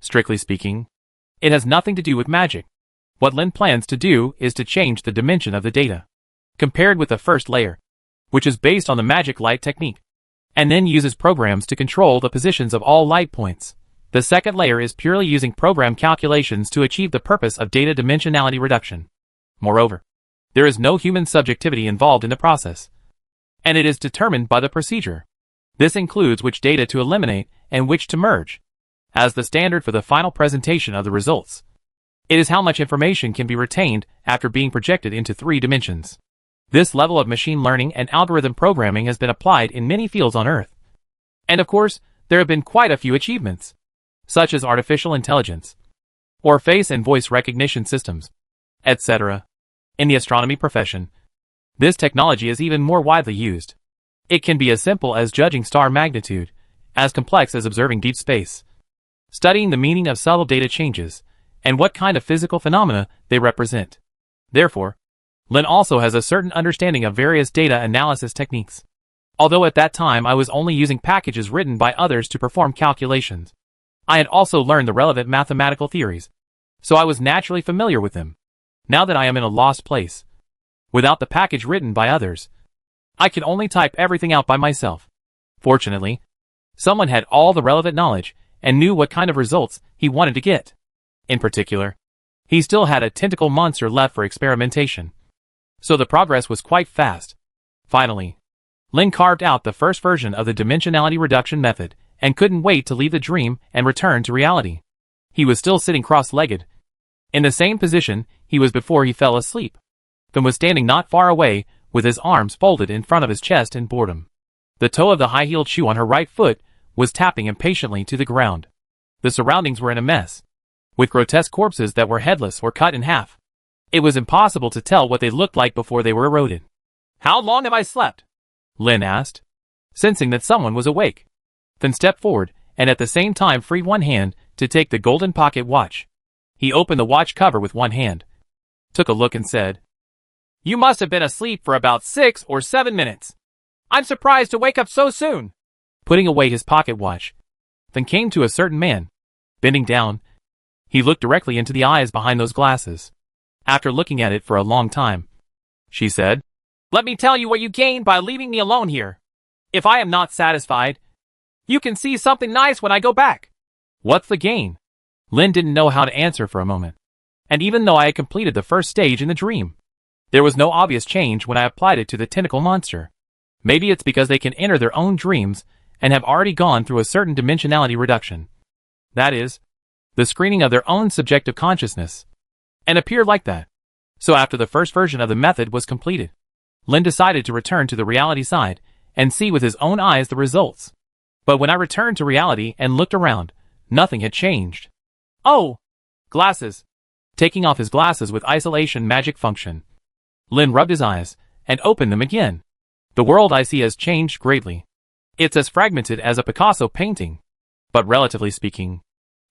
strictly speaking, it has nothing to do with magic. What Lin plans to do is to change the dimension of the data, compared with the first layer, which is based on the magic light technique, and then uses programs to control the positions of all light points. The second layer is purely using program calculations to achieve the purpose of data dimensionality reduction. Moreover, there is no human subjectivity involved in the process, and it is determined by the procedure. This includes which data to eliminate and which to merge, as the standard for the final presentation of the results. It is how much information can be retained after being projected into 3 dimensions. This level of machine learning and algorithm programming has been applied in many fields on Earth. And of course, there have been quite a few achievements, such as artificial intelligence, or face and voice recognition systems, etc. In the astronomy profession, this technology is even more widely used. It can be as simple as judging star magnitude, as complex as observing deep space, studying the meaning of subtle data changes, and what kind of physical phenomena they represent. Therefore, Lin also has a certain understanding of various data analysis techniques. Although at that time I was only using packages written by others to perform calculations, I had also learned the relevant mathematical theories, so I was naturally familiar with them. Now that I am in a lost place, without the package written by others, I can only type everything out by myself. Fortunately, someone had all the relevant knowledge and knew what kind of results he wanted to get. In particular, he still had a tentacle monster left for experimentation, so the progress was quite fast. Finally, Lin carved out the first version of the dimensionality reduction method and couldn't wait to leave the dream and return to reality. He was still sitting cross-legged, in the same position he was before he fell asleep. Then was standing not far away with his arms folded in front of his chest in boredom. The toe of the high-heeled shoe on her right foot was tapping impatiently to the ground. The surroundings were in a mess. with grotesque corpses that were headless or cut in half. It was impossible to tell what they looked like before they were eroded. "How long have I slept?" Lin asked, sensing that someone was awake. Then stepped forward, and at the same time freed one hand to take the golden pocket watch. He opened the watch cover with one hand, took a look and said, "You must have been asleep for about 6 or 7 minutes. I'm surprised to wake up so soon." Putting away his pocket watch, then came to a certain man. Bending down, he looked directly into the eyes behind those glasses. After looking at it for a long time, she said, "Let me tell you what you gain by leaving me alone here. If I am not satisfied, you can see something nice when I go back." "What's the gain?" Lin didn't know how to answer for a moment. And even though I had completed the first stage in the dream, there was no obvious change when I applied it to the tentacle monster. Maybe it's because they can enter their own dreams and have already gone through a certain dimensionality reduction. That is, the screening of their own subjective consciousness, and appear like that. So after the first version of the method was completed, Lin decided to return to the reality side and see with his own eyes the results. But when I returned to reality and looked around, nothing had changed. "Oh! Glasses." Taking off his glasses with isolation magic function, Lin rubbed his eyes and opened them again. "The world I see has changed greatly. It's as fragmented as a Picasso painting. But relatively speaking,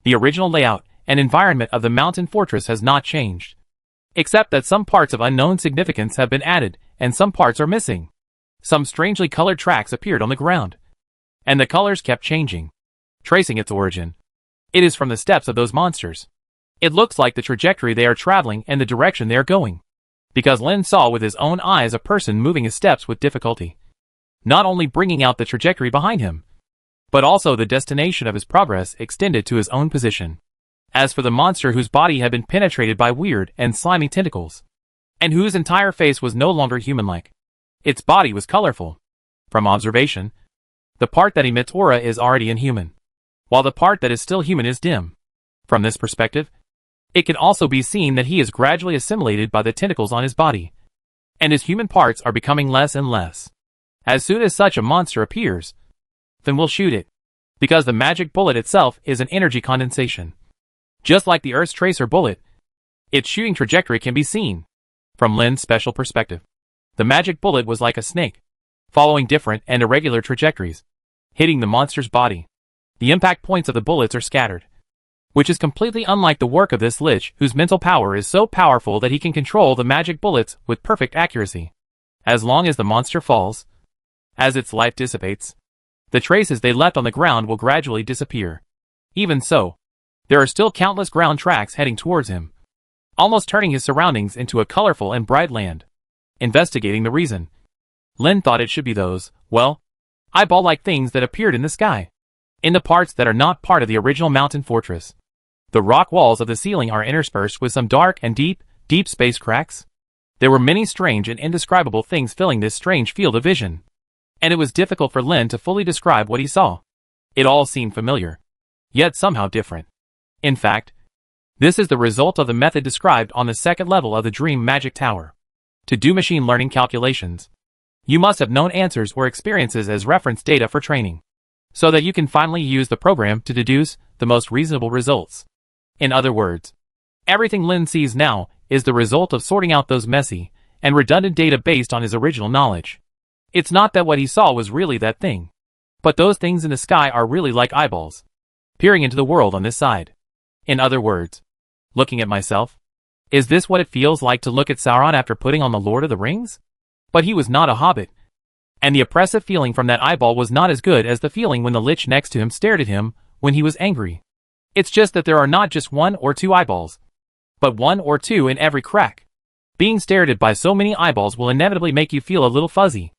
the original layout and environment of the mountain fortress has not changed. Except that some parts of unknown significance have been added and some parts are missing. Some strangely colored tracks appeared on the ground. And the colors kept changing, tracing its origin. It is from the steps of those monsters. It looks like the trajectory they are traveling and the direction they are going. Because Lin saw with his own eyes a person moving his steps with difficulty, not only bringing out the trajectory behind him, but also the destination of his progress extended to his own position. As for the monster whose body had been penetrated by weird and slimy tentacles, and whose entire face was no longer human-like, its body was colorful. From observation, the part that emits aura is already inhuman, while the part that is still human is dim. From this perspective, it can also be seen that he is gradually assimilated by the tentacles on his body, and his human parts are becoming less and less. As soon as such a monster appears, then we'll shoot it, because the magic bullet itself is an energy condensation. Just like the Earth's tracer bullet, its shooting trajectory can be seen. From Lin's special perspective, the magic bullet was like a snake, following different and irregular trajectories, hitting the monster's body. The impact points of the bullets are scattered, which is completely unlike the work of this Lich, whose mental power is so powerful that he can control the magic bullets with perfect accuracy. As long as the monster falls, as its life dissipates, the traces they left on the ground will gradually disappear. Even so, there are still countless ground tracks heading towards him, almost turning his surroundings into a colorful and bright land. Investigating the reason, Lin thought it should be those, well, eyeball-like things that appeared in the sky, in the parts that are not part of the original mountain fortress. The rock walls of the ceiling are interspersed with some dark and deep space cracks. There were many strange and indescribable things filling this strange field of vision, and it was difficult for Lin to fully describe what he saw. It all seemed familiar, yet somehow different. In fact, this is the result of the method described on the second level of the Dream Magic Tower. To do machine learning calculations, you must have known answers or experiences as reference data for training, so that you can finally use the program to deduce the most reasonable results. In other words, everything Lin sees now is the result of sorting out those messy and redundant data based on his original knowledge. It's not that what he saw was really that thing, but those things in the sky are really like eyeballs, peering into the world on this side. In other words, looking at myself, is this what it feels like to look at Sauron after putting on the Lord of the Rings? But he was not a hobbit, and the oppressive feeling from that eyeball was not as good as the feeling when the Lich next to him stared at him when he was angry. It's just that there are not just 1 or 2 eyeballs, but 1 or 2 in every crack. Being stared at by so many eyeballs will inevitably make you feel a little fuzzy.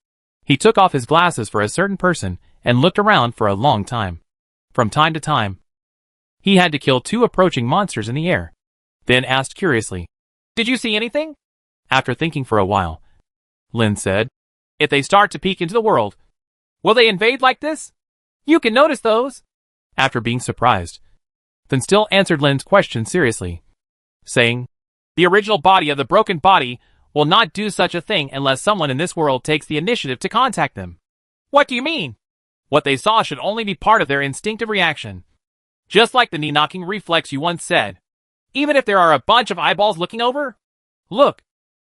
He took off his glasses for a certain person and looked around for a long time. From time to time, he had to kill 2 approaching monsters in the air, then asked curiously, "Did you see anything?" After thinking for a while, Lin said, "If they start to peek into the world, will they invade like this? You can notice those." After being surprised, then still answered Lin's question seriously, saying, "The original body of the broken body will not do such a thing unless someone in this world takes the initiative to contact them." "What do you mean?" "What they saw should only be part of their instinctive reaction. Just like the knee-knocking reflex you once said. Even if there are a bunch of eyeballs looking over? Look,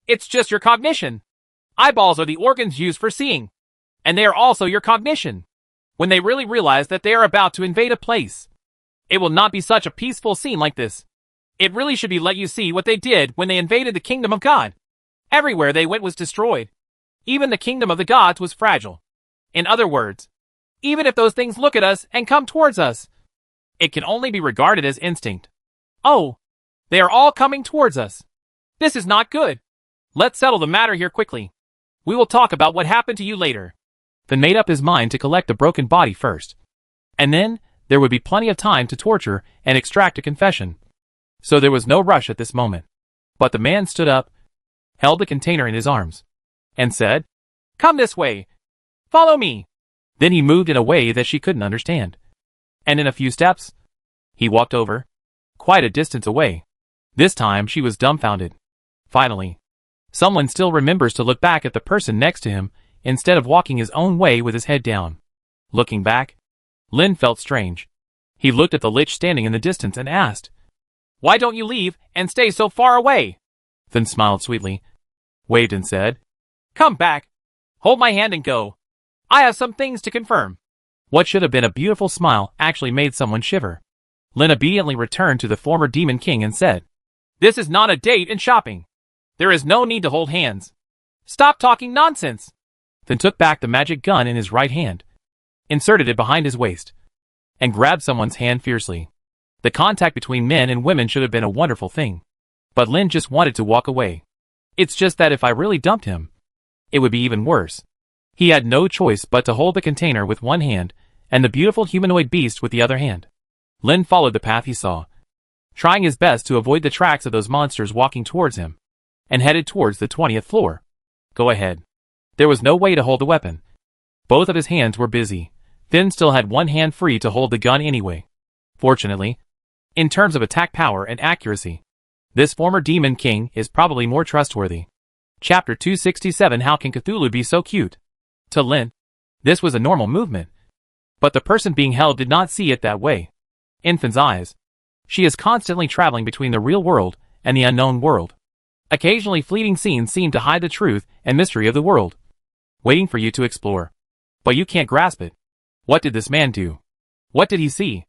it's just your cognition. Eyeballs are the organs used for seeing. And they are also your cognition. When they really realize that they are about to invade a place, it will not be such a peaceful scene like this. It really should be let you see what they did when they invaded the kingdom of God. Everywhere they went was destroyed. Even the kingdom of the gods was fragile. In other words, even if those things look at us and come towards us, it can only be regarded as instinct. Oh, they are all coming towards us. This is not good. Let's settle the matter here quickly. We will talk about what happened to you later. Then made up his mind to collect the broken body first. And then, there would be plenty of time to torture and extract a confession. So there was no rush at this moment. But the man stood up, held the container in his arms, and said, "Come this way. Follow me." Then he moved in a way that she couldn't understand. And in a few steps, he walked over, quite a distance away. This time she was dumbfounded. Finally, someone still remembers to look back at the person next to him instead of walking his own way with his head down. Looking back, Lin felt strange. He looked at the Lich standing in the distance and asked, "Why don't you leave and stay so far away?" Then smiled sweetly, waved and said, "Come back. Hold my hand and go. I have some things to confirm." What should have been a beautiful smile actually made someone shiver. Lin obediently returned to the former Demon King and said, "This is not a date and shopping. There is no need to hold hands. Stop talking nonsense." Then took back the magic gun in his right hand, inserted it behind his waist, and grabbed someone's hand fiercely. The contact between men and women should have been a wonderful thing. But Lin just wanted to walk away. It's just that if I really dumped him, it would be even worse. He had no choice but to hold the container with one hand and the beautiful humanoid beast with the other hand. Lin followed the path he saw, trying his best to avoid the tracks of those monsters walking towards him, and headed towards the 20th floor. Go ahead. There was no way to hold the weapon. Both of his hands were busy. Finn still had one hand free to hold the gun anyway. Fortunately, in terms of attack power and accuracy, this former Demon King is probably more trustworthy. Chapter 267 How Can Cthulhu Be So Cute? To Lin, this was a normal movement. But the person being held did not see it that way. In Finn's eyes, she is constantly traveling between the real world and the unknown world. Occasionally fleeting scenes seem to hide the truth and mystery of the world, waiting for you to explore. But you can't grasp it. What did this man do? What did he see?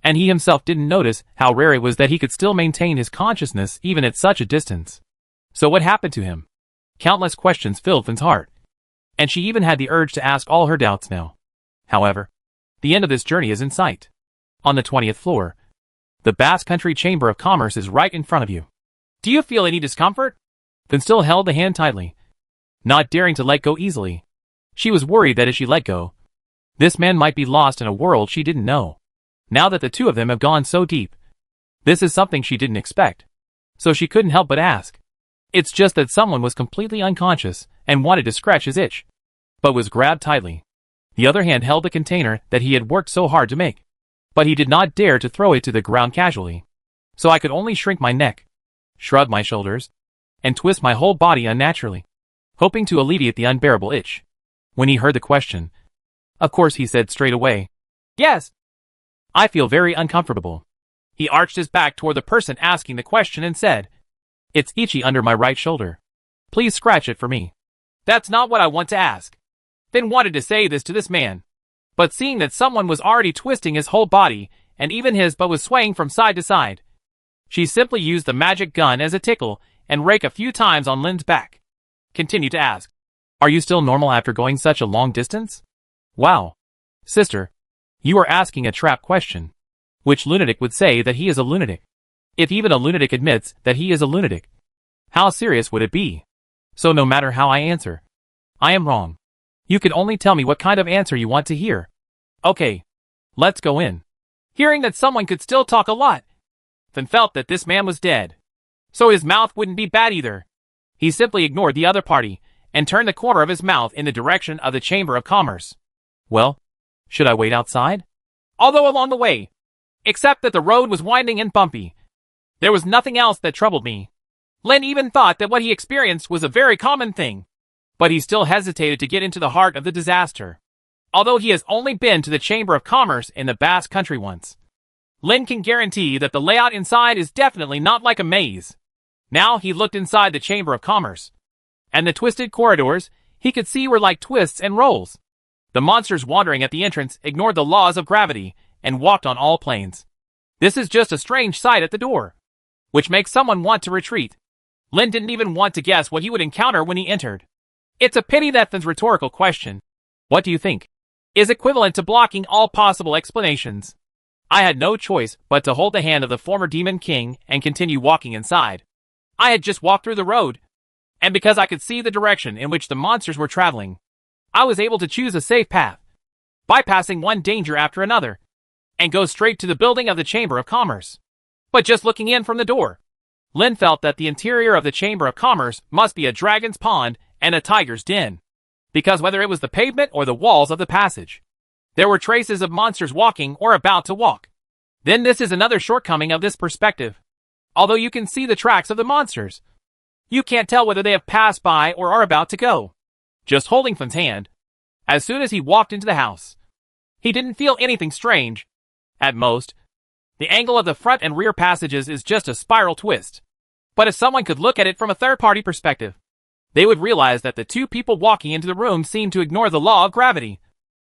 And he himself didn't notice how rare it was that he could still maintain his consciousness even at such a distance. So what happened to him? Countless questions filled Finn's heart, and she even had the urge to ask all her doubts now. However, the end of this journey is in sight. On the 20th floor, the Basque Country Chamber of Commerce is right in front of you. Do you feel any discomfort? Finn still held the hand tightly, not daring to let go easily. She was worried that if she let go, this man might be lost in a world she didn't know. Now that the two of them have gone so deep, this is something she didn't expect. So she couldn't help but ask. It's just that someone was completely unconscious and wanted to scratch his itch, but was grabbed tightly. The other hand held the container that he had worked so hard to make, but he did not dare to throw it to the ground casually. So I could only shrink my neck, shrug my shoulders, and twist my whole body unnaturally, hoping to alleviate the unbearable itch. When he heard the question, of course he said straight away, "Yes. I feel very uncomfortable." He arched his back toward the person asking the question and said, "It's itchy under my right shoulder. Please scratch it for me." "That's not what I want to ask." Finn wanted to say this to this man, but seeing that someone was already twisting his whole body, and even his butt was swaying from side to side, she simply used the magic gun as a tickle and rake a few times on Lin's back. Continued to ask, "Are you still normal after going such a long distance?" "Wow. Sister, you are asking a trap question. Which lunatic would say that he is a lunatic? If even a lunatic admits that he is a lunatic, how serious would it be? So no matter how I answer, I am wrong. You can only tell me what kind of answer you want to hear. Okay, let's go in." Hearing that someone could still talk a lot, Finn felt that this man was dead. So his mouth wouldn't be bad either. He simply ignored the other party and turned the corner of his mouth in the direction of the Chamber of Commerce. Well, should I wait outside? Although along the way, except that the road was winding and bumpy, there was nothing else that troubled me. Lin even thought that what he experienced was a very common thing, but he still hesitated to get into the heart of the disaster. Although he has only been to the Chamber of Commerce in the Basque Country once, Lin can guarantee that the layout inside is definitely not like a maze. Now he looked inside the Chamber of Commerce. And the twisted corridors he could see were like twists and rolls. The monsters wandering at the entrance ignored the laws of gravity and walked on all planes. This is just a strange sight at the door, which makes someone want to retreat. Lin didn't even want to guess what he would encounter when he entered. It's a pity that the rhetorical question, "What do you think?" is equivalent to blocking all possible explanations. I had no choice but to hold the hand of the former Demon King and continue walking inside. I had just walked through the road, and because I could see the direction in which the monsters were traveling, I was able to choose a safe path, bypassing one danger after another, and go straight to the building of the Chamber of Commerce. But just looking in from the door, Lin felt that the interior of the Chamber of Commerce must be a dragon's pond and a tiger's den, because whether it was the pavement or the walls of the passage, there were traces of monsters walking or about to walk. Then this is another shortcoming of this perspective. Although you can see the tracks of the monsters, you can't tell whether they have passed by or are about to go. Just holding Fen's hand, as soon as he walked into the house, he didn't feel anything strange. At most, the angle of the front and rear passages is just a spiral twist. But if someone could look at it from a third-party perspective, they would realize that the two people walking into the room seemed to ignore the law of gravity,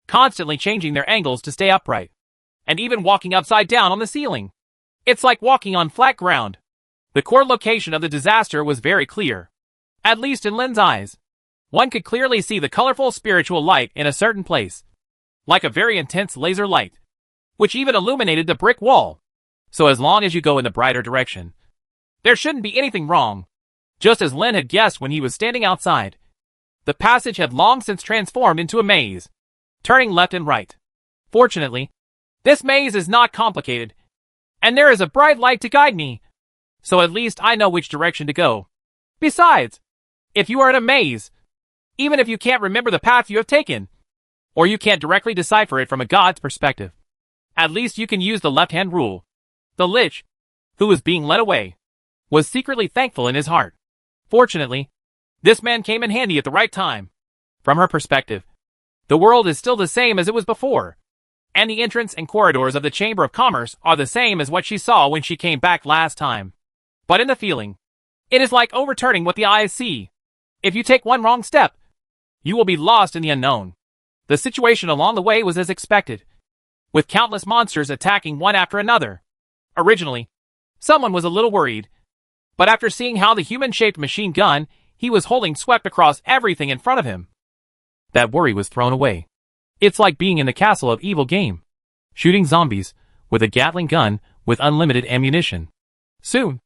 constantly changing their angles to stay upright, and even walking upside down on the ceiling. It's like walking on flat ground. The core location of the disaster was very clear, at least in Lin's eyes. One could clearly see the colorful spiritual light in a certain place, like a very intense laser light, which even illuminated the brick wall. So as long as you go in the brighter direction, there shouldn't be anything wrong. Just as Lin had guessed when he was standing outside, the passage had long since transformed into a maze, turning left and right. Fortunately, this maze is not complicated, and there is a bright light to guide me, so at least I know which direction to go. Besides, if you are in a maze, even if you can't remember the path you have taken, or you can't directly decipher it from a god's perspective, at least you can use the left-hand rule. The Lich, who was being led away, was secretly thankful in his heart. Fortunately, this man came in handy at the right time. From her perspective, the world is still the same as it was before, and the entrance and corridors of the Chamber of Commerce are the same as what she saw when she came back last time. But in the feeling, it is like overturning what the eyes see. If you take one wrong step, you will be lost in the unknown. The situation along the way was as expected, with countless monsters attacking one after another. Originally, someone was a little worried, but after seeing how the human-shaped machine gun he was holding swept across everything in front of him, that worry was thrown away. It's like being in the castle of evil game, shooting zombies with a Gatling gun with unlimited ammunition. Soon,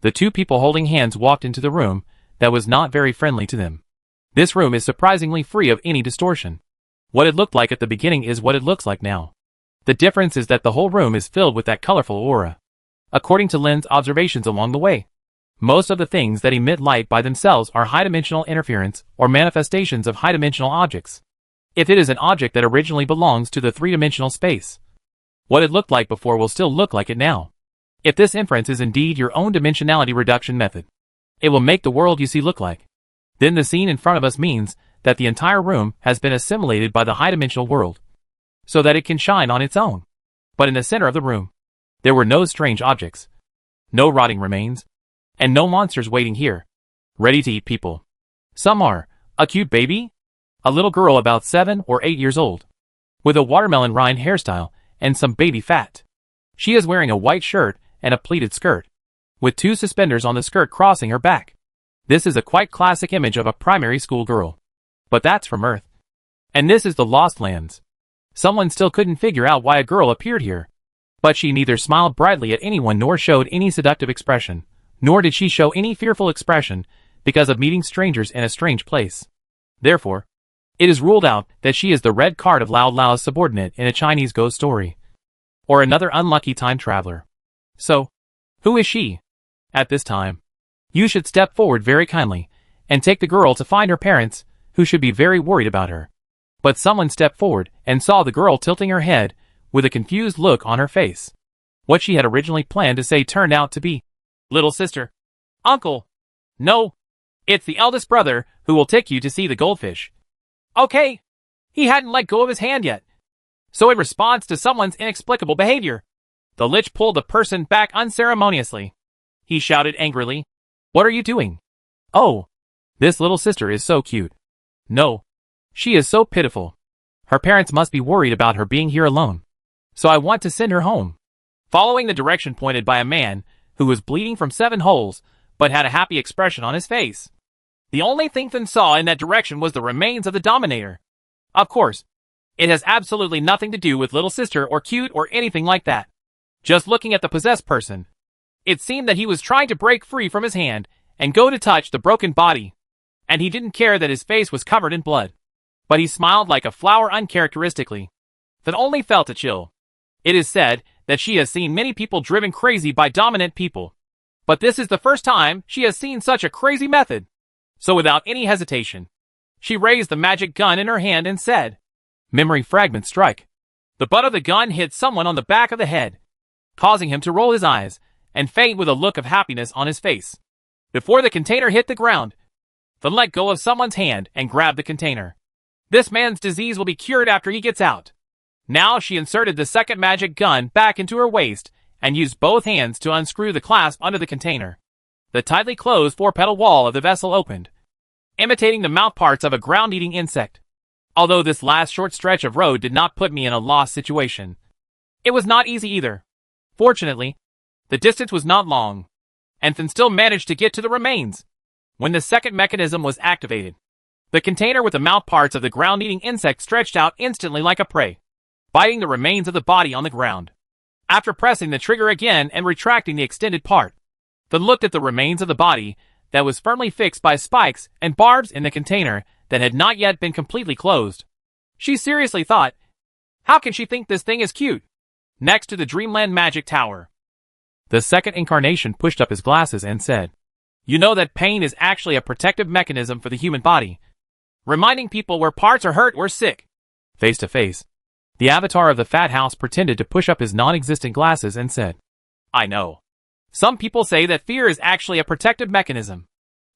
the two people holding hands walked into the room that was not very friendly to them. This room is surprisingly free of any distortion. What it looked like at the beginning is what it looks like now. The difference is that the whole room is filled with that colorful aura. According to Lin's observations along the way, most of the things that emit light by themselves are high-dimensional interference or manifestations of high-dimensional objects. If it is an object that originally belongs to the three-dimensional space, what it looked like before will still look like it now. If this inference is indeed your own dimensionality reduction method, it will make the world you see look like. Then the scene in front of us means that the entire room has been assimilated by the high-dimensional world, so that it can shine on its own. But in the center of the room, there were no strange objects, no rotting remains, and no monsters waiting here, ready to eat people. Some are a cute baby, a little girl about 7 or 8 years old, with a watermelon rind hairstyle and some baby fat. She is wearing a white shirt and a pleated skirt, with 2 suspenders on the skirt crossing her back. This is a quite classic image of a primary school girl. But that's from Earth. And this is the Lost Lands. Someone still couldn't figure out why a girl appeared here. But she neither smiled brightly at anyone nor showed any seductive expression, nor did she show any fearful expression because of meeting strangers in a strange place. Therefore, it is ruled out that she is the red card of Lao Lao's subordinate in a Chinese ghost story, or another unlucky time traveler. So, who is she? At this time, you should step forward very kindly and take the girl to find her parents, who should be very worried about her. But someone stepped forward and saw the girl tilting her head with a confused look on her face. What she had originally planned to say turned out to be, "Little sister. Uncle. No. It's the eldest brother who will take you to see the goldfish." Okay. He hadn't let go of his hand yet. So in response to someone's inexplicable behavior, The Lich pulled the person back unceremoniously. He shouted angrily, "What are you doing? Oh, this little sister is so cute. No, she is so pitiful. Her parents must be worried about her being here alone. So I want to send her home." Following the direction pointed by a man who was bleeding from 7 holes, but had a happy expression on his face. The only thing Finn saw in that direction was the remains of the Dominator. Of course, it has absolutely nothing to do with little sister or cute or anything like that. Just looking at the possessed person, it seemed that he was trying to break free from his hand and go to touch the broken body. And he didn't care that his face was covered in blood. But he smiled like a flower uncharacteristically. Finn only felt a chill. It is said that she has seen many people driven crazy by dominant people. But this is the first time she has seen such a crazy method. So without any hesitation, she raised the magic gun in her hand and said, "Memory fragment strike." The butt of the gun hit someone on the back of the head, causing him to roll his eyes and faint with a look of happiness on his face. Before the container hit the ground, Finn let go of someone's hand and grabbed the container. This man's disease will be cured after he gets out. Now she inserted the second magic gun back into her waist and used both hands to unscrew the clasp under the container. The tightly closed 4-petal wall of the vessel opened, imitating the mouthparts of a ground-eating insect. Although this last short stretch of road did not put me in a lost situation, it was not easy either. Fortunately, the distance was not long, and Finn still managed to get to the remains. When the second mechanism was activated, the container with the mouthparts of the ground-eating insect stretched out instantly like a prey, biting the remains of the body on the ground. After pressing the trigger again and retracting the extended part, Finn looked at the remains of the body that was firmly fixed by spikes and barbs in the container that had not yet been completely closed. She seriously thought, how can she think this thing is cute? Next to the Dreamland Magic Tower, the second incarnation pushed up his glasses and said, "You know that pain is actually a protective mechanism for the human body, reminding people where parts are hurt or sick." Face to face, the avatar of the fat house pretended to push up his non-existent glasses and said, "I know. Some people say that fear is actually a protective mechanism,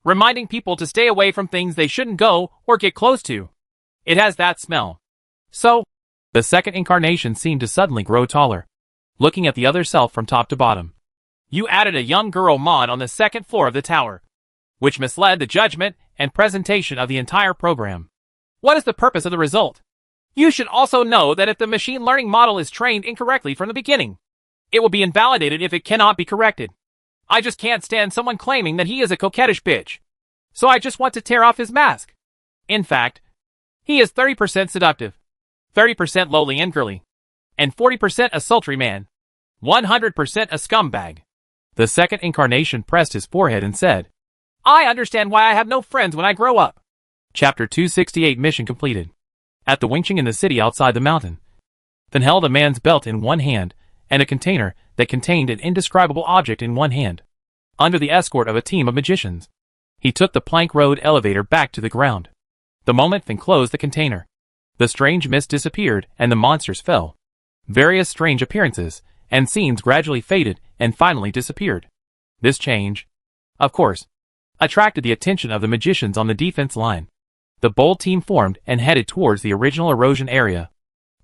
reminding people to stay away from things they shouldn't go or get close to. It has that smell." So, the second incarnation seemed to suddenly grow taller, looking at the other self from top to bottom. "You added a young girl mod on the second floor of the tower, which misled the judgment and presentation of the entire program. What is the purpose of the result? You should also know that if the machine learning model is trained incorrectly from the beginning, it will be invalidated if it cannot be corrected. I just can't stand someone claiming that he is a coquettish bitch. So I just want to tear off his mask. In fact, he is 30% seductive, 30% lowly and girly, and 40% a sultry man, 100% a scumbag." The second incarnation pressed his forehead and said, "I understand why I have no friends when I grow up." Chapter 268 Mission completed. At the Wingching in the city outside the mountain, Finn held a man's belt in one hand and a container that contained an indescribable object in one hand. Under the escort of a team of magicians, he took the plank road elevator back to the ground. The moment Finn closed the container, the strange mist disappeared and the monsters fell. Various strange appearances and scenes gradually faded and finally disappeared. This change, of course, attracted the attention of the magicians on the defense line. The bold team formed and headed towards the original erosion area.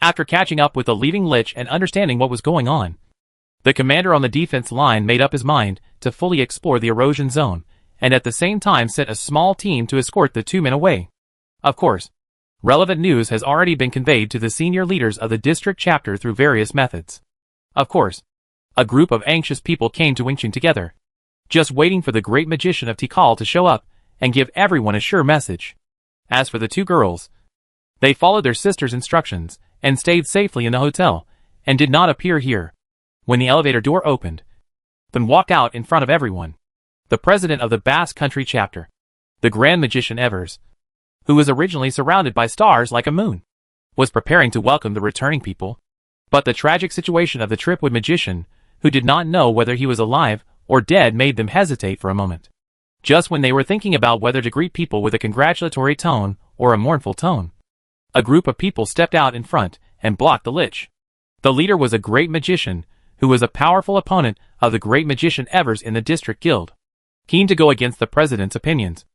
After catching up with the leaving Lich and understanding what was going on, the commander on the defense line made up his mind to fully explore the erosion zone, and at the same time sent a small team to escort the 2 men away. Of course, relevant news has already been conveyed to the senior leaders of the district chapter through various methods. Of course, a group of anxious people came to Wingching together, just waiting for the great magician of Tikal to show up and give everyone a sure message. As for the 2 girls, they followed their sister's instructions and stayed safely in the hotel and did not appear here. When the elevator door opened, Finn walked out in front of everyone. The president of the Basque Country chapter, the Grand Magician Evers, who was originally surrounded by stars like a moon, was preparing to welcome the returning people. But the tragic situation of the Tripwood magician, who did not know whether he was alive or dead, made them hesitate for a moment. Just when they were thinking about whether to greet people with a congratulatory tone or a mournful tone, a group of people stepped out in front and blocked the Lich. The leader was a great magician, who was a powerful opponent of the great magician Evers in the district guild, keen to go against the president's opinions,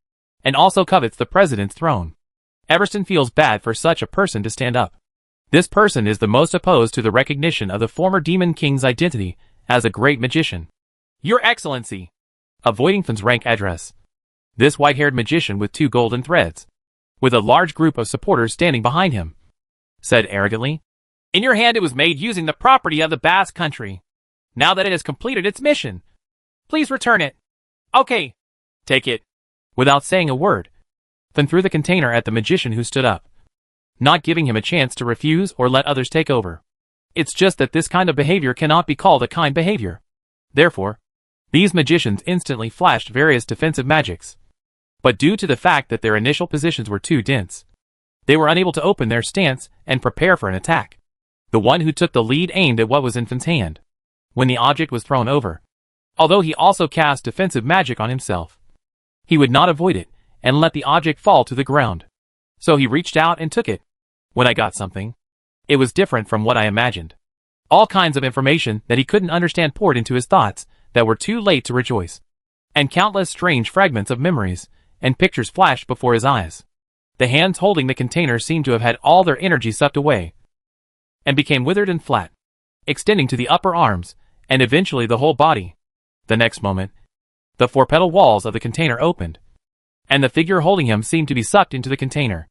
and also covets the president's throne. Everston feels bad for such a person to stand up. This person is the most opposed to the recognition of the former Demon King's identity as a great magician. Your Excellency! Avoiding Fan's rank address. This white-haired magician with 2 golden threads, with a large group of supporters standing behind him, said arrogantly, "In your hand it was made using the property of the Basque country. Now that it has completed its mission, please return it." "Okay. Take it." Without saying a word, Fan threw the container at the magician who stood up, not giving him a chance to refuse or let others take over. It's just that this kind of behavior cannot be called a kind behavior. Therefore, these magicians instantly flashed various defensive magics. But due to the fact that their initial positions were too dense, they were unable to open their stance and prepare for an attack. The one who took the lead aimed at what was in Fan's hand when the object was thrown over. Although he also cast defensive magic on himself, he would not avoid it and let the object fall to the ground. So he reached out and took it. When I got something, it was different from what I imagined. All kinds of information that he couldn't understand poured into his thoughts that were too late to rejoice. And countless strange fragments of memories and pictures flashed before his eyes. The hands holding the container seemed to have had all their energy sucked away and became withered and flat, extending to the upper arms and eventually the whole body. The next moment, the 4-petal walls of the container opened, and the figure holding him seemed to be sucked into the container.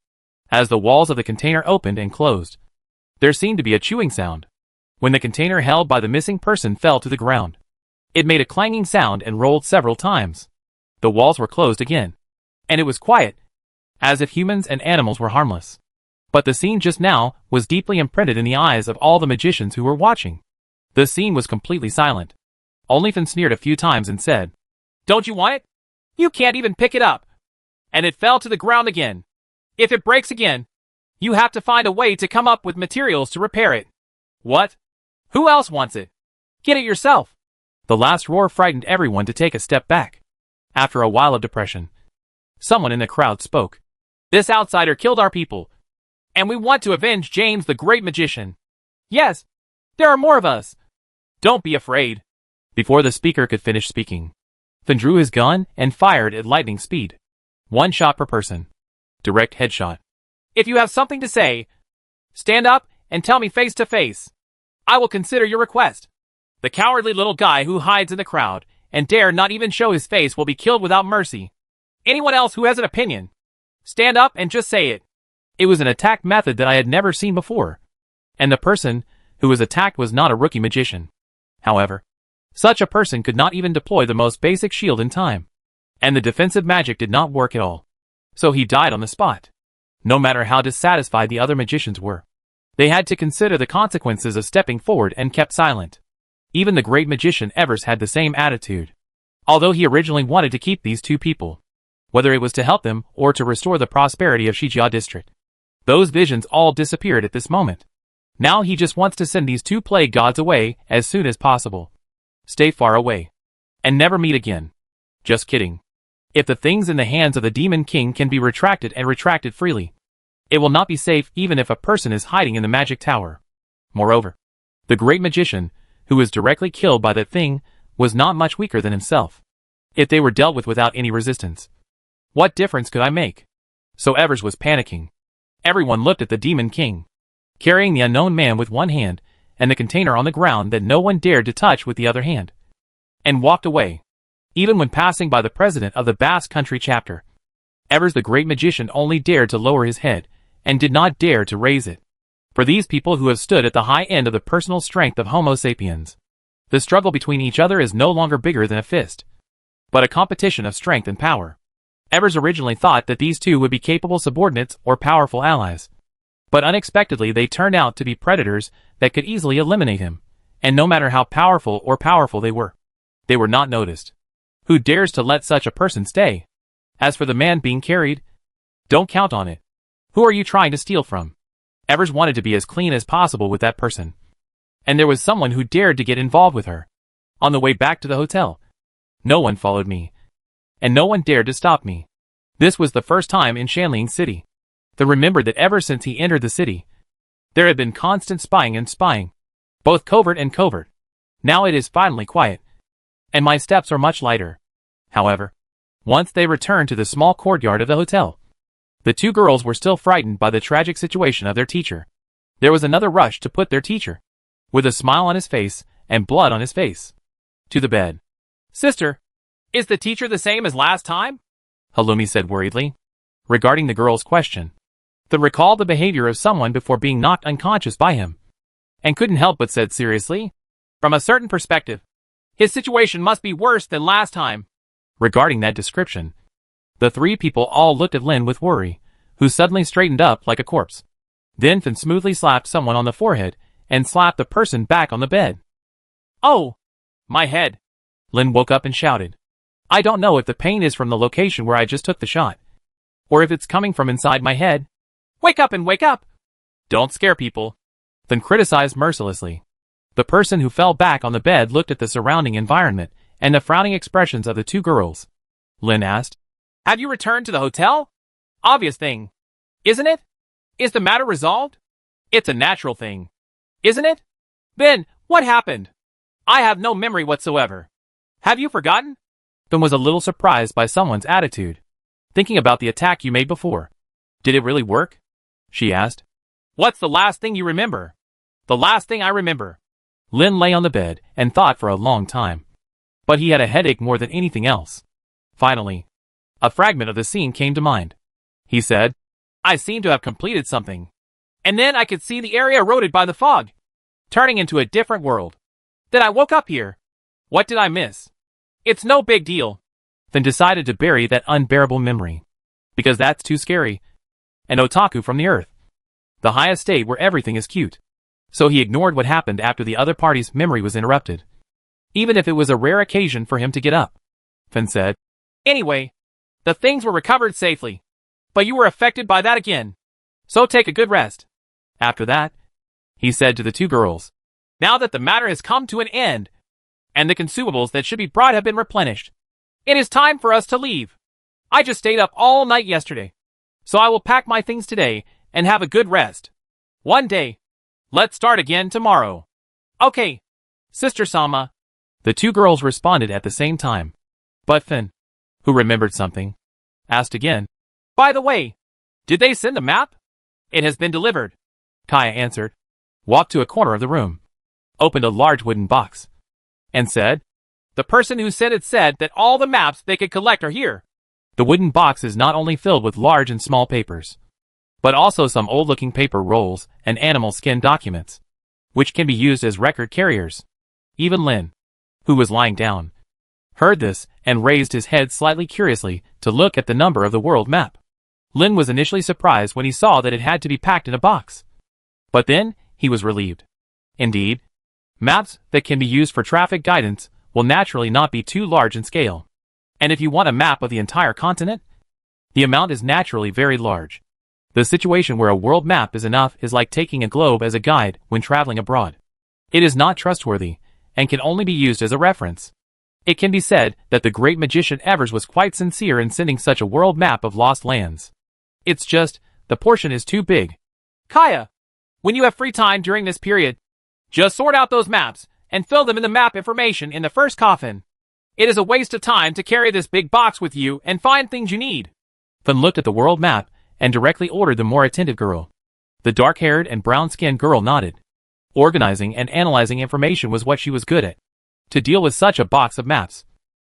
As the walls of the container opened and closed, there seemed to be a chewing sound. When the container held by the missing person fell to the ground, it made a clanging sound and rolled several times. The walls were closed again, and it was quiet, as if humans and animals were harmless. But the scene just now was deeply imprinted in the eyes of all the magicians who were watching. The scene was completely silent. Only Fan sneered a few times and said, "Don't you want it? You can't even pick it up." And it fell to the ground again. "If it breaks again, you have to find a way to come up with materials to repair it." "What? Who else wants it? Get it yourself." The last roar frightened everyone to take a step back. After a while of depression, someone in the crowd spoke. "This outsider killed our people, and we want to avenge James the Great Magician." "Yes, there are more of us. Don't be afraid." Before the speaker could finish speaking, Fan drew his gun and fired at lightning speed. 1 shot per person. Direct headshot. "If you have something to say, stand up and tell me face to face. I will consider your request. The cowardly little guy who hides in the crowd and dare not even show his face will be killed without mercy. Anyone else who has an opinion, stand up and just say it." It was an attack method that I had never seen before, and the person who was attacked was not a rookie magician. However, such a person could not even deploy the most basic shield in time, and the defensive magic did not work at all. So he died on the spot. No matter how dissatisfied the other magicians were, they had to consider the consequences of stepping forward and kept silent. Even the great magician Evers had the same attitude. Although he originally wanted to keep these 2 people, whether it was to help them or to restore the prosperity of Shijia district, those visions all disappeared at this moment. Now he just wants to send these 2 plague gods away as soon as possible. Stay far away. And never meet again. Just kidding. If the things in the hands of the Demon King can be retracted and retracted freely, it will not be safe even if a person is hiding in the magic tower. Moreover, the great magician, who was directly killed by that thing, was not much weaker than himself. If they were dealt with without any resistance, what difference could I make? So Evers was panicking. Everyone looked at the Demon King, carrying the unknown man with one hand and the container on the ground that no one dared to touch with the other hand, and walked away. Even when passing by the president of the Basque Country chapter, Evers the great magician only dared to lower his head and did not dare to raise it. For these people who have stood at the high end of the personal strength of Homo sapiens, the struggle between each other is no longer bigger than a fist, but a competition of strength and power. Evers originally thought that these 2 would be capable subordinates or powerful allies, but unexpectedly they turned out to be predators that could easily eliminate him, and no matter how powerful they were not noticed. Who dares to let such a person stay? As for the man being carried, don't count on it. Who are you trying to steal from? Evers wanted to be as clean as possible with that person, and there was someone who dared to get involved with her. On the way back to the hotel, no one followed me, and no one dared to stop me. This was the first time in Shanling City. They remembered that ever since he entered the city, there had been constant spying and spying, both covert and covert. Now it is finally quiet, and my steps are much lighter. However, once they returned to the small courtyard of the hotel, the 2 girls were still frightened by the tragic situation of their teacher. There was another rush to put their teacher, with a smile on his face and blood on his face, to the bed. Sister, is the teacher the same as last time? Halloumi said worriedly, regarding the girl's question. Then recalled the behavior of someone before being knocked unconscious by him, and couldn't help but said seriously, from a certain perspective, his situation must be worse than last time. Regarding that description, the three people all looked at Lin with worry, who suddenly straightened up like a corpse. Then Finn smoothly slapped someone on the forehead and slapped the person back on the bed. Oh! My head! Lin woke up and shouted. I don't know if the pain is from the location where I just took the shot, or if it's coming from inside my head. Wake up and wake up! Don't scare people. Then criticized mercilessly. The person who fell back on the bed looked at the surrounding environment and the frowning expressions of the two girls. Lin asked, Have you returned to the hotel? Obvious thing, isn't it? Is the matter resolved? It's a natural thing, isn't it? Then, what happened? I have no memory whatsoever. Have you forgotten? Ben was a little surprised by someone's attitude, thinking about the attack you made before. Did it really work? She asked. What's the last thing you remember? The last thing I remember. Lin lay on the bed and thought for a long time. But he had a headache more than anything else. Finally, a fragment of the scene came to mind. He said, I seem to have completed something. And then I could see the area eroded by the fog, turning into a different world. Then I woke up here. What did I miss? It's no big deal. Then decided to bury that unbearable memory, because that's too scary. An otaku from the earth, the highest state where everything is cute. So he ignored what happened after the other party's memory was interrupted, even if it was a rare occasion for him to get up. Finn said, Anyway, the things were recovered safely, but you were affected by that again. So take a good rest. After that, he said to the two girls, Now that the matter has come to an end, and the consumables that should be brought have been replenished, it is time for us to leave. I just stayed up all night yesterday, so I will pack my things today and have a good rest. One day. Let's start again tomorrow. Okay, Sister Sama. The two girls responded at the same time. But Finn, who remembered something, asked again, By the way, did they send the map? It has been delivered. Kaya answered, walked to a corner of the room, opened a large wooden box, and said, The person who sent it said that all the maps they could collect are here. The wooden box is not only filled with large and small papers, but also some old-looking paper rolls and animal skin documents, which can be used as record carriers. Even Lin, who was lying down, heard this and raised his head slightly curiously to look at the number of the world map. Lin was initially surprised when he saw that it had to be packed in a box, but then he was relieved. Indeed, maps that can be used for traffic guidance will naturally not be too large in scale, and if you want a map of the entire continent, the amount is naturally very large. The situation where a world map is enough is like taking a globe as a guide when traveling abroad. It is not trustworthy, and can only be used as a reference. It can be said that the great magician Evers was quite sincere in sending such a world map of lost lands. It's just, the portion is too big. Kaya, when you have free time during this period, just sort out those maps, and fill them in the map information in the first coffin. It is a waste of time to carry this big box with you and find things you need. Finn looked at the world map, and directly ordered the more attentive girl. The dark-haired and brown-skinned girl nodded. Organizing and analyzing information was what she was good at. To deal with such a box of maps,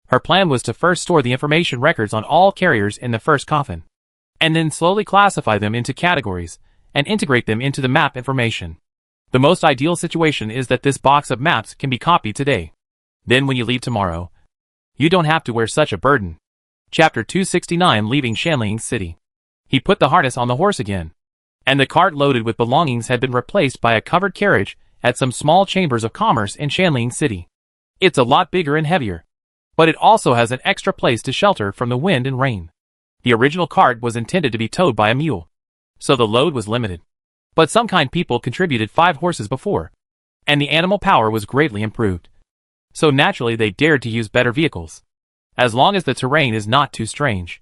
her plan was to first store the information records on all carriers in the first coffin, and then slowly classify them into categories, and integrate them into the map information. The most ideal situation is that this box of maps can be copied today. Then when you leave tomorrow, you don't have to wear such a burden. Chapter 269 Leaving Shanling City. He put the harness on the horse again, and the cart loaded with belongings had been replaced by a covered carriage at some small chambers of commerce in Shanling City. It's a lot bigger and heavier, but it also has an extra place to shelter from the wind and rain. The original cart was intended to be towed by a mule, so the load was limited. But some kind people contributed 5 horses before, and the animal power was greatly improved. So naturally they dared to use better vehicles, as long as the terrain is not too strange.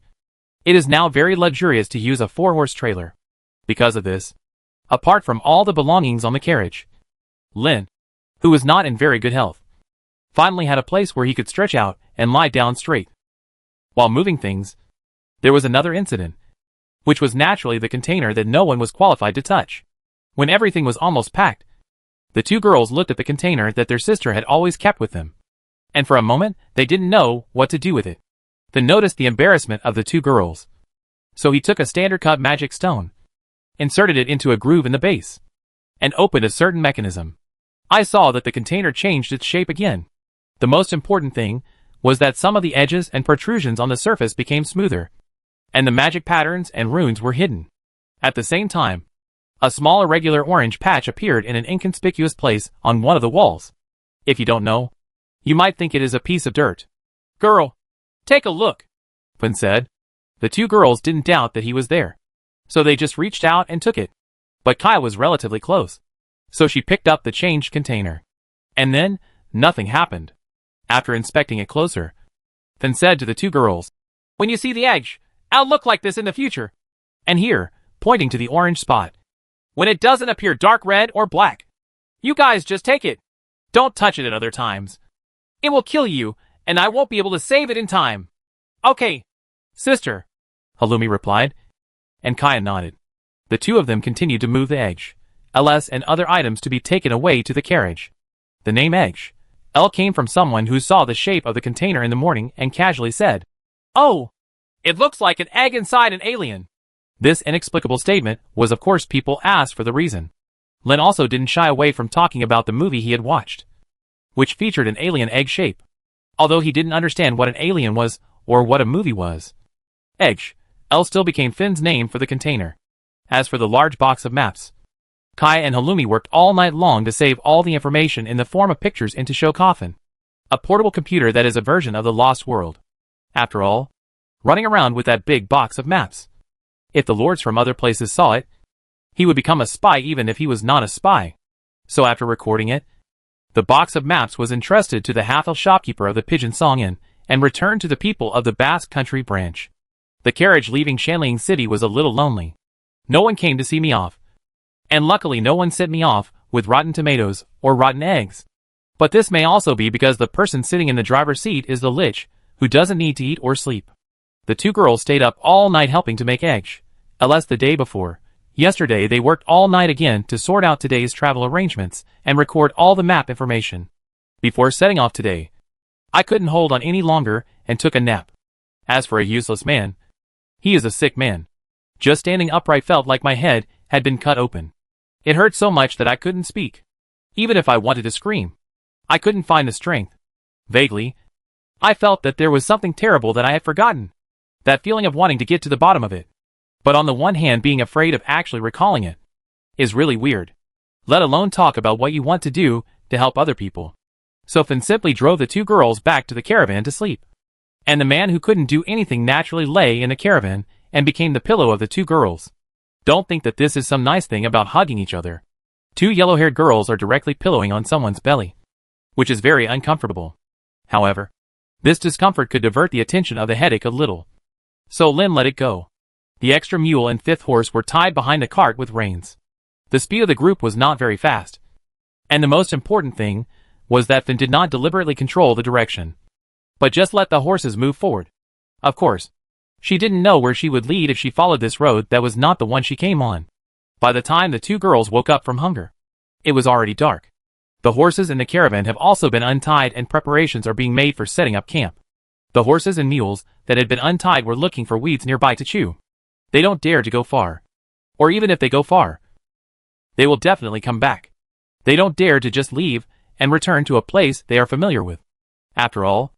It is now very luxurious to use a 4-horse trailer. Because of this, apart from all the belongings on the carriage, Lin, who was not in very good health, finally had a place where he could stretch out and lie down straight. While moving things, there was another incident, which was naturally the container that no one was qualified to touch. When everything was almost packed, the two girls looked at the container that their sister had always kept with them. And for a moment, they didn't know what to do with it. Then noticed the embarrassment of the two girls. So he took a standard cut magic stone, inserted it into a groove in the base, and opened a certain mechanism. I saw that the container changed its shape again. The most important thing was that some of the edges and protrusions on the surface became smoother, and the magic patterns and runes were hidden. At the same time, a small irregular orange patch appeared in an inconspicuous place on one of the walls. If you don't know, you might think it is a piece of dirt. "Girl, take a look," Finn said. The two girls didn't doubt that he was there, so they just reached out and took it. But Kai was relatively close, so she picked up the changed container. And then, nothing happened. After inspecting it closer, Finn said to the two girls, "When you see the edge, I'll look like this in the future. And here," pointing to the orange spot, "when it doesn't appear dark red or black, you guys just take it. Don't touch it at other times. It will kill you, and I won't be able to save it in time." "Okay, sister," Halloumi replied, and Kaya nodded. The two of them continued to move the egg, LS and other items to be taken away to the carriage. The name egg, L came from someone who saw the shape of the container in the morning and casually said, "Oh, it looks like an egg inside an alien." This inexplicable statement was of course people asked for the reason. Lin also didn't shy away from talking about the movie he had watched, which featured an alien egg shape, although he didn't understand what an alien was or what a movie was. Egg, L still became Finn's name for the container. As for the large box of maps, Kai and Halloumi worked all night long to save all the information in the form of pictures into Shokofen, a portable computer that is a version of the Lost World. After all, running around with that big box of maps, if the lords from other places saw it, he would become a spy even if he was not a spy. So after recording it, the box of maps was entrusted to the half-elf shopkeeper of the Pigeon Song Inn and returned to the people of the Basque Country branch. The carriage leaving Shanling City was a little lonely. No one came to see me off. And luckily no one sent me off with rotten tomatoes or rotten eggs. But this may also be because the person sitting in the driver's seat is the Lich, who doesn't need to eat or sleep. The two girls stayed up all night helping to make egg, LS the day before. Yesterday they worked all night again to sort out today's travel arrangements and record all the map information. Before setting off today, I couldn't hold on any longer and took a nap. As for a useless man, he is a sick man. Just standing upright felt like my head had been cut open. It hurt so much that I couldn't speak. Even if I wanted to scream, I couldn't find the strength. Vaguely, I felt that there was something terrible that I had forgotten. That feeling of wanting to get to the bottom of it. But on the one hand being afraid of actually recalling it is really weird. Let alone talk about what you want to do to help other people. So Finn simply drove the two girls back to the caravan to sleep. And the man who couldn't do anything naturally lay in the caravan and became the pillow of the two girls. Don't think that this is some nice thing about hugging each other. Two yellow-haired girls are directly pillowing on someone's belly, which is very uncomfortable. However, this discomfort could divert the attention of the headache a little. So Lin let it go. The extra mule and fifth horse were tied behind the cart with reins. The speed of the group was not very fast. And the most important thing was that Finn did not deliberately control the direction, but just let the horses move forward. Of course, she didn't know where she would lead if she followed this road that was not the one she came on. By the time the two girls woke up from hunger, it was already dark. The horses in the caravan have also been untied and preparations are being made for setting up camp. The horses and mules that had been untied were looking for weeds nearby to chew. They don't dare to go far. Or even if they go far, they will definitely come back. They don't dare to just leave and return to a place they are familiar with. After all,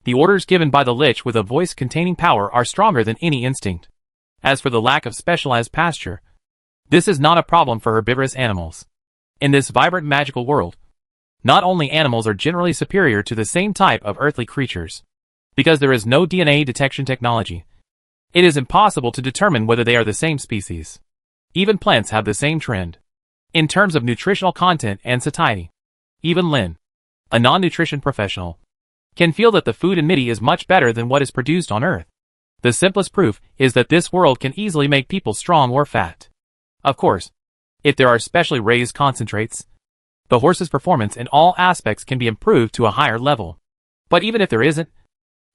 the orders given by the Lich with a voice containing power are stronger than any instinct. As for the lack of specialized pasture, this is not a problem for herbivorous animals. In this vibrant magical world, not only animals are generally superior to the same type of earthly creatures, because there is no DNA detection technology, it is impossible to determine whether they are the same species. Even plants have the same trend. In terms of nutritional content and satiety, even Lin, a non-nutrition professional, can feel that the food in Midi is much better than what is produced on Earth. The simplest proof is that this world can easily make people strong or fat. Of course, if there are specially raised concentrates, the horse's performance in all aspects can be improved to a higher level. But even if there isn't,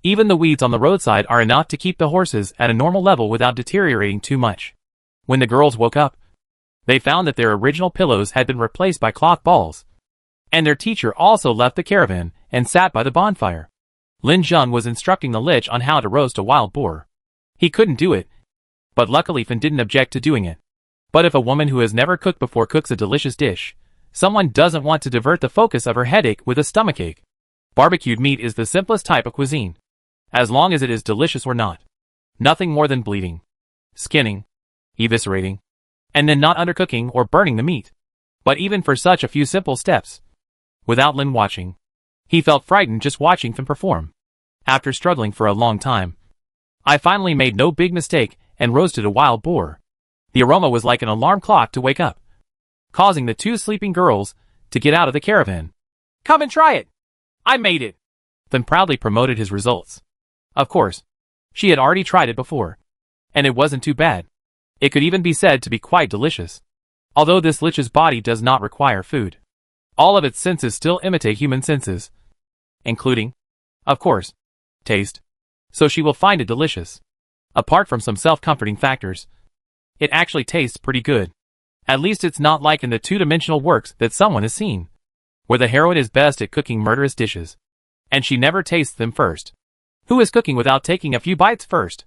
even the weeds on the roadside are enough to keep the horses at a normal level without deteriorating too much. When the girls woke up, They found that their original pillows had been replaced by cloth balls. And their teacher also left the caravan and sat by the bonfire. Lin Zheng was instructing the Lich on how to roast a wild boar. He couldn't do it, but luckily Fin didn't object to doing it. But if a woman who has never cooked before cooks a delicious dish, someone doesn't want to divert the focus of her headache with a stomachache. Barbecued meat is the simplest type of cuisine, as long as it is delicious or not. Nothing more than bleeding, skinning, eviscerating, and then not undercooking or burning the meat. But even for such a few simple steps, without Lin watching, he felt frightened just watching Fin perform. After struggling for a long time, I finally made no big mistake and roasted a wild boar. The aroma was like an alarm clock to wake up, causing the two sleeping girls to get out of the caravan. "Come and try it! I made it!" Fin proudly promoted his results. Of course, she had already tried it before, and it wasn't too bad. It could even be said to be quite delicious. Although this Lich's body does not require food, all of its senses still imitate human senses, including, of course, taste. So she will find it delicious. Apart from some self-comforting factors, it actually tastes pretty good. At least it's not like in the two-dimensional works that someone has seen, where the heroine is best at cooking murderous dishes, and she never tastes them first. Who is cooking without taking a few bites first?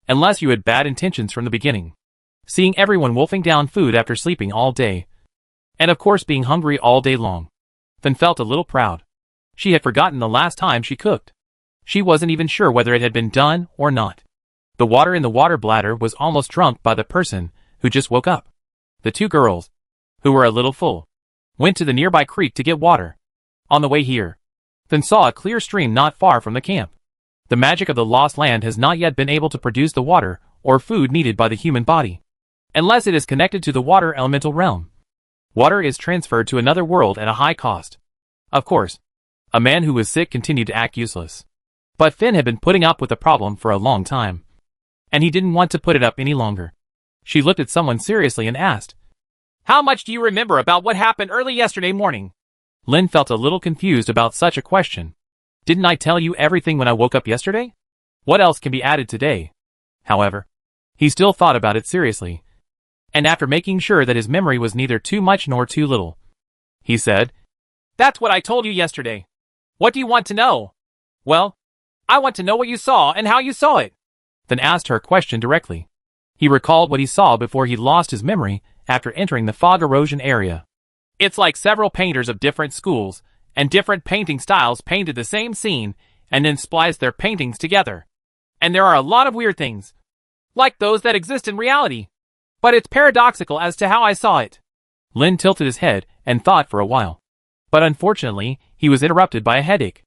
Unless you had bad intentions from the beginning. Seeing everyone wolfing down food after sleeping all day, and of course being hungry all day long, Fin felt a little proud. She had forgotten the last time she cooked. She wasn't even sure whether it had been done or not. The water in the water bladder was almost drunk by the person who just woke up. The two girls, who were a little full, went to the nearby creek to get water. On the way here, Fin saw a clear stream not far from the camp. The magic of the lost land has not yet been able to produce the water or food needed by the human body, unless it is connected to the water elemental realm. Water is transferred to another world at a high cost. Of course, a man who was sick continued to act useless. But Fin had been putting up with the problem for a long time, and he didn't want to put it up any longer. She looked at someone seriously and asked, "How much do you remember about what happened early yesterday morning?" Lin felt a little confused about such a question. Didn't I tell you everything when I woke up yesterday? What else can be added today? However, he still thought about it seriously, and after making sure that his memory was neither too much nor too little, he said, "That's what I told you yesterday. What do you want to know?" "Well, I want to know what you saw and how you saw it." Then asked her a question directly. He recalled what he saw before he lost his memory after entering the fog erosion area. It's like several painters of different schools and different painting styles painted the same scene and then spliced their paintings together. And there are a lot of weird things, like those that exist in reality. But it's paradoxical as to how I saw it. Lin tilted his head and thought for a while. But unfortunately, he was interrupted by a headache.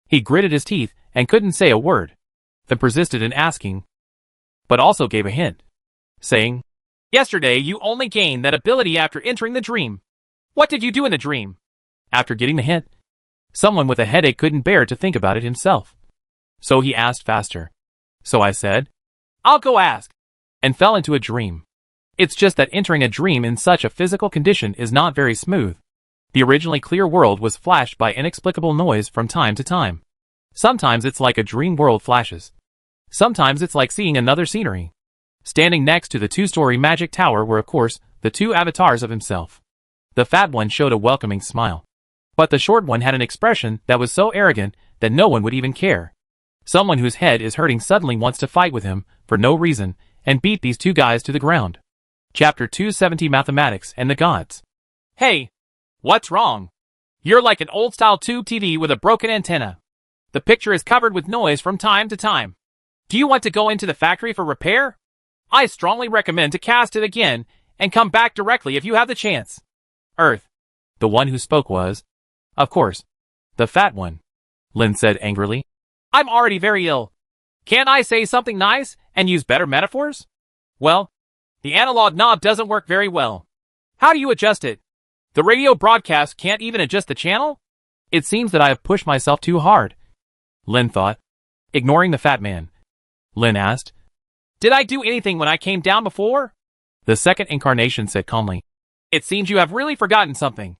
He gritted his teeth and couldn't say a word, then persisted in asking, but also gave a hint, saying, "Yesterday you only gained that ability after entering the dream. What did you do in the dream?" After getting the hint, someone with a headache couldn't bear to think about it himself. So he asked faster. So I said, "I'll go ask," and fell into a dream. It's just that entering a dream in such a physical condition is not very smooth. The originally clear world was flashed by inexplicable noise from time to time. Sometimes it's like a dream world flashes. Sometimes it's like seeing another scenery. Standing next to the two-story magic tower were of course the two avatars of himself. The fat one showed a welcoming smile, but the short one had an expression that was so arrogant that no one would even care. Someone whose head is hurting suddenly wants to fight with him for no reason and beat these two guys to the ground. Chapter 270 Mathematics and the Gods. "Hey, what's wrong? You're like an old-style tube TV with a broken antenna. The picture is covered with noise from time to time. Do you want to go into the factory for repair? I strongly recommend to cast it again and come back directly if you have the chance." Earth. The one who spoke was, of course, the fat one. Lin said angrily, "I'm already very ill. Can't I say something nice and use better metaphors?" "Well, the analog knob doesn't work very well. How do you adjust it? The radio broadcast can't even adjust the channel?" It seems that I have pushed myself too hard, Lin thought. Ignoring the fat man, Lin asked, "Did I do anything when I came down before?" The second incarnation said calmly, "It seems you have really forgotten something."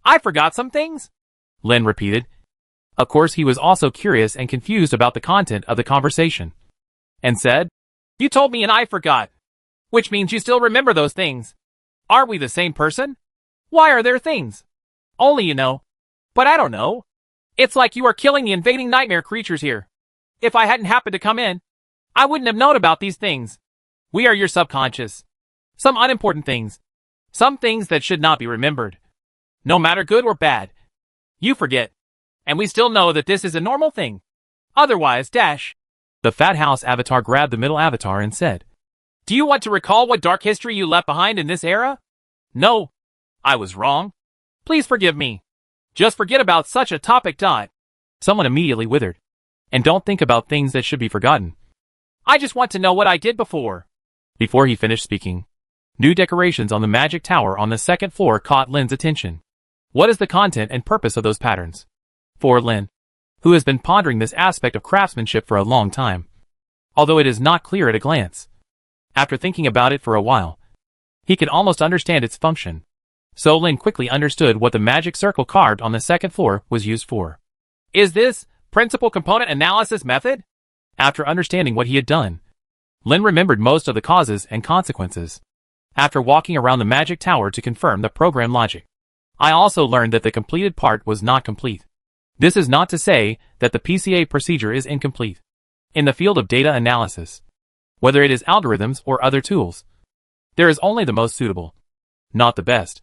"I forgot some things?" Lin repeated. Of course he was also curious and confused about the content of the conversation, and said, "You told me and I forgot. Which means you still remember those things." Are we the same person? Why are there things? Only you know. But I don't know. It's like you are killing the invading nightmare creatures here. If I hadn't happened to come in, I wouldn't have known about these things. We are your subconscious. Some unimportant things. Some things that should not be remembered. No matter good or bad. You forget. And we still know that this is a normal thing. Otherwise, dash. The Fat House avatar grabbed the middle avatar and said, Do you want to recall what dark history you left behind in this era? No. I was wrong. Please forgive me. Just forget about such a topic. Someone immediately withered. And don't think about things that should be forgotten. I just want to know what I did before. Before he finished speaking, new decorations on the magic tower on the second floor caught Lin's attention. What is the content and purpose of those patterns? For Lin, who has been pondering this aspect of craftsmanship for a long time, although it is not clear at a glance. After thinking about it for a while, he could almost understand its function. So Lin quickly understood what the magic circle carved on the second floor was used for. Is this principal component analysis method? After understanding what he had done, Lin remembered most of the causes and consequences. After walking around the magic tower to confirm the program logic, I also learned that the completed part was not complete. This is not to say that the PCA procedure is incomplete. In the field of data analysis, whether it is algorithms or other tools, there is only the most suitable, not the best.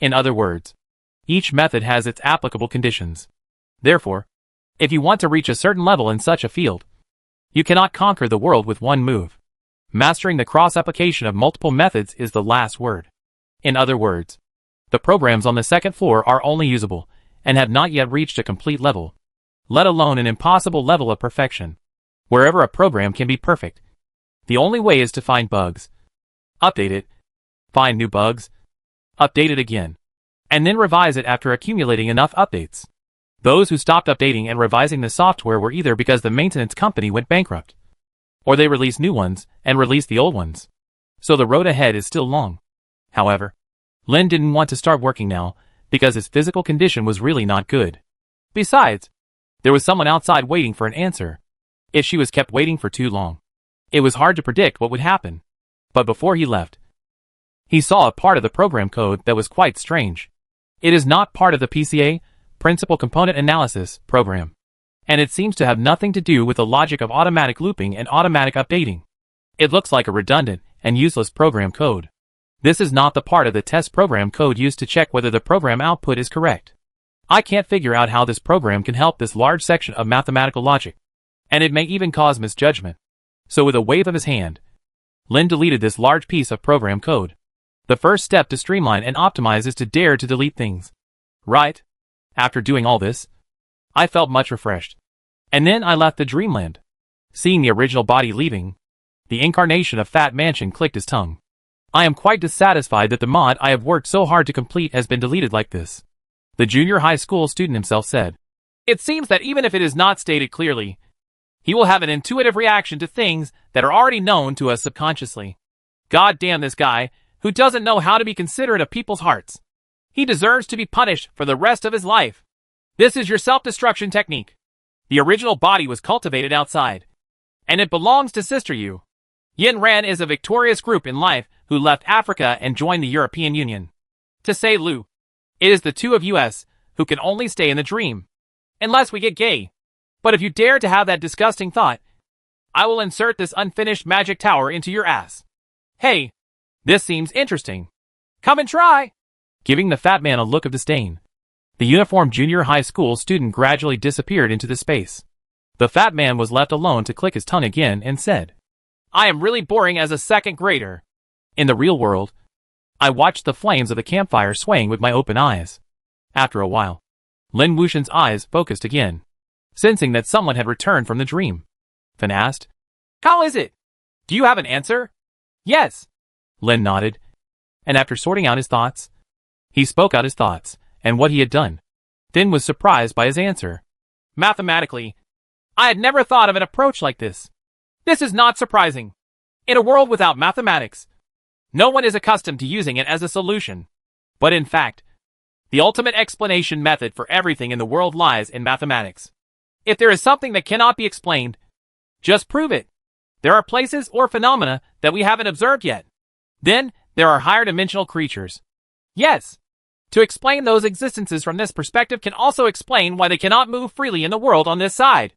In other words, each method has its applicable conditions. Therefore, if you want to reach a certain level in such a field, you cannot conquer the world with one move. Mastering the cross-application of multiple methods is the last word. In other words, the programs on the second floor are only usable and have not yet reached a complete level, let alone an impossible level of perfection. Wherever a program can be perfect, the only way is to find bugs, update it, find new bugs, update it again, and then revise it after accumulating enough updates. Those who stopped updating and revising the software were either because the maintenance company went bankrupt, or they released new ones and released the old ones. So the road ahead is still long. However, Lin didn't want to start working now because his physical condition was really not good. Besides, there was someone outside waiting for an answer. If she was kept waiting for too long, it was hard to predict what would happen. But before he left, he saw a part of the program code that was quite strange. It is not part of the PCA, Principal Component Analysis, program, and it seems to have nothing to do with the logic of automatic looping and automatic updating. It looks like a redundant and useless program code. This is not the part of the test program code used to check whether the program output is correct. I can't figure out how this program can help this large section of mathematical logic, and it may even cause misjudgment. So with a wave of his hand, Lin deleted this large piece of program code. The first step to streamline and optimize is to dare to delete things. Right? After doing all this, I felt much refreshed. And then I left the dreamland. Seeing the original body leaving, the incarnation of Fat Mansion clicked his tongue. I am quite dissatisfied that the mod I have worked so hard to complete has been deleted like this. The junior high school student himself said. It seems that even if it is not stated clearly, he will have an intuitive reaction to things that are already known to us subconsciously. God damn this guy, who doesn't know how to be considerate of people's hearts. He deserves to be punished for the rest of his life. This is your self-destruction technique. The original body was cultivated outside, and it belongs to Sister You. Yin Ran is a victorious group in life who left Africa and joined the European Union. To say Lu, it is the two of us who can only stay in the dream. Unless we get gay. But if you dare to have that disgusting thought, I will insert this unfinished magic tower into your ass. Hey, this seems interesting. Come and try. Giving the fat man a look of disdain, the uniformed junior high school student gradually disappeared into the space. The fat man was left alone to click his tongue again and said, I am really boring as a second grader. In the real world, I watched the flames of the campfire swaying with my open eyes. After a while, Lin Wushan's eyes focused again, sensing that someone had returned from the dream. Fan asked, How is it? Do you have an answer? Yes. Lin nodded, and after sorting out his thoughts, he spoke out his thoughts and what he had done. Then was surprised by his answer. Mathematically, I had never thought of an approach like this. This is not surprising. In a world without mathematics, no one is accustomed to using it as a solution. But in fact, the ultimate explanation method for everything in the world lies in mathematics. If there is something that cannot be explained, just prove it. There are places or phenomena that we haven't observed yet. Then, there are higher dimensional creatures. Yes. To explain those existences from this perspective can also explain why they cannot move freely in the world on this side.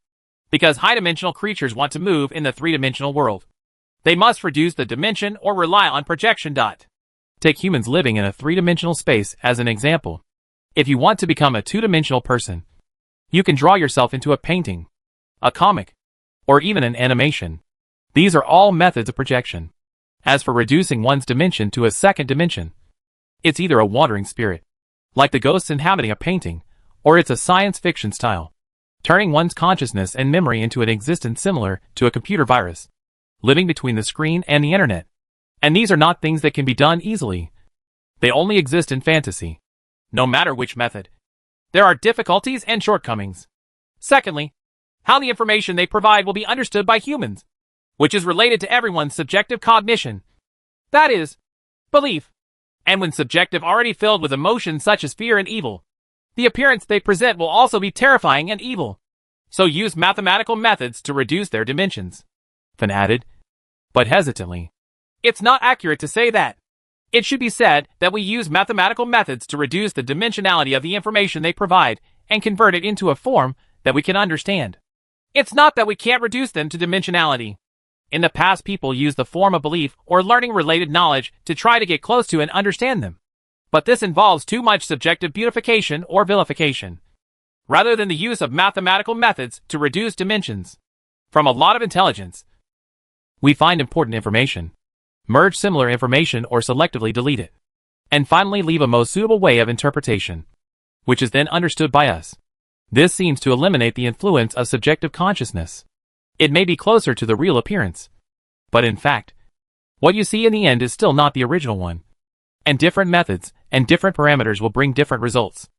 Because high-dimensional creatures want to move in the three-dimensional world. They must reduce the dimension or rely on projection. Take humans living in a three-dimensional space as an example. If you want to become a two-dimensional person, you can draw yourself into a painting, a comic, or even an animation. These are all methods of projection. As for reducing one's dimension to a second dimension, it's either a wandering spirit, like the ghosts inhabiting a painting, or it's a science fiction style, turning one's consciousness and memory into an existence similar to a computer virus, living between the screen and the internet. And these are not things that can be done easily. They only exist in fantasy. No matter which method, there are difficulties and shortcomings. Secondly, how the information they provide will be understood by humans, which is related to everyone's subjective cognition. That is, belief. And when subjective already filled with emotions such as fear and evil, the appearance they present will also be terrifying and evil. So use mathematical methods to reduce their dimensions. Finn added, but hesitantly. It's not accurate to say that. It should be said that we use mathematical methods to reduce the dimensionality of the information they provide and convert it into a form that we can understand. It's not that we can't reduce them to dimensionality. In the past, people used the form of belief or learning-related knowledge to try to get close to and understand them. But this involves too much subjective beautification or vilification, rather than the use of mathematical methods to reduce dimensions. From a lot of intelligence, we find important information, merge similar information or selectively delete it, and finally leave a most suitable way of interpretation, which is then understood by us. This seems to eliminate the influence of subjective consciousness. It may be closer to the real appearance, but in fact, what you see in the end is still not the original one. And different methods and different parameters will bring different results.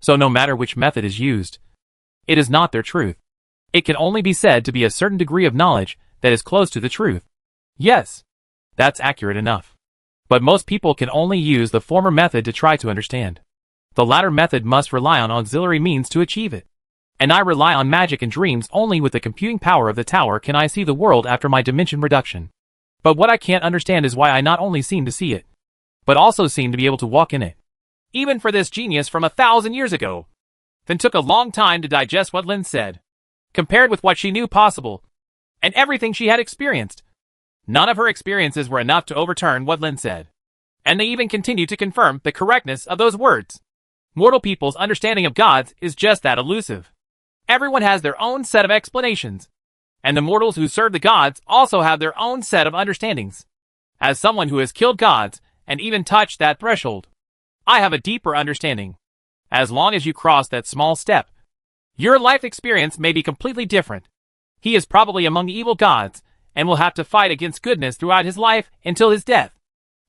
So no matter which method is used, it is not their truth. It can only be said to be a certain degree of knowledge that is close to the truth. Yes, that's accurate enough. But most people can only use the former method to try to understand. The latter method must rely on auxiliary means to achieve it. And I rely on magic and dreams. Only with the computing power of the tower can I see the world after my dimension reduction. But what I can't understand is why I not only seem to see it, but also seem to be able to walk in it. Even for this genius from 1,000 years ago. Then took a long time to digest what Lynn said. Compared with what she knew possible, and everything she had experienced, none of her experiences were enough to overturn what Lynn said. And they even continued to confirm the correctness of those words. Mortal people's understanding of gods is just that elusive. Everyone has their own set of explanations, and the mortals who serve the gods also have their own set of understandings. As someone who has killed gods, and even touched that threshold, I have a deeper understanding. As long as you cross that small step, your life experience may be completely different. He is probably among the evil gods, and will have to fight against goodness throughout his life until his death.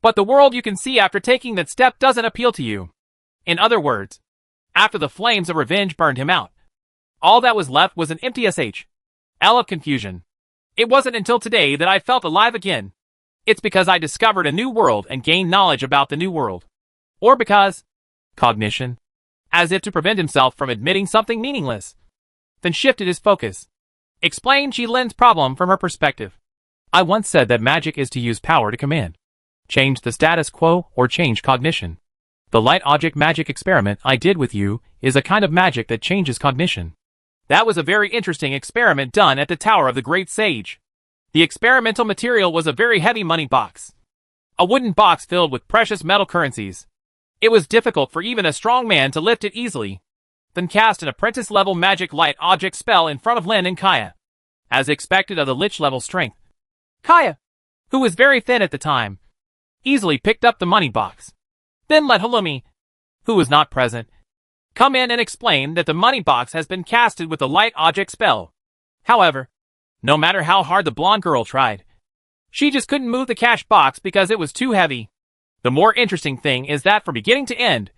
But the world you can see after taking that step doesn't appeal to you. In other words, after the flames of revenge burned him out, all that was left was an empty L of confusion. It wasn't until today that I felt alive again. It's because I discovered a new world and gained knowledge about the new world. Or because cognition, as if to prevent himself from admitting something meaningless, then shifted his focus. Explained Ji-Lin's problem from her perspective. I once said that magic is to use power to command, change the status quo, or change cognition. The light object magic experiment I did with you is a kind of magic that changes cognition. That was a very interesting experiment done at the Tower of the Great Sage. The experimental material was a very heavy money box. A wooden box filled with precious metal currencies. It was difficult for even a strong man to lift it easily. Then cast an apprentice-level magic light object spell in front of Lin and Kaya. As expected of the Lich-level strength, Kaya, who was very thin at the time, easily picked up the money box. Then let Halumi, who was not present, come in and explain that the money box has been casted with the light object spell. However, no matter how hard the blonde girl tried, she just couldn't move the cash box because it was too heavy. The more interesting thing is that from beginning to end,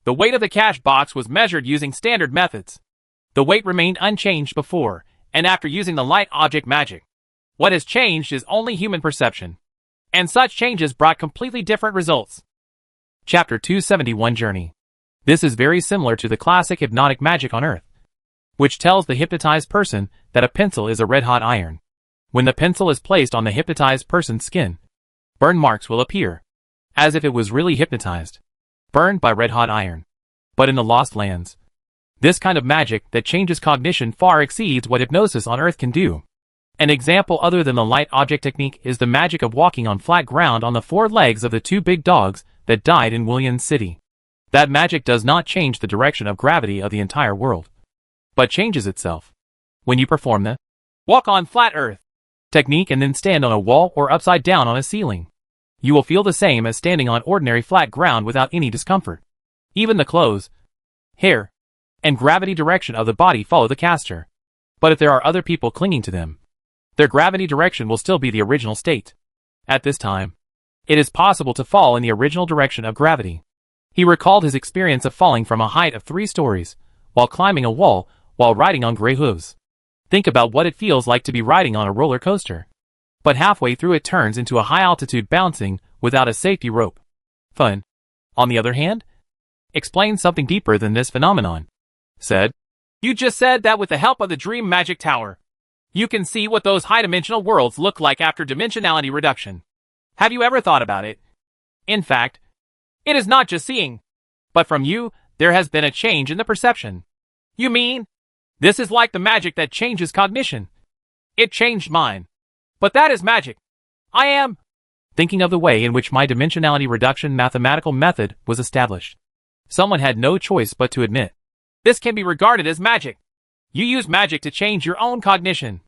the weight of the cash box was measured using standard methods. The weight remained unchanged before and after using the light object magic. What has changed is only human perception. And such changes brought completely different results. Chapter 271 Journey. This is very similar to the classic hypnotic magic on Earth, which tells the hypnotized person that a pencil is a red-hot iron. When the pencil is placed on the hypnotized person's skin, burn marks will appear. as if it was really hypnotized, burned by red-hot iron. But in the Lost Lands, this kind of magic that changes cognition far exceeds what hypnosis on Earth can do. An example other than the light object technique is the magic of walking on flat ground on the 4 legs of the 2 big dogs that died in Williams City. That magic does not change the direction of gravity of the entire world, but changes itself. When you perform the walk on flat Earth technique and then stand on a wall or upside down on a ceiling, you will feel the same as standing on ordinary flat ground without any discomfort. Even the clothes, hair, and gravity direction of the body follow the caster. But if there are other people clinging to them, their gravity direction will still be the original state. At this time, it is possible to fall in the original direction of gravity. He recalled his experience of falling from a height of 3 stories, while climbing a wall, while riding on gray hooves. Think about what it feels like to be riding on a roller coaster. But halfway through it turns into a high-altitude bouncing without a safety rope. Fun. On the other hand, explains something deeper than this phenomenon. Said, you just said that with the help of the Dream Magic Tower, you can see what those high-dimensional worlds look like after dimensionality reduction. Have you ever thought about it? In fact, it is not just seeing, but from you, there has been a change in the perception. You mean, this is like the magic that changes cognition? It changed mine. But that is magic. I am thinking of the way in which my dimensionality reduction mathematical method was established. Someone had no choice but to admit, this can be regarded as magic. You use magic to change your own cognition,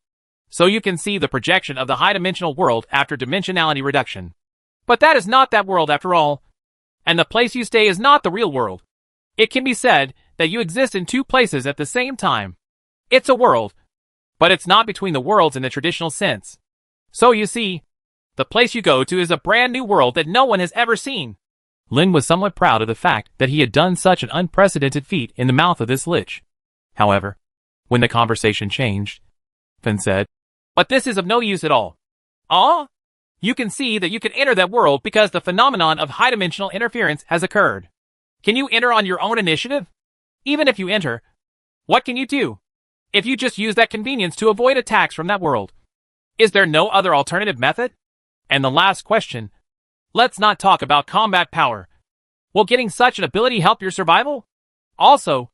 so you can see the projection of the high-dimensional world after dimensionality reduction. But that is not that world after all, and the place you stay is not the real world. It can be said that you exist in 2 places at the same time. It's a world, but it's not between the worlds in the traditional sense. So you see, the place you go to is a brand new world that no one has ever seen. Lin was somewhat proud of the fact that he had done such an unprecedented feat in the mouth of this Lich. However, when the conversation changed, Finn said, but this is of no use at all. You can see that you can enter that world because the phenomenon of high-dimensional interference has occurred. Can you enter on your own initiative? Even if you enter, what can you do? If you just use that convenience to avoid attacks from that world, is there no other alternative method? And the last question, let's not talk about combat power. Will getting such an ability help your survival? Also,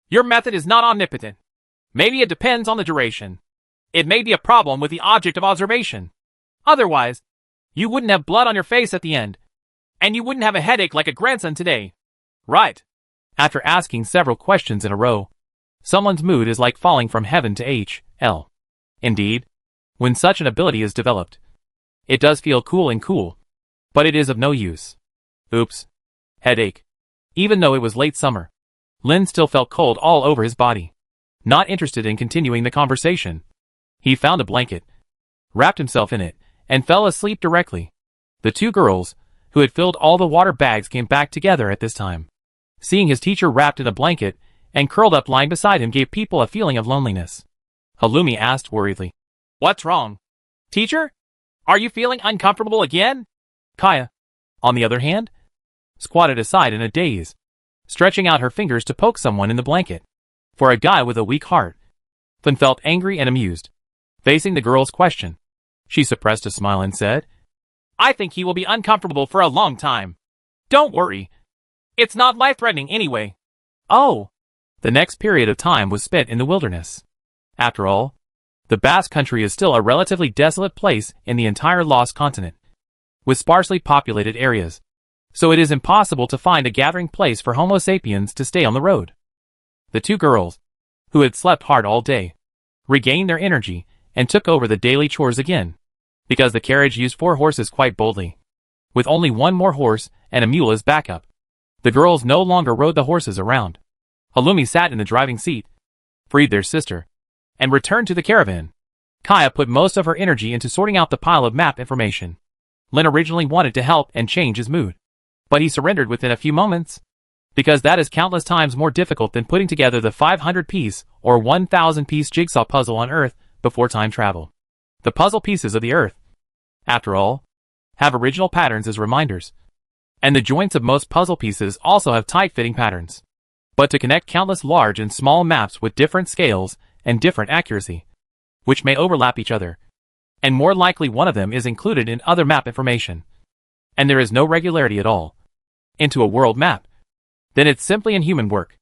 your method is not omnipotent. Maybe it depends on the duration. It may be a problem with the object of observation. Otherwise, you wouldn't have blood on your face at the end. And you wouldn't have a headache like a grandson today. Right. After asking several questions in a row, someone's mood is like falling from heaven to hell. Indeed, when such an ability is developed, it does feel cool, but it is of no use. Oops. Headache. Even though it was late summer, Lin still felt cold all over his body. Not interested in continuing the conversation, he found a blanket, wrapped himself in it, and fell asleep directly. The 2 girls, who had filled all the water bags, came back together at this time. Seeing his teacher wrapped in a blanket and curled up lying beside him gave people a feeling of loneliness. Halloumi asked worriedly, what's wrong? Teacher? Are you feeling uncomfortable again? Kaya, on the other hand, squatted aside in a daze, stretching out her fingers to poke someone in the blanket. For a guy with a weak heart, Finn felt angry and amused. Facing the girl's question, she suppressed a smile and said, I think he will be uncomfortable for a long time. Don't worry. It's not life-threatening anyway. Oh. The next period of time was spent in the wilderness. After all, the Basque Country is still a relatively desolate place in the entire Lost Continent, with sparsely populated areas, so it is impossible to find a gathering place for Homo sapiens to stay on the road. The 2 girls, who had slept hard all day, regained their energy and took over the daily chores again, because the carriage used 4 horses quite boldly. With only 1 more horse and a mule as backup, the girls no longer rode the horses around. Halloumi sat in the driving seat, freed their sister, and returned to the caravan. Kaya put most of her energy into sorting out the pile of map information. Lin originally wanted to help and change his mood, but he surrendered within a few moments, because that is countless times more difficult than putting together the 500-piece or 1,000-piece jigsaw puzzle on Earth before time travel. The puzzle pieces of the Earth, after all, have original patterns as reminders, and the joints of most puzzle pieces also have tight-fitting patterns. But to connect countless large and small maps with different scales and different accuracy, which may overlap each other, and more likely one of them is included in other map information, and there is no regularity at all, into a world map, then it's simply inhuman work.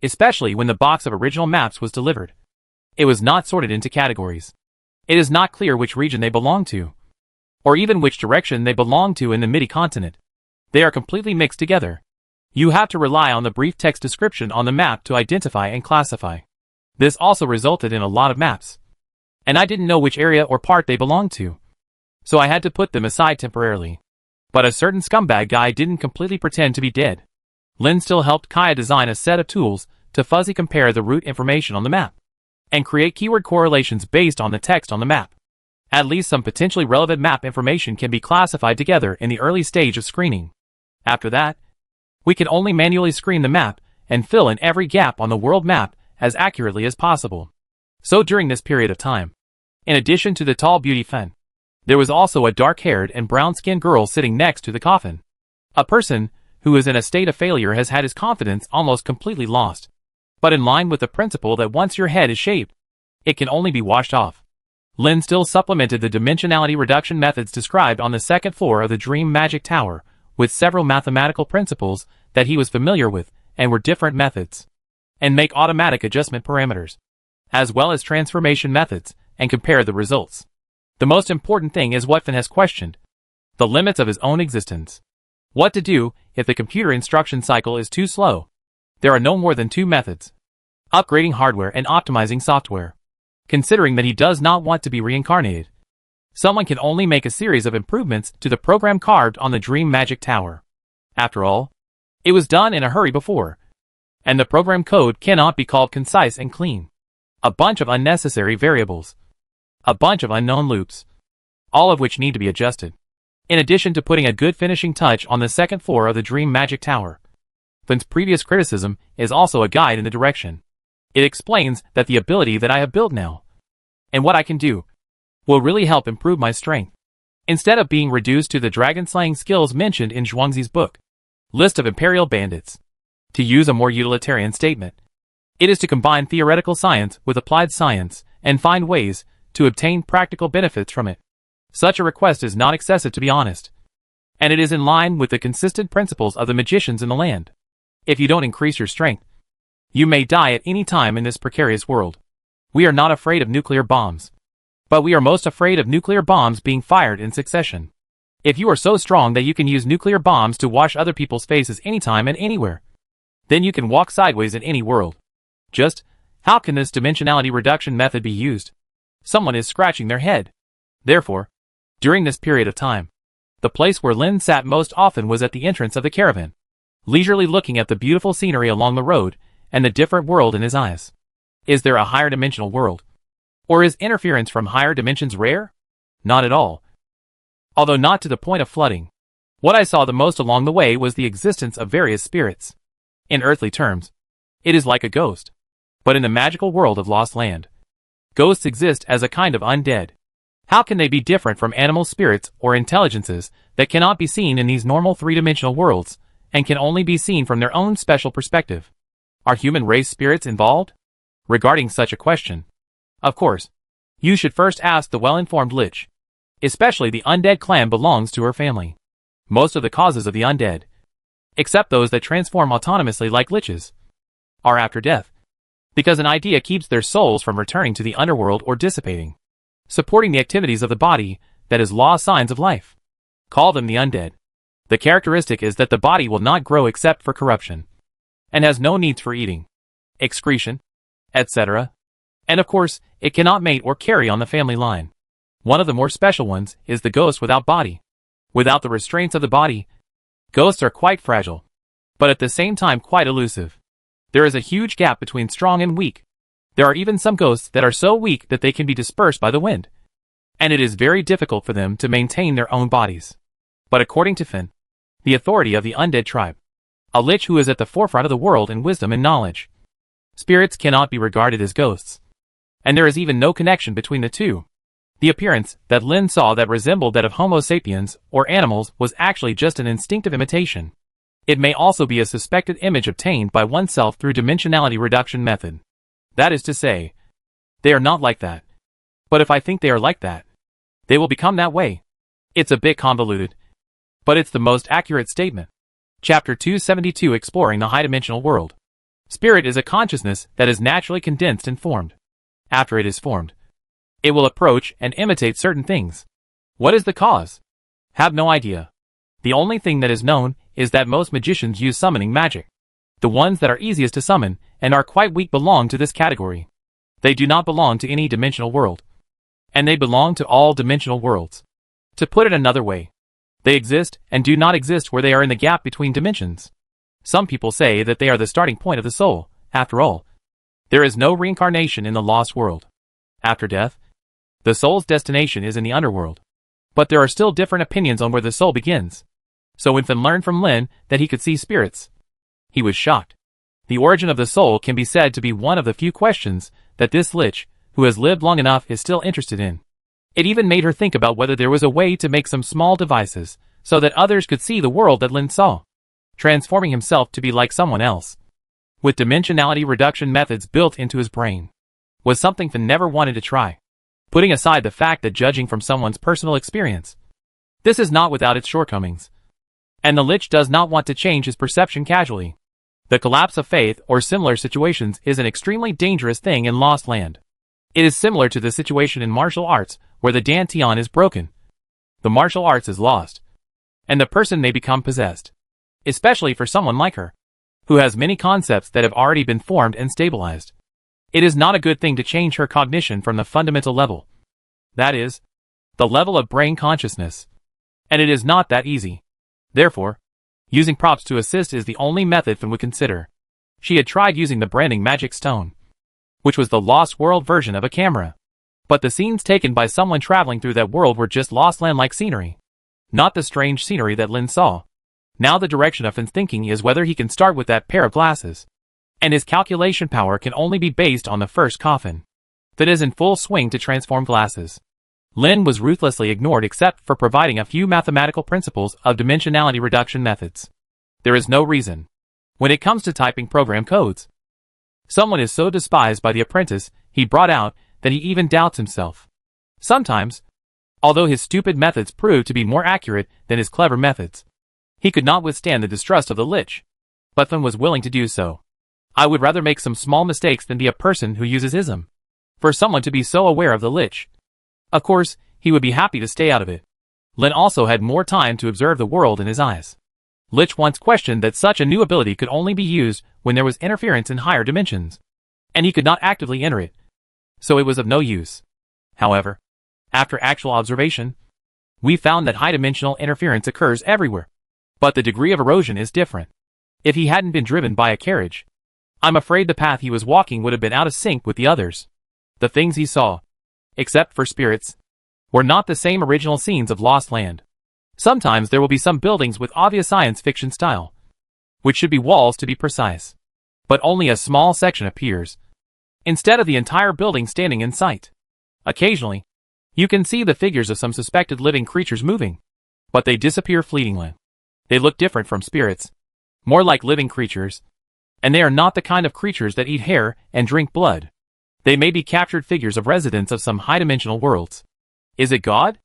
Especially when the box of original maps was delivered. It was not sorted into categories. It is not clear which region they belong to, or even which direction they belong to in the midi-continent. They are completely mixed together. You have to rely on the brief text description on the map to identify and classify. This also resulted in a lot of maps, and I didn't know which area or part they belonged to, so I had to put them aside temporarily. But a certain scumbag guy didn't completely pretend to be dead. Lin still helped Kaya design a set of tools to fuzzy compare the route information on the map, and create keyword correlations based on the text on the map. At least some potentially relevant map information can be classified together in the early stage of screening. After that, we can only manually screen the map and fill in every gap on the world map as accurately as possible. So during this period of time, in addition to the tall beauty Fen, there was also a dark-haired and brown-skinned girl sitting next to the coffin. A person who is in a state of failure has had his confidence almost completely lost. But in line with the principle that once your head is shaved, it can only be washed off, Lin still supplemented the dimensionality reduction methods described on the second floor of the Dream Magic Tower with several mathematical principles that he was familiar with and were different methods, and make automatic adjustment parameters, as well as transformation methods, and compare the results. The most important thing is what Fen has questioned: the limits of his own existence. What to do if the computer instruction cycle is too slow? There are no more than two methods: upgrading hardware and optimizing software. Considering that he does not want to be reincarnated, someone can only make a series of improvements to the program carved on the Dream Magic Tower. After all, it was done in a hurry before, and the program code cannot be called concise and clean. A bunch of unnecessary variables. A bunch of unknown loops. All of which need to be adjusted. In addition to putting a good finishing touch on the second floor of the Dream Magic Tower. Fen's previous criticism is also a guide in the direction. It explains that the ability that I have built now, and what I can do, will really help improve my strength. Instead of being reduced to the dragon-slaying skills mentioned in Zhuangzi's book, List of Imperial Bandits. To use a more utilitarian statement, it is to combine theoretical science with applied science and find ways to obtain practical benefits from it. Such a request is not excessive, to be honest, and it is in line with the consistent principles of the magicians in the land. If you don't increase your strength, you may die at any time in this precarious world. We are not afraid of nuclear bombs, but we are most afraid of nuclear bombs being fired in succession. If you are so strong that you can use nuclear bombs to wash other people's faces anytime and anywhere, then you can walk sideways in any world. Just how can this dimensionality reduction method be used? Someone is scratching their head. Therefore, during this period of time, the place where Lin sat most often was at the entrance of the caravan, leisurely looking at the beautiful scenery along the road and the different world in his eyes. Is there a higher dimensional world? Or is interference from higher dimensions rare? Not at all. Although not to the point of flooding. What I saw the most along the way was the existence of various spirits. In earthly terms, it is like a ghost. But in the magical world of Lost Land, ghosts exist as a kind of undead. How can they be different from animal spirits or intelligences that cannot be seen in these normal three-dimensional worlds, and can only be seen from their own special perspective? Are human race spirits involved? Regarding such a question, of course, you should first ask the well-informed Lich. Especially the undead clan belongs to her family. Most of the causes of the undead, except those that transform autonomously like liches, are after death, because an idea keeps their souls from returning to the underworld or dissipating, supporting the activities of the body, that is law signs of life. Call them the undead. The characteristic is that the body will not grow except for corruption, and has no needs for eating, excretion, etc. And of course, it cannot mate or carry on the family line. One of the more special ones is the ghost without body. Without the restraints of the body, ghosts are quite fragile, but at the same time quite elusive. There is a huge gap between strong and weak. There are even some ghosts that are so weak that they can be dispersed by the wind, and it is very difficult for them to maintain their own bodies. But according to Fen, the authority of the undead tribe, a lich who is at the forefront of the world in wisdom and knowledge, spirits cannot be regarded as ghosts, and there is even no connection between the two. The appearance that Lin saw that resembled that of Homo sapiens or animals was actually just an instinctive imitation. It may also be a suspected image obtained by oneself through dimensionality reduction method. That is to say, they are not like that. But if I think they are like that, they will become that way. It's a bit convoluted. but it's the most accurate statement. Chapter 272 Exploring the High-Dimensional World. Spirit is a consciousness that is naturally condensed and formed. After it is formed, it will approach and imitate certain things. What is the cause? Have no idea. The only thing that is known is that most magicians use summoning magic. The ones that are easiest to summon and are quite weak belong to this category. They do not belong to any dimensional world. And they belong to all dimensional worlds. To put it another way, they exist and do not exist where they are in the gap between dimensions. Some people say that they are the starting point of the soul. After all, there is no reincarnation in the lost world. After death, the soul's destination is in the underworld. But there are still different opinions on where the soul begins. So when Finn learned from Lin that he could see spirits, he was shocked. The origin of the soul can be said to be one of the few questions that this Lich, who has lived long enough, is still interested in. It even made her think about whether there was a way to make some small devices so that others could see the world that Lin saw, transforming himself to be like someone else. With dimensionality reduction methods built into his brain, was something Finn never wanted to try. Putting aside the fact that judging from someone's personal experience, this is not without its shortcomings. And the Lich does not want to change his perception casually. The collapse of faith or similar situations is an extremely dangerous thing in Lost Land. It is similar to the situation in martial arts where the dantian is broken. The martial arts is lost, and the person may become possessed. Especially for someone like her, who has many concepts that have already been formed and stabilized. It is not a good thing to change her cognition from the fundamental level. That is, the level of brain consciousness. And it is not that easy. Therefore, using props to assist is the only method Finn would consider. She had tried using the branding magic stone, which was the Lost World version of a camera. But the scenes taken by someone traveling through that world were just Lost Land-like scenery, not the strange scenery that Lin saw. Now the direction of Finn's thinking is whether he can start with that pair of glasses. And his calculation power can only be based on the first coffin that is in full swing to transform glasses. Lin was ruthlessly ignored except for providing a few mathematical principles of dimensionality reduction methods. There is no reason, when it comes to typing program codes, someone is so despised by the apprentice he brought out that he even doubts himself. Sometimes, although his stupid methods prove to be more accurate than his clever methods, he could not withstand the distrust of the Lich. But Finn was willing to do so. I would rather make some small mistakes than be a person who uses ism. For someone to be so aware of the Lich. Of course, he would be happy to stay out of it. Lin also had more time to observe the world in his eyes. Lich once questioned that such a new ability could only be used when there was interference in higher dimensions, and he could not actively enter it, so it was of no use. However, after actual observation, we found that high-dimensional interference occurs everywhere, but the degree of erosion is different. If he hadn't been driven by a carriage, I'm afraid the path he was walking would have been out of sync with the others. The things he saw, except for spirits, were not the same original scenes of Lost Land. Sometimes there will be some buildings with obvious science fiction style, which should be walls to be precise. But only a small section appears, instead of the entire building standing in sight. Occasionally, you can see the figures of some suspected living creatures moving, but they disappear fleetingly. They look different from spirits, more like living creatures, and they are not the kind of creatures that eat hair and drink blood. They may be captured figures of residents of some high-dimensional worlds. Is it God?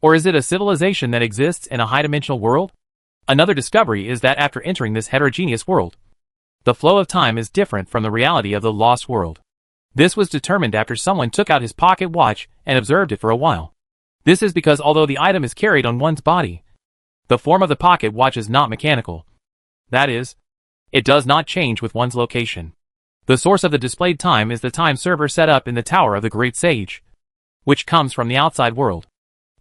Or is it a civilization that exists in a high-dimensional world? Another discovery is that after entering this heterogeneous world, the flow of time is different from the reality of the lost world. This was determined after someone took out his pocket watch and observed it for a while. This is because although the item is carried on one's body, the form of the pocket watch is not mechanical. That is, it does not change with one's location. The source of the displayed time is the time server set up in the Tower of the Great Sage, which comes from the outside world.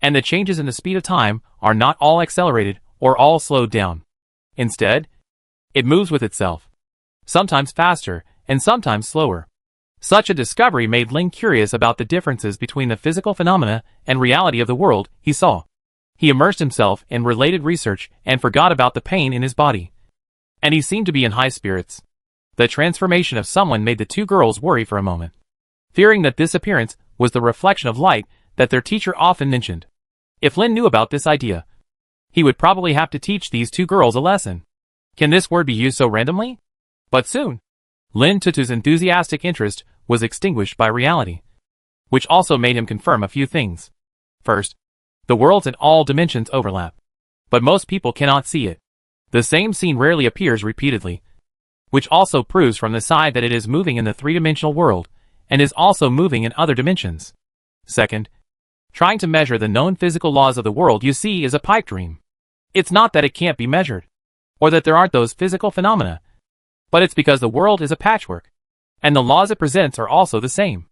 And the changes in the speed of time are not all accelerated or all slowed down. Instead, it moves with itself, sometimes faster and sometimes slower. Such a discovery made Lin curious about the differences between the physical phenomena and reality of the world he saw. He immersed himself in related research and forgot about the pain in his body. And he seemed to be in high spirits. The transformation of someone made the two girls worry for a moment, fearing that this appearance was the reflection of light that their teacher often mentioned. If Lin knew about this idea, he would probably have to teach these two girls a lesson. Can this word be used so randomly? But soon, Lin Tutu's enthusiastic interest was extinguished by reality, which also made him confirm a few things. First, the worlds in all dimensions overlap. But most people cannot see it. The same scene rarely appears repeatedly, which also proves from the side that it is moving in the three-dimensional world, and is also moving in other dimensions. Second, trying to measure the known physical laws of the world you see is a pipe dream. It's not that it can't be measured, or that there aren't those physical phenomena, but it's because the world is a patchwork, and the laws it presents are also the same.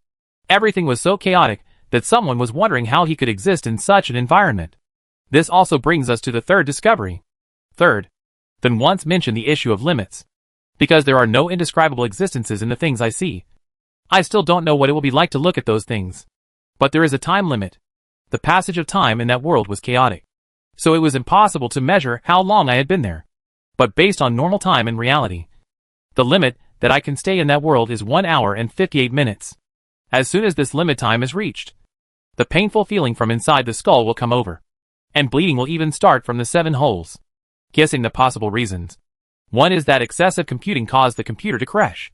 Everything was so chaotic that someone was wondering how he could exist in such an environment. This also brings us to the third discovery. Third, then once mentioned the issue of limits. Because there are no indescribable existences in the things I see. I still don't know what it will be like to look at those things. But there is a time limit. The passage of time in that world was chaotic. So it was impossible to measure how long I had been there. But based on normal time in reality, the limit that I can stay in that world is 1 hour and 58 minutes. As soon as this limit time is reached, the painful feeling from inside the skull will come over. And bleeding will even start from the 7 holes. Guessing the possible reasons. One is that excessive computing caused the computer to crash.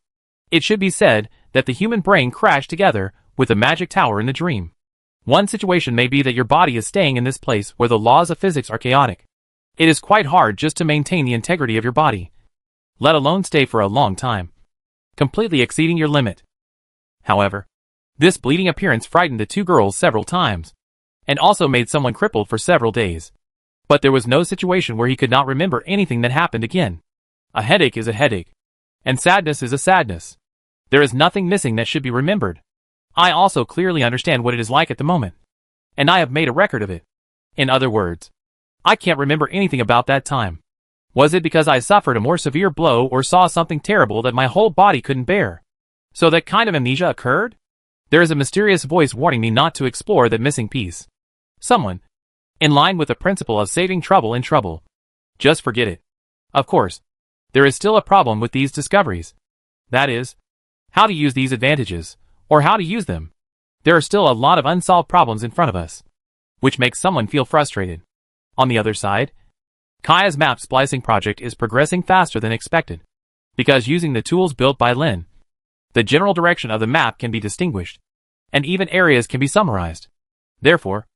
It should be said that the human brain crashed together with the magic tower in the dream. One situation may be that your body is staying in this place where the laws of physics are chaotic. It is quite hard just to maintain the integrity of your body, let alone stay for a long time, completely exceeding your limit. However, this bleeding appearance frightened the 2 girls several times, and also made someone crippled for several days. But there was no situation where he could not remember anything that happened again. A headache is a headache, and sadness is a sadness. There is nothing missing that should be remembered. I also clearly understand what it is like at the moment, and I have made a record of it. In other words, I can't remember anything about that time. Was it because I suffered a more severe blow or saw something terrible that my whole body couldn't bear? So that kind of amnesia occurred? There is a mysterious voice warning me not to explore that missing piece. Someone, in line with the principle of saving trouble in trouble. Just forget it. Of course, there is still a problem with these discoveries. That is, how to use these advantages, or how to use them. There are still a lot of unsolved problems in front of us, which makes someone feel frustrated. On the other side, Kaya's map splicing project is progressing faster than expected, because using the tools built by Lin, the general direction of the map can be distinguished, and even areas can be summarized. Therefore,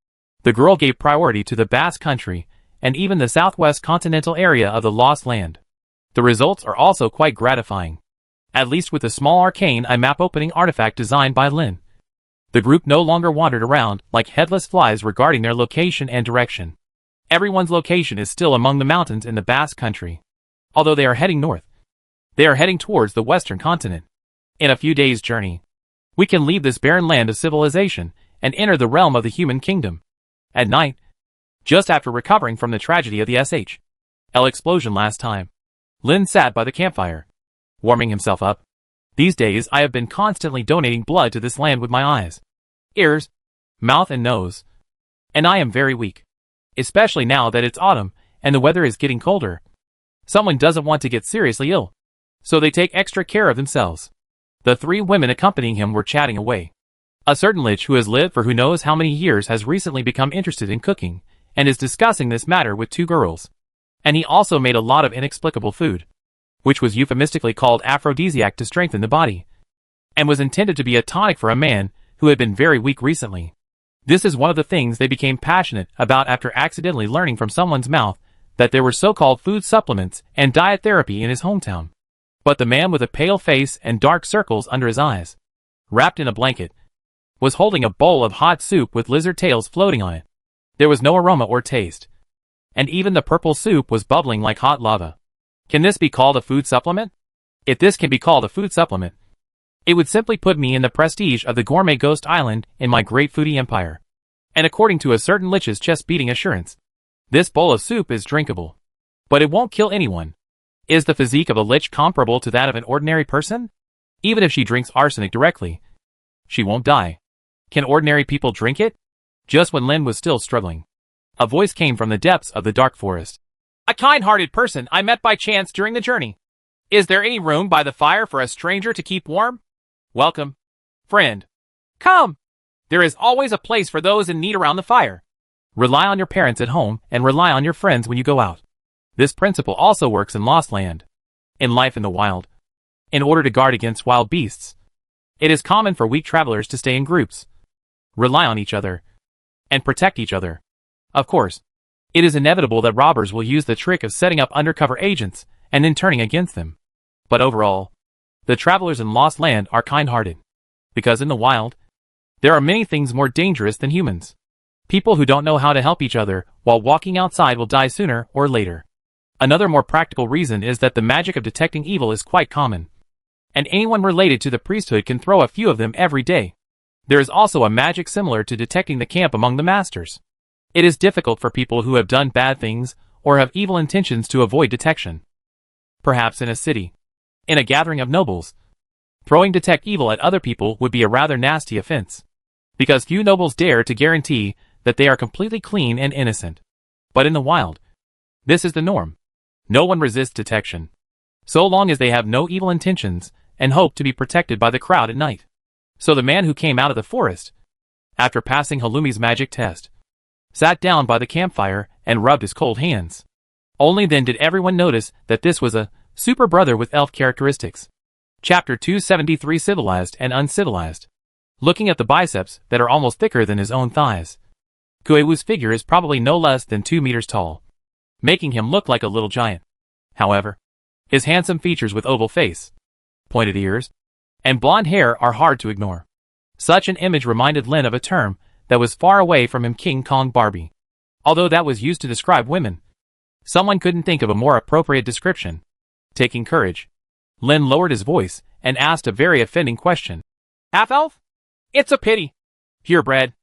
the girl gave priority to the Basque Country, and even the southwest continental area of the Lost Land. The results are also quite gratifying, at least with the small Arcane Eye map opening artifact designed by Lin. The group no longer wandered around like headless flies regarding their location and direction. Everyone's location is still among the mountains in the Basque Country. Although they are heading north, they are heading towards the western continent. In a few days' journey, we can leave this barren land of civilization and enter the realm of the human kingdom. At night, just after recovering from the tragedy of the SHL explosion last time, Lin sat by the campfire, warming himself up. These days I have been constantly donating blood to this land with my eyes, ears, mouth and nose. And I am very weak. Especially now that it's autumn and the weather is getting colder. Someone doesn't want to get seriously ill, so they take extra care of themselves. The 3 women accompanying him were chatting away. A certain Lich who has lived for who knows how many years has recently become interested in cooking, and is discussing this matter with 2 girls. And he also made a lot of inexplicable food, which was euphemistically called aphrodisiac to strengthen the body, and was intended to be a tonic for a man who had been very weak recently. This is one of the things they became passionate about after accidentally learning from someone's mouth that there were so-called food supplements and diet therapy in his hometown. But the man with a pale face and dark circles under his eyes, wrapped in a blanket, was holding a bowl of hot soup with lizard tails floating on it. There was no aroma or taste, and even the purple soup was bubbling like hot lava. Can this be called a food supplement? If this can be called a food supplement, it would simply put me in the prestige of the gourmet ghost island in my great foodie empire. And according to a certain Lich's chest-beating assurance, this bowl of soup is drinkable. But it won't kill anyone. Is the physique of a Lich comparable to that of an ordinary person? Even if she drinks arsenic directly, she won't die. Can ordinary people drink it? Just when Lin was still struggling, a voice came from the depths of the dark forest. A kind-hearted person I met by chance during the journey. Is there any room by the fire for a stranger to keep warm? Welcome, friend. Come! There is always a place for those in need around the fire. Rely on your parents at home and rely on your friends when you go out. This principle also works in Lost Land, in life in the wild. In order to guard against wild beasts, it is common for weak travelers to stay in groups, rely on each other, and protect each other. Of course, It is inevitable that robbers will use the trick of setting up undercover agents and then turning against them. But overall, the travelers in Lost Land are kind-hearted. Because in the wild, there are many things more dangerous than humans. People who don't know how to help each other while walking outside will die sooner or later. Another more practical reason is that the magic of detecting evil is quite common, and anyone related to the priesthood can throw a few of them every day. There is also a magic similar to detecting the camp among the masters. It is difficult for people who have done bad things or have evil intentions to avoid detection. Perhaps in a city, in a gathering of nobles, throwing detect evil at other people would be a rather nasty offense, because few nobles dare to guarantee that they are completely clean and innocent. But in the wild, this is the norm. No one resists detection, so long as they have no evil intentions and hope to be protected by the crowd at night. So the man who came out of the forest, after passing Halumi's magic test, sat down by the campfire and rubbed his cold hands. Only then did everyone notice that this was a super brother with elf characteristics. Chapter 273, Civilized and Uncivilized. Looking at the biceps that are almost thicker than his own thighs, Kuewu's figure is probably no less than 2 meters tall, making him look like a little giant. However, his handsome features with oval face, pointed ears, and blonde hair are hard to ignore. Such an image reminded Lin of a term that was far away from him, King Kong Barbie. Although that was used to describe women, someone couldn't think of a more appropriate description. Taking courage, Lin lowered his voice and asked a very offending question. Half-elf? It's a pity. Purebred.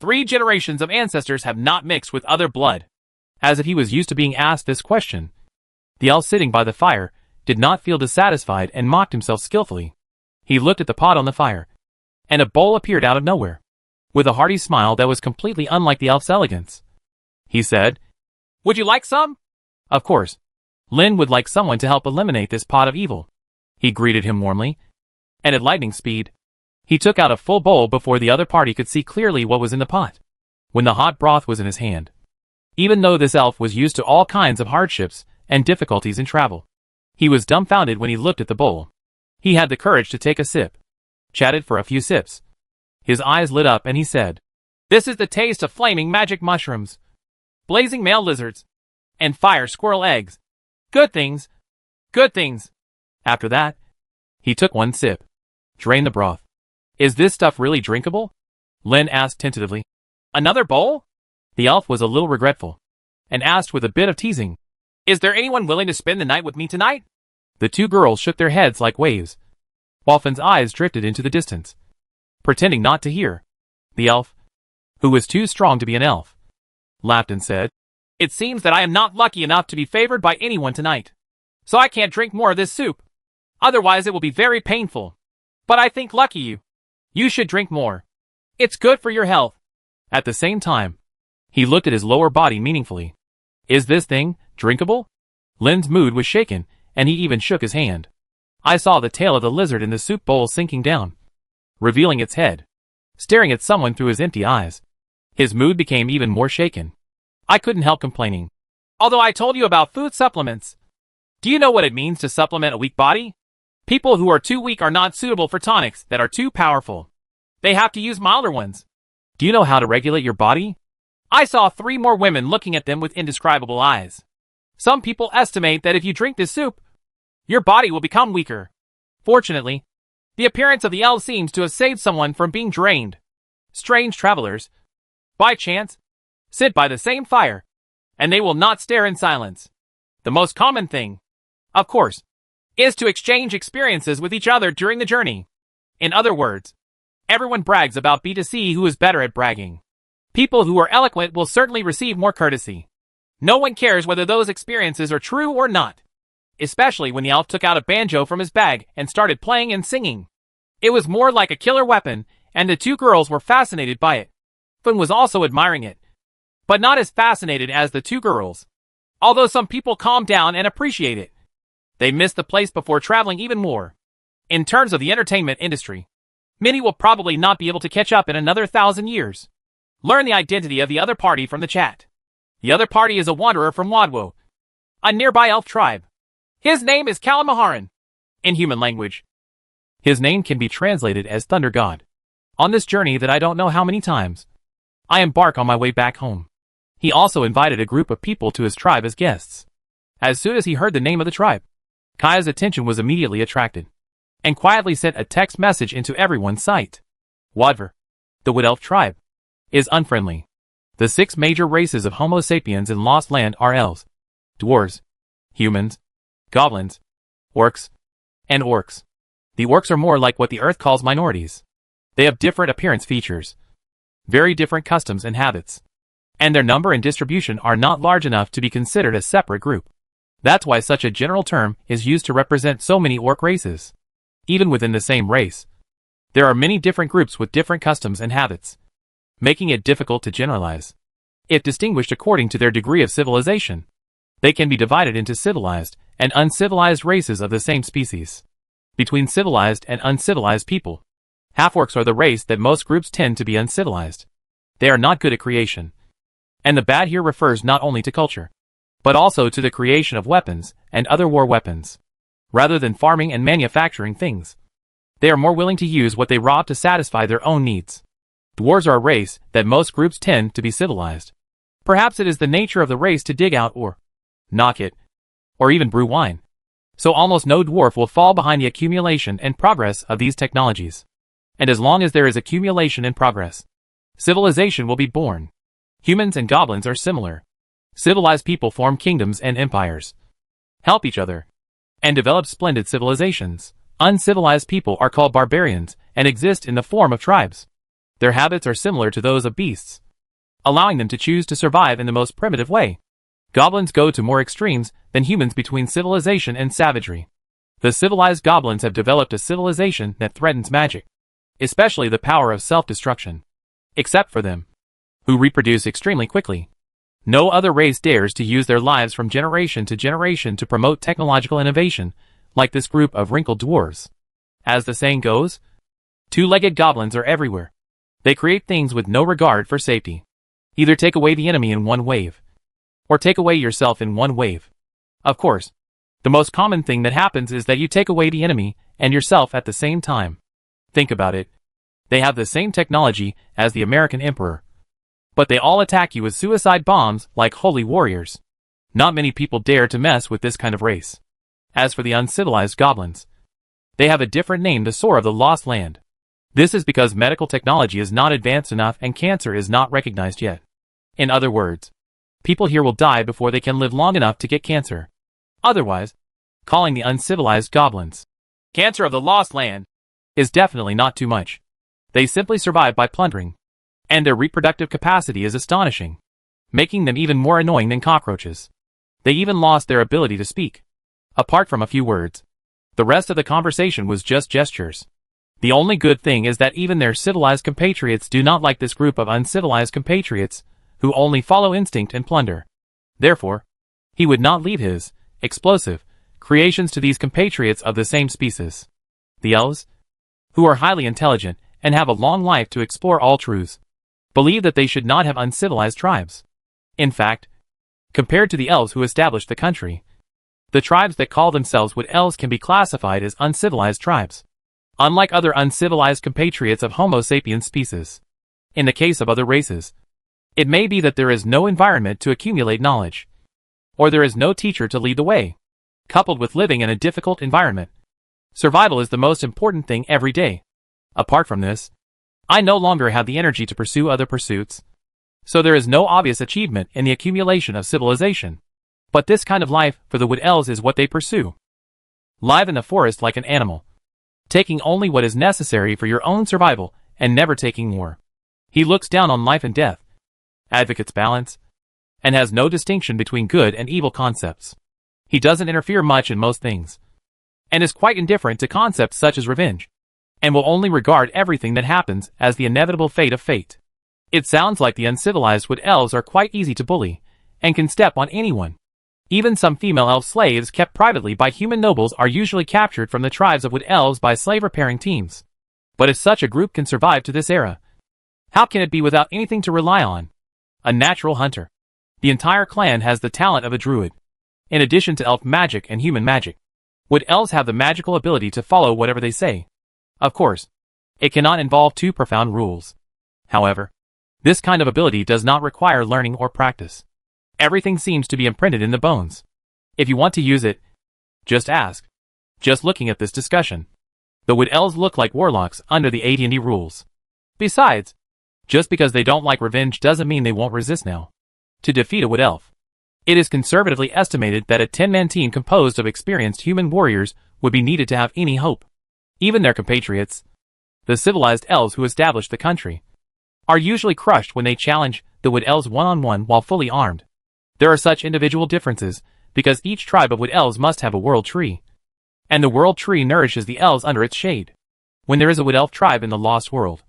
3 generations of ancestors have not mixed with other blood. As if he was used to being asked this question, the elf sitting by the fire did not feel dissatisfied and mocked himself skillfully. He looked at the pot on the fire, and a bowl appeared out of nowhere. With a hearty smile that was completely unlike the elf's elegance, he said, "Would you like some?" Of course, Lin would like someone to help eliminate this pot of evil. He greeted him warmly, and at lightning speed, he took out a full bowl before the other party could see clearly what was in the pot. When the hot broth was in his hand, even though this elf was used to all kinds of hardships and difficulties in travel, he was dumbfounded when he looked at the bowl. He had the courage to take a sip, chatted for a few sips. His eyes lit up and he said, "This is the taste of flaming magic mushrooms, blazing male lizards, and fire squirrel eggs. Good things. Good things." After that, he took one sip, drained the broth. "Is this stuff really drinkable?" Lin asked tentatively. "Another bowl?" The elf was a little regretful, and asked with a bit of teasing, "Is there anyone willing to spend the night with me tonight?" The 2 girls shook their heads like waves, while Finn's eyes drifted into the distance, pretending not to hear. The elf, who was too strong to be an elf, laughed and said, "It seems that I am not lucky enough to be favored by anyone tonight, so I can't drink more of this soup. Otherwise it will be very painful. But I think lucky you. You should drink more. It's good for your health." At the same time, he looked at his lower body meaningfully. "Is this thing drinkable?" Lin's mood was shaken, and he even shook his hand. I saw the tail of the lizard in the soup bowl sinking down, revealing its head, staring at someone through his empty eyes. His mood became even more shaken. I couldn't help complaining. "Although I told you about food supplements. Do you know what it means to supplement a weak body? People who are too weak are not suitable for tonics that are too powerful. They have to use milder ones. Do you know how to regulate your body?" I saw 3 more women looking at them with indescribable eyes. "Some people estimate that if you drink this soup, your body will become weaker. Fortunately, the appearance of the elves seems to have saved someone from being drained. Strange travelers, by chance, sit by the same fire, and they will not stare in silence. The most common thing, of course, is to exchange experiences with each other during the journey. In other words, everyone brags about B2C who is better at bragging. People who are eloquent will certainly receive more courtesy. No one cares whether those experiences are true or not. Especially when the elf took out a banjo from his bag and started playing and singing. It was more like a killer weapon, and the 2 girls were fascinated by it. Finn was also admiring it, but not as fascinated as the 2 girls. Although some people calmed down and appreciate it, they missed the place before traveling even more. In terms of the entertainment industry, many will probably not be able to catch up in another 1,000 years. Learn the identity of the other party from the chat. The other party is a wanderer from Wadwo, a nearby elf tribe. His name is Kalamaharan, in human language. His name can be translated as Thunder God. On this journey that I don't know how many times, I embark on my way back home. He also invited a group of people to his tribe as guests. As soon as he heard the name of the tribe, Kaya's attention was immediately attracted, and quietly sent a text message into everyone's sight. Wadver, the Wood Elf tribe, is unfriendly. The 6 major races of Homo sapiens in Lost Land are elves, dwarves, humans, goblins, orcs, and orcs. The orcs are more like what the earth calls minorities. They have different appearance features, very different customs and habits, and their number and distribution are not large enough to be considered a separate group. That's why such a general term is used to represent so many orc races. Even within the same race, there are many different groups with different customs and habits, making it difficult to generalize. If distinguished according to their degree of civilization, they can be divided into civilized and uncivilized races of the same species. Between civilized and uncivilized people, half-orcs are the race that most groups tend to be uncivilized. They are not good at creation. And the bad here refers not only to culture, but also to the creation of weapons and other war weapons. Rather than farming and manufacturing things, they are more willing to use what they rob to satisfy their own needs. Dwarves are a race that most groups tend to be civilized. Perhaps it is the nature of the race to dig out or knock it, or even brew wine. So almost no dwarf will fall behind the accumulation and progress of these technologies. And as long as there is accumulation and progress, civilization will be born. Humans and goblins are similar. Civilized people form kingdoms and empires, help each other, and develop splendid civilizations. Uncivilized people are called barbarians and exist in the form of tribes. Their habits are similar to those of beasts, allowing them to choose to survive in the most primitive way. Goblins go to more extremes than humans between civilization and savagery. The civilized goblins have developed a civilization that threatens magic, especially the power of self-destruction. Except for them, who reproduce extremely quickly. No other race dares to use their lives from generation to generation to promote technological innovation, like this group of wrinkled dwarves. As the saying goes, 2-legged goblins are everywhere. They create things with no regard for safety. Either take away the enemy in one wave, or take away yourself in one wave. Of course, the most common thing that happens is that you take away the enemy and yourself at the same time. Think about it. They have the same technology as the American Emperor, but they all attack you with suicide bombs like holy warriors. Not many people dare to mess with this kind of race. As for the uncivilized goblins, they have a different name, the Sore of the Lost Land. This is because medical technology is not advanced enough and cancer is not recognized yet. In other words, people here will die before they can live long enough to get cancer. Otherwise, calling the uncivilized goblins Cancer of the Lost Land is definitely not too much. They simply survive by plundering, and their reproductive capacity is astonishing, making them even more annoying than cockroaches. They even lost their ability to speak. Apart from a few words, the rest of the conversation was just gestures. The only good thing is that even their civilized compatriots do not like this group of uncivilized compatriots, who only follow instinct and plunder. Therefore, he would not leave his explosive creations to these compatriots of the same species. The elves, who are highly intelligent and have a long life to explore all truths, believe that they should not have uncivilized tribes. In fact, compared to the elves who established the country, the tribes that call themselves Wood Elves can be classified as uncivilized tribes, unlike other uncivilized compatriots of Homo sapiens species. In the case of other races, it may be that there is no environment to accumulate knowledge, or there is no teacher to lead the way. Coupled with living in a difficult environment, survival is the most important thing every day. Apart from this, I no longer have the energy to pursue other pursuits, so there is no obvious achievement in the accumulation of civilization. But this kind of life for the Wood Elves is what they pursue. Live in the forest like an animal, taking only what is necessary for your own survival and never taking more. He looks down on life and death, advocates balance, and has no distinction between good and evil concepts. He doesn't interfere much in most things, and is quite indifferent to concepts such as revenge, and will only regard everything that happens as the inevitable fate of fate. It sounds like the uncivilized Wood Elves are quite easy to bully, and can step on anyone. Even some female elf slaves kept privately by human nobles are usually captured from the tribes of Wood Elves by slave-repairing teams. But if such a group can survive to this era, how can it be without anything to rely on? A natural hunter. The entire clan has the talent of a druid. In addition to elf magic and human magic, Wood Elves have the magical ability to follow whatever they say. Of course, it cannot involve too profound rules. However, This kind of ability does not require learning or practice. Everything seems to be imprinted in the bones. If you want to use it, just ask. Just looking at this discussion, the Wood Elves look like warlocks under the AD&D rules. Besides, just because they don't like revenge doesn't mean they won't resist now. To defeat a Wood Elf, it is conservatively estimated that a 10-man team composed of experienced human warriors would be needed to have any hope. Even their compatriots, the civilized elves who established the country, are usually crushed when they challenge the Wood Elves one-on-one while fully armed. There are such individual differences because each tribe of Wood Elves must have a world tree, and the world tree nourishes the elves under its shade. When there is a Wood Elf tribe in the Lost World,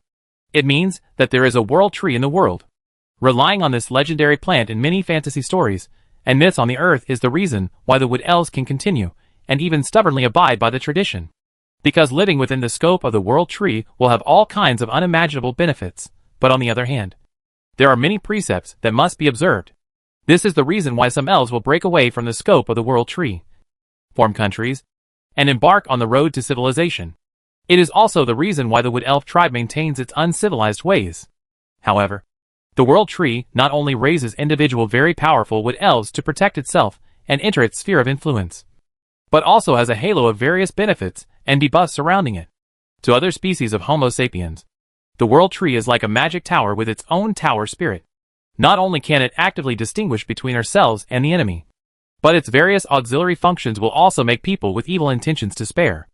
it means that there is a world tree in the world. Relying on this legendary plant in many fantasy stories and myths on the earth is the reason why the Wood Elves can continue and even stubbornly abide by the tradition. Because living within the scope of the world tree will have all kinds of unimaginable benefits, but on the other hand, there are many precepts that must be observed. This is the reason why some elves will break away from the scope of the world tree, form countries, and embark on the road to civilization. It is also the reason why the Wood Elf tribe maintains its uncivilized ways. However, the world tree not only raises individual very powerful Wood Elves to protect itself and enter its sphere of influence, but also has a halo of various benefits and debuffs surrounding it. To other species of Homo sapiens, the world tree is like a magic tower with its own tower spirit. Not only can it actively distinguish between ourselves and the enemy, but its various auxiliary functions will also make people with evil intentions to spare.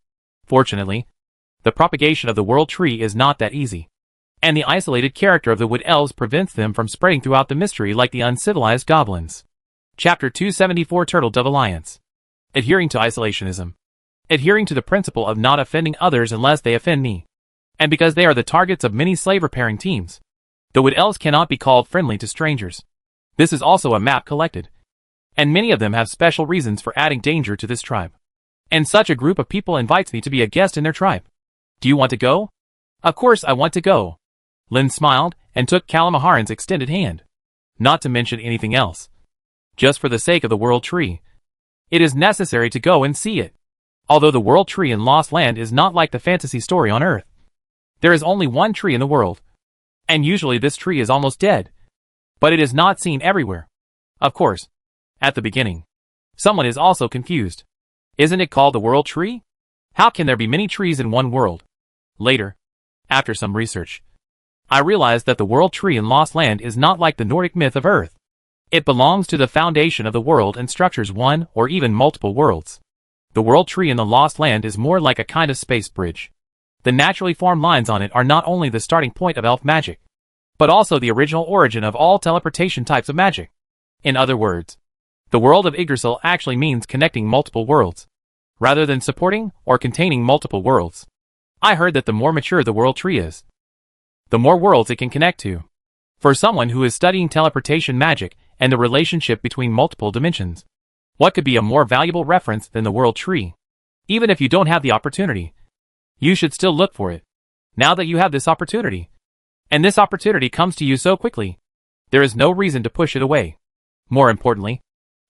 Fortunately, the propagation of the world tree is not that easy, and the isolated character of the Wood Elves prevents them from spreading throughout the mystery like the uncivilized goblins. Chapter 274 Turtle Dove Alliance. Adhering to isolationism. Adhering to the principle of not offending others unless they offend me. And because they are the targets of many slave-repairing teams, the Wood Elves cannot be called friendly to strangers. This is also a map collected, and many of them have special reasons for adding danger to this tribe. And such a group of people invites me to be a guest in their tribe. Do you want to go? Of course I want to go. Lynn smiled and took Kalamaharan's extended hand. Not to mention anything else. Just for the sake of the world tree, it is necessary to go and see it. Although the world tree in Lost Land is not like the fantasy story on Earth, there is only one tree in the world, and usually this tree is almost dead. But it is not seen everywhere. Of course, at the beginning, someone is also confused. Isn't it called the world tree? How can there be many trees in one world? Later, after some research, I realized that the world tree in Lost Land is not like the Nordic myth of Earth. It belongs to the foundation of the world and structures one or even multiple worlds. The world tree in the Lost Land is more like a kind of space bridge. The naturally formed lines on it are not only the starting point of elf magic, but also the original origin of all teleportation types of magic. In other words, the world of Yggdrasil actually means connecting multiple worlds, rather than supporting or containing multiple worlds. I heard that the more mature the world tree is, the more worlds it can connect to. For someone who is studying teleportation magic and the relationship between multiple dimensions, what could be a more valuable reference than the world tree? Even if you don't have the opportunity, you should still look for it. Now that you have this opportunity, and this opportunity comes to you so quickly, there is no reason to push it away. More importantly,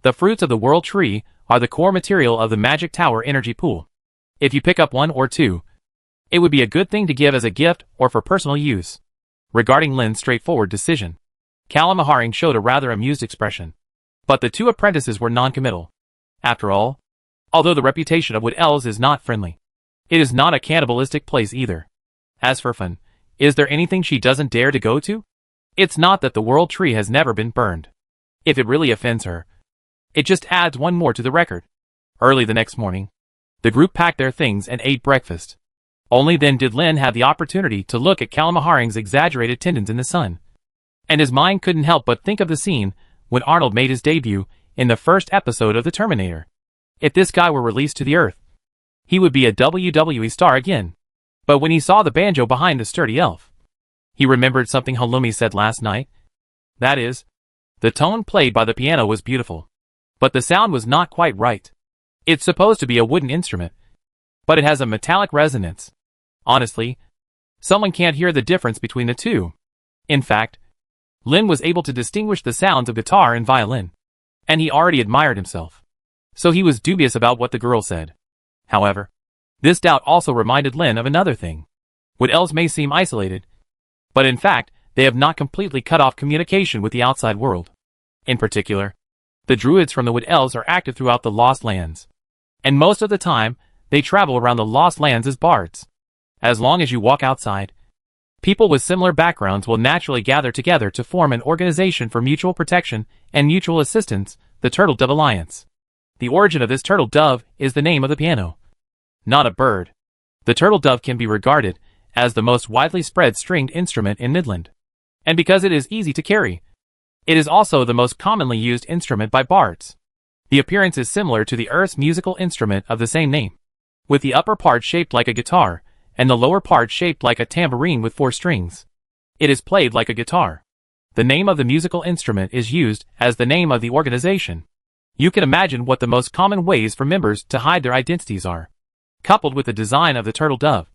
the fruits of the world tree are the core material of the magic tower energy pool. If you pick up one or two, it would be a good thing to give as a gift or for personal use. Regarding Lynn's straightforward decision, Kalamaharan showed a rather amused expression. But the two apprentices were non-committal. After all, although the reputation of Wood Elves is not friendly, it is not a cannibalistic place either. As for fun, is there anything she doesn't dare to go to? It's not that the world tree has never been burned. If it really offends her, it just adds one more to the record. Early the next morning, the group packed their things and ate breakfast. Only then did Lynn have the opportunity to look at Kalamaharan's exaggerated tendons in the sun. And his mind couldn't help but think of the scene when Arnold made his debut in the first episode of The Terminator. If this guy were released to the earth, he would be a WWE star again. But when he saw the banjo behind the sturdy elf, he remembered something Halloumi said last night. That is, the tone played by the piano was beautiful, but the sound was not quite right. It's supposed to be a wooden instrument, but it has a metallic resonance. Honestly, someone can't hear the difference between the two. In fact, Lynn was able to distinguish the sounds of guitar and violin, and he already admired himself. So he was dubious about what the girl said. However, this doubt also reminded Lynn of another thing. Wood Elves may seem isolated, but in fact, they have not completely cut off communication with the outside world. In particular, the druids from the Wood Elves are active throughout the Lost Lands. And most of the time, they travel around the Lost Lands as bards. As long as you walk outside, people with similar backgrounds will naturally gather together to form an organization for mutual protection and mutual assistance, the Turtle Dove Alliance. The origin of this turtle dove is the name of the piano. Not a bird. The turtle dove can be regarded as the most widely spread stringed instrument in Midland. And because it is easy to carry, it is also the most commonly used instrument by bards. The appearance is similar to the Earth's musical instrument of the same name, with the upper part shaped like a guitar, and the lower part shaped like a tambourine with 4 strings. It is played like a guitar. The name of the musical instrument is used as the name of the organization. You can imagine what the most common ways for members to hide their identities are. Coupled with the design of the turtle dove,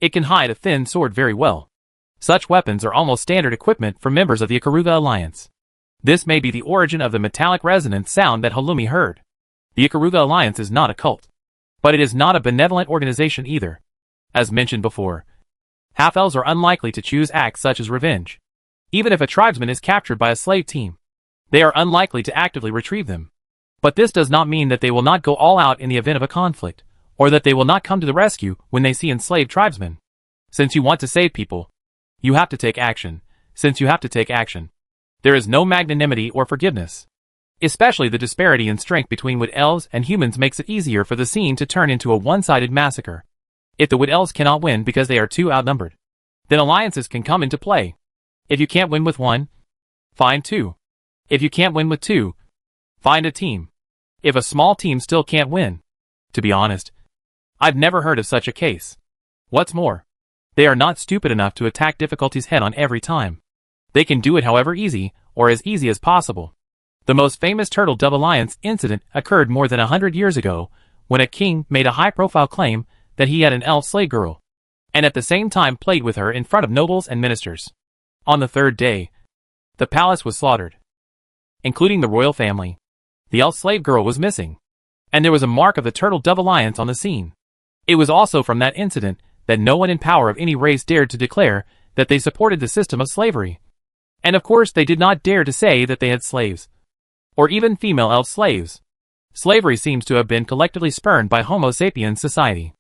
it can hide a thin sword very well. Such weapons are almost standard equipment for members of the Ikaruga Alliance. This may be the origin of the metallic resonance sound that Halloumi heard. The Ikaruga Alliance is not a cult, but it is not a benevolent organization either. As mentioned before, half-elves are unlikely to choose acts such as revenge. Even if a tribesman is captured by a slave team, they are unlikely to actively retrieve them. But this does not mean that they will not go all out in the event of a conflict, or that they will not come to the rescue when they see enslaved tribesmen. Since you want to save people, you have to take action. Since you have to take action, there is no magnanimity or forgiveness. Especially the disparity in strength between Wood Elves and humans makes it easier for the scene to turn into a one-sided massacre. If the Wood Elves cannot win because they are too outnumbered, then alliances can come into play. If you can't win with one, find 2. If you can't win with 2, find a team. If a small team still can't win, to be honest, I've never heard of such a case. What's more, they are not stupid enough to attack difficulties head-on every time. They can do it however easy, or as easy as possible. The most famous Turtle Dove Alliance incident occurred more than 100 years ago, when a king made a high-profile claim that he had an elf slave girl, and at the same time played with her in front of nobles and ministers. On the 3rd day, the palace was slaughtered, including the royal family. The elf slave girl was missing, and there was a mark of the Turtle Dove Alliance on the scene. It was also from that incident that no one in power of any race dared to declare that they supported the system of slavery. And of course they did not dare to say that they had slaves, or even female elf slaves. Slavery seems to have been collectively spurned by Homo sapiens society.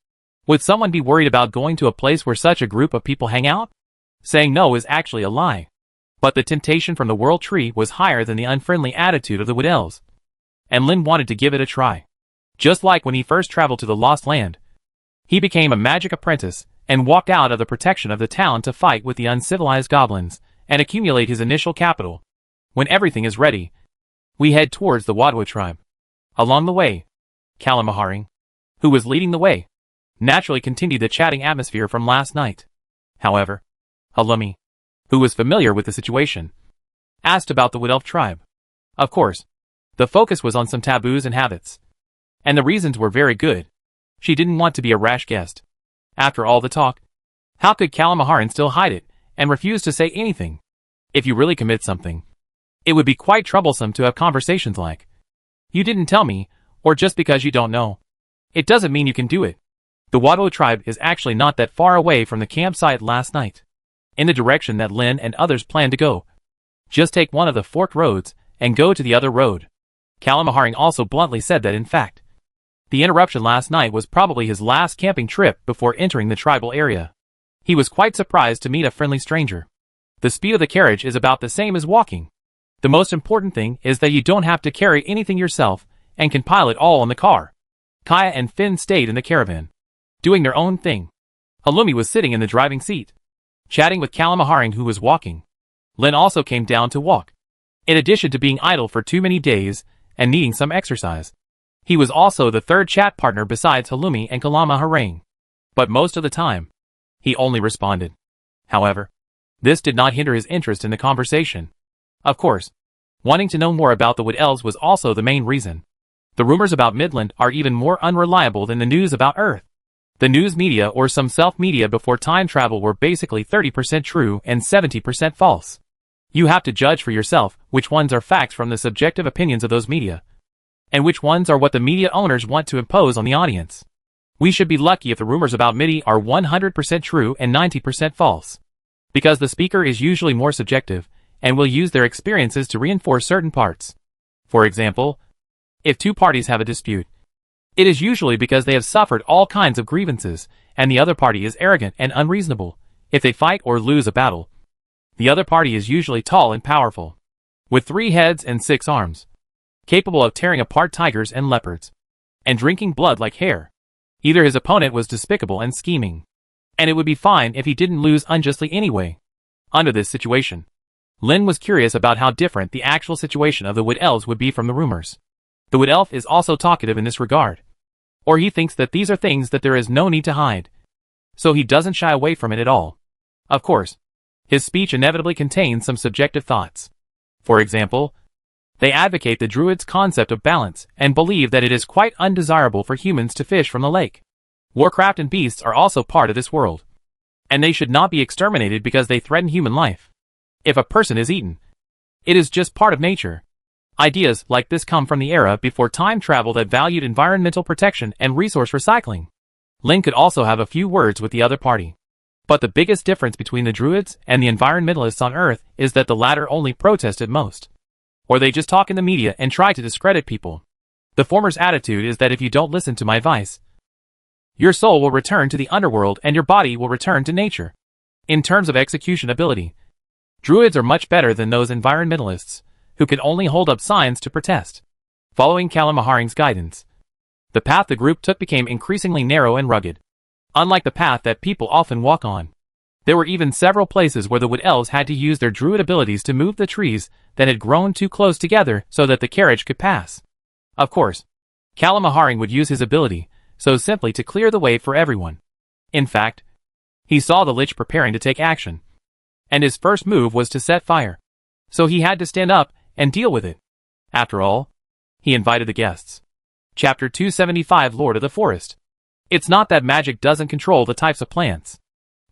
Would someone be worried about going to a place where such a group of people hang out? Saying no is actually a lie. But the temptation from the World Tree was higher than the unfriendly attitude of the Wood Elves, and Lin wanted to give it a try. Just like when he first traveled to the Lost Land, he became a magic apprentice and walked out of the protection of the town to fight with the uncivilized goblins and accumulate his initial capital. When everything is ready, we head towards the Wadwa tribe. Along the way, Kalamahari, who was leading the way, naturally continued the chatting atmosphere from last night. However, Halloumi, who was familiar with the situation, asked about the Wood Elf tribe. Of course, the focus was on some taboos and habits, and the reasons were very good. She didn't want to be a rash guest. After all the talk, how could Kalamaharan still hide it and refuse to say anything? If you really commit something, it would be quite troublesome to have conversations like, "You didn't tell me," or "just because you don't know, it doesn't mean you can do it." The Wadwa tribe is actually not that far away from the campsite last night, in the direction that Lin and others planned to go. Just take one of the forked roads and go to the other road. Kalamaharing also bluntly said that in fact, the interruption last night was probably his last camping trip before entering the tribal area. He was quite surprised to meet a friendly stranger. The speed of the carriage is about the same as walking. The most important thing is that you don't have to carry anything yourself and can pile it all on the car. Kaya and Finn stayed in the caravan, doing their own thing. Halloumi was sitting in the driving seat, chatting with Kalamaharing, who was walking. Lin also came down to walk. In addition to being idle for too many days and needing some exercise, he was also the third chat partner besides Halloumi and Kalamaharing. But most of the time, he only responded. However, this did not hinder his interest in the conversation. Of course, wanting to know more about the Wood Elves was also the main reason. The rumors about Midland are even more unreliable than the news about Earth. The news media or some self-media before time travel were basically 30% true and 70% false. You have to judge for yourself which ones are facts from the subjective opinions of those media, and which ones are what the media owners want to impose on the audience. We should be lucky if the rumors about Midi are 100% true and 90% false. because the speaker is usually more subjective and will use their experiences to reinforce certain parts. For example, if two parties have a dispute, it is usually because they have suffered all kinds of grievances, and the other party is arrogant and unreasonable. If they fight or lose a battle, the other party is usually tall and powerful, with 3 heads and 6 arms, capable of tearing apart tigers and leopards, and drinking blood like hair. Either his opponent was despicable and scheming, and it would be fine if he didn't lose unjustly anyway. Under this situation, Lin was curious about how different the actual situation of the Wood Elves would be from the rumors. The Wood Elf is also talkative in this regard, or he thinks that these are things that there is no need to hide, so he doesn't shy away from it at all. Of course, his speech inevitably contains some subjective thoughts. For example, they advocate the Druids' concept of balance and believe that it is quite undesirable for humans to fish from the lake. Warcraft and beasts are also part of this world, and they should not be exterminated because they threaten human life. If a person is eaten, it is just part of nature. Ideas like this come from the era before time travel that valued environmental protection and resource recycling. Lin could also have a few words with the other party. But the biggest difference between the Druids and the environmentalists on Earth is that the latter only protest at most, or they just talk in the media and try to discredit people. The former's attitude is that if you don't listen to my advice, your soul will return to the underworld and your body will return to nature. In terms of execution ability, Druids are much better than those environmentalists, who can only hold up signs to protest. Following Kalamaharing's guidance, the path the group took became increasingly narrow and rugged, unlike the path that people often walk on. There were even several places where the Wood Elves had to use their Druid abilities to move the trees that had grown too close together so that the carriage could pass. Of course, Kalamaharing would use his ability so simply to clear the way for everyone. In fact, he saw the Lich preparing to take action, and his first move was to set fire. So he had to stand up and deal with it. After all, he invited the guests. Chapter 275, Lord of the Forest. It's not that magic doesn't control the types of plants.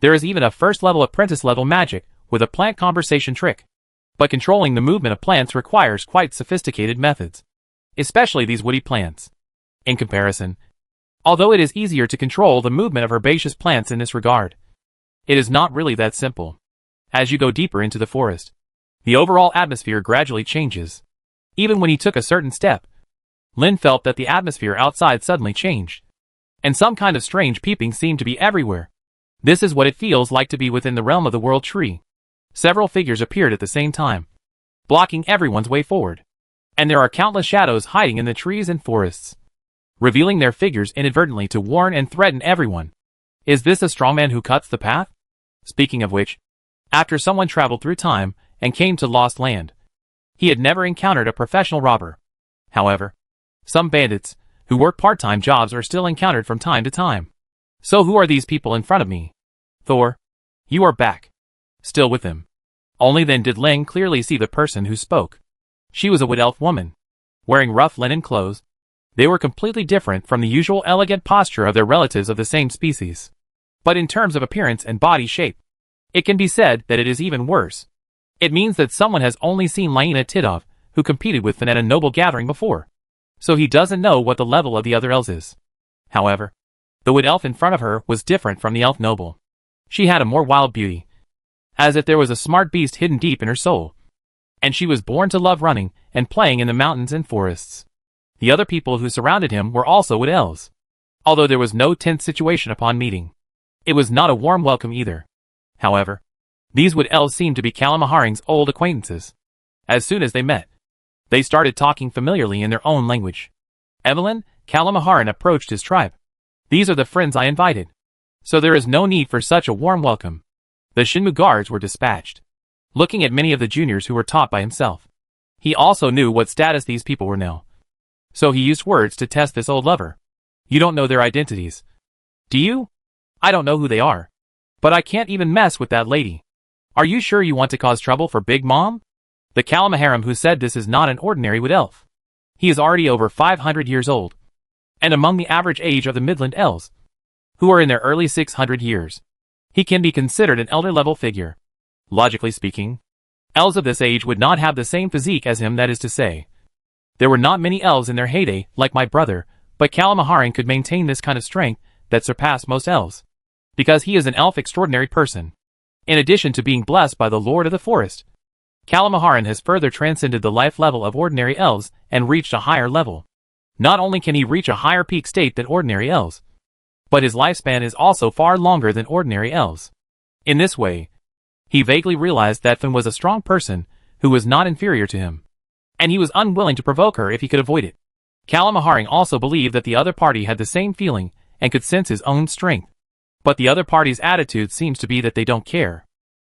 There is even a first-level apprentice-level magic with a plant conversation trick. But controlling the movement of plants requires quite sophisticated methods, especially these woody plants. In comparison, although it is easier to control the movement of herbaceous plants in this regard, it is not really that simple. As you go deeper into the forest, the overall atmosphere gradually changes. Even when he took a certain step, Lin felt that the atmosphere outside suddenly changed, and some kind of strange peeping seemed to be everywhere. This is what it feels like to be within the realm of the World Tree. Several figures appeared at the same time, blocking everyone's way forward, and there are countless shadows hiding in the trees and forests, revealing their figures inadvertently to warn and threaten everyone. Is this a strongman who cuts the path? Speaking of which, after someone traveled through time and came to Lost Land, he had never encountered a professional robber. However, some bandits who work part-time jobs are still encountered from time to time. So who are these people in front of me? Thor, you are back. Still with him. Only then did Ling clearly see the person who spoke. She was a Wood Elf woman, wearing rough linen clothes. They were completely different from the usual elegant posture of their relatives of the same species. But in terms of appearance and body shape, it can be said that it is even worse. It means that someone has only seen Laena Tidov, who competed with Fin at a noble gathering before, so he doesn't know what the level of the other elves is. However, the Wood Elf in front of her was different from the Elf Noble. She had a more wild beauty, as if there was a smart beast hidden deep in her soul, and she was born to love running and playing in the mountains and forests. The other people who surrounded him were also Wood Elves. Although there was no tense situation upon meeting, it was not a warm welcome either. However, these Wood Elves seemed to be Kalamaharing's old acquaintances. As soon as they met, they started talking familiarly in their own language. Evelyn, Kalamaharin approached his tribe. These are the friends I invited, so there is no need for such a warm welcome. The Shinmu guards were dispatched, looking at many of the juniors who were taught by himself. He also knew what status these people were now, so he used words to test this old lover. You don't know their identities, do you? I don't know who they are, but I can't even mess with that lady. Are you sure you want to cause trouble for Big Mom? The Kalamaharim who said this is not an ordinary Wood Elf. He is already over 500 years old, and among the average age of the Midland Elves, who are in their early 600 years. He can be considered an elder-level figure. Logically speaking, elves of this age would not have the same physique as him, that is to say. There were not many elves in their heyday, like my brother, but Kalamaharin could maintain this kind of strength that surpassed most elves, because he is an elf extraordinary person. In addition to being blessed by the Lord of the Forest, Kalamaharan has further transcended the life level of ordinary elves and reached a higher level. Not only can he reach a higher peak state than ordinary elves, but his lifespan is also far longer than ordinary elves. In this way, he vaguely realized that Finn was a strong person who was not inferior to him, and he was unwilling to provoke her if he could avoid it. Kalamaharan also believed that the other party had the same feeling and could sense his own strength. But the other party's attitude seems to be that they don't care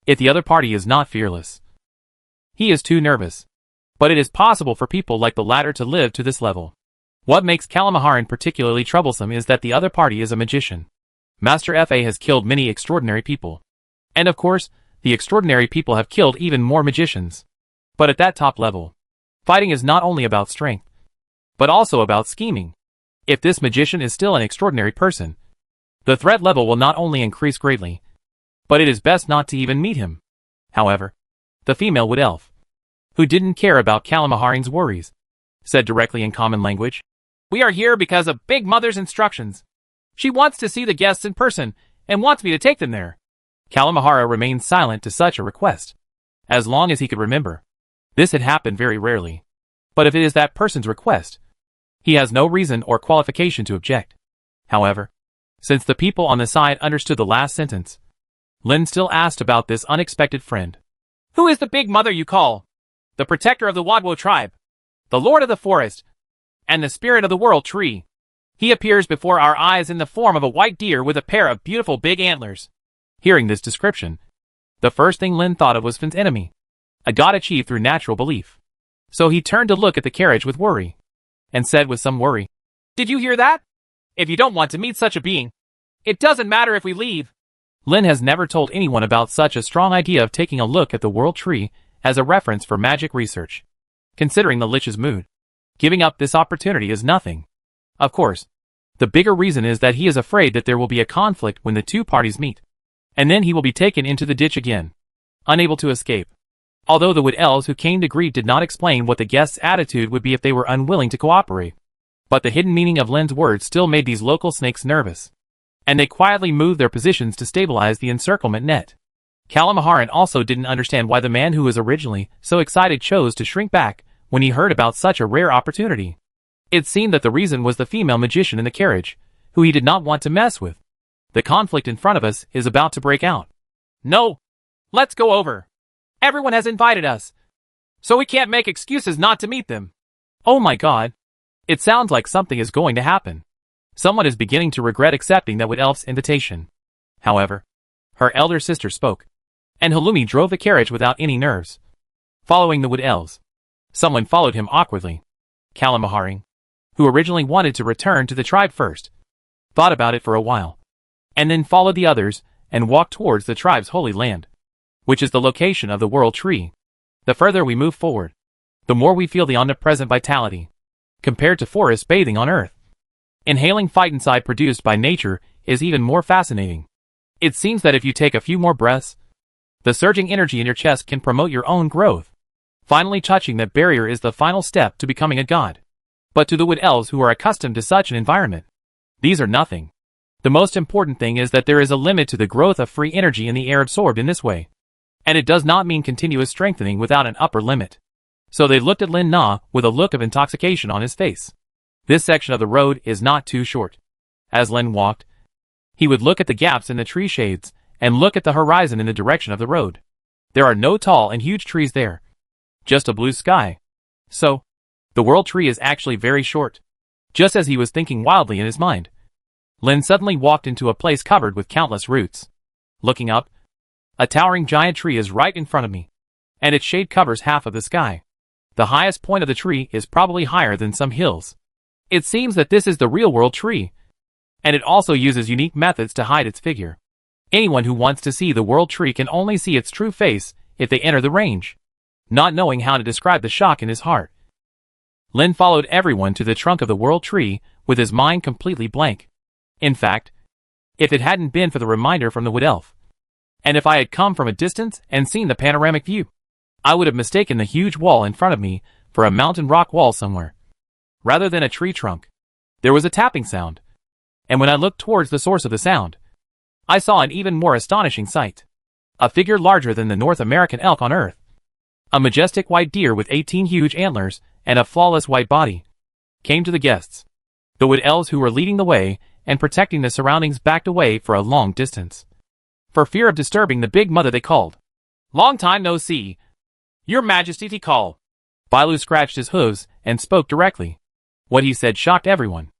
if the other party is not fearless. He is too nervous. But it is possible for people like the latter to live to this level. What makes Kalamaharan particularly troublesome is that the other party is a magician. Master Fa has killed many extraordinary people. And of course, the extraordinary people have killed even more magicians. But at that top level, fighting is not only about strength, but also about scheming. If this magician is still an extraordinary person, the threat level will not only increase greatly, but it is best not to even meet him. However, the female wood elf, who didn't care about Kalamaharan's worries, said directly in common language, "We are here because of Big Mother's instructions. She wants to see the guests in person and wants me to take them there." Kalamahara remained silent to such a request. As long as he could remember, this had happened very rarely. But if it is that person's request, he has no reason or qualification to object. However, since the people on the side understood the last sentence, Lin still asked about this unexpected friend. "Who is the Big Mother you call? The protector of the Wadwo tribe, the Lord of the Forest, and the Spirit of the World Tree. He appears before our eyes in the form of a white deer with a pair of beautiful big antlers." Hearing this description, the first thing Lin thought of was Finn's enemy, a god achieved through natural belief. So he turned to look at the carriage with worry, and said with some worry, "Did you hear that? If you don't want to meet such a being, it doesn't matter if we leave." Lin has never told anyone about such a strong idea of taking a look at the World Tree as a reference for magic research. Considering the Lich's mood, giving up this opportunity is nothing. Of course, the bigger reason is that he is afraid that there will be a conflict when the two parties meet, and then he will be taken into the ditch again, unable to escape. Although the wood elves who came to greet did not explain what the guests' attitude would be if they were unwilling to cooperate, but the hidden meaning of Lin's words still made these local snakes nervous, and they quietly moved their positions to stabilize the encirclement net. Kalamaharan also didn't understand why the man who was originally so excited chose to shrink back when he heard about such a rare opportunity. It seemed that the reason was the female magician in the carriage, who he did not want to mess with. "The conflict in front of us is about to break out. No, let's go over. Everyone has invited us, so we can't make excuses not to meet them." Oh my god. It sounds like something is going to happen. Someone is beginning to regret accepting that wood elf's invitation. However, her elder sister spoke, and Halumi drove the carriage without any nerves. Following the wood elves, someone followed him awkwardly. Kalamaharan, who originally wanted to return to the tribe first, thought about it for a while, and then followed the others and walked towards the tribe's holy land, which is the location of the World Tree. The further we move forward, the more we feel the omnipresent vitality, compared to forests bathing on earth. Inhaling fight inside produced by nature is even more fascinating. It seems that if you take a few more breaths, the surging energy in your chest can promote your own growth. Finally touching that barrier is the final step to becoming a god. But to the wood elves who are accustomed to such an environment, these are nothing. The most important thing is that there is a limit to the growth of free energy in the air absorbed in this way. And it does not mean continuous strengthening without an upper limit. So they looked at Lin Na with a look of intoxication on his face. This section of the road is not too short. As Lin walked, he would look at the gaps in the tree shades and look at the horizon in the direction of the road. There are no tall and huge trees there, just a blue sky. So, the World Tree is actually very short. Just as he was thinking wildly in his mind, Lin suddenly walked into a place covered with countless roots. Looking up, a towering giant tree is right in front of me, and its shade covers half of the sky. The highest point of the tree is probably higher than some hills. It seems that this is the real World Tree, and it also uses unique methods to hide its figure. Anyone who wants to see the World Tree can only see its true face if they enter the range. Not knowing how to describe the shock in his heart, Lin followed everyone to the trunk of the World Tree with his mind completely blank. In fact, if it hadn't been for the reminder from the wood elf, and if I had come from a distance and seen the panoramic view, I would have mistaken the huge wall in front of me for a mountain rock wall somewhere, rather than a tree trunk. There was a tapping sound, and when I looked towards the source of the sound, I saw an even more astonishing sight. a figure larger than the North American elk on Earth. A majestic white deer with 18 huge antlers and a flawless white body came to the guests. The wood elves who were leading the way and protecting the surroundings backed away for a long distance, for fear of disturbing the big mother they called. "Long time no see. Your Majesty," he called. Bailu scratched his hooves and spoke directly. What he said shocked everyone,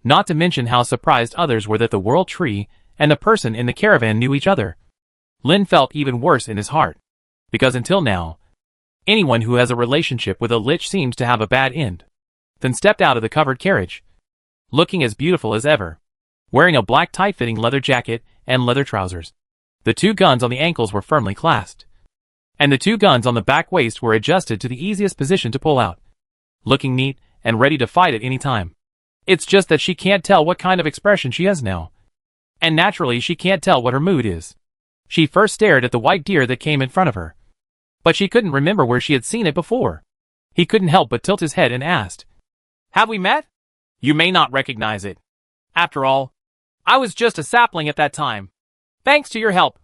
not to mention how surprised others were that the world tree and the person in the caravan knew each other. Lin felt even worse in his heart, because until now, anyone who has a relationship with a lich seems to have a bad end. Then stepped out of the covered carriage, looking as beautiful as ever, wearing a black tight-fitting leather jacket and leather trousers. The two guns on the ankles were firmly clasped, and the two guns on the back waist were adjusted to the easiest position to pull out, looking neat and ready to fight at any time. It's just that she can't tell what kind of expression she has now, and naturally she can't tell what her mood is. She first stared at the white deer that came in front of her, but she couldn't remember where she had seen it before. He couldn't help but tilt his head and asked, "Have we met? You may not recognize it. After all, I was just a sapling at that time. Thanks to your help,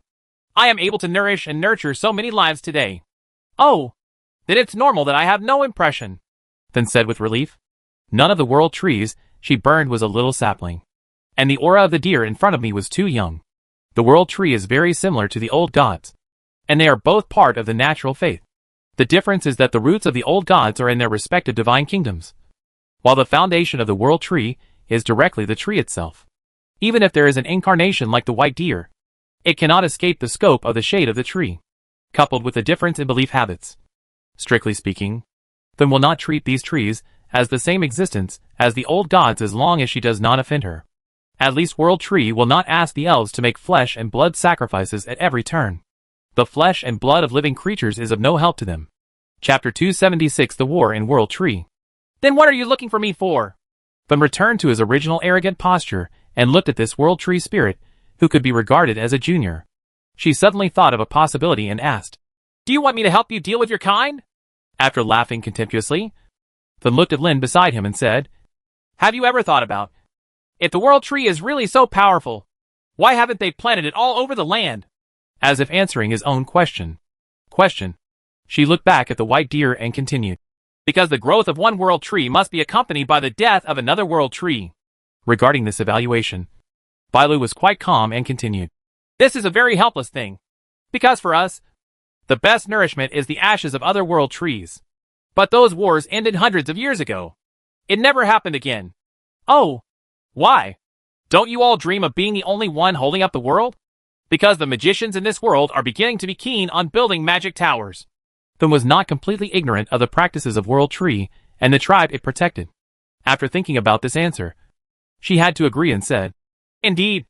I am able to nourish and nurture so many lives today. Oh, then it's normal that I have no impression," then said with relief. None of the world trees she burned was a little sapling, and the aura of the deer in front of me was too young. The world tree is very similar to the old gods, and they are both part of the natural faith. The difference is that the roots of the old gods are in their respective divine kingdoms, while the foundation of the world tree is directly the tree itself. Even if there is an incarnation like the white deer, it cannot escape the scope of the shade of the tree, coupled with the difference in belief habits. Strictly speaking, then will not treat these trees as the same existence as the old gods as long as she does not offend her. At least World Tree will not ask the elves to make flesh and blood sacrifices at every turn. The flesh and blood of living creatures is of no help to them. Chapter 276, The War in World Tree. "Then what are you looking for me for?" Then returned to his original arrogant posture and looked at this World Tree spirit, who could be regarded as a junior. She suddenly thought of a possibility and asked, "Do you want me to help you deal with your kind?" After laughing contemptuously, then looked at Lin beside him and said, "Have you ever thought about, if the world tree is really so powerful, why haven't they planted it all over the land?" As if answering his own question. She looked back at the white deer and continued, "Because the growth of one world tree must be accompanied by the death of another world tree." Regarding this evaluation, Bailu was quite calm and continued, "This is a very helpless thing, because for us, the best nourishment is the ashes of other world trees. But those wars ended hundreds of years ago. It never happened again. Oh, why? Don't you all dream of being the only one holding up the world? Because the magicians in this world are beginning to be keen on building magic towers." Then was not completely ignorant of the practices of World Tree and the tribe it protected. After thinking about this answer, she had to agree and said, "Indeed,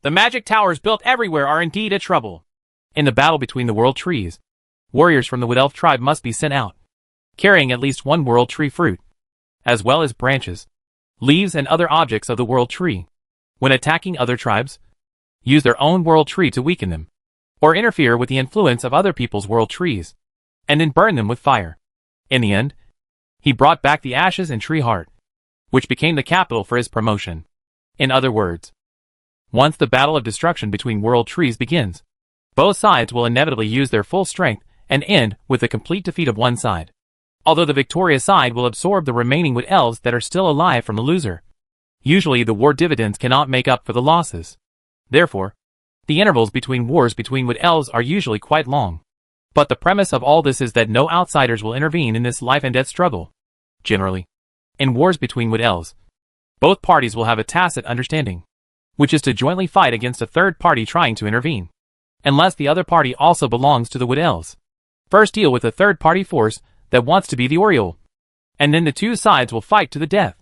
the magic towers built everywhere are indeed a trouble. In the battle between the World Trees, warriors from the Wood Elf tribe must be sent out, carrying at least one World Tree fruit, as well as branches, leaves and other objects of the World Tree. When attacking other tribes, use their own World Tree to weaken them, or interfere with the influence of other people's World Trees, and then burn them with fire." In the end, he brought back the ashes and Tree Heart, which became the capital for his promotion. In other words, once the battle of destruction between World Trees begins, both sides will inevitably use their full strength and end with the complete defeat of one side, although the victorious side will absorb the remaining Wood Elves that are still alive from the loser. Usually the war dividends cannot make up for the losses. Therefore, the intervals between wars between Wood Elves are usually quite long. But the premise of all this is that no outsiders will intervene in this life and death struggle. Generally, in wars between Wood Elves, both parties will have a tacit understanding, which is to jointly fight against a third party trying to intervene, unless the other party also belongs to the Wood Elves. First deal with a third party force that wants to be the Oriole, and then the two sides will fight to the death.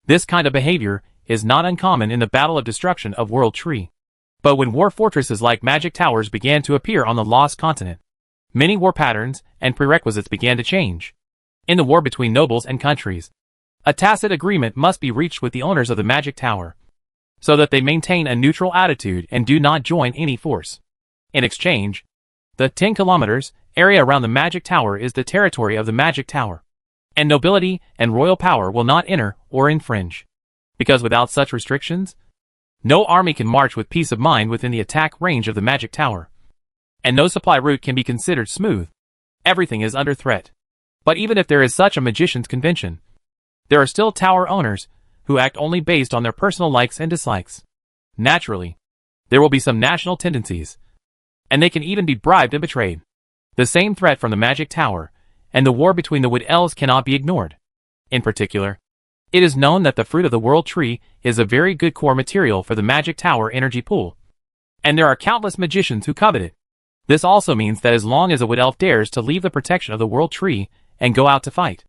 This kind of behavior is not uncommon in the battle of destruction of World Tree. But when war fortresses like magic towers began to appear on the lost continent, many war patterns and prerequisites began to change. In the war between nobles and countries, a tacit agreement must be reached with the owners of the magic tower, so that they maintain a neutral attitude and do not join any force. In exchange, the 10 kilometers area around the magic tower is the territory of the magic tower, and nobility and royal power will not enter or infringe. Because without such restrictions, no army can march with peace of mind within the attack range of the magic tower. and no supply route can be considered smooth. Everything is under threat. But even if there is such a magician's convention, there are still tower owners who act only based on their personal likes and dislikes. Naturally, there will be some national tendencies, and they can even be bribed and betrayed. The same threat from the magic tower and the war between the wood elves cannot be ignored. In particular, it is known that the fruit of the world tree is a very good core material for the magic tower energy pool, and there are countless magicians who covet it. This also means that as long as a wood elf dares to leave the protection of the world tree and go out to fight,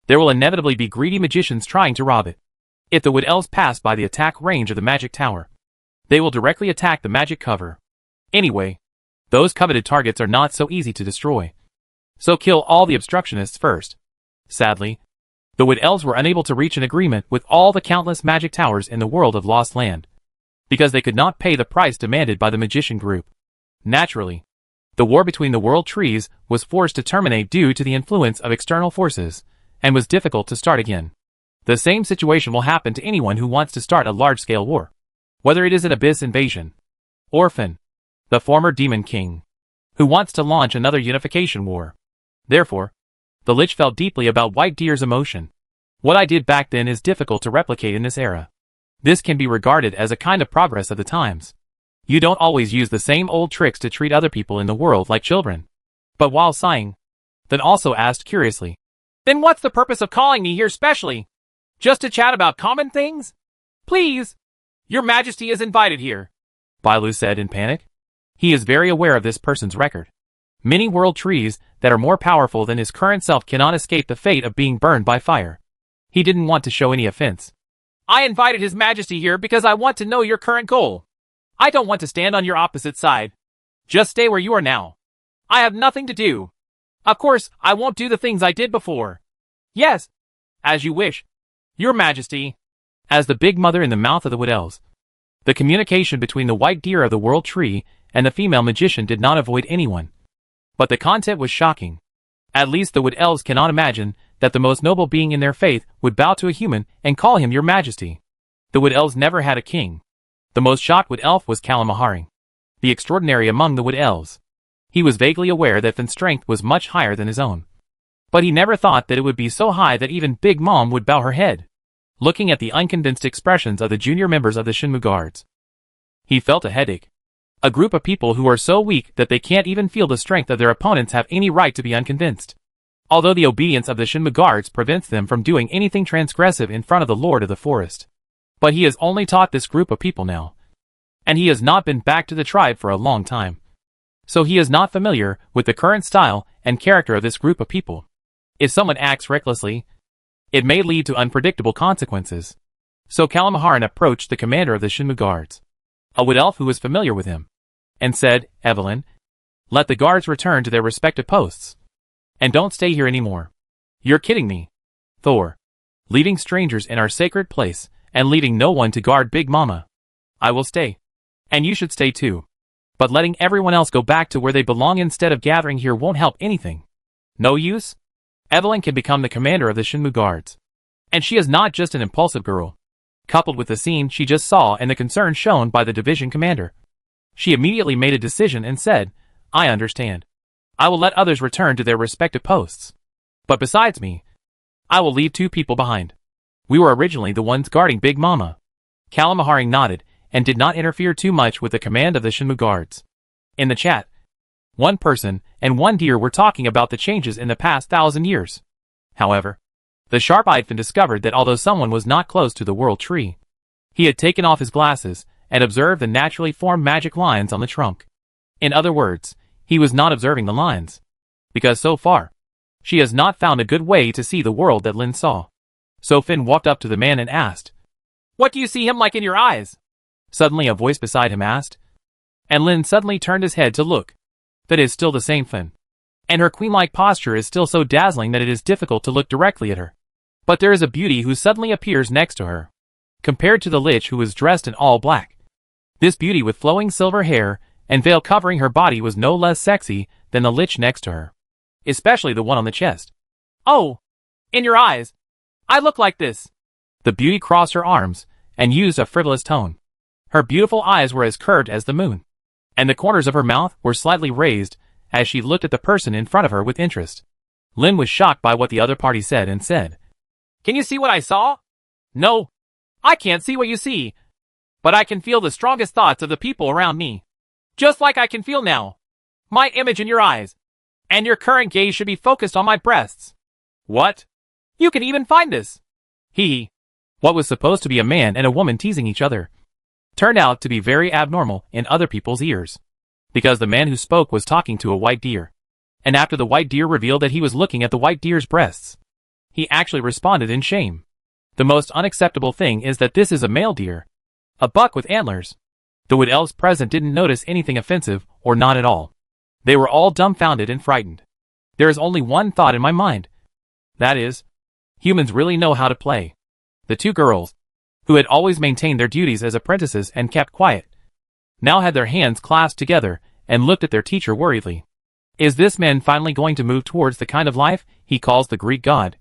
there will inevitably be greedy magicians trying to rob it. If the wood elves pass by the attack range of the magic tower, they will directly attack the magic cover. Anyway, those coveted targets are not so easy to destroy. So kill all the obstructionists first. Sadly, the wood elves were unable to reach an agreement with all the countless magic towers in the world of Lost Land, because they could not pay the price demanded by the magician group. Naturally, the war between the world trees was forced to terminate due to the influence of external forces, and was difficult to start again. The same situation will happen to anyone who wants to start a large-scale war. Whether it is an abyss invasion, Orphan, the former demon king, who wants to launch another unification war. Therefore, the Lich felt deeply about White Deer's emotion. What I did back then is difficult to replicate in this era. This can be regarded as a kind of progress of the times. You don't always use the same old tricks to treat other people in the world like children. But while sighing, then also asked curiously, "Then what's the purpose of calling me here specially? Just to chat about common things? Please, your majesty is invited here," Bailu said in panic. He is very aware of this person's record. Many world trees that are more powerful than his current self cannot escape the fate of being burned by fire. He didn't want to show any offense. "I invited his majesty here because I want to know your current goal. I don't want to stand on your opposite side. Just stay where you are now. I have nothing to do. Of course, I won't do the things I did before." "Yes, as you wish, your majesty." As the big mother in the mouth of the wood elves, the communication between the white deer of the world tree and the female magician did not avoid anyone. But the content was shocking. At least the wood elves cannot imagine that the most noble being in their faith would bow to a human and call him your majesty. The wood elves never had a king. The most shocked wood elf was Kalimahari, the extraordinary among the wood elves. He was vaguely aware that Finn's strength was much higher than his own. But he never thought that it would be so high that even Big Mom would bow her head. Looking at the unconvinced expressions of the junior members of the Shinmu Guards, he felt a headache. A group of people who are so weak that they can't even feel the strength of their opponents have any right to be unconvinced. Although the obedience of the Shinmu Guards prevents them from doing anything transgressive in front of the Lord of the Forest. But he has only taught this group of people now. And he has not been back to the tribe for a long time. So he is not familiar with the current style and character of this group of people. If someone acts recklessly, it may lead to unpredictable consequences. So Kalimahari approached the commander of the Shinmu Guards, a wood elf who was familiar with him, and said, "Evelyn, let the guards return to their respective posts. And don't stay here anymore." "You're kidding me, Thor. Leaving strangers in our sacred place and leaving no one to guard Big Mama. I will stay. And you should stay too. But letting everyone else go back to where they belong instead of gathering here won't help anything. No use? Evelyn can become the commander of the Shinmu Guards. And she is not just an impulsive girl. Coupled with the scene she just saw and the concern shown by the division commander, she immediately made a decision and said, "I understand. I will let others return to their respective posts. But besides me, I will leave 2 people behind. We were originally the ones guarding Big Mama." Kalimahari nodded and did not interfere too much with the command of the Shinmu Guards. In the chat, one person and one deer were talking about the changes in the past 1,000 years. However, the sharp-eyed Finn discovered that although someone was not close to the world tree, he had taken off his glasses and observed the naturally formed magic lines on the trunk. In other words, he was not observing the lines, because so far, she has not found a good way to see the world that Lin saw. So Finn walked up to the man and asked, "What do you see him like in your eyes?" Suddenly a voice beside him asked, and Lin suddenly turned his head to look. That is still the same Finn. And her queen-like posture is still so dazzling that it is difficult to look directly at her. But there is a beauty who suddenly appears next to her, compared to the Lich who was dressed in all black. This beauty with flowing silver hair and veil covering her body was no less sexy than the Lich next to her, especially the one on the chest. "Oh, in your eyes, I look like this." The beauty crossed her arms and used a frivolous tone. Her beautiful eyes were as curved as the moon. and the corners of her mouth were slightly raised as she looked at the person in front of her with interest. Lin was shocked by what the other party said and said, "Can you see what I saw?" "No, I can't see what you see, but I can feel the strongest thoughts of the people around me. Just like I can feel now. My image in your eyes. And your current gaze should be focused on my breasts." "What? You can even find this?" Hee. What was supposed to be a man and a woman teasing each other turned out to be very abnormal in other people's ears. Because the man who spoke was talking to a white deer. And after the white deer revealed that he was looking at the white deer's breasts, he actually responded in shame. The most unacceptable thing is that this is a male deer. A buck with antlers. The wood elves present didn't notice anything offensive, or not at all. They were all dumbfounded and frightened. There is only one thought in my mind. That is, humans really know how to play. The two girls, who had always maintained their duties as apprentices and kept quiet, now had their hands clasped together and looked at their teacher worriedly. Is this man finally going to move towards the kind of life he calls the Greek god?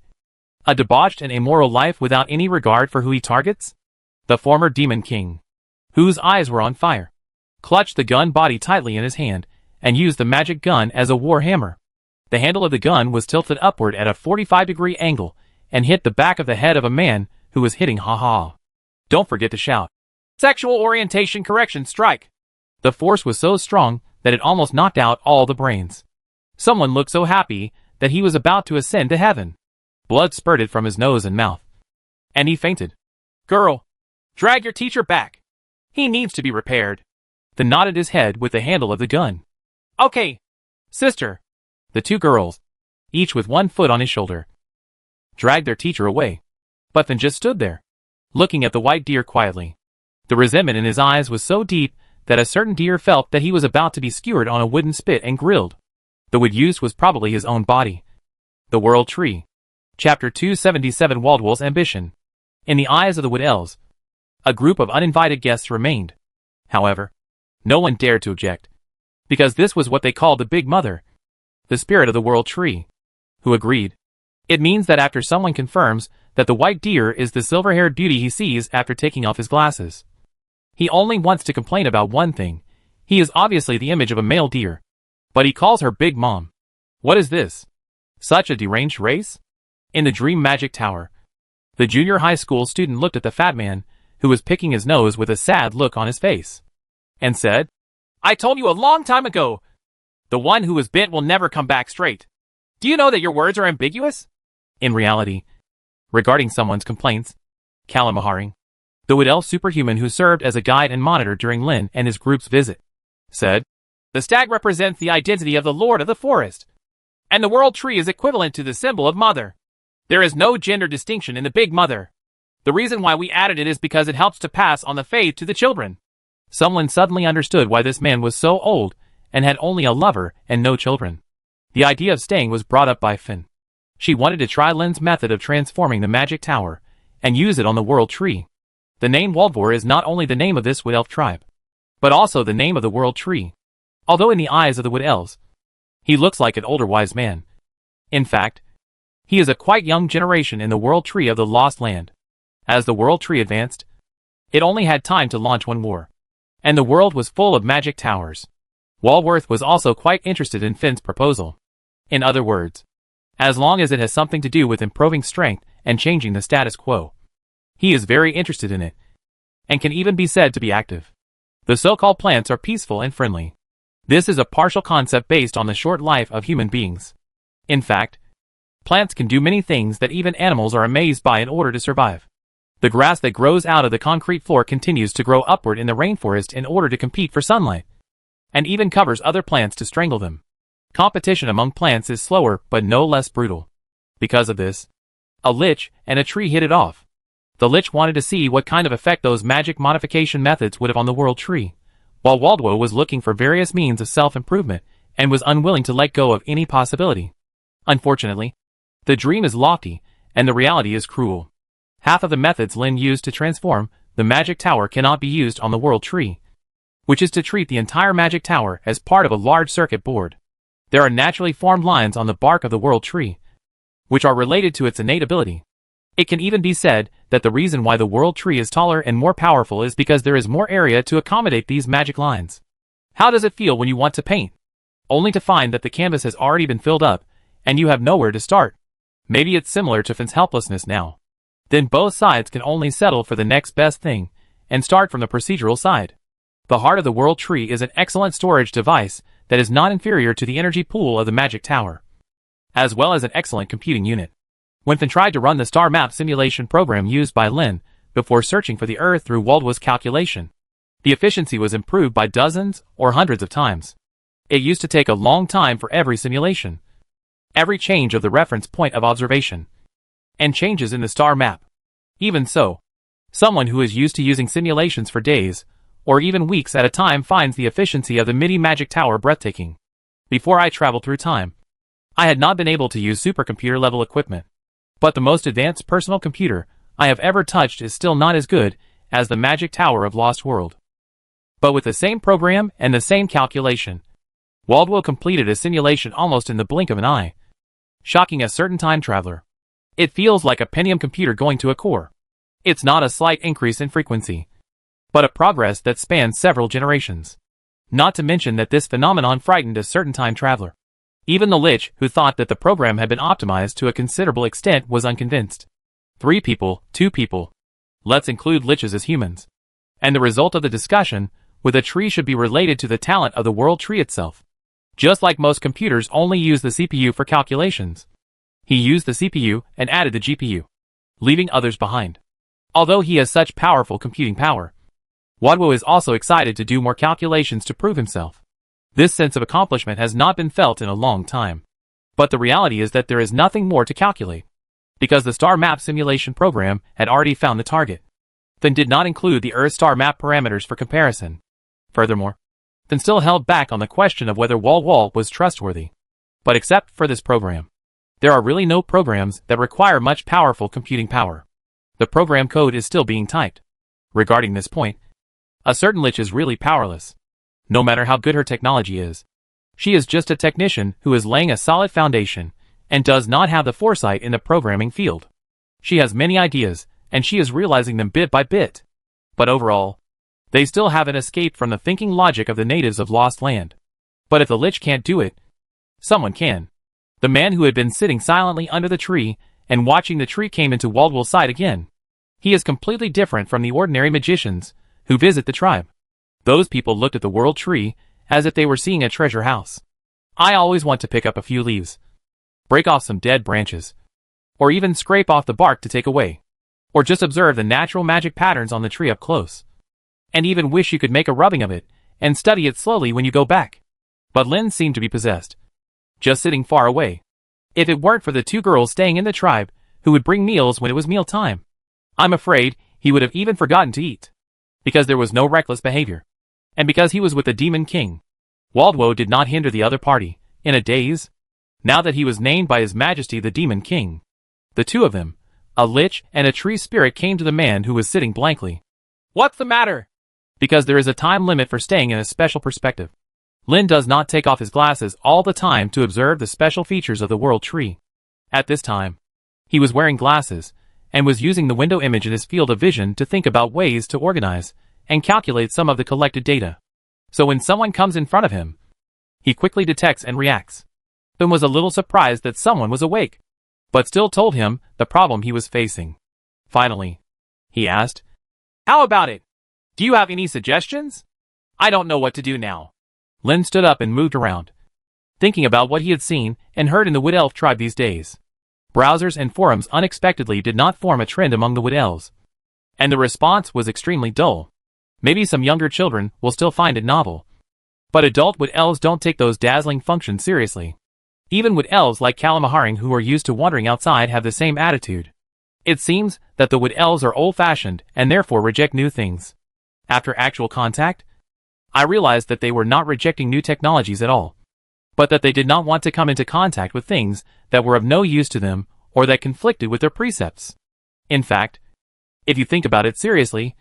A debauched and immoral life without any regard for who he targets? The former demon king, whose eyes were on fire, clutched the gun body tightly in his hand and used the magic gun as a war hammer. The handle of the gun was tilted upward at a 45-degree angle and hit the back of the head of a man who was hitting ha-ha. Don't forget to shout, "Sexual orientation correction strike!" The force was so strong that it almost knocked out all the brains. Someone looked so happy that he was about to ascend to heaven. Blood spurted from his nose and mouth, and he fainted. "Girl, drag your teacher back. He needs to be repaired." Then nodded his head with the handle of the gun. "Okay, sister." The two girls, each with one foot on his shoulder, dragged their teacher away, but then just stood there, looking at the white deer quietly. The resentment in his eyes was so deep that a certain deer felt that he was about to be skewered on a wooden spit and grilled. The wood used was probably his own body. The World Tree. Chapter 277 Waldwell's Ambition. In the eyes of the Wood Elves, a group of uninvited guests remained. However, no one dared to object, because this was what they called the Big Mother, the spirit of the World Tree, who agreed. It means that after someone confirms that the white deer is the silver-haired beauty he sees after taking off his glasses, he only wants to complain about one thing. He is obviously the image of a male deer, but he calls her Big Mom. What is this? Such a deranged race? In the Dream Magic Tower, the junior high school student looked at the fat man, who was picking his nose with a sad look on his face, and said, "I told you a long time ago, the one who was bent will never come back straight. Do you know that your words are ambiguous?" In reality, regarding someone's complaints, Kalamahari, the Wood Elf superhuman who served as a guide and monitor during Lin and his group's visit, said, "The stag represents the identity of the Lord of the Forest, and the World Tree is equivalent to the symbol of Mother. There is no gender distinction in the Big Mother. The reason why we added it is because it helps to pass on the faith to the children." Someone suddenly understood why this man was so old and had only a lover and no children. The idea of staying was brought up by Finn. She wanted to try Lin's method of transforming the magic tower and use it on the World Tree. The name Waldvor is not only the name of this Wood Elf tribe, but also the name of the World Tree. Although in the eyes of the Wood Elves, he looks like an older wise man. In fact, he is a quite young generation in the World Tree of the Lost Land. As the World Tree advanced, it only had time to launch one war, and the world was full of magic towers. Walworth was also quite interested in Finn's proposal. In other words, as long as it has something to do with improving strength and changing the status quo, he is very interested in it, and can even be said to be active. The so-called plants are peaceful and friendly. This is a partial concept based on the short life of human beings. In fact, plants can do many things that even animals are amazed by in order to survive. The grass that grows out of the concrete floor continues to grow upward in the rainforest in order to compete for sunlight, and even covers other plants to strangle them. Competition among plants is slower but no less brutal. Because of this, a lich and a tree hit it off. The lich wanted to see what kind of effect those magic modification methods would have on the World Tree, while Waldwo was looking for various means of self-improvement and was unwilling to let go of any possibility. Unfortunately, the dream is lofty and the reality is cruel. Half of the methods Lin used to transform the magic tower cannot be used on the World Tree, which is to treat the entire magic tower as part of a large circuit board. There are naturally formed lines on the bark of the World Tree, which are related to its innate ability. It can even be said that the reason why the World Tree is taller and more powerful is because there is more area to accommodate these magic lines. How does it feel when you want to paint, only to find that the canvas has already been filled up, and you have nowhere to start? Maybe it's similar to Finn's helplessness now. Then both sides can only settle for the next best thing, and start from the procedural side. The heart of the World Tree is an excellent storage device that is not inferior to the energy pool of the Magic Tower, as well as an excellent computing unit. When Finn tried to run the star map simulation program used by Lin before searching for the Earth through Waldwo's calculation, the efficiency was improved by dozens or hundreds of times. It used to take a long time for every simulation, every change of the reference point of observation, and changes in the star map. Even so, someone who is used to using simulations for days, or even weeks at a time finds the efficiency of the MIDI Magic Tower breathtaking. Before I traveled through time, I had not been able to use supercomputer level equipment, but the most advanced personal computer I have ever touched is still not as good as the Magic Tower of Lost World. But with the same program and the same calculation, Waldwo completed a simulation almost in the blink of an eye, shocking a certain time traveler. It feels like a Pentium computer going to a core. It's not a slight increase in frequency, but a progress that spans several generations. Not to mention that this phenomenon frightened a certain time traveler. Even the Lich, who thought that the program had been optimized to a considerable extent, was unconvinced. 3 people, 2 people. Let's include Liches as humans. And the result of the discussion with a tree should be related to the talent of the World Tree itself. Just like most computers only use the CPU for calculations, he used the CPU and added the GPU, leaving others behind. Although he has such powerful computing power, Waldwo is also excited to do more calculations to prove himself. This sense of accomplishment has not been felt in a long time. But the reality is that there is nothing more to calculate, because the star map simulation program had already found the target. Then did not include the Earth star map parameters for comparison. Furthermore, then still held back on the question of whether Waldwo was trustworthy. But except for this program, there are really no programs that require much powerful computing power. The program code is still being typed. Regarding this point, a certain Lich is really powerless, no matter how good her technology is. She is just a technician who is laying a solid foundation and does not have the foresight in the programming field. She has many ideas, and she is realizing them bit by bit. But overall, they still haven't escaped from the thinking logic of the natives of Lost Land. But if the Lich can't do it, someone can. The man who had been sitting silently under the tree and watching the tree came into Waldwo's sight again. He is completely different from the ordinary magicians who visit the tribe. Those people looked at the World Tree as if they were seeing a treasure house. I always want to pick up a few leaves, break off some dead branches, or even scrape off the bark to take away, or just observe the natural magic patterns on the tree up close, and even wish you could make a rubbing of it and study it slowly when you go back. But Lin seemed to be possessed, just sitting far away. If it weren't for the 2 girls staying in the tribe who would bring meals when it was meal time, I'm afraid he would have even forgotten to eat, because there was no reckless behavior, and because he was with the Demon King. Waldwo did not hinder the other party, in a daze, now that he was named by His Majesty the Demon King. The 2 of them, a Lich and a tree spirit, came to the man who was sitting blankly. What's the matter? Because there is a time limit for staying in a special perspective. Lin does not take off his glasses all the time to observe the special features of the World Tree. At this time, he was wearing glasses, and was using the window image in his field of vision to think about ways to organize and calculate some of the collected data. So when someone comes in front of him, he quickly detects and reacts. Finn was a little surprised that someone was awake, but still told him the problem he was facing. Finally, he asked, "How about it? Do you have any suggestions? I don't know what to do now." Lin stood up and moved around, thinking about what he had seen and heard in the Wood Elf tribe these days. Browsers and forums unexpectedly did not form a trend among the Wood Elves, and the response was extremely dull. Maybe some younger children will still find it novel, but adult Wood Elves don't take those dazzling functions seriously. Even Wood Elves like Kalamaharing, who are used to wandering outside, have the same attitude. It seems that the Wood Elves are old-fashioned and therefore reject new things. After actual contact, I realized that they were not rejecting new technologies at all, but that they did not want to come into contact with things that were of no use to them or that conflicted with their precepts. In fact, if you think about it seriously,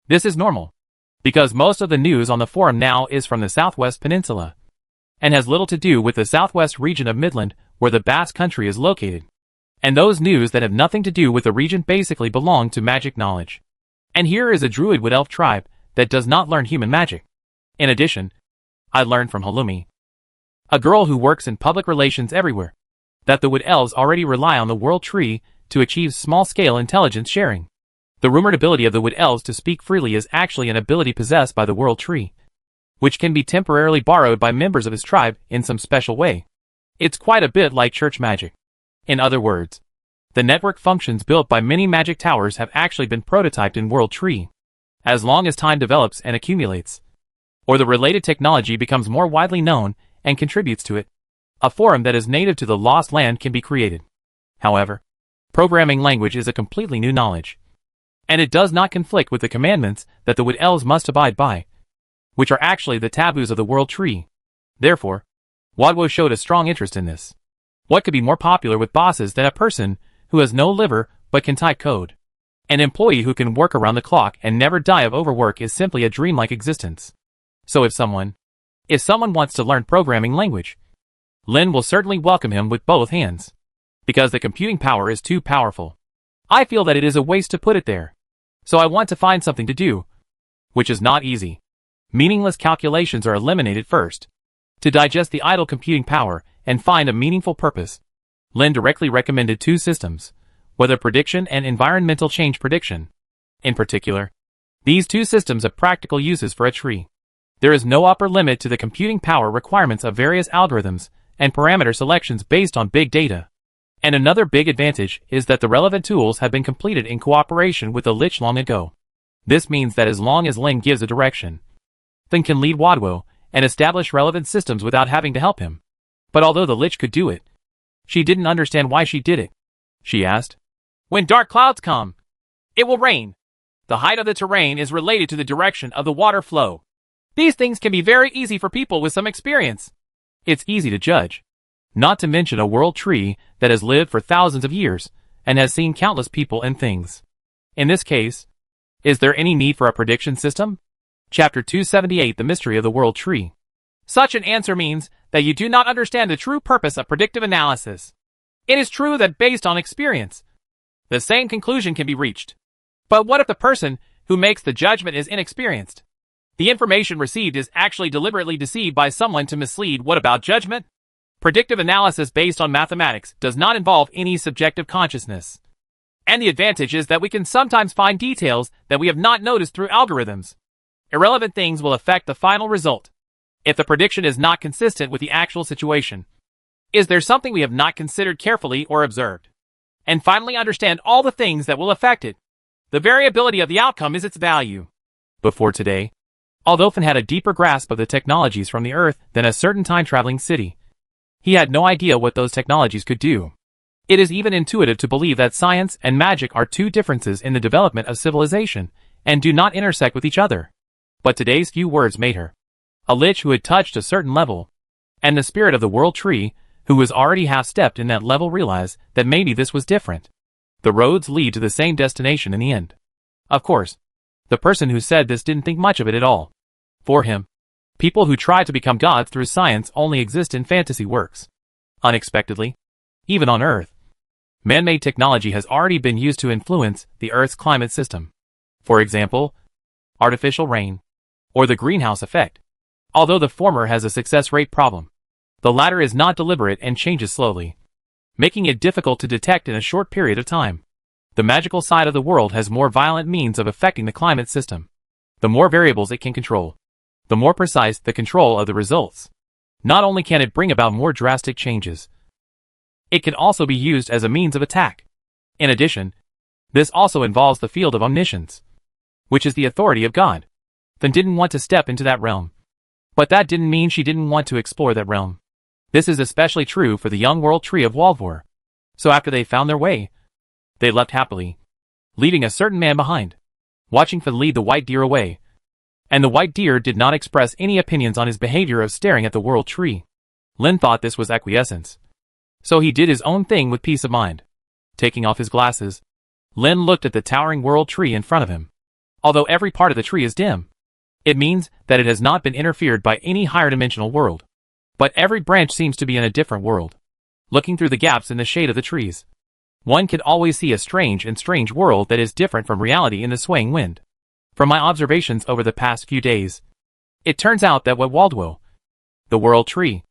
this is normal, because most of the news on the forum now is from the Southwest Peninsula, and has little to do with the southwest region of Midland where the Basque Country is located. And those news that have nothing to do with the region basically belong to magic knowledge. And here is a druid Wood Elf tribe that does not learn human magic. In addition, I learned from Halumi, a girl who works in public relations everywhere, that the Wood Elves already rely on the World Tree to achieve small-scale intelligence sharing. The rumored ability of the Wood Elves to speak freely is actually an ability possessed by the World Tree, which can be temporarily borrowed by members of his tribe in some special way. It's quite a bit like church magic. In other words, the network functions built by many magic towers have actually been prototyped in World Tree. As long as time develops and accumulates, or the related technology becomes more widely known and contributes to it, a forum that is native to the Lost Land can be created. However, programming language is a completely new knowledge, and it does not conflict with the commandments that the Wood Elves must abide by, which are actually the taboos of the World Tree. Therefore, Wadwo showed a strong interest in this. What could be more popular with bosses than a person who has no liver but can type code? An employee who can work around the clock and never die of overwork is simply a dreamlike existence. So if someone wants to learn programming language, Lin will certainly welcome him with both hands. Because the computing power is too powerful. I feel that it is a waste to put it there. So I want to find something to do, which is not easy. Meaningless calculations are eliminated first. To digest the idle computing power and find a meaningful purpose, Lin directly recommended two systems: weather prediction and environmental change prediction. In particular, these two systems have practical uses for a tree. There is no upper limit to the computing power requirements of various algorithms and parameter selections based on big data. And another big advantage is that the relevant tools have been completed in cooperation with the Lich long ago. This means that as long as Lin gives a direction, Lin can lead Wadwo and establish relevant systems without having to help him. But although the Lich could do it, she didn't understand why she did it. She asked, "When dark clouds come, it will rain. The height of the terrain is related to the direction of the water flow. These things can be very easy for people with some experience. It's easy to judge. Not to mention a world tree that has lived for thousands of years and has seen countless people and things. In this case, is there any need for a prediction system?" Chapter 278, The Mystery of the World Tree. Such an answer means that you do not understand the true purpose of predictive analysis. It is true that based on experience, the same conclusion can be reached. But what if the person who makes the judgment is inexperienced? The information received is actually deliberately deceived by someone to mislead. What about judgment? Predictive analysis based on mathematics does not involve any subjective consciousness. And the advantage is that we can sometimes find details that we have not noticed through algorithms. Irrelevant things will affect the final result if the prediction is not consistent with the actual situation. Is there something we have not considered carefully or observed? And finally understand all the things that will affect it. The variability of the outcome is its value. Before today, although Finn had a deeper grasp of the technologies from the Earth than a certain time-traveling city, he had no idea what those technologies could do. It is even intuitive to believe that science and magic are two differences in the development of civilization and do not intersect with each other. But today's few words made her a Lich who had touched a certain level, and the spirit of the World Tree, who was already half-stepped in that level, realized that maybe this was different. The roads lead to the same destination in the end. Of course, the person who said this didn't think much of it at all. For him, people who try to become gods through science only exist in fantasy works. Unexpectedly, even on Earth, man-made technology has already been used to influence the Earth's climate system. For example, artificial rain, or the greenhouse effect. Although the former has a success rate problem, the latter is not deliberate and changes slowly, making it difficult to detect in a short period of time. The magical side of the world has more violent means of affecting the climate system. The more variables it can control, the more precise the control of the results. Not only can it bring about more drastic changes, it can also be used as a means of attack. In addition, this also involves the field of omniscience, which is the authority of God. Then didn't want to step into that realm. But that didn't mean she didn't want to explore that realm. This is especially true for the young World Tree of Waldvor. So after they found their way, they left happily, leaving a certain man behind, watching Finn lead the white deer away. And the white deer did not express any opinions on his behavior of staring at the World Tree. Lin thought this was acquiescence, so he did his own thing with peace of mind. Taking off his glasses, Lin looked at the towering World Tree in front of him. Although every part of the tree is dim, it means that it has not been interfered by any higher dimensional world. But every branch seems to be in a different world. Looking through the gaps in the shade of the trees, one can always see a strange world that is different from reality in the swaying wind. From my observations over the past few days, it turns out that what Waldwo the world tree,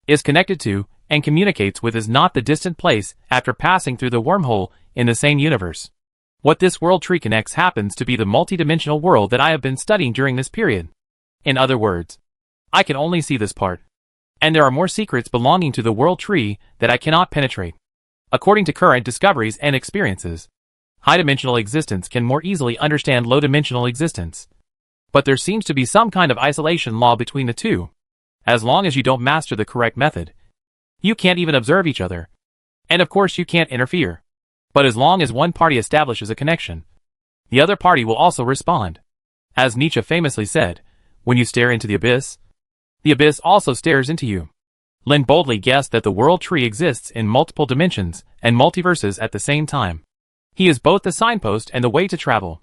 is connected to and communicates with is not the distant place after passing through the wormhole in the same universe. What this world tree connects happens to be the multidimensional world that I have been studying during this period. In other words, I can only see this part. And there are more secrets belonging to the world tree that I cannot penetrate. According to current discoveries and experiences, high-dimensional existence can more easily understand low-dimensional existence. But there seems to be some kind of isolation law between the two. As long as you don't master the correct method, you can't even observe each other. And of course you can't interfere. But as long as one party establishes a connection, the other party will also respond. As Nietzsche famously said, when you stare into the abyss also stares into you. Lin boldly guessed that the world tree exists in multiple dimensions and multiverses at the same time. He is both the signpost and the way to travel.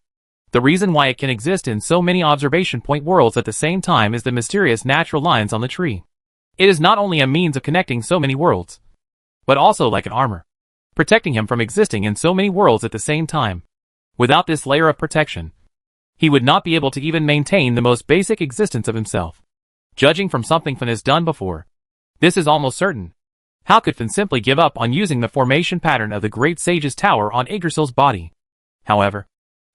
The reason why it can exist in so many observation point worlds at the same time is the mysterious natural lines on the tree. It is not only a means of connecting so many worlds, but also like an armor, protecting him from existing in so many worlds at the same time. Without this layer of protection, he would not be able to even maintain the most basic existence of himself. Judging from something Finn has done before, this is almost certain. How could Finn simply give up on using the formation pattern of the Great Sage's tower on Yggdrasil's body? However,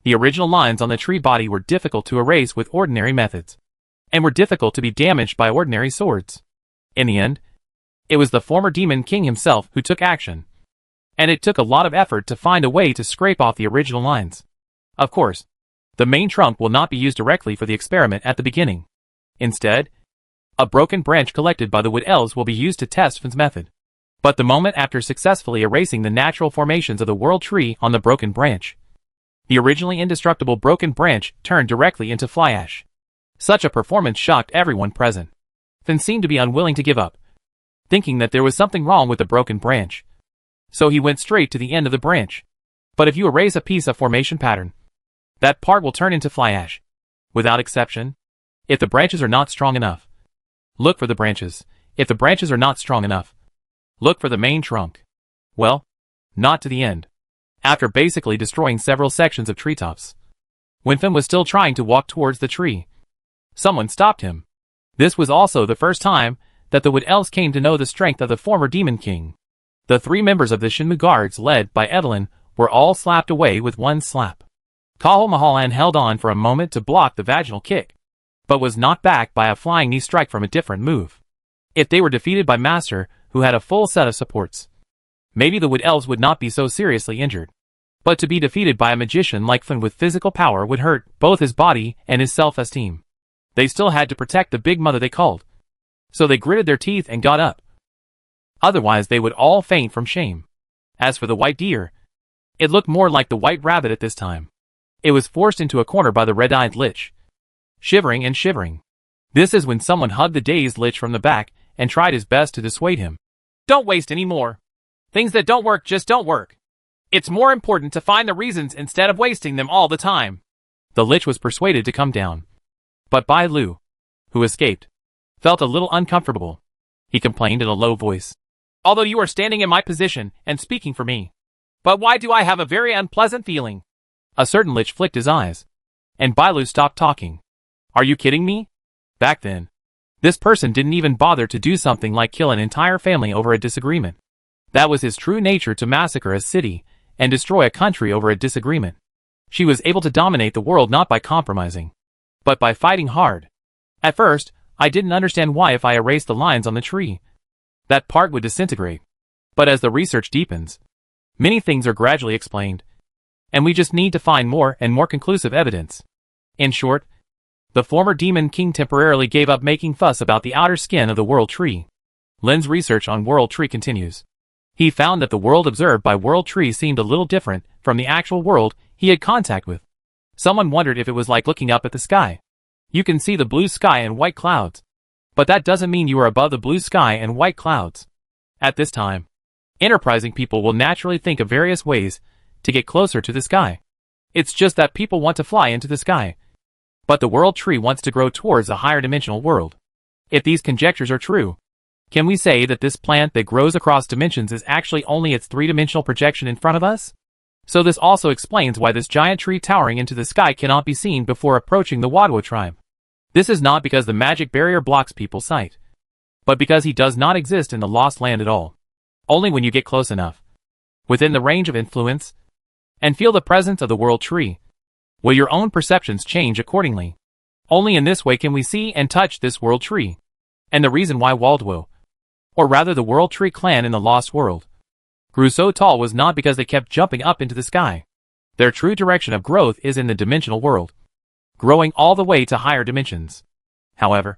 the original lines on the tree body were difficult to erase with ordinary methods, and were difficult to be damaged by ordinary swords. In the end, it was the former Demon King himself who took action, and it took a lot of effort to find a way to scrape off the original lines. Of course, the main trunk will not be used directly for the experiment at the beginning. Instead, a broken branch collected by the Wood Elves will be used to test Finn's method. But the moment after successfully erasing the natural formations of the world tree on the broken branch, the originally indestructible broken branch turned directly into fly ash. Such a performance shocked everyone present. Finn seemed to be unwilling to give up, thinking that there was something wrong with the broken branch. So he went straight to the end of the branch. But if you erase a piece of formation pattern, that part will turn into fly ash. Without exception. If the branches are not strong enough, look for the branches. If the branches are not strong enough, look for the main trunk. Well, not to the end. After basically destroying several sections of treetops, when Finn was still trying to walk towards the tree, someone stopped him. This was also the first time that the Wood Elves came to know the strength of the former Demon King. The 3 members of the Shinmu Guards led by Evelyn were all slapped away with one slap. Kahol Mahalan held on for a moment to block the vaginal kick, but was knocked back by a flying knee strike from a different move. If they were defeated by Master, who had a full set of supports, maybe the Wood Elves would not be so seriously injured. But to be defeated by a magician like Finn with physical power would hurt both his body and his self-esteem. They still had to protect the big mother they called. So they gritted their teeth and got up. Otherwise they would all faint from shame. As for the white deer, it looked more like the white rabbit at this time. It was forced into a corner by the red-eyed Lich, shivering and shivering. This is when someone hugged the dazed Lich from the back and tried his best to dissuade him. Don't waste any more. Things that don't work just don't work. It's more important to find the reasons instead of wasting them all the time. The Lich was persuaded to come down. But Bai Lu, who escaped, felt a little uncomfortable. He complained in a low voice. Although you are standing in my position and speaking for me. But why do I have a very unpleasant feeling? A certain Lich flicked his eyes, and Bai Lu stopped talking. Are you kidding me? Back then, this person didn't even bother to do something like kill an entire family over a disagreement. That was his true nature, to massacre a city and destroy a country over a disagreement. She was able to dominate the world not by compromising, but by fighting hard. At first, I didn't understand why if I erased the lines on the tree, that part would disintegrate. But as the research deepens, many things are gradually explained, and we just need to find more and more conclusive evidence. In short, the former Demon King temporarily gave up making fuss about the outer skin of the World Tree. Lin's research on World Tree continues. He found that the world observed by World Tree seemed a little different from the actual world he had contact with. Someone wondered if it was like looking up at the sky. You can see the blue sky and white clouds, but that doesn't mean you are above the blue sky and white clouds. At this time, enterprising people will naturally think of various ways to get closer to the sky. It's just that people want to fly into the sky, but the World Tree wants to grow towards a higher dimensional world. If these conjectures are true, can we say that this plant that grows across dimensions is actually only its 3-dimensional projection in front of us? So this also explains why this giant tree towering into the sky cannot be seen before approaching the Wadwa tribe. This is not because the magic barrier blocks people's sight, but because he does not exist in the Lost Land at all. Only when you get close enough, within the range of influence, and feel the presence of the world tree, will your own perceptions change accordingly. Only in this way can we see and touch this world tree. And the reason why Waldwo, or rather the World Tree clan in the Lost World, grew so tall was not because they kept jumping up into the sky. Their true direction of growth is in the dimensional world, growing all the way to higher dimensions. However,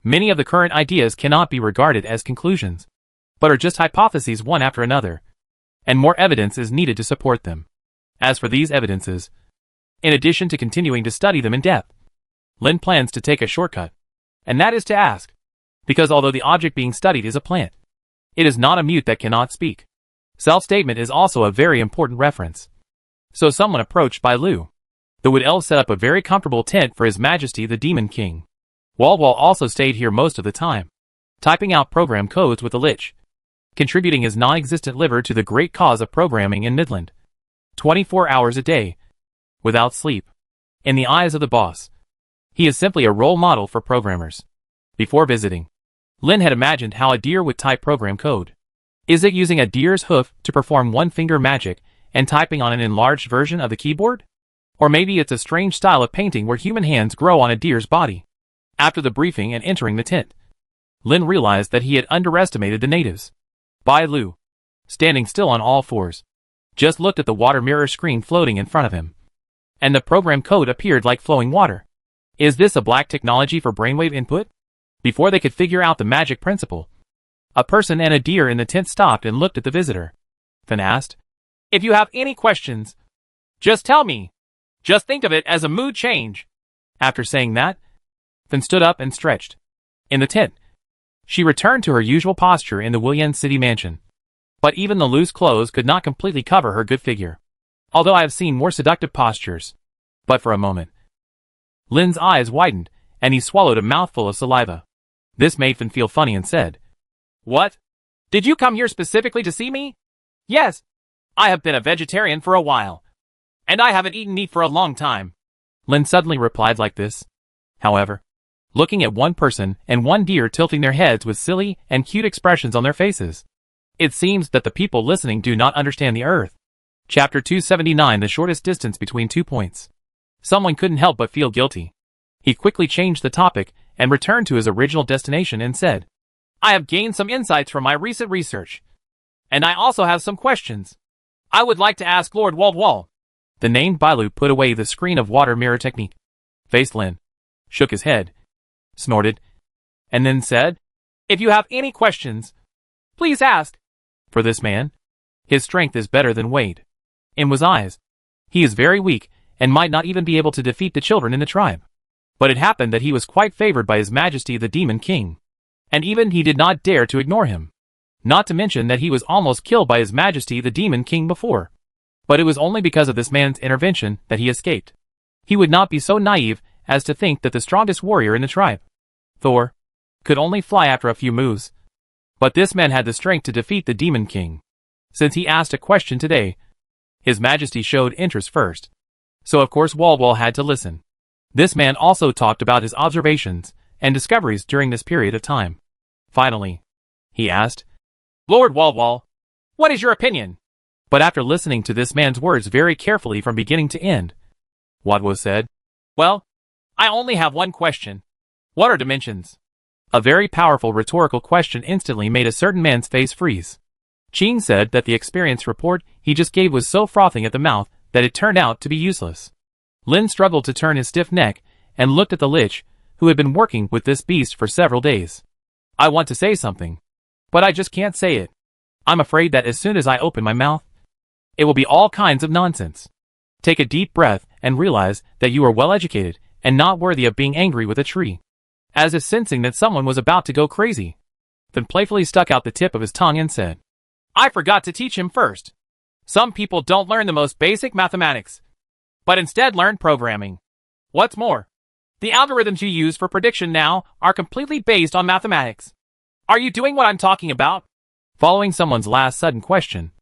many of the current ideas cannot be regarded as conclusions, but are just hypotheses one after another, and more evidence is needed to support them. As for these evidences, in addition to continuing to study them in depth, Lin plans to take a shortcut, and that is to ask, because although the object being studied is a plant, it is not a mute that cannot speak. Self-statement is also a very important reference. So someone approached by Lu, the Wood Elf, set up a very comfortable tent for His Majesty the Demon King. Waldwall also stayed here most of the time, typing out program codes with the Lich, contributing his non-existent liver to the great cause of programming in Midland. 24 hours a day, without sleep. In the eyes of the boss, he is simply a role model for programmers. Before visiting, Lin had imagined how a deer would type program code. Is it using a deer's hoof to perform one-finger magic and typing on an enlarged version of the keyboard? Or maybe it's a strange style of painting where human hands grow on a deer's body. After the briefing and entering the tent, Lin realized that he had underestimated the natives. Bai Lu, standing still on all fours, just looked at the water mirror screen floating in front of him. And the program code appeared like flowing water. Is this a black technology for brainwave input? Before they could figure out the magic principle, a person and a deer in the tent stopped and looked at the visitor. Then asked, "If you have any questions, just tell me. Just think of it as a mood change." After saying that, Then stood up and stretched. In the tent, she returned to her usual posture in the Willian City mansion. But even the loose clothes could not completely cover her good figure, although I have seen more seductive postures. But for a moment, Lin's eyes widened, and he swallowed a mouthful of saliva. This made Finn feel funny and said, "What? Did you come here specifically to see me?" "Yes. I have been a vegetarian for a while, and I haven't eaten meat for a long time." Lin suddenly replied like this. However, looking at one person and one deer tilting their heads with silly and cute expressions on their faces, it seems that the people listening do not understand the earth. Chapter 279, the shortest distance between 2 points. Someone couldn't help but feel guilty. He quickly changed the topic and returned to his original destination and said, "I have gained some insights from my recent research, and I also have some questions. I would like to ask Lord Waldwall." The named Bailu put away the screen of water mirror technique, faced Lin, shook his head, snorted, and then said, "If you have any questions, please ask." For this man, his strength is better than Wade. In Wa's eyes, he is very weak and might not even be able to defeat the children in the tribe. But it happened that he was quite favored by His Majesty the Demon King, and even he did not dare to ignore him. Not to mention that he was almost killed by His Majesty the Demon King before. But it was only because of this man's intervention that he escaped. He would not be so naive as to think that the strongest warrior in the tribe, Thor, could only fly after a few moves. But this man had the strength to defeat the Demon King. Since he asked a question today, His Majesty showed interest first. So of course Waldwall had to listen. This man also talked about his observations and discoveries during this period of time. Finally, he asked, "Lord Waldwall, what is your opinion?" But after listening to this man's words very carefully from beginning to end, Waldwall said, "Well, I only have one question. What are dimensions?" A very powerful rhetorical question instantly made a certain man's face freeze. Ching said that the experience report he just gave was so frothing at the mouth that it turned out to be useless. Lin struggled to turn his stiff neck and looked at the Lich, who had been working with this beast for several days. "I want to say something, but I just can't say it. I'm afraid that as soon as I open my mouth, it will be all kinds of nonsense." Take a deep breath and realize that you are well educated and not worthy of being angry with a tree. As if sensing that someone was about to go crazy, then playfully stuck out the tip of his tongue and said, "I forgot to teach him first. Some people don't learn the most basic mathematics, but instead learn programming. What's more, the algorithms you use for prediction now are completely based on mathematics. Are you doing what I'm talking about?" Following someone's last sudden question,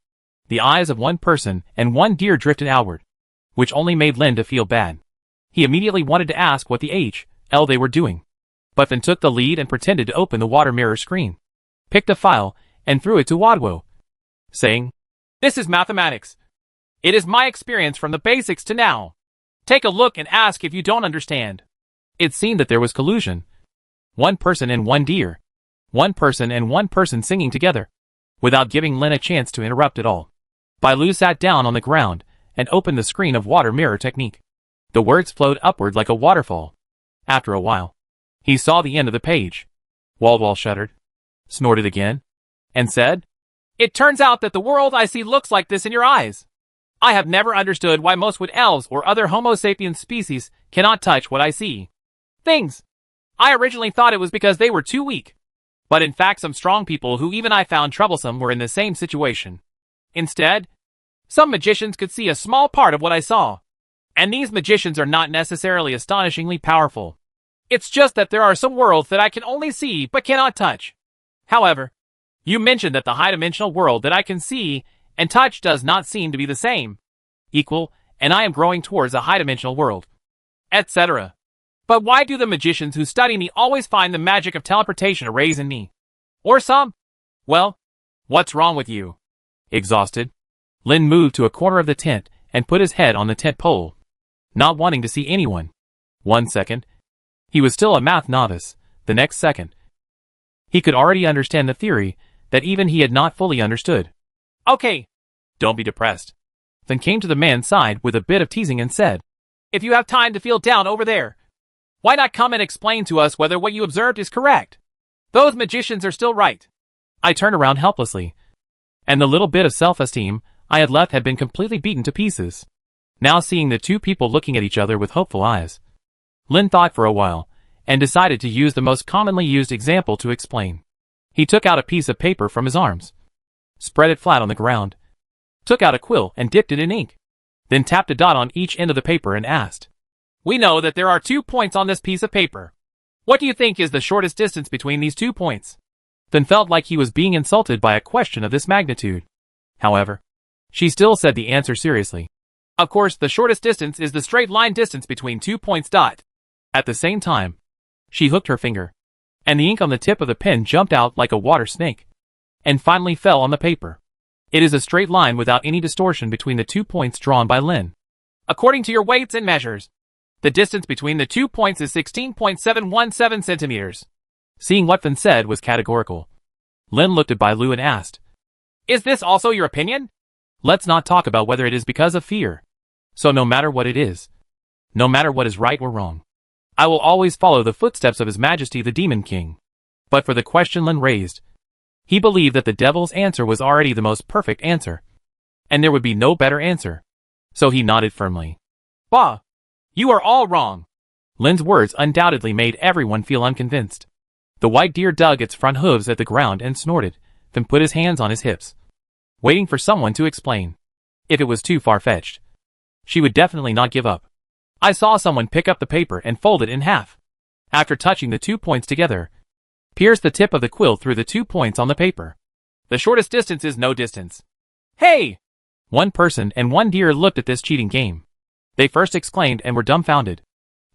the eyes of one person and one deer drifted outward, which only made Lin to feel bad. He immediately wanted to ask what the HL they were doing. but then took the lead and pretended to open the water mirror screen, picked a file, and threw it to Wadwo, saying, "This is mathematics. It is my experience from the basics to now. Take a look and ask if you don't understand." It seemed that there was collusion. One person and one deer. One person and one person singing together, without giving Lin a chance to interrupt at all. Bailu sat down on the ground and opened the screen of water mirror technique. The words flowed upward like a waterfall. After a while, he saw the end of the page. Waldwall shuddered, snorted again, and said, "It turns out that the world I see looks like this in your eyes. I have never understood why most wood elves or other Homo sapiens species cannot touch what I see. Things. I originally thought it was because they were too weak. But in fact some strong people who even I found troublesome were in the same situation. Instead, some magicians could see a small part of what I saw. And these magicians are not necessarily astonishingly powerful. It's just that there are some worlds that I can only see but cannot touch. However, you mentioned that the high-dimensional world that I can see and touch does not seem to be the same, equal, and I am growing towards a high-dimensional world, etc. But why do the magicians who study me always find the magic of teleportation arrays in me? Or some? Well, what's wrong with you?" Exhausted, Lin moved to a corner of the tent and put his head on the tent pole, not wanting to see anyone. 1 second, he was still a math novice. The next second, he could already understand the theory that even he had not fully understood. "Okay, don't be depressed." Then came to the man's side with a bit of teasing and said, "If you have time to feel down over there, why not come and explain to us whether what you observed is correct? Those magicians are still right." I turned around helplessly, and the little bit of self-esteem I had left had been completely beaten to pieces. Now seeing the two people looking at each other with hopeful eyes, Lin thought for a while, and decided to use the most commonly used example to explain. He took out a piece of paper from his arms, spread it flat on the ground, took out a quill and dipped it in ink, then tapped a dot on each end of the paper and asked, "We know that there are 2 points on this piece of paper. What do you think is the shortest distance between these 2 points?" Then felt like he was being insulted by a question of this magnitude. However, she still said the answer seriously. "Of course, the shortest distance is the straight line distance between 2 points. At the same time, she hooked her finger, and the ink on the tip of the pen jumped out like a water snake, and finally fell on the paper. It is a straight line without any distortion between the 2 points drawn by Lin. According to your weights and measures, the distance between the 2 points is 16.717 centimeters. Seeing what Lin said was categorical, Lin looked at Bailu and asked, "Is this also your opinion?" Let's not talk about whether it is because of fear. So no matter what it is, no matter what is right or wrong, I will always follow the footsteps of His Majesty the Demon King. But for the question Lin raised, he believed that the devil's answer was already the most perfect answer, and there would be no better answer. So he nodded firmly. "Bah! You are all wrong." Lin's words undoubtedly made everyone feel unconvinced. The white deer dug its front hooves at the ground and snorted, then put his hands on his hips, waiting for someone to explain. If it was too far-fetched, she would definitely not give up. I saw someone pick up the paper and fold it in half. After touching the 2 points together, pierce the tip of the quill through the 2 points on the paper. The shortest distance is no distance. "Hey!" One person and one deer looked at this cheating game. They first exclaimed and were dumbfounded.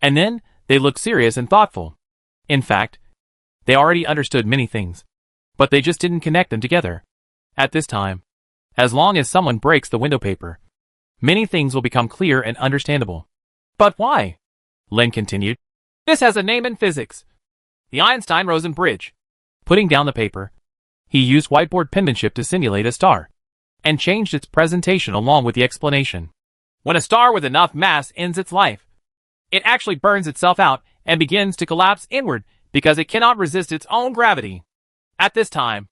And then, they looked serious and thoughtful. In fact, they already understood many things, but they just didn't connect them together. At this time, as long as someone breaks the window paper, many things will become clear and understandable. "But why?" Lin continued. "This has a name in physics. The Einstein-Rosen bridge." Putting down the paper, he used whiteboard penmanship to simulate a star, and changed its presentation along with the explanation. When a star with enough mass ends its life, it actually burns itself out and begins to collapse inward because it cannot resist its own gravity. At this time,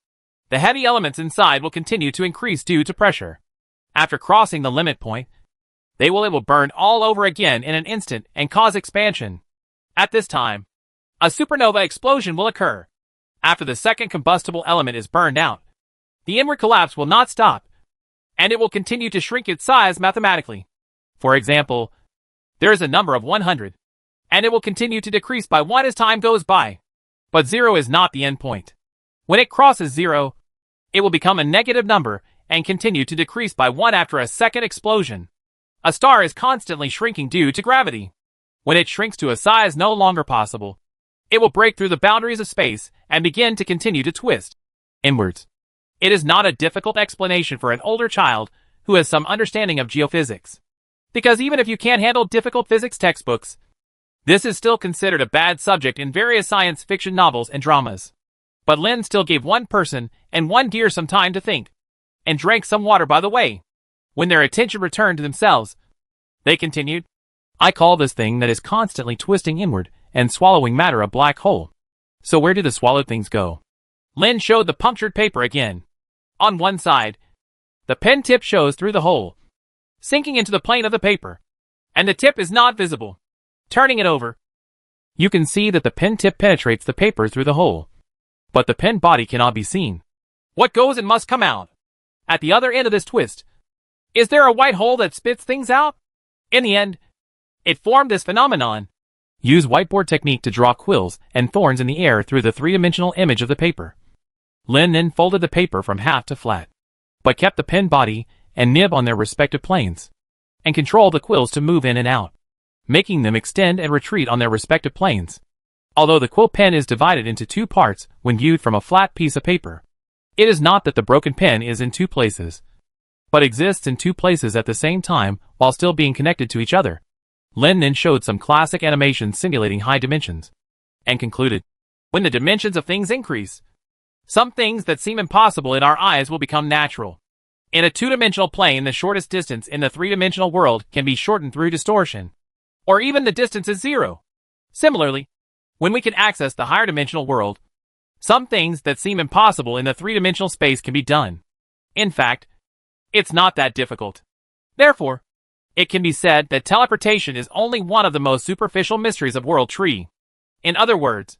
the heavy elements inside will continue to increase due to pressure. After crossing the limit point, it will burn all over again in an instant and cause expansion. At this time, a supernova explosion will occur. After the second combustible element is burned out, the inward collapse will not stop, and it will continue to shrink its size mathematically. For example, there is a number of 100, and it will continue to decrease by 1 as time goes by. But 0 is not the end point. When it crosses 0, it will become a negative number and continue to decrease by 1 after a second explosion. A star is constantly shrinking due to gravity. When it shrinks to a size no longer possible, it will break through the boundaries of space and begin to continue to twist inwards. It is not a difficult explanation for an older child who has some understanding of geophysics. Because even if you can't handle difficult physics textbooks, this is still considered a bad subject in various science fiction novels and dramas. But Lin still gave one person and one deer some time to think, and drank some water by the way. When their attention returned to themselves, they continued, I call this thing that is constantly twisting inward and swallowing matter a black hole. So where do the swallowed things go? Lin showed the punctured paper again. On one side, the pen tip shows through the hole, sinking into the plane of the paper, and the tip is not visible. Turning it over, you can see that the pen tip penetrates the paper through the hole, but the pen body cannot be seen. What goes in must come out. At the other end of this twist, is there a white hole that spits things out? In the end, it formed this phenomenon. Use whiteboard technique to draw quills and thorns in the air through the three-dimensional image of the paper. Lin then folded the paper from half to flat, but kept the pen body and nib on their respective planes, and controlled the quills to move in and out, making them extend and retreat on their respective planes. Although the quill pen is divided into two parts when viewed from a flat piece of paper, it is not that the broken pen is in two places, but exists in two places at the same time while still being connected to each other. Lin then showed some classic animations simulating high dimensions, and concluded, when the dimensions of things increase, some things that seem impossible in our eyes will become natural. In a two-dimensional plane, the shortest distance in the three-dimensional world can be shortened through distortion, or even the distance is zero. Similarly, when we can access the higher dimensional world, some things that seem impossible in the three-dimensional space can be done. In fact, it's not that difficult. Therefore, it can be said that teleportation is only one of the most superficial mysteries of World Tree. In other words,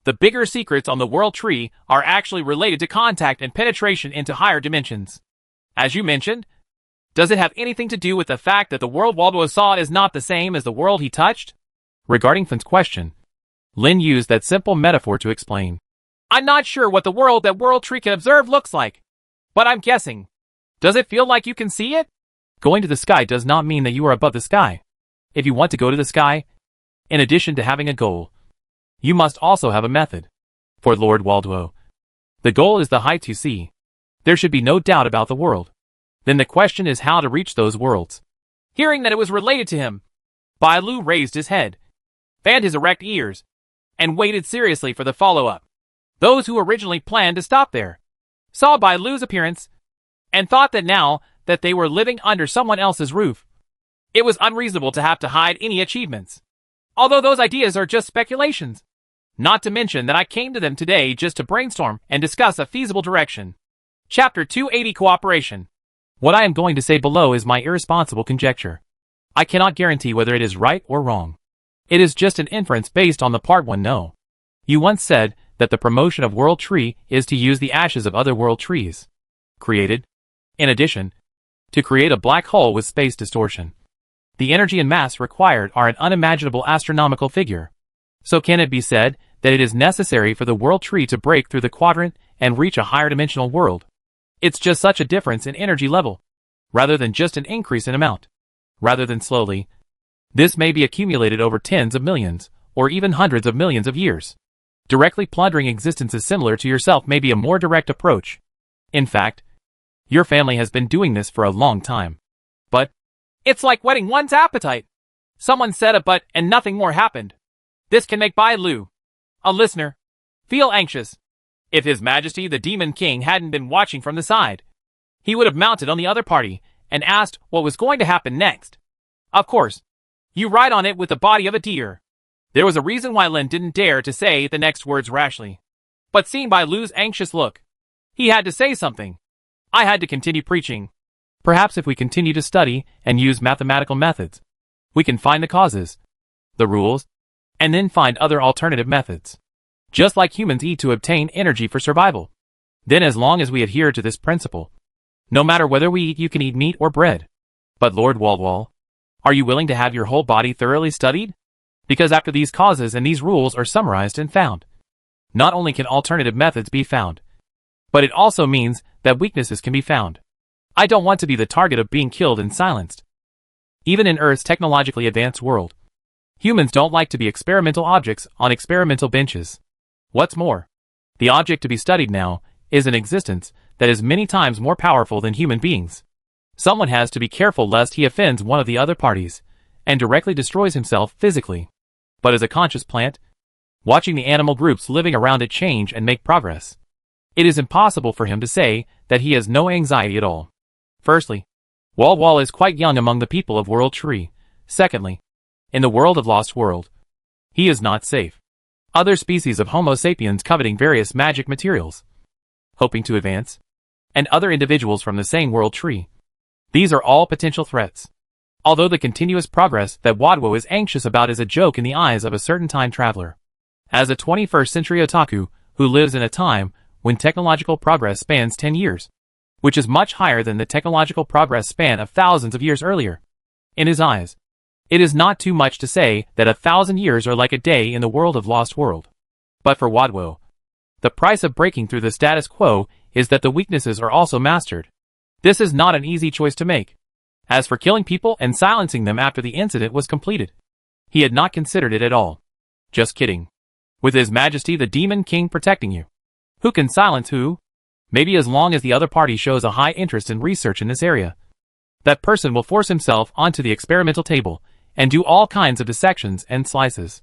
the bigger secrets on the World Tree are actually related to contact and penetration into higher dimensions. As you mentioned, does it have anything to do with the fact that the world Waldo saw is not the same as the world he touched? Regarding Flynn's question, Lin used that simple metaphor to explain. I'm not sure what the world that World Tree can observe looks like, but I'm guessing. Does it feel like you can see it? Going to the sky does not mean that you are above the sky. If you want to go to the sky, in addition to having a goal, you must also have a method. For Lord Waldo, the goal is the heights you see. There should be no doubt about the world. Then the question is how to reach those worlds. Hearing that it was related to him, Bai Lu raised his head, fanned his erect ears, and waited seriously for the follow-up. Those who originally planned to stop there saw Bai Lu's appearance and thought that now that they were living under someone else's roof, it was unreasonable to have to hide any achievements. Although those ideas are just speculations. Not to mention that I came to them today just to brainstorm and discuss a feasible direction. Chapter 280 Cooperation. What I am going to say below is my irresponsible conjecture. I cannot guarantee whether it is right or wrong. It is just an inference based on the part one know. You once said that the promotion of World Tree is to use the ashes of other world trees created, in addition, to create a black hole with space distortion. The energy and mass required are an unimaginable astronomical figure. So can it be said that it is necessary for the World Tree to break through the quadrant and reach a higher dimensional world? It's just such a difference in energy level, rather than just an increase in amount. Rather than slowly, this may be accumulated over tens of millions, or even hundreds of millions of years. Directly plundering existences similar to yourself may be a more direct approach. In fact, your family has been doing this for a long time. But it's like whetting one's appetite. Someone said a but and nothing more happened. This can make Bai Lu, a listener, feel anxious. If His Majesty the Demon King hadn't been watching from the side, he would have mounted on the other party and asked what was going to happen next. Of course, you ride on it with the body of a deer. There was a reason why Lin didn't dare to say the next words rashly. But seeing Bai Lu's anxious look, he had to say something. I had to continue preaching. Perhaps if we continue to study and use mathematical methods, we can find the causes, the rules, and then find other alternative methods. Just like humans eat to obtain energy for survival. Then as long as we adhere to this principle, no matter whether we eat, you can eat meat or bread. But Lord Waldwall, are you willing to have your whole body thoroughly studied? Because after these causes and these rules are summarized and found, not only can alternative methods be found, but it also means that weaknesses can be found. I don't want to be the target of being killed and silenced. Even in Earth's technologically advanced world, Humans don't like to be experimental objects on experimental benches. What's more, the object to be studied now is an existence that is many times more powerful than human beings. Someone has to be careful lest he offends one of the other parties and directly destroys himself physically. But as a conscious plant, watching the animal groups living around it change and make progress, it is impossible for him to say that he has no anxiety at all. Firstly, Wall is quite young among the people of World Tree. Secondly, in the world of Lost World, he is not safe. Other species of Homo sapiens coveting various magic materials, hoping to advance, and other individuals from the same World Tree. These are all potential threats. Although the continuous progress that Wadwo is anxious about is a joke in the eyes of a certain time traveler. As a 21st century otaku who lives in a time when technological progress spans 10 years, which is much higher than the technological progress span of thousands of years earlier. In his eyes, it is not too much to say that 1,000 years are like a day in the world of Lost World. But for Wadwo, the price of breaking through the status quo is that the weaknesses are also mastered. This is not an easy choice to make. As for killing people and silencing them after the incident was completed, he had not considered it at all. Just kidding. With His Majesty the Demon King protecting you, who can silence who? Maybe as long as the other party shows a high interest in research in this area, that person will force himself onto the experimental table and do all kinds of dissections and slices.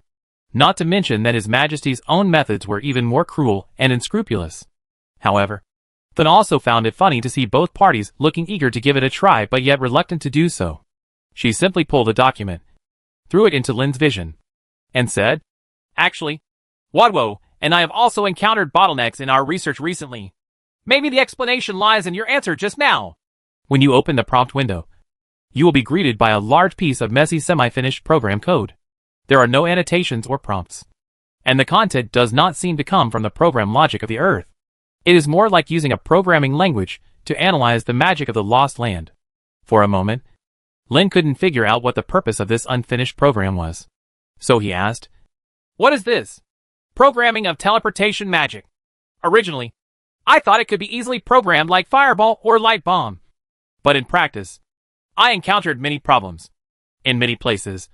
Not to mention that His Majesty's own methods were even more cruel and unscrupulous. However, Thun also found it funny to see both parties looking eager to give it a try but yet reluctant to do so. She simply pulled a document, threw it into Lin's vision, and said, "Actually, Wadwo and I have also encountered bottlenecks in our research recently. Maybe the explanation lies in your answer just now." When you open the prompt window, you will be greeted by a large piece of messy semi-finished program code. There are no annotations or prompts, and the content does not seem to come from the program logic of the Earth. It is more like using a programming language to analyze the magic of the Lost Land. For a moment, Lin couldn't figure out what the purpose of this unfinished program was. So he asked, "What is this? Programming of teleportation magic. Originally, I thought it could be easily programmed like fireball or light bomb. But in practice, I encountered many problems. In many places,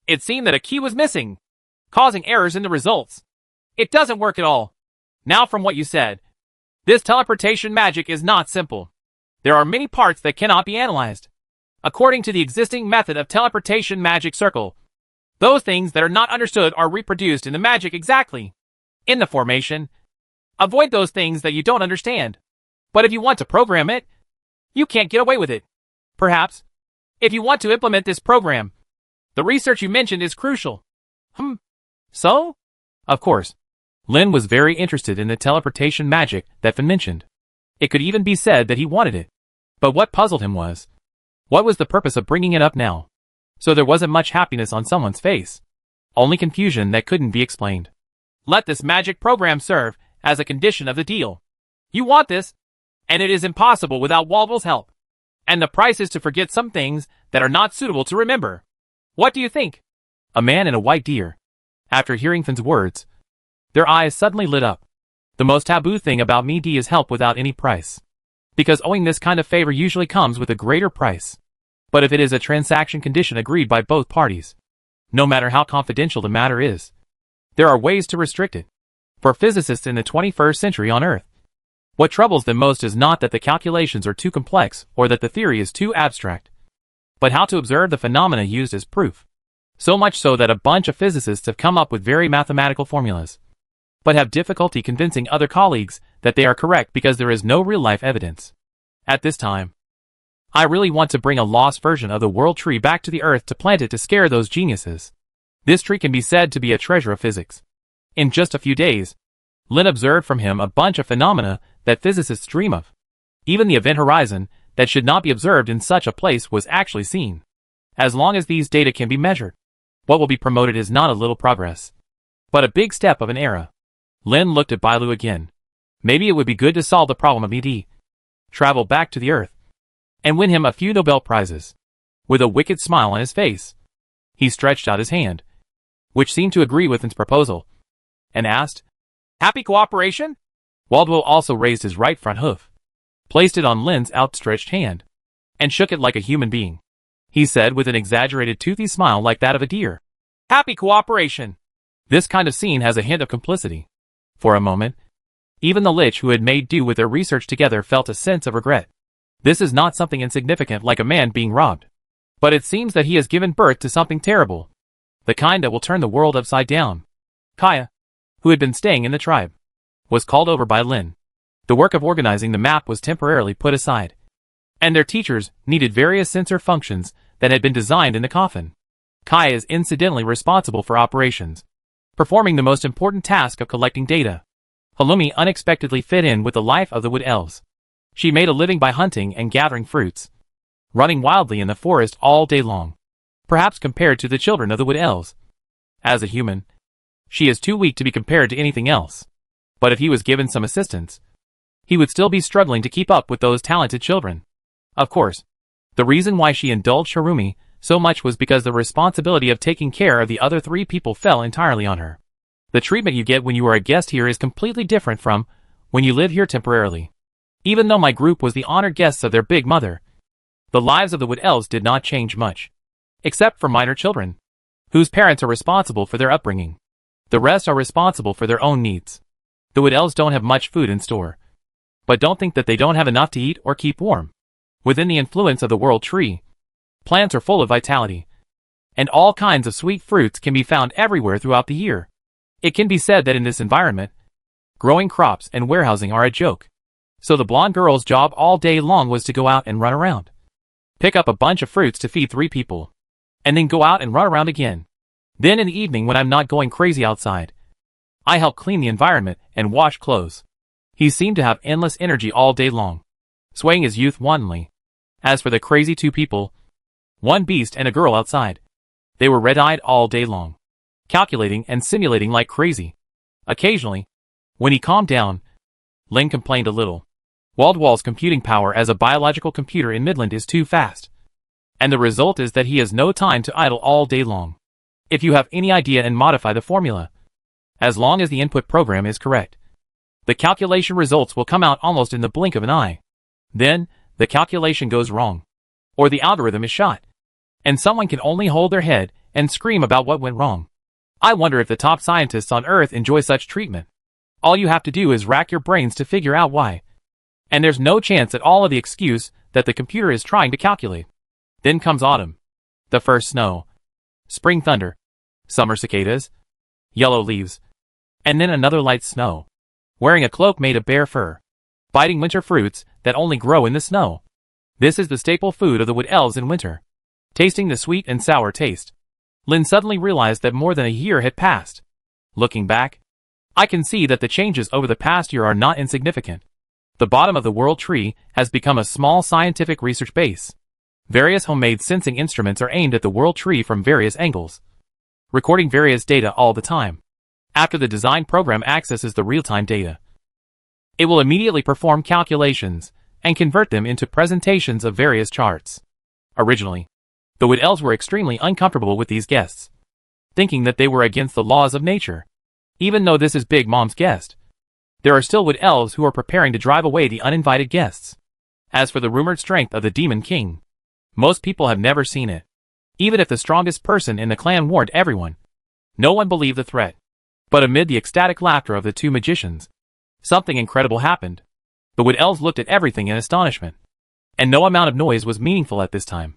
it seemed that a key was missing, causing errors in the results. It doesn't work at all. Now from what you said, this teleportation magic is not simple. There are many parts that cannot be analyzed. According to the existing method of teleportation magic circle, those things that are not understood are reproduced in the magic exactly. In the formation, avoid those things that you don't understand. But if you want to program it, you can't get away with it. Perhaps, if you want to implement this program, the research you mentioned is crucial." So? Of course, Lin was very interested in the teleportation magic that Finn mentioned. It could even be said that he wanted it. But what puzzled him was, what was the purpose of bringing it up now? So there wasn't much happiness on someone's face. Only confusion that couldn't be explained. "Let this magic program serve as a condition of the deal. You want this, and it is impossible without Walvel's help. And the price is to forget some things that are not suitable to remember. What do you think?" A man in a white deer. After hearing Finn's words, their eyes suddenly lit up. "The most taboo thing about me is help without any price. Because owing this kind of favor usually comes with a greater price. But if it is a transaction condition agreed by both parties, no matter how confidential the matter is, there are ways to restrict it. For physicists in the 21st century on Earth, what troubles them most is not that the calculations are too complex or that the theory is too abstract, but how to observe the phenomena used as proof. So much so that a bunch of physicists have come up with very mathematical formulas, but have difficulty convincing other colleagues that they are correct because there is no real-life evidence. At this time, I really want to bring a lost version of the world tree back to the Earth to plant it to scare those geniuses. This tree can be said to be a treasure of physics. In just a few days, Lin observed from him a bunch of phenomena that physicists dream of. Even the event horizon that should not be observed in such a place was actually seen. As long as these data can be measured, what will be promoted is not a little progress, but a big step of an era. Lin looked at Bailu again. Maybe it would be good to solve the problem of ED, travel back to the Earth, and win him a few Nobel Prizes. With a wicked smile on his face, he stretched out his hand, which seemed to agree with his proposal, and asked, "Happy cooperation?" Waldwo also raised his right front hoof, placed it on Lin's outstretched hand, and shook it like a human being. He said with an exaggerated toothy smile like that of a deer, Happy cooperation. This kind of scene has a hint of complicity. For a moment, even the Lich who had made do with their research together felt a sense of regret. This is not something insignificant like a man being robbed. But it seems that he has given birth to something terrible. The kind that will turn the world upside down. Kaya, who had been staying in the tribe, was called over by Lin. The work of organizing the map was temporarily put aside, and their teachers needed various sensor functions that had been designed in the coffin. Kaya is incidentally responsible for operations, performing the most important task of collecting data. Halloumi unexpectedly fit in with the life of the Wood Elves. She made a living by hunting and gathering fruits, running wildly in the forest all day long. Perhaps compared to the children of the Wood Elves, as a human, she is too weak to be compared to anything else. But if he was given some assistance, he would still be struggling to keep up with those talented children. Of course, the reason why she indulged Halloumi so much was because the responsibility of taking care of the other 3 people fell entirely on her. The treatment you get when you are a guest here is completely different from when you live here temporarily. Even though my group was the honored guests of their big mother, the lives of the Wood Elves did not change much, except for minor children, whose parents are responsible for their upbringing. The rest are responsible for their own needs. The Wood Elves don't have much food in store, but don't think that they don't have enough to eat or keep warm. Within the influence of the World Tree, plants are full of vitality, and all kinds of sweet fruits can be found everywhere throughout the year. It can be said that in this environment, growing crops and warehousing are a joke. So the blonde girl's job all day long was to go out and run around, pick up a bunch of fruits to feed 3 people, and then go out and run around again. Then in the evening when I'm not going crazy outside, I help clean the environment and wash clothes. He seemed to have endless energy all day long, swaying his youth wantonly. As for the crazy 2 people, one beast and a girl outside, they were red-eyed all day long, calculating and simulating like crazy. Occasionally, when he calmed down, Lin complained a little. Waldwall's computing power as a biological computer in Midland is too fast, and the result is that he has no time to idle all day long. If you have any idea and modify the formula, as long as the input program is correct, the calculation results will come out almost in the blink of an eye. Then, the calculation goes wrong, or the algorithm is shot, and someone can only hold their head and scream about what went wrong. I wonder if the top scientists on Earth enjoy such treatment. All you have to do is rack your brains to figure out why. And there's no chance at all of the excuse that the computer is trying to calculate. Then comes autumn. The first snow. Spring thunder. Summer cicadas. Yellow leaves. And then another light snow. Wearing a cloak made of bear fur. Biting winter fruits that only grow in the snow. This is the staple food of the Wood Elves in winter. Tasting the sweet and sour taste, Lin suddenly realized that more than a year had passed. Looking back, I can see that the changes over the past year are not insignificant. The bottom of the World Tree has become a small scientific research base. Various homemade sensing instruments are aimed at the World Tree from various angles, recording various data all the time. After the design program accesses the real-time data, it will immediately perform calculations and convert them into presentations of various charts. Originally, the Wood Elves were extremely uncomfortable with these guests, thinking that they were against the laws of nature. Even though this is Big Mom's guest, there are still Wood Elves who are preparing to drive away the uninvited guests. As for the rumored strength of the Demon King, most people have never seen it. Even if the strongest person in the clan warned everyone, no one believed the threat. But amid the ecstatic laughter of the 2 magicians, something incredible happened. The Wood Elves looked at everything in astonishment, and no amount of noise was meaningful at this time.